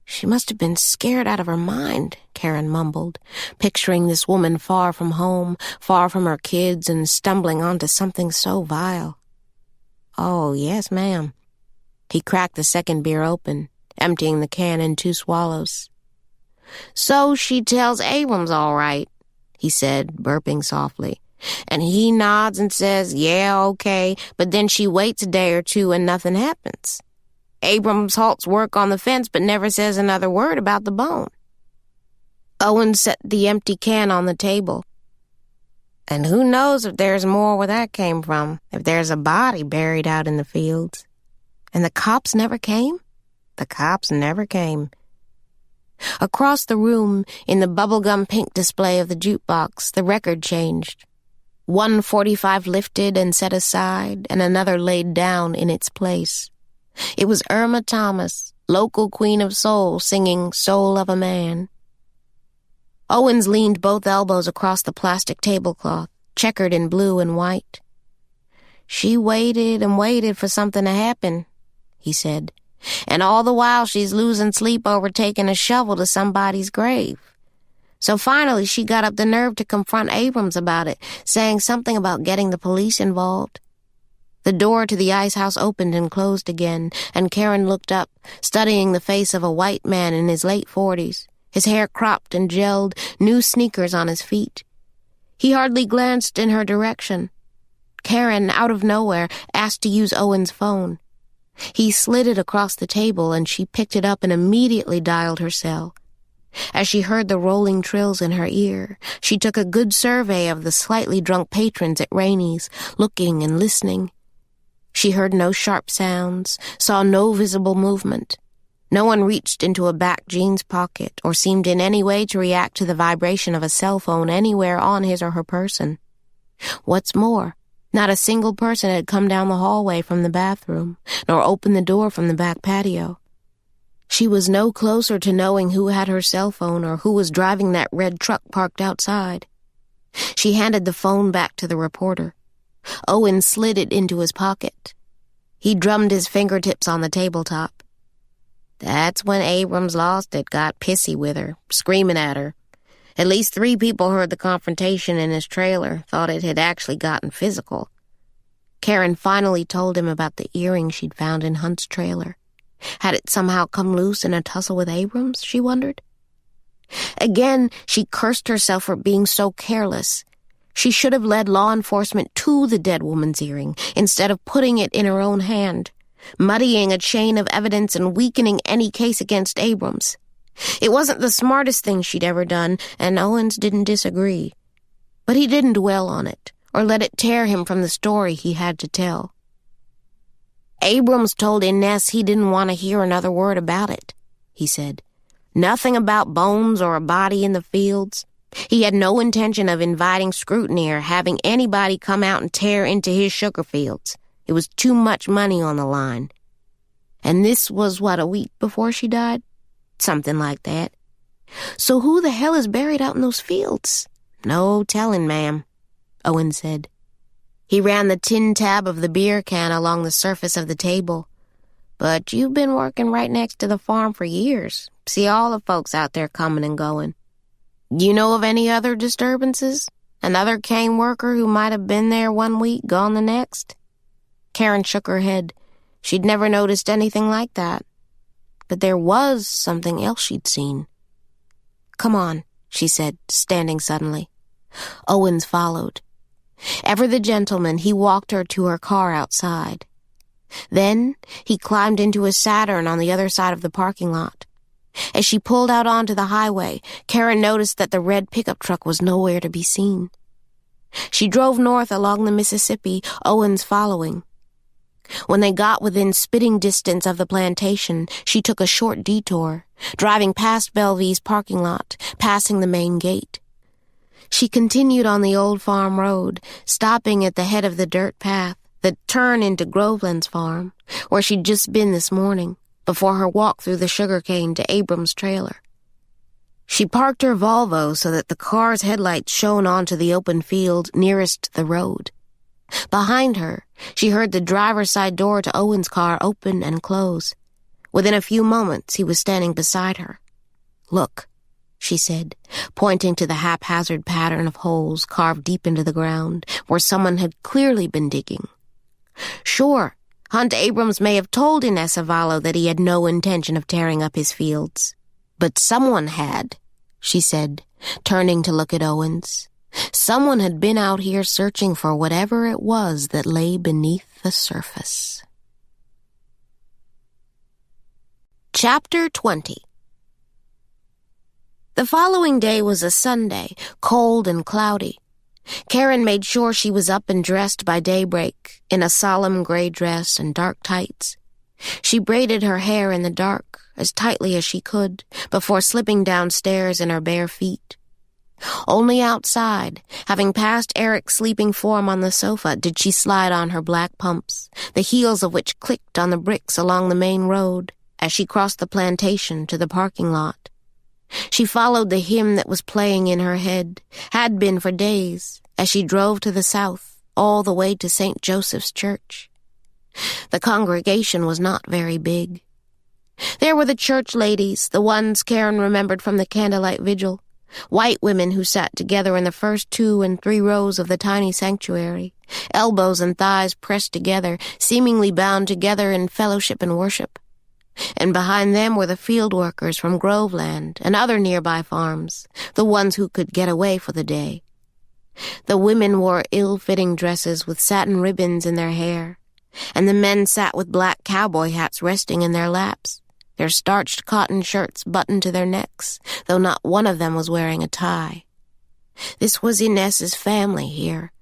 She must have been scared out of her mind, Caren mumbled, picturing this woman far from home, far from her kids, and stumbling onto something so vile. Oh, yes, ma'am. He cracked the second beer open, emptying the can in 2 swallows. So she tells Abrams all right, he said, burping softly. And he nods and says, yeah, okay, but then she waits a day or two and nothing happens. Abrams halts work on the fence but never says another word about the bone. Owen set the empty can on the table. And who knows if there's more where that came from, if there's a body buried out in the fields. And the cops never came? The cops never came. Across the room, in the bubblegum pink display of the jukebox, the record changed. 145 lifted and set aside, and another laid down in its place. It was Irma Thomas, local queen of soul, singing Soul of a Man. Owens leaned both elbows across the plastic tablecloth, checkered in blue and white. She waited and waited for something to happen, he said. And all the while she's losing sleep over taking a shovel to somebody's grave. So finally she got up the nerve to confront Abrams about it, saying something about getting the police involved. The door to the ice house opened and closed again, and Caren looked up, studying the face of a white man in his late 40s, his hair cropped and gelled, new sneakers on his feet. He hardly glanced in her direction. Caren, out of nowhere, asked to use Owen's phone. He slid it across the table, and she picked it up and immediately dialed her cell. As she heard the rolling trills in her ear, she took a good survey of the slightly drunk patrons at Rainey's, looking and listening. She heard no sharp sounds, saw no visible movement. No one reached into a back jeans pocket or seemed in any way to react to the vibration of a cell phone anywhere on his or her person. What's more, not a single person had come down the hallway from the bathroom, nor opened the door from the back patio. She was no closer to knowing who had her cell phone or who was driving that red truck parked outside. She handed the phone back to the reporter. Owen slid it into his pocket. He drummed his fingertips on the tabletop. That's when Abrams lost it, got pissy with her, screaming at her. At least 3 people heard the confrontation in his trailer, thought it had actually gotten physical. Caren finally told him about the earring she'd found in Hunt's trailer. Had it somehow come loose in a tussle with Abrams, she wondered? Again, she cursed herself for being so careless. She should have led law enforcement to the dead woman's earring instead of putting it in her own hand, muddying a chain of evidence and weakening any case against Abrams. It wasn't the smartest thing she'd ever done, and Owens didn't disagree. But he didn't dwell on it, or let it tear him from the story he had to tell. Abrams told Inez he didn't want to hear another word about it, he said. Nothing about bones or a body in the fields. He had no intention of inviting scrutiny or having anybody come out and tear into his sugar fields. It was too much money on the line. And this was, a week before she died? Something like that. So who the hell is buried out in those fields? No telling, ma'am, Owen said. He ran the tin tab of the beer can along the surface of the table. But you've been working right next to the farm for years. See all the folks out there coming and going. You know of any other disturbances? Another cane worker who might have been there one week, gone the next? Caren shook her head. She'd never noticed anything like that. But there was something else she'd seen. Come on, she said, standing suddenly. Owens followed. Ever the gentleman, he walked her to her car outside. Then he climbed into his Saturn on the other side of the parking lot. As she pulled out onto the highway, Caren noticed that the red pickup truck was nowhere to be seen. She drove north along the Mississippi, Owens following. When they got within spitting distance of the plantation, she took a short detour, driving past Bellevue's parking lot, passing the main gate. She continued on the old farm road, stopping at the head of the dirt path that turned into Groveland's farm, where she'd just been this morning, before her walk through the sugarcane to Abrams' trailer. She parked her Volvo so that the car's headlights shone onto the open field nearest the road. Behind her, she heard the driver's side door to Owen's car open and close. Within a few moments, he was standing beside her. "Look," she said, pointing to the haphazard pattern of holes carved deep into the ground, where someone had clearly been digging. Sure, Hunt Abrams may have told Inez Avallo that he had no intention of tearing up his fields. But someone had, she said, turning to look at Owens. Someone had been out here searching for whatever it was that lay beneath the surface. Chapter 20. The following day was a Sunday, cold and cloudy. Caren made sure she was up and dressed by daybreak, in a solemn gray dress and dark tights. She braided her hair in the dark, as tightly as she could, before slipping downstairs in her bare feet. Only outside, having passed Eric's sleeping form on the sofa, did she slide on her black pumps, the heels of which clicked on the bricks along the main road as she crossed the plantation to the parking lot. She followed the hymn that was playing in her head, had been for days, as she drove to the south, all the way to St. Joseph's Church. The congregation was not very big. There were the church ladies, the ones Caren remembered from the candlelight vigil, white women who sat together in the first 2 and 3 rows of the tiny sanctuary, elbows and thighs pressed together, seemingly bound together in fellowship and worship. And behind them were the field workers from Groveland and other nearby farms, the ones who could get away for the day. The women wore ill-fitting dresses with satin ribbons in their hair, and the men sat with black cowboy hats resting in their laps, their starched cotton shirts buttoned to their necks, though not one of them was wearing a tie. This was Inez's family here.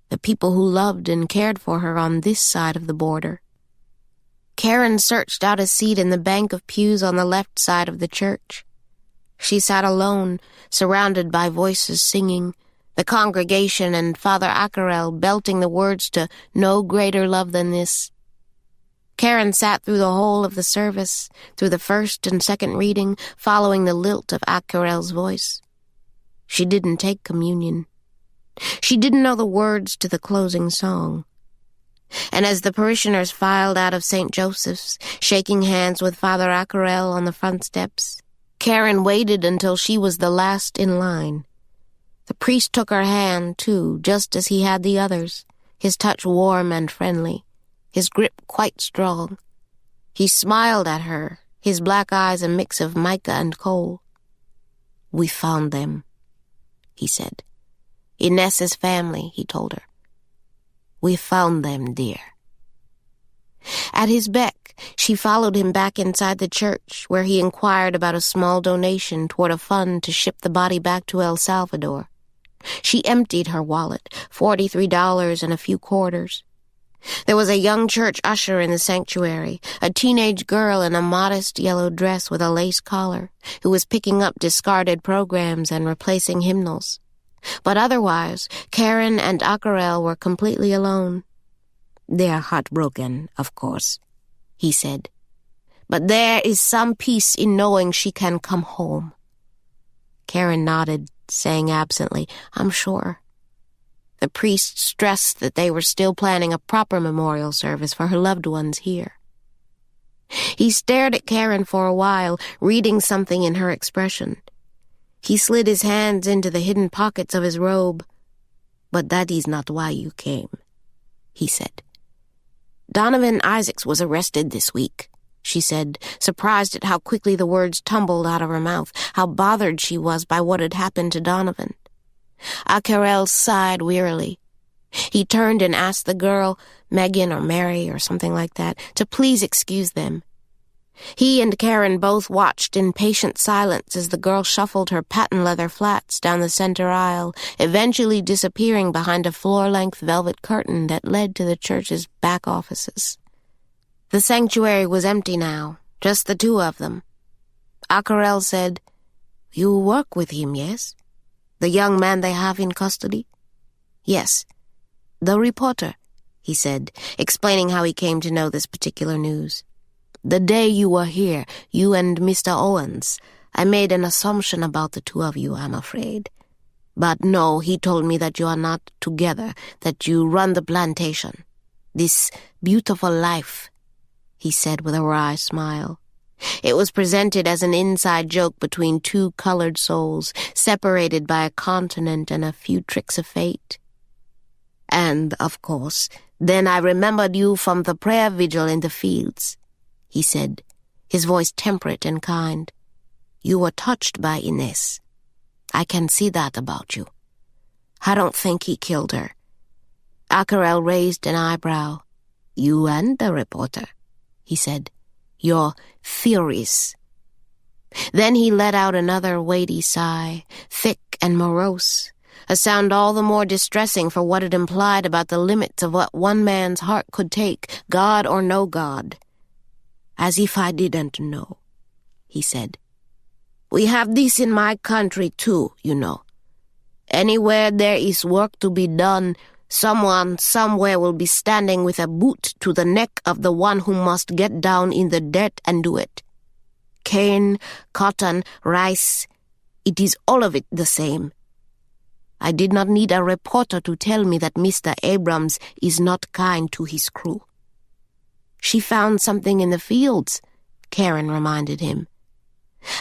the people who loved and cared for her on this side of the border. Caren searched out a seat in the bank of pews on the left side of the church. She sat alone, surrounded by voices singing, the congregation and Father Accarel belting the words to "No Greater Love Than This." Caren sat through the whole of the service, through the first and second reading, following the lilt of Accarel's voice. She didn't take communion. She didn't know the words to the closing song. And as the parishioners filed out of St. Joseph's, shaking hands with Father Accarel on the front steps, Caren waited until she was the last in line. The priest took her hand, too, just as he had the others, his touch warm and friendly, his grip quite strong. He smiled at her, his black eyes a mix of mica and coal. "We found them," he said. "Inez's family," he told her. "We found them, dear." At his beck, she followed him back inside the church, where he inquired about a small donation toward a fund to ship the body back to El Salvador. She emptied her wallet, $43 and a few quarters. There was a young church usher in the sanctuary, a teenage girl in a modest yellow dress with a lace collar, who was picking up discarded programs and replacing hymnals. But otherwise, Caren and Accarel were completely alone. "They're heartbroken, of course," he said. "But there is some peace in knowing she can come home." Caren nodded, saying absently, "I'm sure." The priest stressed that they were still planning a proper memorial service for her loved ones here. He stared at Caren for a while, reading something in her expression. He slid his hands into the hidden pockets of his robe. "But that is not why you came," he said. "Donovan Isaacs was arrested this week," she said, surprised at how quickly the words tumbled out of her mouth, how bothered she was by what had happened to Donovan. Accarel sighed wearily. He turned and asked the girl, Megan or Mary or something like that, to please excuse them. He and Caren both watched in patient silence as the girl shuffled her patent leather flats down the center aisle, eventually disappearing behind a floor-length velvet curtain that led to the church's back offices. The sanctuary was empty now, just the two of them. Accarel said, "You work with him, yes? The young man they have in custody?" "Yes. The reporter," he said, explaining how he came to know this particular news. "The day you were here, you and Mr. Owens, I made an assumption about the two of you, I'm afraid. But no, he told me that you are not together, that you run the plantation. This beautiful life," he said with a wry smile. It was presented as an inside joke between two colored souls, separated by a continent and a few tricks of fate. "And, of course, then I remembered you from the prayer vigil in the fields," he said, his voice temperate and kind. "You were touched by Inez. I can see that about you. I don't think he killed her." Accarel raised an eyebrow. "You and the reporter," he said. "Your theories." Then he let out another weighty sigh, thick and morose, a sound all the more distressing for what it implied about the limits of what one man's heart could take, God or no God. "As if I didn't know," he said. "We have this in my country, too, you know. Anywhere there is work to be done, someone somewhere will be standing with a boot to the neck of the one who must get down in the dirt and do it. Cane, cotton, rice, it is all of it the same. I did not need a reporter to tell me that Mr. Abrams is not kind to his crew." "She found something in the fields," Caren reminded him.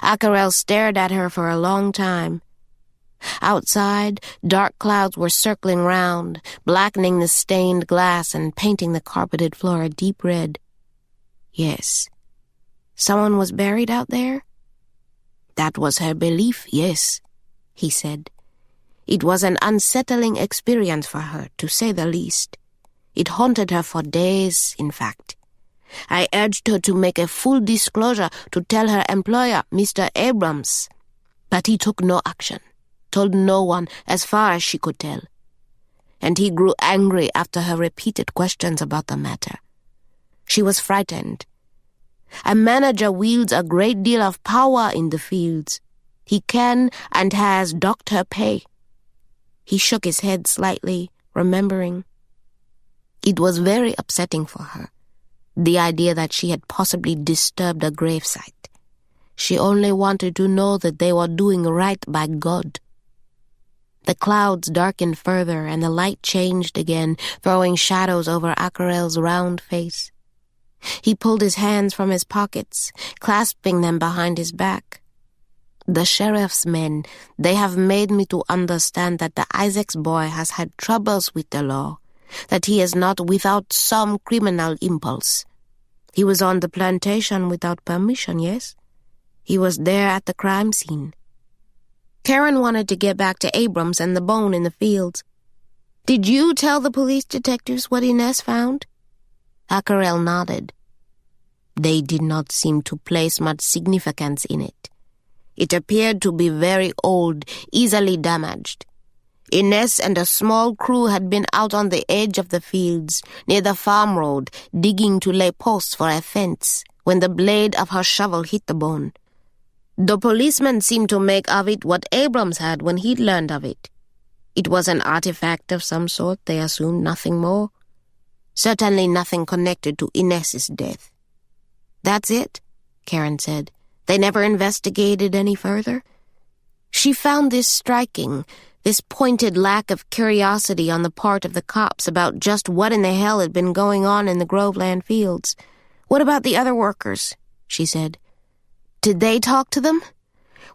Accarel stared at her for a long time. Outside, dark clouds were circling round, blackening the stained glass and painting the carpeted floor a deep red. "Yes. Someone was buried out there?" "That was her belief, yes," he said. "It was an unsettling experience for her, to say the least. It haunted her for days, in fact. I urged her to make a full disclosure, to tell her employer, Mr. Abrams. But he took no action, told no one, as far as she could tell. and he grew angry after her repeated questions about the matter. She was frightened. A manager wields a great deal of power in the fields. He can and has docked her pay. He shook his head slightly, remembering. It was very upsetting for her, the idea that she had possibly disturbed a gravesite. She only wanted to know that they were doing right by God. The clouds darkened further, and the light changed again, throwing shadows over Acarel's round face. He pulled his hands from his pockets, clasping them behind his back. The sheriff's men, they have made me to understand that the Isaacs boy has had troubles with the law, that he is not without some criminal impulse. He was on the plantation without permission, yes? He was there at the crime scene. Caren wanted to get back to Abrams and the bone in the fields. Did you tell the police detectives what Inez found? Acarel nodded. They did not seem to place much significance in it. It appeared to be very old, easily damaged. Inez and a small crew had been out on the edge of the fields, near the farm road, digging to lay posts for a fence, when the blade of her shovel hit the bone. The policeman seemed to make of it what Abrams had when he'd learned of it. It was an artifact of some sort, they assumed, nothing more. Certainly nothing connected to Inez's death. That's it, Caren said. They never investigated any further? She found this striking, this pointed lack of curiosity on the part of the cops about just what in the hell had been going on in the Groveland fields. What about the other workers? She said. Did they talk to them?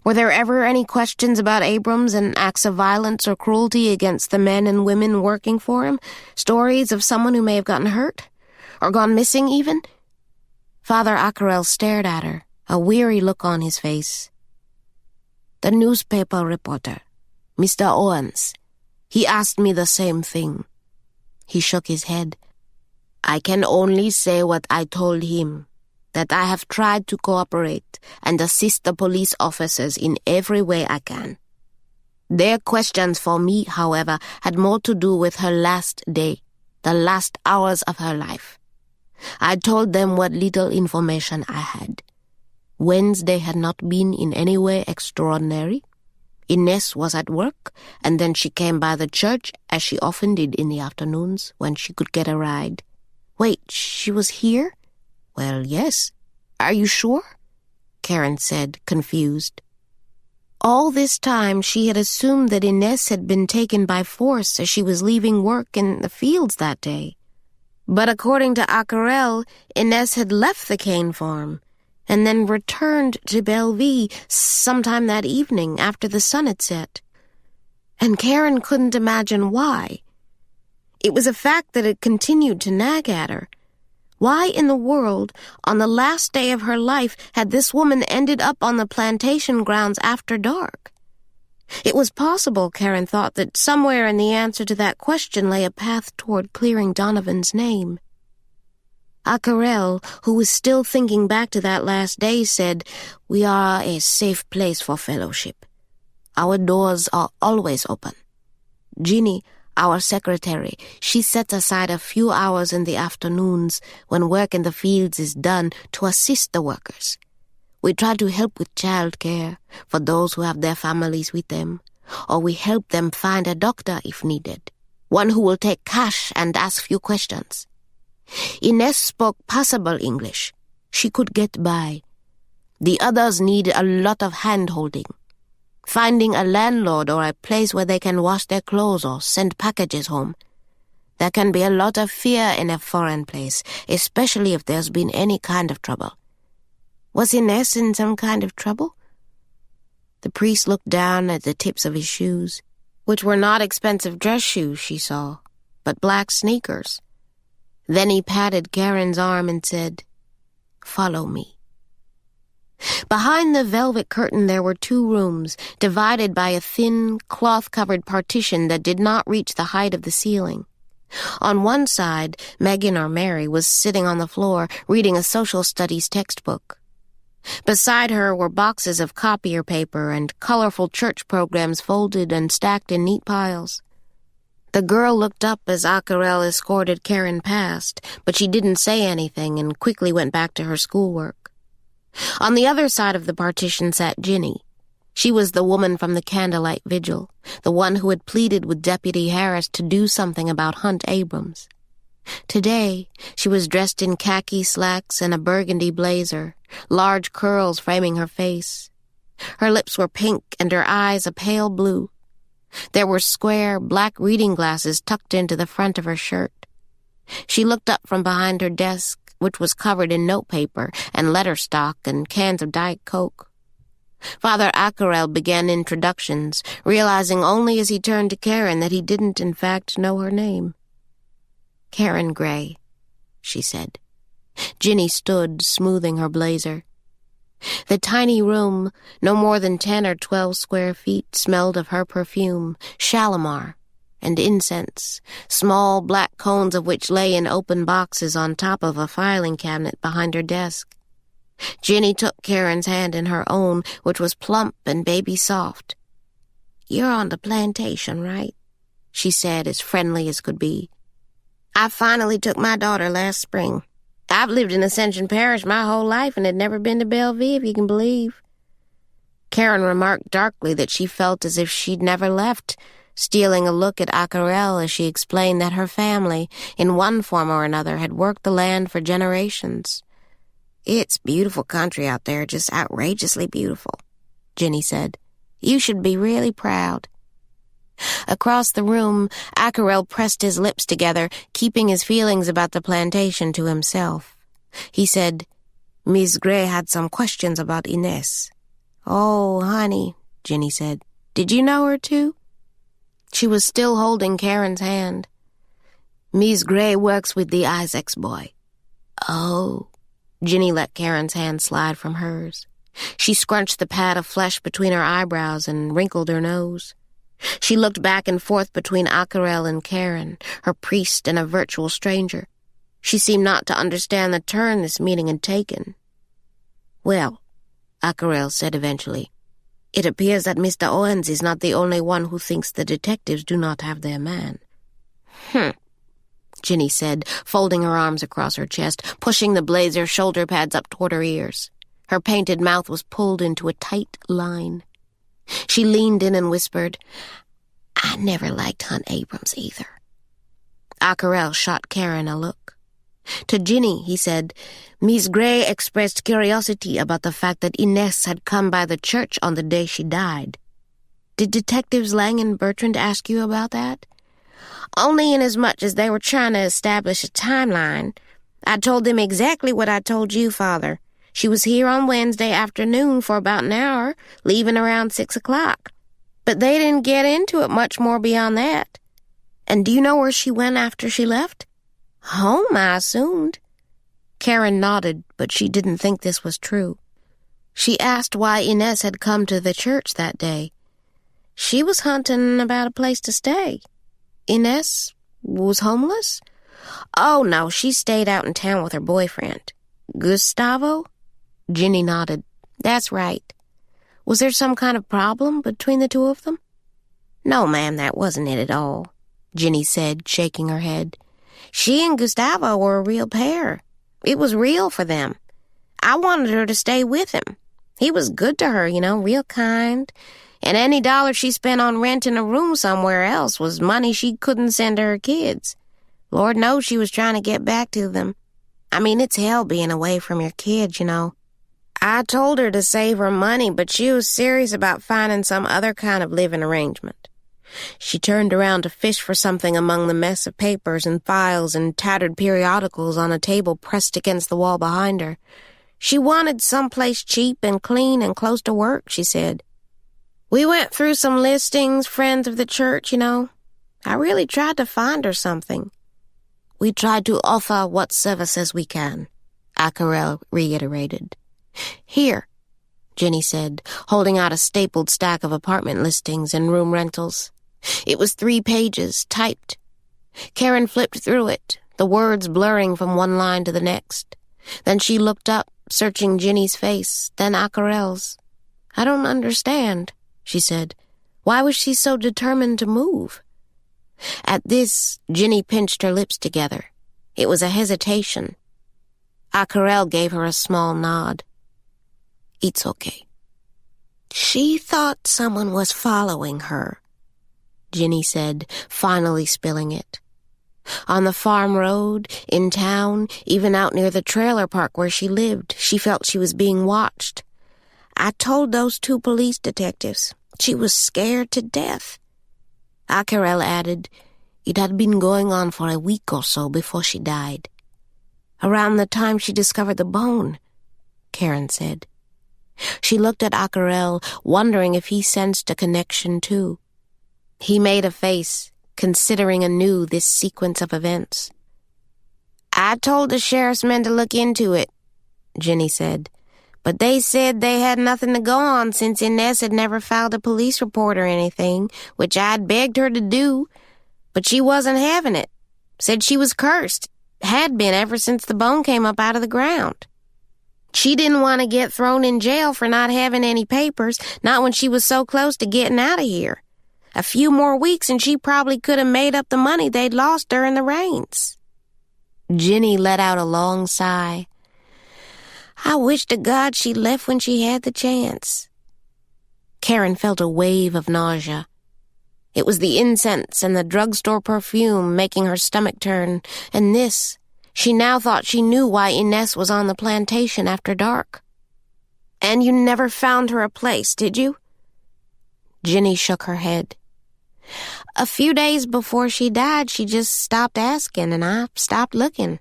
Were there ever any questions about Abrams and acts of violence or cruelty against the men and women working for him? Stories of someone who may have gotten hurt? Or gone missing, even? Father Acarel stared at her, a weary look on his face. The newspaper reporter, Mr. Owens, he asked me the same thing. He shook his head. I can only say what I told him, that I have tried to cooperate and assist the police officers in every way I can. Their questions for me, however, had more to do with her last day, the last hours of her life. I told them what little information I had. Wednesday had not been in any way extraordinary. Inez was at work, and then she came by the church, as she often did in the afternoons, when she could get a ride. Wait, she was here? Well, yes. Are you sure? Caren said, confused. All this time she had assumed that Inez had been taken by force as she was leaving work in the fields that day. But according to Acarel, Inez had left the cane farm and then returned to Bellevue sometime that evening after the sun had set. And Caren couldn't imagine why. It was a fact that had continued to nag at her. Why in the world, on the last day of her life, had this woman ended up on the plantation grounds after dark? It was possible, Caren thought, that somewhere in the answer to that question lay a path toward clearing Donovan's name. Acarel, who was still thinking back to that last day, said, "We are a safe place for fellowship. Our doors are always open. Ginny, our secretary, she sets aside a few hours in the afternoons when work in the fields is done to assist the workers. We try to help with child care for those who have their families with them, or we help them find a doctor if needed, one who will take cash and ask few questions. Inez spoke passable English. She could get by. The others need a lot of hand-holding. Finding a landlord or a place where they can wash their clothes or send packages home. There can be a lot of fear in a foreign place, especially if there's been any kind of trouble. Was Inez in some kind of trouble?" The priest looked down at the tips of his shoes, which were not expensive dress shoes, she saw, but black sneakers. Then he patted Caren's arm and said, "Follow me." Behind the velvet curtain there were 2 rooms, divided by a thin, cloth-covered partition that did not reach the height of the ceiling. On one side, Megan or Mary was sitting on the floor, reading a social studies textbook. Beside her were boxes of copier paper and colorful church programs folded and stacked in neat piles. The girl looked up as Caren escorted Caren past, but she didn't say anything and quickly went back to her schoolwork. On the other side of the partition sat Ginny. She was the woman from the candlelight vigil, the one who had pleaded with Deputy Harris to do something about Hunt Abrams. Today, she was dressed in khaki slacks and a burgundy blazer, large curls framing her face. Her lips were pink and her eyes a pale blue. There were square, black reading glasses tucked into the front of her shirt. She looked up from behind her desk, which was covered in notepaper and letter stock and cans of Diet Coke. Father Accarel began introductions, realizing only as he turned to Caren that he didn't, in fact, know her name. "Caren Gray," she said. Ginny stood, smoothing her blazer. The tiny room, no more than 10 or 12 square feet, smelled of her perfume, Shalimar, and incense, small black cones of which lay in open boxes on top of a filing cabinet behind her desk. Ginny took Caren's hand in her own, which was plump and baby-soft. "You're on the plantation, right?" she said, as friendly as could be. "I finally took my daughter last spring. I've lived in Ascension Parish my whole life and had never been to Bellevue, if you can believe." Caren remarked darkly that she felt as if she'd never left, stealing a look at Accarel as she explained that her family, in one form or another, had worked the land for generations. "It's beautiful country out there, just outrageously beautiful," Ginny said. "You should be really proud." Across the room, Accarel pressed his lips together, keeping his feelings about the plantation to himself. He said, "Miss Gray had some questions about Inez." "Oh, honey," Ginny said. "Did you know her too?" She was still holding Caren's hand. "Miss Gray works with the Isaacs boy." "Oh." Ginny let Caren's hand slide from hers. She scrunched the pad of flesh between her eyebrows and wrinkled her nose. She looked back and forth between Accarel and Caren, her priest and a virtual stranger. She seemed not to understand the turn this meeting had taken. "Well," Accarel said eventually, "it appears that Mr. Owens is not the only one who thinks the detectives do not have their man." Ginny said, folding her arms across her chest, pushing the blazer shoulder pads up toward her ears. Her painted mouth was pulled into a tight line. She leaned in and whispered, "I never liked Hunt Abrams either." Accarel shot Caren a look. To Ginny, he said, "Miss Gray expressed curiosity about the fact that Inez had come by the church on the day she died. Did Detectives Lang and Bertrand ask you about that?" "Only inasmuch as they were trying to establish a timeline. I told them exactly what I told you, Father. She was here on Wednesday afternoon for about an hour, leaving around 6 o'clock. But they didn't get into it much more beyond that." "And do you know where she went after she left?" "Home, I assumed." Caren nodded, but she didn't think this was true. She asked why Inez had come to the church that day. "She was hunting about a place to stay." "Inez was homeless?" "Oh, no, she stayed out in town with her boyfriend." "Gustavo?" Ginny nodded. "That's right." "Was there some kind of problem between the two of them?" "No, ma'am, that wasn't it at all," Ginny said, shaking her head. "She and Gustavo were a real pair. It was real for them. I wanted her to stay with him. He was good to her, real kind. And any dollar she spent on renting a room somewhere else was money she couldn't send to her kids. Lord knows she was trying to get back to them. I mean, it's hell being away from your kids, I told her to save her money, but she was serious about finding some other kind of living arrangement." She turned around to fish for something among the mess of papers and files and tattered periodicals on a table pressed against the wall behind her. "She wanted someplace cheap and clean and close to work," she said. "We went through some listings, friends of the church, I really tried to find her something." "We tried to offer what services we can," Accarel reiterated. "Here," Ginny said, holding out a stapled stack of apartment listings and room rentals. It was 3 pages, typed. Caren flipped through it, the words blurring from one line to the next. Then she looked up, searching Ginny's face, then Accarel's. "I don't understand," she said. "Why was she so determined to move?" At this, Ginny pinched her lips together. It was a hesitation. Caren gave her a small nod. "It's okay." "She thought someone was following her," Ginny said, finally spilling it. On the farm road, in town, even out near the trailer park where she lived, she felt she was being watched. "I told those 2 police detectives. She was scared to death." Caren added, "It had been going on for a week or so before she died." "Around the time she discovered the bone," Caren said. She looked at Caren, wondering if he sensed a connection too. He made a face, considering anew this sequence of events. "I told the sheriff's men to look into it," Ginny said, "but they said they had nothing to go on since Inez had never filed a police report or anything, which I'd begged her to do, but she wasn't having it. Said she was cursed, had been ever since the bone came up out of the ground. She didn't want to get thrown in jail for not having any papers, not when she was so close to getting out of here. A few more weeks and she probably could have made up the money they'd lost during the rains." Ginny let out a long sigh. "I wish to God she left when she had the chance." Caren felt a wave of nausea. It was the incense and the drugstore perfume making her stomach turn, and this, she now thought she knew why Inez was on the plantation after dark. "And you never found her a place, did you?" Ginny shook her head. "A few days before she died, she just stopped asking, and I stopped looking.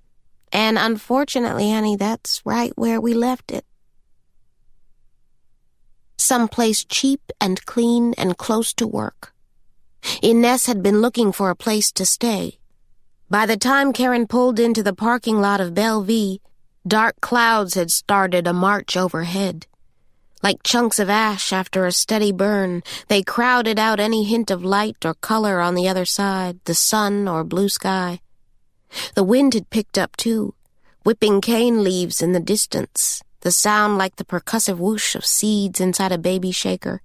And unfortunately, honey, that's right where we left it." Someplace cheap and clean and close to work. Inez had been looking for a place to stay. By the time Caren pulled into the parking lot of Bellevue, dark clouds had started a march overhead. Like chunks of ash after a steady burn, they crowded out any hint of light or color on the other side, the sun or blue sky. The wind had picked up too, whipping cane leaves in the distance, the sound like the percussive whoosh of seeds inside a baby shaker.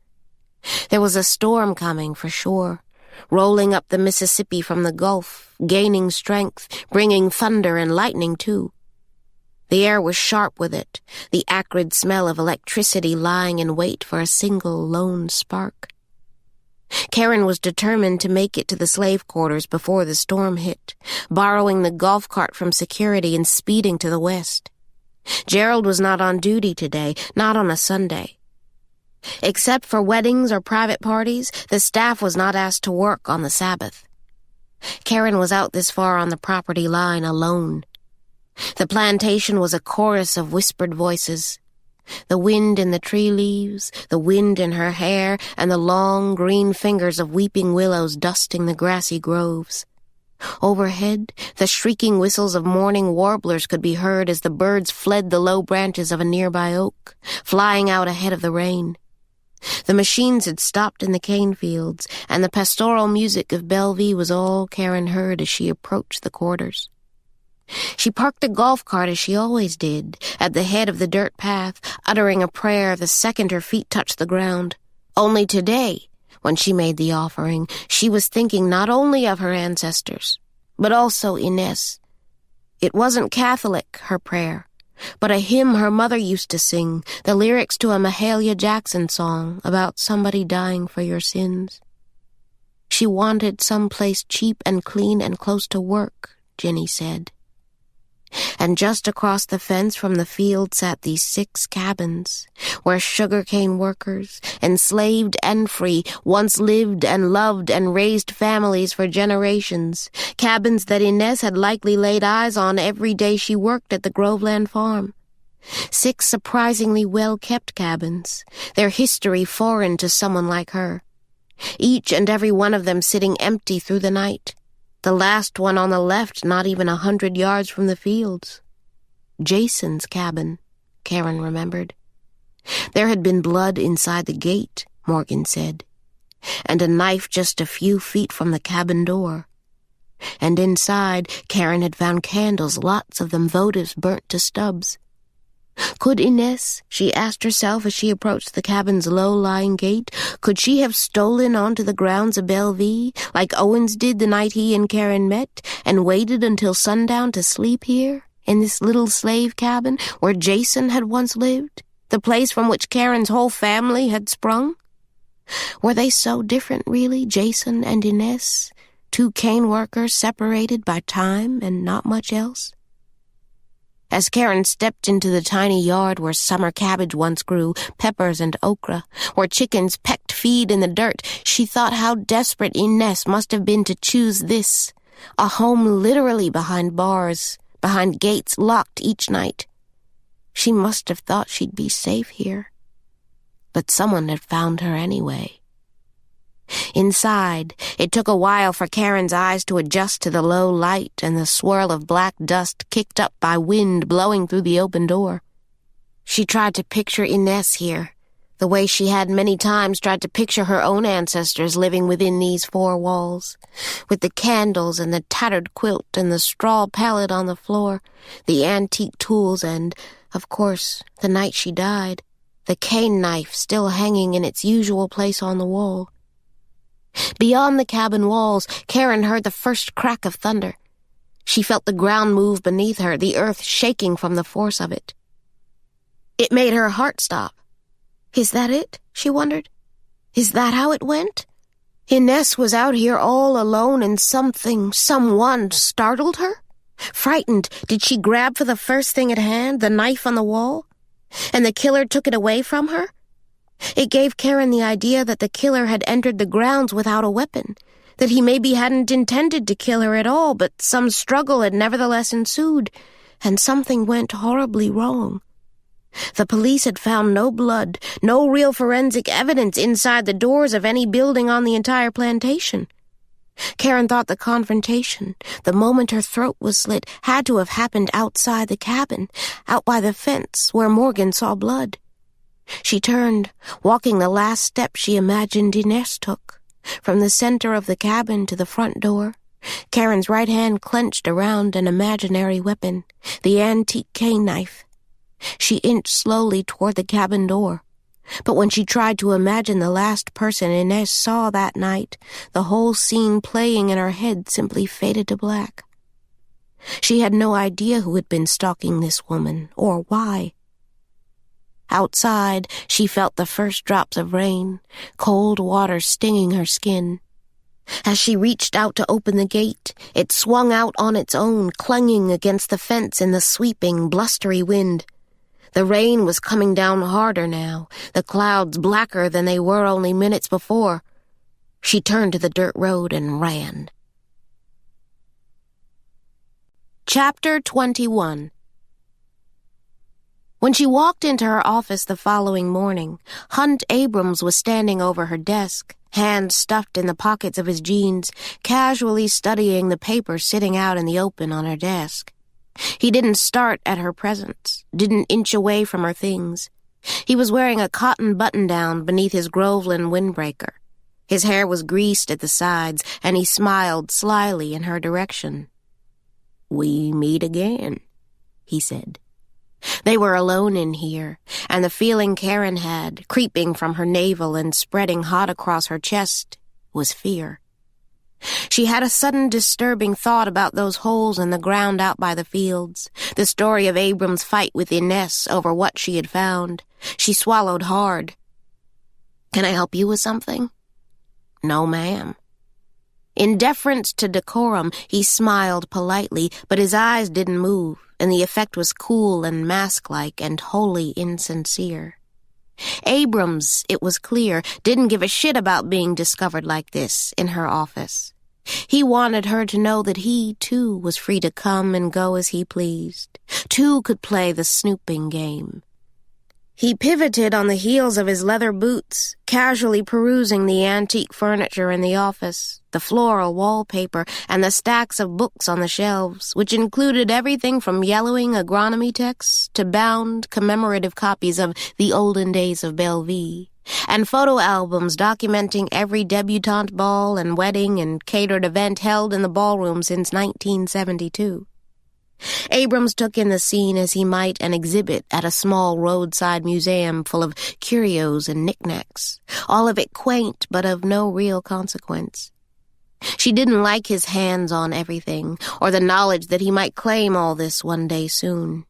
There was a storm coming for sure, rolling up the Mississippi from the Gulf, gaining strength, bringing thunder and lightning too. The air was sharp with it, the acrid smell of electricity lying in wait for a single lone spark. Caren was determined to make it to the slave quarters before the storm hit, borrowing the golf cart from security and speeding to the west. Gerald was not on duty today, not on a Sunday. Except for weddings or private parties, the staff was not asked to work on the Sabbath. Caren was out this far on the property line alone. The plantation was a chorus of whispered voices. The wind in the tree leaves, the wind in her hair, and the long green fingers of weeping willows dusting the grassy groves. Overhead, the shrieking whistles of morning warblers could be heard as the birds fled the low branches of a nearby oak, flying out ahead of the rain. The machines had stopped in the cane fields, and the pastoral music of Bellevue was all Caren heard as she approached the quarters. She parked the golf cart as she always did, at the head of the dirt path, uttering a prayer the second her feet touched the ground. Only today, when she made the offering, she was thinking not only of her ancestors, but also Inez. It wasn't Catholic, her prayer, but a hymn her mother used to sing, the lyrics to a Mahalia Jackson song about somebody dying for your sins. She wanted some place cheap and clean and close to work, Ginny said. And just across the fence from the field sat these 6 cabins, where sugarcane workers, enslaved and free, once lived and loved and raised families for generations, cabins that Inez had likely laid eyes on every day she worked at the Groveland farm. 6 surprisingly well-kept cabins, their history foreign to someone like her. Each and every one of them sitting empty through the night. The last one on the left not even 100 yards from the fields. Jason's cabin, Caren remembered. There had been blood inside the gate, Morgan said, and a knife just a few feet from the cabin door. And inside, Caren had found candles, lots of them votives burnt to stubs. Could Inez, she asked herself as she approached the cabin's low-lying gate, could she have stolen onto the grounds of Bellevue, like Owens did the night he and Caren met, and waited until sundown to sleep here, in this little slave cabin where Jason had once lived, the place from which Karen's whole family had sprung? Were they so different, really, Jason and Inez, two cane workers separated by time and not much else? As Caren stepped into the tiny yard where summer cabbage once grew, peppers and okra, where chickens pecked feed in the dirt, she thought how desperate Inez must have been to choose this, a home literally behind bars, behind gates locked each night. She must have thought she'd be safe here. But someone had found her anyway. Inside, it took a while for Karen's eyes to adjust to the low light and the swirl of black dust kicked up by wind blowing through the open door. She tried to picture Inez here, the way she had many times tried to picture her own ancestors living within these four walls, with the candles and the tattered quilt and the straw pallet on the floor, the antique tools and, of course, the night she died, the cane knife still hanging in its usual place on the wall. Beyond the cabin walls, Caren heard the first crack of thunder. She felt the ground move beneath her, the earth shaking from the force of it. It made her heart stop. Is that it? She wondered. Is that how it went? Inez was out here all alone and someone startled her? Frightened, did she grab for the first thing at hand, the knife on the wall? And the killer took it away from her? It gave Caren the idea that the killer had entered the grounds without a weapon, that he maybe hadn't intended to kill her at all, but some struggle had nevertheless ensued, and something went horribly wrong. The police had found no blood, no real forensic evidence inside the doors of any building on the entire plantation. Caren thought the confrontation, the moment her throat was slit, had to have happened outside the cabin, out by the fence where Morgan saw blood. She turned, walking the last step she imagined Inez took, from the center of the cabin to the front door. Karen's right hand clenched around an imaginary weapon, the antique cane knife. She inched slowly toward the cabin door, but when she tried to imagine the last person Inez saw that night, the whole scene playing in her head simply faded to black. She had no idea who had been stalking this woman, or why. Outside, she felt the first drops of rain, cold water stinging her skin. As she reached out to open the gate, it swung out on its own, clanging against the fence in the sweeping, blustery wind. The rain was coming down harder now, the clouds blacker than they were only minutes before. She turned to the dirt road and ran. Chapter 21. When she walked into her office the following morning, Hunt Abrams was standing over her desk, hands stuffed in the pockets of his jeans, casually studying the paper sitting out in the open on her desk. He didn't start at her presence, didn't inch away from her things. He was wearing a cotton button-down beneath his Groveland windbreaker. His hair was greased at the sides, and he smiled slyly in her direction. "We meet again," he said. They were alone in here, and the feeling Caren had, creeping from her navel and spreading hot across her chest, was fear. She had a sudden disturbing thought about those holes in the ground out by the fields, the story of Abram's fight with Inez over what she had found. She swallowed hard. "Can I help you with something?" "No, ma'am." In deference to decorum, he smiled politely, but his eyes didn't move, and the effect was cool and mask-like and wholly insincere. Abrams, it was clear, didn't give a shit about being discovered like this in her office. He wanted her to know that he, too, was free to come and go as he pleased, too could play the snooping game. He pivoted on the heels of his leather boots, casually perusing the antique furniture in the office, the floral wallpaper, and the stacks of books on the shelves, which included everything from yellowing agronomy texts to bound commemorative copies of The Olden Days of Bellevue, and photo albums documenting every debutante ball and wedding and catered event held in the ballroom since 1972. Abrams took in the scene as he might an exhibit at a small roadside museum full of curios and knickknacks, all of it quaint but of no real consequence. She didn't like his hands on everything, or the knowledge that he might claim all this one day soon.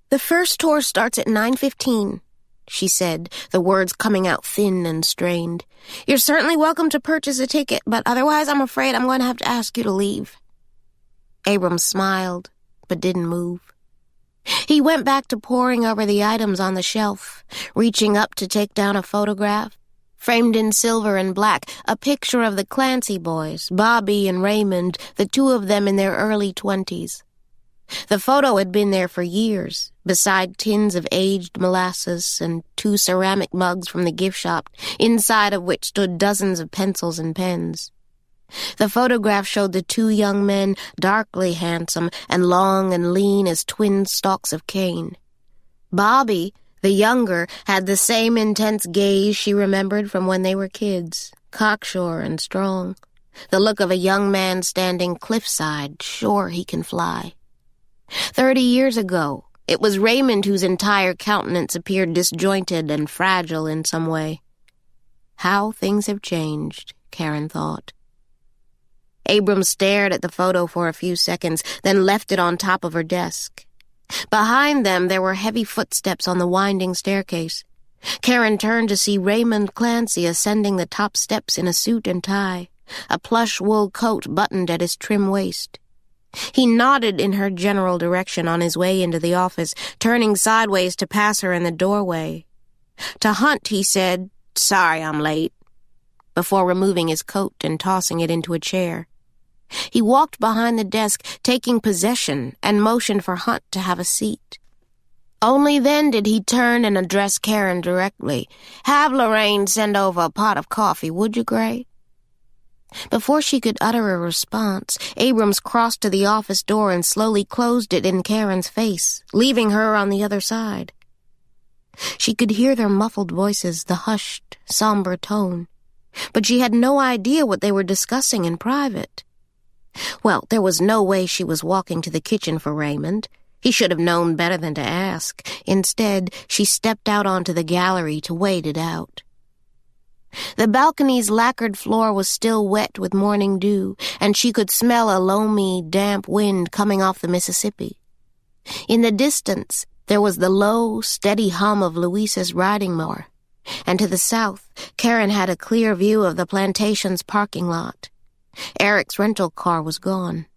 "The first tour starts at 9:15, she said, the words coming out thin and strained. "You're certainly welcome to purchase a ticket, but otherwise I'm afraid I'm going to have to ask you to leave." Abrams smiled, but didn't move. He went back to poring over the items on the shelf, reaching up to take down a photograph, framed in silver and black, a picture of the Clancy boys, Bobby and Raymond, the two of them in their early 20s. The photo had been there for years, beside tins of aged molasses and 2 ceramic mugs from the gift shop, inside of which stood dozens of pencils and pens. The photograph showed the 2 young men, darkly handsome and long and lean as twin stalks of cane. Bobby, the younger, had the same intense gaze she remembered from when they were kids, cocksure and strong, the look of a young man standing cliffside, sure he can fly. 30 years ago, it was Raymond whose entire countenance appeared disjointed and fragile in some way. How things have changed, Caren thought. Abrams stared at the photo for a few seconds, then left it on top of her desk. Behind them there were heavy footsteps on the winding staircase. Caren turned to see Raymond Clancy ascending the top steps in a suit and tie, a plush wool coat buttoned at his trim waist. He nodded in her general direction on his way into the office, turning sideways to pass her in the doorway. To Hunt he said, "Sorry I'm late," before removing his coat and tossing it into a chair. He walked behind the desk, taking possession, and motioned for Hunt to have a seat. Only then did he turn and address Caren directly. "Have Lorraine send over a pot of coffee, would you, Gray?" Before she could utter a response, Abrams crossed to the office door and slowly closed it in Karen's face, leaving her on the other side. She could hear their muffled voices, the hushed, somber tone, but she had no idea what they were discussing in private. Well, there was no way she was walking to the kitchen for Raymond. He should have known better than to ask. Instead, she stepped out onto the gallery to wait it out. The balcony's lacquered floor was still wet with morning dew, and she could smell a loamy, damp wind coming off the Mississippi. In the distance, there was the low, steady hum of Louisa's riding mower, and to the south, Caren had a clear view of the plantation's parking lot. Eric's rental car was gone.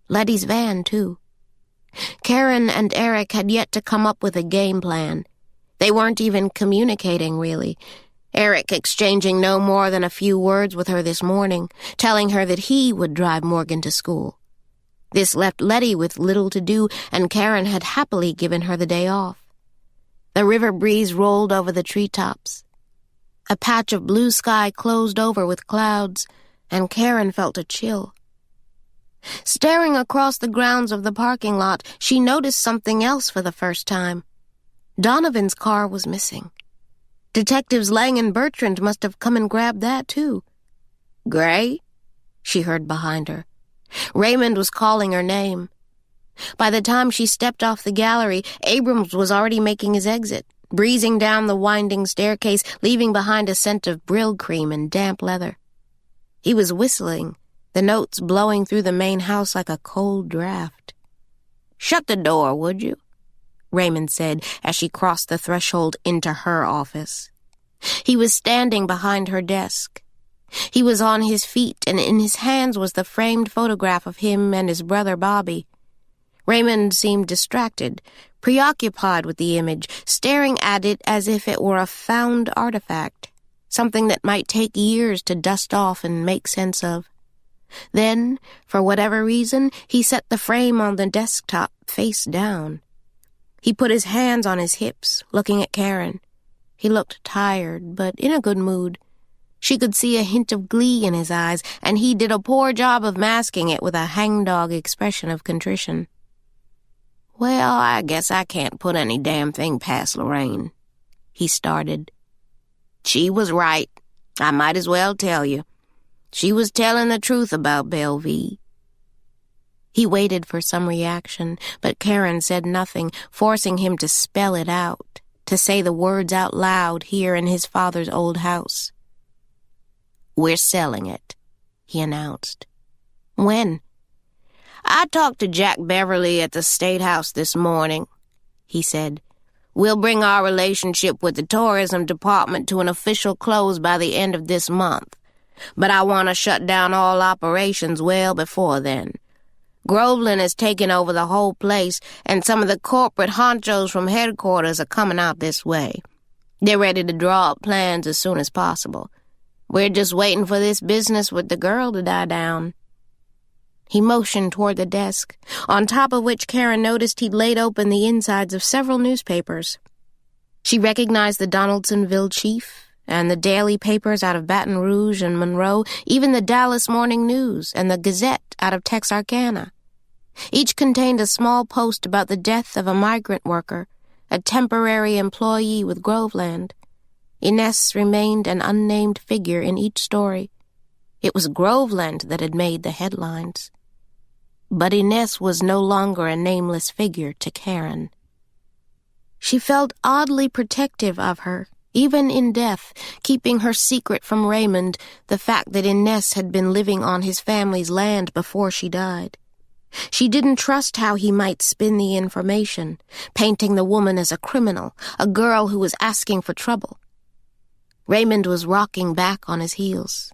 Letty's van, too. Caren and Eric had yet to come up with a game plan. They weren't even communicating, really. Eric exchanging no more than a few words with her this morning, telling her that he would drive Morgan to school. This left Letty with little to do, and Caren had happily given her the day off. The river breeze rolled over the treetops. A patch of blue sky closed over with clouds, and Caren felt a chill. Staring across the grounds of the parking lot, she noticed something else for the first time. Donovan's car was missing. Detectives Lang and Bertrand must have come and grabbed that, too. "Gray?" she heard behind her. Raymond was calling her name. By the time she stepped off the gallery, Abrams was already making his exit, breezing down the winding staircase, leaving behind a scent of Brill cream and damp leather. He was whistling, the notes blowing through the main house like a cold draft. "Shut the door, would you?" Raymond said as she crossed the threshold into her office. He was standing behind her desk. He was on his feet, and in his hands was the framed photograph of him and his brother Bobby. Raymond seemed distracted, preoccupied with the image, staring at it as if it were a found artifact, something that might take years to dust off and make sense of. Then, for whatever reason, he set the frame on the desktop face down. He put his hands on his hips, looking at Caren. He looked tired, but in a good mood. She could see a hint of glee in his eyes, and he did a poor job of masking it with a hangdog expression of contrition. "Well, I guess I can't put any damn thing past Lorraine," he started. "She was right. I might as well tell you. She was telling the truth about Bellevue." He waited for some reaction, but Caren said nothing, forcing him to spell it out, to say the words out loud here in his father's old house. "We're selling it," he announced. "When?" "I talked to Jack Beverly at the State House this morning," he said. "We'll bring our relationship with the tourism department to an official close by the end of this month. But I want to shut down all operations well before then. Groveland has taken over the whole place, and some of the corporate honchos from headquarters are coming out this way. They're ready to draw up plans as soon as possible. We're just waiting for this business with the girl to die down." He motioned toward the desk, on top of which Caren noticed he'd laid open the insides of several newspapers. She recognized the Donaldsonville Chief and the daily papers out of Baton Rouge and Monroe, even the Dallas Morning News and the Gazette out of Texarkana. Each contained a small post about the death of a migrant worker, a temporary employee with Groveland. Inez remained an unnamed figure in each story. It was Groveland that had made the headlines. But Inez was no longer a nameless figure to Caren. She felt oddly protective of her, even in death, keeping her secret from Raymond, the fact that Inez had been living on his family's land before she died. She didn't trust how he might spin the information, painting the woman as a criminal, a girl who was asking for trouble. Raymond was rocking back on his heels.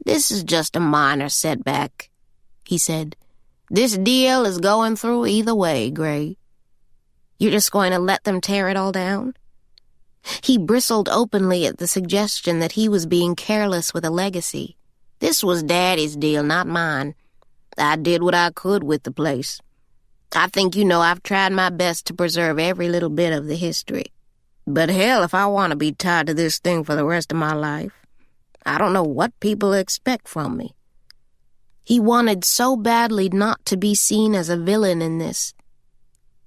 "This is just a minor setback," he said. "This deal is going through either way, Gray." "You're just going to let them tear it all down?" He bristled openly at the suggestion that he was being careless with a legacy. "This was Daddy's deal, not mine. I did what I could with the place. I think you know I've tried my best to preserve every little bit of the history. But hell, if I want to be tied to this thing for the rest of my life, I don't know what people expect from me." He wanted so badly not to be seen as a villain in this.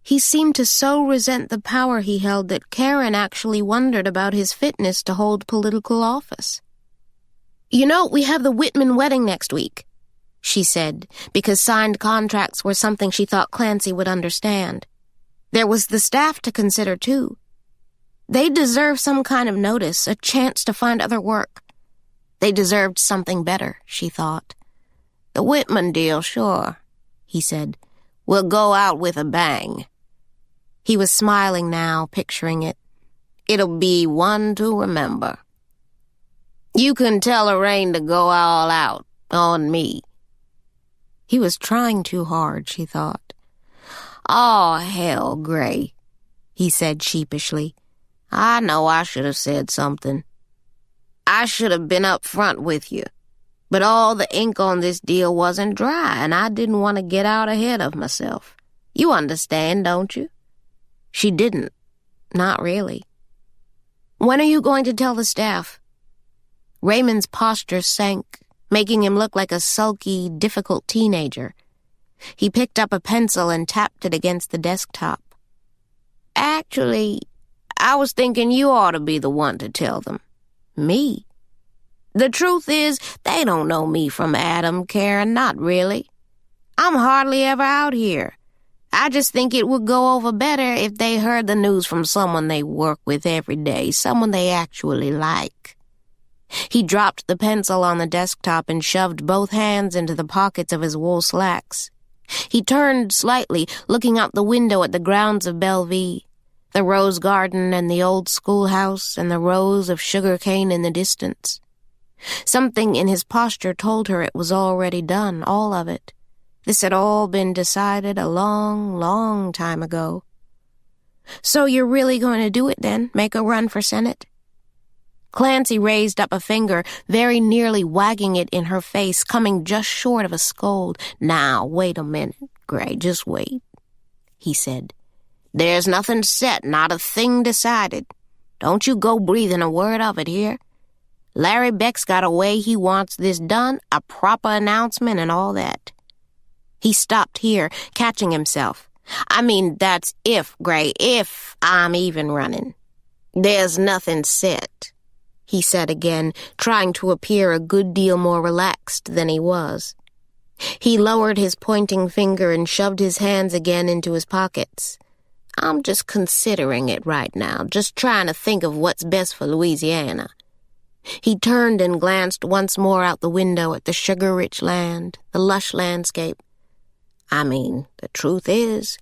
He seemed to so resent the power he held that Caren actually wondered about his fitness to hold political office. "You know, we have the Whitman wedding next week," she said, because signed contracts were something she thought Clancy would understand. There was the staff to consider, too. They deserved some kind of notice, a chance to find other work. They deserved something better, she thought. "The Whitman deal, sure," he said. "We'll go out with a bang." He was smiling now, picturing it. "It'll be one to remember. You can tell Lorraine to go all out on me." He was trying too hard, she thought. "Oh, hell, Gray," he said sheepishly. "I know I should have said something. I should have been up front with you. But all the ink on this deal wasn't dry, and I didn't want to get out ahead of myself. You understand, don't you?" She didn't. Not really. "When are you going to tell the staff?" Raymond's posture sank, making him look like a sulky, difficult teenager. He picked up a pencil and tapped it against the desktop. "Actually, I was thinking you ought to be the one to tell them." "Me?" "The truth is, they don't know me from Adam, Caren, not really. I'm hardly ever out here. I just think it would go over better if they heard the news from someone they work with every day, someone they actually like." He dropped the pencil on the desktop and shoved both hands into the pockets of his wool slacks. He turned slightly, looking out the window at the grounds of Bellevue, the rose garden and the old schoolhouse and the rows of sugar cane in the distance. Something in his posture told her it was already done, all of it. This had all been decided a long, long time ago. "So you're really going to do it then? Make a run for Senate?" Clancy raised up a finger, very nearly wagging it in her face, coming just short of a scold. "Now, wait a minute, Gray, just wait," he said. "There's nothing set, not a thing decided. Don't you go breathing a word of it here. Larry Beck's got a way he wants this done, a proper announcement and all that." He stopped here, catching himself. "I mean, that's if, Gray, if I'm even running. There's nothing set," he said again, trying to appear a good deal more relaxed than he was. He lowered his pointing finger and shoved his hands again into his pockets. I'm just considering it right now, just trying to think of what's best for Louisiana. He turned and glanced once more out the window at the sugar-rich land, the lush landscape. I mean, the truth is,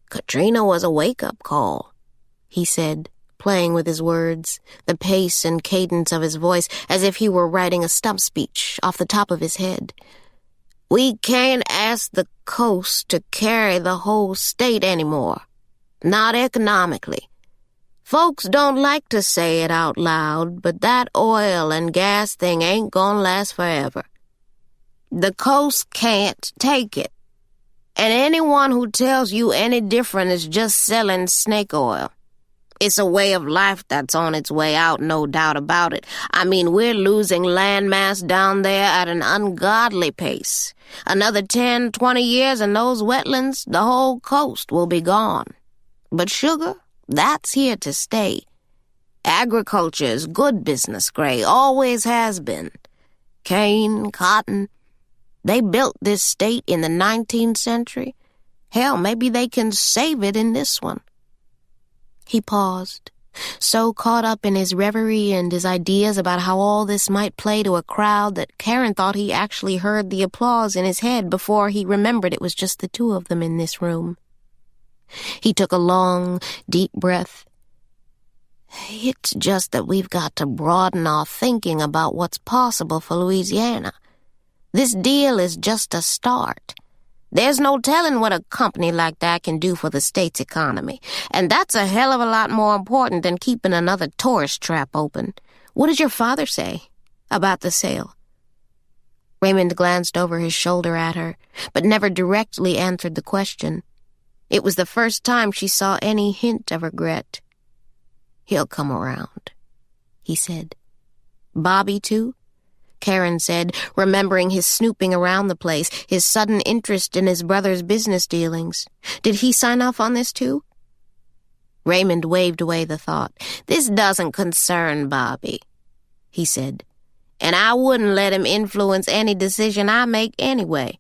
Katrina was a wake-up call, he said, playing with his words, the pace and cadence of his voice as if he were writing a stump speech off the top of his head. We can't ask the coast to carry the whole state anymore. Not economically. Folks don't like to say it out loud, but that oil and gas thing ain't gonna last forever. The coast can't take it. And anyone who tells you any different is just selling snake oil. It's a way of life that's on its way out, no doubt about it. I mean, we're losing landmass down there at an ungodly pace. Another 10, 20 years and those wetlands, the whole coast will be gone. But sugar, that's here to stay. Agriculture is good business, Gray, always has been. Cane, cotton, they built this state in the 19th century. Hell, maybe they can save it in this one. He paused, so caught up in his reverie and his ideas about how all this might play to a crowd that Caren thought he actually heard the applause in his head before he remembered it was just the two of them in this room. He took a long, deep breath. It's just that we've got to broaden our thinking about what's possible for Louisiana. This deal is just a start. There's no telling what a company like that can do for the state's economy, and that's a hell of a lot more important than keeping another tourist trap open. What did your father say about the sale? Raymond glanced over his shoulder at her, but never directly answered the question. It was the first time she saw any hint of regret. He'll come around, he said. Bobby, too? Caren said, remembering his snooping around the place, his sudden interest in his brother's business dealings. Did he sign off on this, too? Raymond waved away the thought. This doesn't concern Bobby, he said, and I wouldn't let him influence any decision I make anyway.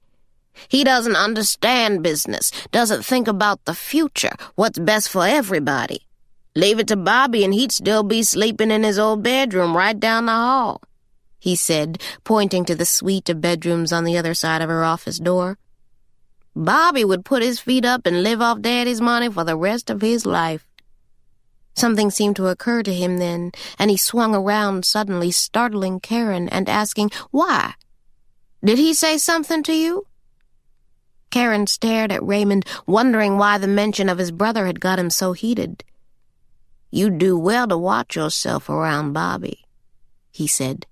He doesn't understand business, doesn't think about the future, what's best for everybody. Leave it to Bobby and he'd still be sleeping in his old bedroom right down the hall, he said, pointing to the suite of bedrooms on the other side of her office door. Bobby would put his feet up and live off Daddy's money for the rest of his life. Something seemed to occur to him then, and he swung around suddenly, startling Caren and asking, Why? Did he say something to you? Caren stared at Raymond, wondering why the mention of his brother had got him so heated. You do well to watch yourself around Bobby, he said.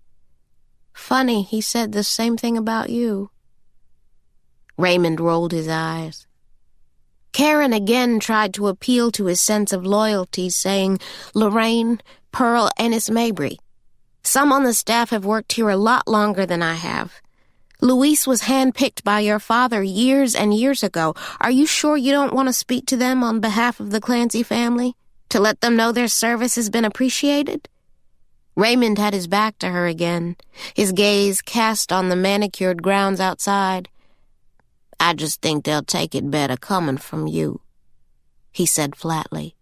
Funny, he said the same thing about you. Raymond rolled his eyes. Caren again tried to appeal to his sense of loyalty, saying, Lorraine, Pearl, Ennis Mabry. Some on the staff have worked here a lot longer than I have. Louise was handpicked by your father years and years ago. Are you sure you don't want to speak to them on behalf of the Clancy family? To let them know their service has been appreciated? Raymond had his back to her again, his gaze cast on the manicured grounds outside. I just think they'll take it better coming from you, he said flatly.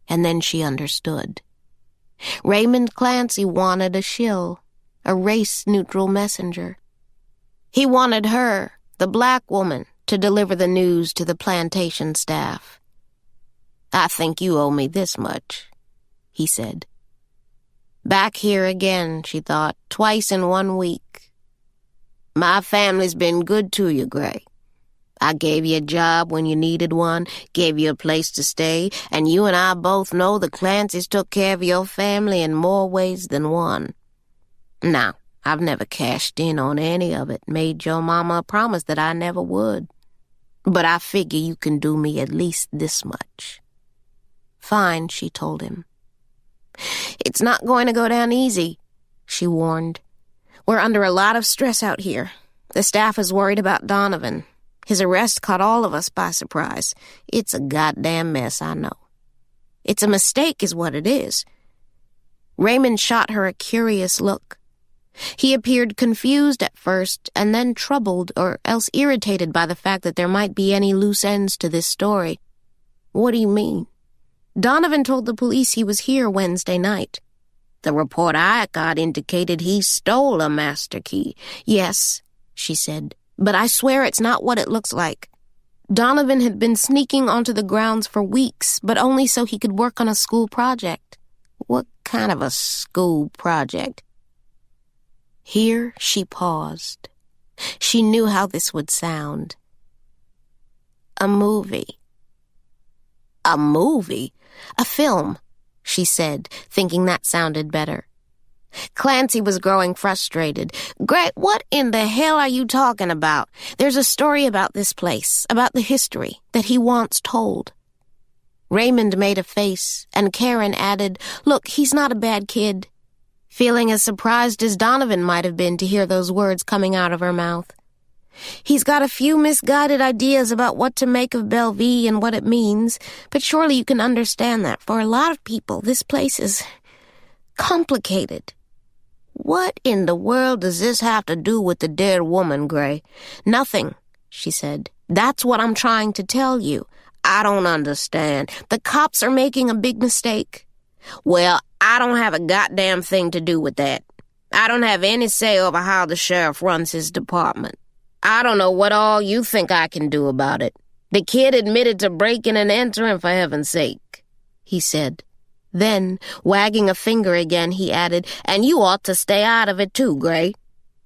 And then she understood. Raymond Clancy wanted a shill, a race-neutral messenger. He wanted her, the black woman, to deliver the news to the plantation staff. I think you owe me this much, he said. Back here again, she thought, twice in 1 week. My family's been good to you, Gray. I gave you a job when you needed one, gave you a place to stay, and you and I both know the Clancys took care of your family in more ways than one. Now, I've never cashed in on any of it, made your mama a promise that I never would. But I figure you can do me at least this much. Fine, she told him. It's not going to go down easy, she warned. We're under a lot of stress out here. The staff is worried about Donovan. His arrest caught all of us by surprise. It's a goddamn mess, I know. It's a mistake is what it is. Raymond shot her a curious look. He appeared confused at first and then troubled or else irritated by the fact that there might be any loose ends to this story. "What do you mean?" "Donovan told the police he was here Wednesday night. The report I got indicated he stole a master key." "Yes," she said, "but I swear it's not what it looks like. Donovan had been sneaking onto the grounds for weeks, but only so he could work on a school project." "What kind of a school project?" Here she paused. She knew how this would sound. "A movie." "A movie? A film," she said, thinking that sounded better. Clancy was growing frustrated. "Gray, what in the hell are you talking about? There's a story about this place, about the history, that he wants told." Raymond made a face, and Caren added, "Look, he's not a bad kid," feeling as surprised as Donovan might have been to hear those words coming out of her mouth. "He's got a few misguided ideas about what to make of Bellevue and what it means, but surely you can understand that for a lot of people, this place is complicated." "What in the world does this have to do with the dead woman, Gray?" "Nothing," she said. "That's what I'm trying to tell you." "I don't understand. The cops are making a big mistake." "Well, I don't have a goddamn thing to do with that. I don't have any say over how the sheriff runs his department. I don't know what all you think I can do about it. The kid admitted to breaking and entering, for heaven's sake," he said. Then, wagging a finger again, he added, "And you ought to stay out of it too, Gray.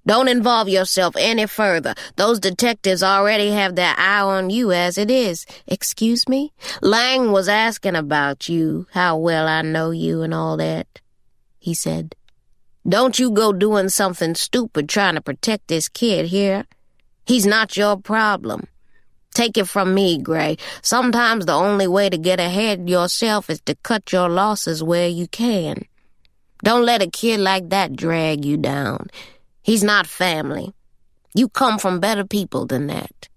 Don't involve yourself any further. Those detectives already have their eye on you as it is." "Excuse me?" "Lang was asking about you, how well I know you and all that," he said. "Don't you go doing something stupid trying to protect this kid here. He's not your problem. Take it from me, Gray. Sometimes the only way to get ahead yourself is to cut your losses where you can. Don't let a kid like that drag you down. He's not family. You come from better people than that."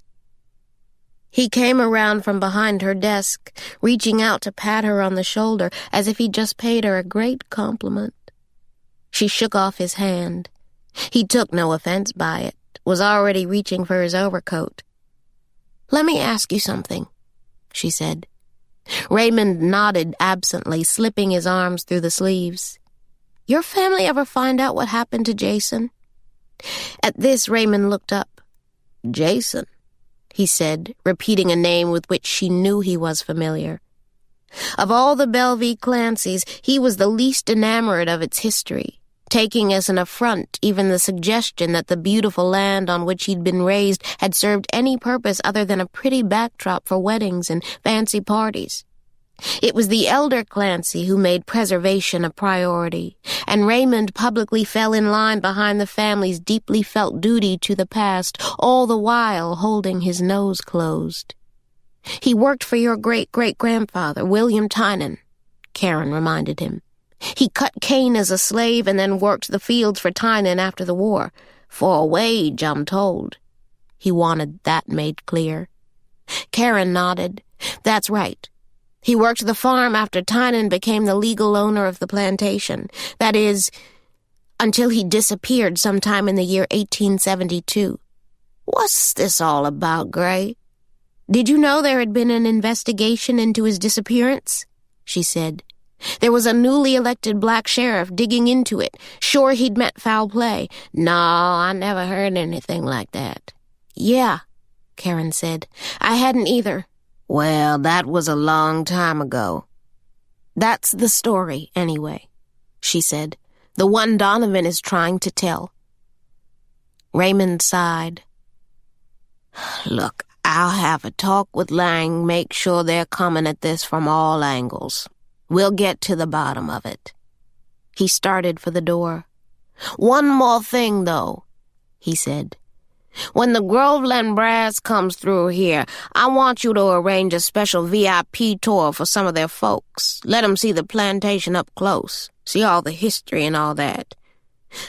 He came around from behind her desk, reaching out to pat her on the shoulder as if he'd just paid her a great compliment. She shook off his hand. He took no offense by it, was already reaching for his overcoat. "Let me ask you something," she said. Raymond nodded absently, slipping his arms through the sleeves. "Your family ever find out what happened to Jason?" At this, Raymond looked up. "Jason," he said, repeating a name with which she knew he was familiar. Of all the Bellevue Clancys, he was the least enamored of its history, taking as an affront even the suggestion that the beautiful land on which he'd been raised had served any purpose other than a pretty backdrop for weddings and fancy parties. It was the elder Clancy who made preservation a priority, and Raymond publicly fell in line behind the family's deeply felt duty to the past, all the while holding his nose closed. "He worked for your great-great-grandfather, William Tynan," Caren reminded him. "He cut cane as a slave and then worked the fields for Tynan after the war. For a wage, I'm told." He wanted that made clear. Caren nodded. "That's right. He worked the farm after Tynan became the legal owner of the plantation. That is, until he disappeared sometime in the year 1872. "What's this all about, Gray?" "Did you know there had been an investigation into his disappearance?" she said. "There was a newly elected black sheriff digging into it, sure he'd met foul play." "No, I never heard anything like that." "Yeah," Caren said. "I hadn't either." "Well, that was a long time ago." "That's the story, anyway," she said. "The one Donovan is trying to tell." Raymond sighed. "Look, I'll have a talk with Lang, make sure they're coming at this from all angles. We'll get to the bottom of it." He started for the door. "One more thing, though," he said. "When the Groveland Brass comes through here, I want you to arrange a special VIP tour for some of their folks. Let them see the plantation up close, see all the history and all that.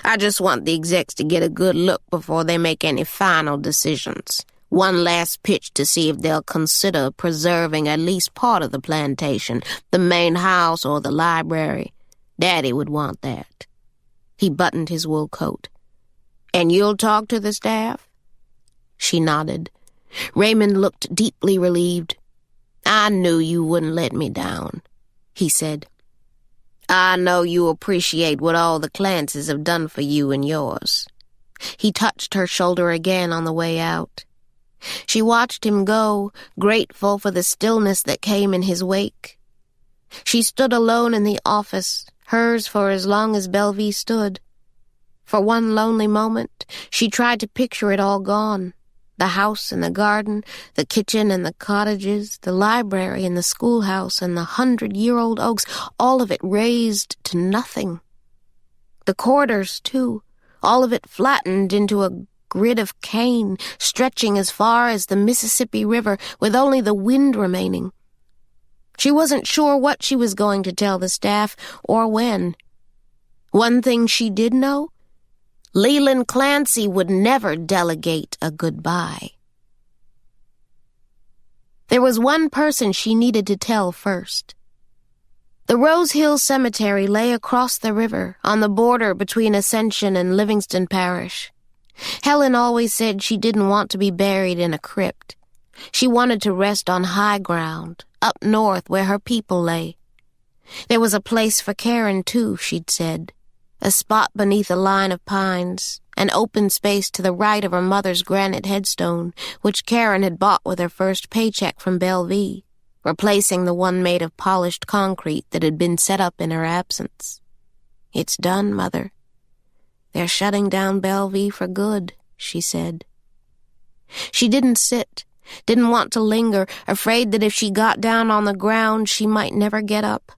I just want the execs to get a good look before they make any final decisions. One last pitch to see if they'll consider preserving at least part of the plantation, the main house or the library. Daddy would want that." He buttoned his wool coat. And you'll talk to the staff?" She nodded. Raymond looked deeply relieved. "I knew you wouldn't let me down," he said. "I know you appreciate what all the Clancys have done for you and yours." He touched her shoulder again on the way out. She watched him go, grateful for the stillness that came in his wake. She stood alone in the office, hers for as long as Bellevue stood. For one lonely moment, she tried to picture it all gone. The house and the garden, the kitchen and the cottages, the library and the schoolhouse and the 100-year-old oaks, all of it razed to nothing. The quarters, too, all of it flattened into a grid of cane, stretching as far as the Mississippi River, with only the wind remaining. She wasn't sure what she was going to tell the staff, or when. One thing she did know: Leland Clancy would never delegate a goodbye. There was one person she needed to tell first. The Rose Hill Cemetery lay across the river, on the border between Ascension and Livingston Parish. Helen always said she didn't want to be buried in a crypt. She wanted to rest on high ground, up north where her people lay. There was a place for Caren, too, she'd said. A spot beneath a line of pines, an open space to the right of her mother's granite headstone, which Caren had bought with her first paycheck from Bellevue, replacing the one made of polished concrete that had been set up in her absence. "It's done, Mother. They're shutting down Bellevue for good," she said. She didn't sit, didn't want to linger, afraid that if she got down on the ground, she might never get up.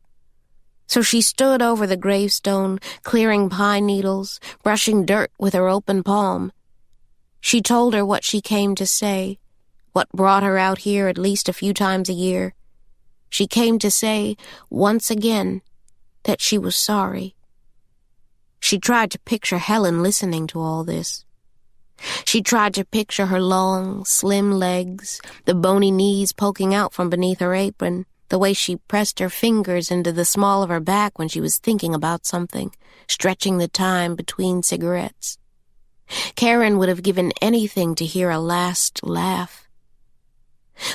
So she stood over the gravestone, clearing pine needles, brushing dirt with her open palm. She told her what she came to say, what brought her out here at least a few times a year. She came to say, once again, that she was sorry. She tried to picture Helen listening to all this. She tried to picture her long, slim legs, the bony knees poking out from beneath her apron, the way she pressed her fingers into the small of her back when she was thinking about something, stretching the time between cigarettes. Caren would have given anything to hear a last laugh.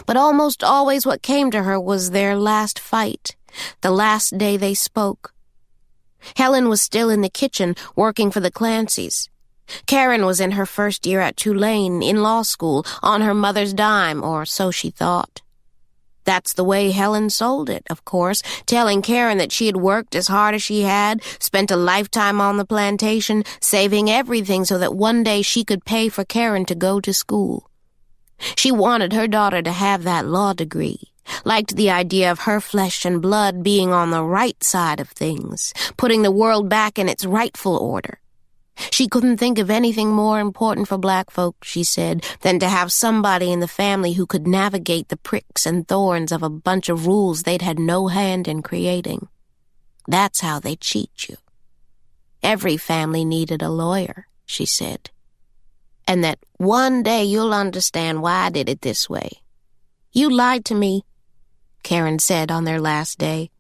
But almost always what came to her was their last fight, the last day they spoke. Helen was still in the kitchen, working for the Clancys. Caren was in her first year at Tulane, in law school, on her mother's dime, or so she thought. That's the way Helen sold it, of course, telling Caren that she had worked as hard as she had, spent a lifetime on the plantation, saving everything so that one day she could pay for Caren to go to school. She wanted her daughter to have that law degree, liked the idea of her flesh and blood being on the right side of things, putting the world back in its rightful order. She couldn't think of anything more important for black folk, she said, than to have somebody in the family who could navigate the pricks and thorns of a bunch of rules they'd had no hand in creating. That's how they cheat you. Every family needed a lawyer, she said. And that one day you'll understand why I did it this way. You lied to me, Caren said on their last day.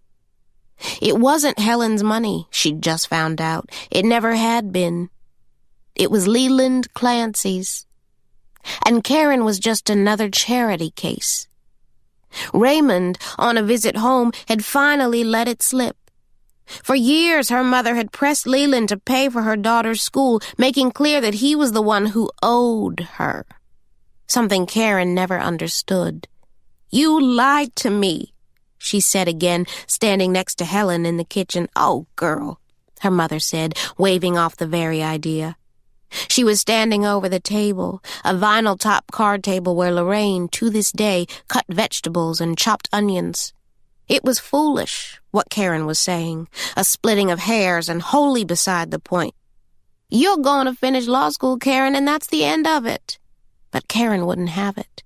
It wasn't Helen's money, she'd just found out. It never had been. It was Leland Clancy's. And Caren was just another charity case. Raymond, on a visit home, had finally let it slip. For years, her mother had pressed Leland to pay for her daughter's school, making clear that he was the one who owed her. Something Caren never understood. "You lied to me," she said again, standing next to Helen in the kitchen. "Oh, girl," her mother said, waving off the very idea. She was standing over the table, a vinyl-top card table where Lorraine, to this day, cut vegetables and chopped onions. It was foolish, what Caren was saying, a splitting of hairs and wholly beside the point. "You're going to finish law school, Caren, and that's the end of it." But Caren wouldn't have it.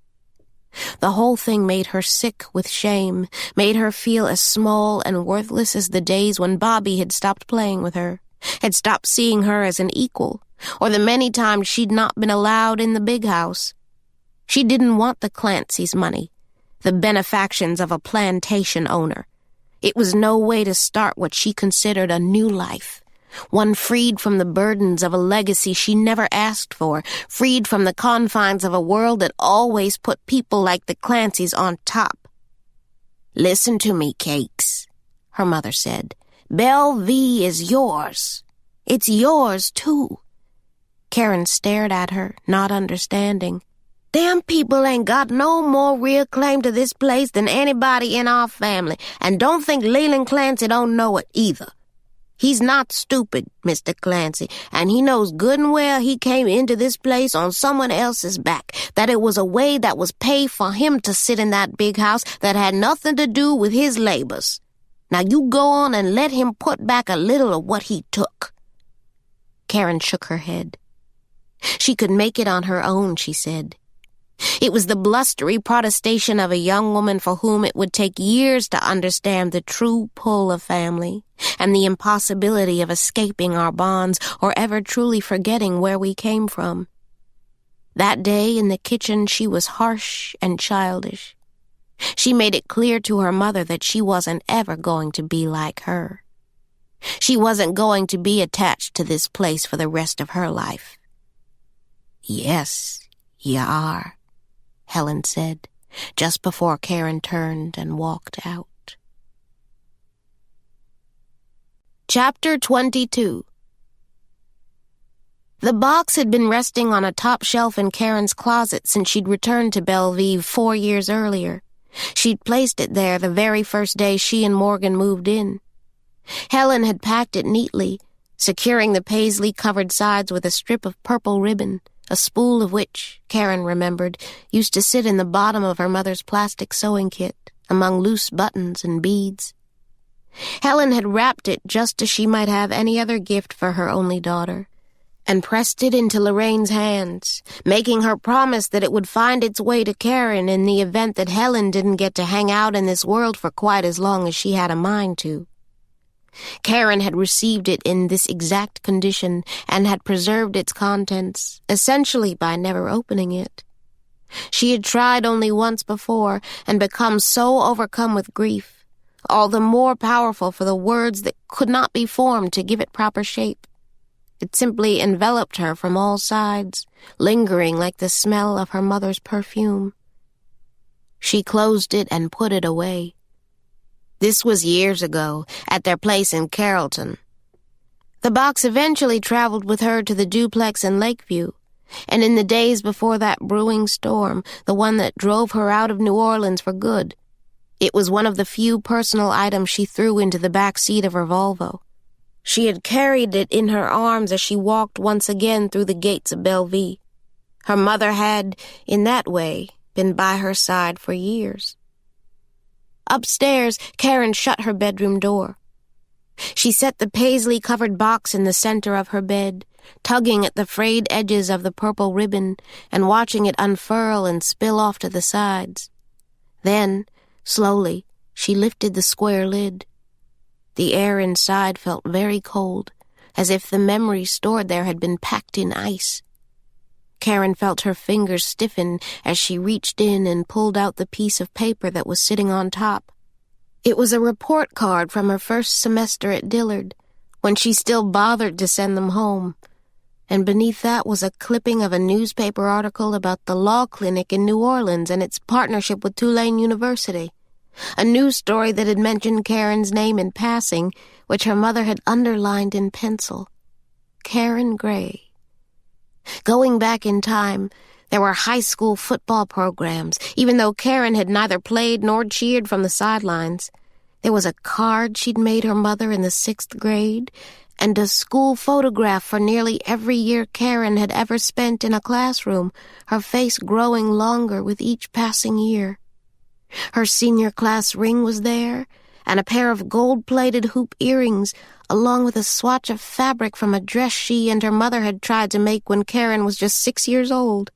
The whole thing made her sick with shame, made her feel as small and worthless as the days when Bobby had stopped playing with her, had stopped seeing her as an equal, or the many times she'd not been allowed in the big house. She didn't want the Clancy's money, the benefactions of a plantation owner. It was no way to start what she considered a new life, one freed from the burdens of a legacy she never asked for, freed from the confines of a world that always put people like the Clancys on top. "Listen to me, Cakes," her mother said. "Belle-Vie is yours. It's yours, too." Caren stared at her, not understanding. "Them people ain't got no more real claim to this place than anybody in our family, and don't think Leland Clancy don't know it either. He's not stupid, Mr. Clancy, and he knows good and well he came into this place on someone else's back, that it was a way that was paid for him to sit in that big house that had nothing to do with his labors. Now you go on and let him put back a little of what he took." Caren shook her head. She could make it on her own, she said. It was the blustery protestation of a young woman for whom it would take years to understand the true pull of family and the impossibility of escaping our bonds or ever truly forgetting where we came from. That day in the kitchen she was harsh and childish. She made it clear to her mother that she wasn't ever going to be like her. She wasn't going to be attached to this place for the rest of her life. "Yes, you are," Helen said, just before Caren turned and walked out. Chapter 22. The box had been resting on a top shelf in Caren's closet since she'd returned to Belle-Vie 4 years earlier. She'd placed it there the very first day she and Morgan moved in. Helen had packed it neatly, securing the paisley-covered sides with a strip of purple ribbon, a spool of which, Caren remembered, used to sit in the bottom of her mother's plastic sewing kit, among loose buttons and beads. Helen had wrapped it just as she might have any other gift for her only daughter, and pressed it into Lorraine's hands, making her promise that it would find its way to Caren in the event that Helen didn't get to hang out in this world for quite as long as she had a mind to. Caren had received it in this exact condition and had preserved its contents, essentially by never opening it. She had tried only once before and become so overcome with grief, all the more powerful for the words that could not be formed to give it proper shape. It simply enveloped her from all sides, lingering like the smell of her mother's perfume. She closed it and put it away. This was years ago, at their place in Carrollton. The box eventually traveled with her to the duplex in Lakeview, and in the days before that brewing storm, the one that drove her out of New Orleans for good, it was one of the few personal items she threw into the back seat of her Volvo. She had carried it in her arms as she walked once again through the gates of Belle-Vie. Her mother had, in that way, been by her side for years. Upstairs, Caren shut her bedroom door. She set the paisley-covered box in the center of her bed, tugging at the frayed edges of the purple ribbon and watching it unfurl and spill off to the sides. Then, slowly, she lifted the square lid. The air inside felt very cold, as if the memories stored there had been packed in ice. Caren felt her fingers stiffen as she reached in and pulled out the piece of paper that was sitting on top. It was a report card from her first semester at Dillard, when she still bothered to send them home, and beneath that was a clipping of a newspaper article about the law clinic in New Orleans and its partnership with Tulane University, a news story that had mentioned Caren's name in passing, which her mother had underlined in pencil. Caren Gray. Going back in time, there were high school football programs, even though Caren had neither played nor cheered from the sidelines. There was a card she'd made her mother in the 6th grade, and a school photograph for nearly every year Caren had ever spent in a classroom, her face growing longer with each passing year. Her senior class ring was there, and a pair of gold-plated hoop earrings, along with a swatch of fabric from a dress she and her mother had tried to make when Caren was just 6 years old.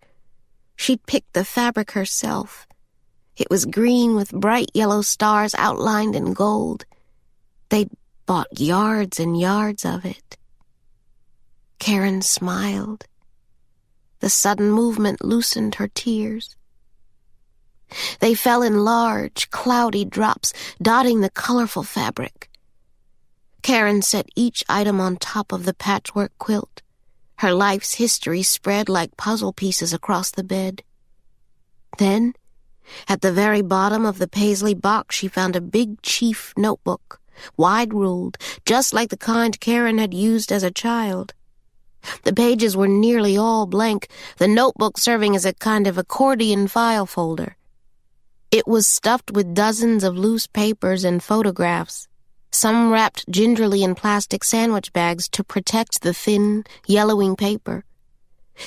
She'd picked the fabric herself. It was green with bright yellow stars outlined in gold. They'd bought yards and yards of it. Caren smiled. The sudden movement loosened her tears. They fell in large, cloudy drops, dotting the colorful fabric. Caren set each item on top of the patchwork quilt, her life's history spread like puzzle pieces across the bed. Then, at the very bottom of the paisley box, she found a big chief notebook, wide-ruled, just like the kind Caren had used as a child. The pages were nearly all blank, the notebook serving as a kind of accordion file folder. It was stuffed with dozens of loose papers and photographs, some wrapped gingerly in plastic sandwich bags to protect the thin, yellowing paper.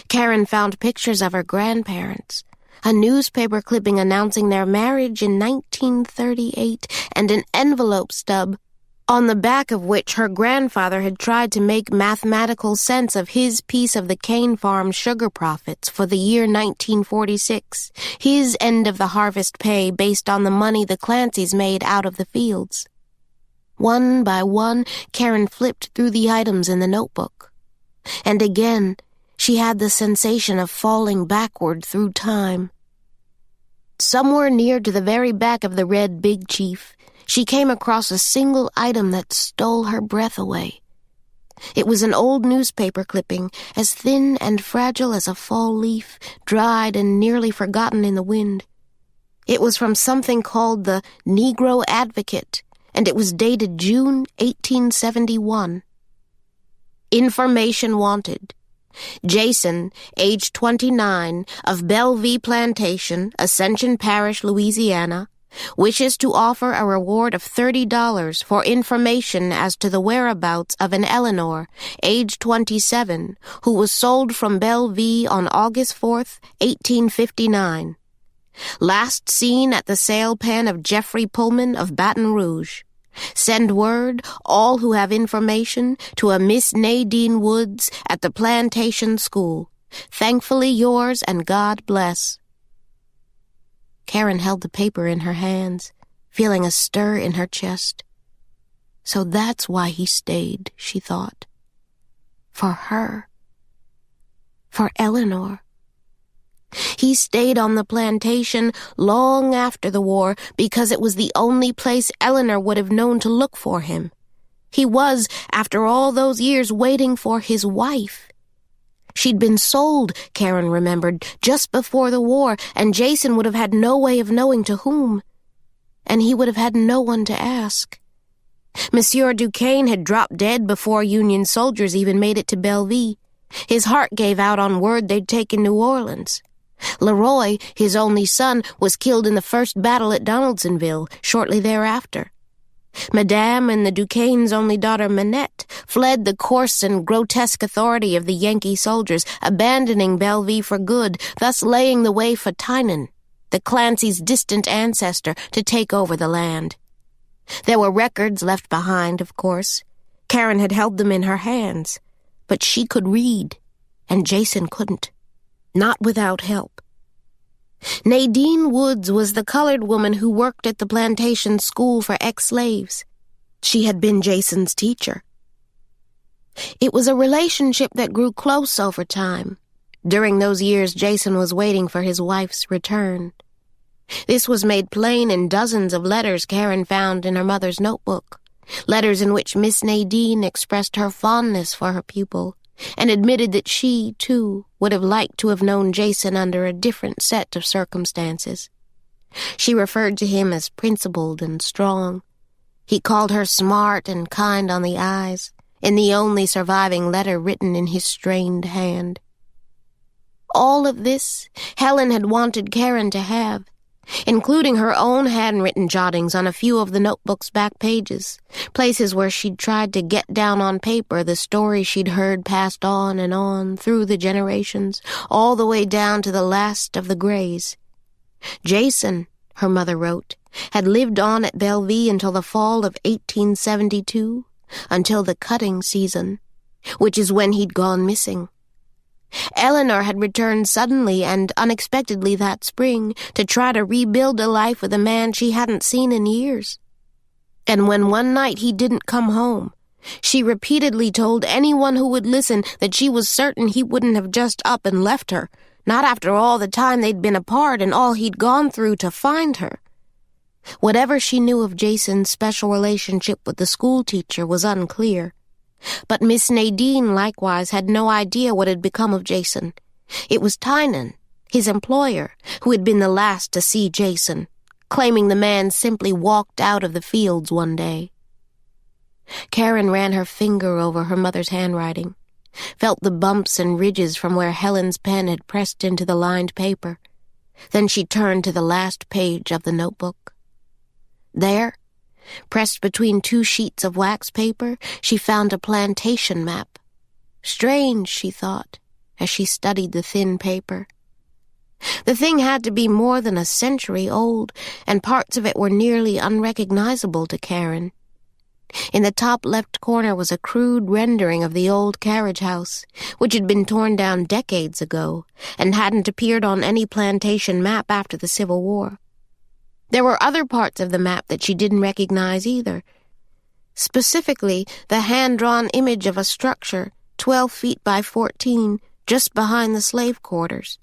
Caren found pictures of her grandparents, a newspaper clipping announcing their marriage in 1938, and an envelope stub, on the back of which her grandfather had tried to make mathematical sense of his piece of the cane farm sugar profits for the year 1946, his end of the harvest pay based on the money the Clancys made out of the fields. One by one, Caren flipped through the items in the notebook. And again, she had the sensation of falling backward through time. Somewhere near to the very back of the red Big Chief, she came across a single item that stole her breath away. It was an old newspaper clipping, as thin and fragile as a fall leaf, dried and nearly forgotten in the wind. It was from something called the Negro Advocate, and it was dated June 1871. Information wanted. Jason, age 29, of Bellevue Plantation, Ascension Parish, Louisiana, wishes to offer a reward of $30 for information as to the whereabouts of an Eleanor, age 27, who was sold from Bellevue on August 4th, 1859. Last seen at the sale pen of Jeffrey Pullman of Baton Rouge. Send word, all who have information, to a Miss Nadine Woods at the Plantation School. Thankfully yours, and God bless. Caren held the paper in her hands, feeling a stir in her chest. So that's why he stayed, she thought. For her. For Eleanor. He stayed on the plantation long after the war because it was the only place Eleanor would have known to look for him. He was, after all those years, waiting for his wife. She'd been sold, Caren remembered, just before the war, and Jason would have had no way of knowing to whom. And he would have had no one to ask. Monsieur Duquesne had dropped dead before Union soldiers even made it to Bellevue. His heart gave out on word they'd taken New Orleans. Leroy, his only son, was killed in the first battle at Donaldsonville, shortly thereafter. Madame and the Duquesne's only daughter, Manette, fled the coarse and grotesque authority of the Yankee soldiers, abandoning Bellevue for good, thus laying the way for Tynan, the Clancy's distant ancestor, to take over the land. There were records left behind, of course. Caren had held them in her hands, but she could read, and Jason couldn't. Not without help. Nadine Woods was the colored woman who worked at the plantation school for ex-slaves. She had been Jason's teacher. It was a relationship that grew close over time. During those years, Jason was waiting for his wife's return. This was made plain in dozens of letters Caren found in her mother's notebook, letters in which Miss Nadine expressed her fondness for her pupil, and admitted that she, too, would have liked to have known Jason under a different set of circumstances. She referred to him as principled and strong. He called her smart and kind on the eyes, in the only surviving letter written in his strained hand. All of this Helen had wanted Caren to have, including her own handwritten jottings on a few of the notebook's back pages, places where she'd tried to get down on paper the story she'd heard passed on through the generations, all the way down to the last of the Grays. Jason, her mother wrote, had lived on at Bellevue until the fall of 1872, until the cutting season, which is when he'd gone missing. Eleanor had returned suddenly and unexpectedly that spring to try to rebuild a life with a man she hadn't seen in years. And when one night he didn't come home, she repeatedly told anyone who would listen that she was certain he wouldn't have just up and left her, not after all the time they'd been apart and all he'd gone through to find her. Whatever she knew of Jason's special relationship with the schoolteacher was unclear. But Miss Nadine likewise had no idea what had become of Jason. It was Tynan, his employer, who had been the last to see Jason, claiming the man simply walked out of the fields one day. Caren ran her finger over her mother's handwriting, felt the bumps and ridges from where Helen's pen had pressed into the lined paper. Then she turned to the last page of the notebook. There, pressed between 2 sheets of wax paper, she found a plantation map. Strange, she thought, as she studied the thin paper. The thing had to be more than a century old, and parts of it were nearly unrecognizable to Caren. In the top left corner was a crude rendering of the old carriage house, which had been torn down decades ago and hadn't appeared on any plantation map after the Civil War. There were other parts of the map that she didn't recognize either. Specifically, the hand-drawn image of a structure 12 feet by 14 just behind the slave quarters.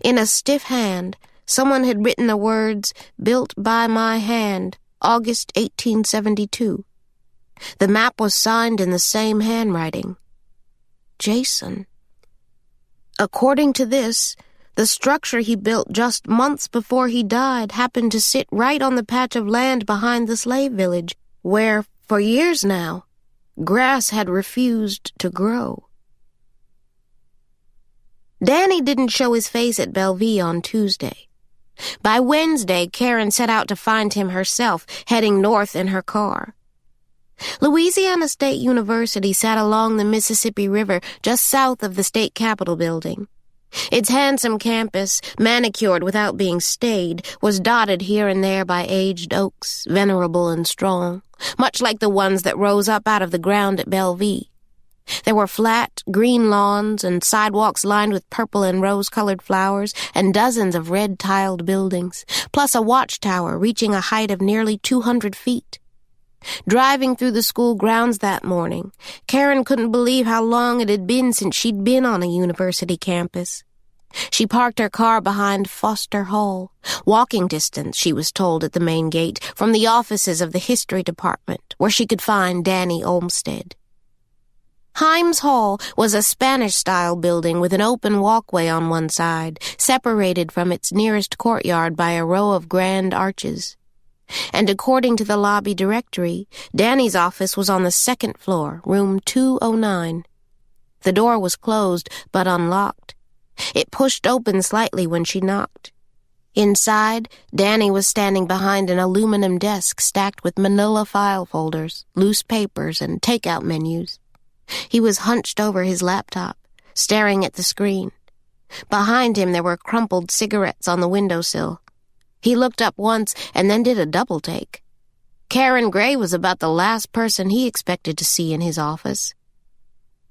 In a stiff hand, someone had written the words, "Built by my hand, August 1872. The map was signed in the same handwriting. Jason. According to this, the structure he built just months before he died happened to sit right on the patch of land behind the slave village, where, for years now, grass had refused to grow. Danny didn't show his face at Bellevue on Tuesday. By Wednesday, Caren set out to find him herself, heading north in her car. Louisiana State University sat along the Mississippi River just south of the state capitol building. Its handsome campus, manicured without being stayed, was dotted here and there by aged oaks, venerable and strong, much like the ones that rose up out of the ground at Bellevue. There were flat, green lawns and sidewalks lined with purple and rose-colored flowers and dozens of red-tiled buildings, plus a watchtower reaching a height of nearly 200 feet. Driving through the school grounds that morning, Caren couldn't believe how long it had been since she'd been on a university campus. She parked her car behind Foster Hall, walking distance, she was told at the main gate, from the offices of the history department, where she could find Danny Olmsted. Himes Hall was a Spanish-style building with an open walkway on one side, separated from its nearest courtyard by a row of grand arches. And according to the lobby directory, Danny's office was on the second floor, room 209. The door was closed, but unlocked. It pushed open slightly when she knocked. Inside, Danny was standing behind an aluminum desk stacked with manila file folders, loose papers, and takeout menus. He was hunched over his laptop, staring at the screen. Behind him there were crumpled cigarettes on the windowsill. He looked up once and then did a double-take. Caren Gray was about the last person he expected to see in his office.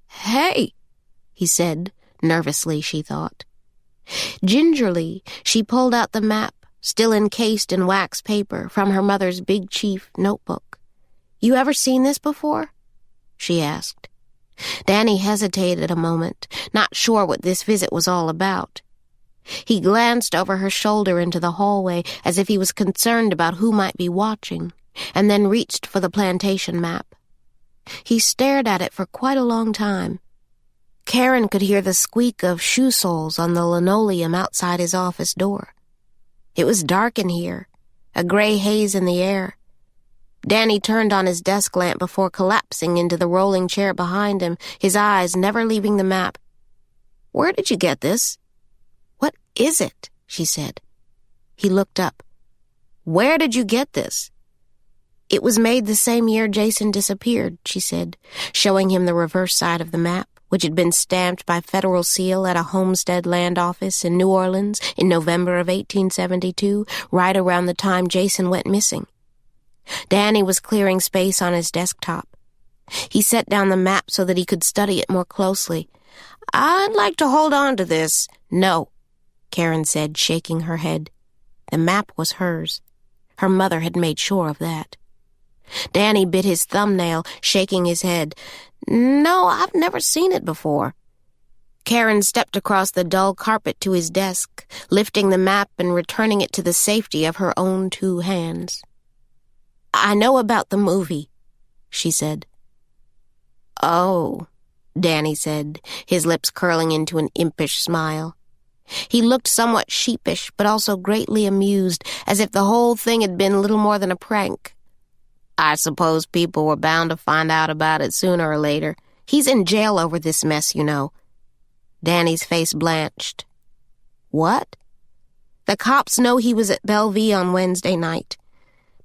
"Hey," he said, nervously, she thought. Gingerly, she pulled out the map, still encased in wax paper, from her mother's Big Chief notebook. "You ever seen this before?" she asked. Danny hesitated a moment, not sure what this visit was all about. He glanced over her shoulder into the hallway as if he was concerned about who might be watching, and then reached for the plantation map. He stared at it for quite a long time. Caren could hear the squeak of shoe soles on the linoleum outside his office door. It was dark in here, a gray haze in the air. Danny turned on his desk lamp before collapsing into the rolling chair behind him, his eyes never leaving the map. "Where did you get this?" "What is it?" she said. He looked up. "Where did you get this?" "It was made the same year Jason disappeared," she said, showing him the reverse side of the map, which had been stamped by federal seal at a homestead land office in New Orleans in November of 1872, right around the time Jason went missing. Danny was clearing space on his desktop. He set down the map so that he could study it more closely. "I'd like to hold on to this." "No," Caren said, shaking her head. The map was hers. Her mother had made sure of that. Danny bit his thumbnail, shaking his head. "No, I've never seen it before." Caren stepped across the dull carpet to his desk, lifting the map and returning it to the safety of her own 2 hands. "I know about the movie," she said. "Oh," Danny said, his lips curling into an impish smile. He looked somewhat sheepish, but also greatly amused, as if the whole thing had been little more than a prank. "I suppose people were bound to find out about it sooner or later. He's in jail over this mess, you know." Danny's face blanched. "What?" "The cops know he was at Bellevue on Wednesday night.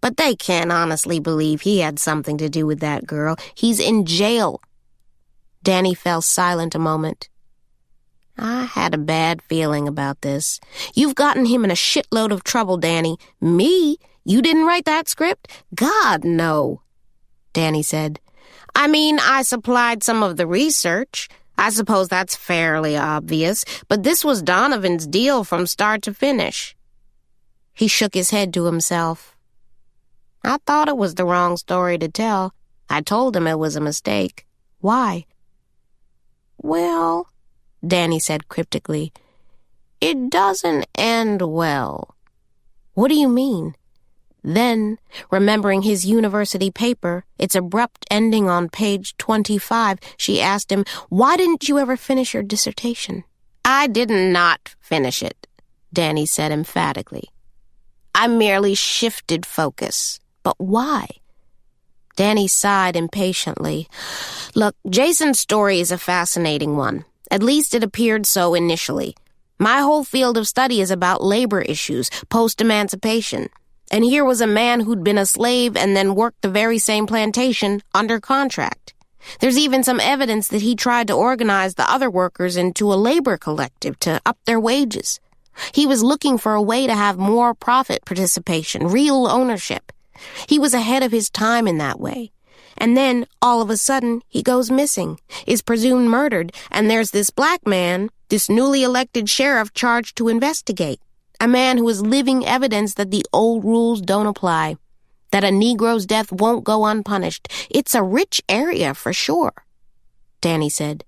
But they can't honestly believe he had something to do with that girl. He's in jail." Danny fell silent a moment. "I had a bad feeling about this. You've gotten him in a shitload of trouble, Danny." "Me? You didn't write that script?" "God, no," Danny said. "I mean, I supplied some of the research. I suppose that's fairly obvious, but this was Donovan's deal from start to finish." He shook his head to himself. "I thought it was the wrong story to tell. I told him it was a mistake." "Why?" "Well," Danny said cryptically, "it doesn't end well." "What do you mean?" Then, remembering his university paper, its abrupt ending on page 25, she asked him, "Why didn't you ever finish your dissertation?" "I did not finish it," Danny said emphatically. "I merely shifted focus." "But why?" Danny sighed impatiently. "Look, Jason's story is a fascinating one. At least it appeared so initially. My whole field of study is about labor issues, post-emancipation. And here was a man who'd been a slave and then worked the very same plantation under contract. There's even some evidence that he tried to organize the other workers into a labor collective to up their wages. He was looking for a way to have more profit participation, real ownership. He was ahead of his time in that way. And then, all of a sudden, he goes missing, is presumed murdered, and there's this black man, this newly elected sheriff charged to investigate. A man who is living evidence that the old rules don't apply, that a Negro's death won't go unpunished. It's a rich area for sure," Danny said.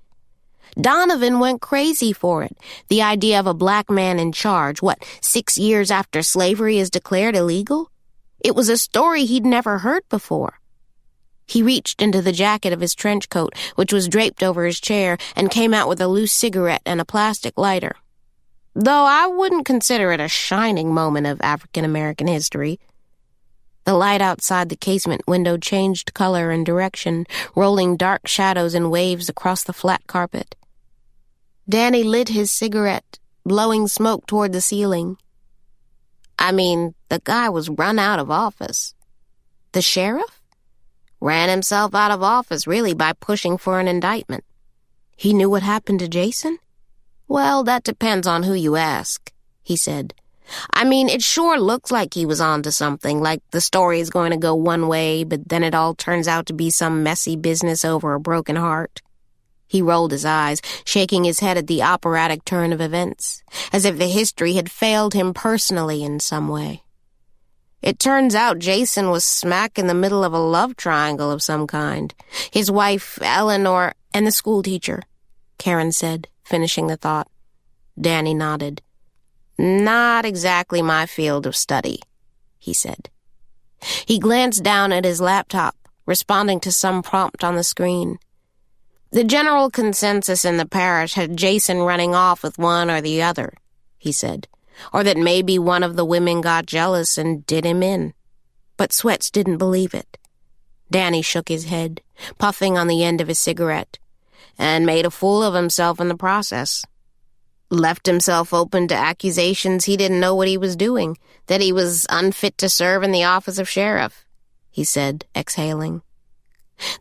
"Donovan went crazy for it. The idea of a black man in charge, 6 years after slavery is declared illegal? It was a story he'd never heard before." He reached into the jacket of his trench coat, which was draped over his chair, and came out with a loose cigarette and a plastic lighter. "Though I wouldn't consider it a shining moment of African-American history." The light outside the casement window changed color and direction, rolling dark shadows in waves across the flat carpet. Danny lit his cigarette, blowing smoke toward the ceiling. "I mean, the guy was run out of office." "The sheriff?" "Ran himself out of office, really, by pushing for an indictment." "He knew what happened to Jason?" "Well, that depends on who you ask," he said. "I mean, it sure looks like he was onto something, like the story is going to go one way, but then it all turns out to be some messy business over a broken heart." He rolled his eyes, shaking his head at the operatic turn of events, as if the history had failed him personally in some way. "It turns out Jason was smack in the middle of a love triangle of some kind. His wife, Eleanor, and the schoolteacher," Caren said, finishing the thought. Danny nodded. "Not exactly my field of study," he said. He glanced down at his laptop, responding to some prompt on the screen. "The general consensus in the parish had Jason running off with one or the other," he said, "or that maybe one of the women got jealous and did him in." But Sweats didn't believe it. Danny shook his head, puffing on the end of his cigarette, and made a fool of himself in the process. Left himself open to accusations he didn't know what he was doing, that he was unfit to serve in the office of sheriff, he said, exhaling.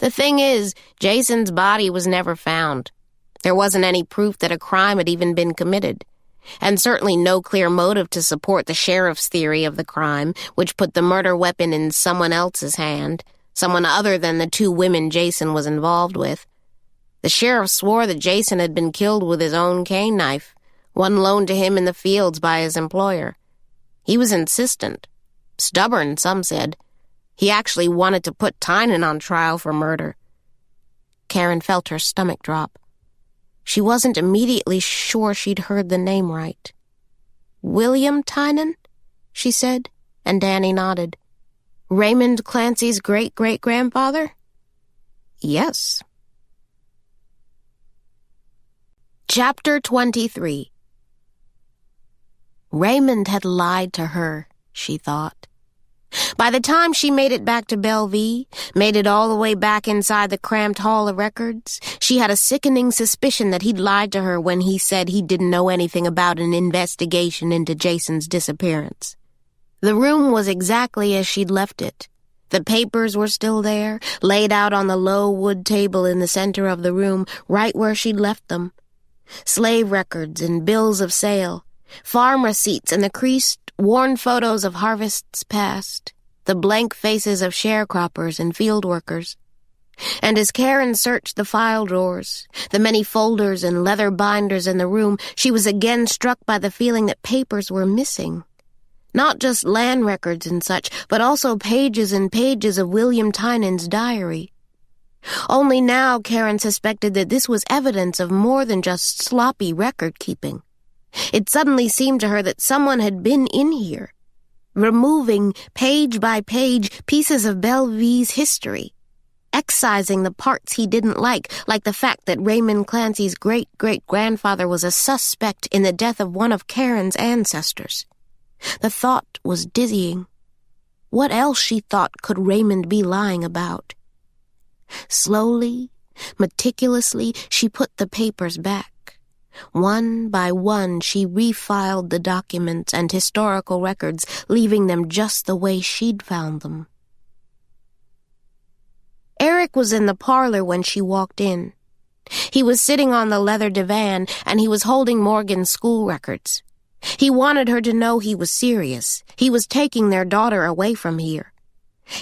"The thing is, Jason's body was never found. There wasn't any proof that a crime had even been committed, and certainly no clear motive to support the sheriff's theory of the crime, which put the murder weapon in someone else's hand, someone other than the 2 women Jason was involved with. The sheriff swore that Jason had been killed with his own cane knife, one loaned to him in the fields by his employer. He was insistent. Stubborn, some said. He actually wanted to put Tynan on trial for murder." Caren felt her stomach drop. She wasn't immediately sure she'd heard the name right. "William Tynan?" she said, and Danny nodded. "Raymond Clancy's great-great-grandfather?" "Yes." Chapter 23. Raymond had lied to her, she thought. By the time she made it back to Bellevue, made it all the way back inside the cramped hall of records, she had a sickening suspicion that he'd lied to her when he said he didn't know anything about an investigation into Jason's disappearance. The room was exactly as she'd left it. The papers were still there, laid out on the low wood table in the center of the room, right where she'd left them. Slave records and bills of sale, farm receipts and the creased, worn photos of harvests past, the blank faces of sharecroppers and field workers. And as Caren searched the file drawers, the many folders and leather binders in the room, she was again struck by the feeling that papers were missing. Not just land records and such, but also pages and pages of William Tynan's diary. Only now Caren suspected that this was evidence of more than just sloppy record-keeping. It suddenly seemed to her that someone had been in here, removing, page by page, pieces of Bellevue's history, excising the parts he didn't like the fact that Raymond Clancy's great-great-grandfather was a suspect in the death of one of Caren's ancestors. The thought was dizzying. What else, she thought, could Raymond be lying about? Slowly, meticulously, she put the papers back. One by one, she refiled the documents and historical records, leaving them just the way she'd found them. Eric was in the parlor when she walked in. He was sitting on the leather divan, and he was holding Morgan's school records. He wanted her to know he was serious. He was taking their daughter away from here.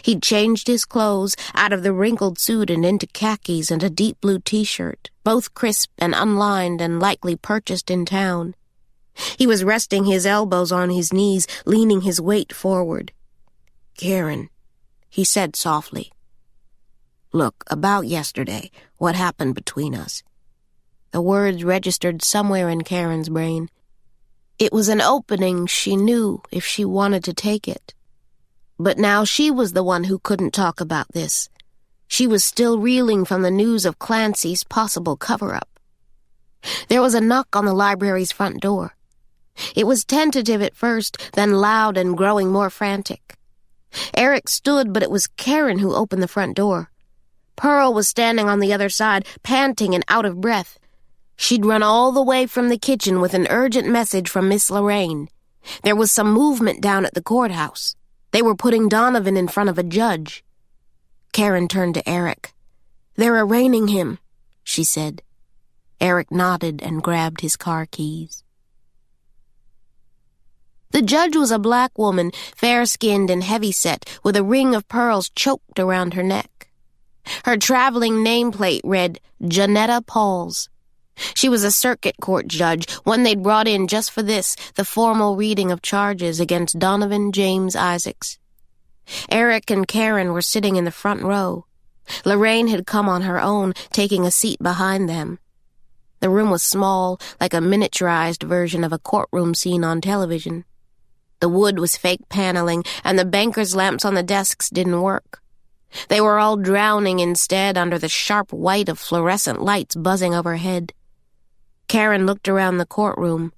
He'd changed his clothes out of the wrinkled suit and into khakis and a deep blue t-shirt, both crisp and unlined and likely purchased in town. He was resting his elbows on his knees, leaning his weight forward. "Caren," he said softly. "Look, about yesterday, what happened between us?" The words registered somewhere in Caren's brain. It was an opening she knew if she wanted to take it. But now she was the one who couldn't talk about this. She was still reeling from the news of Clancy's possible cover-up. There was a knock on the library's front door. It was tentative at first, then loud and growing more frantic. Eric stood, but it was Caren who opened the front door. Pearl was standing on the other side, panting and out of breath. She'd run all the way from the kitchen with an urgent message from Miss Lorraine. There was some movement down at the courthouse. They were putting Donovan in front of a judge. Caren turned to Eric. "They're arraigning him," she said. Eric nodded and grabbed his car keys. The judge was a black woman, fair-skinned and heavy-set, with a ring of pearls choked around her neck. Her traveling nameplate read, Janetta Pauls. She was a circuit court judge, one they'd brought in just for this, the formal reading of charges against Donovan James Isaacs. Eric and Caren were sitting in the front row. Lorraine had come on her own, taking a seat behind them. The room was small, like a miniaturized version of a courtroom scene on television. The wood was fake paneling, and the banker's lamps on the desks didn't work. They were all drowning instead under the sharp white of fluorescent lights buzzing overhead. Caren looked around the courtroom.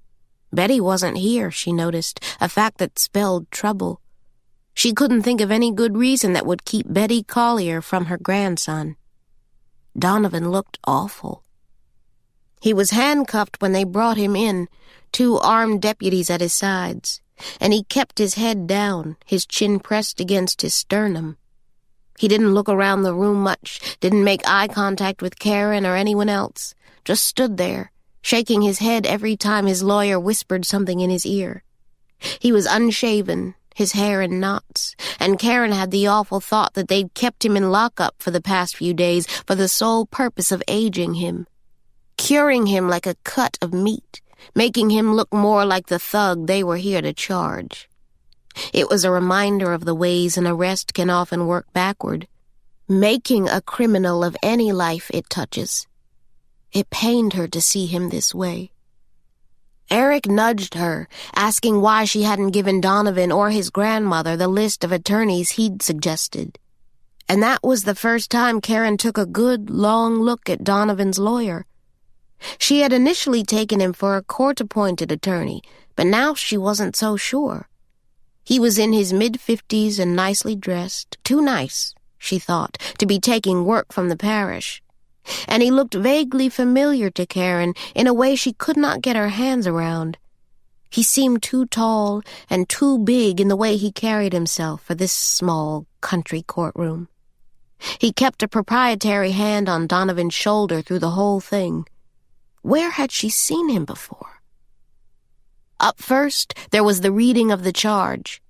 Betty wasn't here, she noticed, a fact that spelled trouble. She couldn't think of any good reason that would keep Betty Collier from her grandson. Donovan looked awful. He was handcuffed when they brought him in, 2 armed deputies at his sides, and he kept his head down, his chin pressed against his sternum. He didn't look around the room much, didn't make eye contact with Caren or anyone else, just stood there, shaking his head every time his lawyer whispered something in his ear. He was unshaven, his hair in knots, and Caren had the awful thought that they'd kept him in lockup for the past few days for the sole purpose of aging him, curing him like a cut of meat, making him look more like the thug they were here to charge. It was a reminder of the ways an arrest can often work backward, making a criminal of any life it touches. It pained her to see him this way. Eric nudged her, asking why she hadn't given Donovan or his grandmother the list of attorneys he'd suggested. And that was the first time Caren took a good, long look at Donovan's lawyer. She had initially taken him for a court-appointed attorney, but now she wasn't so sure. He was in his mid-50s and nicely dressed, too nice, she thought, to be taking work from the parish. And he looked vaguely familiar to Caren in a way she could not get her hands around. He seemed too tall and too big in the way he carried himself for this small country courtroom. He kept a proprietary hand on Donovan's shoulder through the whole thing. Where had she seen him before? Up first, there was the reading of the charge.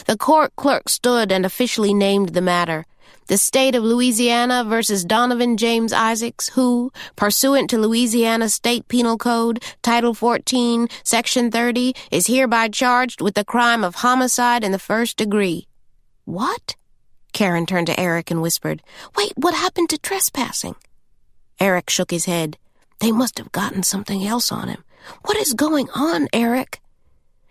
The court clerk stood and officially named the matter. The state of Louisiana versus Donovan James Isaacs, who, pursuant to Louisiana State Penal Code, Title 14, Section 30, is hereby charged with the crime of homicide in the first degree. What? Caren turned to Eric and whispered, "Wait, what happened to trespassing?" Eric shook his head. They must have gotten something else on him. What is going on, Eric?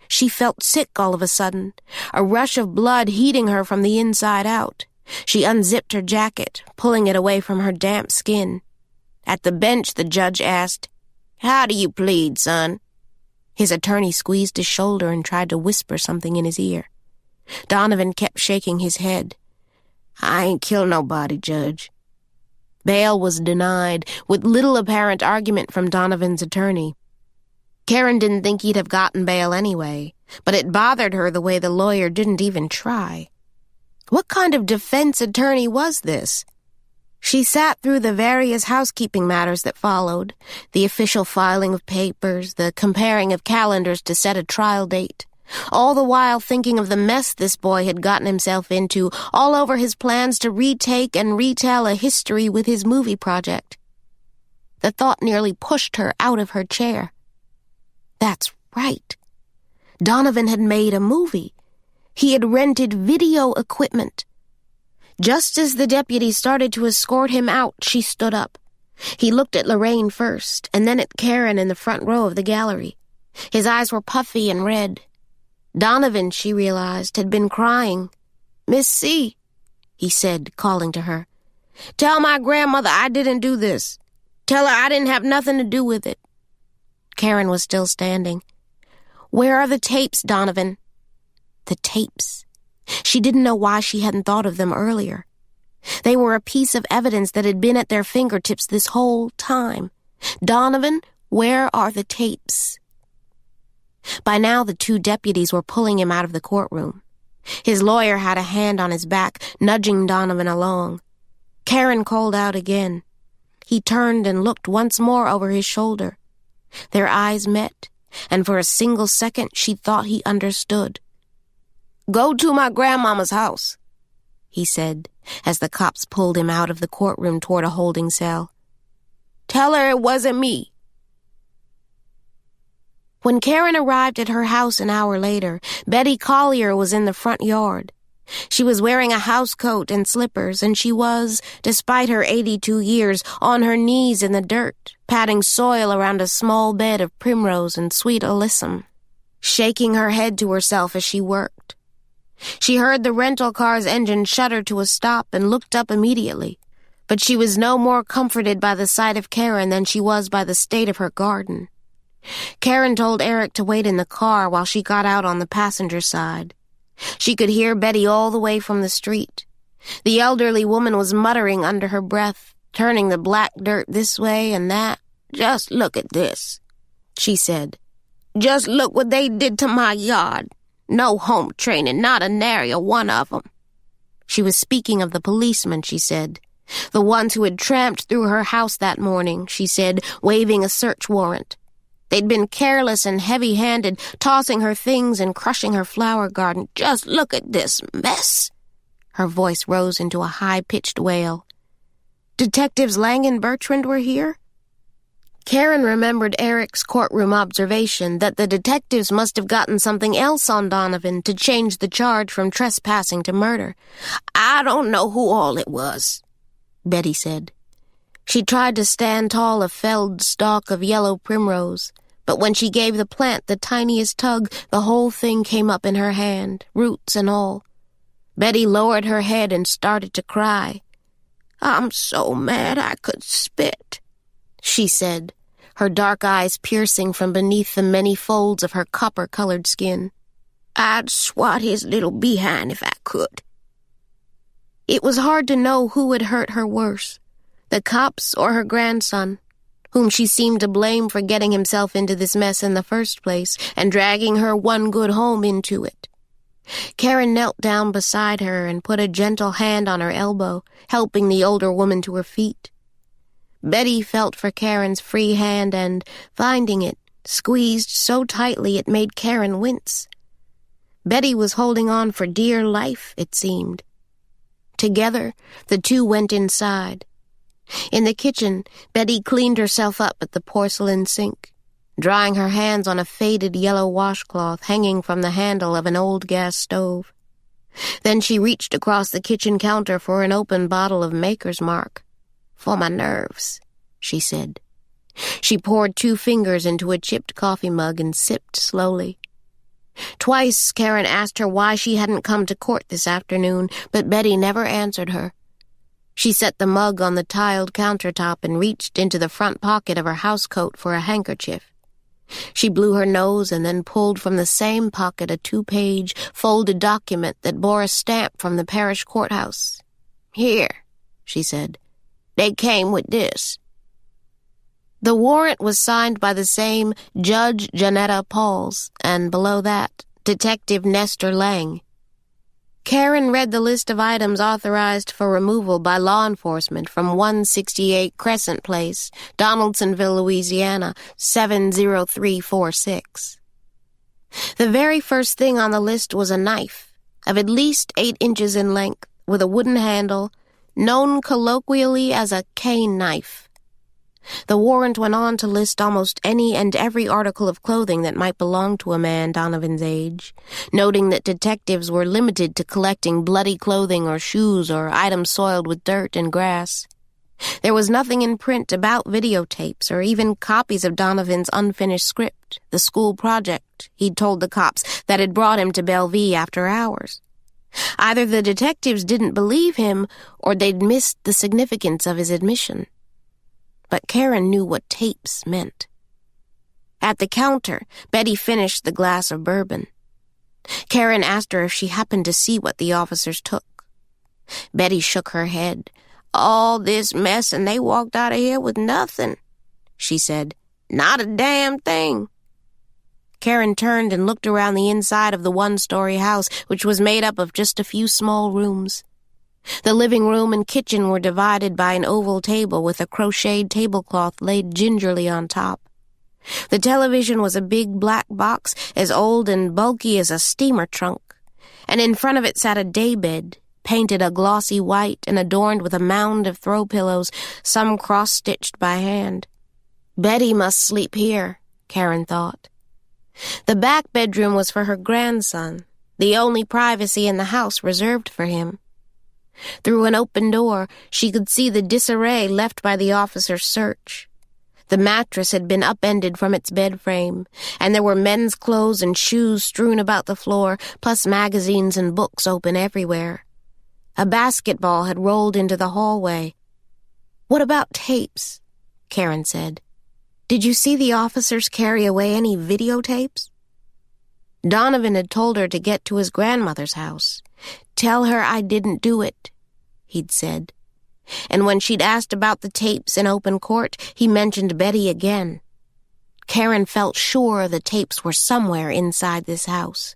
She felt sick all of a sudden, a rush of blood heating her from the inside out. She unzipped her jacket, pulling it away from her damp skin. At the bench, the judge asked, "How do you plead, son?" His attorney squeezed his shoulder and tried to whisper something in his ear. Donovan kept shaking his head. "I ain't killed nobody, Judge." Bail was denied, with little apparent argument from Donovan's attorney. Caren didn't think he'd have gotten bail anyway, but it bothered her the way the lawyer didn't even try. What kind of defense attorney was this? She sat through the various housekeeping matters that followed, the official filing of papers, the comparing of calendars to set a trial date, all the while thinking of the mess this boy had gotten himself into, all over his plans to retake and retell a history with his movie project. The thought nearly pushed her out of her chair. That's right. Donovan had made a movie. He had rented video equipment. Just as the deputy started to escort him out, she stood up. He looked at Lorraine first, and then at Caren in the front row of the gallery. His eyes were puffy and red. Donovan, she realized, had been crying. "Miss C," he said, calling to her. "Tell my grandmother I didn't do this. Tell her I didn't have nothing to do with it." Caren was still standing. "Where are the tapes, Donovan?" The tapes. She didn't know why she hadn't thought of them earlier. They were a piece of evidence that had been at their fingertips this whole time. "Donovan, where are the tapes?" By now, the two deputies were pulling him out of the courtroom. His lawyer had a hand on his back, nudging Donovan along. Caren called out again. He turned and looked once more over his shoulder. Their eyes met, and for a single second she thought he understood. "Go to my grandmama's house," he said, as the cops pulled him out of the courtroom toward a holding cell. "Tell her it wasn't me." When Caren arrived at her house an hour later, Betty Collier was in the front yard. She was wearing a housecoat and slippers, and she was, despite her 82 years, on her knees in the dirt, patting soil around a small bed of primrose and sweet alyssum, shaking her head to herself as she worked. She heard the rental car's engine shudder to a stop and looked up immediately, but she was no more comforted by the sight of Caren than she was by the state of her garden. Caren told Eric to wait in the car while she got out on the passenger side. She could hear Betty all the way from the street. The elderly woman was muttering under her breath, turning the black dirt this way and that. "Just look at this," she said. "Just look what they did to my yard. No home training, not a nary a one of 'em." She was speaking of the policemen, she said. The ones who had tramped through her house that morning, she said, waving a search warrant. They'd been careless and heavy-handed, tossing her things and crushing her flower garden. "Just look at this mess." Her voice rose into a high-pitched wail. "Detectives Lang and Bertrand were here?" Caren remembered Eric's courtroom observation that the detectives must have gotten something else on Donovan to change the charge from trespassing to murder. "I don't know who all it was," Betty said. She tried to stand tall a felled stalk of yellow primrose, but when she gave the plant the tiniest tug, the whole thing came up in her hand, roots and all. Betty lowered her head and started to cry. "I'm so mad I could spit," she said, her dark eyes piercing from beneath the many folds of her copper-colored skin. "I'd swat his little behind if I could." It was hard to know who had hurt her worse, the cops or her grandson, whom she seemed to blame for getting himself into this mess in the first place and dragging her one good home into it. Caren knelt down beside her and put a gentle hand on her elbow, helping the older woman to her feet. Betty felt for Karen's free hand and, finding it, squeezed so tightly it made Caren wince. Betty was holding on for dear life, it seemed. Together, the two went inside. In the kitchen, Betty cleaned herself up at the porcelain sink, drying her hands on a faded yellow washcloth hanging from the handle of an old gas stove. Then she reached across the kitchen counter for an open bottle of Maker's Mark. "For my nerves," she said. She poured 2 fingers into a chipped coffee mug and sipped slowly. Twice Caren asked her why she hadn't come to court this afternoon, but Betty never answered her. She set the mug on the tiled countertop and reached into the front pocket of her housecoat for a handkerchief. She blew her nose and then pulled from the same pocket a 2-page, folded document that bore a stamp from the parish courthouse. "Here," she said. "They came with this." The warrant was signed by the same Judge Janetta Pauls, and below that, Detective Nestor Lang. Caren read the list of items authorized for removal by law enforcement from 168 Crescent Place, Donaldsonville, Louisiana, 70346. The very first thing on the list was a knife, of at least 8 inches in length, with a wooden handle, known colloquially as a cane knife. The warrant went on to list almost any and every article of clothing that might belong to a man Donovan's age, noting that detectives were limited to collecting bloody clothing or shoes or items soiled with dirt and grass. There was nothing in print about videotapes or even copies of Donovan's unfinished script, the school project he'd told the cops that had brought him to Bellevue after hours. Either the detectives didn't believe him or they'd missed the significance of his admission. But Caren knew what tapes meant. At the counter, Betty finished the glass of bourbon. Caren asked her if she happened to see what the officers took. Betty shook her head. "All this mess and they walked out of here with nothing," she said. "Not a damn thing." Caren turned and looked around the inside of the 1-story house, which was made up of just a few small rooms. The living room and kitchen were divided by an oval table with a crocheted tablecloth laid gingerly on top. The television was a big black box as old and bulky as a steamer trunk, and in front of it sat a daybed, painted a glossy white and adorned with a mound of throw pillows, some cross-stitched by hand. Betty must sleep here, Caren thought. The back bedroom was for her grandson, the only privacy in the house reserved for him. Through an open door, she could see the disarray left by the officer's search. The mattress had been upended from its bed frame, and there were men's clothes and shoes strewn about the floor, plus magazines and books open everywhere. A basketball had rolled into the hallway. "What about tapes?" Caren said. "Did you see the officers carry away any videotapes?" Donovan had told her to get to his grandmother's house. "Tell her I didn't do it," he'd said. And when she'd asked about the tapes in open court, he mentioned Betty again. Caren felt sure the tapes were somewhere inside this house.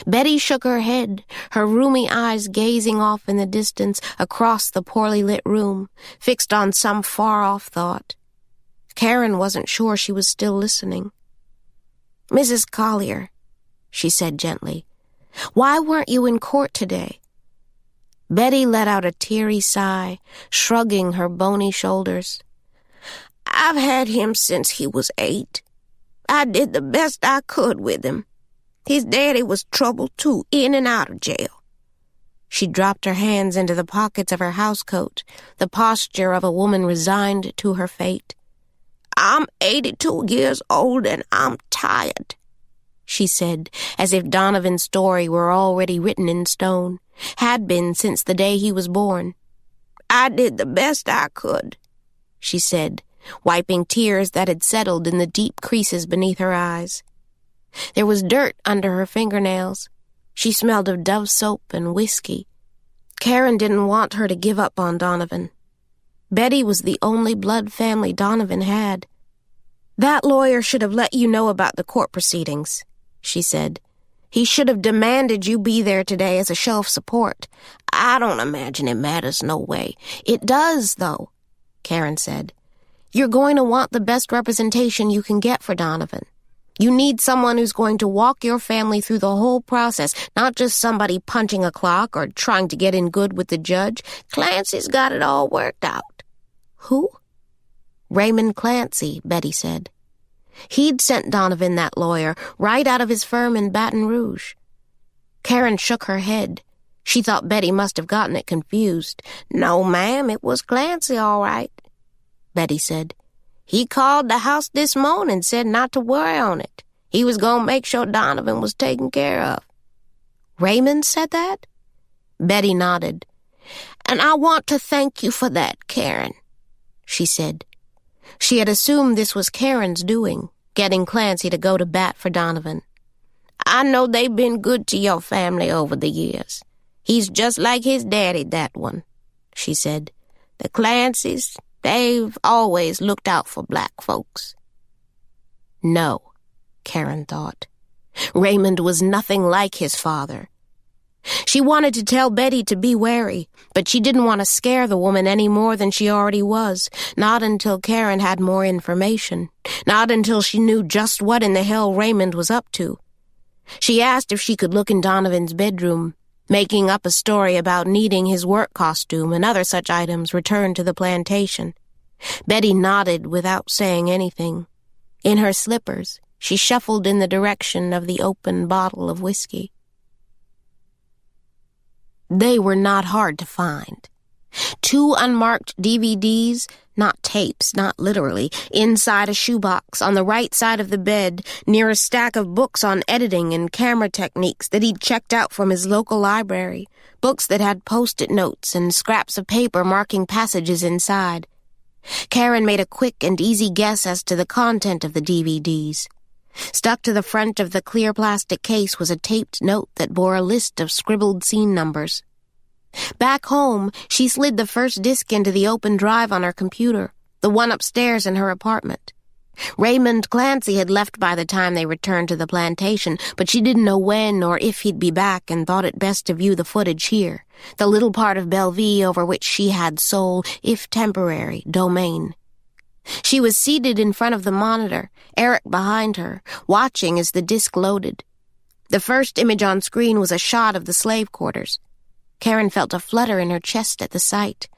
Betty shook her head, her roomy eyes gazing off in the distance across the poorly lit room, fixed on some far-off thought. Caren wasn't sure she was still listening. "Mrs. Collier," she said gently, "why weren't you in court today?" Betty let out a teary sigh, shrugging her bony shoulders. "I've had him since he was 8. I did the best I could with him. His daddy was trouble, too, in and out of jail. She dropped her hands into the pockets of her housecoat, the posture of a woman resigned to her fate. "I'm 82 years old and I'm tired," she said, as if Donovan's story were already written in stone, had been since the day he was born. "I did the best I could," she said, wiping tears that had settled in the deep creases beneath her eyes. There was dirt under her fingernails. She smelled of Dove soap and whiskey. Caren didn't want her to give up on Donovan. Betty was the only blood family Donovan had. "That lawyer should have let you know about the court proceedings," she said. "He should have demanded you be there today as a show of support. I don't imagine it matters no way." "It does, though," Caren said. "You're going to want the best representation you can get for Donovan. You need someone who's going to walk your family through the whole process, not just somebody punching a clock or trying to get in good with the judge. Clancy's got it all worked out." "Who?" "Raymond Clancy," Betty said. He'd sent Donovan that lawyer right out of his firm in Baton Rouge. Caren shook her head. She thought Betty must have gotten it confused. "No, ma'am, it was Clancy, all right," Betty said. "He called the house this morning and said not to worry on it. He was going to make sure Donovan was taken care of." "Raymond said that?" Betty nodded. "And I want to thank you for that, Caren," she said. She had assumed this was Karen's doing, getting Clancy to go to bat for Donovan. "I know they've been good to your family over the years. He's just like his daddy, that one," she said. "The Clancys, they've always looked out for black folks." No, Caren thought. Raymond was nothing like his father. She wanted to tell Betty to be wary, but she didn't want to scare the woman any more than she already was, not until Caren had more information, not until she knew just what in the hell Raymond was up to. She asked if she could look in Donovan's bedroom, making up a story about needing his work costume and other such items returned to the plantation. Betty nodded without saying anything. In her slippers, she shuffled in the direction of the open bottle of whiskey. They were not hard to find. 2 unmarked DVDs, not tapes, not literally, inside a shoebox on the right side of the bed, near a stack of books on editing and camera techniques that he'd checked out from his local library, books that had post-it notes and scraps of paper marking passages inside. Caren made a quick and easy guess as to the content of the DVDs. Stuck to the front of the clear plastic case was a taped note that bore a list of scribbled scene numbers. Back home, she slid the first disc into the open drive on her computer, the one upstairs in her apartment. Raymond Clancy had left by the time they returned to the plantation, but she didn't know when or if he'd be back and thought it best to view the footage here, the little part of Bellevue over which she had sole, if temporary, domain. She was seated in front of the monitor, Eric behind her, watching as the disc loaded. The first image on screen was a shot of the slave quarters. Caren felt a flutter in her chest at the sight.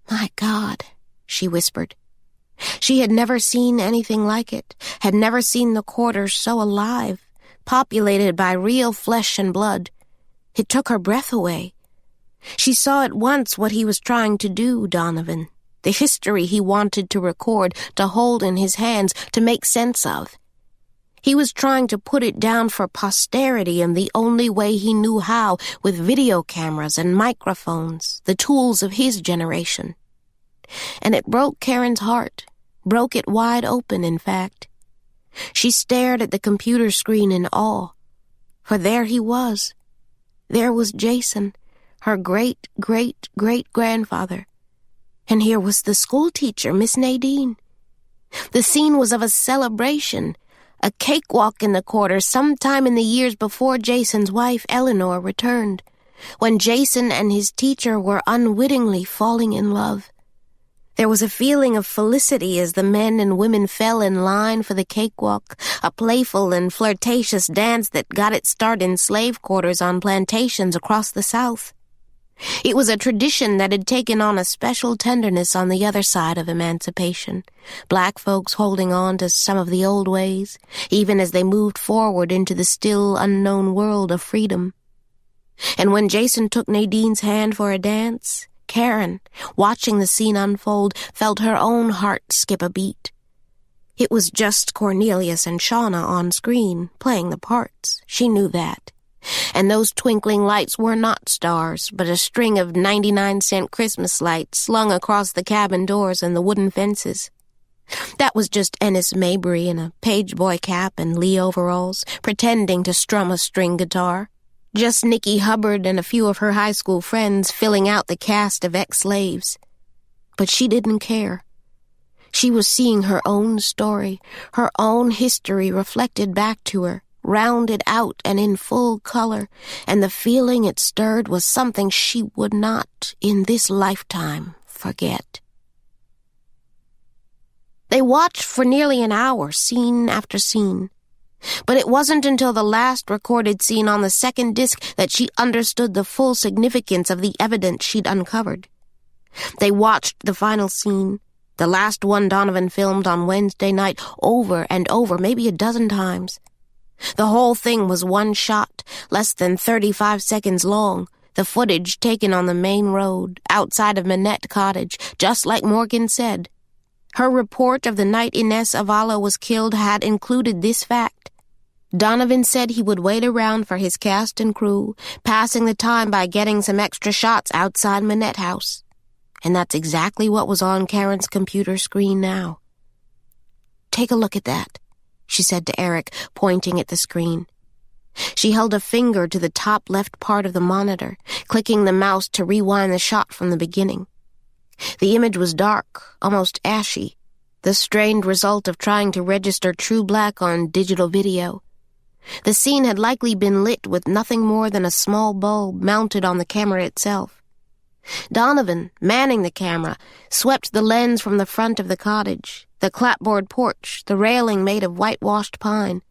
"My God," she whispered. She had never seen anything like it, had never seen the quarters so alive, populated by real flesh and blood. It took her breath away. She saw at once what he was trying to do, Donovan, the history he wanted to record, to hold in his hands, to make sense of. He was trying to put it down for posterity in the only way he knew how, with video cameras and microphones, the tools of his generation. And it broke Karen's heart, broke it wide open, in fact. She stared at the computer screen in awe, for there he was. There was Jason, her great-great-great-grandfather. And here was the schoolteacher, Miss Nadine. The scene was of a celebration, a cakewalk in the quarters sometime in the years before Jason's wife, Eleanor, returned, when Jason and his teacher were unwittingly falling in love. There was a feeling of felicity as the men and women fell in line for the cakewalk, a playful and flirtatious dance that got its start in slave quarters on plantations across the South. It was a tradition that had taken on a special tenderness on the other side of emancipation, black folks holding on to some of the old ways, even as they moved forward into the still unknown world of freedom. And when Jason took Nadine's hand for a dance, Caren, watching the scene unfold, felt her own heart skip a beat. It was just Cornelius and Shauna on screen, playing the parts. She knew that. And those twinkling lights were not stars, but a string of 99-cent Christmas lights slung across the cabin doors and the wooden fences. That was just Ennis Mabry in a page boy cap and Lee overalls, pretending to strum a string guitar. Just Nikki Hubbard and a few of her high school friends filling out the cast of ex-slaves. But she didn't care. She was seeing her own story, her own history reflected back to her, rounded out and in full color, and the feeling it stirred was something she would not, in this lifetime, forget. They watched for nearly an hour, scene after scene. But it wasn't until the last recorded scene on the second disc that she understood the full significance of the evidence she'd uncovered. They watched the final scene, the last one Donovan filmed on Wednesday night, over and over, maybe a dozen times. The whole thing was one shot, less than 35 seconds long, the footage taken on the main road, outside of Manette Cottage, just like Morgan said. Her report of the night Inez Avallo was killed had included this fact. Donovan said he would wait around for his cast and crew, passing the time by getting some extra shots outside Manette House. And that's exactly what was on Karen's computer screen now. "Take a look at that," she said to Eric, pointing at the screen. She held a finger to the top left part of the monitor, clicking the mouse to rewind the shot from the beginning. The image was dark, almost ashy, the strained result of trying to register true black on digital video. The scene had likely been lit with nothing more than a small bulb mounted on the camera itself. Donovan, manning the camera, swept the lens from the front of the cottage, the clapboard porch, the railing made of whitewashed pine,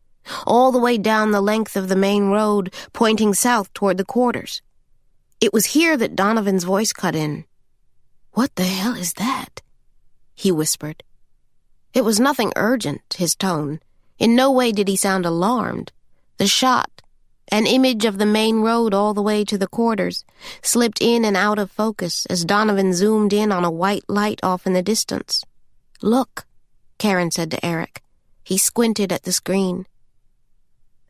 all the way down the length of the main road, pointing south toward the quarters. It was here that Donovan's voice cut in. "What the hell is that?" he whispered. It was nothing urgent, his tone. In no way did he sound alarmed. The shot, an image of the main road all the way to the quarters, slipped in and out of focus as Donovan zoomed in on a white light off in the distance. "Look," Caren said to Eric. He squinted at the screen.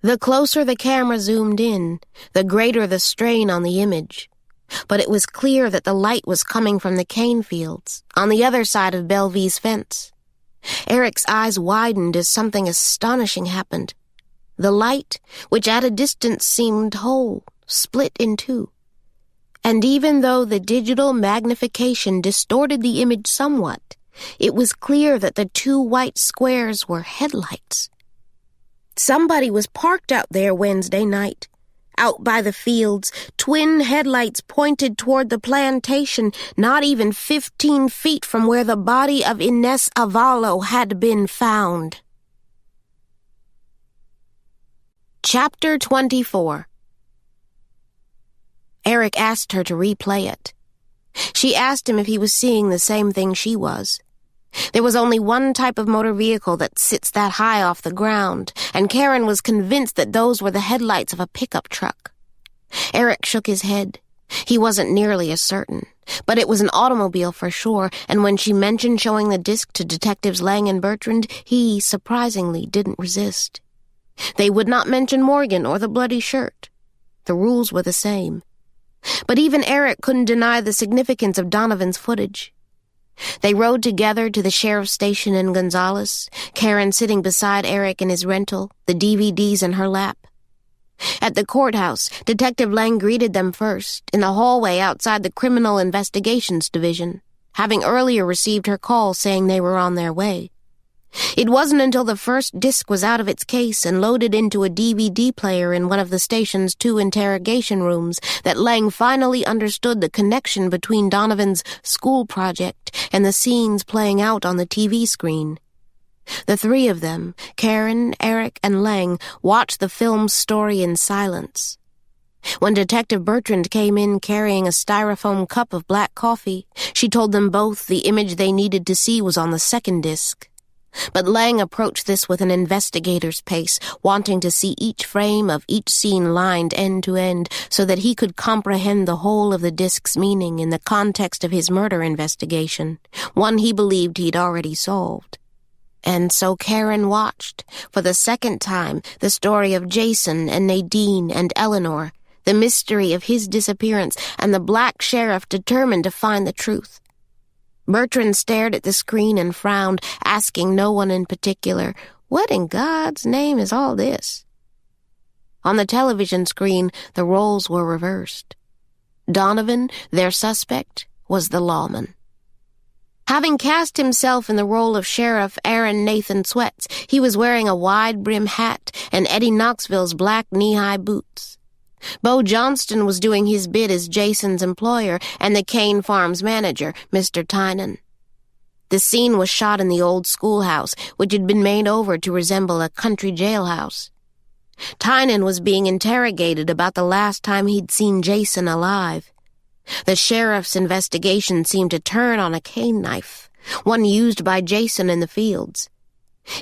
The closer the camera zoomed in, the greater the strain on the image. But it was clear that the light was coming from the cane fields, on the other side of Bellevue's fence. Eric's eyes widened as something astonishing happened. The light, which at a distance seemed whole, split in two. And even though the digital magnification distorted the image somewhat, it was clear that the two white squares were headlights. Somebody was parked out there Wednesday night. Out by the fields, twin headlights pointed toward the plantation, not even 15 feet from where the body of Inez Avallo had been found. Chapter 24. Eric asked her to replay it. She asked him if he was seeing the same thing she was. There was only one type of motor vehicle that sits that high off the ground, and Caren was convinced that those were the headlights of a pickup truck. Eric shook his head. He wasn't nearly as certain, but it was an automobile for sure, and when she mentioned showing the disc to Detectives Lang and Bertrand, he, surprisingly, didn't resist. They would not mention Morgan or the bloody shirt. The rules were the same. But even Eric couldn't deny the significance of Donovan's footage. They rode together to the sheriff's station in Gonzales, Caren sitting beside Eric in his rental, the DVDs in her lap. At the courthouse, Detective Lang greeted them first, in the hallway outside the Criminal Investigations Division, having earlier received her call saying they were on their way. It wasn't until the first disc was out of its case and loaded into a DVD player in one of the station's 2 interrogation rooms that Lang finally understood the connection between Donovan's school project and the scenes playing out on the TV screen. The three of them, Caren, Eric, and Lang, watched the film's story in silence. When Detective Bertrand came in carrying a styrofoam cup of black coffee, she told them both the image they needed to see was on the second disc. But Lang approached this with an investigator's pace, wanting to see each frame of each scene lined end to end so that he could comprehend the whole of the disc's meaning in the context of his murder investigation, one he believed he'd already solved. And so Caren watched, for the second time, the story of Jason and Nadine and Eleanor, the mystery of his disappearance, and the black sheriff determined to find the truth. Bertrand stared at the screen and frowned, asking no one in particular, "What in God's name is all this?" On the television screen, the roles were reversed. Donovan, their suspect, was the lawman. Having cast himself in the role of Sheriff Aaron Nathan Sweats, he was wearing a wide-brim hat and Eddie Knoxville's black knee-high boots. Bo Johnston was doing his bit as Jason's employer and the Kane Farms manager, Mr. Tynan. The scene was shot in the old schoolhouse, which had been made over to resemble a country jailhouse. Tynan was being interrogated about the last time he'd seen Jason alive. The sheriff's investigation seemed to turn on a cane knife, one used by Jason in the fields.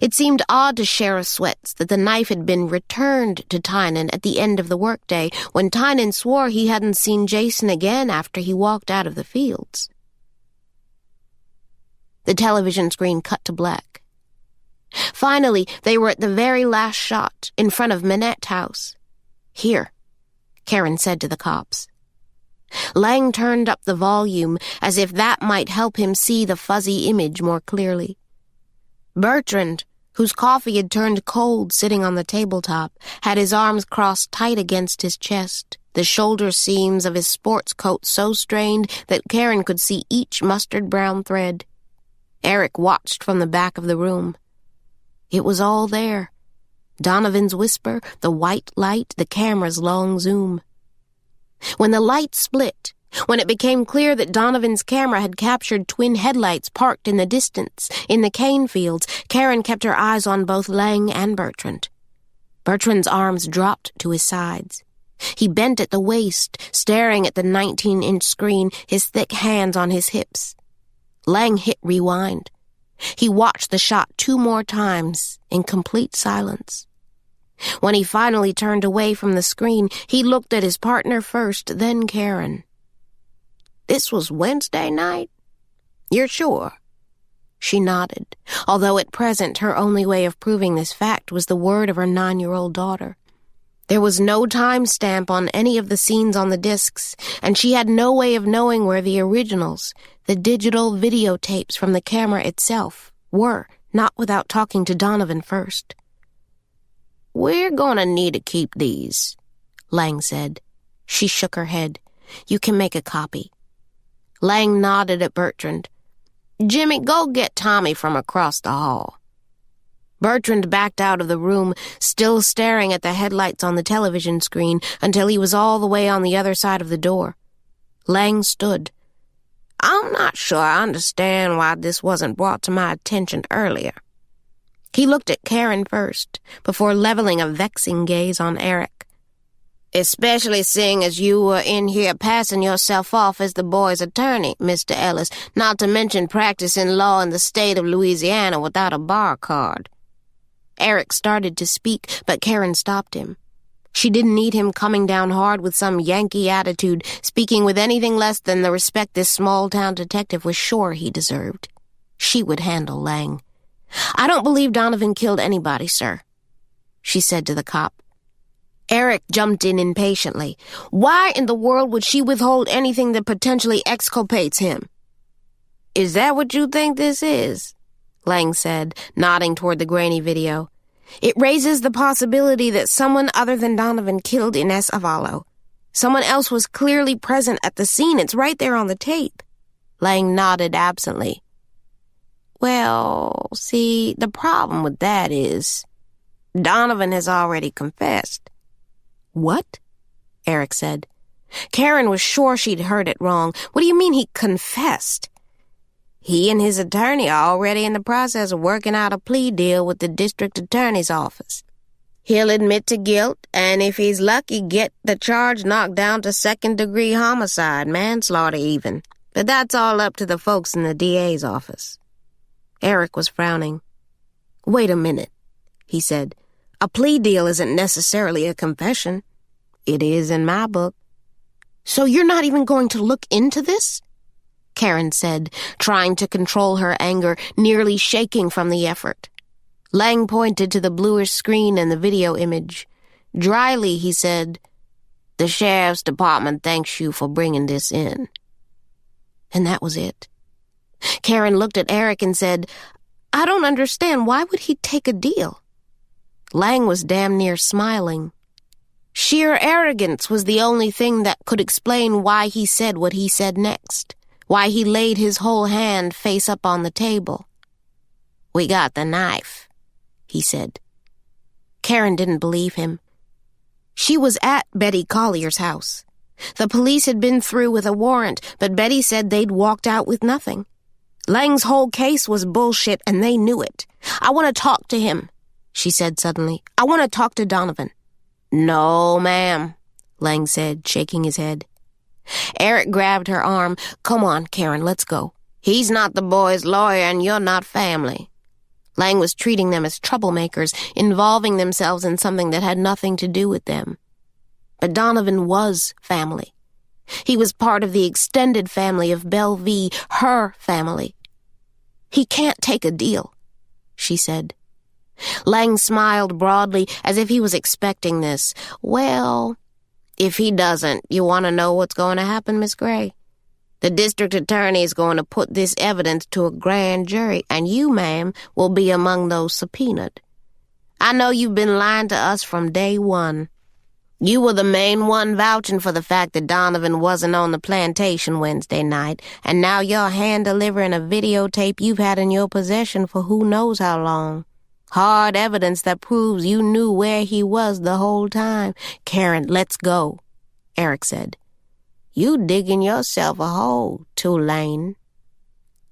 It seemed odd to Sheriff Sweats that the knife had been returned to Tynan at the end of the workday, when Tynan swore he hadn't seen Jason again after he walked out of the fields. The television screen cut to black. Finally, they were at the very last shot, in front of Manette House. "Here," Caren said to the cops. Lang turned up the volume, as if that might help him see the fuzzy image more clearly. Bertrand, whose coffee had turned cold sitting on the tabletop, had his arms crossed tight against his chest, the shoulder seams of his sports coat so strained that Caren could see each mustard-brown thread. Eric watched from the back of the room. It was all there. Donovan's whisper, the white light, the camera's long zoom. When the light split, when it became clear that Donovan's camera had captured twin headlights parked in the distance, in the cane fields, Caren kept her eyes on both Lang and Bertrand. Bertrand's arms dropped to his sides. He bent at the waist, staring at the 19-inch screen, his thick hands on his hips. Lang hit rewind. He watched the shot 2 more times in complete silence. When he finally turned away from the screen, he looked at his partner first, then Caren. "This was Wednesday night? You're sure?" She nodded, although at present her only way of proving this fact was the word of her 9-year-old daughter. There was no time stamp on any of the scenes on the discs, and she had no way of knowing where the originals, the digital videotapes from the camera itself, were, not without talking to Donovan first. "We're gonna need to keep these," Lang said. She shook her head. "You can make a copy." Lang nodded at Bertrand. "Jimmy, go get Tommy from across the hall." Bertrand backed out of the room, still staring at the headlights on the television screen, until he was all the way on the other side of the door. Lang stood. "I'm not sure I understand why this wasn't brought to my attention earlier." He looked at Caren first, before leveling a vexing gaze on Eric. "Especially seeing as you were in here passing yourself off as the boy's attorney, Mr. Ellis, not to mention practicing law in the state of Louisiana without a bar card." Eric started to speak, but Caren stopped him. She didn't need him coming down hard with some Yankee attitude, speaking with anything less than the respect this small-town detective was sure he deserved. She would handle Lang. "I don't believe Donovan killed anybody, sir," she said to the cop. Eric jumped in impatiently. "Why in the world would she withhold anything that potentially exculpates him?" "Is that what you think this is?" Lang said, nodding toward the grainy video. "It raises the possibility that someone other than Donovan killed Inez Avallo. Someone else was clearly present at the scene. It's right there on the tape." Lang nodded absently. "Well, see, the problem with that is Donovan has already confessed." "What?" Eric said. Caren was sure she'd heard it wrong. "What do you mean he confessed?" "He and his attorney are already in the process of working out a plea deal with the district attorney's office. He'll admit to guilt, and if he's lucky, get the charge knocked down to second-degree homicide, manslaughter even. But that's all up to the folks in the DA's office." Eric was frowning. "Wait a minute," he said. "A plea deal isn't necessarily a confession. It is in my book." "So you're not even going to look into this?" Caren said, trying to control her anger, nearly shaking from the effort. Lang pointed to the bluish screen in the video image. Dryly, he said, "The sheriff's department thanks you for bringing this in." And that was it. Caren looked at Eric and said, "I don't understand. Why would he take a deal?" Lang was damn near smiling. Sheer arrogance was the only thing that could explain why he said what he said next, why he laid his whole hand face up on the table. "We got the knife," he said. Caren didn't believe him. She was at Betty Collier's house. The police had been through with a warrant, but Betty said they'd walked out with nothing. Lang's whole case was bullshit, and they knew it. "I want to talk to him," she said suddenly. "I want to talk to Donovan." "No, ma'am," Lang said, shaking his head. Eric grabbed her arm. "Come on, Caren, let's go. He's not the boy's lawyer, and you're not family." Lang was treating them as troublemakers, involving themselves in something that had nothing to do with them. But Donovan was family. He was part of the extended family of Belle V, her family. "He can't take a deal," she said. Lang smiled broadly, as if he was expecting this. "Well, if he doesn't, you want to know what's going to happen, Miss Gray? The district attorney is going to put this evidence to a grand jury, and you, ma'am, will be among those subpoenaed. I know you've been lying to us from day one. You were the main one vouching for the fact that Donovan wasn't on the plantation Wednesday night, and now you're hand-delivering a videotape you've had in your possession for who knows how long. Hard evidence that proves you knew where he was the whole time." "Caren, let's go," Eric said. "You digging yourself a hole, Tulane,"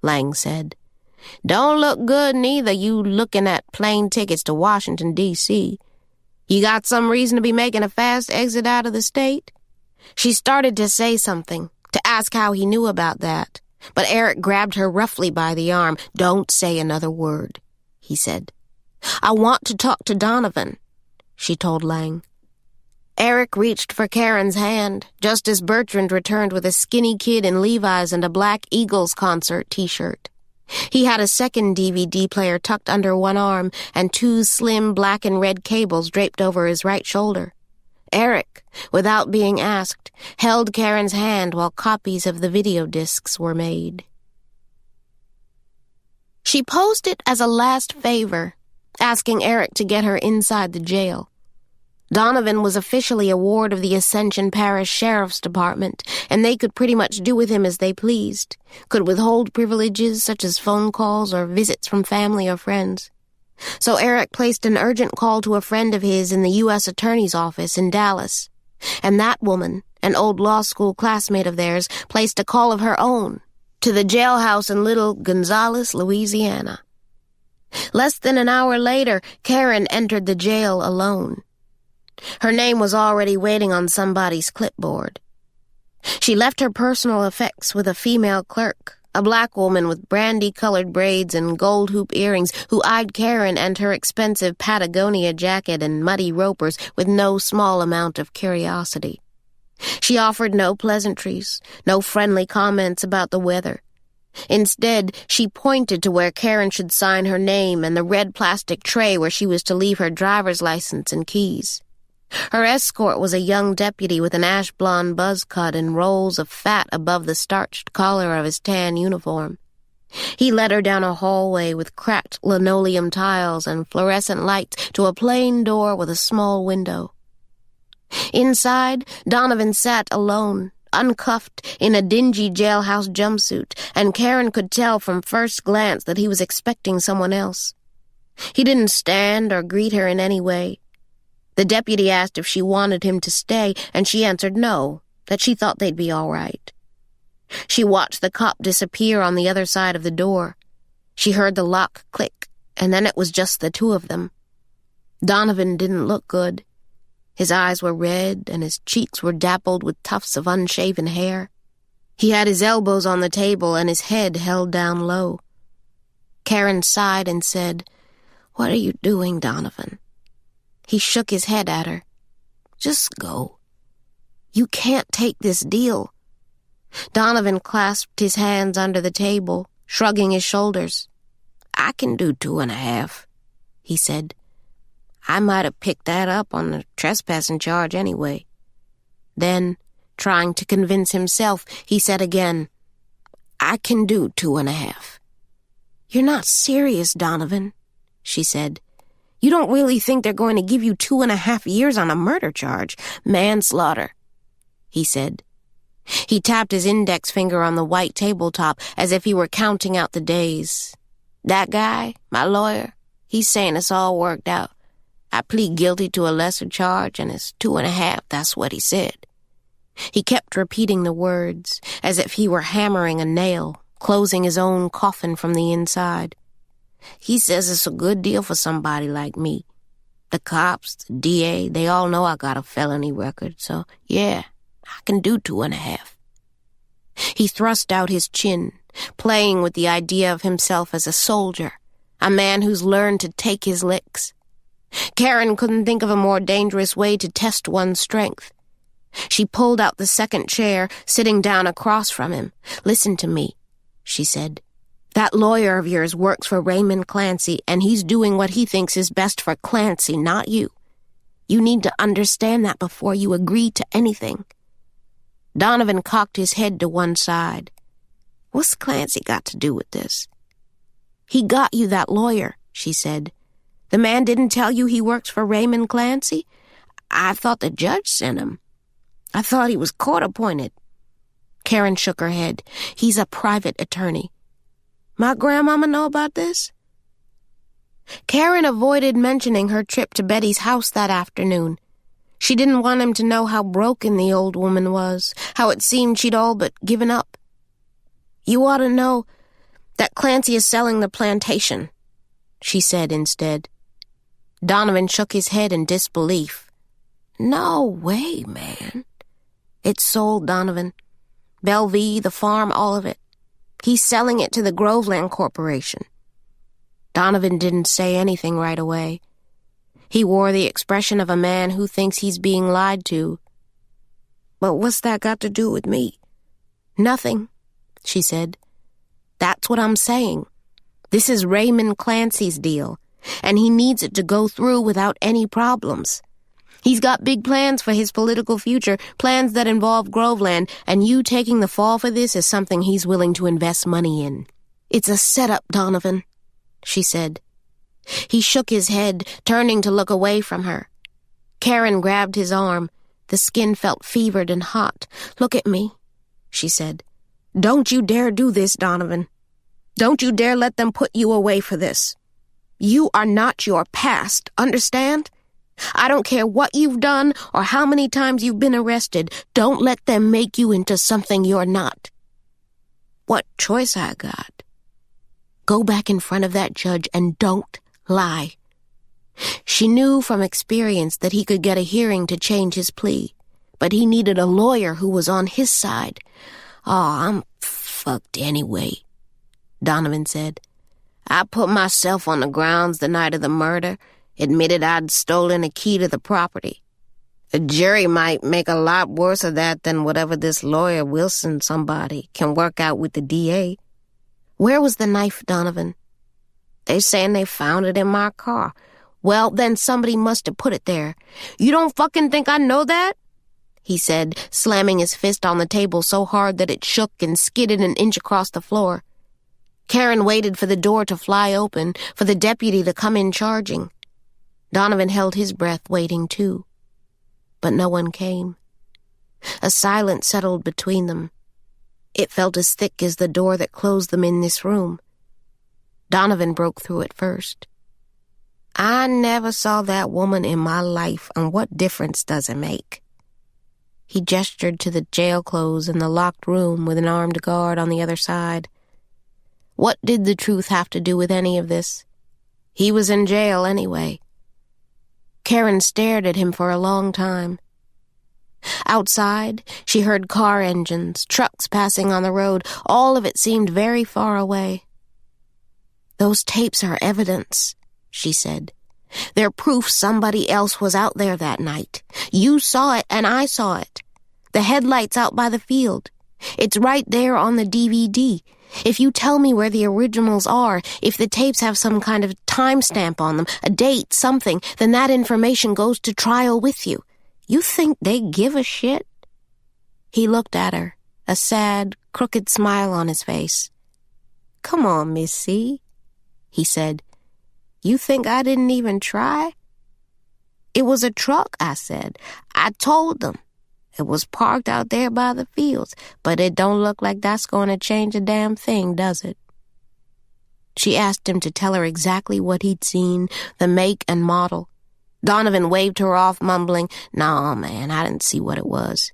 Lang said. "Don't look good neither, you looking at plane tickets to Washington, D.C. You got some reason to be making a fast exit out of the state?" She started to say something, to ask how he knew about that, but Eric grabbed her roughly by the arm. "Don't say another word," he said. "I want to talk to Donovan," she told Lang. Eric reached for Karen's hand, just as Bertrand returned with a skinny kid in Levi's and a Black Eagles concert T-shirt. He had a second DVD player tucked under one arm and two slim black and red cables draped over his right shoulder. Eric, without being asked, held Karen's hand while copies of the video discs were made. She posed it as a last favor, asking Eric to get her inside the jail. Donovan was officially a ward of the Ascension Parish Sheriff's Department, and they could pretty much do with him as they pleased, could withhold privileges such as phone calls or visits from family or friends. So Eric placed an urgent call to a friend of his in the U.S. Attorney's Office in Dallas, and that woman, an old law school classmate of theirs, placed a call of her own to the jailhouse in Little Gonzales, Louisiana. Less than an hour later, Caren entered the jail alone. Her name was already waiting on somebody's clipboard. She left her personal effects with a female clerk, a black woman with brandy-colored braids and gold hoop earrings who eyed Caren and her expensive Patagonia jacket and muddy ropers with no small amount of curiosity. She offered no pleasantries, no friendly comments about the weather. Instead, she pointed to where Caren should sign her name and the red plastic tray where she was to leave her driver's license and keys. Her escort was a young deputy with an ash-blonde buzz cut and rolls of fat above the starched collar of his tan uniform. He led her down a hallway with cracked linoleum tiles and fluorescent lights to a plain door with a small window. Inside, Donovan sat alone, uncuffed, in a dingy jailhouse jumpsuit, and Caren could tell from first glance that he was expecting someone else. He didn't stand or greet her in any way. The deputy asked if she wanted him to stay, and she answered no, that she thought they'd be all right. She watched the cop disappear on the other side of the door. She heard the lock click, and then it was just the two of them. Donovan didn't look good. His eyes were red, and his cheeks were dappled with tufts of unshaven hair. He had his elbows on the table and his head held down low. Caren sighed and said, What are you doing, Donovan? He shook his head at her. Just go. You can't take this deal. Donovan clasped his hands under the table, shrugging his shoulders. I can do 2.5, he said. I might have picked that up on the trespassing charge anyway. Then, trying to convince himself, he said again, I can do 2.5. You're not serious, Donovan, she said. You don't really think they're going to give you 2.5 years on a murder charge? Manslaughter, he said. He tapped his index finger on the white tabletop as if he were counting out the days. That guy, my lawyer, he's saying it's all worked out. I plead guilty to a lesser charge, and it's 2.5, that's what he said. He kept repeating the words, as if he were hammering a nail, closing his own coffin from the inside. He says it's a good deal for somebody like me. The cops, the DA, they all know I got a felony record, so yeah, I can do 2.5. He thrust out his chin, playing with the idea of himself as a soldier, a man who's learned to take his licks. Caren couldn't think of a more dangerous way to test one's strength. She pulled out the second chair, sitting down across from him. Listen to me, she said. That lawyer of yours works for Raymond Clancy, and he's doing what he thinks is best for Clancy, not you. You need to understand that before you agree to anything. Donovan cocked his head to one side. What's Clancy got to do with this? He got you that lawyer, she said. The man didn't tell you he works for Raymond Clancy? I thought the judge sent him. I thought he was court-appointed. Caren shook her head. He's a private attorney. My grandmama know about this? Caren avoided mentioning her trip to Betty's house that afternoon. She didn't want him to know how broken the old woman was, how it seemed she'd all but given up. You ought to know that Clancy is selling the plantation, she said instead. Donovan shook his head in disbelief. No way, man. It's sold, Donovan. Bellevue, the farm, all of it. He's selling it to the Groveland Corporation. Donovan didn't say anything right away. He wore the expression of a man who thinks he's being lied to. But what's that got to do with me? Nothing, she said. That's what I'm saying. This is Raymond Clancy's deal, and he needs it to go through without any problems. He's got big plans for his political future, plans that involve Groveland, and you taking the fall for this is something he's willing to invest money in. It's a setup, Donovan, she said. He shook his head, turning to look away from her. Caren grabbed his arm. The skin felt fevered and hot. Look at me, she said. Don't you dare do this, Donovan. Don't you dare let them put you away for this. You are not your past, understand? I don't care what you've done or how many times you've been arrested. Don't let them make you into something you're not. What choice I got? Go back in front of that judge and don't lie. She knew from experience that he could get a hearing to change his plea, but he needed a lawyer who was on his side. Oh, I'm fucked anyway, Donovan said. I put myself on the grounds the night of the murder, admitted I'd stolen a key to the property. A jury might make a lot worse of that than whatever this lawyer Wilson somebody can work out with the DA. Where was the knife, Donovan? They're saying they found it in my car. Well, then somebody must have put it there. You don't fucking think I know that? He said, slamming his fist on the table so hard that it shook and skidded an inch across the floor. Caren waited for the door to fly open, for the deputy to come in charging. Donovan held his breath, waiting too. But no one came. A silence settled between them. It felt as thick as the door that closed them in this room. Donovan broke through it first. I never saw that woman in my life, and what difference does it make? He gestured to the jail clothes in the locked room with an armed guard on the other side. What did the truth have to do with any of this? He was in jail anyway. Caren stared at him for a long time. Outside, she heard car engines, trucks passing on the road. All of it seemed very far away. Those tapes are evidence, she said. "They're proof somebody else was out there that night. You saw it and I saw it. The headlights out by the field. It's right there on the DVD. If you tell me where the originals are, if the tapes have some kind of timestamp on them, a date, something, then that information goes to trial with you. You think they give a shit?" He looked at her, a sad, crooked smile on his face. "Come on, Miss C," he said. "You think I didn't even try?" "It was a truck," I said. "I told them. It was parked out there by the fields, but it don't look like that's going to change a damn thing, does it?" She asked him to tell her exactly what he'd seen, the make and model. Donovan waved her off, mumbling, "Nah, man, I didn't see what it was."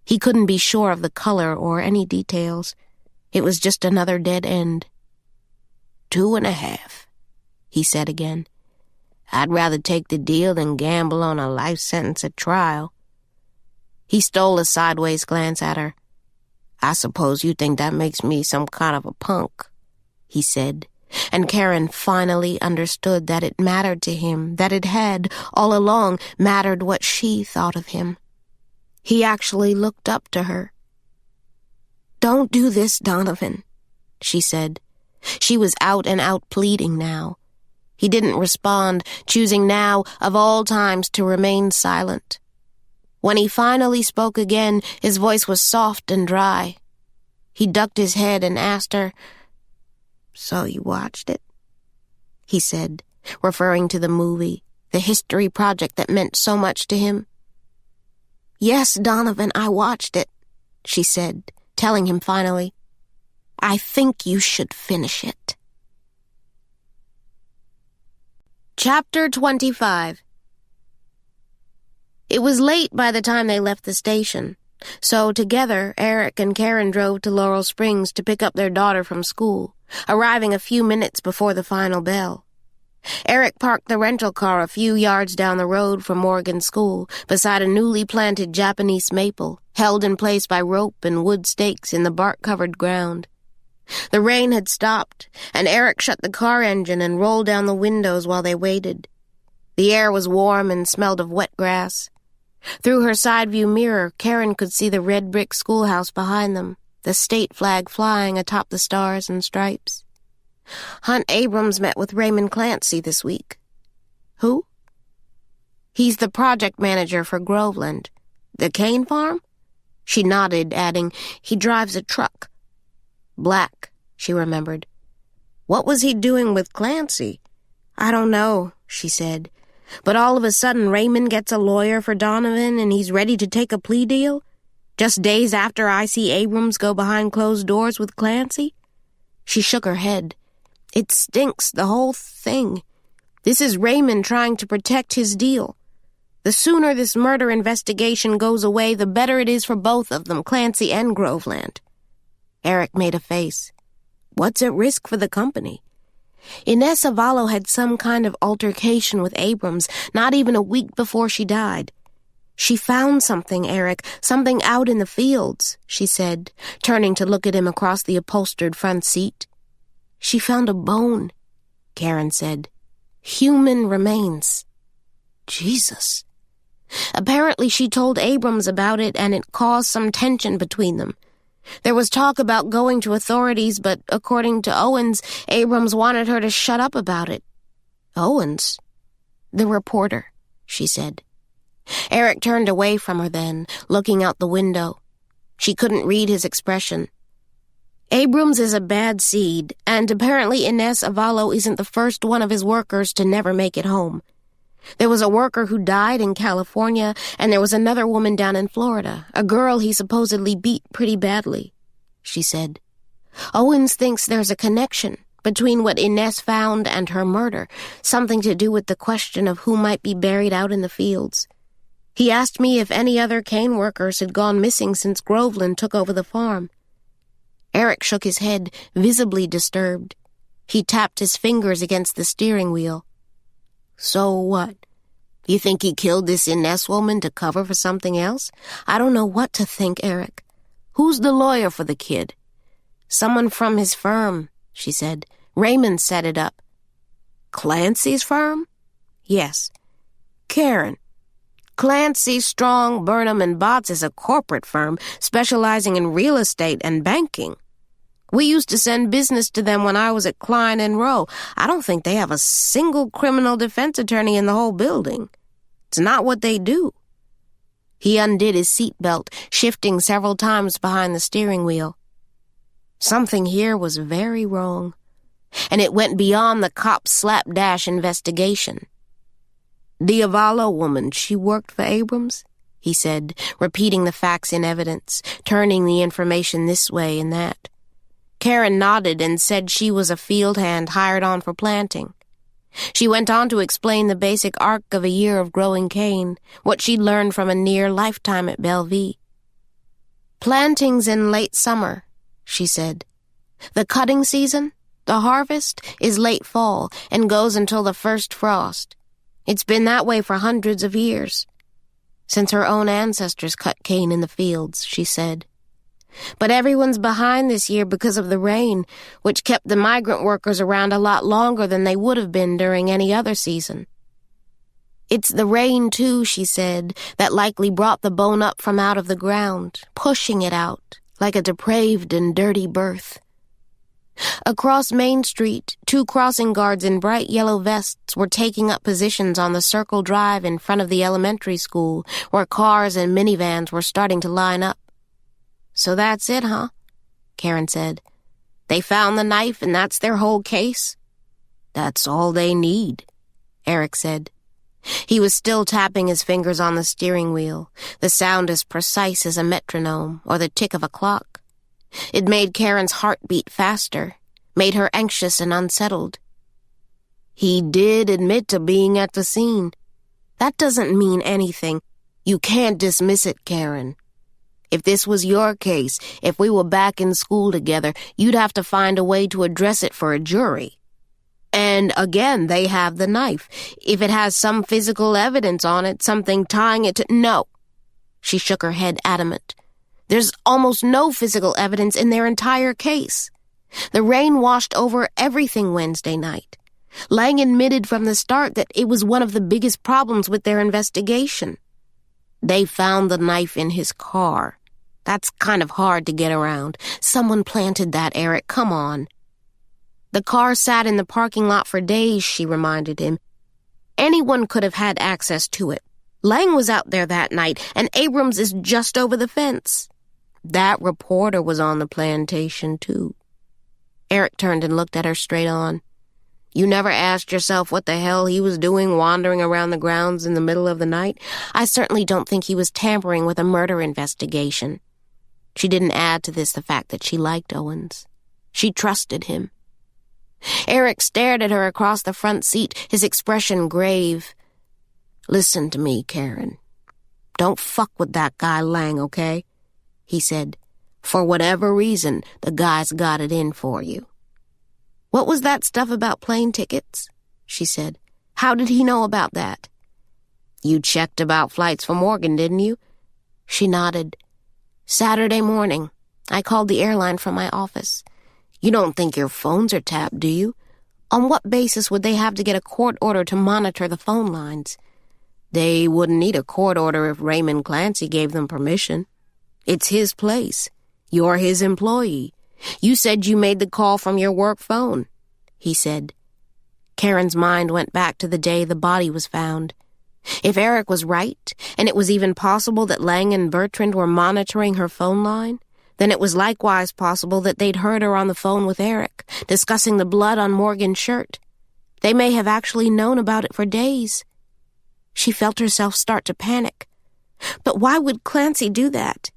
He couldn't be sure of the color or any details. It was just another dead end. 2.5, he said again. "I'd rather take the deal than gamble on a life sentence at trial." He stole a sideways glance at her. "I suppose you think that makes me some kind of a punk," he said, and Caren finally understood that it mattered to him, that it had, all along, mattered what she thought of him. He actually looked up to her. "Don't do this, Donovan," she said. She was out and out pleading now. He didn't respond, choosing now, of all times, to remain silent. When he finally spoke again, his voice was soft and dry. He ducked his head and asked her, "So you watched it?" he said, referring to the movie, the history project that meant so much to him. "Yes, Donovan, I watched it," she said, telling him finally, "I think you should finish it." Chapter 25. It was late by the time they left the station, so together Eric and Caren drove to Laurel Springs to pick up their daughter from school, arriving a few minutes before the final bell. Eric parked the rental car a few yards down the road from Morgan's school, beside a newly planted Japanese maple, held in place by rope and wood stakes in the bark-covered ground. The rain had stopped, and Eric shut the car engine and rolled down the windows while they waited. The air was warm and smelled of wet grass. Through her side-view mirror, Caren could see the red brick schoolhouse behind them, the state flag flying atop the stars and stripes. Hunt Abrams met with Raymond Clancy this week. "Who?" "He's the project manager for Groveland." "The cane farm?" She nodded, adding, "He drives a truck." "Black," she remembered. "What was he doing with Clancy?" "I don't know," she said. "But all of a sudden Raymond gets a lawyer for Donovan and he's ready to take a plea deal? Just days after I see Abrams go behind closed doors with Clancy?" She shook her head. "It stinks, the whole thing. This is Raymond trying to protect his deal. The sooner this murder investigation goes away, the better it is for both of them, Clancy and Groveland." Eric made a face. "What's at risk for the company?" "Inez Avallo had some kind of altercation with Abrams not even a week before she died. She found something, Eric, something out in the fields," she said, turning to look at him across the upholstered front seat. "She found a bone," Caren said. "Human remains." Jesus. Apparently she told Abrams about it and it caused some tension between them. There was talk about going to authorities, but according to Owens, Abrams wanted her to shut up about it. "Owens?" "The reporter," she said. Eric turned away from her then, looking out the window. She couldn't read his expression. "Abrams is a bad seed, and apparently Inez Avallo isn't the first one of his workers to never make it home. There was a worker who died in California, and there was another woman down in Florida, a girl he supposedly beat pretty badly," she said. "Owens thinks there's a connection between what Inez found and her murder, something to do with the question of who might be buried out in the fields. He asked me if any other cane workers had gone missing since Groveland took over the farm." Eric shook his head, visibly disturbed. He tapped his fingers against the steering wheel. "So what? You think he killed this Inez woman to cover for something else? I don't know what to think, Eric. Who's the lawyer for the kid?" "Someone from his firm," she said. "Raymond set it up." Clancy's firm? Yes. Caren. Clancy, Strong, Burnham, and Botts is a corporate firm specializing in real estate and banking. We used to send business to them when I was at Klein & Rowe. I don't think they have a single criminal defense attorney in the whole building. It's not what they do. He undid his seatbelt, shifting several times behind the steering wheel. Something here was very wrong, and it went beyond the cop's slapdash investigation. The Avalo woman, she worked for Abrams? He said, repeating the facts in evidence, turning the information this way and that. Caren nodded and said she was a field hand hired on for planting. She went on to explain the basic arc of a year of growing cane, what she'd learned from a near lifetime at Bellevue. Planting's in late summer, she said. The cutting season, the harvest, is late fall and goes until the first frost. It's been that way for hundreds of years. Since her own ancestors cut cane in the fields, she said. But everyone's behind this year because of the rain, which kept the migrant workers around a lot longer than they would have been during any other season. It's the rain, too, she said, that likely brought the bone up from out of the ground, pushing it out, like a depraved and dirty birth. Across Main Street, 2 crossing guards in bright yellow vests were taking up positions on the circle drive in front of the elementary school, where cars and minivans were starting to line up. So that's it, huh? Caren said. They found the knife and that's their whole case? That's all they need, Eric said. He was still tapping his fingers on the steering wheel, the sound as precise as a metronome or the tick of a clock. It made Karen's heart beat faster, made her anxious and unsettled. He did admit to being at the scene. That doesn't mean anything. You can't dismiss it, Caren. If this was your case, if we were back in school together, you'd have to find a way to address it for a jury. And again, they have the knife. If it has some physical evidence on it, something tying it to— No. She shook her head adamant. There's almost no physical evidence in their entire case. The rain washed over everything Wednesday night. Lang admitted from the start that it was one of the biggest problems with their investigation. They found the knife in his car. That's kind of hard to get around. Someone planted that, Eric. Come on. The car sat in the parking lot for days, she reminded him. Anyone could have had access to it. Lang was out there that night, and Abrams is just over the fence. That reporter was on the plantation, too. Eric turned and looked at her straight on. You never asked yourself what the hell he was doing wandering around the grounds in the middle of the night? I certainly don't think he was tampering with a murder investigation. She didn't add to this the fact that she liked Owens. She trusted him. Eric stared at her across the front seat, his expression grave. Listen to me, Caren. Don't fuck with that guy Lang, okay? He said. For whatever reason, the guy's got it in for you. What was that stuff about plane tickets? She said. How did he know about that? You checked about flights for Morgan, didn't you? She nodded. Saturday morning. I called the airline from my office. You don't think your phones are tapped, do you? On what basis would they have to get a court order to monitor the phone lines? They wouldn't need a court order if Raymond Clancy gave them permission. It's his place. You're his employee. You said you made the call from your work phone, he said. Karen's mind went back to the day the body was found. If Eric was right, and it was even possible that Lang and Bertrand were monitoring her phone line, then it was likewise possible that they'd heard her on the phone with Eric, discussing the blood on Morgan's shirt. They may have actually known about it for days. She felt herself start to panic. But why would Clancy do that?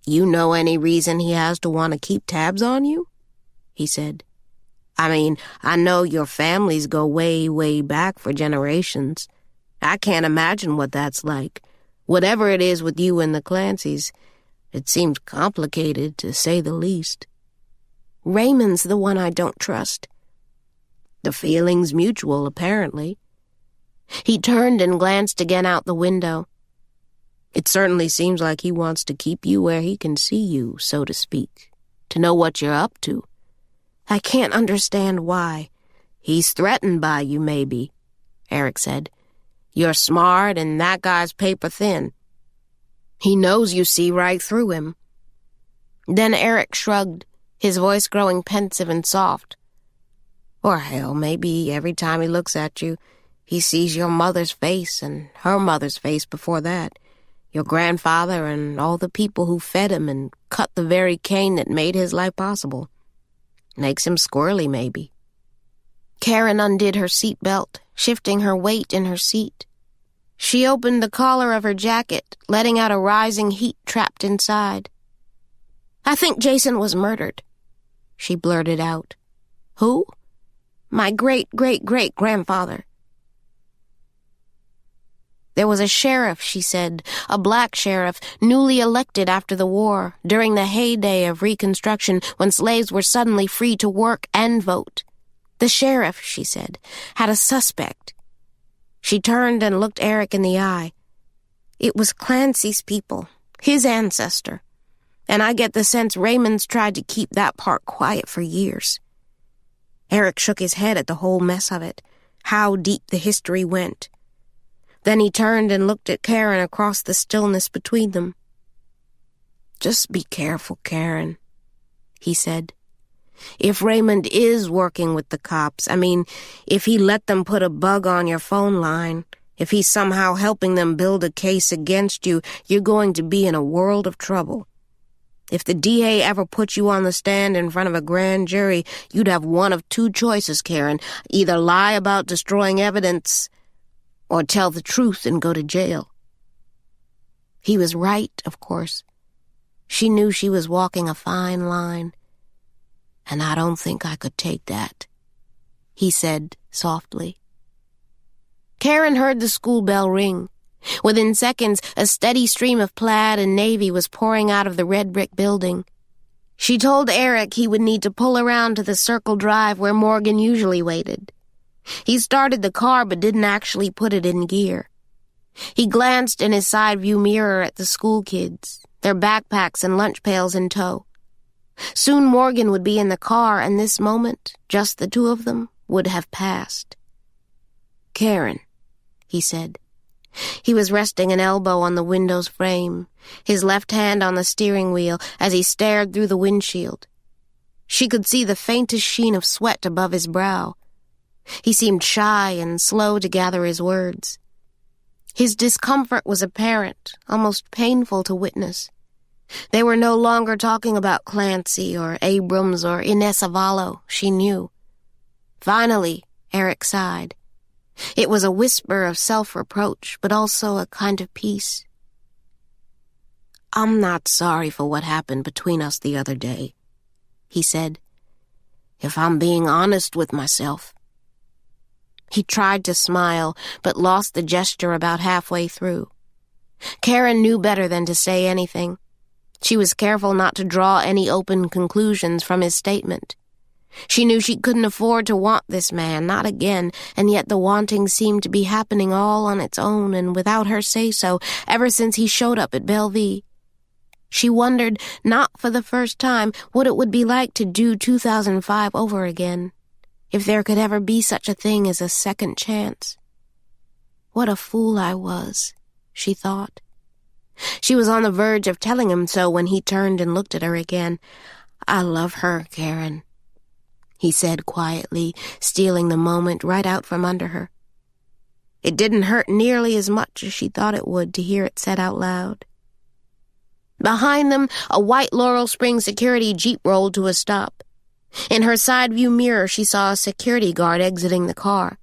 You know any reason he has to want to keep tabs on you? He said. I mean, I know your families go way, way back for generations. I can't imagine what that's like. Whatever it is with you and the Clancys, it seems complicated, to say the least. Raymond's the one I don't trust. The feeling's mutual, apparently. He turned and glanced again out the window. It certainly seems like he wants to keep you where he can see you, so to speak, to know what you're up to. I can't understand why. "He's threatened by you, maybe," Eric said. "You're smart and that guy's paper thin. He knows you see right through him." Then Eric shrugged, his voice growing pensive and soft. "Or hell, maybe every time he looks at you, he sees your mother's face and her mother's face before that, your grandfather and all the people who fed him and cut the very cane that made his life possible. Makes him squirrely, maybe." Caren undid her seatbelt, shifting her weight in her seat. She opened the collar of her jacket, letting out a rising heat trapped inside. "I think Jason was murdered," she blurted out. "Who?" "My great-great-great-grandfather." There was a sheriff, she said, a black sheriff, newly elected after the war, during the heyday of Reconstruction when slaves were suddenly free to work and vote. The sheriff, she said, had a suspect. She turned and looked Eric in the eye. "It was Clancy's people, his ancestor. And I get the sense Raymond's tried to keep that part quiet for years." Eric shook his head at the whole mess of it, how deep the history went. Then he turned and looked at Caren across the stillness between them. "Just be careful, Caren," he said. "If Raymond is working with the cops, if he let them put a bug on your phone line, if he's somehow helping them build a case against you, you're going to be in a world of trouble. If the DA ever put you on the stand in front of a grand jury, you'd have one of two choices, Caren. Either lie about destroying evidence or tell the truth and go to jail." He was right, of course. She knew she was walking a fine line. "And I don't think I could take that," he said softly. Caren heard the school bell ring. Within seconds, a steady stream of plaid and navy was pouring out of the red brick building. She told Eric he would need to pull around to the circle drive where Morgan usually waited. He started the car but didn't actually put it in gear. He glanced in his side view mirror at the school kids, their backpacks and lunch pails in tow. Soon Morgan would be in the car, and this moment, just the two of them, would have passed. "Caren," he said. He was resting an elbow on the window's frame, his left hand on the steering wheel as he stared through the windshield. She could see the faintest sheen of sweat above his brow. He seemed shy and slow to gather his words. His discomfort was apparent, almost painful to witness. They were no longer talking about Clancy or Abrams or Inez Avallo, she knew. Finally, Eric sighed. It was a whisper of self-reproach, but also a kind of peace. "I'm not sorry for what happened between us the other day," he said. "If I'm being honest with myself." He tried to smile, but lost the gesture about halfway through. Caren knew better than to say anything. She was careful not to draw any open conclusions from his statement. She knew she couldn't afford to want this man, not again, and yet the wanting seemed to be happening all on its own and without her say-so ever since he showed up at Bellevue. She wondered, not for the first time, what it would be like to do 2005 over again, if there could ever be such a thing as a second chance. What a fool I was, she thought. She was on the verge of telling him so when he turned and looked at her again. "I love her, Caren," he said quietly, stealing the moment right out from under her. It didn't hurt nearly as much as she thought it would to hear it said out loud. Behind them, a white Laurel Springs security jeep rolled to a stop. In her side view mirror, she saw a security guard exiting the car.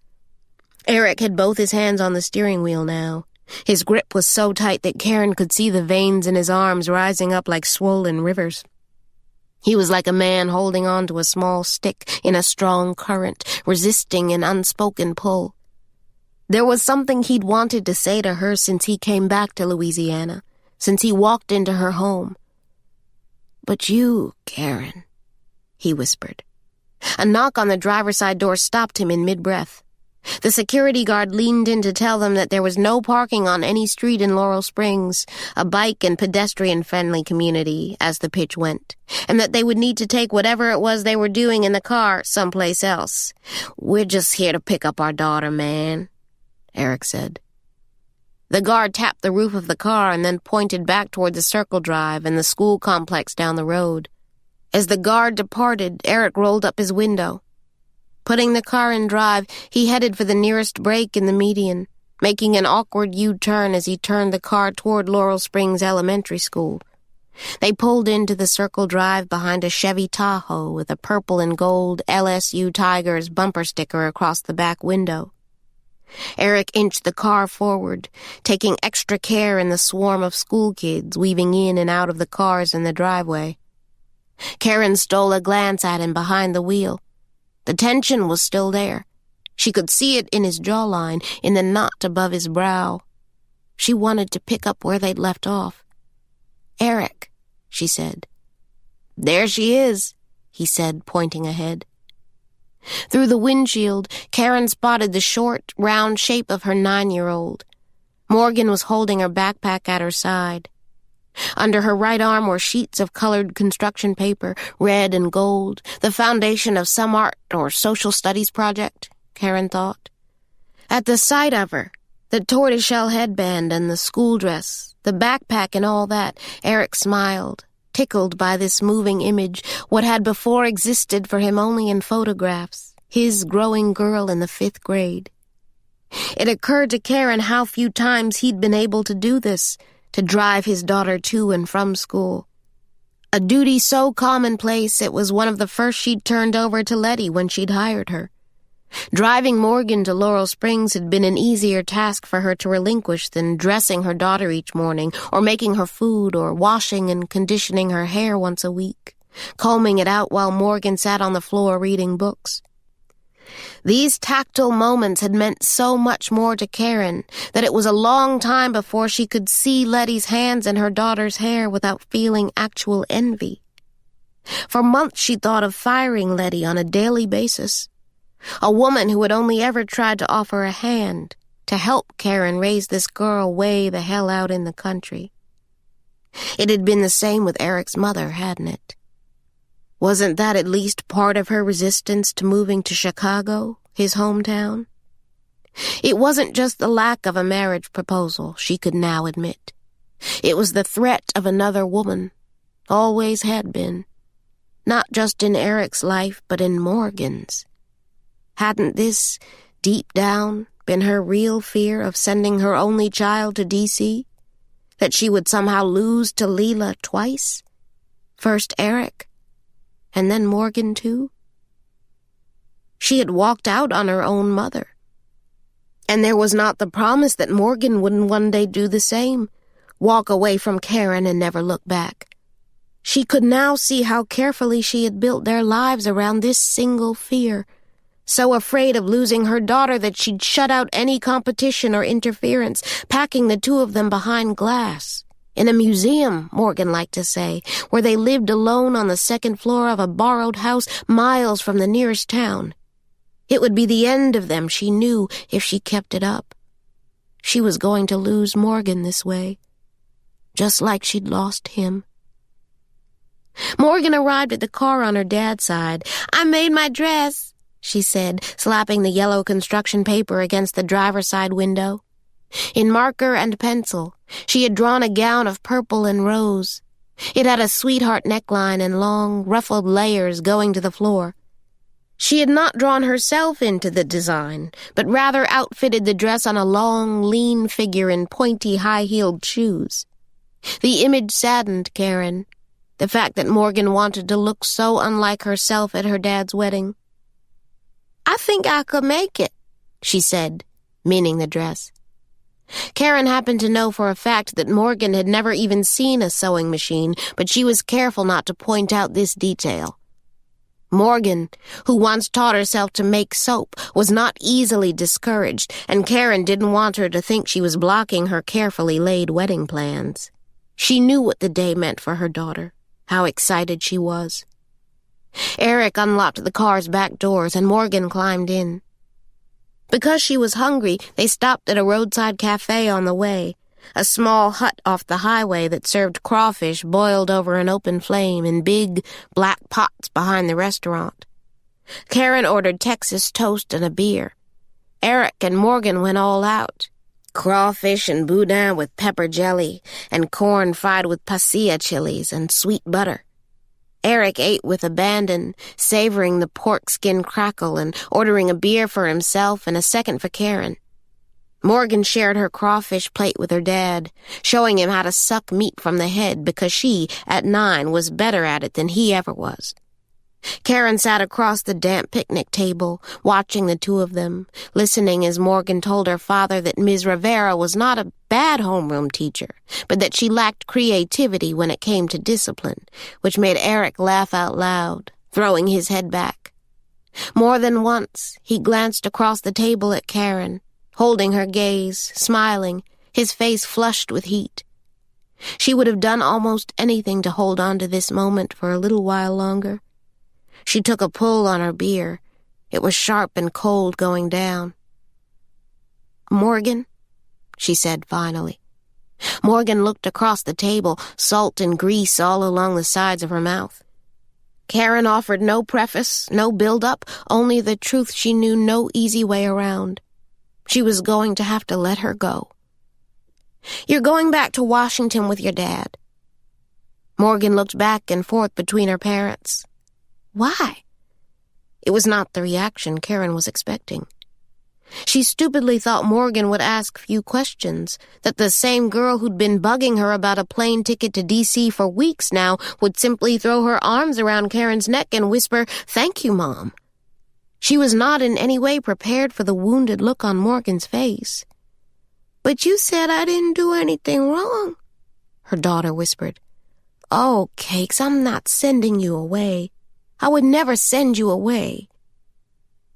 Eric had both his hands on the steering wheel now. His grip was so tight that Caren could see the veins in his arms rising up like swollen rivers. He was like a man holding on to a small stick in a strong current, resisting an unspoken pull. There was something he'd wanted to say to her since he came back to Louisiana, since he walked into her home. "But you, Caren," he whispered. A knock on the driver's side door stopped him in mid-breath. The security guard leaned in to tell them that there was no parking on any street in Laurel Springs, a bike and pedestrian-friendly community, as the pitch went, and that they would need to take whatever it was they were doing in the car someplace else. "We're just here to pick up our daughter, man," Eric said. The guard tapped the roof of the car and then pointed back toward the Circle Drive and the school complex down the road. As the guard departed, Eric rolled up his window. Putting the car in drive, he headed for the nearest break in the median, making an awkward U-turn as he turned the car toward Laurel Springs Elementary School. They pulled into the Circle Drive behind a Chevy Tahoe with a purple and gold LSU Tigers bumper sticker across the back window. Eric inched the car forward, taking extra care in the swarm of school kids weaving in and out of the cars in the driveway. Caren stole a glance at him behind the wheel. The tension was still there. She could see it in his jawline, in the knot above his brow. She wanted to pick up where they'd left off. "Eric," she said. "There she is," he said, pointing ahead. Through the windshield, Caren spotted the short, round shape of her 9-year-old. Morgan was holding her backpack at her side. Under her right arm were sheets of colored construction paper, red and gold, the foundation of some art or social studies project, Caren thought. At the sight of her, the tortoiseshell headband and the school dress, the backpack and all that, Eric smiled, tickled by this moving image, what had before existed for him only in photographs, his growing girl in the 5th grade. It occurred to Caren how few times he'd been able to do this, to drive his daughter to and from school. A duty so commonplace it was one of the first she'd turned over to Letty when she'd hired her. Driving Morgan to Laurel Springs had been an easier task for her to relinquish than dressing her daughter each morning, or making her food, or washing and conditioning her hair once a week, combing it out while Morgan sat on the floor reading books. These tactile moments had meant so much more to Caren that it was a long time before she could see Letty's hands in her daughter's hair without feeling actual envy. For months she thought of firing Letty on a daily basis, a woman who had only ever tried to offer a hand, to help Caren raise this girl way the hell out in the country. It had been the same with Eric's mother, hadn't it? Wasn't that at least part of her resistance to moving to Chicago, his hometown? It wasn't just the lack of a marriage proposal, she could now admit. It was the threat of another woman, always had been. Not just in Eric's life, but in Morgan's. Hadn't this, deep down, been her real fear of sending her only child to D.C.? That she would somehow lose to Leela twice? First Eric, and then Morgan too? She had walked out on her own mother. And there was not the promise that Morgan wouldn't one day do the same, walk away from Caren and never look back. She could now see how carefully she had built their lives around this single fear, so afraid of losing her daughter that she'd shut out any competition or interference, packing the two of them behind glass. In a museum, Morgan liked to say, where they lived alone on the 2nd floor of a borrowed house miles from the nearest town. It would be the end of them, she knew, if she kept it up. She was going to lose Morgan this way, just like she'd lost him. Morgan arrived at the car on her dad's side. "I made my dress," she said, slapping the yellow construction paper against the driver's side window. In marker and pencil, she had drawn a gown of purple and rose. It had a sweetheart neckline and long, ruffled layers going to the floor. She had not drawn herself into the design, but rather outfitted the dress on a long, lean figure in pointy, high-heeled shoes. The image saddened Caren, the fact that Morgan wanted to look so unlike herself at her dad's wedding. "I think I could make it," she said, meaning the dress. Caren happened to know for a fact that Morgan had never even seen a sewing machine, but she was careful not to point out this detail. Morgan, who once taught herself to make soap, was not easily discouraged, and Caren didn't want her to think she was blocking her carefully laid wedding plans. She knew what the day meant for her daughter, how excited she was. Eric unlocked the car's back doors, and Morgan climbed in. Because she was hungry, they stopped at a roadside cafe on the way, a small hut off the highway that served crawfish boiled over an open flame in big, black pots behind the restaurant. Caren ordered Texas toast and a beer. Eric and Morgan went all out. Crawfish and boudin with pepper jelly, and corn fried with pasilla chilies and sweet butter. Eric ate with abandon, savoring the pork skin crackle and ordering a beer for himself and a second for Caren. Morgan shared her crawfish plate with her dad, showing him how to suck meat from the head because she, at 9, was better at it than he ever was. Caren sat across the damp picnic table, watching the two of them, listening as Morgan told her father that Ms. Rivera was not a bad homeroom teacher, but that she lacked creativity when it came to discipline, which made Eric laugh out loud, throwing his head back. More than once, he glanced across the table at Caren, holding her gaze, smiling, his face flushed with heat. She would have done almost anything to hold on to this moment for a little while longer. She took a pull on her beer. It was sharp and cold going down. "Morgan," she said finally. Morgan looked across the table, salt and grease all along the sides of her mouth. Caren offered no preface, no build-up, only the truth she knew no easy way around. She was going to have to let her go. "You're going back to Washington with your dad." Morgan looked back and forth between her parents. Why? It was not the reaction Caren was expecting. She stupidly thought Morgan would ask few questions, that the same girl who'd been bugging her about a plane ticket to D.C. for weeks now would simply throw her arms around Karen's neck and whisper, "Thank you, Mom." She was not in any way prepared for the wounded look on Morgan's face. "But you said I didn't do anything wrong," her daughter whispered. "Oh, Cakes, I'm not sending you away. I would never send you away."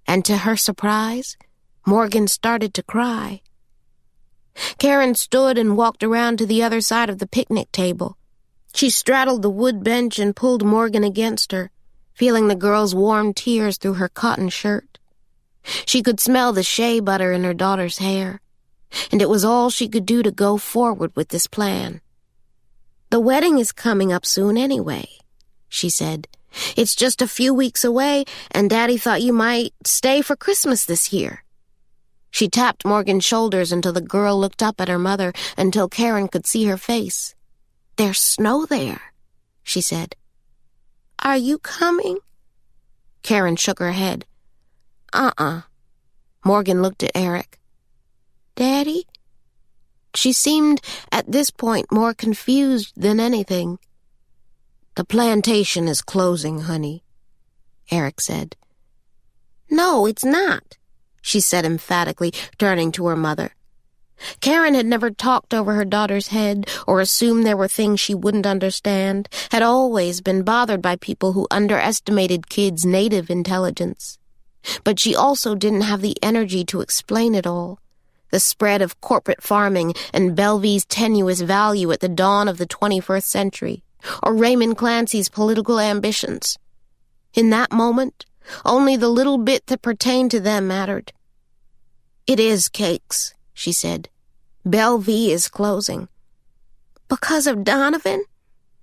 And to her surprise, Morgan started to cry. Caren stood and walked around to the other side of the picnic table. She straddled the wood bench and pulled Morgan against her, feeling the girl's warm tears through her cotton shirt. She could smell the shea butter in her daughter's hair, and it was all she could do to go forward with this plan. "The wedding is coming up soon anyway," she said. "It's just a few weeks away, and Daddy thought you might stay for Christmas this year." She tapped Morgan's shoulders until the girl looked up at her mother, until Caren could see her face. "There's snow there," she said. "Are you coming?" Caren shook her head. Morgan looked at Eric. "Daddy?" She seemed, at this point, more confused than anything. "The plantation is closing, honey," Eric said. "No, it's not," she said emphatically, turning to her mother. Caren had never talked over her daughter's head or assumed there were things she wouldn't understand, had always been bothered by people who underestimated kids' native intelligence. But she also didn't have the energy to explain it all. The spread of corporate farming and Bellevue's tenuous value at the dawn of the 21st century, or Raymond Clancy's political ambitions. In that moment, only the little bit that pertained to them mattered. "It is, Cakes," she said. "Bellevue is closing." "Because of Donovan?"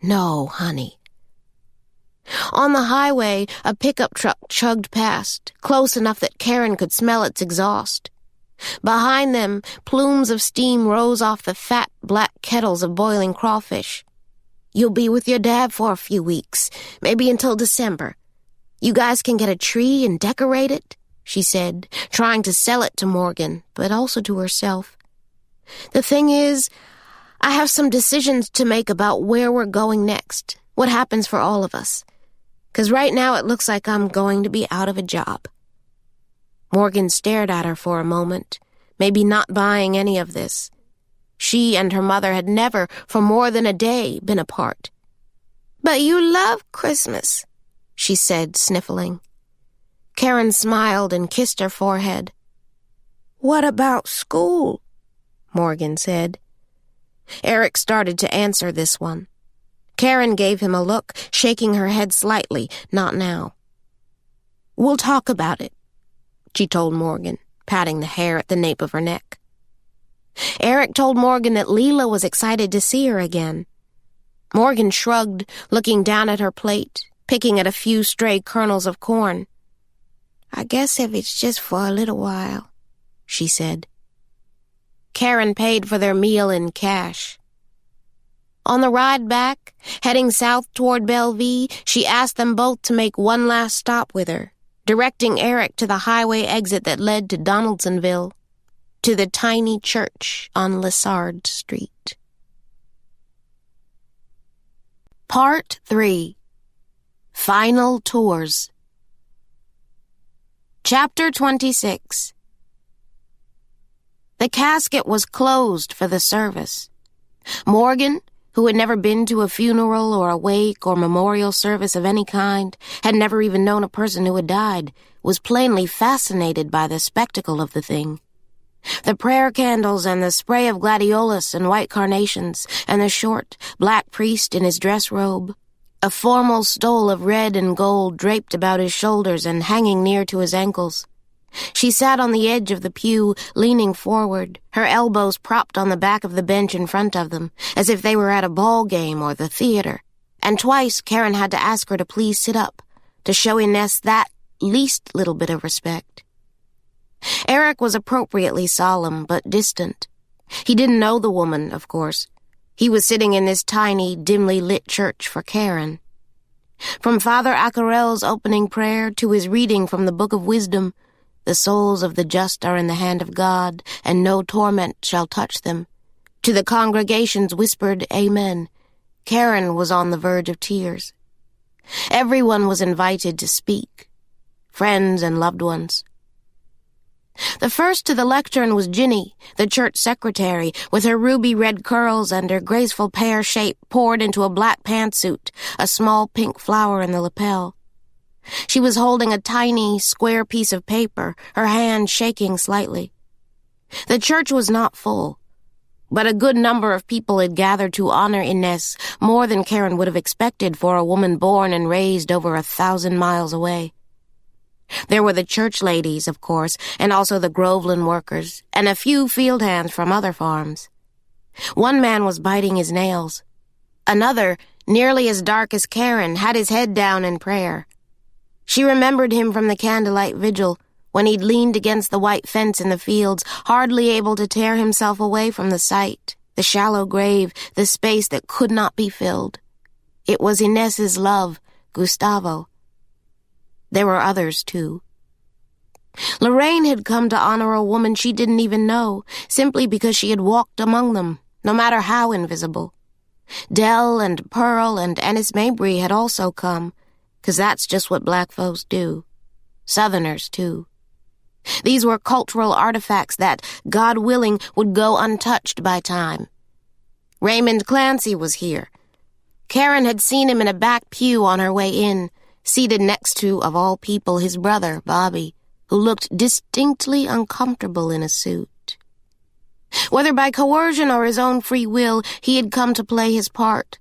"No, honey." On the highway, a pickup truck chugged past, close enough that Caren could smell its exhaust. Behind them, plumes of steam rose off the fat, black kettles of boiling crawfish. "You'll be with your dad for a few weeks, maybe until December. You guys can get a tree and decorate it," she said, trying to sell it to Morgan, but also to herself. "The thing is, I have some decisions to make about where we're going next, what happens for all of us. 'Cause right now it looks like I'm going to be out of a job." Morgan stared at her for a moment, maybe not buying any of this. She and her mother had never, for more than a day, been apart. "But you love Christmas," she said, sniffling. Caren smiled and kissed her forehead. "What about school?" Morgan said. Eric started to answer this one. Caren gave him a look, shaking her head slightly, not now. "We'll talk about it," she told Morgan. patting the hair at the nape of her neck. Eric told Morgan that Leela was excited to see her again. Morgan shrugged, looking down at her plate, picking at a few stray kernels of corn. "I guess if it's just for a little while," she said. Caren paid for their meal in cash. On the ride back, heading south toward Bellevue, she asked them both to make one last stop with her, directing Eric to the highway exit that led to Donaldsonville, to the tiny church on Lessard Street. Part 3. Final Tours. Chapter 26. The casket was closed for the service. Morgan, who had never been to a funeral or a wake or memorial service of any kind, had never even known a person who had died, was plainly fascinated by the spectacle of the thing. The prayer candles and the spray of gladiolus and white carnations, and the short, black priest in his dress robe, a formal stole of red and gold draped about his shoulders and hanging near to his ankles. She sat on the edge of the pew, leaning forward, her elbows propped on the back of the bench in front of them, as if they were at a ball game or the theater, and twice Caren had to ask her to please sit up, to show Inez that least little bit of respect. Eric was appropriately solemn but distant. He didn't know the woman, of course. He was sitting in this tiny, dimly lit church for Caren. From Father Accarel's opening prayer to his reading from the Book of Wisdom, "The souls of the just are in the hand of God, and no torment shall touch them," to the congregation's whispered Amen, Caren was on the verge of tears. Everyone was invited to speak, friends and loved ones. The first to the lectern was Ginny, the church secretary, with her ruby-red curls and her graceful pear shape poured into a black pantsuit, a small pink flower in the lapel. She was holding a tiny, square piece of paper, her hand shaking slightly. The church was not full, but a good number of people had gathered to honor Inez, more than Caren would have expected for a woman born and raised over 1,000 miles away. There were the church ladies, of course, and also the Groveland workers, and a few field hands from other farms. One man was biting his nails. Another, nearly as dark as Caren, had his head down in prayer. She remembered him from the candlelight vigil, when he'd leaned against the white fence in the fields, hardly able to tear himself away from the sight, the shallow grave, the space that could not be filled. It was Inez's love, Gustavo. There were others, too. Lorraine had come to honor a woman she didn't even know, simply because she had walked among them, no matter how invisible. Dell and Pearl and Ennis Mabry had also come, 'cause that's just what black folks do. Southerners, too. These were cultural artifacts that, God willing, would go untouched by time. Raymond Clancy was here. Caren had seen him in a back pew on her way in, seated next to, of all people, his brother, Bobby, who looked distinctly uncomfortable in a suit. Whether by coercion or his own free will, he had come to play his part.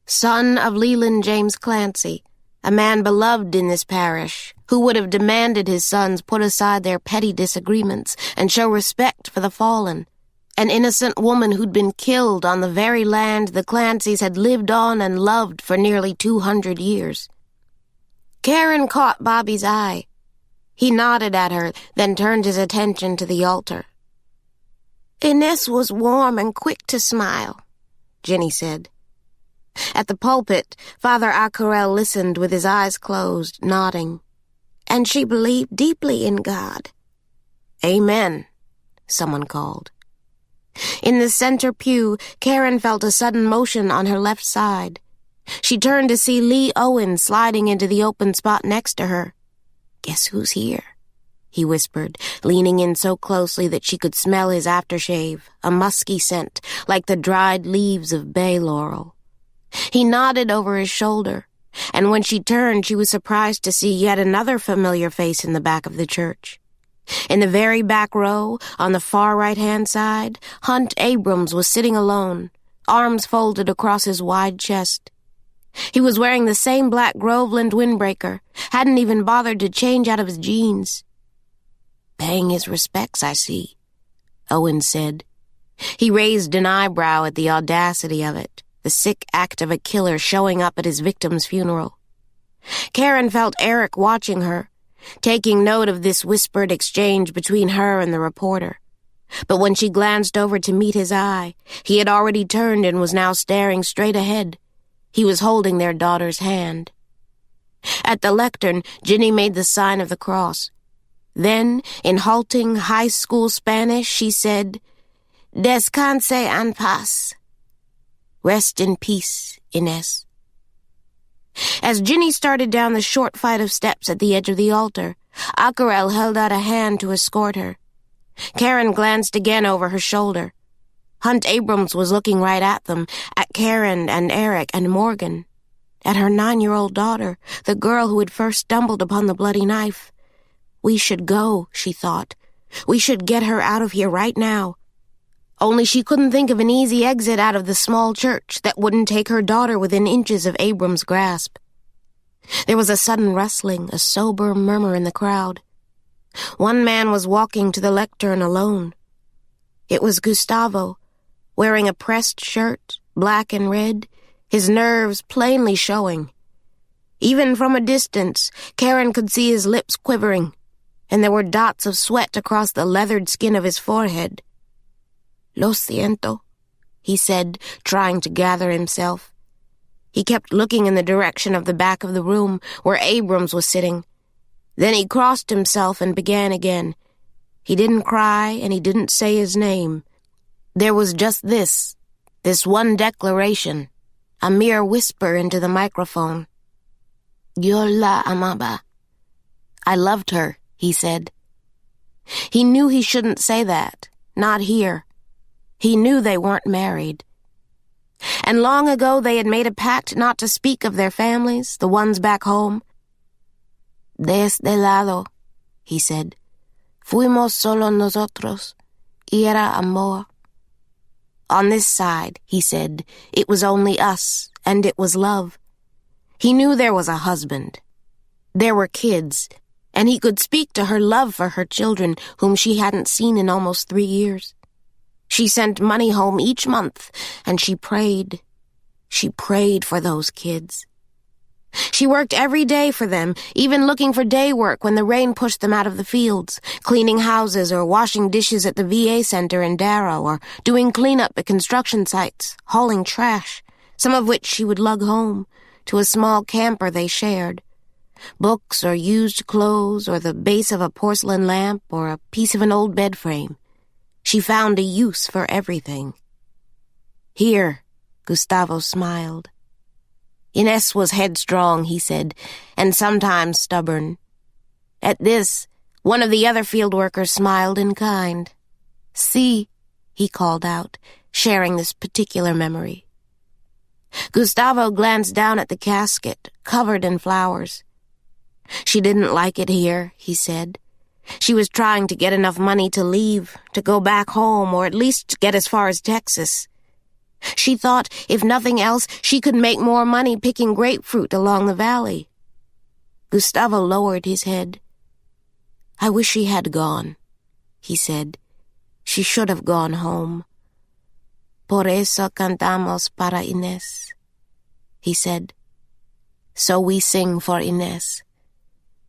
Son of Leland James Clancy, a man beloved in this parish, who would have demanded his sons put aside their petty disagreements and show respect for the fallen, an innocent woman who'd been killed on the very land the Clancys had lived on and loved for nearly 200 years. Caren caught Bobby's eye. He nodded at her, then turned his attention to the altar. "Inez was warm and quick to smile," Ginny said. At the pulpit, Father Accarel listened with his eyes closed, nodding. "And she believed deeply in God." "Amen," someone called. In the center pew, Caren felt a sudden motion on her left side. She turned to see Lee Owen sliding into the open spot next to her. "Guess who's here?" he whispered, leaning in so closely that she could smell his aftershave, a musky scent, like the dried leaves of bay laurel. He nodded over his shoulder, and when she turned, she was surprised to see yet another familiar face in the back of the church. In the very back row, on the far right-hand side, Hunt Abrams was sitting alone, arms folded across his wide chest. He was wearing the same black Groveland windbreaker, hadn't even bothered to change out of his jeans. Paying his respects, I see, Owens said. He raised an eyebrow at the audacity of it, the sick act of a killer showing up at his victim's funeral. Caren felt Eric watching her, taking note of this whispered exchange between her and the reporter. But when she glanced over to meet his eye, he had already turned and was now staring straight ahead. He was holding their daughter's hand. At the lectern, Ginny made the sign of the cross. Then, in halting high school Spanish, she said, "Descanse en paz." Rest in peace, Inés. As Ginny started down the short flight of steps at the edge of the altar, Acarel held out a hand to escort her. Caren glanced again over her shoulder. Hunt Abrams was looking right at them, at Caren and Eric and Morgan, at her 9-year-old daughter, the girl who had first stumbled upon the bloody knife. We should go, she thought. We should get her out of here right now. Only she couldn't think of an easy exit out of the small church that wouldn't take her daughter within inches of Abrams' grasp. There was a sudden rustling, a sober murmur in the crowd. One man was walking to the lectern alone. It was Gustavo, wearing a pressed shirt, black and red, his nerves plainly showing. Even from a distance, Caren could see his lips quivering, and there were dots of sweat across the leathered skin of his forehead. "Lo siento," he said, trying to gather himself. He kept looking in the direction of the back of the room where Abrams was sitting. Then he crossed himself and began again. He didn't cry and he didn't say his name. There was just this one declaration, a mere whisper into the microphone. "Yo la amaba." "I loved her," he said. He knew he shouldn't say that, not here. He knew they weren't married. And long ago they had made a pact not to speak of their families, the ones back home. "De este lado," he said, "fuimos solo nosotros, y era amor." On this side, he said, it was only us, and it was love. He knew there was a husband. There were kids, and he could speak to her love for her children, whom she hadn't seen in almost 3 years. She sent money home each month, and she prayed. She prayed for those kids. She worked every day for them, even looking for day work when the rain pushed them out of the fields, cleaning houses or washing dishes at the VA center in Darrow, or doing cleanup at construction sites, hauling trash, some of which she would lug home to a small camper they shared. Books or used clothes or the base of a porcelain lamp or a piece of an old bed frame. She found a use for everything. Here, Gustavo smiled. Inés was headstrong, he said, and sometimes stubborn. At this, one of the other field workers smiled in kind. "See," he called out, sharing this particular memory. Gustavo glanced down at the casket, covered in flowers. She didn't like it here, he said. She was trying to get enough money to leave, to go back home, or at least get as far as Texas. She thought, if nothing else, she could make more money picking grapefruit along the valley. Gustavo lowered his head. "I wish she had gone," he said. "She should have gone home." "Por eso cantamos para Inés," he said. "So we sing for Inés.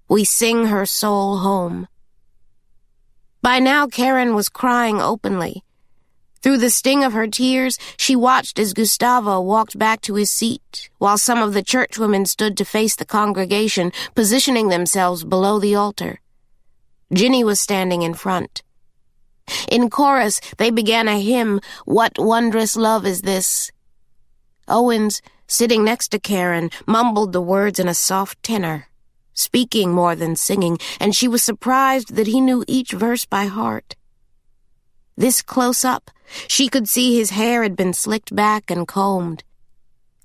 We sing her soul home." By now, Caren was crying openly. Through the sting of her tears, she watched as Gustavo walked back to his seat, while some of the churchwomen stood to face the congregation, positioning themselves below the altar. Ginny was standing in front. In chorus, they began a hymn, "What Wondrous Love Is This?" Owens, sitting next to Caren, mumbled the words in a soft tenor, speaking more than singing, and she was surprised that he knew each verse by heart. This close up, she could see his hair had been slicked back and combed.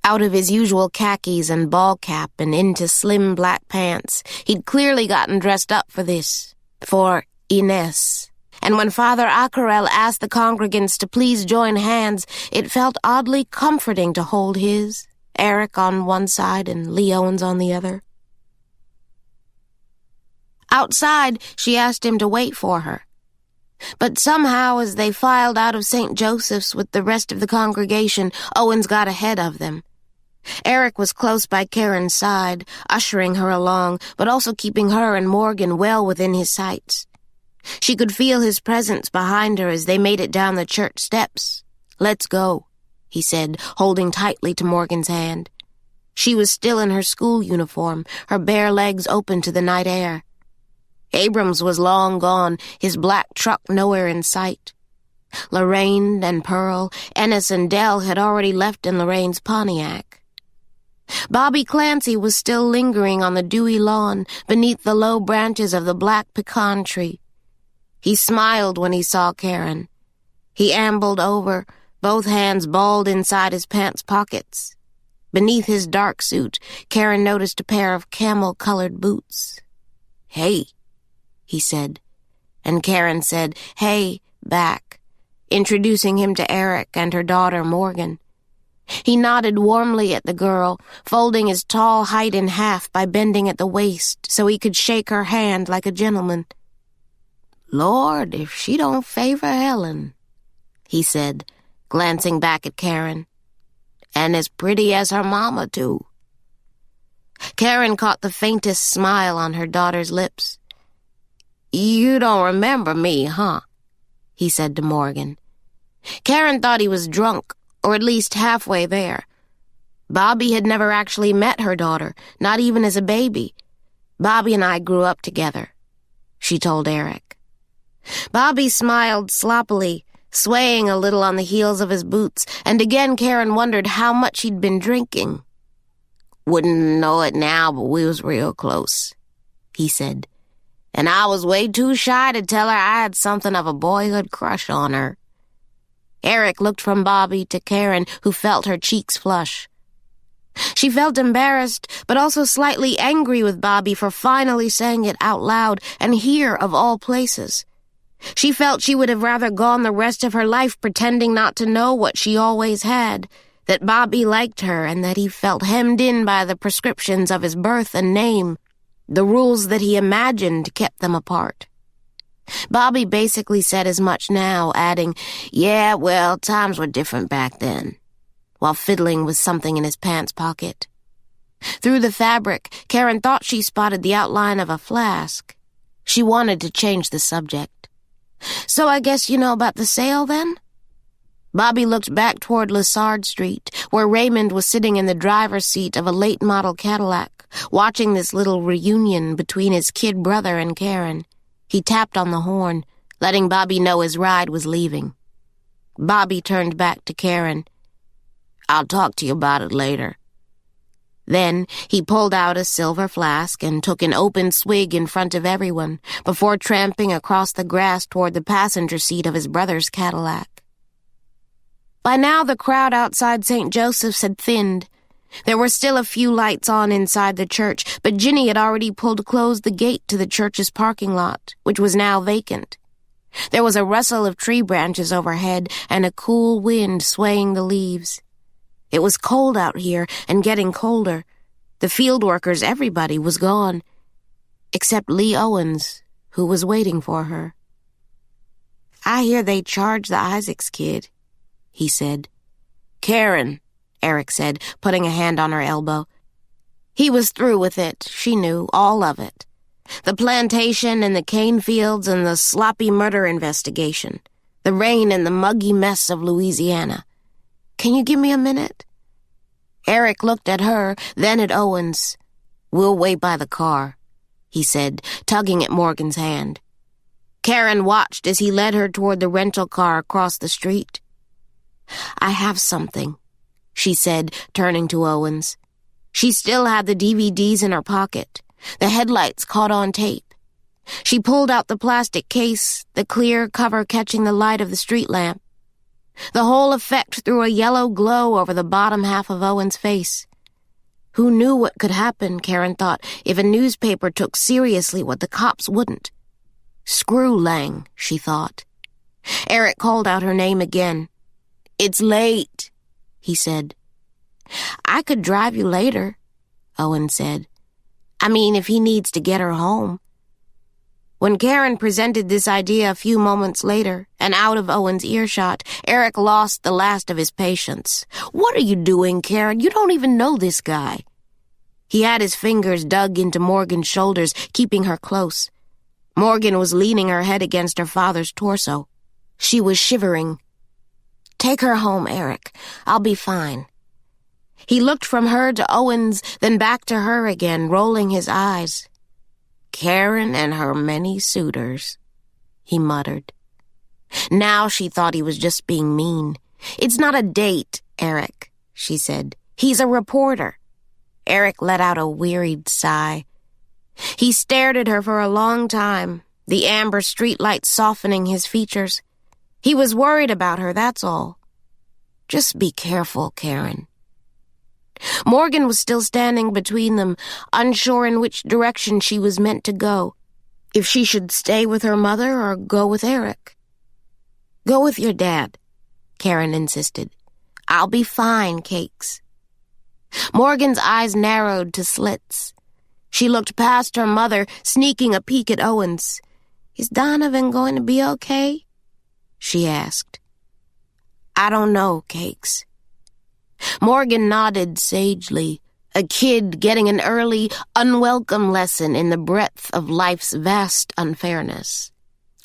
Out of his usual khakis and ball cap and into slim black pants, he'd clearly gotten dressed up for this, for Inés. And when Father Acarel asked the congregants to please join hands, it felt oddly comforting to hold his, Eric on one side and Lee Owens on the other. Outside, she asked him to wait for her. But somehow, as they filed out of St. Joseph's with the rest of the congregation, Owens got ahead of them. Eric was close by Caren's side, ushering her along, but also keeping her and Morgan well within his sights. She could feel his presence behind her as they made it down the church steps. "Let's go," he said, holding tightly to Morgan's hand. She was still in her school uniform, her bare legs open to the night air. Abrams was long gone, his black truck nowhere in sight. Lorraine and Pearl, Ennis and Dell had already left in Lorraine's Pontiac. Bobby Clancy was still lingering on the dewy lawn beneath the low branches of the black pecan tree. He smiled when he saw Caren. He ambled over, both hands balled inside his pants pockets. Beneath his dark suit, Caren noticed a pair of camel-colored boots. "Hey," he said, and Caren said, "Hey," back, introducing him to Eric and her daughter Morgan. He nodded warmly at the girl, folding his tall height in half by bending at the waist so he could shake her hand like a gentleman. "Lord, if she don't favor Helen," he said, glancing back at Caren. "And as pretty as her mama, too." Caren caught the faintest smile on her daughter's lips. "You don't remember me, huh?" he said to Morgan. Caren thought he was drunk, or at least halfway there. Bobby had never actually met her daughter, not even as a baby. "Bobby and I grew up together," she told Eric. Bobby smiled sloppily, swaying a little on the heels of his boots, and again Caren wondered how much he'd been drinking. "Wouldn't know it now, but we was real close," he said. "And I was way too shy to tell her I had something of a boyhood crush on her." Eric looked from Bobby to Caren, who felt her cheeks flush. She felt embarrassed, but also slightly angry with Bobby for finally saying it out loud, and here, of all places. She felt she would have rather gone the rest of her life pretending not to know what she always had, that Bobby liked her and that he felt hemmed in by the prescriptions of his birth and name. The rules that he imagined kept them apart. Bobby basically said as much now, adding, "Yeah, well, times were different back then," while fiddling with something in his pants pocket. Through the fabric, Caren thought she spotted the outline of a flask. She wanted to change the subject. "So I guess you know about the sale, then?" Bobby looked back toward Lessard Street, where Raymond was sitting in the driver's seat of a late-model Cadillac, watching this little reunion between his kid brother and Caren. He tapped on the horn, letting Bobby know his ride was leaving. Bobby turned back to Caren. "I'll talk to you about it later." Then he pulled out a silver flask and took an open swig in front of everyone, before tramping across the grass toward the passenger seat of his brother's Cadillac. By now the crowd outside St. Joseph's had thinned. There were still a few lights on inside the church, but Ginny had already pulled close the gate to the church's parking lot, which was now vacant. There was a rustle of tree branches overhead and a cool wind swaying the leaves. It was cold out here and getting colder. The field workers, everybody, was gone, except Lee Owens, who was waiting for her. "I hear they charge the Isaacs kid," he said. "Caren," Eric said, putting a hand on her elbow. He was through with it, she knew, all of it. The plantation and the cane fields and the sloppy murder investigation. The rain and the muggy mess of Louisiana. "Can you give me a minute?" Eric looked at her, then at Owens. "We'll wait by the car," he said, tugging at Morgan's hand. Caren watched as he led her toward the rental car across the street. "I have something," she said, turning to Owens. She still had the DVDs in her pocket. The headlights caught on tape. She pulled out the plastic case, the clear cover catching the light of the street lamp. The whole effect threw a yellow glow over the bottom half of Owen's face. Who knew what could happen, Caren thought, if a newspaper took seriously what the cops wouldn't? Screw Lang, she thought. Eric called out her name again. "It's late," he said. "I could drive you later," Owen said. "I mean, if he needs to get her home." When Caren presented this idea a few moments later, and out of Owen's earshot, Eric lost the last of his patience. "What are you doing, Caren? You don't even know this guy." He had his fingers dug into Morgan's shoulders, keeping her close. Morgan was leaning her head against her father's torso. She was shivering. "Take her home, Eric. I'll be fine." He looked from her to Owens, then back to her again, rolling his eyes. "Caren and her many suitors," he muttered. Now she thought he was just being mean. "It's not a date, Eric," she said. "He's a reporter." Eric let out a wearied sigh. He stared at her for a long time, the amber streetlight softening his features. He was worried about her, that's all. "Just be careful, Caren." Morgan was still standing between them, unsure in which direction she was meant to go. If she should stay with her mother or go with Eric. "Go with your dad," Caren insisted. "I'll be fine, Cakes." Morgan's eyes narrowed to slits. She looked past her mother, sneaking a peek at Owens. "Is Donovan going to be okay?" she asked. "I don't know, Cakes." Morgan nodded sagely, a kid getting an early, unwelcome lesson in the breadth of life's vast unfairness.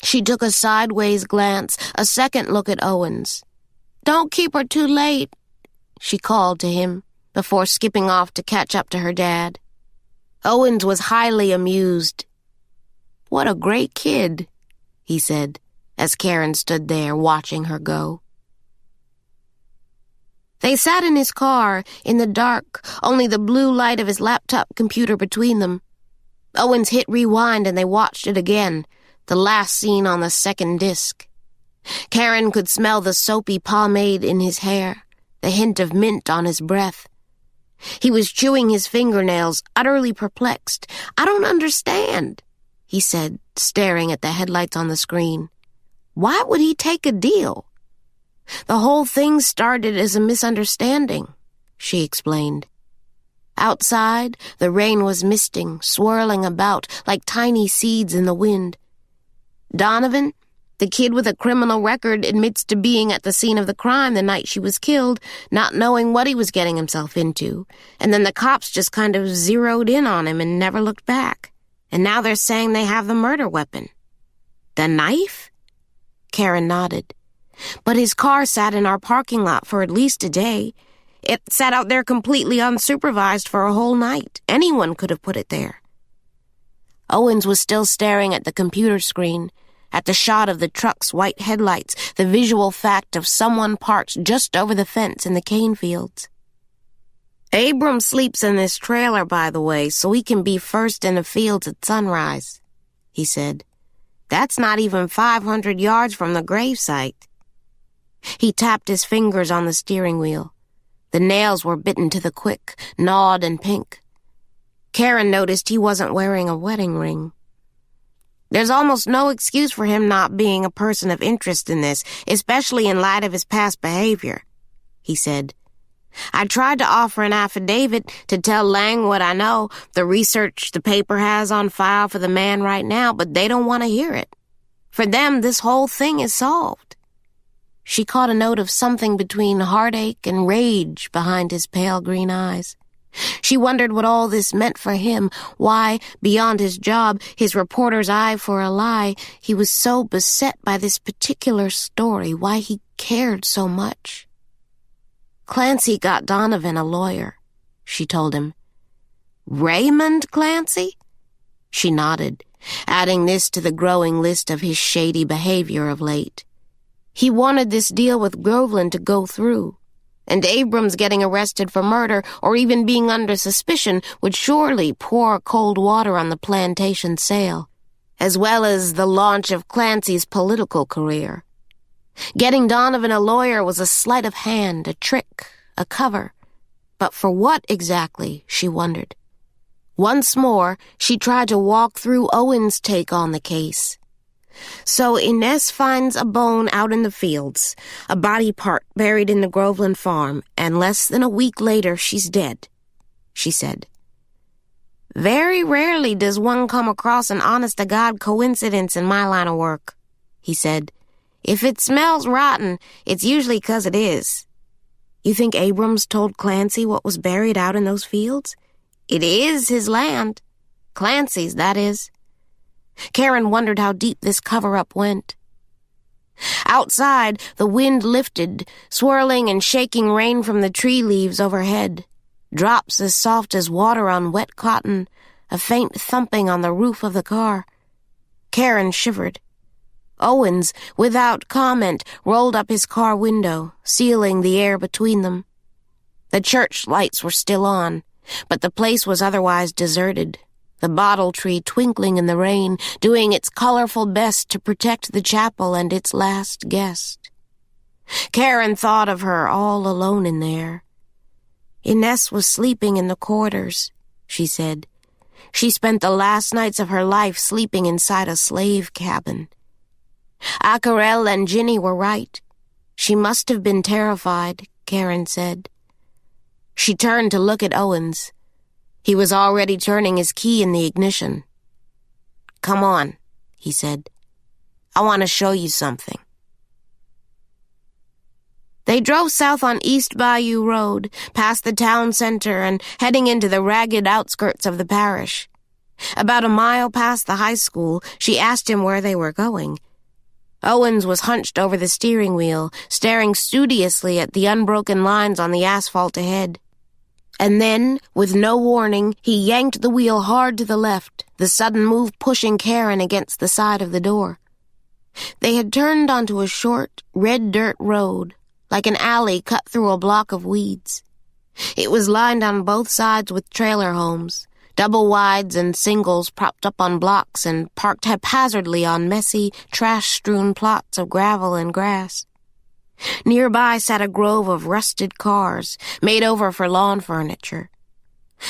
She took a sideways glance, a second look at Owens. "Don't keep her too late," she called to him, before skipping off to catch up to her dad. Owens was highly amused. "What a great kid," he said, as Caren stood there watching her go. They sat in his car, in the dark, only the blue light of his laptop computer between them. Owens hit rewind and they watched it again, the last scene on the second disc. Caren could smell the soapy pomade in his hair, the hint of mint on his breath. He was chewing his fingernails, utterly perplexed. "I don't understand," he said, staring at the headlights on the screen. "Why would he take a deal?" "The whole thing started as a misunderstanding," she explained. Outside, the rain was misting, swirling about like tiny seeds in the wind. Donovan, the kid with a criminal record, admits to being at the scene of the crime the night she was killed, not knowing what he was getting himself into, and then the cops just kind of zeroed in on him and never looked back. And now they're saying they have the murder weapon. "The knife?" Caren nodded. "But his car sat in our parking lot for at least a day. It sat out there completely unsupervised for a whole night. Anyone could have put it there." Owens was still staring at the computer screen, at the shot of the truck's white headlights, the visual fact of someone parked just over the fence in the cane fields. "Abram sleeps in this trailer, by the way, so he can be first in the fields at sunrise," he said. "That's not even 500 yards from the gravesite." He tapped his fingers on the steering wheel. The nails were bitten to the quick, gnawed and pink. Caren noticed he wasn't wearing a wedding ring. "There's almost no excuse for him not being a person of interest in this, especially in light of his past behavior," he said. "I tried to offer an affidavit to tell Lang what I know, the research the paper has on file for the man right now, but they don't want to hear it. For them, this whole thing is solved." She caught a note of something between heartache and rage behind his pale green eyes. She wondered what all this meant for him, why, beyond his job, his reporter's eye for a lie, he was so beset by this particular story, why he cared so much. "Clancy got Donovan a lawyer," she told him. "Raymond Clancy?" She nodded, adding this to the growing list of his shady behavior of late. He wanted this deal with Groveland to go through, and Abrams getting arrested for murder or even being under suspicion would surely pour cold water on the plantation sale, as well as the launch of Clancy's political career. Getting Donovan a lawyer was a sleight of hand, a trick, a cover. But for what exactly, she wondered. Once more, she tried to walk through Owen's take on the case. "So Inez finds a bone out in the fields, a body part buried in the Groveland farm, and less than a week later she's dead," she said. Very rarely does one come across an honest-to-God coincidence in my line of work, he said. If it smells rotten, it's usually 'cause it is. You think Abrams told Clancy what was buried out in those fields? It is his land. Clancy's, that is. Caren wondered how deep this cover-up went. Outside, the wind lifted, swirling and shaking rain from the tree leaves overhead. Drops as soft as water on wet cotton, a faint thumping on the roof of the car. Caren shivered. Owens, without comment, rolled up his car window, sealing the air between them. The church lights were still on, but the place was otherwise deserted, the bottle tree twinkling in the rain, doing its colorful best to protect the chapel and its last guest. Caren thought of her all alone in there. Inez was sleeping in the quarters, she said. She spent the last nights of her life sleeping inside a slave cabin. Acarel and Ginny were right. She must have been terrified, Caren said. She turned to look at Owens. He was already turning his key in the ignition. Come on, he said. I want to show you something. They drove south on East Bayou Road, past the town center and heading into the ragged outskirts of the parish. About a mile past the high school, she asked him where they were going. Owens was hunched over the steering wheel, staring studiously at the unbroken lines on the asphalt ahead. And then, with no warning, he yanked the wheel hard to the left, the sudden move pushing Caren against the side of the door. They had turned onto a short, red dirt road, like an alley cut through a block of weeds. It was lined on both sides with trailer homes, double-wides and singles propped up on blocks and parked haphazardly on messy, trash-strewn plots of gravel and grass. Nearby sat a grove of rusted cars, made over for lawn furniture.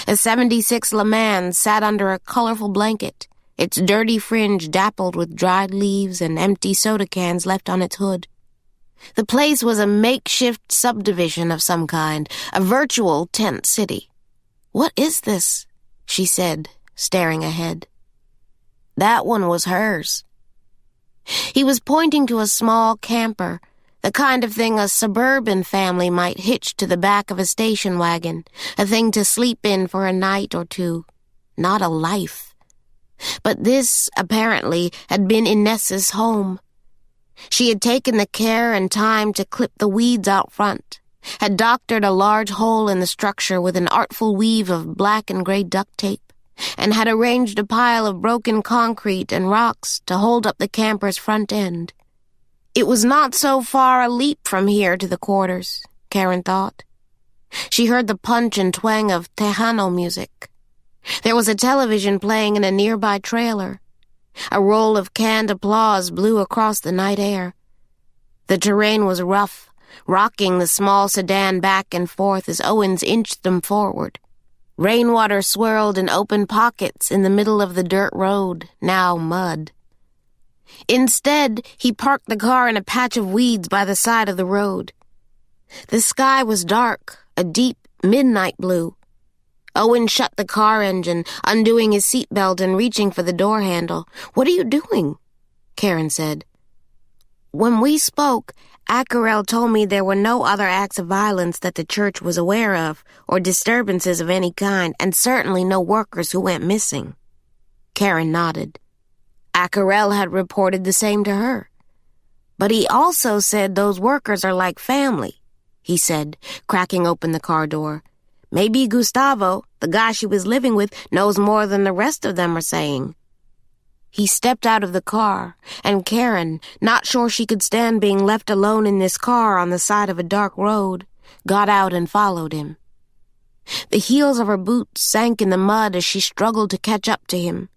A '76 Le Mans sat under a colorful blanket, its dirty fringe dappled with dried leaves and empty soda cans left on its hood. The place was a makeshift subdivision of some kind, a virtual tent city. "What is this?" she said, staring ahead. That one was hers. He was pointing to a small camper, the kind of thing a suburban family might hitch to the back of a station wagon, a thing to sleep in for a night or two. Not a life. But this, apparently, had been Inez's home. She had taken the care and time to clip the weeds out front, had doctored a large hole in the structure with an artful weave of black and gray duct tape, and had arranged a pile of broken concrete and rocks to hold up the camper's front end. It was not so far a leap from here to the quarters, Caren thought. She heard the punch and twang of Tejano music. There was a television playing in a nearby trailer. A roll of canned applause blew across the night air. The terrain was rough, rocking the small sedan back and forth as Owens inched them forward. Rainwater swirled in open pockets in the middle of the dirt road, now mud. Instead, he parked the car in a patch of weeds by the side of the road. The sky was dark, a deep midnight blue. Owen shut the car engine, undoing his seatbelt and reaching for the door handle. "What are you doing?" Caren said. "When we spoke, Acarel told me there were no other acts of violence that the church was aware of, or disturbances of any kind, and certainly no workers who went missing." Caren nodded. Acarel had reported the same to her. "But he also said those workers are like family," he said, cracking open the car door. "Maybe Gustavo, the guy she was living with, knows more than the rest of them are saying." He stepped out of the car, and Caren, not sure she could stand being left alone in this car on the side of a dark road, got out and followed him. The heels of her boots sank in the mud as she struggled to catch up to him.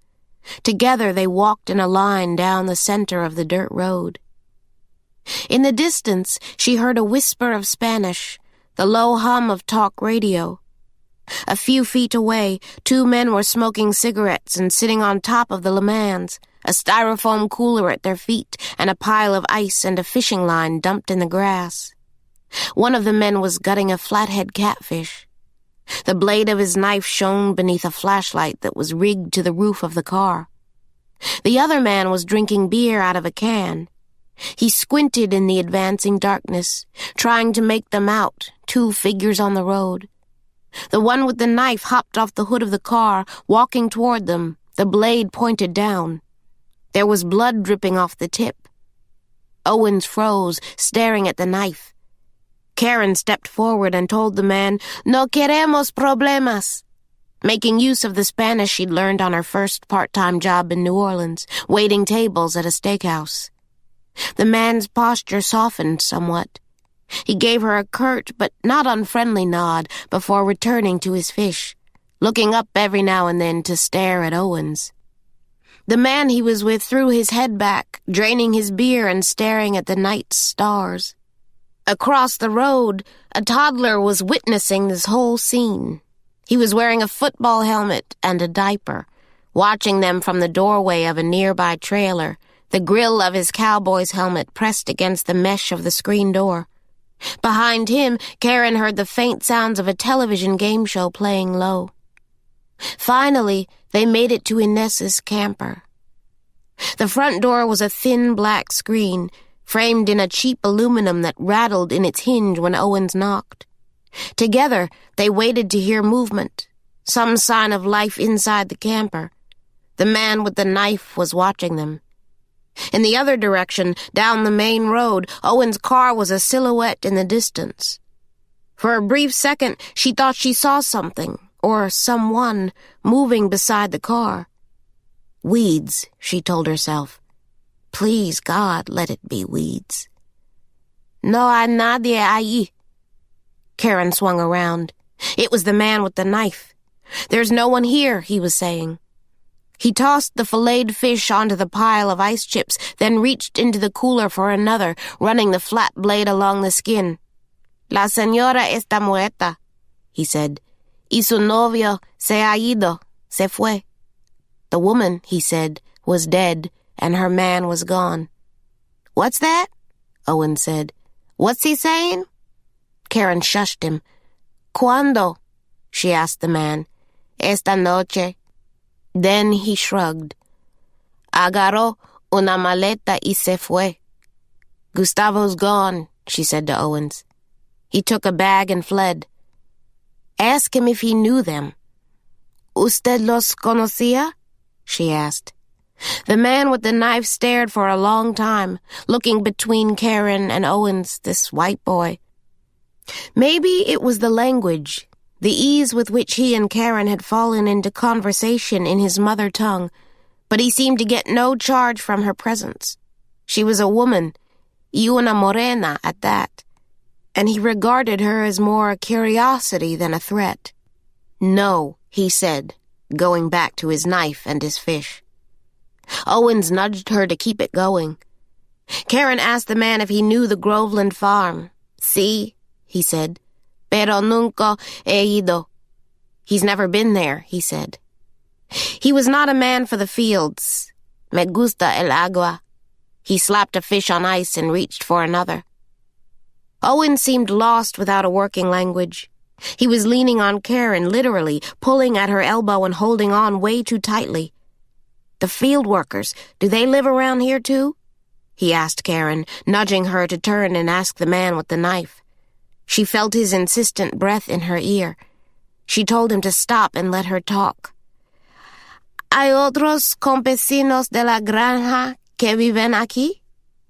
Together they walked in a line down the center of the dirt road. In the distance, she heard a whisper of Spanish, the low hum of talk radio. A few feet away, two men were smoking cigarettes and sitting on top of the Le Mans, a styrofoam cooler at their feet and a pile of ice and a fishing line dumped in the grass. One of the men was gutting a flathead catfish. The blade of his knife shone beneath a flashlight that was rigged to the roof of the car. The other man was drinking beer out of a can. He squinted in the advancing darkness, trying to make them out, two figures on the road. The one with the knife hopped off the hood of the car, walking toward them, the blade pointed down. There was blood dripping off the tip. Owens froze, staring at the knife. Caren stepped forward and told the man, "No queremos problemas," making use of the Spanish she'd learned on her first part-time job in New Orleans, waiting tables at a steakhouse. The man's posture softened somewhat. He gave her a curt but not unfriendly nod before returning to his fish, looking up every now and then to stare at Owens. The man he was with threw his head back, draining his beer and staring at the night's stars. Across the road, a toddler was witnessing this whole scene. He was wearing a football helmet and a diaper, watching them from the doorway of a nearby trailer, the grill of his cowboy's helmet pressed against the mesh of the screen door. Behind him, Caren heard the faint sounds of a television game show playing low. Finally, they made it to Inez's camper. The front door was a thin black screen, framed in a cheap aluminum that rattled in its hinge when Owens knocked. Together, they waited to hear movement, some sign of life inside the camper. The man with the knife was watching them. In the other direction, down the main road, Owen's car was a silhouette in the distance. For a brief second, she thought she saw something, or someone, moving beside the car. Weeds, she told herself. Please, God, let it be weeds. No hay nadie ahí. Caren swung around. It was the man with the knife. There's no one here, he was saying. He tossed the filleted fish onto the pile of ice chips, then reached into the cooler for another, running the flat blade along the skin. La señora está muerta, he said. Y su novio se ha ido, se fue. The woman, he said, was dead, and her man was gone. What's that? Owen said. What's he saying? Caren shushed him. ¿Cuándo? She asked the man. Esta noche. Then he shrugged. Agarró una maleta y se fue. Gustavo's gone, she said to Owens. He took a bag and fled. Ask him if he knew them. ¿Usted los conocía? She asked. The man with the knife stared for a long time, looking between Caren and Owens, this white boy. Maybe it was the language, the ease with which he and Caren had fallen into conversation in his mother tongue, but he seemed to get no charge from her presence. She was a woman, y una morena at that, and he regarded her as more a curiosity than a threat. No, he said, going back to his knife and his fish. Owens nudged her to keep it going. Caren asked the man if he knew the Groveland farm. Sí, he said. Pero nunca he ido. He's never been there, he said. He was not a man for the fields. Me gusta el agua. He slapped a fish on ice and reached for another. Owen seemed lost without a working language. He was leaning on Caren, literally, pulling at her elbow and holding on way too tightly. The field workers, do they live around here too? He asked Caren, nudging her to turn and ask the man with the knife. She felt his insistent breath in her ear. She told him to stop and let her talk. ¿Hay otros campesinos de la granja que viven aquí?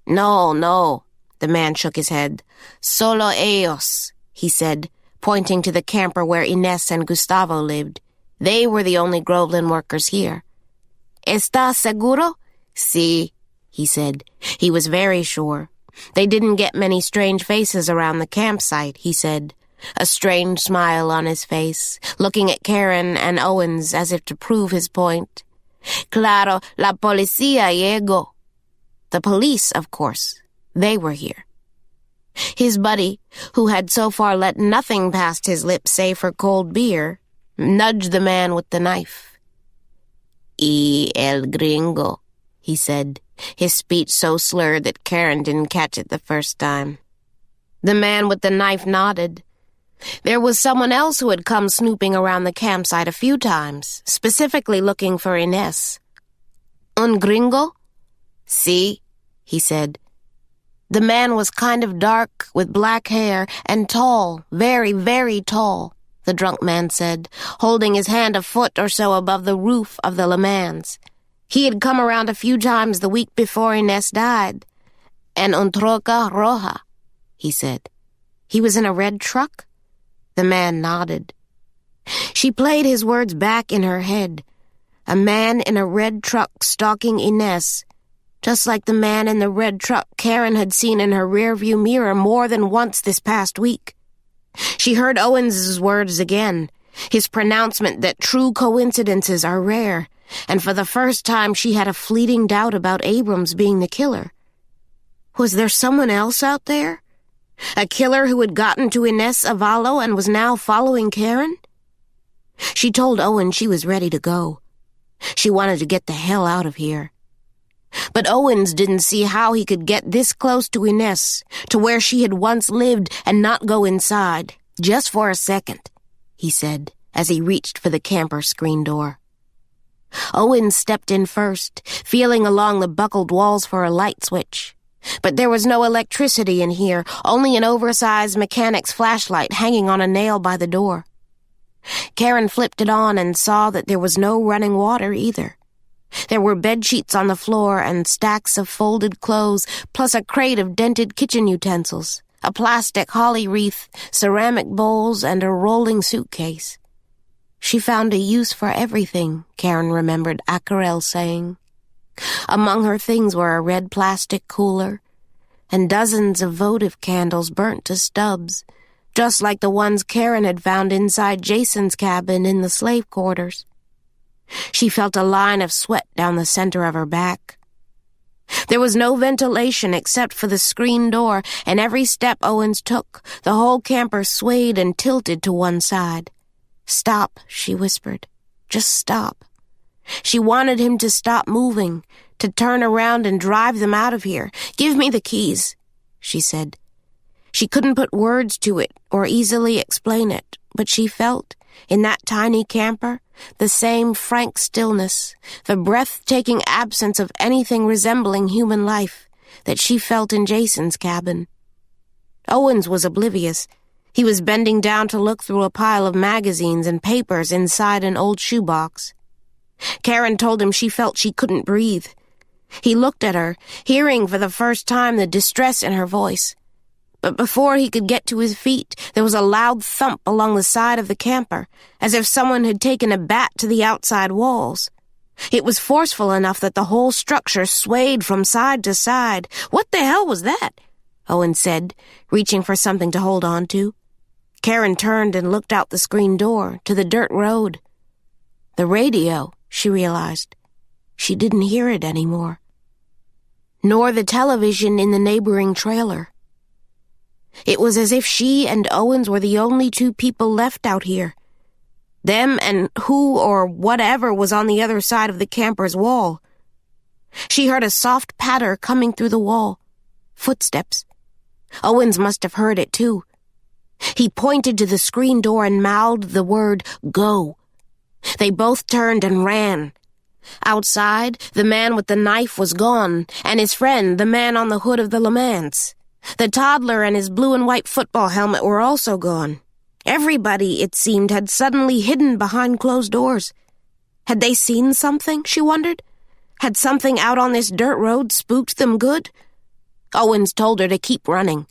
No, the man shook his head. Solo ellos, he said, pointing to the camper where Inez and Gustavo lived. They were the only Groveland workers here. ¿Estás seguro? Sí, he said. He was very sure. They didn't get many strange faces around the campsite, he said, a strange smile on his face, looking at Caren and Owens as if to prove his point. Claro, la policía llegó. The police, of course. They were here. His buddy, who had so far let nothing past his lips save for cold beer, nudged the man with the knife. Y el gringo, he said, his speech so slurred that Caren didn't catch it the first time. The man with the knife nodded. There was someone else who had come snooping around the campsite a few times, specifically looking for Inés. Un gringo? Sí, he said. The man was kind of dark, with black hair, and tall, very, very tall, the drunk man said, holding his hand a foot or so above the roof of the Le Mans. He had come around a few times the week before Inés died. En un troca roja, he said. He was in a red truck? The man nodded. She played his words back in her head. A man in a red truck stalking Inés, just like the man in the red truck Caren had seen in her rearview mirror more than once this past week. She heard Owens's words again, his pronouncement that true coincidences are rare, and for the first time she had a fleeting doubt about Abrams being the killer. Was there someone else out there? A killer who had gotten to Inés Avallo and was now following Caren? She told Owen she was ready to go. She wanted to get the hell out of here. But Owens didn't see how he could get this close to Inés, to where she had once lived, and not go inside, just for a second, he said, as he reached for the camper screen door. Owens stepped in first, feeling along the buckled walls for a light switch. But there was no electricity in here, only an oversized mechanic's flashlight hanging on a nail by the door. Caren flipped it on and saw that there was no running water either. There were bedsheets on the floor and stacks of folded clothes, plus a crate of dented kitchen utensils, a plastic holly wreath, ceramic bowls, and a rolling suitcase. She found a use for everything, Caren remembered Acarel saying. Among her things were a red plastic cooler and dozens of votive candles burnt to stubs, just like the ones Caren had found inside Jason's cabin in the slave quarters. She felt a line of sweat down the center of her back. There was no ventilation except for the screen door, and every step Owens took, the whole camper swayed and tilted to one side. "Stop," she whispered. "Just stop." She wanted him to stop moving, to turn around and drive them out of here. "Give me the keys," she said. She couldn't put words to it or easily explain it, but she felt, in that tiny camper, the same frank stillness, the breathtaking absence of anything resembling human life that she felt in Jason's cabin. Owens was oblivious. He was bending down to look through a pile of magazines and papers inside an old shoebox. Caren told him she felt she couldn't breathe. He looked at her, hearing for the first time the distress in her voice. But before he could get to his feet, there was a loud thump along the side of the camper, as if someone had taken a bat to the outside walls. It was forceful enough that the whole structure swayed from side to side. "What the hell was that?" Owen said, reaching for something to hold on to. Caren turned and looked out the screen door, to the dirt road. The radio, she realized. She didn't hear it anymore. Nor the television in the neighboring trailer. It was as if she and Owens were the only two people left out here. Them and who or whatever was on the other side of the camper's wall. She heard a soft patter coming through the wall. Footsteps. Owens must have heard it too. He pointed to the screen door and mouthed the word, "Go." They both turned and ran. Outside, the man with the knife was gone, and his friend, the man on the hood of the Le Mans. The toddler and his blue and white football helmet were also gone. Everybody, it seemed, had suddenly hidden behind closed doors. Had they seen something, she wondered? Had something out on this dirt road spooked them good? Owens told her to keep running.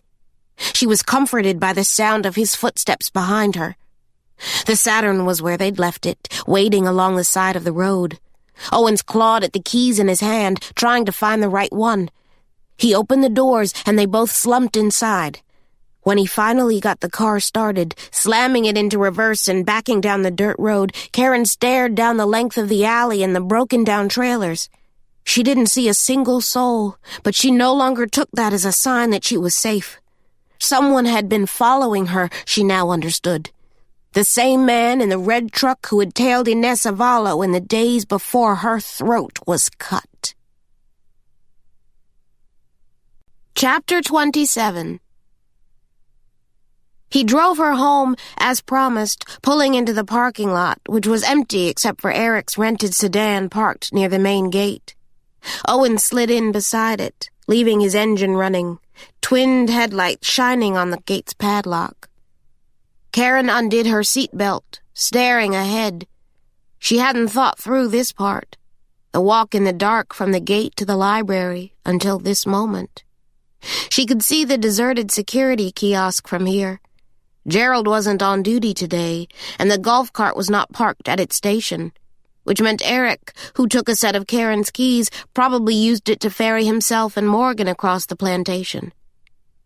She was comforted by the sound of his footsteps behind her. The Saturn was where they'd left it, waiting along the side of the road. Owens clawed at the keys in his hand, trying to find the right one. He opened the doors, and they both slumped inside. When he finally got the car started, slamming it into reverse and backing down the dirt road, Caren stared down the length of the alley and the broken-down trailers. She didn't see a single soul, but she no longer took that as a sign that she was safe. Someone had been following her, she now understood. The same man in the red truck who had tailed Inés Avallo in the days before her throat was cut. Chapter 27. He drove her home, as promised, pulling into the parking lot, which was empty except for Eric's rented sedan parked near the main gate. Owen slid in beside it, leaving his engine running, twinned headlights shining on the gate's padlock. Caren undid her seatbelt, staring ahead. She hadn't thought through this part, the walk in the dark from the gate to the library, until this moment. She could see the deserted security kiosk from here. Gerald wasn't on duty today, and the golf cart was not parked at its station, which meant Eric, who took a set of Caren's keys, probably used it to ferry himself and Morgan across the plantation.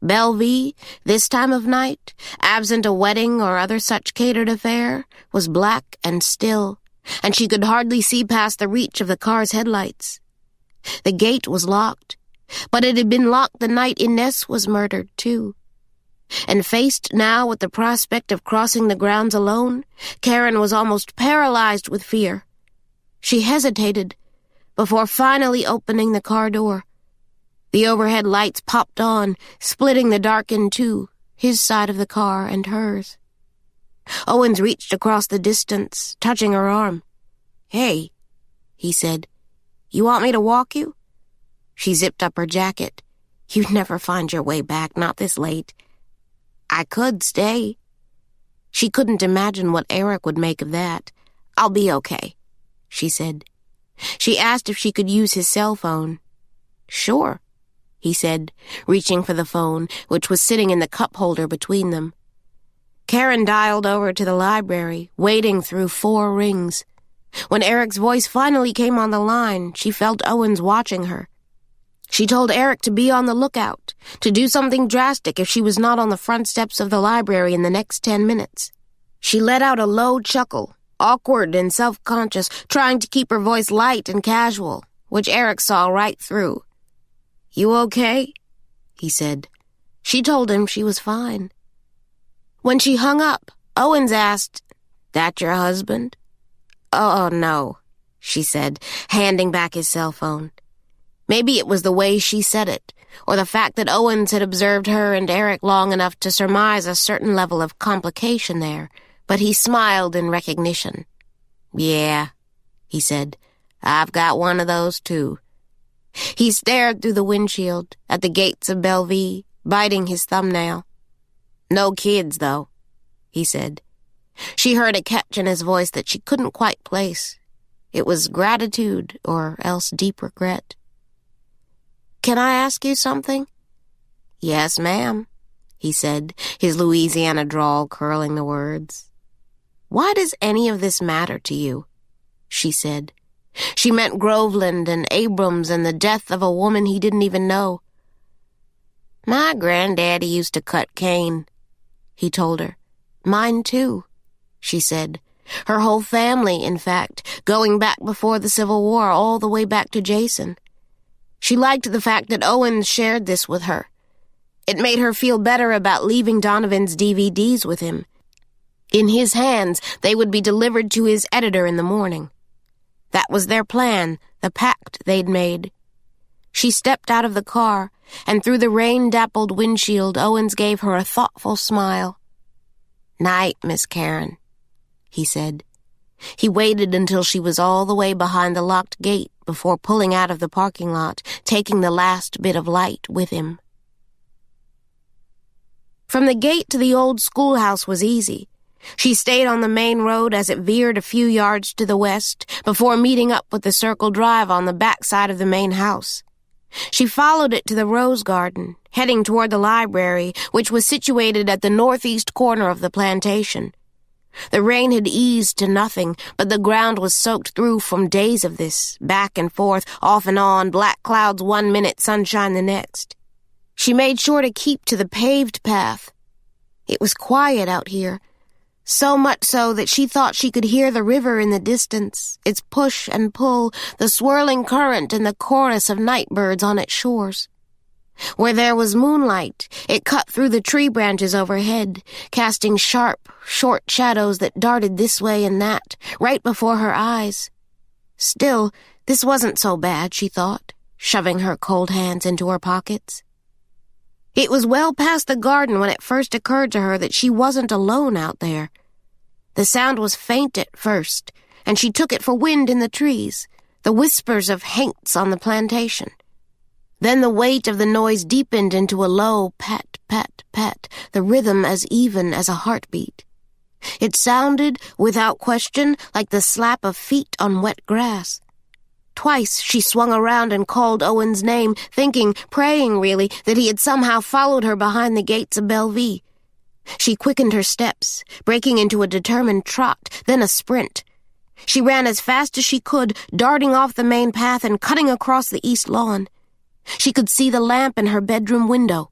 Bellevue, this time of night, absent a wedding or other such catered affair, was black and still, and she could hardly see past the reach of the car's headlights. The gate was locked, but it had been locked the night Inez was murdered, too. And faced now with the prospect of crossing the grounds alone, Caren was almost paralyzed with fear. She hesitated before finally opening the car door. The overhead lights popped on, splitting the dark in two, his side of the car and hers. Owens reached across the distance, touching her arm. "Hey," he said, "you want me to walk you?" She zipped up her jacket. "You'd never find your way back, not this late." "I could stay." She couldn't imagine what Eric would make of that. "I'll be okay," she said. She asked if she could use his cell phone. "Sure," he said, reaching for the phone, which was sitting in the cup holder between them. Caren dialed over to the library, waiting through 4 rings. When Eric's voice finally came on the line, she felt Owens watching her. She told Eric to be on the lookout, to do something drastic if she was not on the front steps of the library in the next 10 minutes. She let out a low chuckle, awkward and self-conscious, trying to keep her voice light and casual, which Eric saw right through. "You okay?" he said. She told him she was fine. When she hung up, Owens asked, "That your husband?" "Oh, no," she said, handing back his cell phone. Maybe it was the way she said it, or the fact that Owens had observed her and Eric long enough to surmise a certain level of complication there, but he smiled in recognition. "Yeah," he said, "I've got one of those, too." He stared through the windshield at the gates of Bellevue, biting his thumbnail. "No kids, though," he said. She heard a catch in his voice that she couldn't quite place. It was gratitude or else deep regret. "Can I ask you something?" "Yes, ma'am," he said, his Louisiana drawl curling the words. "Why does any of this matter to you?" she said. She meant Groveland and Abrams and the death of a woman he didn't even know. "My granddaddy used to cut cane," he told her. "Mine too," she said. Her whole family, in fact, going back before the Civil War, all the way back to Jason. She liked the fact that Owens shared this with her. It made her feel better about leaving Donovan's DVDs with him. In his hands, they would be delivered to his editor in the morning. That was their plan, the pact they'd made. She stepped out of the car, and through the rain-dappled windshield, Owens gave her a thoughtful smile. "Night, Miss Caren," he said. He waited until she was all the way behind the locked gate before pulling out of the parking lot, taking the last bit of light with him. From the gate to the old schoolhouse was easy. She stayed on the main road as it veered a few yards to the west before meeting up with the circle drive on the back side of the main house. She followed it to the rose garden, heading toward the library, which was situated at the northeast corner of the plantation. The rain had eased to nothing, but the ground was soaked through from days of this, back and forth, off and on, black clouds 1 minute, sunshine the next. She made sure to keep to the paved path. It was quiet out here, so much so that she thought she could hear the river in the distance, its push and pull, the swirling current and the chorus of night birds on its shores. Where there was moonlight, it cut through the tree branches overhead, casting sharp, short shadows that darted this way and that, right before her eyes. Still, this wasn't so bad, she thought, shoving her cold hands into her pockets. It was well past the garden when it first occurred to her that she wasn't alone out there. The sound was faint at first, and she took it for wind in the trees, the whispers of haints on the plantation. Then the weight of the noise deepened into a low pat, pat, pat, the rhythm as even as a heartbeat. It sounded, without question, like the slap of feet on wet grass. Twice she swung around and called Owen's name, thinking, praying really, that he had somehow followed her behind the gates of Bellevue. She quickened her steps, breaking into a determined trot, then a sprint. She ran as fast as she could, darting off the main path and cutting across the east lawn. She could see the lamp in her bedroom window.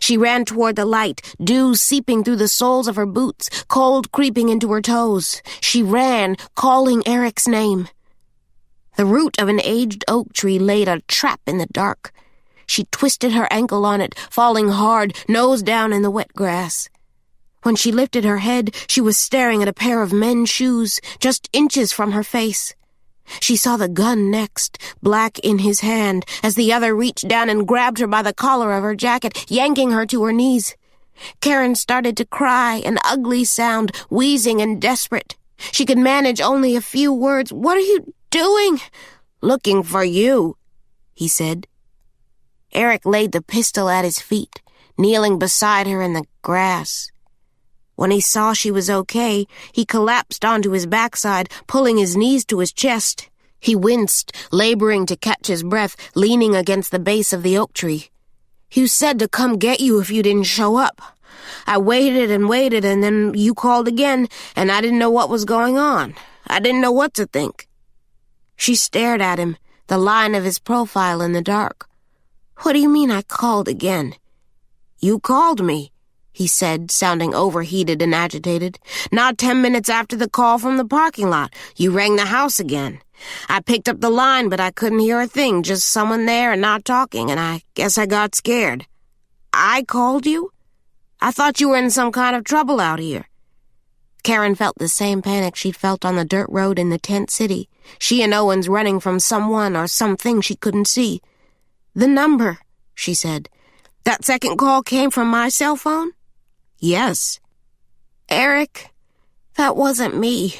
She ran toward the light, dew seeping through the soles of her boots, cold creeping into her toes. She ran, calling Eric's name. The root of an aged oak tree laid a trap in the dark. She twisted her ankle on it, falling hard, nose down in the wet grass. When she lifted her head, she was staring at a pair of men's shoes, just inches from her face. She saw the gun next, black in his hand, as the other reached down and grabbed her by the collar of her jacket, yanking her to her knees. Caren started to cry, an ugly sound, wheezing and desperate. She could manage only a few words. "What are you doing?" "Looking for you," he said. Eric laid the pistol at his feet, kneeling beside her in the grass. When he saw she was okay, he collapsed onto his backside, pulling his knees to his chest. He winced, laboring to catch his breath, leaning against the base of the oak tree. "You said to come get you if you didn't show up. I waited, and then you called again, and I didn't know what was going on. I didn't know what to think." She stared at him, the line of his profile in the dark. "What do you mean I called again?" "You called me," he said, sounding overheated and agitated. "Not 10 minutes after the call from the parking lot, you rang the house again. I picked up the line, but I couldn't hear a thing, just someone there and not talking, and I guess I got scared." "I called you? I thought you were in some kind of trouble out here." Caren felt the same panic she'd felt on the dirt road in the tent city. She and Owens running from someone or something she couldn't see. "The number," she said. "That second call came from my cell phone?" "Yes." "Eric, that wasn't me."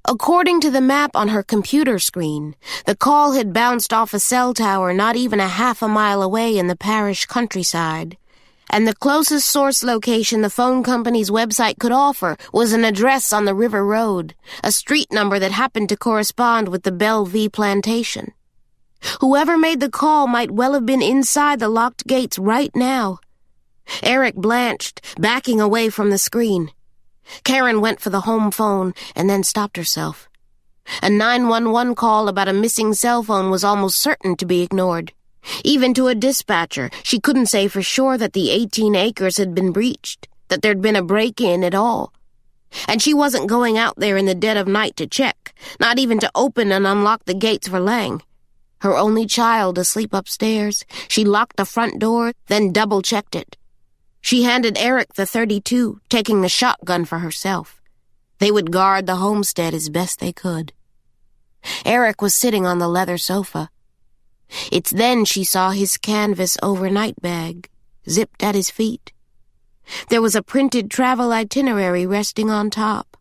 According to the map on her computer screen, the call had bounced off a cell tower not even a half a mile away in the parish countryside, and the closest source location the phone company's website could offer was an address on the River Road, a street number that happened to correspond with the Bellevue plantation. Whoever made the call might well have been inside the locked gates right now. Eric blanched, backing away from the screen. Caren went for the home phone and then stopped herself. A 911 call about a missing cell phone was almost certain to be ignored. Even to a dispatcher, she couldn't say for sure that the 18 acres had been breached, that there'd been a break-in at all. And she wasn't going out there in the dead of night to check, not even to open and unlock the gates for Lang. Her only child asleep upstairs, she locked the front door, then double-checked it. She handed Eric the .32, taking the shotgun for herself. They would guard the homestead as best they could. Eric was sitting on the leather sofa. It's then she saw his canvas overnight bag, zipped at his feet. There was a printed travel itinerary resting on top.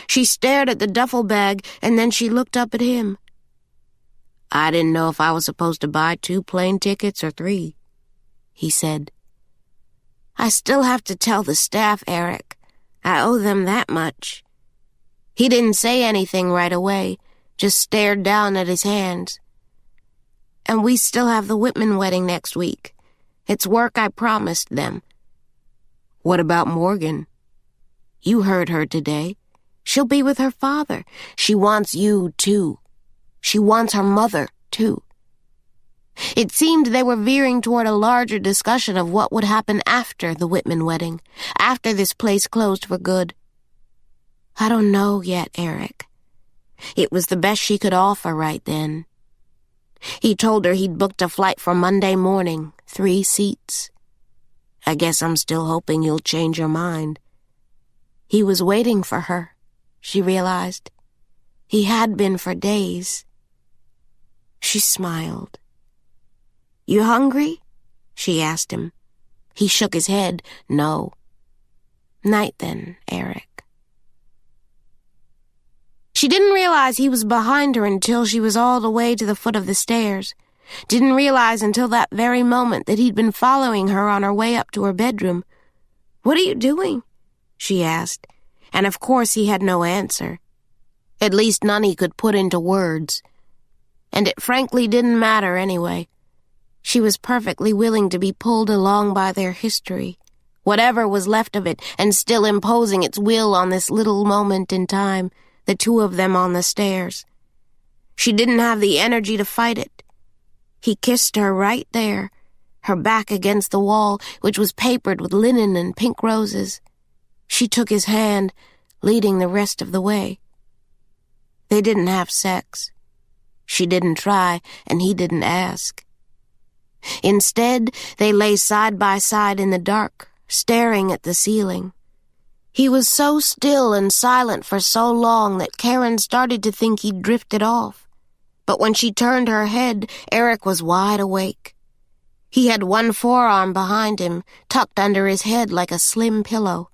She stared at the duffel bag, and then she looked up at him. "I didn't know if I was supposed to buy 2 plane tickets or 3, he said. "I still have to tell the staff, Eric. I owe them that much." He didn't say anything right away, just stared down at his hands. "And we still have the Whitman wedding next week. It's work I promised them." "What about Morgan?" "You heard her today. She'll be with her father. She wants you, too. She wants her mother, too." It seemed they were veering toward a larger discussion of what would happen after the Whitman wedding, after this place closed for good. "I don't know yet, Eric." It was the best she could offer right then. He told her he'd booked a flight for Monday morning, 3 seats. "I guess I'm still hoping you'll change your mind." He was waiting for her, she realized. He had been for days. She smiled. "You hungry?" she asked him. He shook his head. "No." "Night then, Eric." She didn't realize he was behind her until she was all the way to the foot of the stairs. Didn't realize until that very moment that he'd been following her on her way up to her bedroom. "What are you doing?" she asked, and of course he had no answer. At least none he could put into words. And it frankly didn't matter anyway. She was perfectly willing to be pulled along by their history, whatever was left of it, and still imposing its will on this little moment in time, the two of them on the stairs. She didn't have the energy to fight it. He kissed her right there, her back against the wall, which was papered with linen and pink roses. She took his hand, leading the rest of the way. They didn't have sex. She didn't try, and he didn't ask. Instead, they lay side by side in the dark, staring at the ceiling. He was so still and silent for so long that Caren started to think he'd drifted off. But when she turned her head, Eric was wide awake. He had one forearm behind him, tucked under his head like a slim pillow.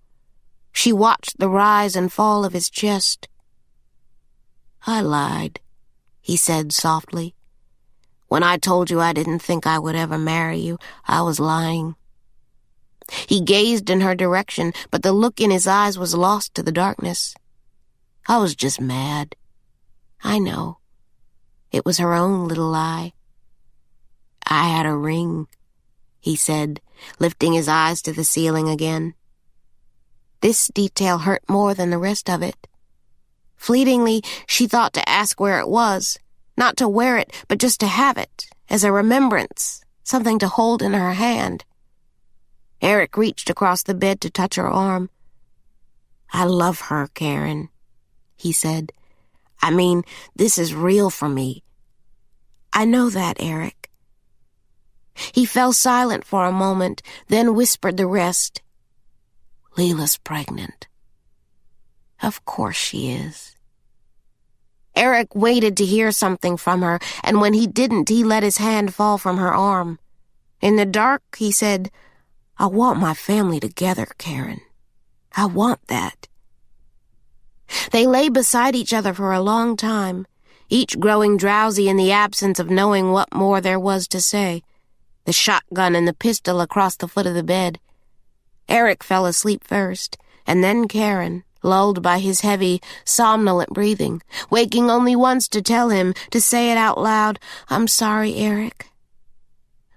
She watched the rise and fall of his chest. "I lied," he said softly. "When I told you I didn't think I would ever marry you, I was lying." He gazed in her direction, but the look in his eyes was lost to the darkness. "I was just mad." "I know." It was her own little lie. "I had a ring," he said, lifting his eyes to the ceiling again. This detail hurt more than the rest of it. Fleetingly, she thought to ask where it was, not to wear it, but just to have it, as a remembrance, something to hold in her hand. Eric reached across the bed to touch her arm. "I love her, Caren," he said. "I mean, this is real for me." "I know that, Eric." He fell silent for a moment, then whispered the rest. "Leela's pregnant." "Of course she is." Eric waited to hear something from her, and when he didn't, he let his hand fall from her arm. In the dark, he said, "I want my family together, Caren. I want that." They lay beside each other for a long time, each growing drowsy in the absence of knowing what more there was to say, the shotgun and the pistol across the foot of the bed. Eric fell asleep first, and then Caren, lulled by his heavy, somnolent breathing, waking only once to tell him, to say it out loud, "I'm sorry, Eric.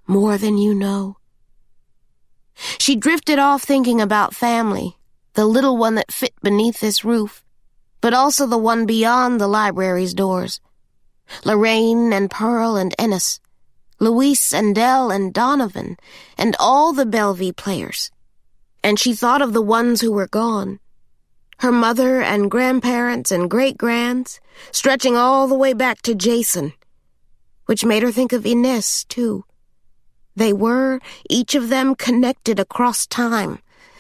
More than you know." She drifted off thinking about family, the little one that fit beneath this roof, but also the one beyond the library's doors. Lorraine and Pearl and Ennis, Luis and Dell and Donovan, and all the Bellevue players. And she thought of the ones who were gone. Her mother and grandparents and great-grands, stretching all the way back to Jason, which made her think of Inez, too. They were, each of them, connected across time,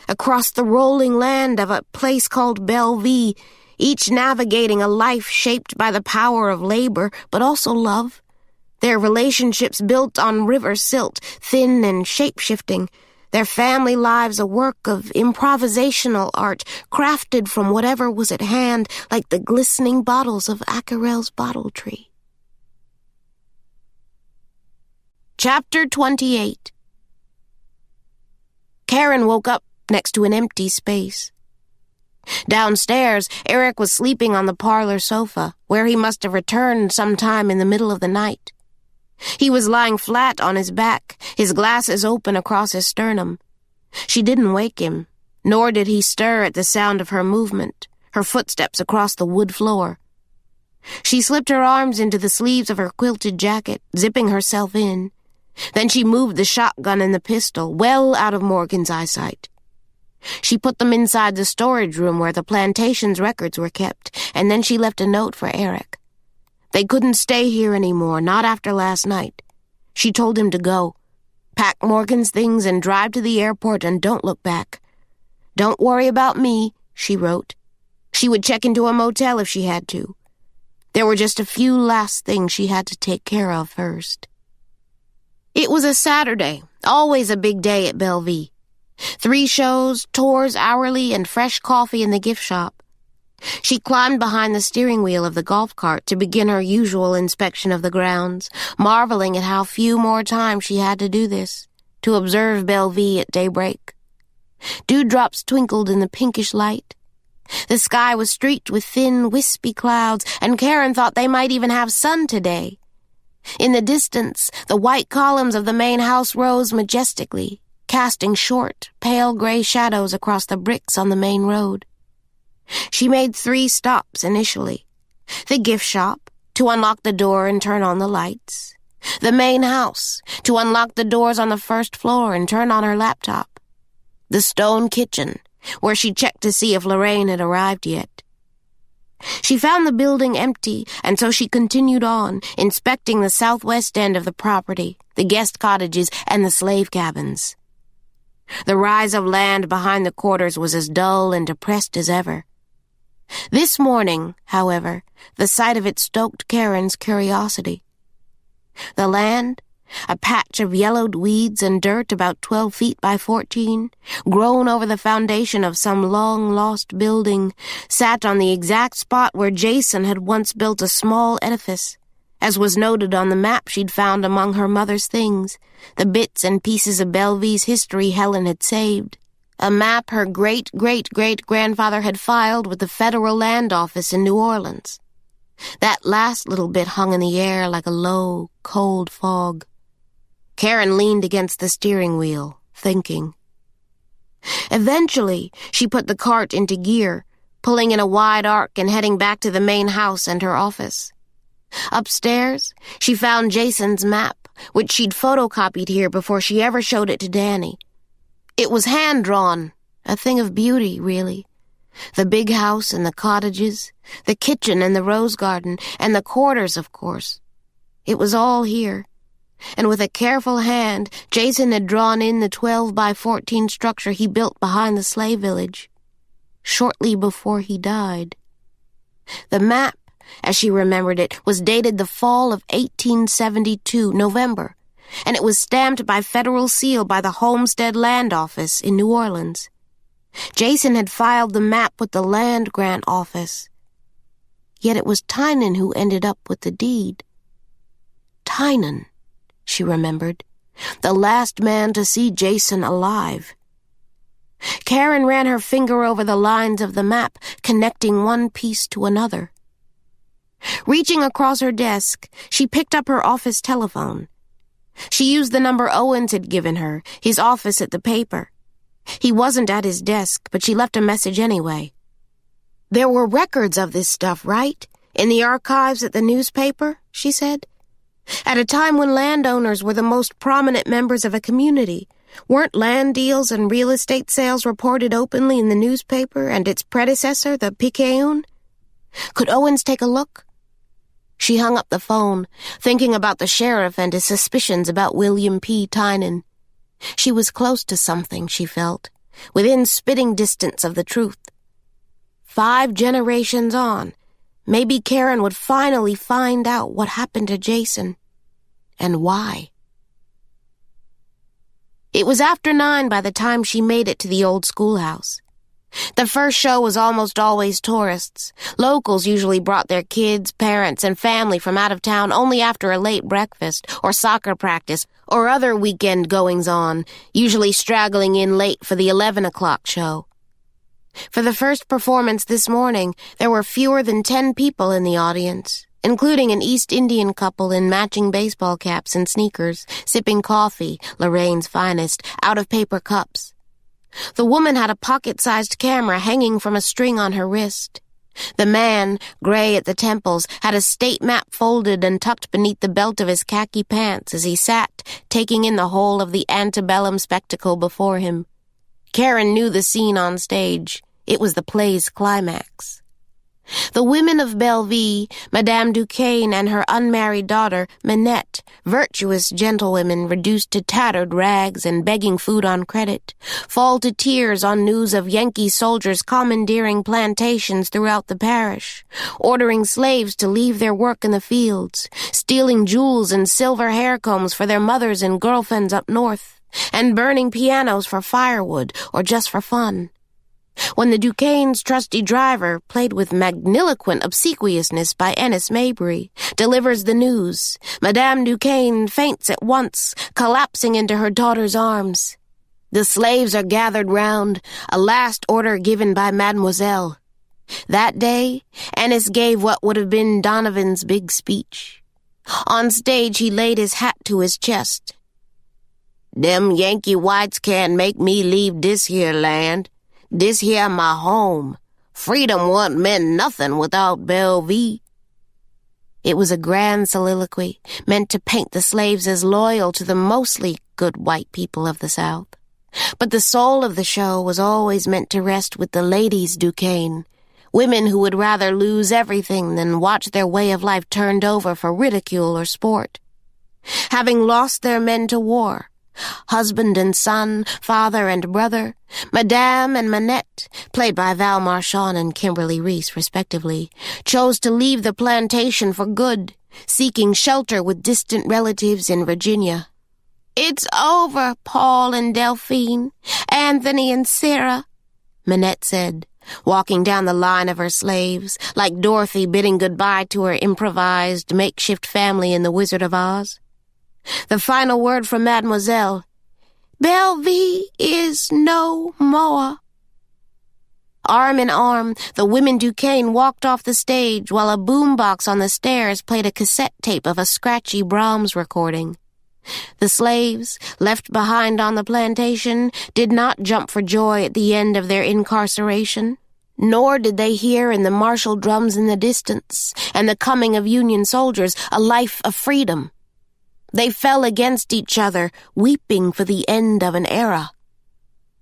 across the rolling land of a place called Bellevue, each navigating a life shaped by the power of labor, but also love. Their relationships built on river silt, thin and shape-shifting. Their family lives a work of improvisational art, crafted from whatever was at hand, like the glistening bottles of Acarel's bottle tree. Chapter 28. Caren woke up next to an empty space. Downstairs, Eric was sleeping on the parlor sofa, where he must have returned sometime in the middle of the night. He was lying flat on his back, his glasses open across his sternum. She didn't wake him, nor did he stir at the sound of her movement, her footsteps across the wood floor. She slipped her arms into the sleeves of her quilted jacket, zipping herself in. Then she moved the shotgun and the pistol well out of Morgan's eyesight. She put them inside the storage room where the plantation's records were kept, and then she left a note for Eric. They couldn't stay here anymore, not after last night. She told him to go. Pack Morgan's things and drive to the airport and don't look back. "Don't worry about me," she wrote. She would check into a motel if she had to. There were just a few last things she had to take care of first. It was a Saturday, always a big day at Bellevue. 3 shows, tours hourly, and fresh coffee in the gift shop. She climbed behind the steering wheel of the golf cart to begin her usual inspection of the grounds, marveling at how few more times she had to do this, to observe Bellevue at daybreak. Dewdrops twinkled in the pinkish light. The sky was streaked with thin, wispy clouds, and Caren thought they might even have sun today. In the distance, the white columns of the main house rose majestically, casting short, pale gray shadows across the bricks on the main road. She made 3 stops initially. The gift shop, to unlock the door and turn on the lights. The main house, to unlock the doors on the first floor and turn on her laptop. The stone kitchen, where she checked to see if Lorraine had arrived yet. She found the building empty, and so she continued on, inspecting the southwest end of the property, the guest cottages, and the slave cabins. The rise of land behind the quarters was as dull and depressed as ever. This morning, however, the sight of it stoked Caren's curiosity. The land, a patch of yellowed weeds and dirt about 12 feet by 14, grown over the foundation of some long-lost building, sat on the exact spot where Jason had once built a small edifice, as was noted on the map she'd found among her mother's things, the bits and pieces of Bellevue's history Helen had saved. A map her great-great-great-grandfather had filed with the Federal Land Office in New Orleans. That last little bit hung in the air like a low, cold fog. Caren leaned against the steering wheel, thinking. Eventually, she put the cart into gear, pulling in a wide arc and heading back to the main house and her office. Upstairs, she found Jason's map, which she'd photocopied here before she ever showed it to Danny. It was hand-drawn, a thing of beauty, really. The big house and the cottages, the kitchen and the rose garden, and the quarters, of course. It was all here. And with a careful hand, Jason had drawn in the 12 by 14 structure he built behind the slave village, shortly before he died. The map, as she remembered it, was dated the fall of 1872, November, and it was stamped by federal seal by the Homestead Land Office in New Orleans. Jason had filed the map with the Land Grant Office. Yet it was Tynan who ended up with the deed. Tynan, she remembered, the last man to see Jason alive. Caren ran her finger over the lines of the map, connecting one piece to another. Reaching across her desk, she picked up her office telephone. She used the number Owens had given her, his office at the paper. He wasn't at his desk, but she left a message anyway. There were records of this stuff, right? In the archives at the newspaper, she said. At a time when landowners were the most prominent members of a community, weren't land deals and real estate sales reported openly in the newspaper and its predecessor, the Picayune? Could Owens take a look? She hung up the phone, thinking about the sheriff and his suspicions about William P. Tynan. She was close to something, she felt, within spitting distance of the truth. 5 generations on, maybe Caren would finally find out what happened to Jason, and why. It was after 9 by the time she made it to the old schoolhouse. The first show was almost always tourists. Locals usually brought their kids, parents, and family from out of town only after a late breakfast, or soccer practice, or other weekend goings-on, usually straggling in late for the 11 o'clock show. For the first performance this morning, there were fewer than 10 people in the audience, including an East Indian couple in matching baseball caps and sneakers, sipping coffee, Lorraine's finest, out of paper cups. The woman had a pocket-sized camera hanging from a string on her wrist. The man, gray at the temples, had a state map folded and tucked beneath the belt of his khaki pants as he sat, taking in the whole of the antebellum spectacle before him. Caren knew the scene on stage. It was the play's climax. The women of Belleville, Madame Duquesne and her unmarried daughter, Minette, virtuous gentlewomen reduced to tattered rags and begging food on credit, fall to tears on news of Yankee soldiers commandeering plantations throughout the parish, ordering slaves to leave their work in the fields, stealing jewels and silver hair combs for their mothers and girlfriends up north, and burning pianos for firewood or just for fun. When the Duquesne's trusty driver, played with magniloquent obsequiousness by Ennis Mabry, delivers the news, Madame Duquesne faints at once, collapsing into her daughter's arms. The slaves are gathered round, a last order given by Mademoiselle. That day, Ennis gave what would have been Donovan's big speech. On stage, he laid his hat to his chest. "Them Yankee whites can't make me leave this here land. This here my home. Freedom won't mean nothing without Belleville." It was a grand soliloquy, meant to paint the slaves as loyal to the mostly good white people of the South. But the soul of the show was always meant to rest with the ladies Duquesne, women who would rather lose everything than watch their way of life turned over for ridicule or sport. Having lost their men to war, husband and son, father and brother, Madame and Minette, played by Val Marchand and Kimberly Reese, respectively, chose to leave the plantation for good, seeking shelter with distant relatives in Virginia. "It's over, Paul and Delphine, Anthony and Sarah," Minette said, walking down the line of her slaves, like Dorothy bidding goodbye to her improvised makeshift family in The Wizard of Oz. The final word from Mademoiselle, "Belleville is no more." Arm in arm, the women Duquesne walked off the stage while a boombox on the stairs played a cassette tape of a scratchy Brahms recording. The slaves, left behind on the plantation, did not jump for joy at the end of their incarceration, nor did they hear in the martial drums in the distance and the coming of Union soldiers a life of freedom. They fell against each other, weeping for the end of an era.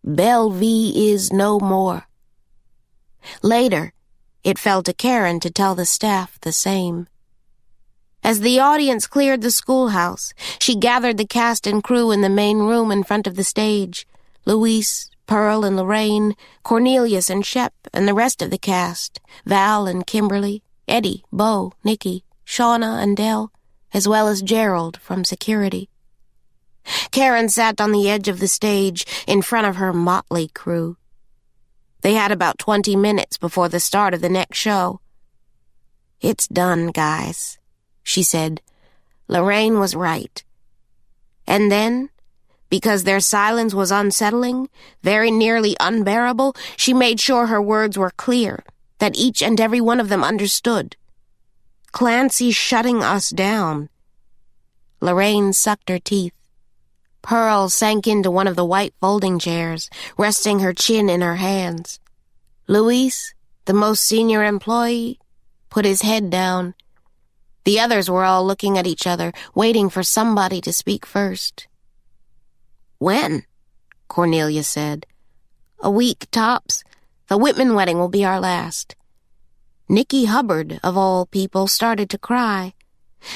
Belleville is no more. Later, it fell to Caren to tell the staff the same. As the audience cleared the schoolhouse, she gathered the cast and crew in the main room in front of the stage. Louise, Pearl and Lorraine, Cornelius and Shep, and the rest of the cast, Val and Kimberly, Eddie, Bo, Nikki, Shauna and Dell, as well as Gerald from security. Caren sat on the edge of the stage in front of her motley crew. They had about 20 minutes before the start of the next show. "It's done, guys," she said. "Lorraine was right." And then, because their silence was unsettling, very nearly unbearable, she made sure her words were clear, that each and every one of them understood. "Clancy's shutting us down." Lorraine sucked her teeth. Pearl sank into one of the white folding chairs, resting her chin in her hands. Luis, the most senior employee, put his head down. The others were all looking at each other, waiting for somebody to speak first. "When?" Cornelia said. "A week, tops. The Whitman wedding will be our last." Nikki Hubbard, of all people, started to cry.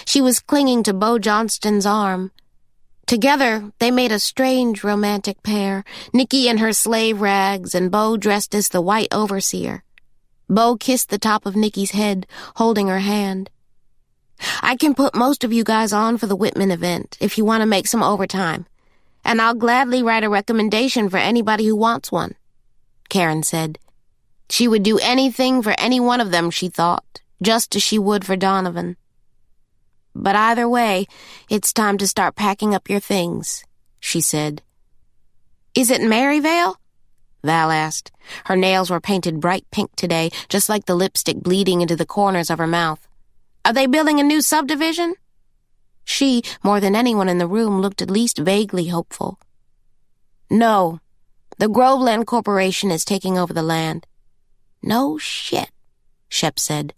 She was clinging to Bo Johnston's arm. Together, they made a strange romantic pair, Nikki in her slave rags and Bo dressed as the white overseer. Bo kissed the top of Nikki's head, holding her hand. "I can put most of you guys on for the Whitman event if you want to make some overtime, and I'll gladly write a recommendation for anybody who wants one," Caren said. She would do anything for any one of them, she thought, just as she would for Donovan. "But either way, it's time to start packing up your things," she said. "Is it Maryvale?" Val asked. Her nails were painted bright pink today, just like the lipstick bleeding into the corners of her mouth. "Are they building a new subdivision?" She, more than anyone in the room, looked at least vaguely hopeful. "No. The Groveland Corporation is taking over the land." "No shit," Shep said.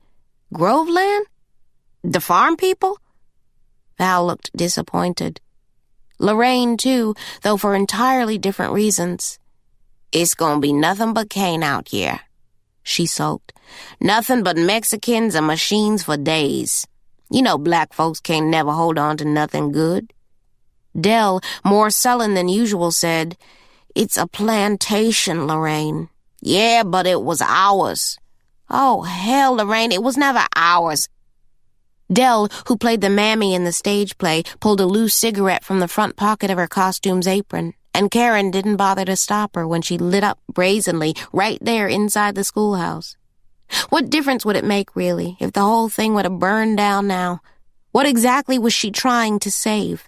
"Groveland? The farm people?" Val looked disappointed. Lorraine, too, though for entirely different reasons. "It's gonna be nothing but cane out here," she sulked. "Nothing but Mexicans and machines for days. You know black folks can't never hold on to nothing good." Dell, more sullen than usual, said, "It's a plantation, Lorraine." "Yeah, but it was ours." "Oh, hell, Lorraine, it was never ours." Dell, who played the mammy in the stage play, pulled a loose cigarette from the front pocket of her costume's apron, and Caren didn't bother to stop her when she lit up brazenly right there inside the schoolhouse. What difference would it make, really, if the whole thing would have burned down now? What exactly was she trying to save?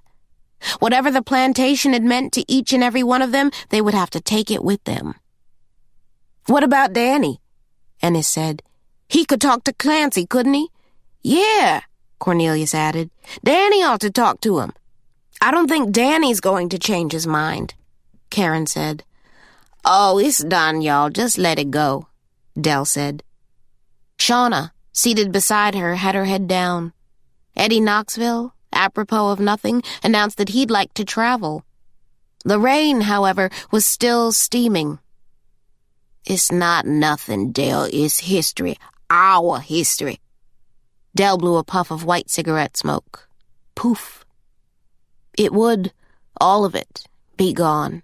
Whatever the plantation had meant to each and every one of them, they would have to take it with them. "What about Danny?" Ennis said. "He could talk to Clancy, couldn't he?" "Yeah," Cornelius added. "Danny ought to talk to him." "I don't think Danny's going to change his mind," Caren said. "Oh, it's done, y'all. Just let it go," Dell said. Shauna, seated beside her, had her head down. Eddie Knoxville, apropos of nothing, announced that he'd like to travel. Lorraine, however, was still steaming. "It's not nothing, Dell. It's history. Our history." Dell blew a puff of white cigarette smoke. Poof. It would, all of it, be gone.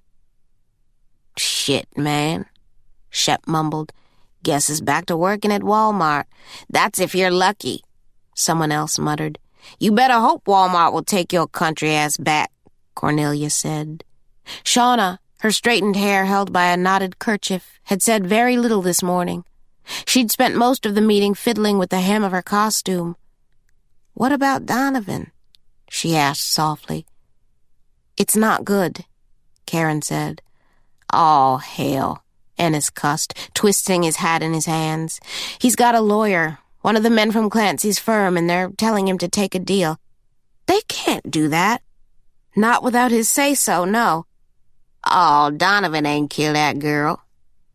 "Shit, man," Shep mumbled. "Guess it's back to working at Walmart. That's if you're lucky," someone else muttered. "You better hope Walmart will take your country ass back," Cornelia said. Shauna, her straightened hair held by a knotted kerchief, had said very little this morning. She'd spent most of the meeting fiddling with the hem of her costume. "What about Donovan?" she asked softly. "It's not good," Caren said. "Oh, hell," Ennis cussed, twisting his hat in his hands. "He's got a lawyer, one of the men from Clancy's firm, and they're telling him to take a deal." "They can't do that." "Not without his say-so, no." "Oh, Donovan ain't killed that girl,"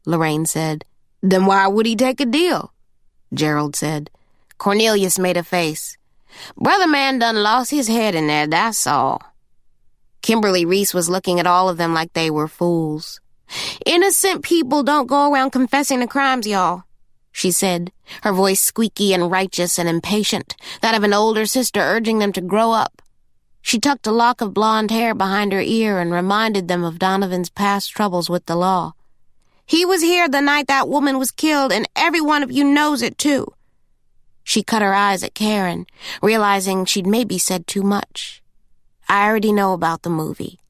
Lorraine said. "Then why would he take a deal?" Gerald said. Cornelius made a face. "Brother man done lost his head in there, that's all." Kimberly Reese was looking at all of them like they were fools. "Innocent people don't go around confessing to crimes, y'all," she said, her voice squeaky and righteous and impatient, that of an older sister urging them to grow up. She tucked a lock of blonde hair behind her ear and reminded them of Donovan's past troubles with the law. "He was here the night that woman was killed, and every one of you knows it, too." She cut her eyes at Caren, realizing she'd maybe said too much. "I already know about the movie,"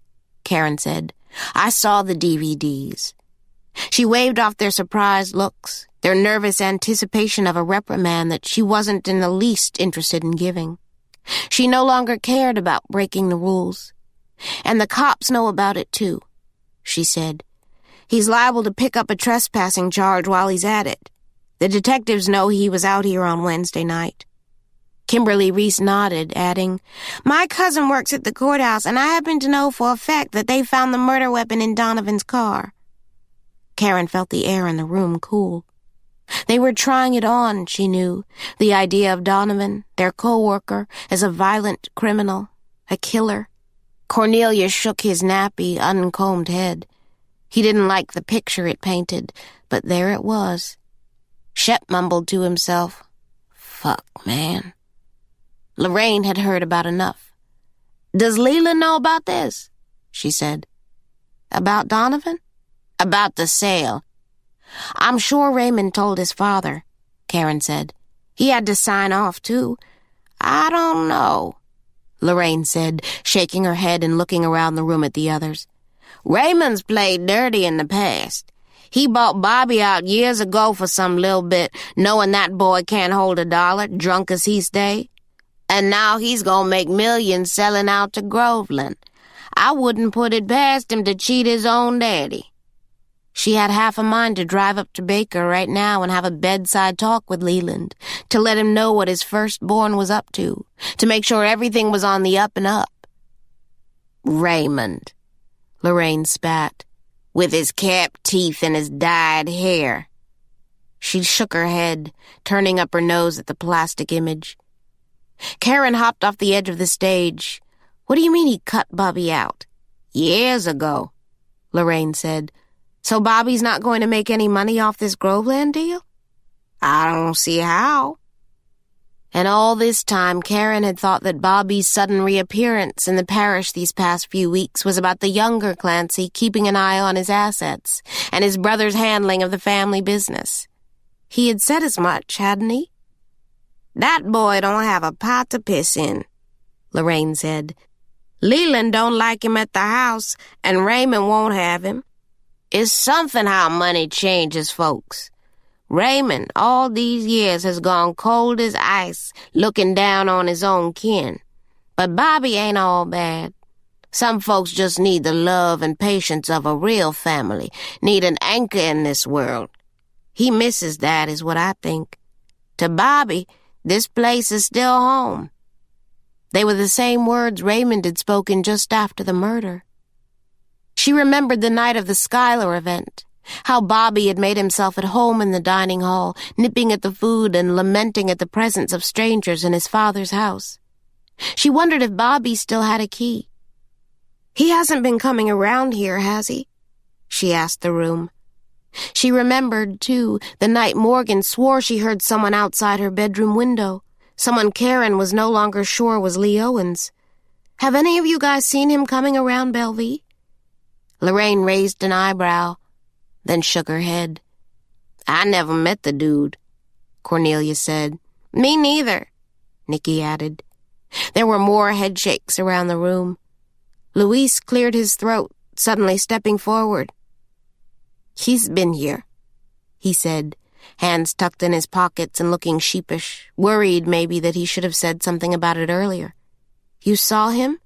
Caren said. "I saw the DVDs." She waved off their surprised looks, their nervous anticipation of a reprimand that she wasn't in the least interested in giving. She no longer cared about breaking the rules. "And the cops know about it, too," she said. "He's liable to pick up a trespassing charge while he's at it. The detectives know he was out here on Wednesday night." Kimberly Reese nodded, adding, "My cousin works at the courthouse, and I happen to know for a fact that they found the murder weapon in Donovan's car." Caren felt the air in the room cool. They were trying it on, she knew, the idea of Donovan, their co-worker, as a violent criminal, a killer. Cornelius shook his nappy, uncombed head. He didn't like the picture it painted, but there it was. Shep mumbled to himself, "Fuck, man." Lorraine had heard about enough. "Does Leland know about this?" she said. "About Donovan?" "About the sale." "I'm sure Raymond told his father," Caren said. "He had to sign off, too." "I don't know," Lorraine said, shaking her head and looking around the room at the others. "Raymond's played dirty in the past. He bought Bobby out years ago for some little bit, knowing that boy can't hold a dollar, drunk as he stay. And now he's gonna make millions selling out to Groveland. I wouldn't put it past him to cheat his own daddy." She had half a mind to drive up to Baker right now and have a bedside talk with Leland, to let him know what his firstborn was up to make sure everything was on the up and up. "Raymond," Lorraine spat, "with his capped teeth and his dyed hair." She shook her head, turning up her nose at the plastic image. Caren hopped off the edge of the stage. "What do you mean he cut Bobby out?" "Years ago," Lorraine said. "So Bobby's not going to make any money off this Groveland deal?" I don't see how. And all this time, Caren had thought that Bobby's sudden reappearance in the parish these past few weeks was about the younger Clancy keeping an eye on his assets and his brother's handling of the family business. He had said as much, hadn't he? "That boy don't have a pot to piss in," Lorraine said. "Leland don't like him at the house, and Raymond won't have him. It's something how money changes folks. Raymond, all these years, has gone cold as ice, looking down on his own kin. But Bobby ain't all bad. Some folks just need the love and patience of a real family, need an anchor in this world. He misses that, is what I think. To Bobby, this place is still home." They were the same words Raymond had spoken just after the murder. She remembered the night of the Schuyler event, how Bobby had made himself at home in the dining hall, nipping at the food and lamenting at the presence of strangers in his father's house. She wondered if Bobby still had a key. "He hasn't been coming around here, has he?" she asked the room. She remembered, too, the night Morgan swore she heard someone outside her bedroom window, someone Caren was no longer sure was Lee Owens. "Have any of you guys seen him coming around Bellevue?" Lorraine raised an eyebrow, then shook her head. "I never met the dude," Cornelia said. "Me neither," Nicky added. There were more headshakes around the room. Luis cleared his throat, suddenly stepping forward. "He's been here," he said, hands tucked in his pockets and looking sheepish, worried maybe that he should have said something about it earlier. "You saw him?"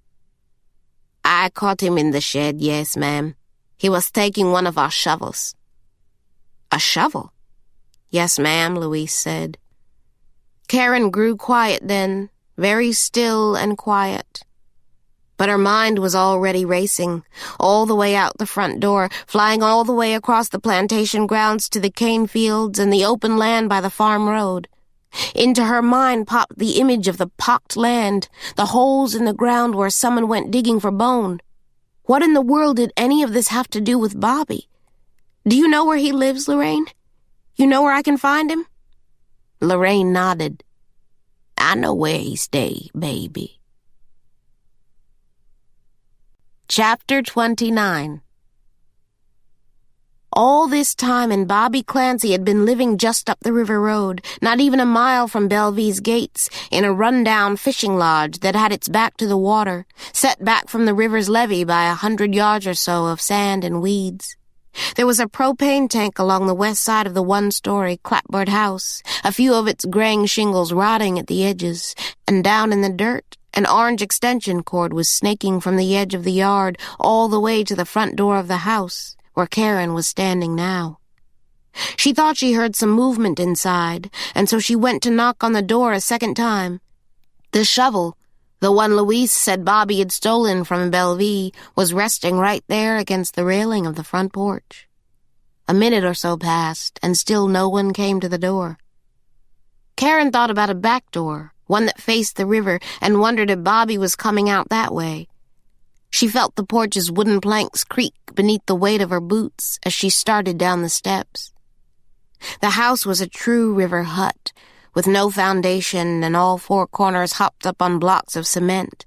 "I caught him in the shed, yes, ma'am. He was taking one of our shovels." "A shovel?" "Yes, ma'am," Luis said. Caren grew quiet then, very still and quiet. But her mind was already racing, all the way out the front door, flying all the way across the plantation grounds to the cane fields and the open land by the farm road. Into her mind popped the image of the pocked land, the holes in the ground where someone went digging for bone. What in the world did any of this have to do with Bobby? "Do you know where he lives, Lorraine? You know where I can find him?" Lorraine nodded. "I know where he stay, baby." Chapter 29. All this time, and Bobby Clancy had been living just up the river road, not even a mile from Bellevue's gates, in a run-down fishing lodge that had its back to the water, set back from the river's levee by 100 yards or so of sand and weeds. There was a propane tank along the west side of the one-story clapboard house, a few of its graying shingles rotting at the edges, and down in the dirt, an orange extension cord was snaking from the edge of the yard all the way to the front door of the house, where Caren was standing now. She thought she heard some movement inside, and so she went to knock on the door a second time. The shovel, the one Luis said Bobby had stolen from Bellevue, was resting right there against the railing of the front porch. A minute or so passed, and still no one came to the door. Caren thought about a back door, one that faced the river, and wondered if Bobby was coming out that way. She felt the porch's wooden planks creak beneath the weight of her boots as she started down the steps. The house was a true river hut, with no foundation and all four corners hopped up on blocks of cement.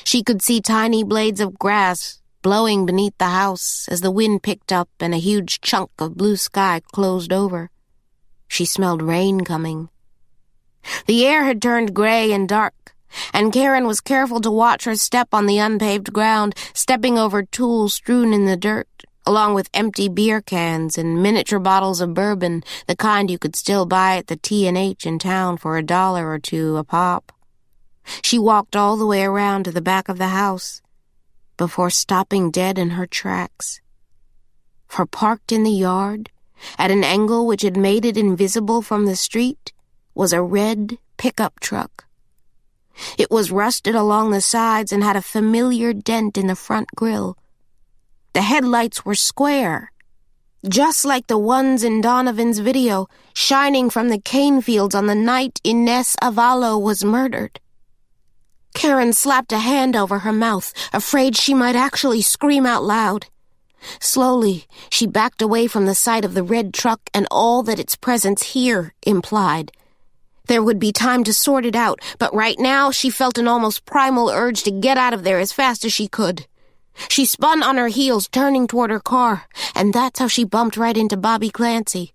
She could see tiny blades of grass blowing beneath the house as the wind picked up and a huge chunk of blue sky closed over. She smelled rain coming. The air had turned gray and dark, and Caren was careful to watch her step on the unpaved ground, stepping over tools strewn in the dirt, along with empty beer cans and miniature bottles of bourbon, the kind you could still buy at the T&H in town for $1 or $2 a pop. She walked all the way around to the back of the house, before stopping dead in her tracks. For parked in the yard, at an angle which had made it invisible from the street, was a red pickup truck. It was rusted along the sides and had a familiar dent in the front grille. The headlights were square, just like the ones in Donovan's video, shining from the cane fields on the night Inés Avallo was murdered. Caren slapped a hand over her mouth, afraid she might actually scream out loud. Slowly, she backed away from the sight of the red truck and all that its presence here implied. There would be time to sort it out, but right now she felt an almost primal urge to get out of there as fast as she could. She spun on her heels, turning toward her car, and that's how she bumped right into Bobby Clancy.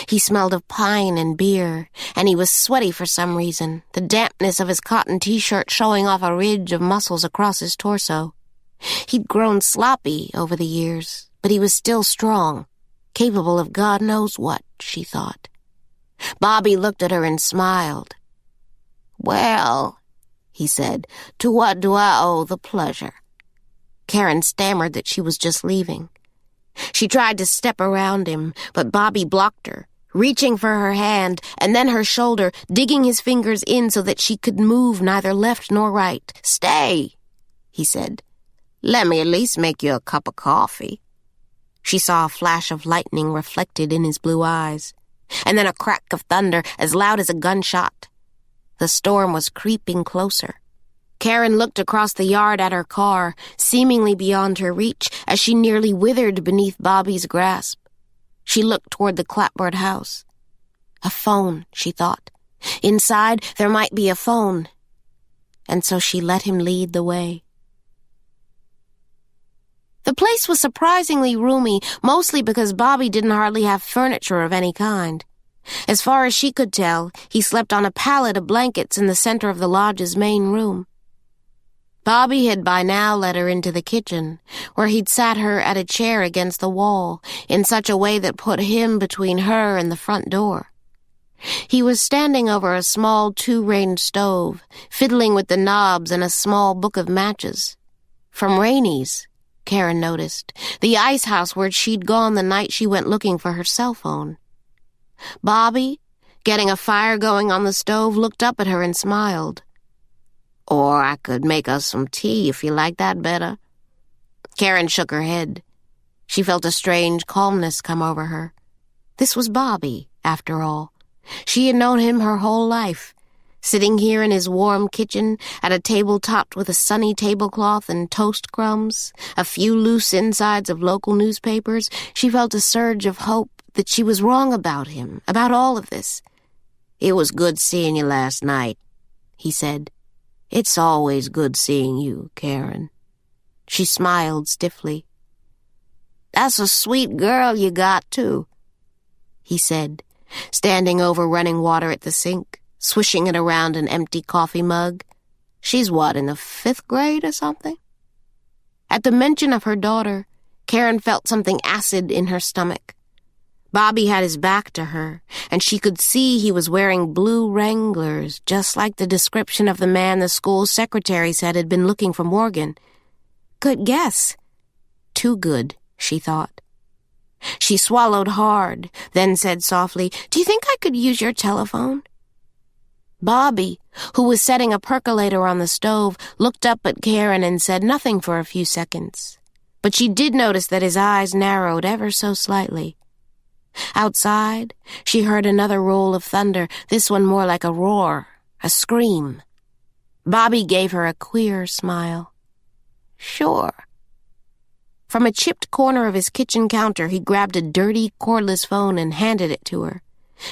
He smelled of pine and beer, and he was sweaty for some reason, the dampness of his cotton t-shirt showing off a ridge of muscles across his torso. He'd grown sloppy over the years, but he was still strong, capable of God knows what, she thought. Bobby looked at her and smiled. "Well," he said, "to what do I owe the pleasure?" Caren stammered that she was just leaving. She tried to step around him, but Bobby blocked her, reaching for her hand and then her shoulder, digging his fingers in so that she could move neither left nor right. "Stay," he said. "Let me at least make you a cup of coffee." She saw a flash of lightning reflected in his blue eyes, and then a crack of thunder as loud as a gunshot. The storm was creeping closer. Caren looked across the yard at her car, seemingly beyond her reach, as she nearly withered beneath Bobby's grasp. She looked toward the clapboard house. A phone, she thought. Inside, there might be a phone. And so she let him lead the way. The place was surprisingly roomy, mostly because Bobby didn't hardly have furniture of any kind. As far as she could tell, he slept on a pallet of blankets in the center of the lodge's main room. Bobby had by now led her into the kitchen, where he'd sat her at a chair against the wall, in such a way that put him between her and the front door. He was standing over a small 2-range stove, fiddling with the knobs and a small book of matches. From Rainey's, Caren noticed, the ice house where she'd gone the night she went looking for her cell phone. Bobby, getting a fire going on the stove, looked up at her and smiled. "Or I could make us some tea if you like that better." Caren shook her head. She felt a strange calmness come over her. This was Bobby, after all. She had known him her whole life. Sitting here in his warm kitchen, at a table topped with a sunny tablecloth and toast crumbs, a few loose insides of local newspapers, she felt a surge of hope that she was wrong about him, about all of this. "It was good seeing you last night," he said. "It's always good seeing you, Caren." She smiled stiffly. "That's a sweet girl you got, too," he said, standing over running water at the sink, swishing it around an empty coffee mug. "She's what, in the 5th grade or something?" At the mention of her daughter, Caren felt something acid in her stomach. Bobby had his back to her, and she could see he was wearing blue Wranglers, just like the description of the man the school secretary said had been looking for Morgan. Good guess. Too good, she thought. She swallowed hard, then said softly, "Do you think I could use your telephone?" Bobby, who was setting a percolator on the stove, looked up at Caren and said nothing for a few seconds. But she did notice that his eyes narrowed ever so slightly. Outside, she heard another roll of thunder, this one more like a roar, a scream. Bobby gave her a queer smile. "Sure." From a chipped corner of his kitchen counter, he grabbed a dirty, cordless phone and handed it to her,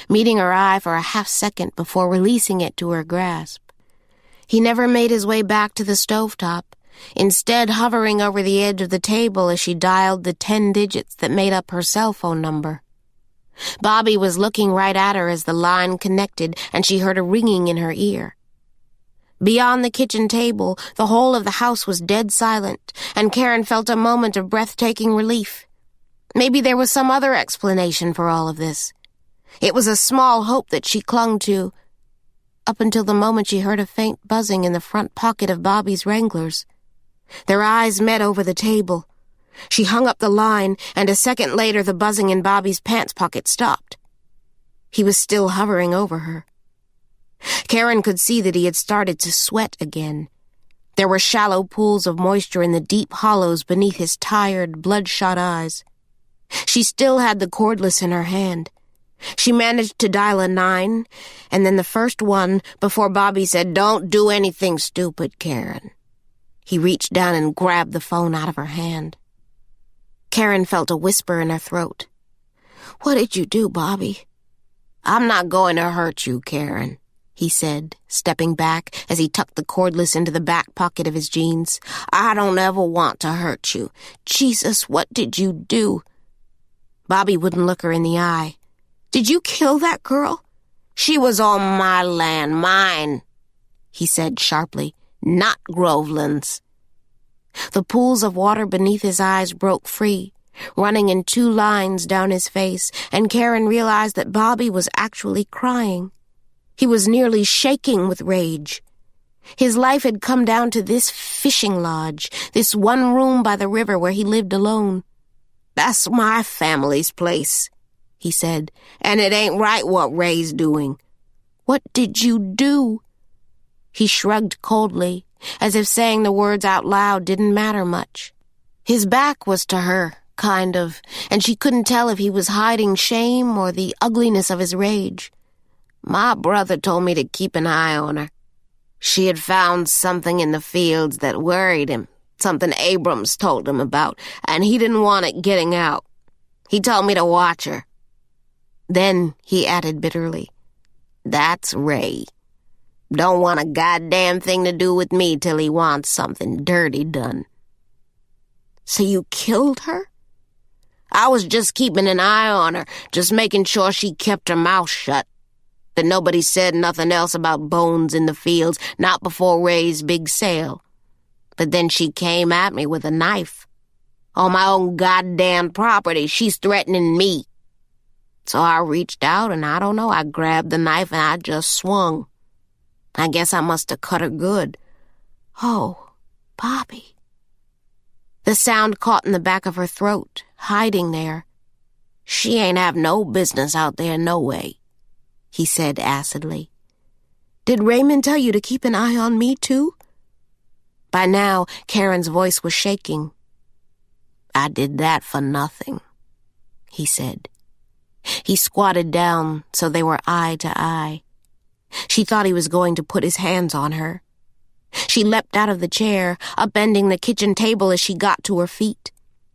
meeting her eye for a half-second before releasing it to her grasp. He never made his way back to the stovetop, instead hovering over the edge of the table as she dialed the 10 digits that made up her cell phone number. Bobby was looking right at her as the line connected, and she heard a ringing in her ear. Beyond the kitchen table, the whole of the house was dead silent, and Caren felt a moment of breathtaking relief. Maybe there was some other explanation for all of this. It was a small hope that she clung to, up until the moment she heard a faint buzzing in the front pocket of Bobby's Wranglers. Their eyes met over the table. She hung up the line, and a second later the buzzing in Bobby's pants pocket stopped. He was still hovering over her. Caren could see that he had started to sweat again. There were shallow pools of moisture in the deep hollows beneath his tired, bloodshot eyes. She still had the cordless in her hand. She managed to dial a 9, and then the first one before Bobby said, "Don't do anything stupid, Caren." He reached down and grabbed the phone out of her hand. Caren felt a whisper in her throat. "What did you do, Bobby?" "I'm not going to hurt you, Caren," he said, stepping back as he tucked the cordless into the back pocket of his jeans. "I don't ever want to hurt you. Jesus, what did you do?" Bobby wouldn't look her in the eye. "Did you kill that girl?" "She was on my land, mine," he said sharply, "not Groveland's." The pools of water beneath his eyes broke free, running in 2 lines down his face, and Caren realized that Bobby was actually crying. He was nearly shaking with rage. His life had come down to this fishing lodge, this one room by the river where he lived alone. "That's my family's place," he said, "and it ain't right what Ray's doing." "What did you do?" He shrugged coldly, as if saying the words out loud didn't matter much. His back was to her, kind of, and she couldn't tell if he was hiding shame or the ugliness of his rage. "My brother told me to keep an eye on her. She had found something in the fields that worried him, something Abrams told him about, and he didn't want it getting out. He told me to watch her." Then he added bitterly, "That's Ray. Don't want a goddamn thing to do with me till he wants something dirty done." "So you killed her?" "I was just keeping an eye on her, just making sure she kept her mouth shut. That nobody said nothing else about bones in the fields, not before Ray's big sale. But then she came at me with a knife. On my own goddamn property, she's threatening me. So I reached out and I don't know, I grabbed the knife and I just swung. I guess I must have cut her good." "Oh, Bobby." The sound caught in the back of her throat, hiding there. "She ain't have no business out there no way," he said acidly. "Did Raymond tell you to keep an eye on me, too?" By now, Karen's voice was shaking. "I did that for nothing," he said. He squatted down so they were eye to eye. She thought he was going to put his hands on her. She leapt out of the chair, upending the kitchen table as she got to her feet.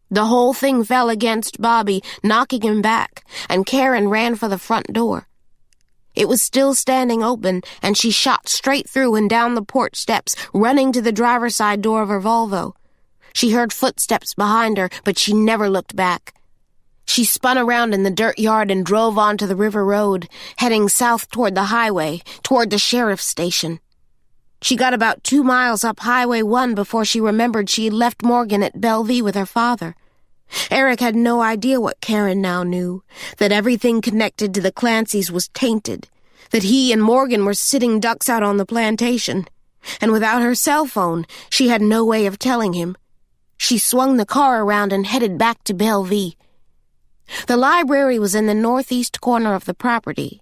The whole thing fell against Bobby, knocking him back, and Caren ran for the front door. It was still standing open, and she shot straight through and down the porch steps, running to the driver's side door of her Volvo. She heard footsteps behind her, but she never looked back. She spun around in the dirt yard and drove onto the river road, heading south toward the highway, toward the sheriff's station. She got about 2 miles up Highway 1 before she remembered she had left Morgan at Bellevue with her father. Eric had no idea what Caren now knew, that everything connected to the Clancys was tainted, that he and Morgan were sitting ducks out on the plantation. And without her cell phone, she had no way of telling him. She swung the car around and headed back to Bellevue. The library was in the northeast corner of the property,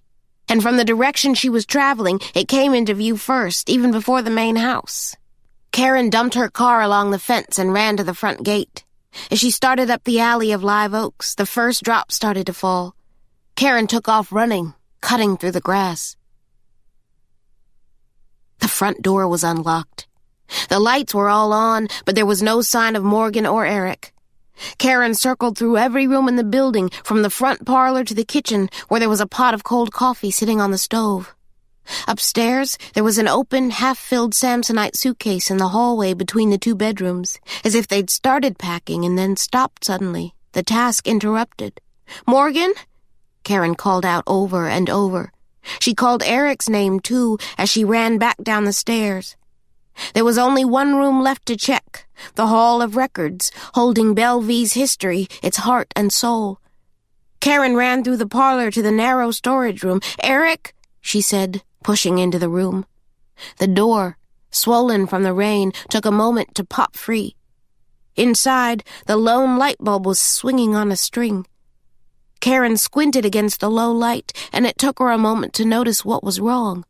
and from the direction she was traveling, it came into view first, even before the main house. Caren dumped her car along the fence and ran to the front gate. As she started up the alley of live oaks, the first drop started to fall. Caren took off running, cutting through the grass. The front door was unlocked. The lights were all on, but there was no sign of Morgan or Eric. Caren circled through every room in the building, from the front parlor to the kitchen, where there was a pot of cold coffee sitting on the stove. Upstairs, there was an open, half-filled Samsonite suitcase in the hallway between the 2 bedrooms, as if they'd started packing and then stopped suddenly, the task interrupted. "Morgan?" Caren called out over and over. She called Eric's name, too, as she ran back down the stairs. There was only one room left to check, the Hall of Records, holding Bellevue's history, its heart and soul. Caren ran through the parlor to the narrow storage room. "Eric," she said, pushing into the room. The door, swollen from the rain, took a moment to pop free. Inside, the lone light bulb was swinging on a string. Caren squinted against the low light, and it took her a moment to notice what was wrong.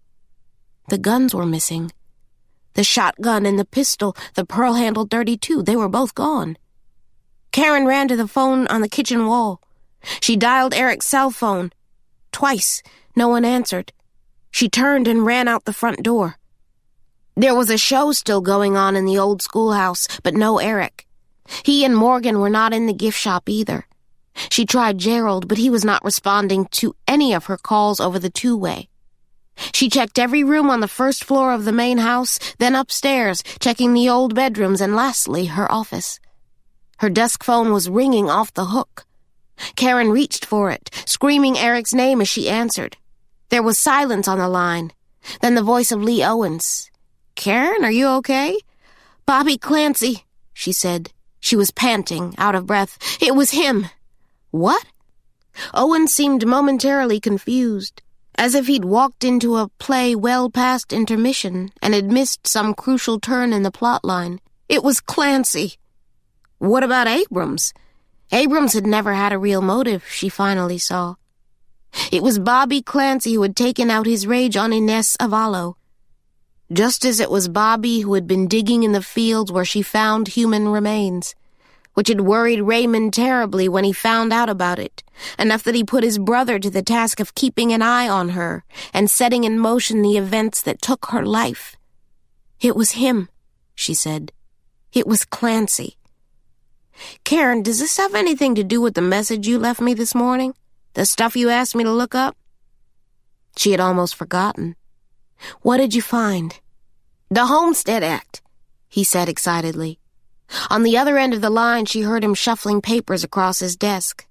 The guns were missing. The shotgun and the pistol, the pearl-handled .32, they were both gone. Caren ran to the phone on the kitchen wall. She dialed Eric's cell phone. Twice, no one answered. She turned and ran out the front door. There was a show still going on in the old schoolhouse, but no Eric. He and Morgan were not in the gift shop either. She tried Gerald, but he was not responding to any of her calls over the two-way. She checked every room on the first floor of the main house, then upstairs, checking the old bedrooms, and lastly, her office. Her desk phone was ringing off the hook. Caren reached for it, screaming Eric's name as she answered. There was silence on the line. Then the voice of Lee Owens. "Caren, are you okay?" "Bobby Clancy," she said. She was panting, out of breath. "It was him." "What?" Owens seemed momentarily confused, as if he'd walked into a play well past intermission and had missed some crucial turn in the plot line. "It was Clancy." "What about Abrams?" Abrams had never had a real motive, she finally saw. It was Bobby Clancy who had taken out his rage on Inez Avallo. Just as it was Bobby who had been digging in the fields where she found human remains, which had worried Raymond terribly when he found out about it, enough that he put his brother to the task of keeping an eye on her and setting in motion the events that took her life. "It was him," she said. "It was Clancy." "Caren, does this have anything to do with the message you left me this morning? The stuff you asked me to look up?" She had almost forgotten. "What did you find?" "The Homestead Act," he said excitedly. On the other end of the line, she heard him shuffling papers across his desk.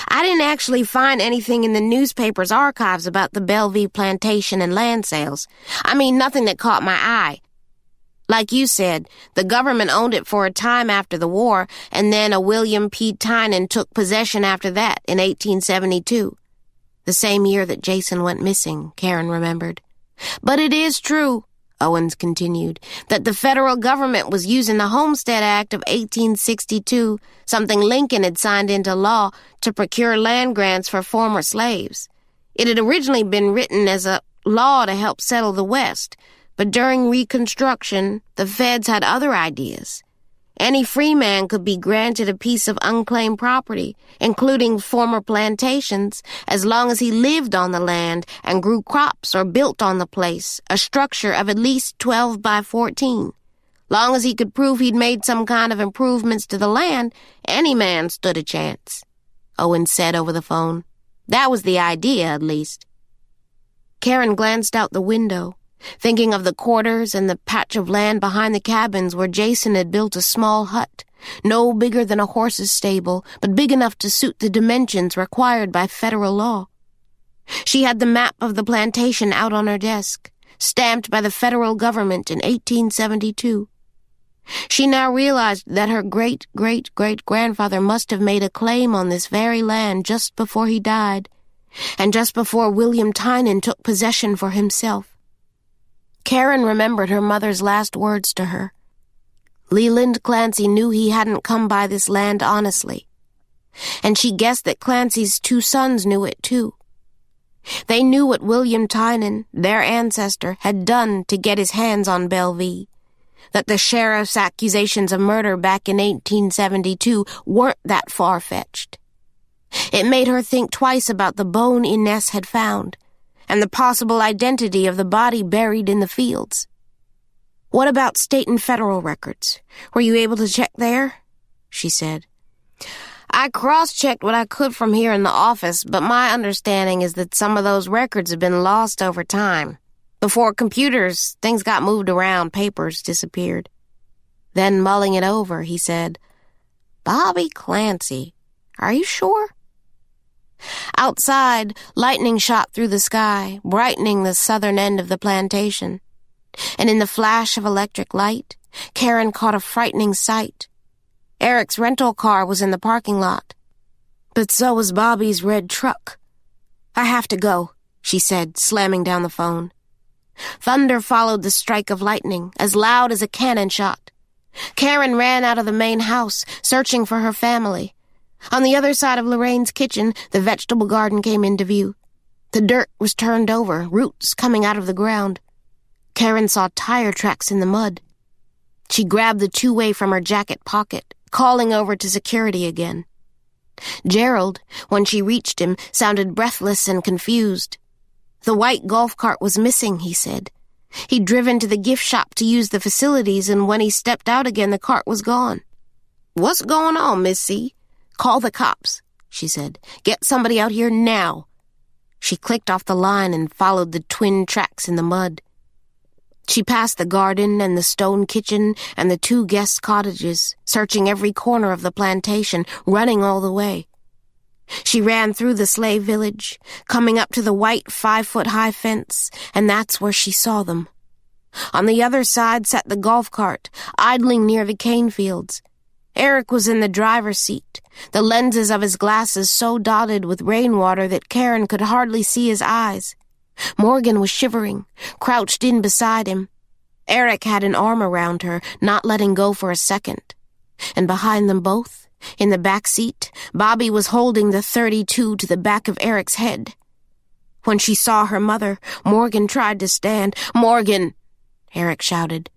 "I didn't actually find anything in the newspaper's archives about the Bellevue plantation and land sales. I mean, nothing that caught my eye. Like you said, the government owned it for a time after the war, and then a William P. Tynan took possession after that in 1872. The same year that Jason went missing, Caren remembered. But it is true, Owens continued, that the federal government was using the Homestead Act of 1862, something Lincoln had signed into law, to procure land grants for former slaves. It had originally been written as a law to help settle the West, but during Reconstruction, the feds had other ideas. Any free man could be granted a piece of unclaimed property, including former plantations, as long as he lived on the land and grew crops or built on the place, a structure of at least 12 by 14. Long as he could prove he'd made some kind of improvements to the land, any man stood a chance, Owen said over the phone. That was the idea, at least. Caren glanced out the window, thinking of the quarters and the patch of land behind the cabins where Jason had built a small hut, no bigger than a horse's stable, but big enough to suit the dimensions required by federal law. She had the map of the plantation out on her desk, stamped by the federal government in 1872. She now realized that her great-great-great-grandfather must have made a claim on this very land just before he died, and just before William Tynan took possession for himself. Caren remembered her mother's last words to her. Leland Clancy knew he hadn't come by this land honestly, and she guessed that Clancy's 2 sons knew it too. They knew what William Tynan, their ancestor, had done to get his hands on Bellevue, that the sheriff's accusations of murder back in 1872 weren't that far-fetched. It made her think twice about the bone Inez had found, and the possible identity of the body buried in the fields. "What about state and federal records? Were you able to check there?" she said. "I cross-checked what I could from here in the office, but my understanding is that some of those records have been lost over time. Before computers, things got moved around, papers disappeared." Then, mulling it over, he said, "Bobby Clancy, are you sure?" Outside, lightning shot through the sky, brightening the southern end of the plantation. And in the flash of electric light, Caren caught a frightening sight. Eric's rental car was in the parking lot. But so was Bobby's red truck. "I have to go," she said, slamming down the phone. Thunder followed the strike of lightning, as loud as a cannon shot. Caren ran out of the main house, searching for her family. On the other side of Lorraine's kitchen, the vegetable garden came into view. The dirt was turned over, roots coming out of the ground. Caren saw tire tracks in the mud. She grabbed the 2-way from her jacket pocket, calling over to security again. Gerald, when she reached him, sounded breathless and confused. The white golf cart was missing, he said. He'd driven to the gift shop to use the facilities, and when he stepped out again, the cart was gone. "What's going on, Miss C? Call the cops," she said. "Get somebody out here now." She clicked off the line and followed the twin tracks in the mud. She passed the garden and the stone kitchen and the 2 guest cottages, searching every corner of the plantation, running all the way. She ran through the slave village, coming up to the white 5-foot-high fence, and that's where she saw them. On the other side sat the golf cart, idling near the cane fields. Eric was in the driver's seat, the lenses of his glasses so dotted with rainwater that Caren could hardly see his eyes. Morgan was shivering, crouched in beside him. Eric had an arm around her, not letting go for a second. And behind them both, in the back seat, Bobby was holding the .32 to the back of Eric's head. When she saw her mother, Morgan tried to stand. "Morgan!" Eric shouted.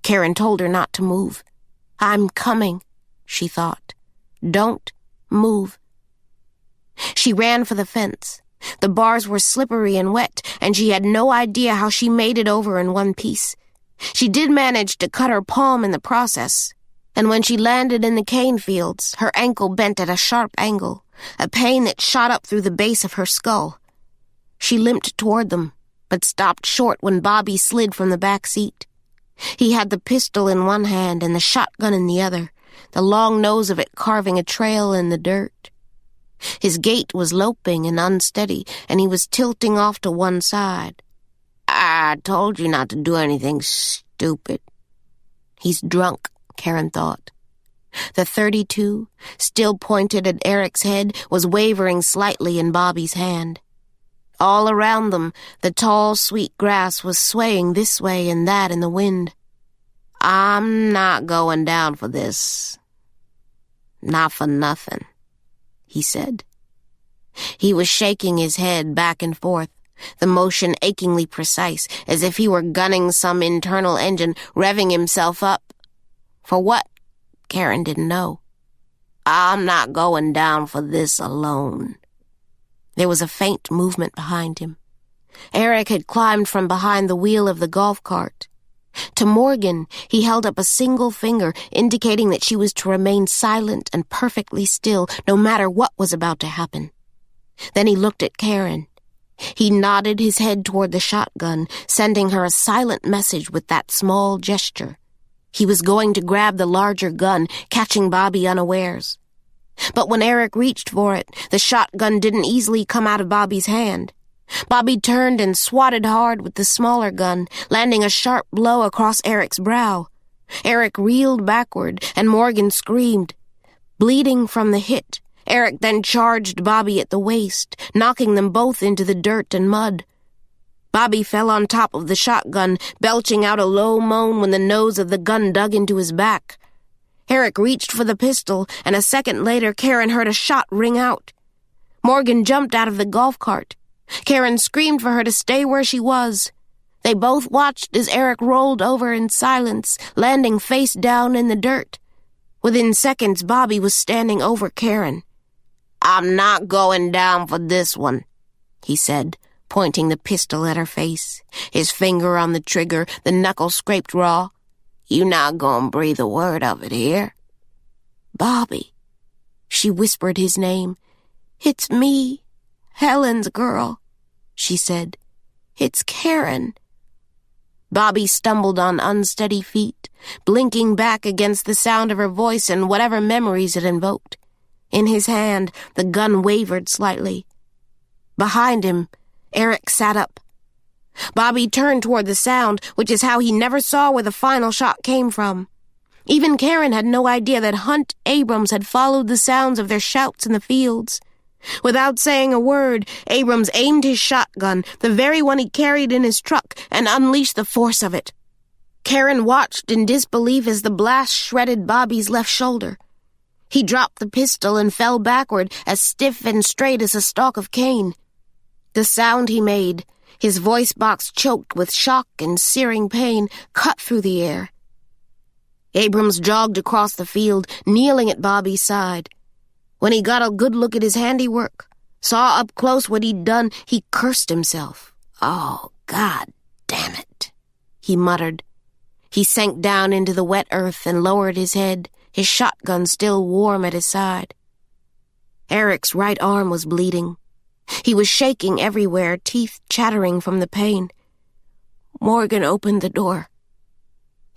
Caren told her not to move. "I'm coming," she thought. "Don't move." She ran for the fence. The bars were slippery and wet, and she had no idea how she made it over in one piece. She did manage to cut her palm in the process, and when she landed in the cane fields, her ankle bent at a sharp angle, a pain that shot up through the base of her skull. She limped toward them, but stopped short when Bobby slid from the back seat. He had the pistol in one hand and the shotgun in the other, the long nose of it carving a trail in the dirt. His gait was loping and unsteady, and he was tilting off to one side. "I told you not to do anything stupid." He's drunk, Caren thought. The .32, still pointed at Eric's head, was wavering slightly in Bobby's hand. All around them, the tall, sweet grass was swaying this way and that in the wind. "I'm not going down for this. Not for nothing," he said. He was shaking his head back and forth, the motion achingly precise, as if he were gunning some internal engine, revving himself up. For what? Caren didn't know. "I'm not going down for this alone." There was a faint movement behind him. Eric had climbed from behind the wheel of the golf cart. To Morgan, he held up a single finger, indicating that she was to remain silent and perfectly still, no matter what was about to happen. Then he looked at Caren. He nodded his head toward the shotgun, sending her a silent message with that small gesture. He was going to grab the larger gun, catching Bobby unawares. But when Eric reached for it, the shotgun didn't easily come out of Bobby's hand. Bobby turned and swatted hard with the smaller gun, landing a sharp blow across Eric's brow. Eric reeled backward, and Morgan screamed. Bleeding from the hit, Eric then charged Bobby at the waist, knocking them both into the dirt and mud. Bobby fell on top of the shotgun, belching out a low moan when the nose of the gun dug into his back. Eric reached for the pistol, and a second later Caren heard a shot ring out. Morgan jumped out of the golf cart. Caren screamed for her to stay where she was. They both watched as Eric rolled over in silence, landing face down in the dirt. Within seconds, Bobby was standing over Caren. "I'm not going down for this one," he said, pointing the pistol at her face, his finger on the trigger, the knuckle scraped raw. "You not gonna breathe a word of it here." "Bobby," she whispered his name. "It's me, Helen's girl," she said. "It's Caren." Bobby stumbled on unsteady feet, blinking back against the sound of her voice and whatever memories it invoked. In his hand, the gun wavered slightly. Behind him, Eric sat up. Bobby turned toward the sound, which is how he never saw where the final shot came from. Even Caren had no idea that Hunt Abrams had followed the sounds of their shouts in the fields. Without saying a word, Abrams aimed his shotgun, the very one he carried in his truck, and unleashed the force of it. Caren watched in disbelief as the blast shredded Bobby's left shoulder. He dropped the pistol and fell backward, as stiff and straight as a stalk of cane. The sound he made, his voice box choked with shock and searing pain, cut through the air. Abrams jogged across the field, kneeling at Bobby's side. When he got a good look at his handiwork, saw up close what he'd done, he cursed himself. "Oh, God damn it," he muttered. He sank down into the wet earth and lowered his head, his shotgun still warm at his side. Eric's right arm was bleeding. He was shaking everywhere, teeth chattering from the pain. Morgan opened the door,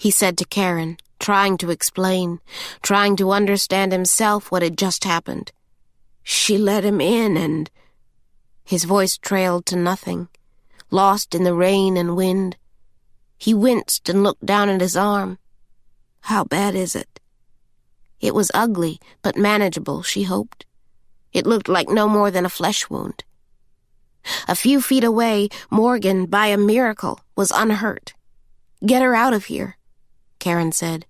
he said to Caren, trying to explain, trying to understand himself what had just happened. She let him in and... His voice trailed to nothing, lost in the rain and wind. He winced and looked down at his arm. How bad is it? It was ugly, but manageable, she hoped. It looked like no more than a flesh wound. A few feet away, Morgan, by a miracle, was unhurt. Get her out of here, Caren said.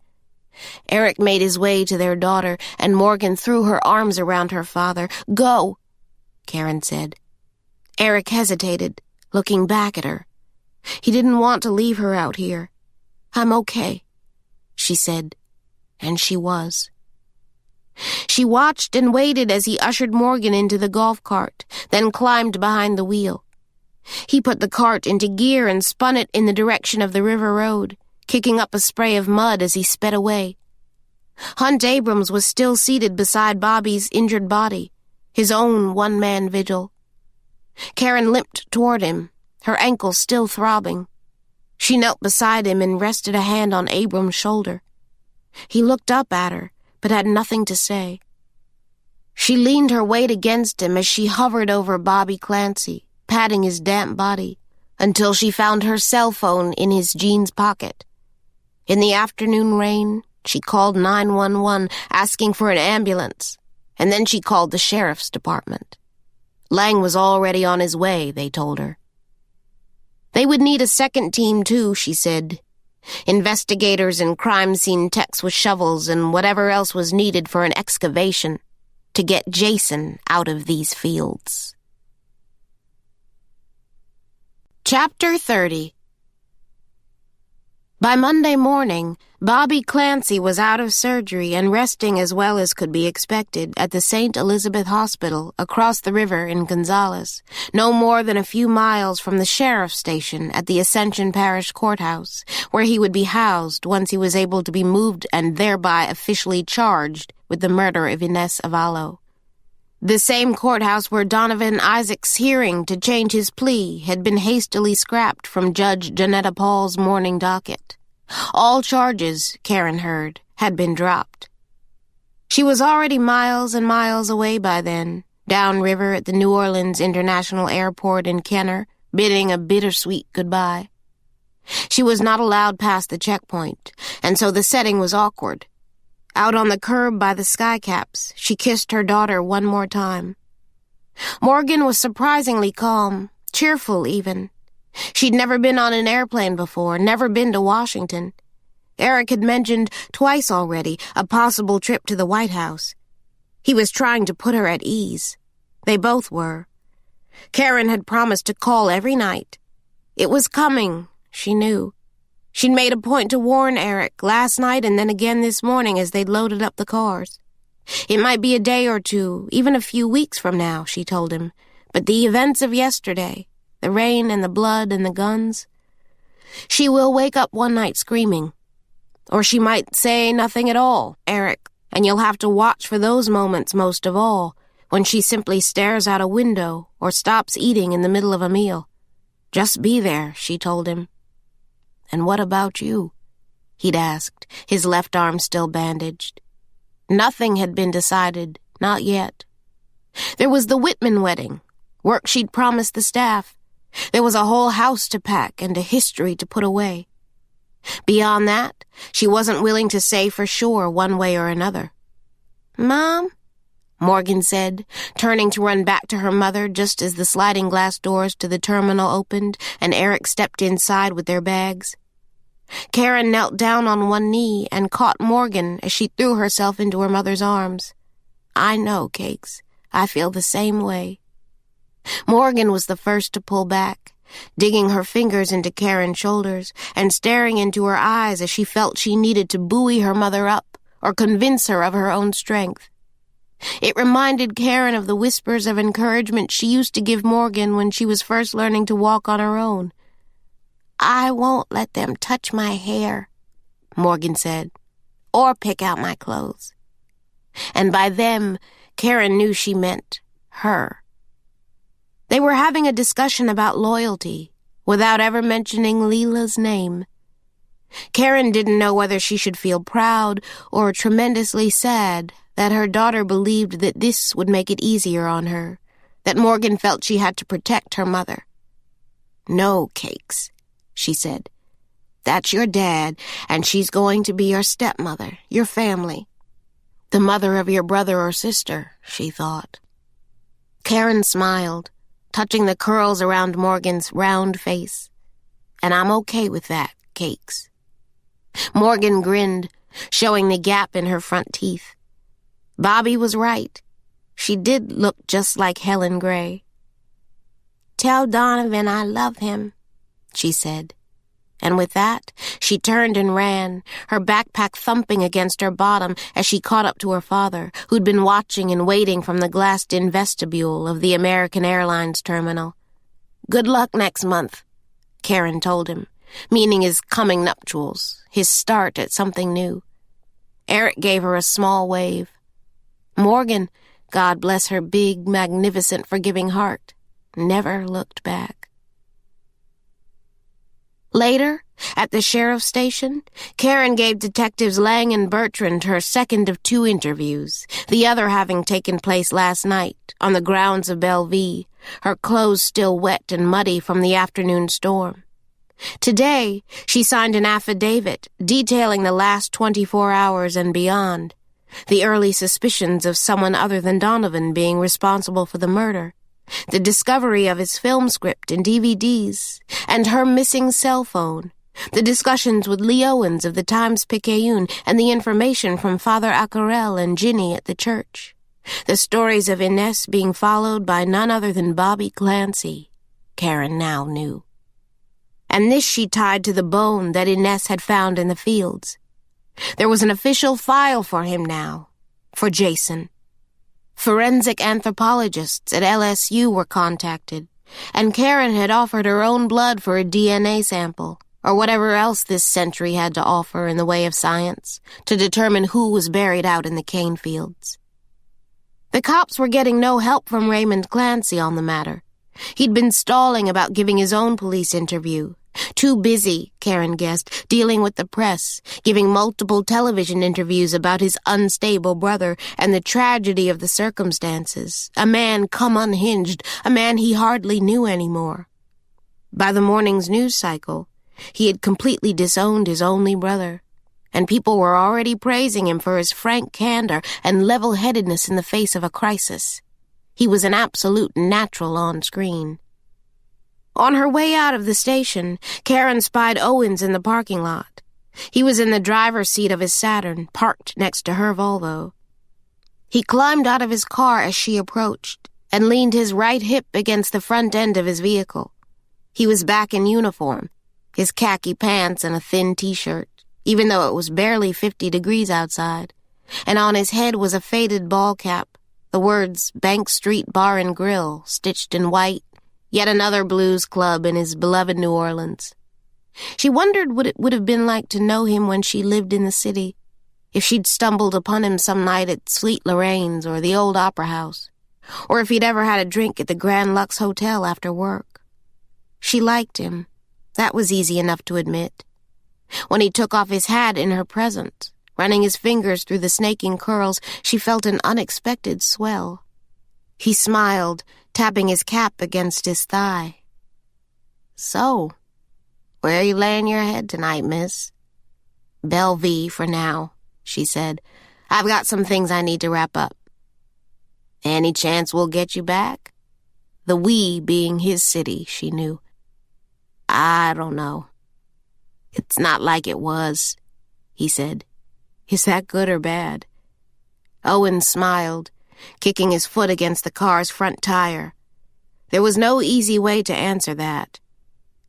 Eric made his way to their daughter, and Morgan threw her arms around her father. Go, Caren said. Eric hesitated, looking back at her. He didn't want to leave her out here. I'm okay, she said, and she was. She watched and waited as he ushered Morgan into the golf cart, then climbed behind the wheel. He put the cart into gear and spun it in the direction of the river road, kicking up a spray of mud as he sped away. Hunt Abrams was still seated beside Bobby's injured body, his own one-man vigil. Caren limped toward him, her ankle still throbbing. She knelt beside him and rested a hand on Abrams' shoulder. He looked up at her, but had nothing to say. She leaned her weight against him as she hovered over Bobby Clancy, patting his damp body, until she found her cell phone in his jeans pocket. In the afternoon rain, she called 911, asking for an ambulance, and then she called the sheriff's department. Lang was already on his way, they told her. They would need a second team, too, she said. Investigators and crime scene techs with shovels and whatever else was needed for an excavation to get Jason out of these fields. Chapter 30. By Monday morning, Bobby Clancy was out of surgery and resting as well as could be expected at the St. Elizabeth Hospital across the river in Gonzales, no more than a few miles from the sheriff's station at the Ascension Parish Courthouse, where he would be housed once he was able to be moved and thereby officially charged with the murder of Inez Avallo. The same courthouse where Donovan Isaac's hearing to change his plea had been hastily scrapped from Judge Janetta Paul's morning docket. All charges, Caren heard, had been dropped. She was already miles and miles away by then, downriver at the New Orleans International Airport in Kenner, bidding a bittersweet goodbye. She was not allowed past the checkpoint, and so the setting was awkward. Out on the curb by the skycaps, she kissed her daughter one more time. Morgan was surprisingly calm, cheerful even. She'd never been on an airplane before, never been to Washington. Eric had mentioned twice already a possible trip to the White House. He was trying to put her at ease. They both were. Caren had promised to call every night. It was coming, she knew. She'd made a point to warn Eric last night and then again this morning as they'd loaded up the cars. It might be a day or two, even a few weeks from now, she told him, but the events of yesterday, the rain and the blood and the guns. She will wake up one night screaming. Or she might say nothing at all, Eric, and you'll have to watch for those moments most of all, when she simply stares out a window or stops eating in the middle of a meal. Just be there, she told him. And what about you? He'd asked, his left arm still bandaged. Nothing had been decided, not yet. There was the Whitman wedding, work she'd promised the staff. There was a whole house to pack and a history to put away. Beyond that, she wasn't willing to say for sure one way or another. Mom? Morgan said, turning to run back to her mother just as the sliding glass doors to the terminal opened and Eric stepped inside with their bags. Caren knelt down on one knee and caught Morgan as she threw herself into her mother's arms. I know, Cakes. I feel the same way. Morgan was the first to pull back, digging her fingers into Caren's shoulders and staring into her eyes as she felt she needed to buoy her mother up or convince her of her own strength. It reminded Caren of the whispers of encouragement she used to give Morgan when she was first learning to walk on her own. I won't let them touch my hair, Morgan said. or pick out my clothes. And by them, Caren knew she meant her. They were having a discussion about loyalty without ever mentioning Leela's name. Caren didn't know whether she should feel proud or tremendously sad that her daughter believed that this would make it easier on her, that Morgan felt she had to protect her mother. "No, Cakes," she said. "That's your dad, and she's going to be your stepmother, your family. The mother of your brother or sister," she thought. Caren smiled, touching the curls around Morgan's round face. "And I'm okay with that, Cakes." Morgan grinned, showing the gap in her front teeth. Bobby was right. She did look just like Caren Gray. "Tell Donovan I love him," she said. And with that, she turned and ran, her backpack thumping against her bottom as she caught up to her father, who'd been watching and waiting from the glassed-in vestibule of the American Airlines terminal. "Good luck next month," Caren told him, meaning his coming nuptials, his start at something new. Eric gave her a small wave. Morgan, God bless her big, magnificent, forgiving heart, never looked back. Later, at the sheriff's station, Caren gave Detectives Lang and Bertrand her second of 2 interviews, the other having taken place last night on the grounds of Bellevue, her clothes still wet and muddy from the afternoon storm. Today, she signed an affidavit detailing the last 24 hours and beyond, the early suspicions of someone other than Donovan being responsible for the murder, the discovery of his film script and DVDs, and her missing cell phone, the discussions with Lee Owens of the Times-Picayune, and the information from Father Accarel and Ginny at the church, the stories of Inez being followed by none other than Bobby Clancy, Caren now knew. And this she tied to the bone that Inez had found in the fields. There was an official file for him now, for Jason. Forensic anthropologists at LSU were contacted, and Caren had offered her own blood for a DNA sample, or whatever else this century had to offer in the way of science, to determine who was buried out in the cane fields. The cops were getting no help from Raymond Clancy on the matter. He'd been stalling about giving his own police interview. Too busy, Caren guessed, dealing with the press, giving multiple television interviews about his unstable brother and the tragedy of the circumstances, a man come unhinged, a man he hardly knew anymore. By the morning's news cycle, he had completely disowned his only brother, and people were already praising him for his frank candor and level-headedness in the face of a crisis. He was an absolute natural on screen. On her way out of the station, Caren spied Owens in the parking lot. He was in the driver's seat of his Saturn, parked next to her Volvo. He climbed out of his car as she approached and leaned his right hip against the front end of his vehicle. He was back in uniform, his khaki pants and a thin T-shirt, even though it was barely 50 degrees outside, and on his head was a faded ball cap, the words Bank Street Bar and Grill stitched in white, yet another blues club in his beloved New Orleans. She wondered what it would have been like to know him when she lived in the city, if she'd stumbled upon him some night at Sweet Lorraine's or the old Opera House, or if he'd ever had a drink at the Grand Lux Hotel after work. She liked him. That was easy enough to admit. When he took off his hat in her presence, running his fingers through the snaking curls, she felt an unexpected swell. He smiled, tapping his cap against his thigh. "So, where are you laying your head tonight, miss?" "Bellevue for now," she said. "I've got some things I need to wrap up." "Any chance we'll get you back?" The "we" being his city, she knew. "I don't know. It's not like it was," he said. "Is that good or bad?" Owen smiled, kicking his foot against the car's front tire. There was no easy way to answer that.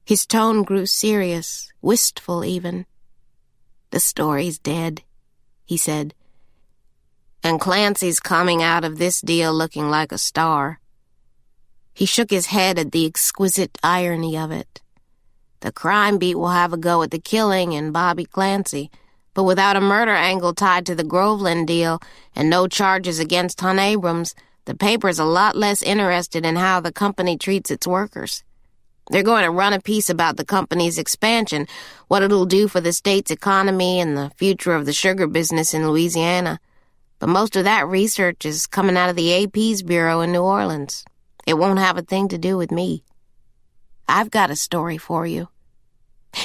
His tone grew serious, wistful even. "The story's dead," he said. "And Clancy's coming out of this deal looking like a star." He shook his head at the exquisite irony of it. "The crime beat will have a go at the killing and Bobby Clancy, But without a murder angle tied to the Groveland deal and no charges against Hun Abrams, the paper's a lot less interested in how the company treats its workers. They're going to run a piece about the company's expansion, what it'll do for the state's economy and the future of the sugar business in Louisiana. But most of that research is coming out of the AP's bureau in New Orleans. It won't have a thing to do with me. I've got a story for you."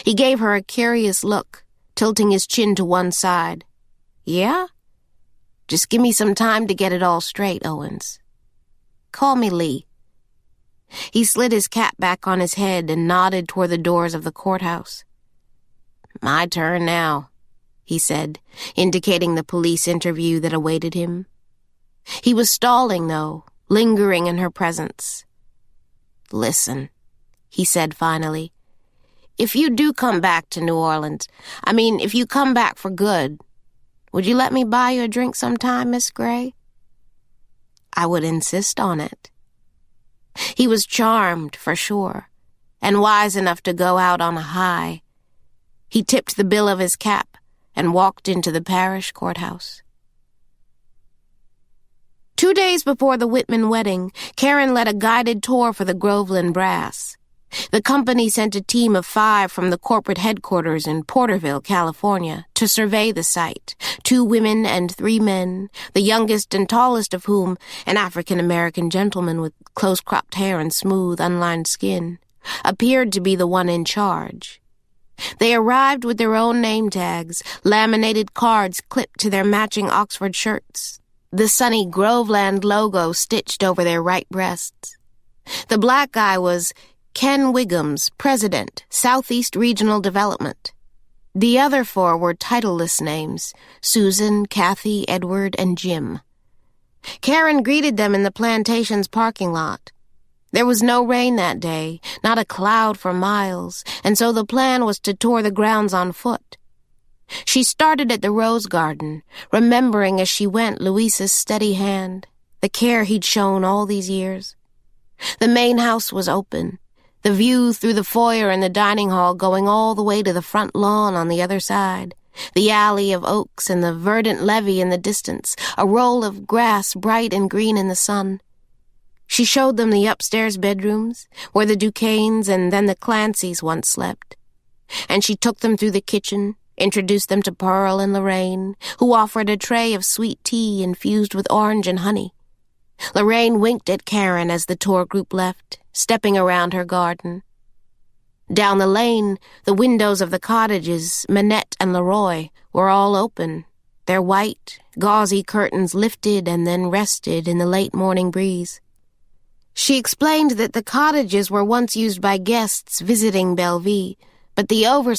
He gave her a curious look, tilting his chin to one side. "Yeah? Just give me some time to get it all straight, Owens. Call me Lee." He slid his cap back on his head and nodded toward the doors of the courthouse. "My turn now," he said, indicating the police interview that awaited him. He was stalling, though, lingering in her presence. "Listen," he said finally. "If you do come back to New Orleans, if you come back for good, would you let me buy you a drink sometime, Miss Gray?" "I would insist on it." He was charmed, for sure, and wise enough to go out on a high. He tipped the bill of his cap and walked into the parish courthouse. 2 days before the Whitman wedding, Caren led a guided tour for the Groveland brass. The company sent a team of 5 from the corporate headquarters in Porterville, California, to survey the site, 2 women and 3 men, the youngest and tallest of whom, an African-American gentleman with close-cropped hair and smooth, unlined skin, appeared to be the one in charge. They arrived with their own name tags, laminated cards clipped to their matching Oxford shirts, the sunny Groveland logo stitched over their right breasts. The black guy was Ken Wiggums, President, Southeast Regional Development. The other 4 were titleless names, Susan, Kathy, Edward, and Jim. Caren greeted them in the plantation's parking lot. There was no rain that day, not a cloud for miles, and so the plan was to tour the grounds on foot. She started at the rose garden, remembering as she went Louisa's steady hand, the care he'd shown all these years. The main house was open, the view through the foyer and the dining hall going all the way to the front lawn on the other side, the alley of oaks and the verdant levee in the distance, a roll of grass bright and green in the sun. She showed them the upstairs bedrooms, where the Duquesnes and then the Clancys once slept. And she took them through the kitchen, introduced them to Pearl and Lorraine, who offered a tray of sweet tea infused with orange and honey. Lorraine winked at Caren as the tour group left, stepping around her garden. Down the lane, the windows of the cottages, Manette and Leroy, were all open, their white, gauzy curtains lifted and then rested in the late morning breeze. She explained that the cottages were once used by guests visiting Bellevue, but the overseer